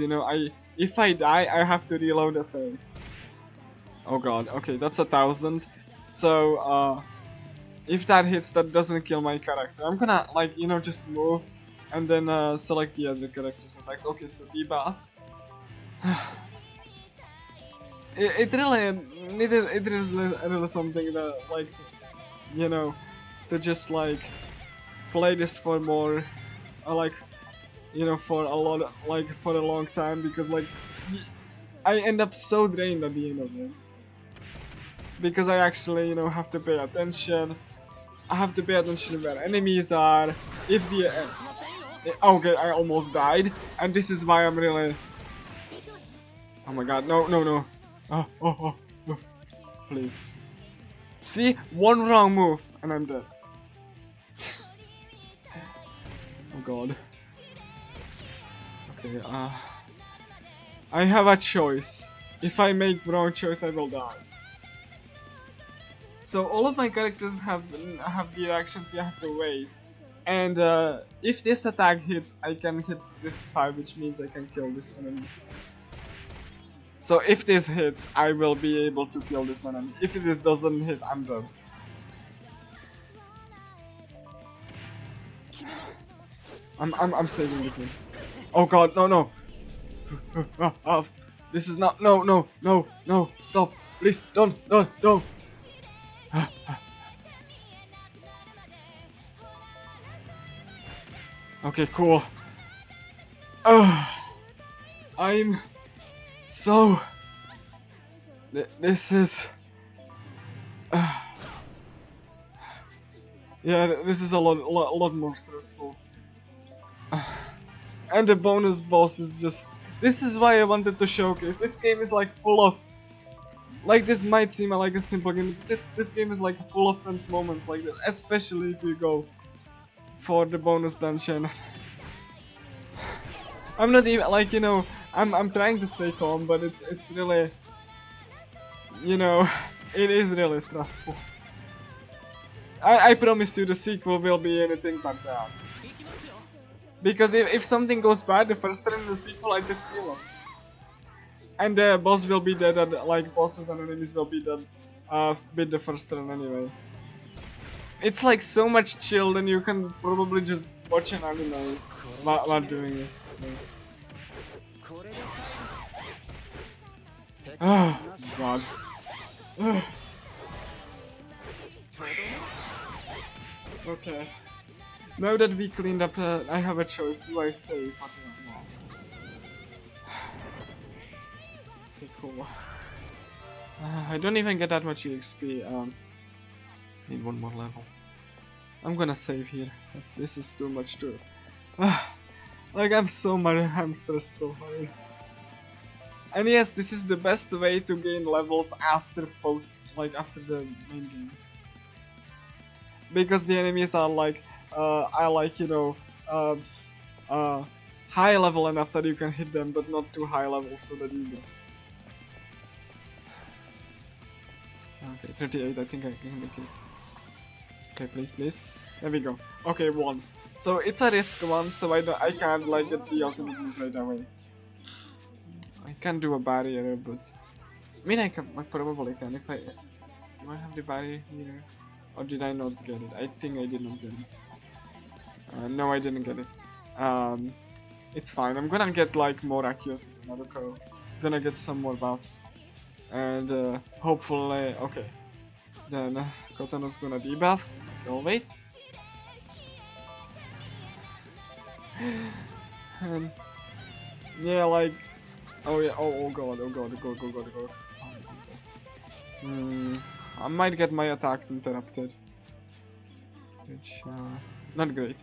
you know, if I die I have to reload the save. Oh god, okay, that's 1,000. So if that hits, that doesn't kill my character. I'm gonna, like, you know, just move and then select the other character's attacks. Okay, so debuff. It is really something that, like, you know, to just like play this for more, like, you know, for a lot, like for a long time, because like I end up so drained at the end of it. Because I actually, you know, have to pay attention. I have to pay attention where enemies are. If the okay, I almost died, and this is why I'm really. Oh my god, no. Oh, please. See, one wrong move and I'm dead. Oh god. Okay, I have a choice. If I make wrong choice, I will die. So all of my characters have the actions. You have to wait, and if this attack hits, I can hit risk 5, which means I can kill this enemy. So if this hits, I will be able to kill this enemy. If this doesn't hit, I'm dead. I'm saving the game. Oh god, no. This is not, no, stop. Please, don't. Okay, cool. I'm so... This is... yeah, this is a lot more stressful. And the bonus boss is just... This is why I wanted to showcase. This game is like full of... Like, this might seem like a simple game, but this game is like full of tense moments like that, especially if you go for the bonus dungeon. I'm not even, like, you know, I'm trying to stay calm, but it's really, you know, it is really stressful. I promise you the sequel will be anything but that. Because if something goes bad the first time in the sequel, I just kill him. And the boss will be dead, and like bosses and enemies will be dead with the first run anyway. It's like so much chill, and you can probably just watch an anime while doing it. So. Oh god. Okay. Now that we cleaned up, I have a choice. Do I save or do I not? Okay, cool. I don't even get that much EXP. Need one more level. I'm gonna save here. This is too much to... like, I'm stressed so hard. And yes, this is the best way to gain levels after after the main game. Because the enemies are like, you know, high level enough that you can hit them, but not too high levels so that you miss. Okay, 38, I think I can make this. Okay, please. There we go. Okay, 1. So it's a risk one, so I can't like get the ultimate move right away. I can do a barrier, but I mean I probably can if I... Do I have the barrier here? Or did I not get it? I think I did not get it. No, I didn't get it. It's fine. I'm gonna get like more accuracy from Naruto. I'm gonna get some more buffs. And hopefully... Okay. Then Kotano's gonna debuff, like always. And yeah, like... Oh yeah, oh god. Go. I might get my attack interrupted. Which, not great.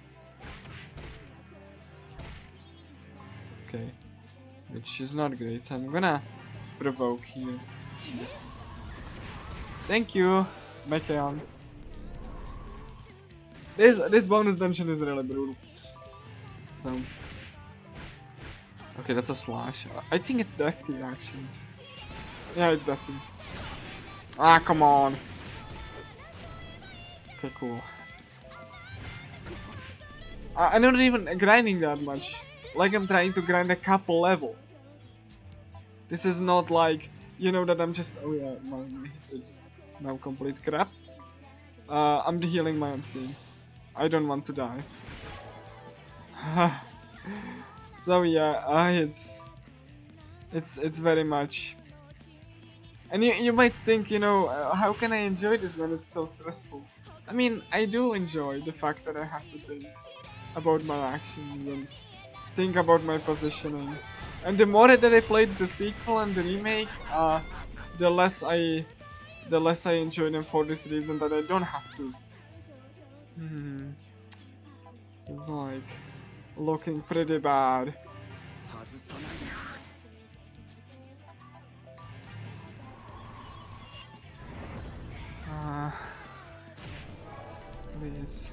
Okay. Which is not great. I'm gonna provoke here. Thank you, Mecheon. This bonus dungeon is really brutal. So. Okay, that's a slash. I think it's defty actually. Yeah, it's defty. Ah, come on. Okay, cool. I'm not even grinding that much. Like I'm trying to grind a couple levels. This is not like, you know, that I'm just... Oh yeah, my it's now complete crap. I'm healing my MC. I don't want to die. So yeah, it's very much... And you might think, you know, how can I enjoy this when it's so stressful? I mean, I do enjoy the fact that I have to think about my actions and think about my positioning. And the more that I played the sequel and the remake, the less I enjoy them for this reason that I don't have to. This is like looking pretty bad. Please.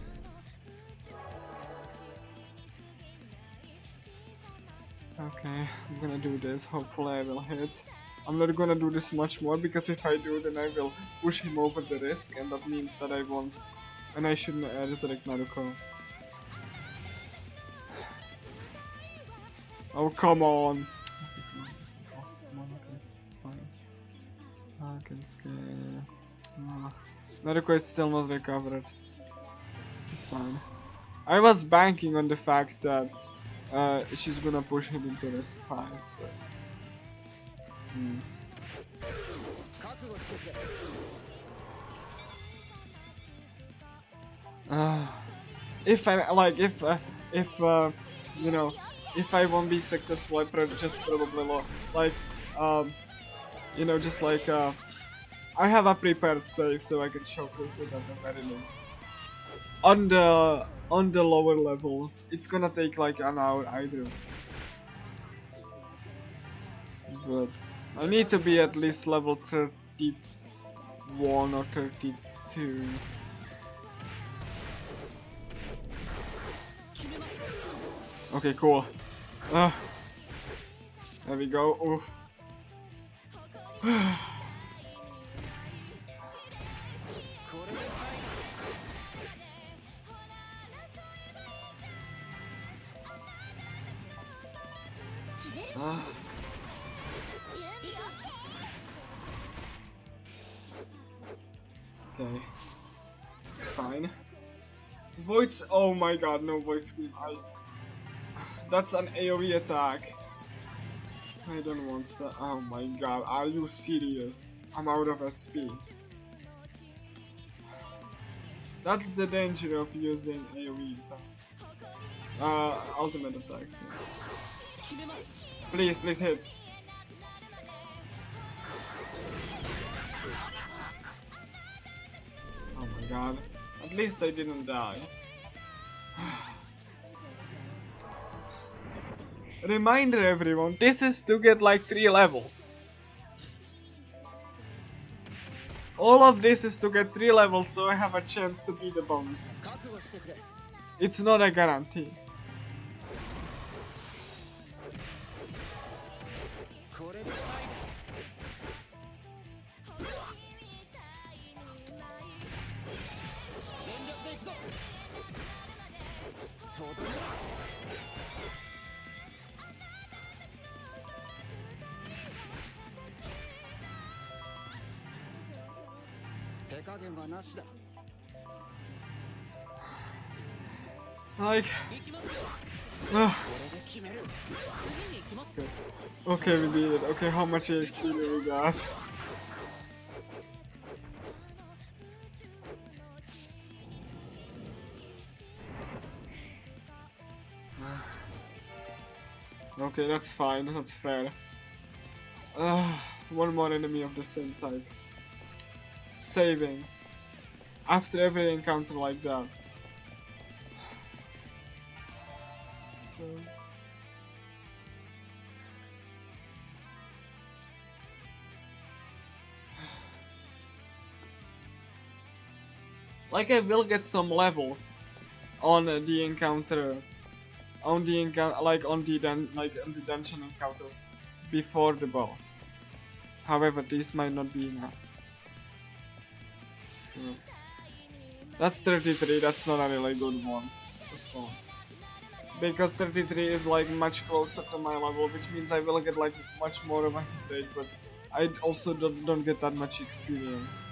Okay, I'm gonna do this. Hopefully I will hit. I'm not gonna do this much more because if I do, then I will push him over the risk, and that means that I won't. And I shouldn't resurrect Naruto. Oh, come on! Come on, okay, it's fine. Okay, it's good. Naruto is still not recovered. It's fine. I was banking on the fact that she's gonna push him into this fight. But... if I like, if you know, if I won't be successful, I just probably like, you know, just like I have a prepared save so I can showcase it at the very least. On the lower level, it's gonna take like an hour either. But I need to be at least level 31 or 32. Okay, cool. There we go. Oof. Okay. It's fine. Voids. Oh my god, no void scream. That's an AoE attack. I don't want that. Oh my god, are you serious? I'm out of SP. That's the danger of using AoE attacks. Ultimate attacks. Yeah. Please, please hit. Oh my god. At least I didn't die. Reminder everyone, this is to get like 3 levels. All of this is to get 3 levels so I have a chance to beat the boss. It's not a guarantee. Like, okay, we beat it. Okay, how much XP do we got? Okay, that's fine. That's fair. One more enemy of the same type. Saving. After every encounter like that. So... like I will get some levels on the encounter, on the dungeon encounters before the boss. However, this might not be enough. That's 33. That's not a really good one. Because 33 is like much closer to my level, which means I will get like much more of a hit rate, but I also don't get that much experience.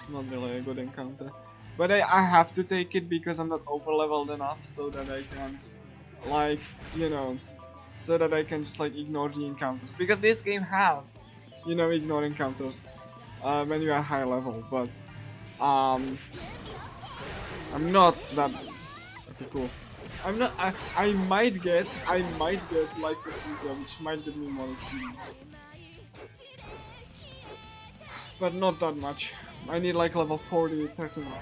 Not really a good encounter. But I have to take it because I'm not over leveled enough so that I can, like, you know, so that I can just like ignore the encounters. Because this game has, you know, ignore encounters when you are high level, but I'm not that. Okay, cool. I'm not. I might get like Caligula, which might give me more experience, but not that much. I need like level 40, 39.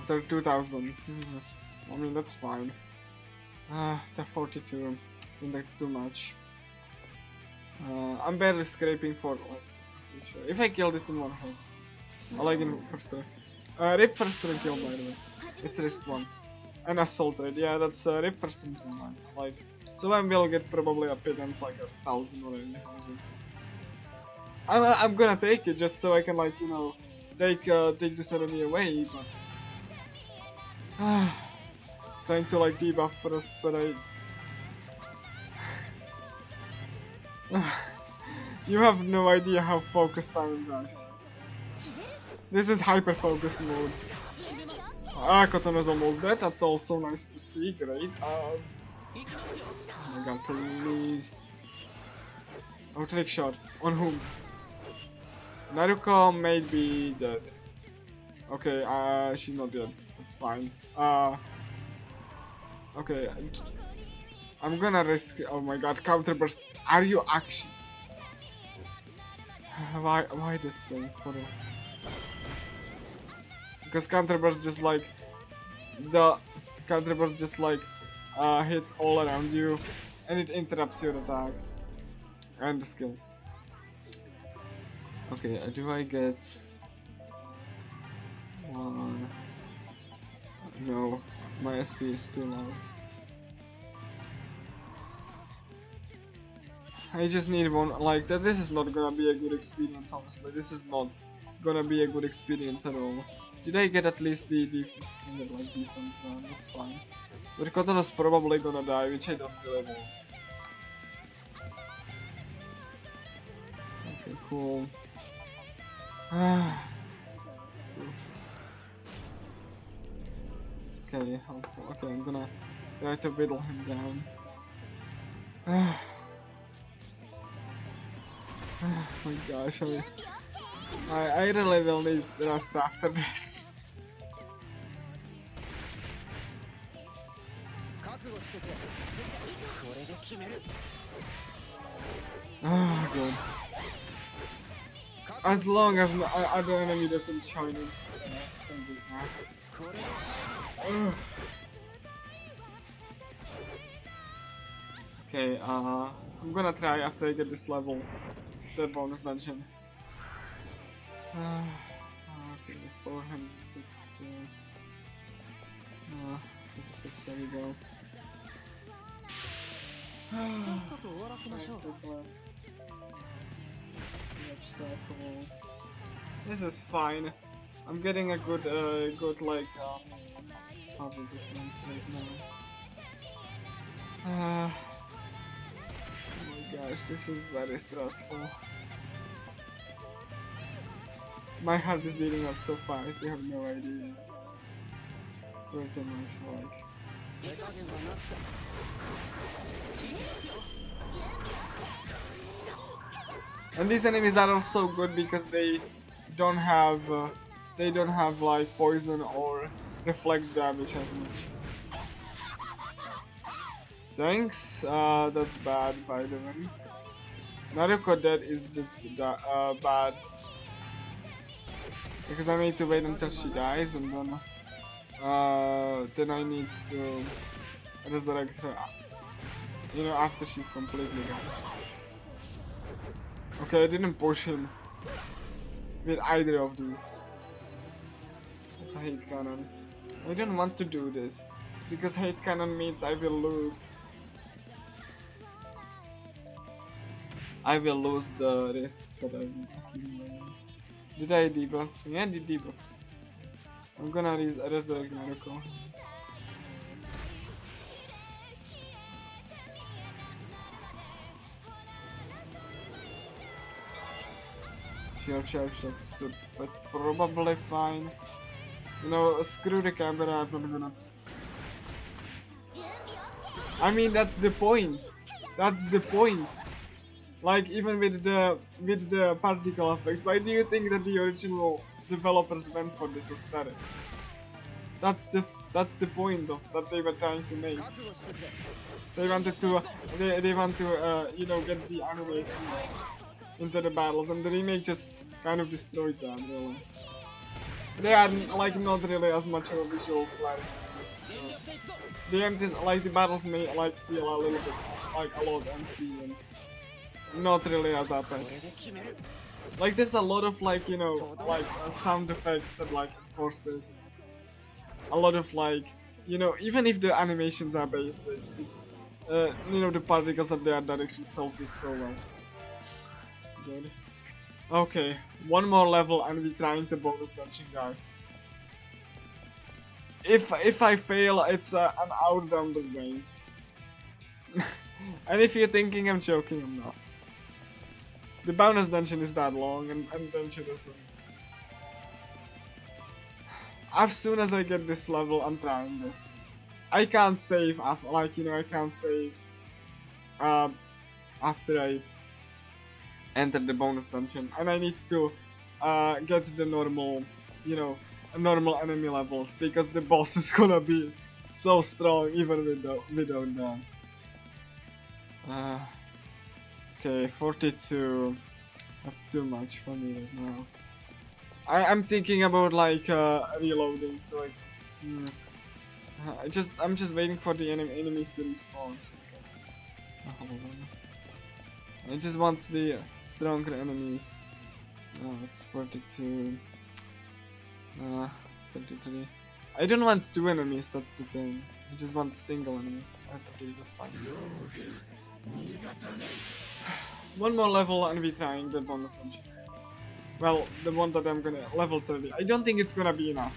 32,000. I mean that's fine. The 42. I think that's too much. I'm barely scraping for like. Sure. If I kill this in one hit, I like in first try. Rip first turn kill by the way. It's risk 1. And assault rate. Yeah, that's rip first turn kill. Like. So I will get probably a pittance like 1,000 or 1,000. I'm gonna take it just so I can like, you know, take this enemy away, but trying to like debuff first, but you have no idea how focused I am, guys. This is hyper focus mode. Koton is almost dead. That's also nice to see. Great. Oh my god, please. Oh, trick shot. On whom? Naruko may be dead. Okay, she's not dead. That's fine. Okay. I'm gonna risk. Oh my god, counter burst. Are you actually? Why this thing? Because counter burst just like the counter burst just like hits all around you, and it interrupts your attacks and the skill. Okay, do I get one? No, my SP is too low. I just need one like that. This is not gonna be a good experience, honestly. This is not gonna be a good experience at all. Did I get at least the defense down? That's fine. But Koton is probably gonna die, which I don't really want. Okay, cool. Okay, I'm gonna try to whittle him down. Oh my gosh, I really will need rest after this. Ah, good. As long as other enemy doesn't join in. Okay, I'm gonna try after I get this level, the bonus dungeon. Okay, 460. 56, there we go. This is fine. I'm getting a good like power difference right now. Oh my gosh, this is very stressful. My heart is beating up so fast, you have no idea. Pretty much like. And these enemies are also good because they don't have like poison or reflect damage as much. Thanks, that's bad by the way. Naruko dead is just bad. Because I need to wait until she dies and then I need to resurrect her, you know, after she's completely gone. Okay, I didn't push him with either of these. That's a hate cannon. I don't want to do this because hate cannon means I will lose. I will lose the risk that I'm accumulating. Did I debuff? Yeah, I did debuff. I'm gonna resurrect Naruko. Sure, that's probably fine. You know, screw the camera, I'm not gonna... I mean, that's the point. That's the point. Like, even with the particle effects, why do you think that the original developers went for this aesthetic? That's the point of that they were trying to make. They wanted to they want to you know, get the anime into the battles, and the remake just kind of destroyed that really. They are like not really as much of a visual clarity. So the empty, like the battles may like feel a little bit like a lot empty and not really as epic. Like there's a lot of like, you know, like sound effects that like enforce this. A lot of like, you know, even if the animations are basic, you know, the particles and their direction sells this so well. Good. Okay, one more level and we're trying the bonus dungeon, guys. If I fail, it's an hour down the lane. And if you're thinking I'm joking, I'm not. The bonus dungeon is that long and dangerous. as soon as I get this level, I'm trying this. I can't save, like, you know, I can't save after I enter the bonus dungeon, and I need to get the normal, you know, normal enemy levels, because the boss is gonna be so strong even without that. Okay, 42. That's too much for me right now. I'm thinking about like reloading, so like, I'm just waiting for the enemies to respawn. Hold on. I just want the stronger enemies. Oh, it's 42. 33. I don't want 2 enemies, that's the thing. I just want a single enemy. 30, that's fine. One more level and we're trying the bonus dungeon. Well, the one that I'm gonna level 30. I don't think it's gonna be enough.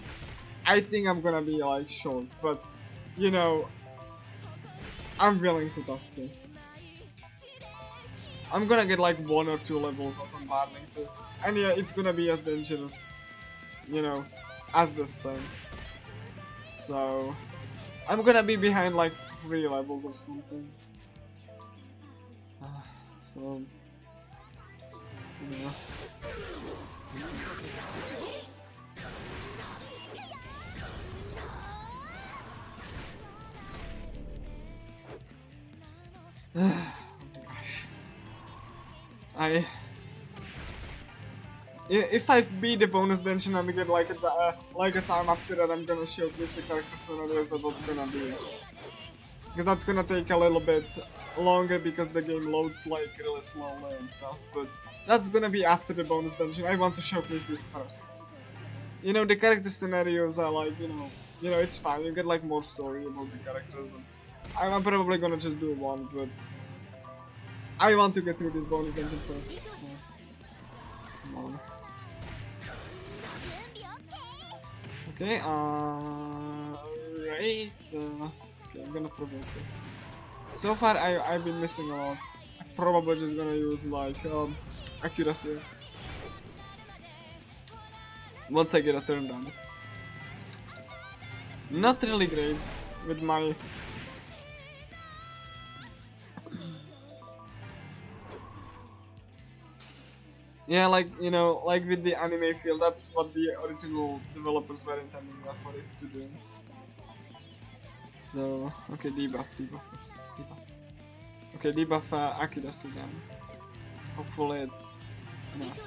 I think I'm gonna be like short, but you know, I'm willing to test this. I'm gonna get like 1 or 2 levels as I'm learning to, and yeah, it's gonna be as dangerous, you know, as this thing. So I'm gonna be behind like 3 levels or something. So yeah. Oh my gosh. If I beat the bonus dungeon and get like a time after that, I'm gonna showcase the character scenarios that what's gonna be. Because that's gonna take a little bit longer because the game loads like really slowly and stuff. But that's gonna be after the bonus dungeon. I want to showcase this first. You know, the character scenarios are like, you know, it's fine. You get like more story about the characters, and I'm probably gonna just do one, but I want to get through this bonus dungeon first. Yeah. Come on. Okay, right. Okay, I'm gonna provoke this. So far, I've been missing a lot. I'm probably just gonna use like accuracy once I get a turn done. Not really great with my yeah, like, you know, like with the anime feel, that's what the original developers were intending for it to do. So, okay, debuff first. Debuff. Okay, debuff accuracy then. Hopefully it's enough.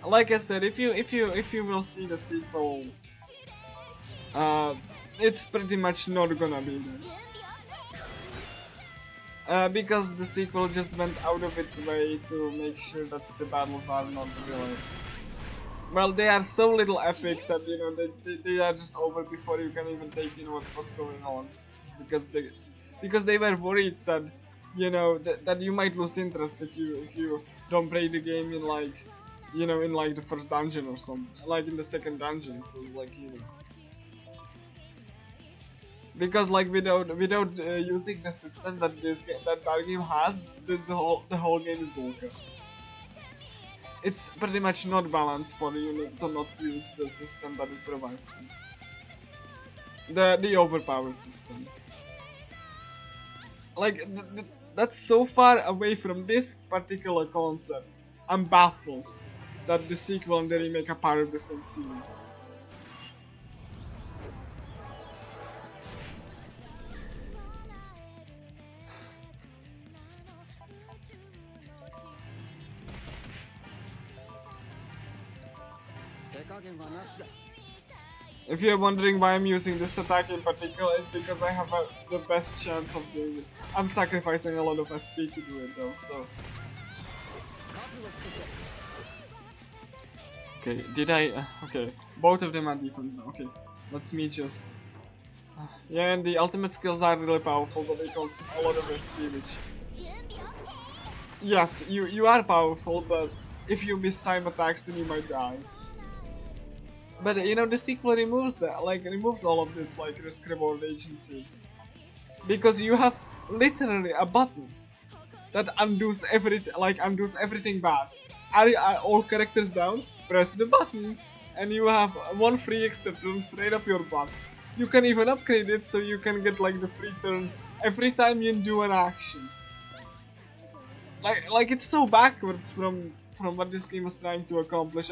Like I said, if you will see the sequel, it's pretty much not gonna be this. Because the sequel just went out of its way to make sure that the battles are not really... Well, they are so little epic that, you know, they are just over before you can even take in what's going on. Because they were worried that, you know, that you might lose interest if you don't play the game in like, you know, in like the first dungeon or something, like in the second dungeon, so like, you know. Because like without using the system that that game has, the whole game is broken. It's pretty much not balanced for you to not use the system that it provides you. The overpowered system. Like that's so far away from this particular concept. I'm baffled that the sequel and the remake are part of the same series. If you're wondering why I'm using this attack in particular, it's because I have the best chance of doing it. I'm sacrificing a lot of SP to do it though, so... Okay, did I... okay, both of them are defense now, okay. Let me just... yeah, and the ultimate skills are really powerful, but they consume a lot of SP, which... Yes, you are powerful, but if you miss time attacks then you might die. But you know, the sequel removes that, like removes all of this like risk reward agency. Because you have literally a button that undoes everything bad. Are all characters down? Press the button. and you have one free X that runs straight up your butt. You can even upgrade it so you can get like the free turn every time you do an action. Like it's so backwards from what this game was trying to accomplish.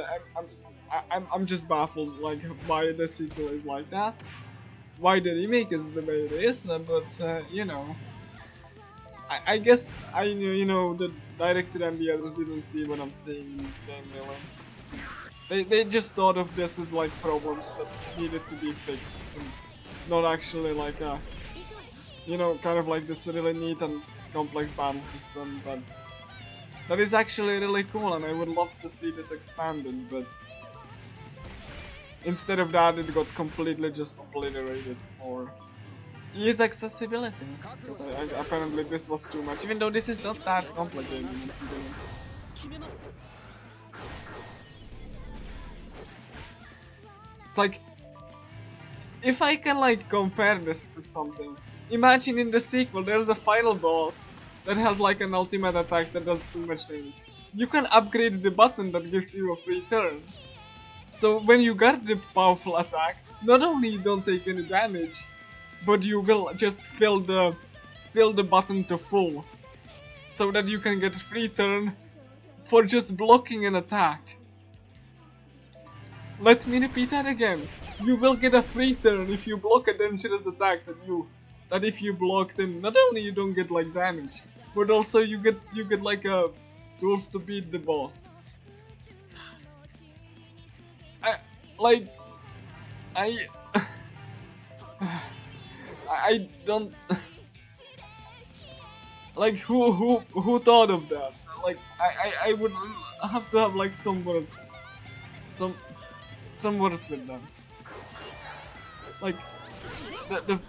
I'm just baffled like why the sequel is like that, why the remake is the way it is. But you know, I guess you know the director and the others didn't see what I'm seeing in this game really. They just thought of this as like problems that needed to be fixed, and not actually like a, you know, kind of like this really neat and complex battle system that is actually really cool, and I would love to see this expanded, but instead of that it got completely just obliterated for ease accessibility, because apparently this was too much, even though this is not that complicated once you get into it. It's like, if I can like compare this to something, imagine in the sequel there's a final boss that has like an ultimate attack that does too much damage. You can upgrade the button that gives you a free turn. So when you get the powerful attack, not only you don't take any damage, but you will just fill the button to full, so that you can get a free turn for just blocking an attack. Let me repeat that again. You will get a free turn if you block a dangerous attack that if you block, then not only you don't get like damage, but also you get like tools to beat the boss. I don't like who thought of that? Like I would have to have like some words with them. Like the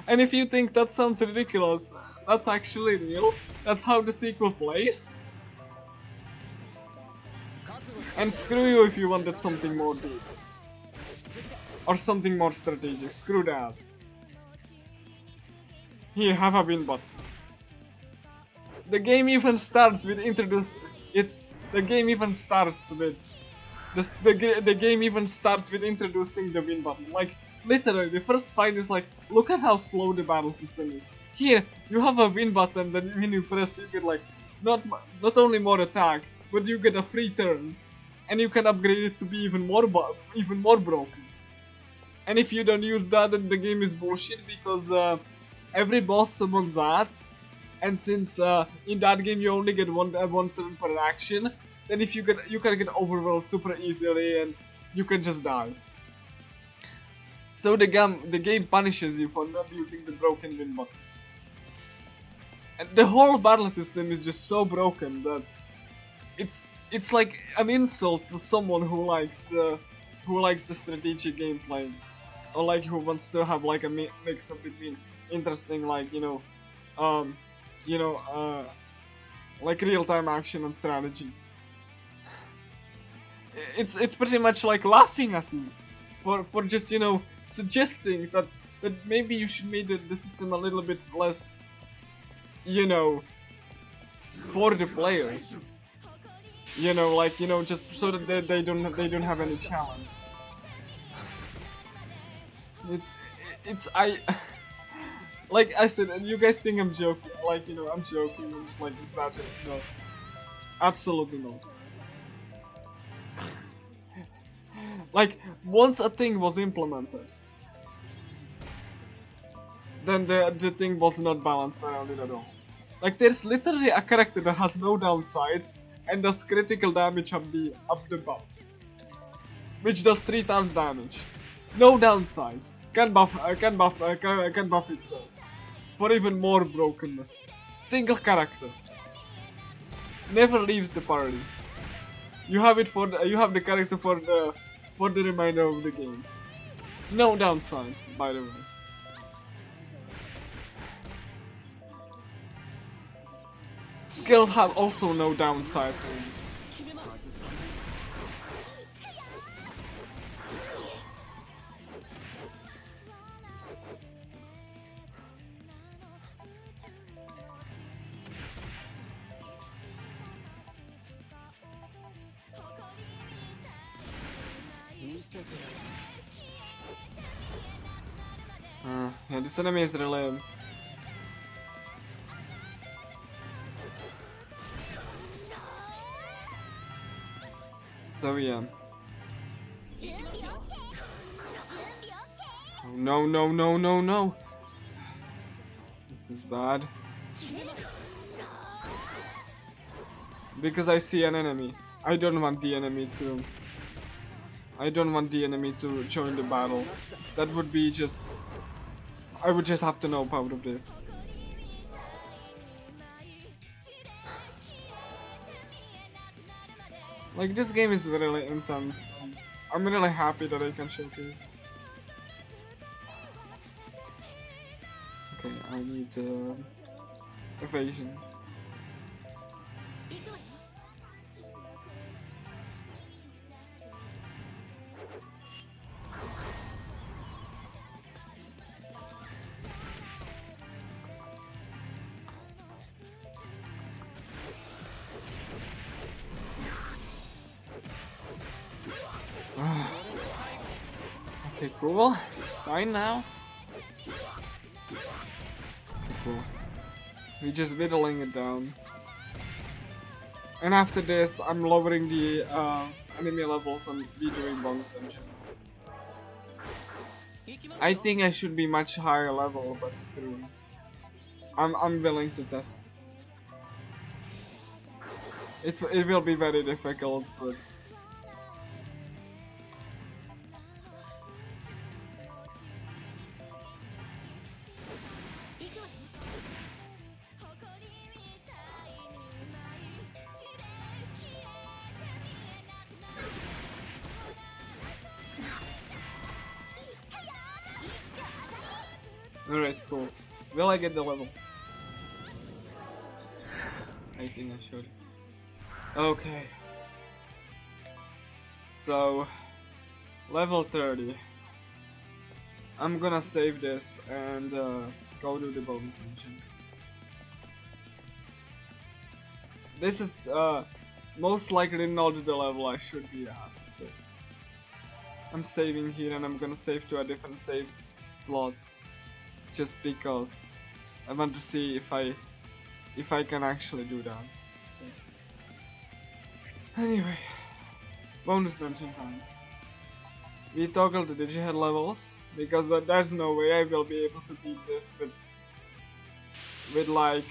and if you think that sounds ridiculous, that's actually real. That's how the sequel plays. And screw you if you wanted something more deep. Or something more strategic. Screw that. Here, have a win button. The game even starts with the game even starts with introducing the win button. Like literally, the first fight is like, look at how slow the battle system is. Here, you have a win button that when you press, you get like not only more attack, but you get a free turn, and you can upgrade it to be even more broken. And if you don't use that, then the game is bullshit, because every boss summons ads, and since in that game you only get one turn per action, then if you can get overwhelmed super easily and you can just die. So the game punishes you for not using the broken win button. And the whole battle system is just so broken that it's like an insult for someone who likes the strategic gameplay, or like who wants to have like a mix up between interesting, like like real-time action and strategy. It's pretty much like laughing at me for just suggesting that maybe you should make the system a little bit less for the players. Just so that they don't have any challenge. Like I said, and you guys think I'm joking. I'm joking. I'm just like exaggerating. No, absolutely not. Like once a thing was implemented, then the thing was not balanced around it at all. Like there's literally a character that has no downsides and does critical damage up the buff, which does 3 times damage. No downsides. Can buff itself for even more brokenness. Single character. Never leaves the party. You have the character for the remainder of the game. No downsides, by the way. Skills have also no downsides. Yeah, this enemy is really... So yeah. Oh, no, no, no, no, no. This is bad. Because I see an enemy. I don't want the enemy to... I don't want the enemy to join the battle. That would be just... I would just have to know out of this. Like, this game is really intense. I'm really happy that I can showcase. Okay, I need evasion. Okay, cool. Fine now. Okay, cool. We're just whittling it down. And after this, I'm lowering the enemy levels and redoing bonus dungeon. I think I should be much higher level, but screw. I'm willing to test. It will be very difficult, but. Alright, cool. Will I get the level? I think I should. Okay. So, level 30. I'm gonna save this and go to the bonus dungeon. This is most likely not the level I should be at, but I'm saving here and I'm gonna save to a different save slot. Just because I want to see if I can actually do that. So. Anyway, bonus dungeon time. We toggle the digihead levels because there's no way I will be able to beat this with like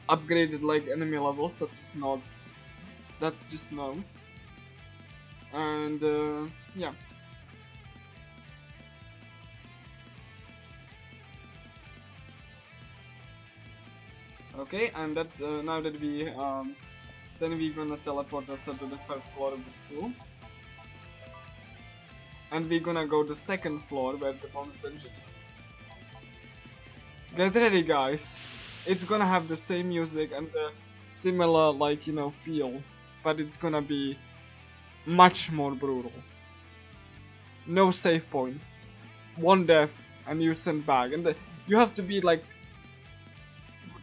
upgraded like enemy levels. That's just no. And yeah. Okay, and that now that we then we're gonna teleport ourselves to the 3rd floor of the school, and we're gonna go to the 2nd floor where the bonus dungeon is. Get ready, guys! It's gonna have the same music and the similar, like, you know, feel, but it's gonna be much more brutal. No save point, 1 death, and you send back, and you have to be like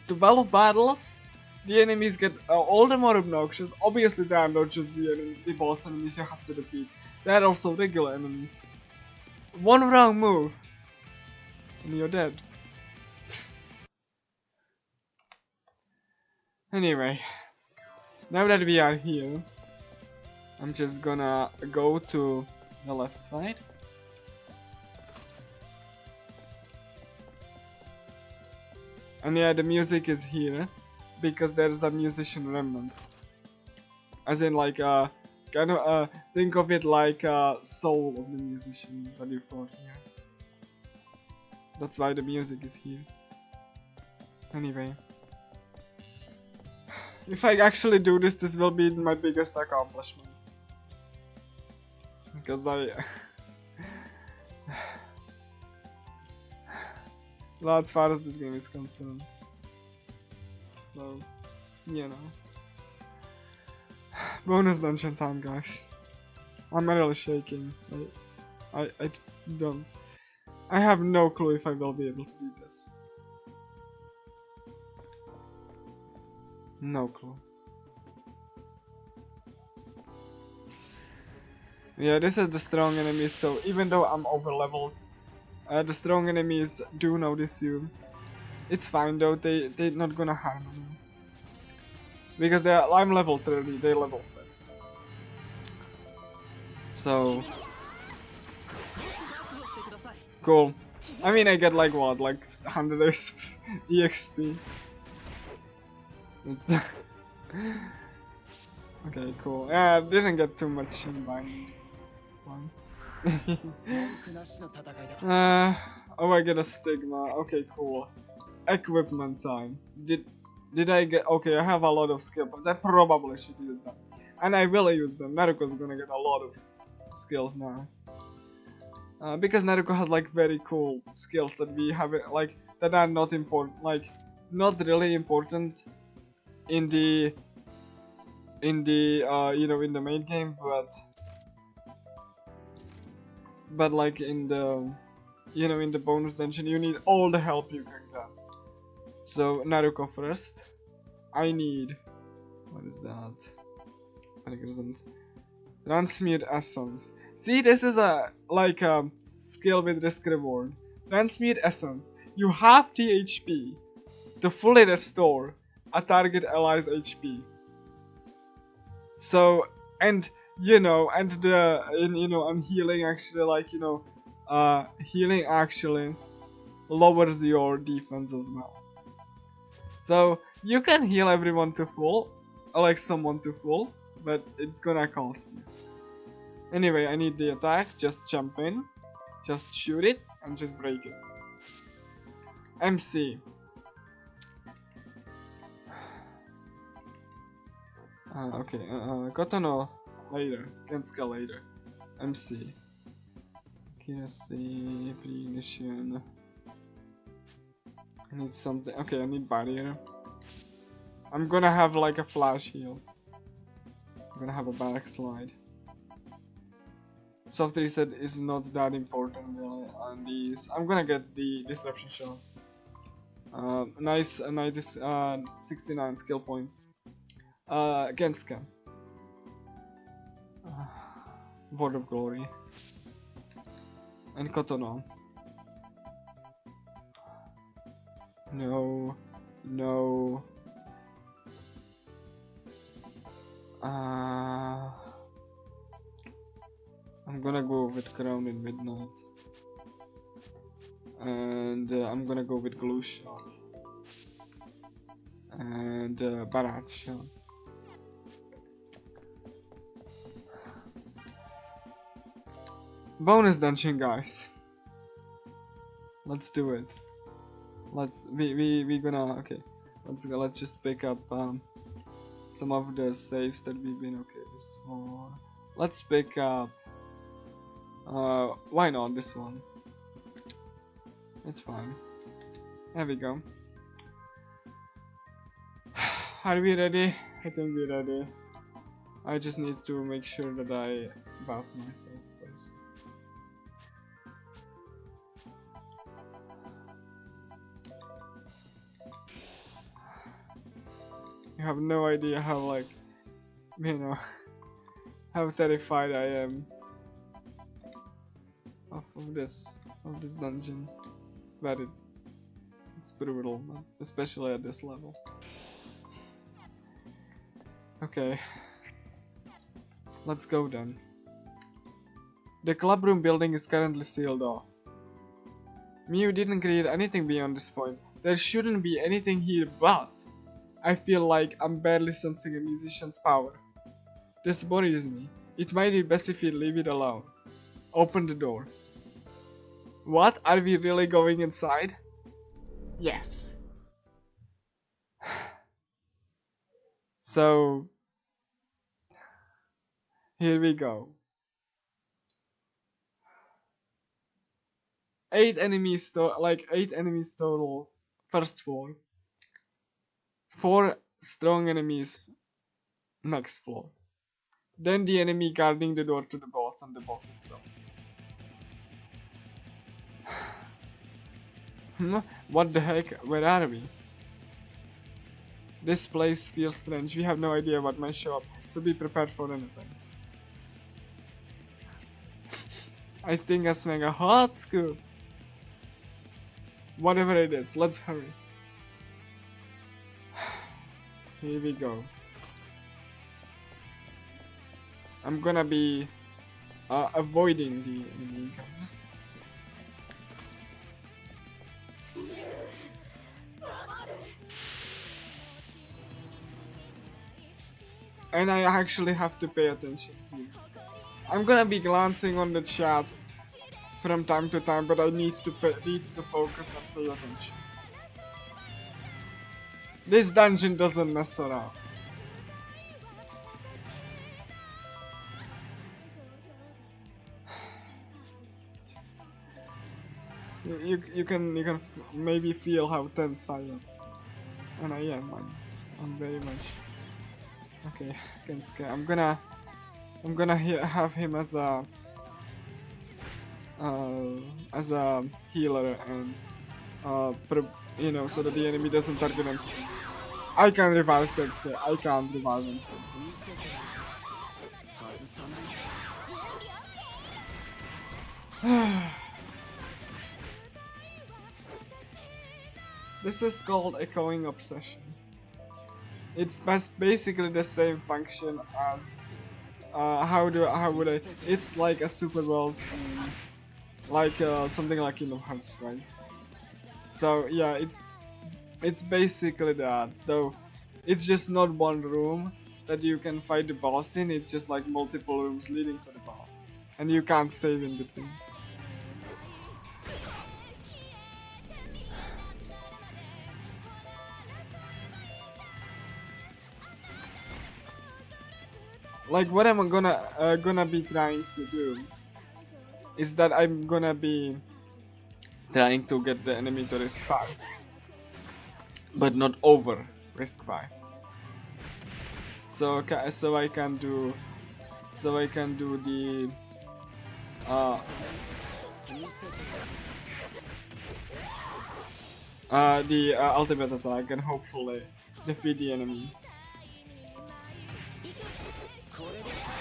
12 battles. The enemies get all the more obnoxious. Obviously they are not just the boss enemies you have to defeat. They are also regular enemies. 1 wrong move and you're dead. Anyway, now that we are here, I'm just gonna go to the left side. And yeah, the music is here because there is a musician remnant. As in, like, kind of, think of it like a soul of the musician that you fought here. That's why the music is here. Anyway. If I actually do this, this will be my biggest accomplishment. Because well, as far as this game is concerned. So, you know. Bonus dungeon time, guys. I'm really shaking. I don't. I have no clue if I will be able to beat this. No clue. Yeah, this is the strong enemies, so even though I'm over leveled, the strong enemies do notice you. It's fine though, they're not gonna harm you. Because I'm level 30, they're level 6. So cool. I mean, I get like what, like 100 EXP. It's okay, cool. Yeah, I didn't get too much in binding. It's fine. Oh, I get a stigma. Okay, cool. Equipment time. Did I get? Okay, I have a lot of skill points. I probably should use them, and I will use them. Naruko's gonna get a lot of skills now. Because Naruko has like very cool skills that we have like that are not important, like not really important in the you know, in the main game, but like in the, you know, in the bonus dungeon you need all the help you can get. So Naruko first. I need, what is that? Transmute essence. See, this is a like a skill with risk reward. Transmute essence. You have THP to fully restore a target ally's HP. So, and you know, and you know, and healing actually, like, you know, healing actually lowers your defense as well. So you can heal everyone to full, or like someone to full, but it's gonna cost you. Anyway, I need the attack. Just jump in, just shoot it, and just break it. MC. Okay, Kotono later, Gensuka later. MC. Kirasi, pre-ignition. I need something. Okay, I need barrier. I'm gonna have like a flash heal. I'm gonna have a backslide. Soft reset is not that important really on these. I'm gonna get the disruption shot. Nice, 69 skill points. Gensuka. Word of Glory. And Kotono. No. No. I'm gonna go with Crown in Midnight. And I'm gonna go with Glue Shot. And Barrage Shot. Bonus dungeon, guys. Let's do it. We gonna, okay. Let's just pick up some of the saves that we've been, okay, this one. Let's pick up why not this one? It's fine. There we go. Are we ready? I think we're ready. I just need to make sure that I buff myself first. You have no idea how, like, you know, how terrified I am of this dungeon. But it's brutal, especially at this level. Okay, let's go then. The clubroom building is currently sealed off. Mew didn't create anything beyond this point. There shouldn't be anything here, but I feel like I'm barely sensing a musician's power. This worries me. It might be best if we leave it alone. Open the door. What? Are we really going inside? Yes. So here we go. 8 enemies total. First floor. 4 strong enemies next floor. Then the enemy guarding the door to the boss and the boss itself. What the heck? Where are we? This place feels strange. We have no idea what might show up, so be prepared for anything. I think it's mega hot scoop. Whatever it is, let's hurry. Here we go. I'm gonna be avoiding the enemy encounters. And I actually have to pay attention here. I'm gonna be glancing on the chat from time to time, but I need to focus and pay attention. This dungeon doesn't mess around. You can maybe feel how tense I am, and I am. I'm very much. Okay, Kensuke. I'm gonna have him as a healer and you know, so that the enemy doesn't target himself. I can revive Kensuke. I can't revive himself. This is called echoing obsession. It's basically the same function as it's like a Super Bowls thing, like something like Kingdom Hearts, right? So yeah, it's basically that, though it's just not one room that you can fight the boss in. It's just like multiple rooms leading to the boss, and you can't save in between. Like what I'm gonna be trying to do is that I'm gonna be trying to get the enemy to risk 5, but not over risk 5. So I can do the ultimate attack and hopefully defeat the enemy.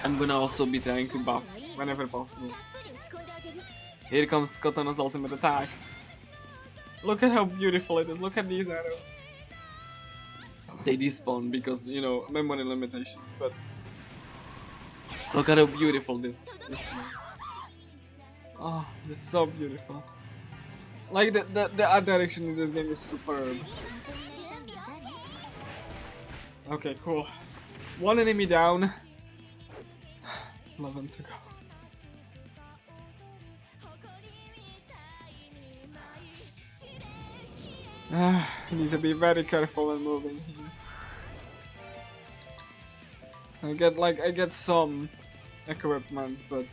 I'm gonna also be trying to buff whenever possible. Here comes Katana's ultimate attack. Look at how beautiful it is. Look at these arrows. They despawn because, you know, memory limitations, but look at how beautiful this is. Oh, this is so beautiful. Like the art direction in this game is superb. Okay, cool. One enemy down. 11 to go. I need to be very careful when moving here. I get some equipment, but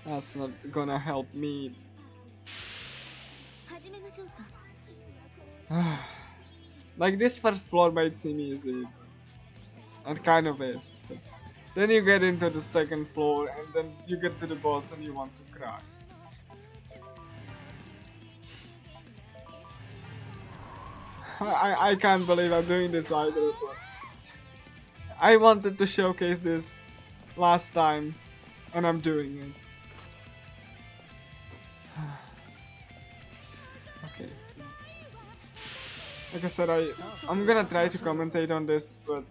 that's not gonna help me. Like this first floor might seem easy. It kind of is, but then you get into the second floor and then you get to the boss and you want to cry. I can't believe I'm doing this either, but I wanted to showcase this last time and I'm doing it. Okay. Like I said, I'm gonna try to commentate on this, but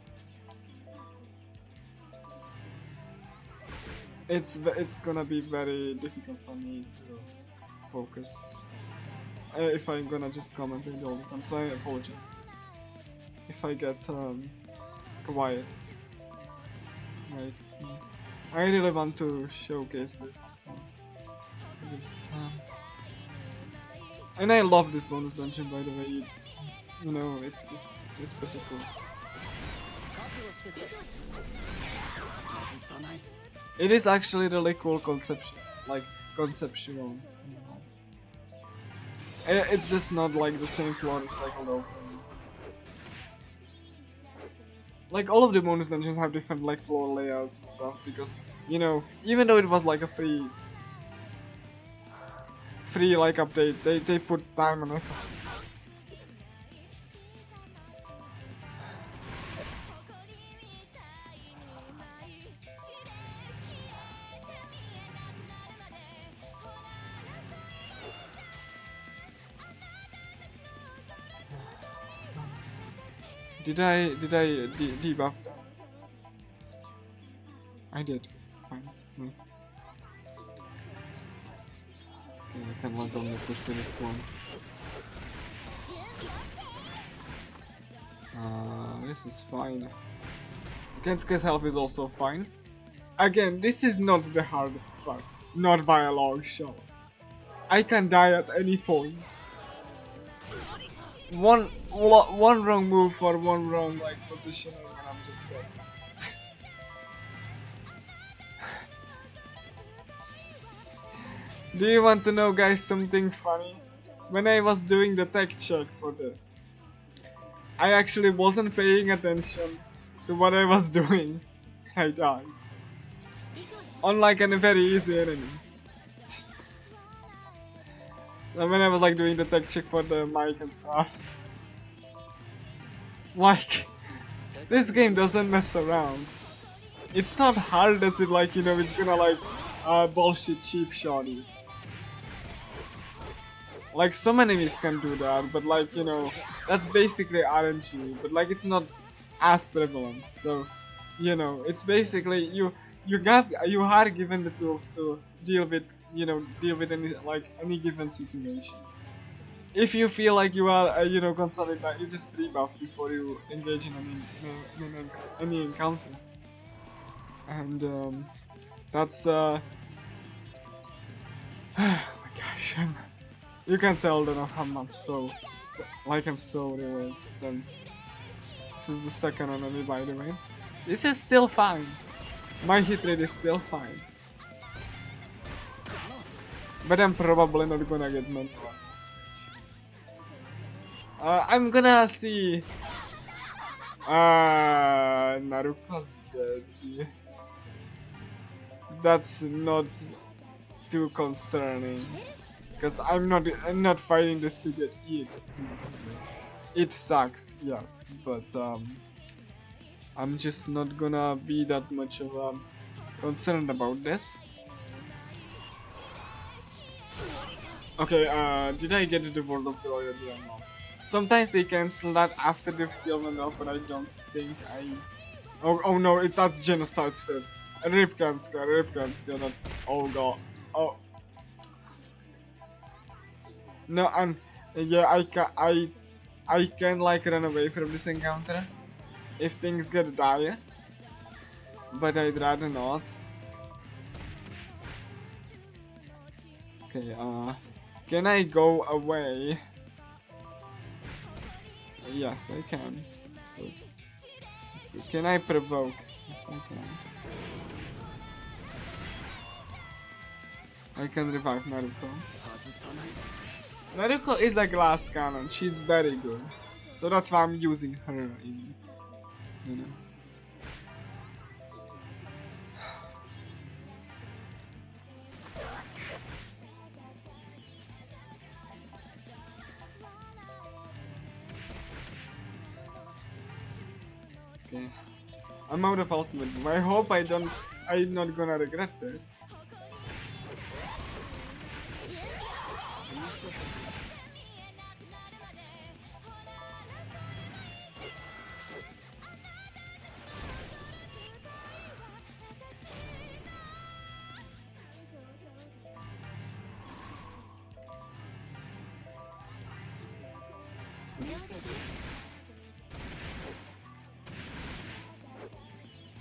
it's gonna be very difficult for me to focus if I'm gonna just commentate all the time, so I apologize if I get quiet. Right. I really want to showcase this. And I love this bonus dungeon, by the way. You know, it's pretty cool. It is actually really cool conceptual. It's just not like the same floor recycled over. Like all of the bonus dungeons have different like floor layouts and stuff, because, you know, even though it was like a free like update, they put time and effort. Did I debuff that? I did. Fine. Nice. Okay, I can lock on the push to response. This is fine. Kensuke's health is also fine. Again, this is not the hardest part. Not by a long shot. I can die at any point. One wrong move or one wrong like positioning and I'm just dead. Do you want to know, guys, something funny? When I was doing the tech check for this, I actually wasn't paying attention to what I was doing. I died. Unlike a very easy enemy. When I was like doing the tech check for the mic and stuff. Like, this game doesn't mess around. It's not hard as it like, you know, it's gonna like bullshit cheap shot you. Like some enemies can do that, but like, you know, that's basically RNG, but like it's not as prevalent. So, you know, it's basically you are given the tools to deal with, you know, any given situation. If you feel like you are, you know, constantly that, you just pre-buff before you engage in any encounter. And that's oh my gosh, you can tell that I'm so really tense. This is the second enemy, by the way. This is still fine. My hit rate is still fine. But I'm probably not gonna get mental on this match. I'm gonna see. Naruko's dead. That's not too concerning, because I'm not fighting this to get EXP. It sucks, yes, but I'm just not gonna be that much of concerned about this. Okay, did I get the World of Glory or did I not? Sometimes they cancel that after the film and all, but I don't think I... Oh no, that's Genocide Spirit. Rip Kensuke, that's... Oh god. Oh. No, and... Yeah, I can like run away from this encounter if things get dire, but I'd rather not. Okay, can I go away? Yes, I can. That's good. That's good. Can I provoke? Yes, I can. I can revive Naruko. Naruko is a glass cannon. She's very good, so that's why I'm using her. You know. Okay, I'm out of ultimate move. I hope I'm not gonna regret this.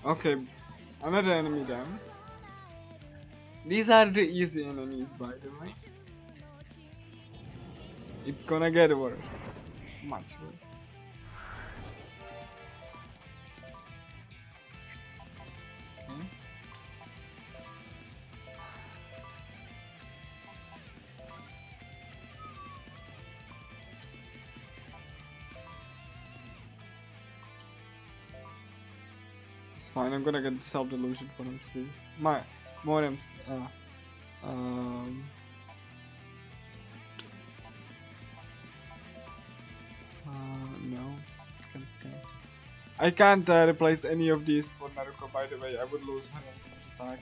Okay, another enemy down. These are the easy enemies, by the way. It's gonna get worse. Much worse. Okay. Fine, I'm gonna get self-delusion for MC. More MC. No. I can't replace any of these for Naruko, by the way. I would lose her ultimate attack.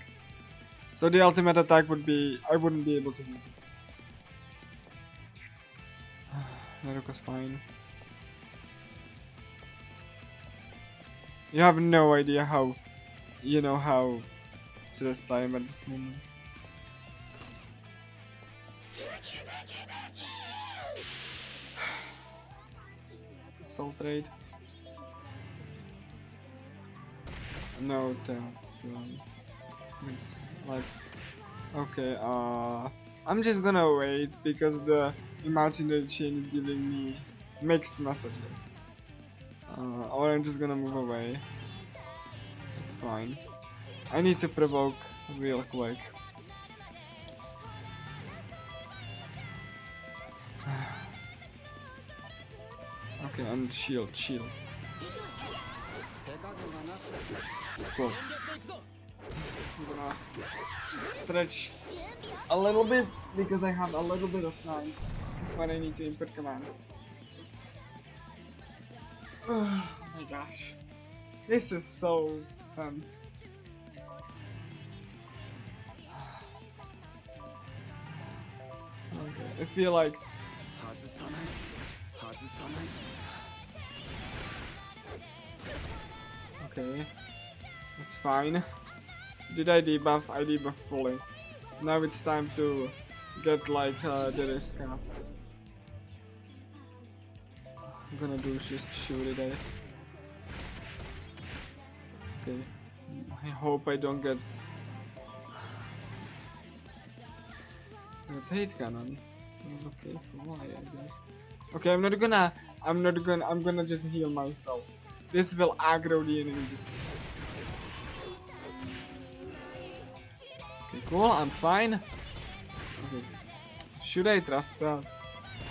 So the ultimate attack would be... I wouldn't be able to use it. Naruko's fine. You have no idea how, how stressed I am at this moment. Soul trade. No, that's let's. Okay. I'm just gonna wait because the imaginary chain is giving me mixed messages. Or I'm just gonna move away. It's fine. I need to provoke real quick. Okay, and shield. Cool. I'm gonna stretch a little bit because I have a little bit of time when I need to input commands. Oh my gosh, this is so tense. Okay, I feel like okay, that's fine. Did I debuff? I debuff fully. Now it's time to get like the risk up. I'm gonna do is just shoot it, Okay. I hope I don't get. It's hate cannon. Okay, why I guess. Okay, I'm gonna just heal myself. This will aggro the enemy just a second. Okay, cool, I'm fine. Okay. Should I trust that?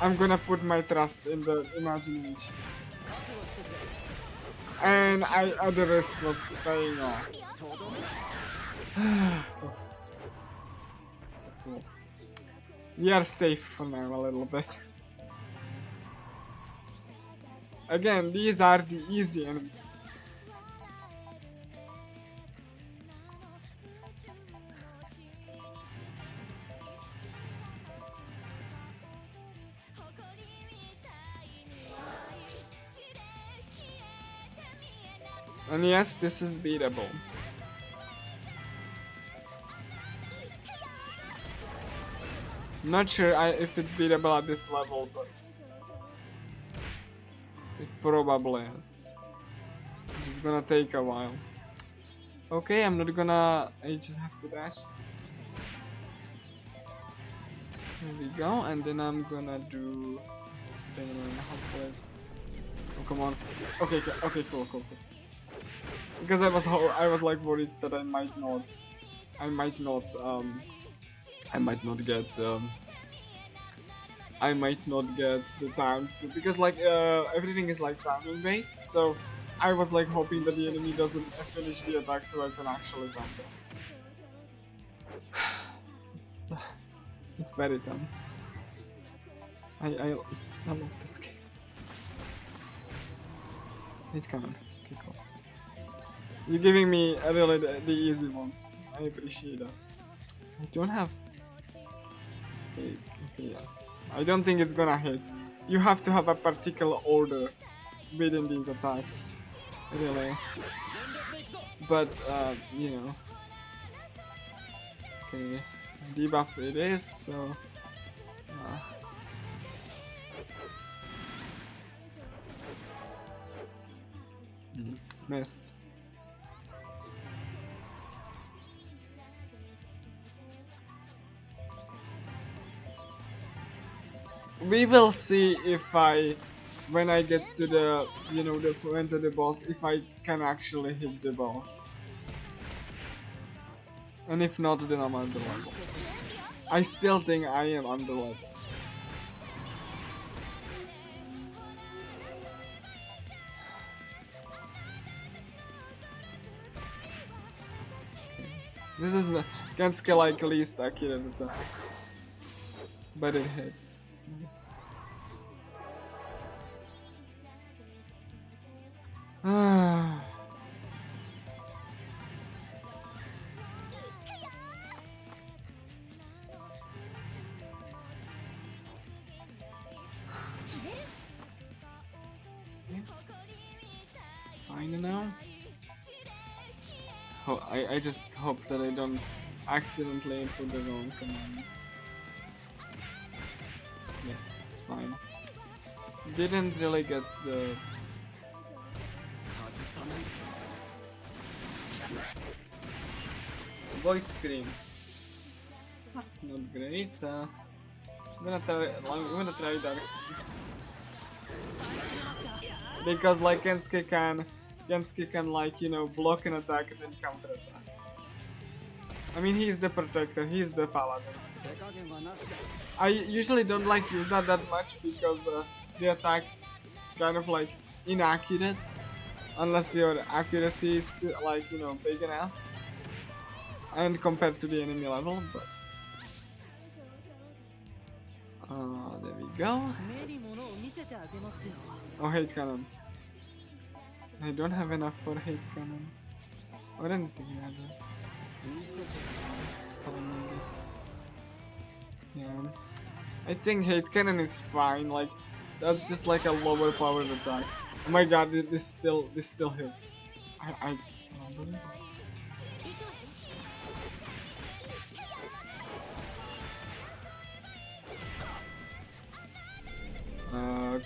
I'm gonna put my trust in the imagination. And the risk was paying off. Cool. We are safe for now a little bit. Again, these are the easy enemies. And yes, this is beatable. Not sure if it's beatable at this level, but it probably is. It's gonna take a while. Okay, I'm not gonna. I just have to dash. There we go, and then I'm gonna do spin and hopefully. Oh come on. Okay, cool. Because I was like worried that I might not get the time to, because like everything is like timing based, so I was like hoping that the enemy doesn't finish the attack so I can actually jump it. It's very tense. I love this game. Hit cannon. Okay, cool. You're giving me really the easy ones. I appreciate that. I don't have. Okay, yeah. I don't think it's gonna hit. You have to have a particular order within these attacks, really. But you know. Okay, debuff it is. So. Miss. We will see if when I get to the, enter the boss, if I can actually hit the boss. And if not, then I'm under level. I still think I am under level. This is against like least accurate attack, but it hit. Ah. Fine now. I just hope that I don't accidentally input the wrong command. Yeah, it's fine. Didn't really get the... void scream. That's not great. I'm gonna try that. Because like Gensuke can like, you know, block an attack and then counter attack. I mean, he's the protector, he's the paladin. I usually don't like use that much because the attack's kind of like inaccurate unless your accuracy is still, like, you know, big enough and compared to the enemy level, but there we go. Oh, hate cannon. I don't have enough for hate cannon or anything rather. Yeah, I think hate cannon is fine. Like that's just like a lower powered attack. Oh my god, this still hit. I don't believe it.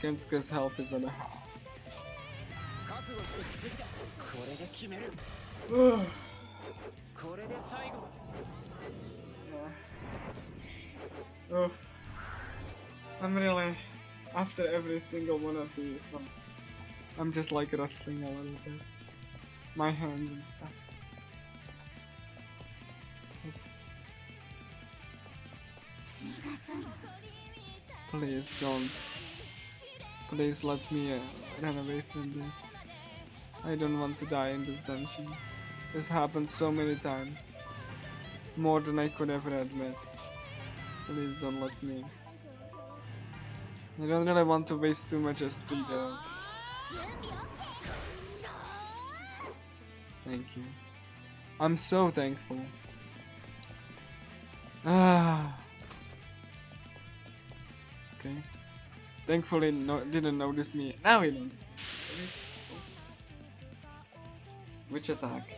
Kensuke's health is at a half. Oof. I'm really, after every single one of these, I'm just like rustling a little bit. My hands and stuff. Please don't. Please let me run away from this. I don't want to die in this dungeon. This happened so many times. More than I could ever admit. Please don't let me. I don't really want to waste too much SP though. Thank you. I'm so thankful. Ah. Okay. Thankfully, didn't notice me. Now he noticed me. Which attack?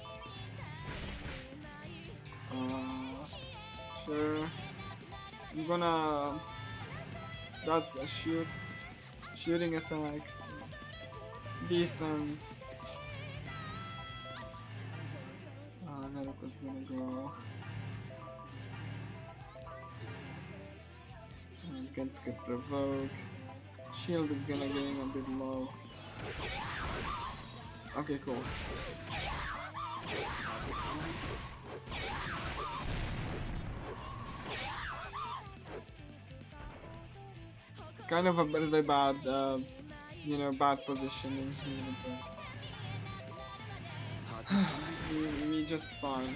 Sure. I'm gonna... That's a shooting attack. So. Defense. Naruto's gonna go. And can skip provoke. Shield is gonna getting a bit low. Okay, cool. Kind of a really bad, you know, bad positioning here, but me just fine.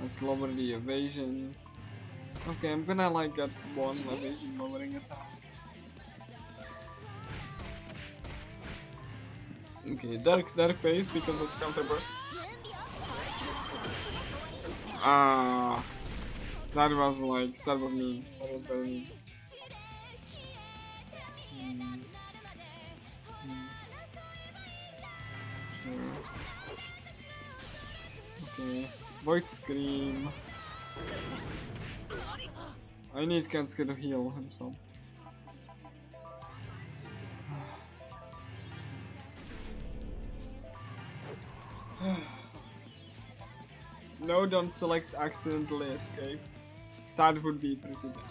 Let's lower the evasion. Okay, I'm gonna like get one evasion lowering attack. Okay, dark phase because it's counter burst. Ah, that was mean. That was very mean. Sure. Okay, void scream. I need Kensuke to heal himself. No, don't select accidentally escape. That would be pretty bad.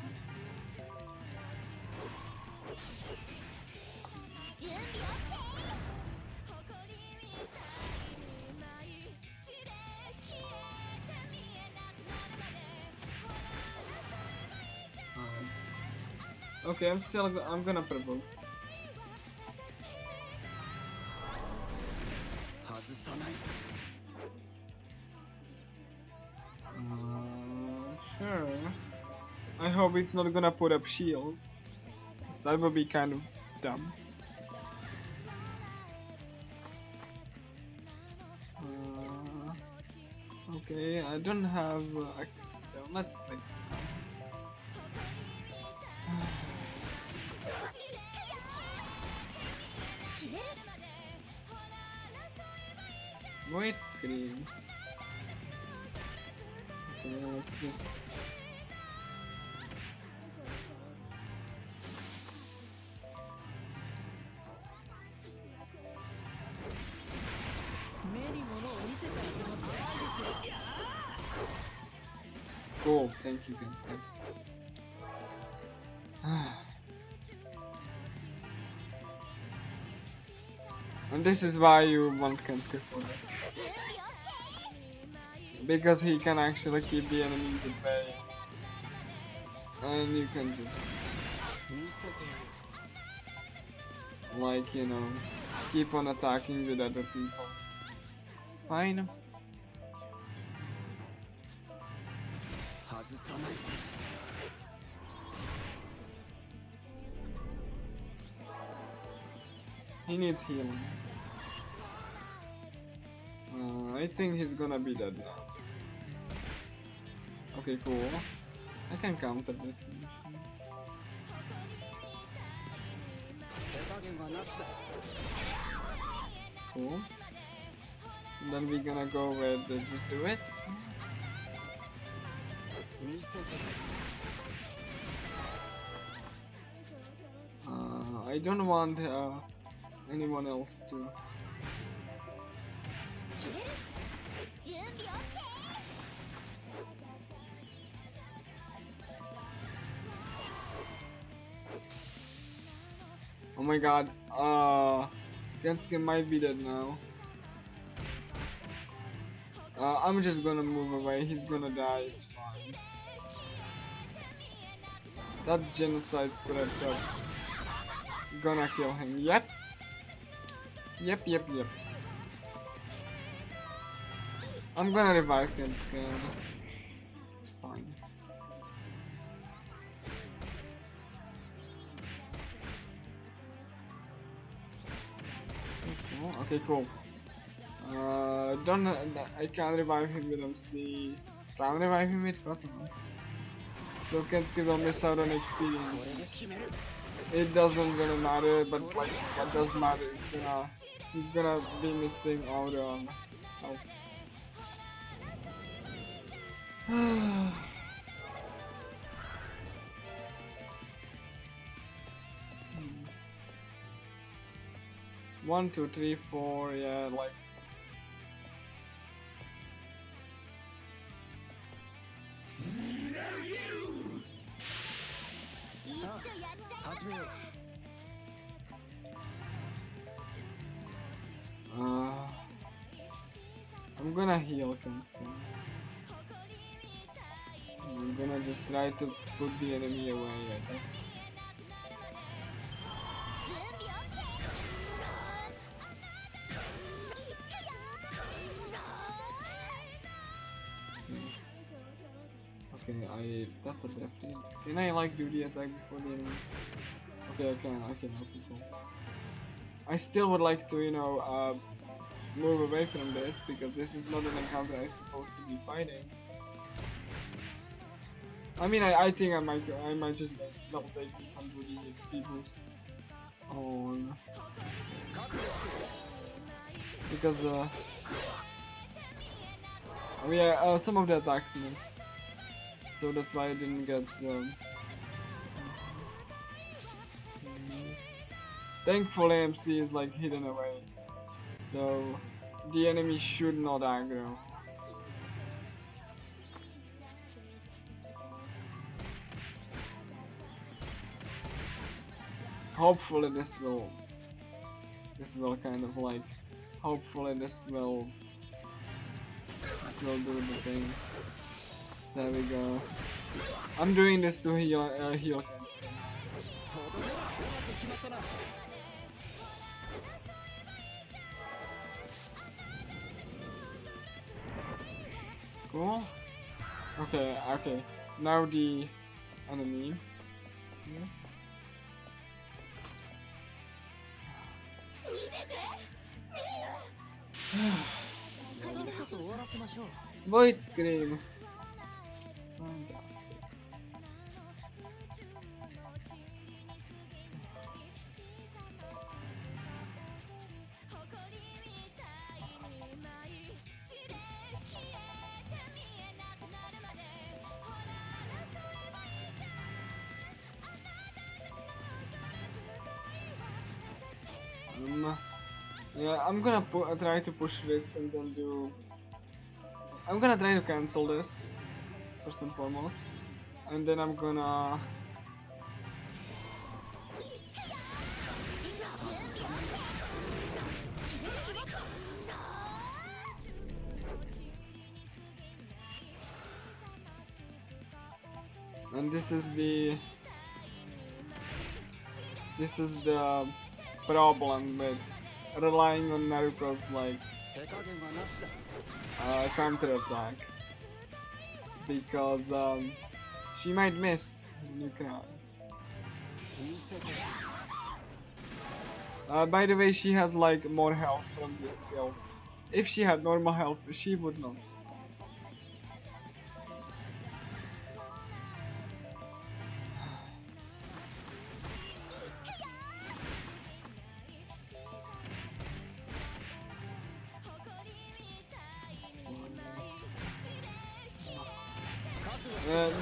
Okay, I'm gonna provoke. Sure. I hope it's not gonna put up shields. That would be kind of dumb. Okay, I don't have active spell. let's fix that. Void screen. Okay, let's just. Cool, thank you, Kensuke. And this is why you want Kensuke for this. Because he can actually keep the enemies at bay. And you can just... like, you know, keep on attacking with other people. Fine. He needs healing. I think he's gonna be dead now. Okay, cool. I can counter this. Cool. And then we're gonna go with just do it. I don't want anyone else to. Oh my god, Kensuke might be dead now. I'm just gonna move away, he's gonna die, it's fine. That's genocide spread, that's gonna kill him, yep. Yep. I'm gonna revive Kensuke. It's fine. Okay, cool. I can't revive him with MC. Can't revive him with Cotton. So Kensuke will miss out on experience. It doesn't really matter, but like what does matter? He's gonna be missing out on health. One, two, three, four, yeah, like. I'm gonna heal Kensuke. I'm gonna just try to put the enemy away, I think. Okay, that's a death. Can I like do the attack before the enemy? Okay, I can, okay, cool. I still would like to, you know, move away from this because this is not an encounter I'm supposed to be fighting. I mean, I think I might just like, double take this and do the XP boost on because yeah, some of the attacks miss, so that's why I didn't get the. Thankfully, MC is like hidden away, so the enemy should not aggro. Hopefully this will kind of like, hopefully this will do the thing. There we go. I'm doing this to heal Kensuke. Cool. Okay. Now the enemy. Yeah. Void Scream. Fantastic. Yeah, I'm gonna try to push risk and then do. I'm gonna try to cancel this first and foremost, and then I'm gonna. And this is the problem with relying on Naruko's like counter attack, because she might miss. You can. By the way, she has like more health from this skill. If she had normal health, she would not.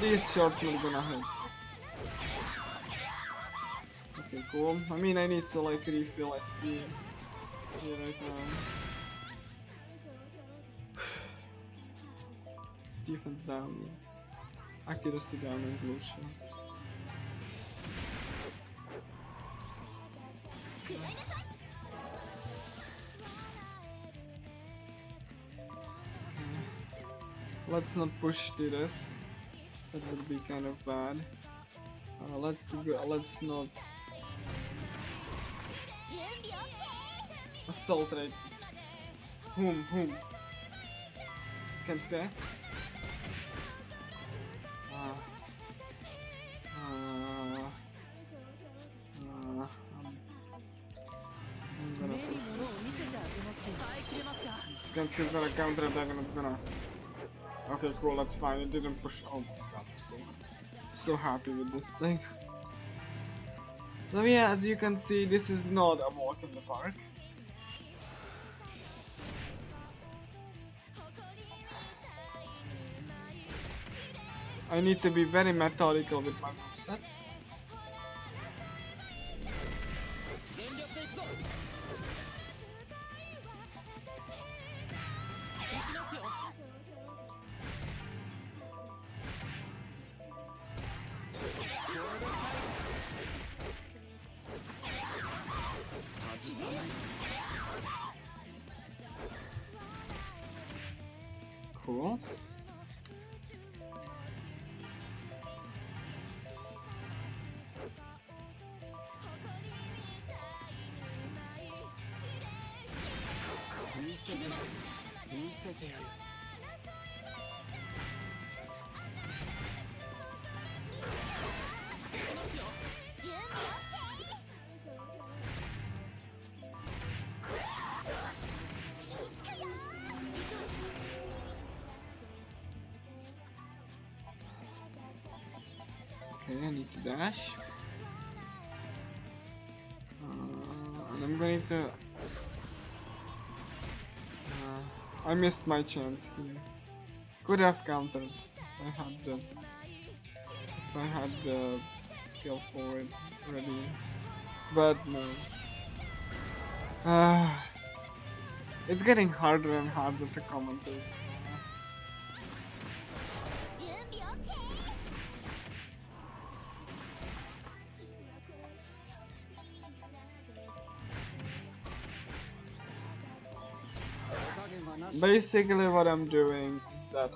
These shots not gonna hit. Okay, cool. I mean, I need to like refill SP here right now. Defense down, accuracy down, and glue. Let's not push to this. That would be kind of bad. Let's not assault right. Whom? Can spare? Skanski's gonna counter attack and it's gonna. Okay, cool, that's fine. It didn't push. Oh my god, I'm so happy with this thing. So yeah, as you can see, this is not a walk in the park. I need to be very methodical with my moveset. Cool. Okay, I need to dash. And I'm going to... I missed my chance here. Could have countered if I had the skill for it ready. But no. It's getting harder and harder to commentate. Basically what I'm doing is that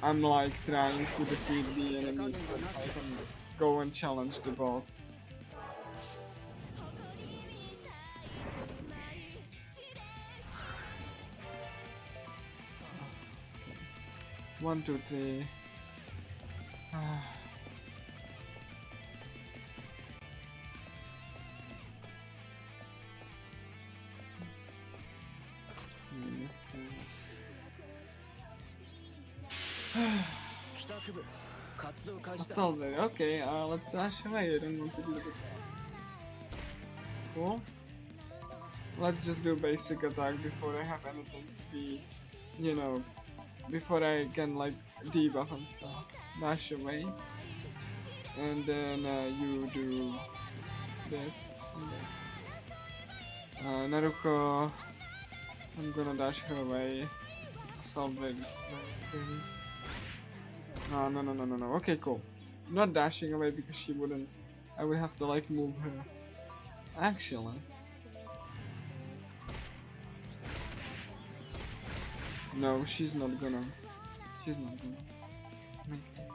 I'm like trying to defeat the enemies that I can go and challenge the boss. One, two, three. 帰宅部活動開始だ。 Assault ready. Okay, let's dash away. I don't want to do the attack. Cool. Let's just do basic attack before I have anything to be, you know, before I can like debuff and stuff. Dash away. And then you do this. And then. Naruko, I'm gonna dash her away. Assault ready. No. Okay, cool. Not dashing away because she wouldn't. I would have to like move her. Actually. No, she's not gonna. She's not gonna make this.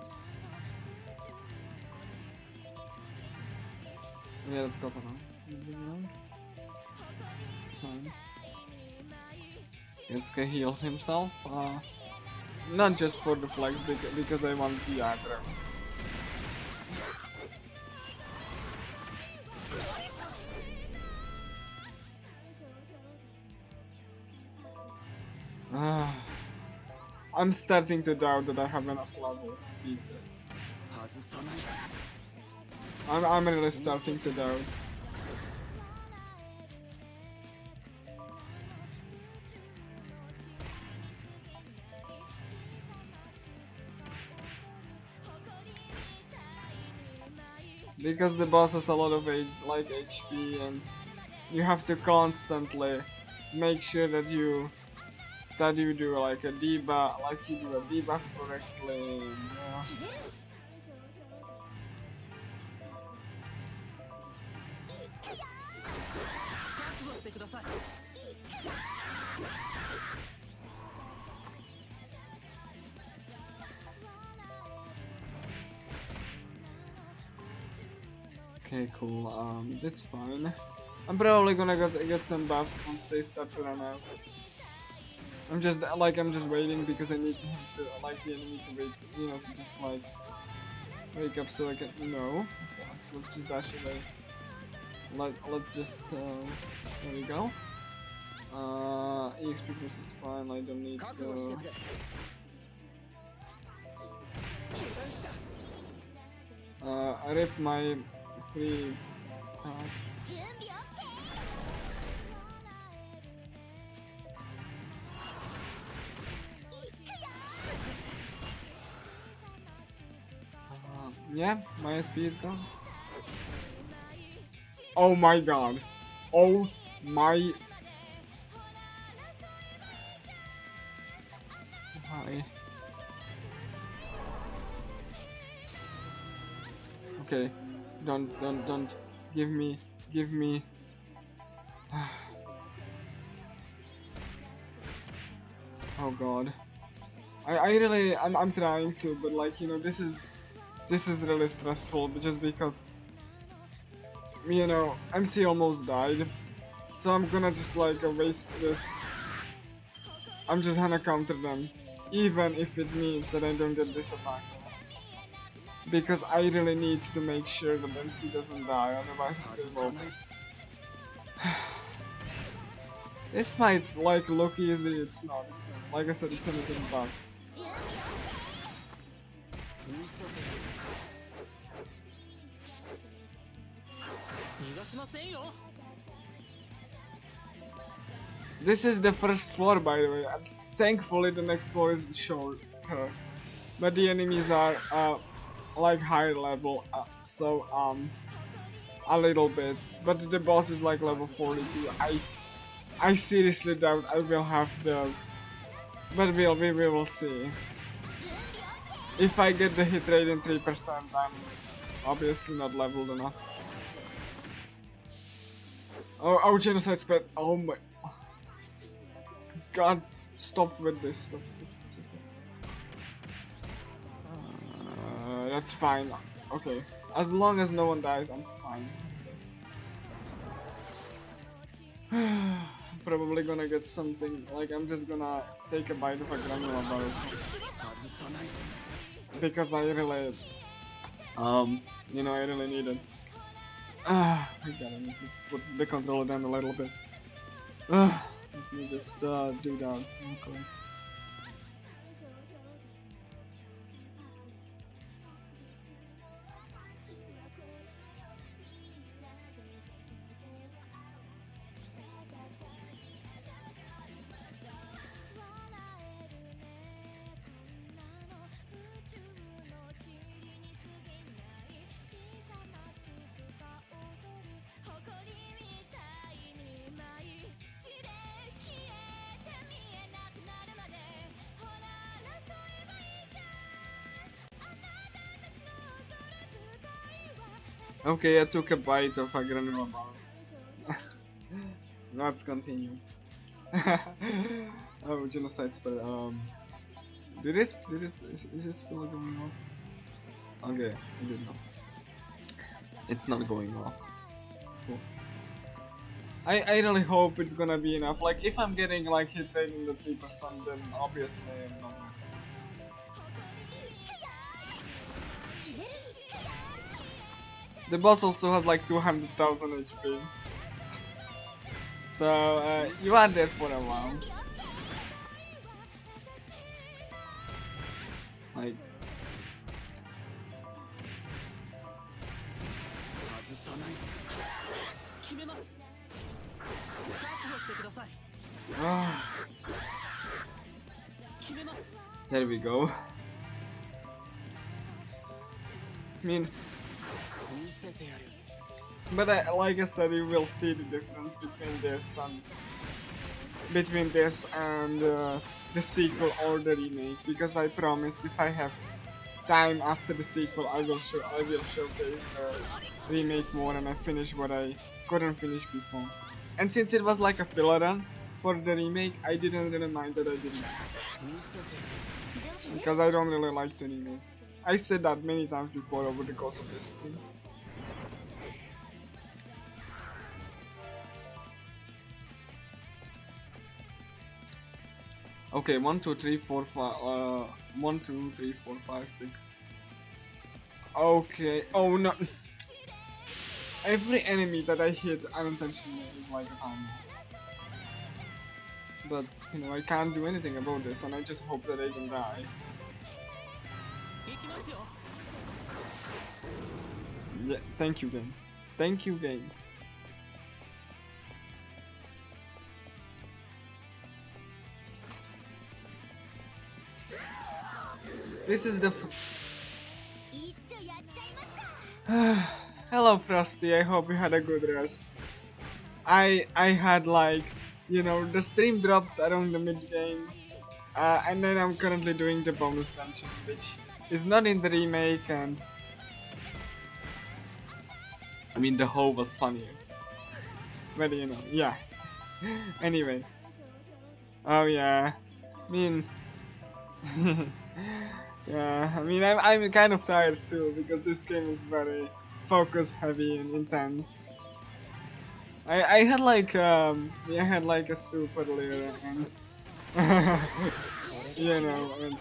Yeah, that's got around. It's fine. Yatsuke heals himself. Not just for the flex, because I want the aggro. I'm starting to doubt that I have enough level to beat this. I'm really starting to doubt. Because the boss has a lot of HP, and you have to constantly make sure that you do like a debuff, like you do a debuff correctly. Yeah. Okay, cool. That's fine. I'm probably gonna get some buffs once they start to run out. I'm just waiting because I need him to the enemy to wake, you know, to just like wake up so I can. No. Okay, let's just dash away. Let's just there we go. EXP boost is fine. I don't need to. I ripped my free pack. Yeah, my SP is gone. Oh my god. Oh my. Hi. Okay. Don't. Give me. Oh god. I'm trying to, but like, you know, this is really stressful just because, you know, MC almost died, so I'm gonna just like waste this. I'm just gonna counter them, even if it means that I don't get this attack, because I really need to make sure that MC doesn't die, otherwise it's game over. This might like look easy, it's not. It's like I said, it's anything but. This is the first floor, by the way. Thankfully, the next floor is shorter, but the enemies are like higher level, so a little bit. But the boss is like level 42. I seriously doubt I will have the, but we will see. If I get the hit rate in 3%, I'm obviously not leveled enough. Oh, genocide spread. Oh my god, stop with this stuff. That's fine. Okay, as long as no one dies, I'm fine. Probably gonna get something, like I'm just gonna take a bite of a granola bar or something. Because I really, you know, I really need it. I need to put the controller down a little bit. Let me just do that real quick. Okay, I took a bite of a granola bar. Let's continue. Oh, genocide spell. Is it still going on? Okay, I did not. It's not going well. Cool. I really hope it's gonna be enough. Like, if I'm getting like hit rate in the 3%, then obviously I'm not gonna. The boss also has like 200,000 HP. So, you are there for a while. Like, 外さない。決めます。覚悟してください。決めます。 there we go. I mean, 見せてやる。 but like I said, you will see the difference between this and the sequel or the remake. Because I promised, if I have time after the sequel, I will showcase the remake more and I finish what I couldn't finish before. And since it was like a filler run for the remake, I didn't really mind that I didn't, because I don't really like the remake. I said that many times before over the course of this thing. Okay, 1, 2, 3, 4, 5, 1, 2, 3, 4, 5, 6. Okay, oh no. Every enemy that I hit unintentionally is like a time loss. But, you know, I can't do anything about this and I just hope that I don't die. Yeah, thank you, game. Thank you, game. This is the Hello Frosty, I hope you had a good rest. I had like, you know, the stream dropped around the mid game, and then I'm currently doing the bonus dungeon, which is not in the remake, and I mean the hoe was funnier, but you know, yeah. Anyway, oh yeah, I mean, yeah, I mean I'm kind of tired too because this game is very focus heavy and intense. I had like I had like a soup earlier and you know, and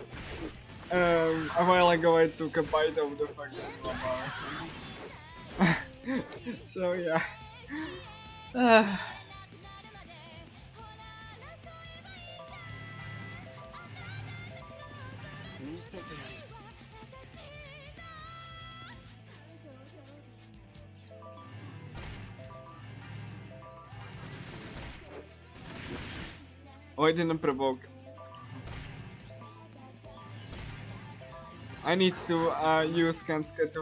a while ago I took a bite of the fucking bar. So yeah. Oh, I didn't provoke. I need to use Kensuke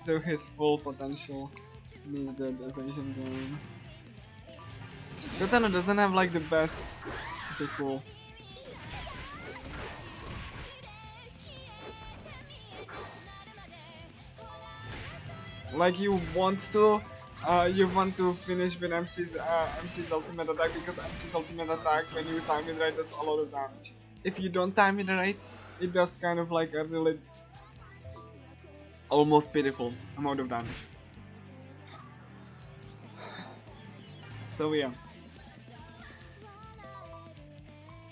to his full potential. Needs the evasion game. Katana doesn't have like the best. Okay, cool. Like you want to finish with MC's ultimate attack, because MC's ultimate attack, when you time it right, does a lot of damage. If you don't time it right, it does kind of like a really almost pitiful amount of damage. So yeah.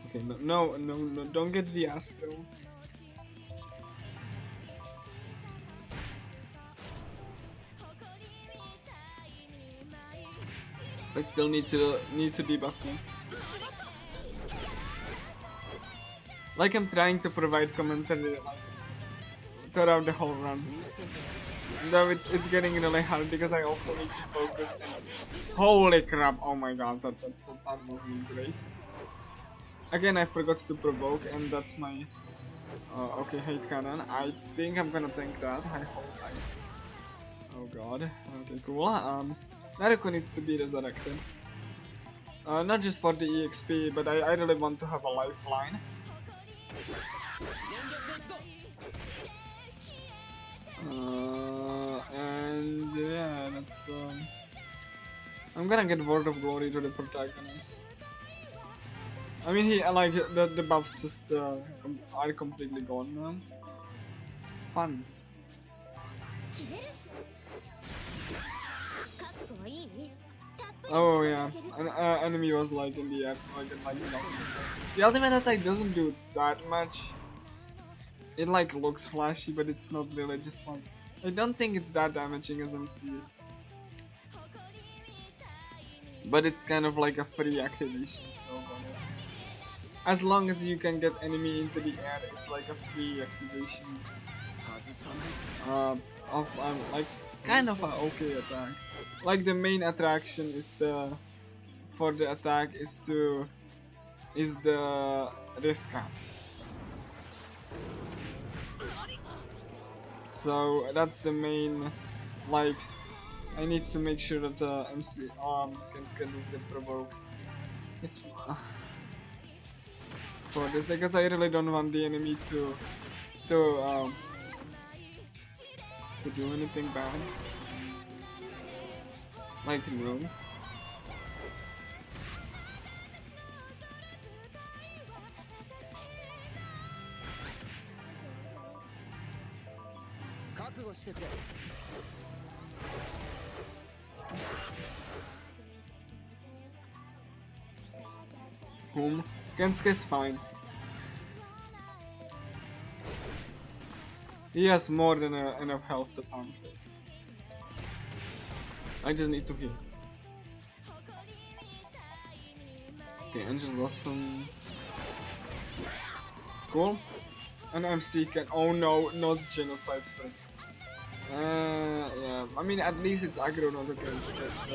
Okay, no, don't get the Astro. I still need to debuff this. Like I'm trying to provide commentary like throughout the whole run. Though it's getting really hard because I also need to focus and holy crap, oh my god, that wasn't great. Again, I forgot to provoke, and that's my okay, hate cannon. I think I'm gonna tank that. I hope oh god. Okay, cool. Naruko needs to be resurrected. Not just for the EXP, but I really want to have a lifeline. And yeah, that's I'm gonna get Word of Glory to the protagonist. I mean, he like the buffs just are completely gone now. Fun. Oh yeah, an enemy was like in the air, so I can like knock him. The ultimate attack doesn't do that much. It like looks flashy, but it's not really. Just like I don't think it's that damaging as MC's. But it's kind of like a free activation, so as long as you can get enemy into the air, it's like a free activation. Of like kind of an okay attack. Like the main attraction is for the attack is the risk cap. So that's the main, like, I need to make sure that MC can just get provoked. It's for this because I really don't want the enemy to do anything bad. Like no. Whom? Gensuke is fine. He has more than enough health to pound this. I just need to heal. Okay, Angel's awesome. Cool. And MC can. Oh no, not genocide spread. Yeah, I mean at least it's aggro, not against this.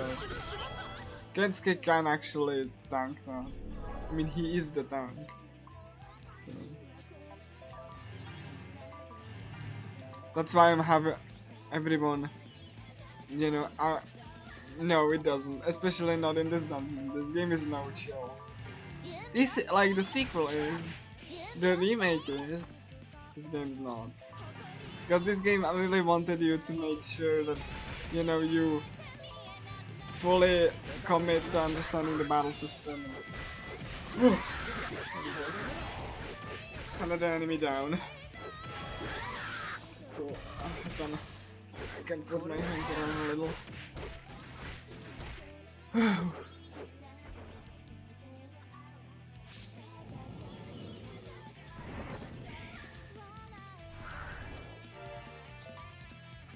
Gensuke can actually tank now. I mean he is the tank. So. That's why I'm having everyone. You know, no, it doesn't. Especially not in this dungeon. This game is no chill. This like the sequel is, the remake is. This game is not. Because this game I really wanted you to make sure that, you know, you fully commit to understanding the battle system. Another enemy down. Cool. I can put my hands around a little.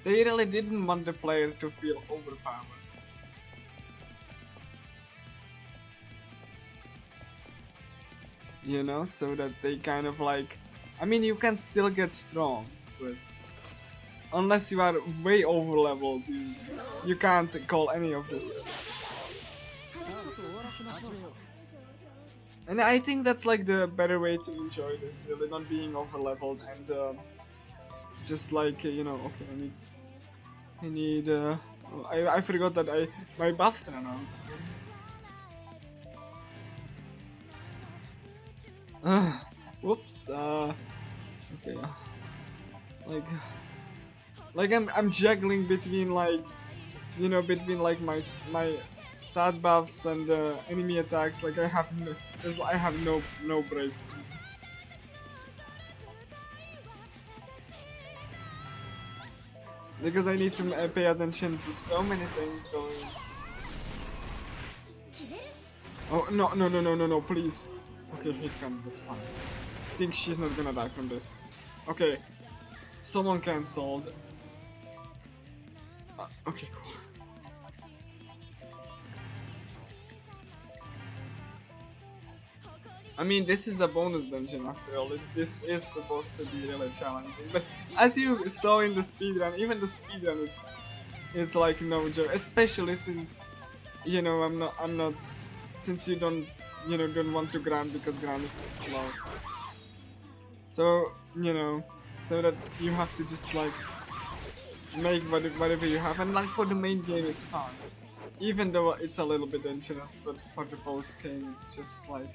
They really didn't want the player to feel overpowered. You know, so that they kind of like... I mean, you can still get strong, but... Unless you are way over leveled, you can't call any of this. And I think that's like the better way to enjoy this, really not being over leveled and just like, you know, okay, I forgot that my buffs ran out. Whoops, okay, like I'm juggling between like, you know, between like my stat buffs and enemy attacks. Like I have no breaks. Because I need to pay attention to so many things going. Oh no, please. Okay, hit cam, that's fine. I think she's not gonna die from this. Okay, someone cancelled. Okay, cool. I mean, this is a bonus dungeon after all. This is supposed to be really challenging. But as you saw in the speedrun, even the speedrun, it's like no joke. Especially since, you know, I'm not. Since you don't want to grind because grinding is slow. So you know, so that you have to just like make whatever you have, and like for the main game, it's fun. Even though it's a little bit dangerous, but for the post game, it's just like.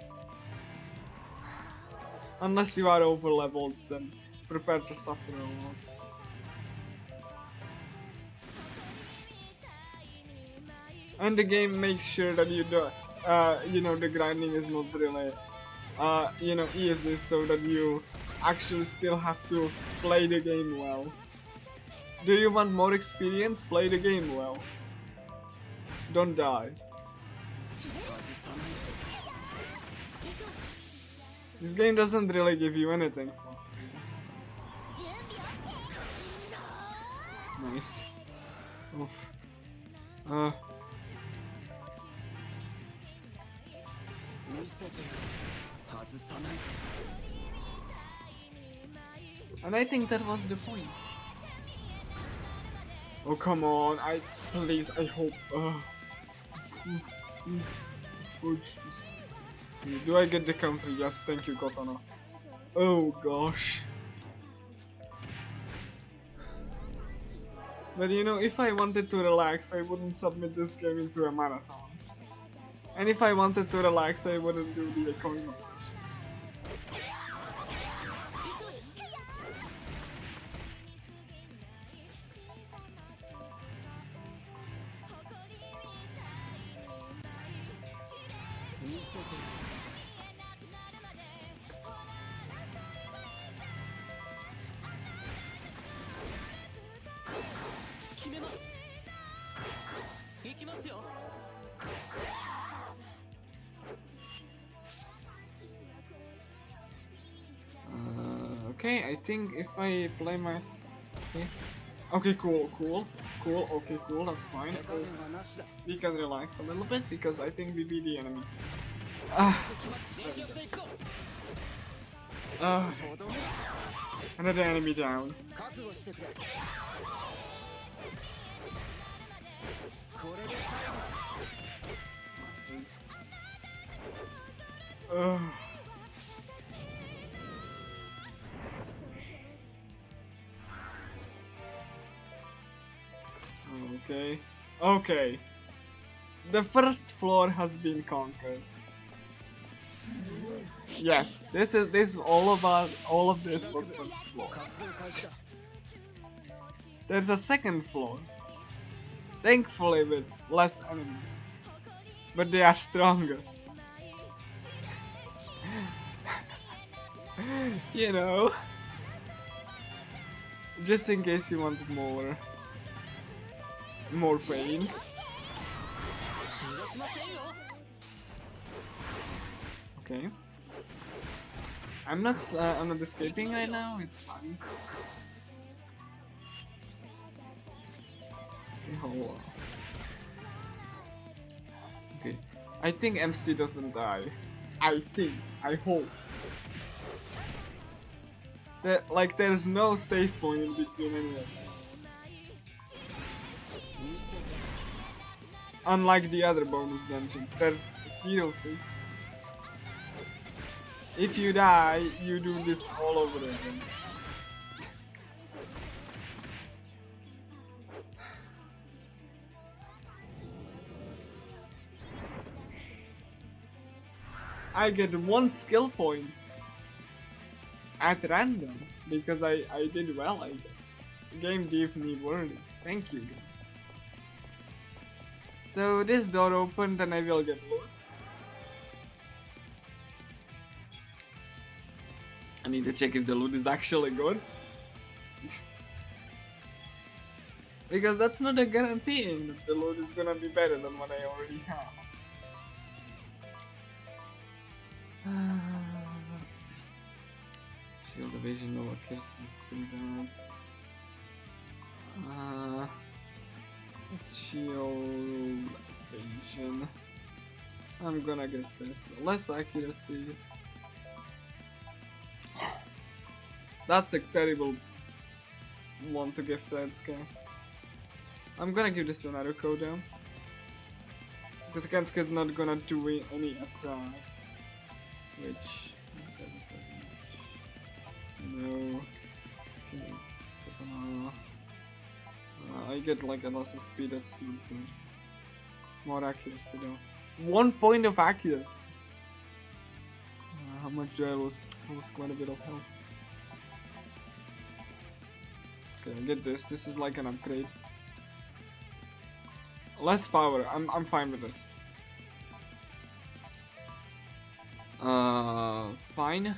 Unless you are over leveled, then prepare to suffer a lot. and the game makes sure that you do, you know, the grinding is not really, you know, easy, so that you actually still have to play the game well. Do you want more experience? Play the game well. Don't die. This game doesn't really give you anything. Nice. Oof. And I think that was the point. Oh come on! Please, I hope. Oh, Jesus. Do I get the counter? Yes, thank you, Katana. Oh gosh. But you know, if I wanted to relax, I wouldn't submit this game into a marathon. And if I wanted to relax, I wouldn't do the coin obsession. Okay, I think if I play my... Okay, cool, okay, cool, that's fine. We can relax a little bit, because I think we beat the enemy. Another enemy down. Okay. The first floor has been conquered. Yes, all of this was first floor. There's a second floor. Thankfully with less enemies. But they are stronger. You know. Just in case you wanted more pain. Okay. I'm not escaping right now, it's fine. Okay, hold on. Okay. I think MC doesn't die. I hope. There's no save point in between any of this. Unlike the other bonus dungeons, there's zero save. If you die, you do this all over again. I get 1 skill point at random because I did well. Game gave me warning. Thank you. So this door opened and I will get loot. I need to check if the loot is actually good. Because that's not a guarantee that the loot is gonna be better than what I already have. Shield evasion, no accuracy, screen guard. Let's shield evasion. I'm gonna get this. Less accuracy. That's a terrible one to give that guy. I'm gonna give this to Naruto down. Because Kensuke's not gonna do any attack. Which... No. I get like a loss of speed, that's not good. More accuracy though. 1 point of accuracy! How much do I lose? I lose quite a bit of health. Okay, I get this. This is like an upgrade. Less power. I'm fine with this. Fine.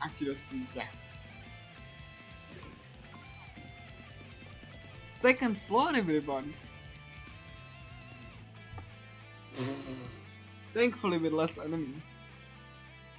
Accuracy, yes. Second floor, everybody. Thankfully with less enemies.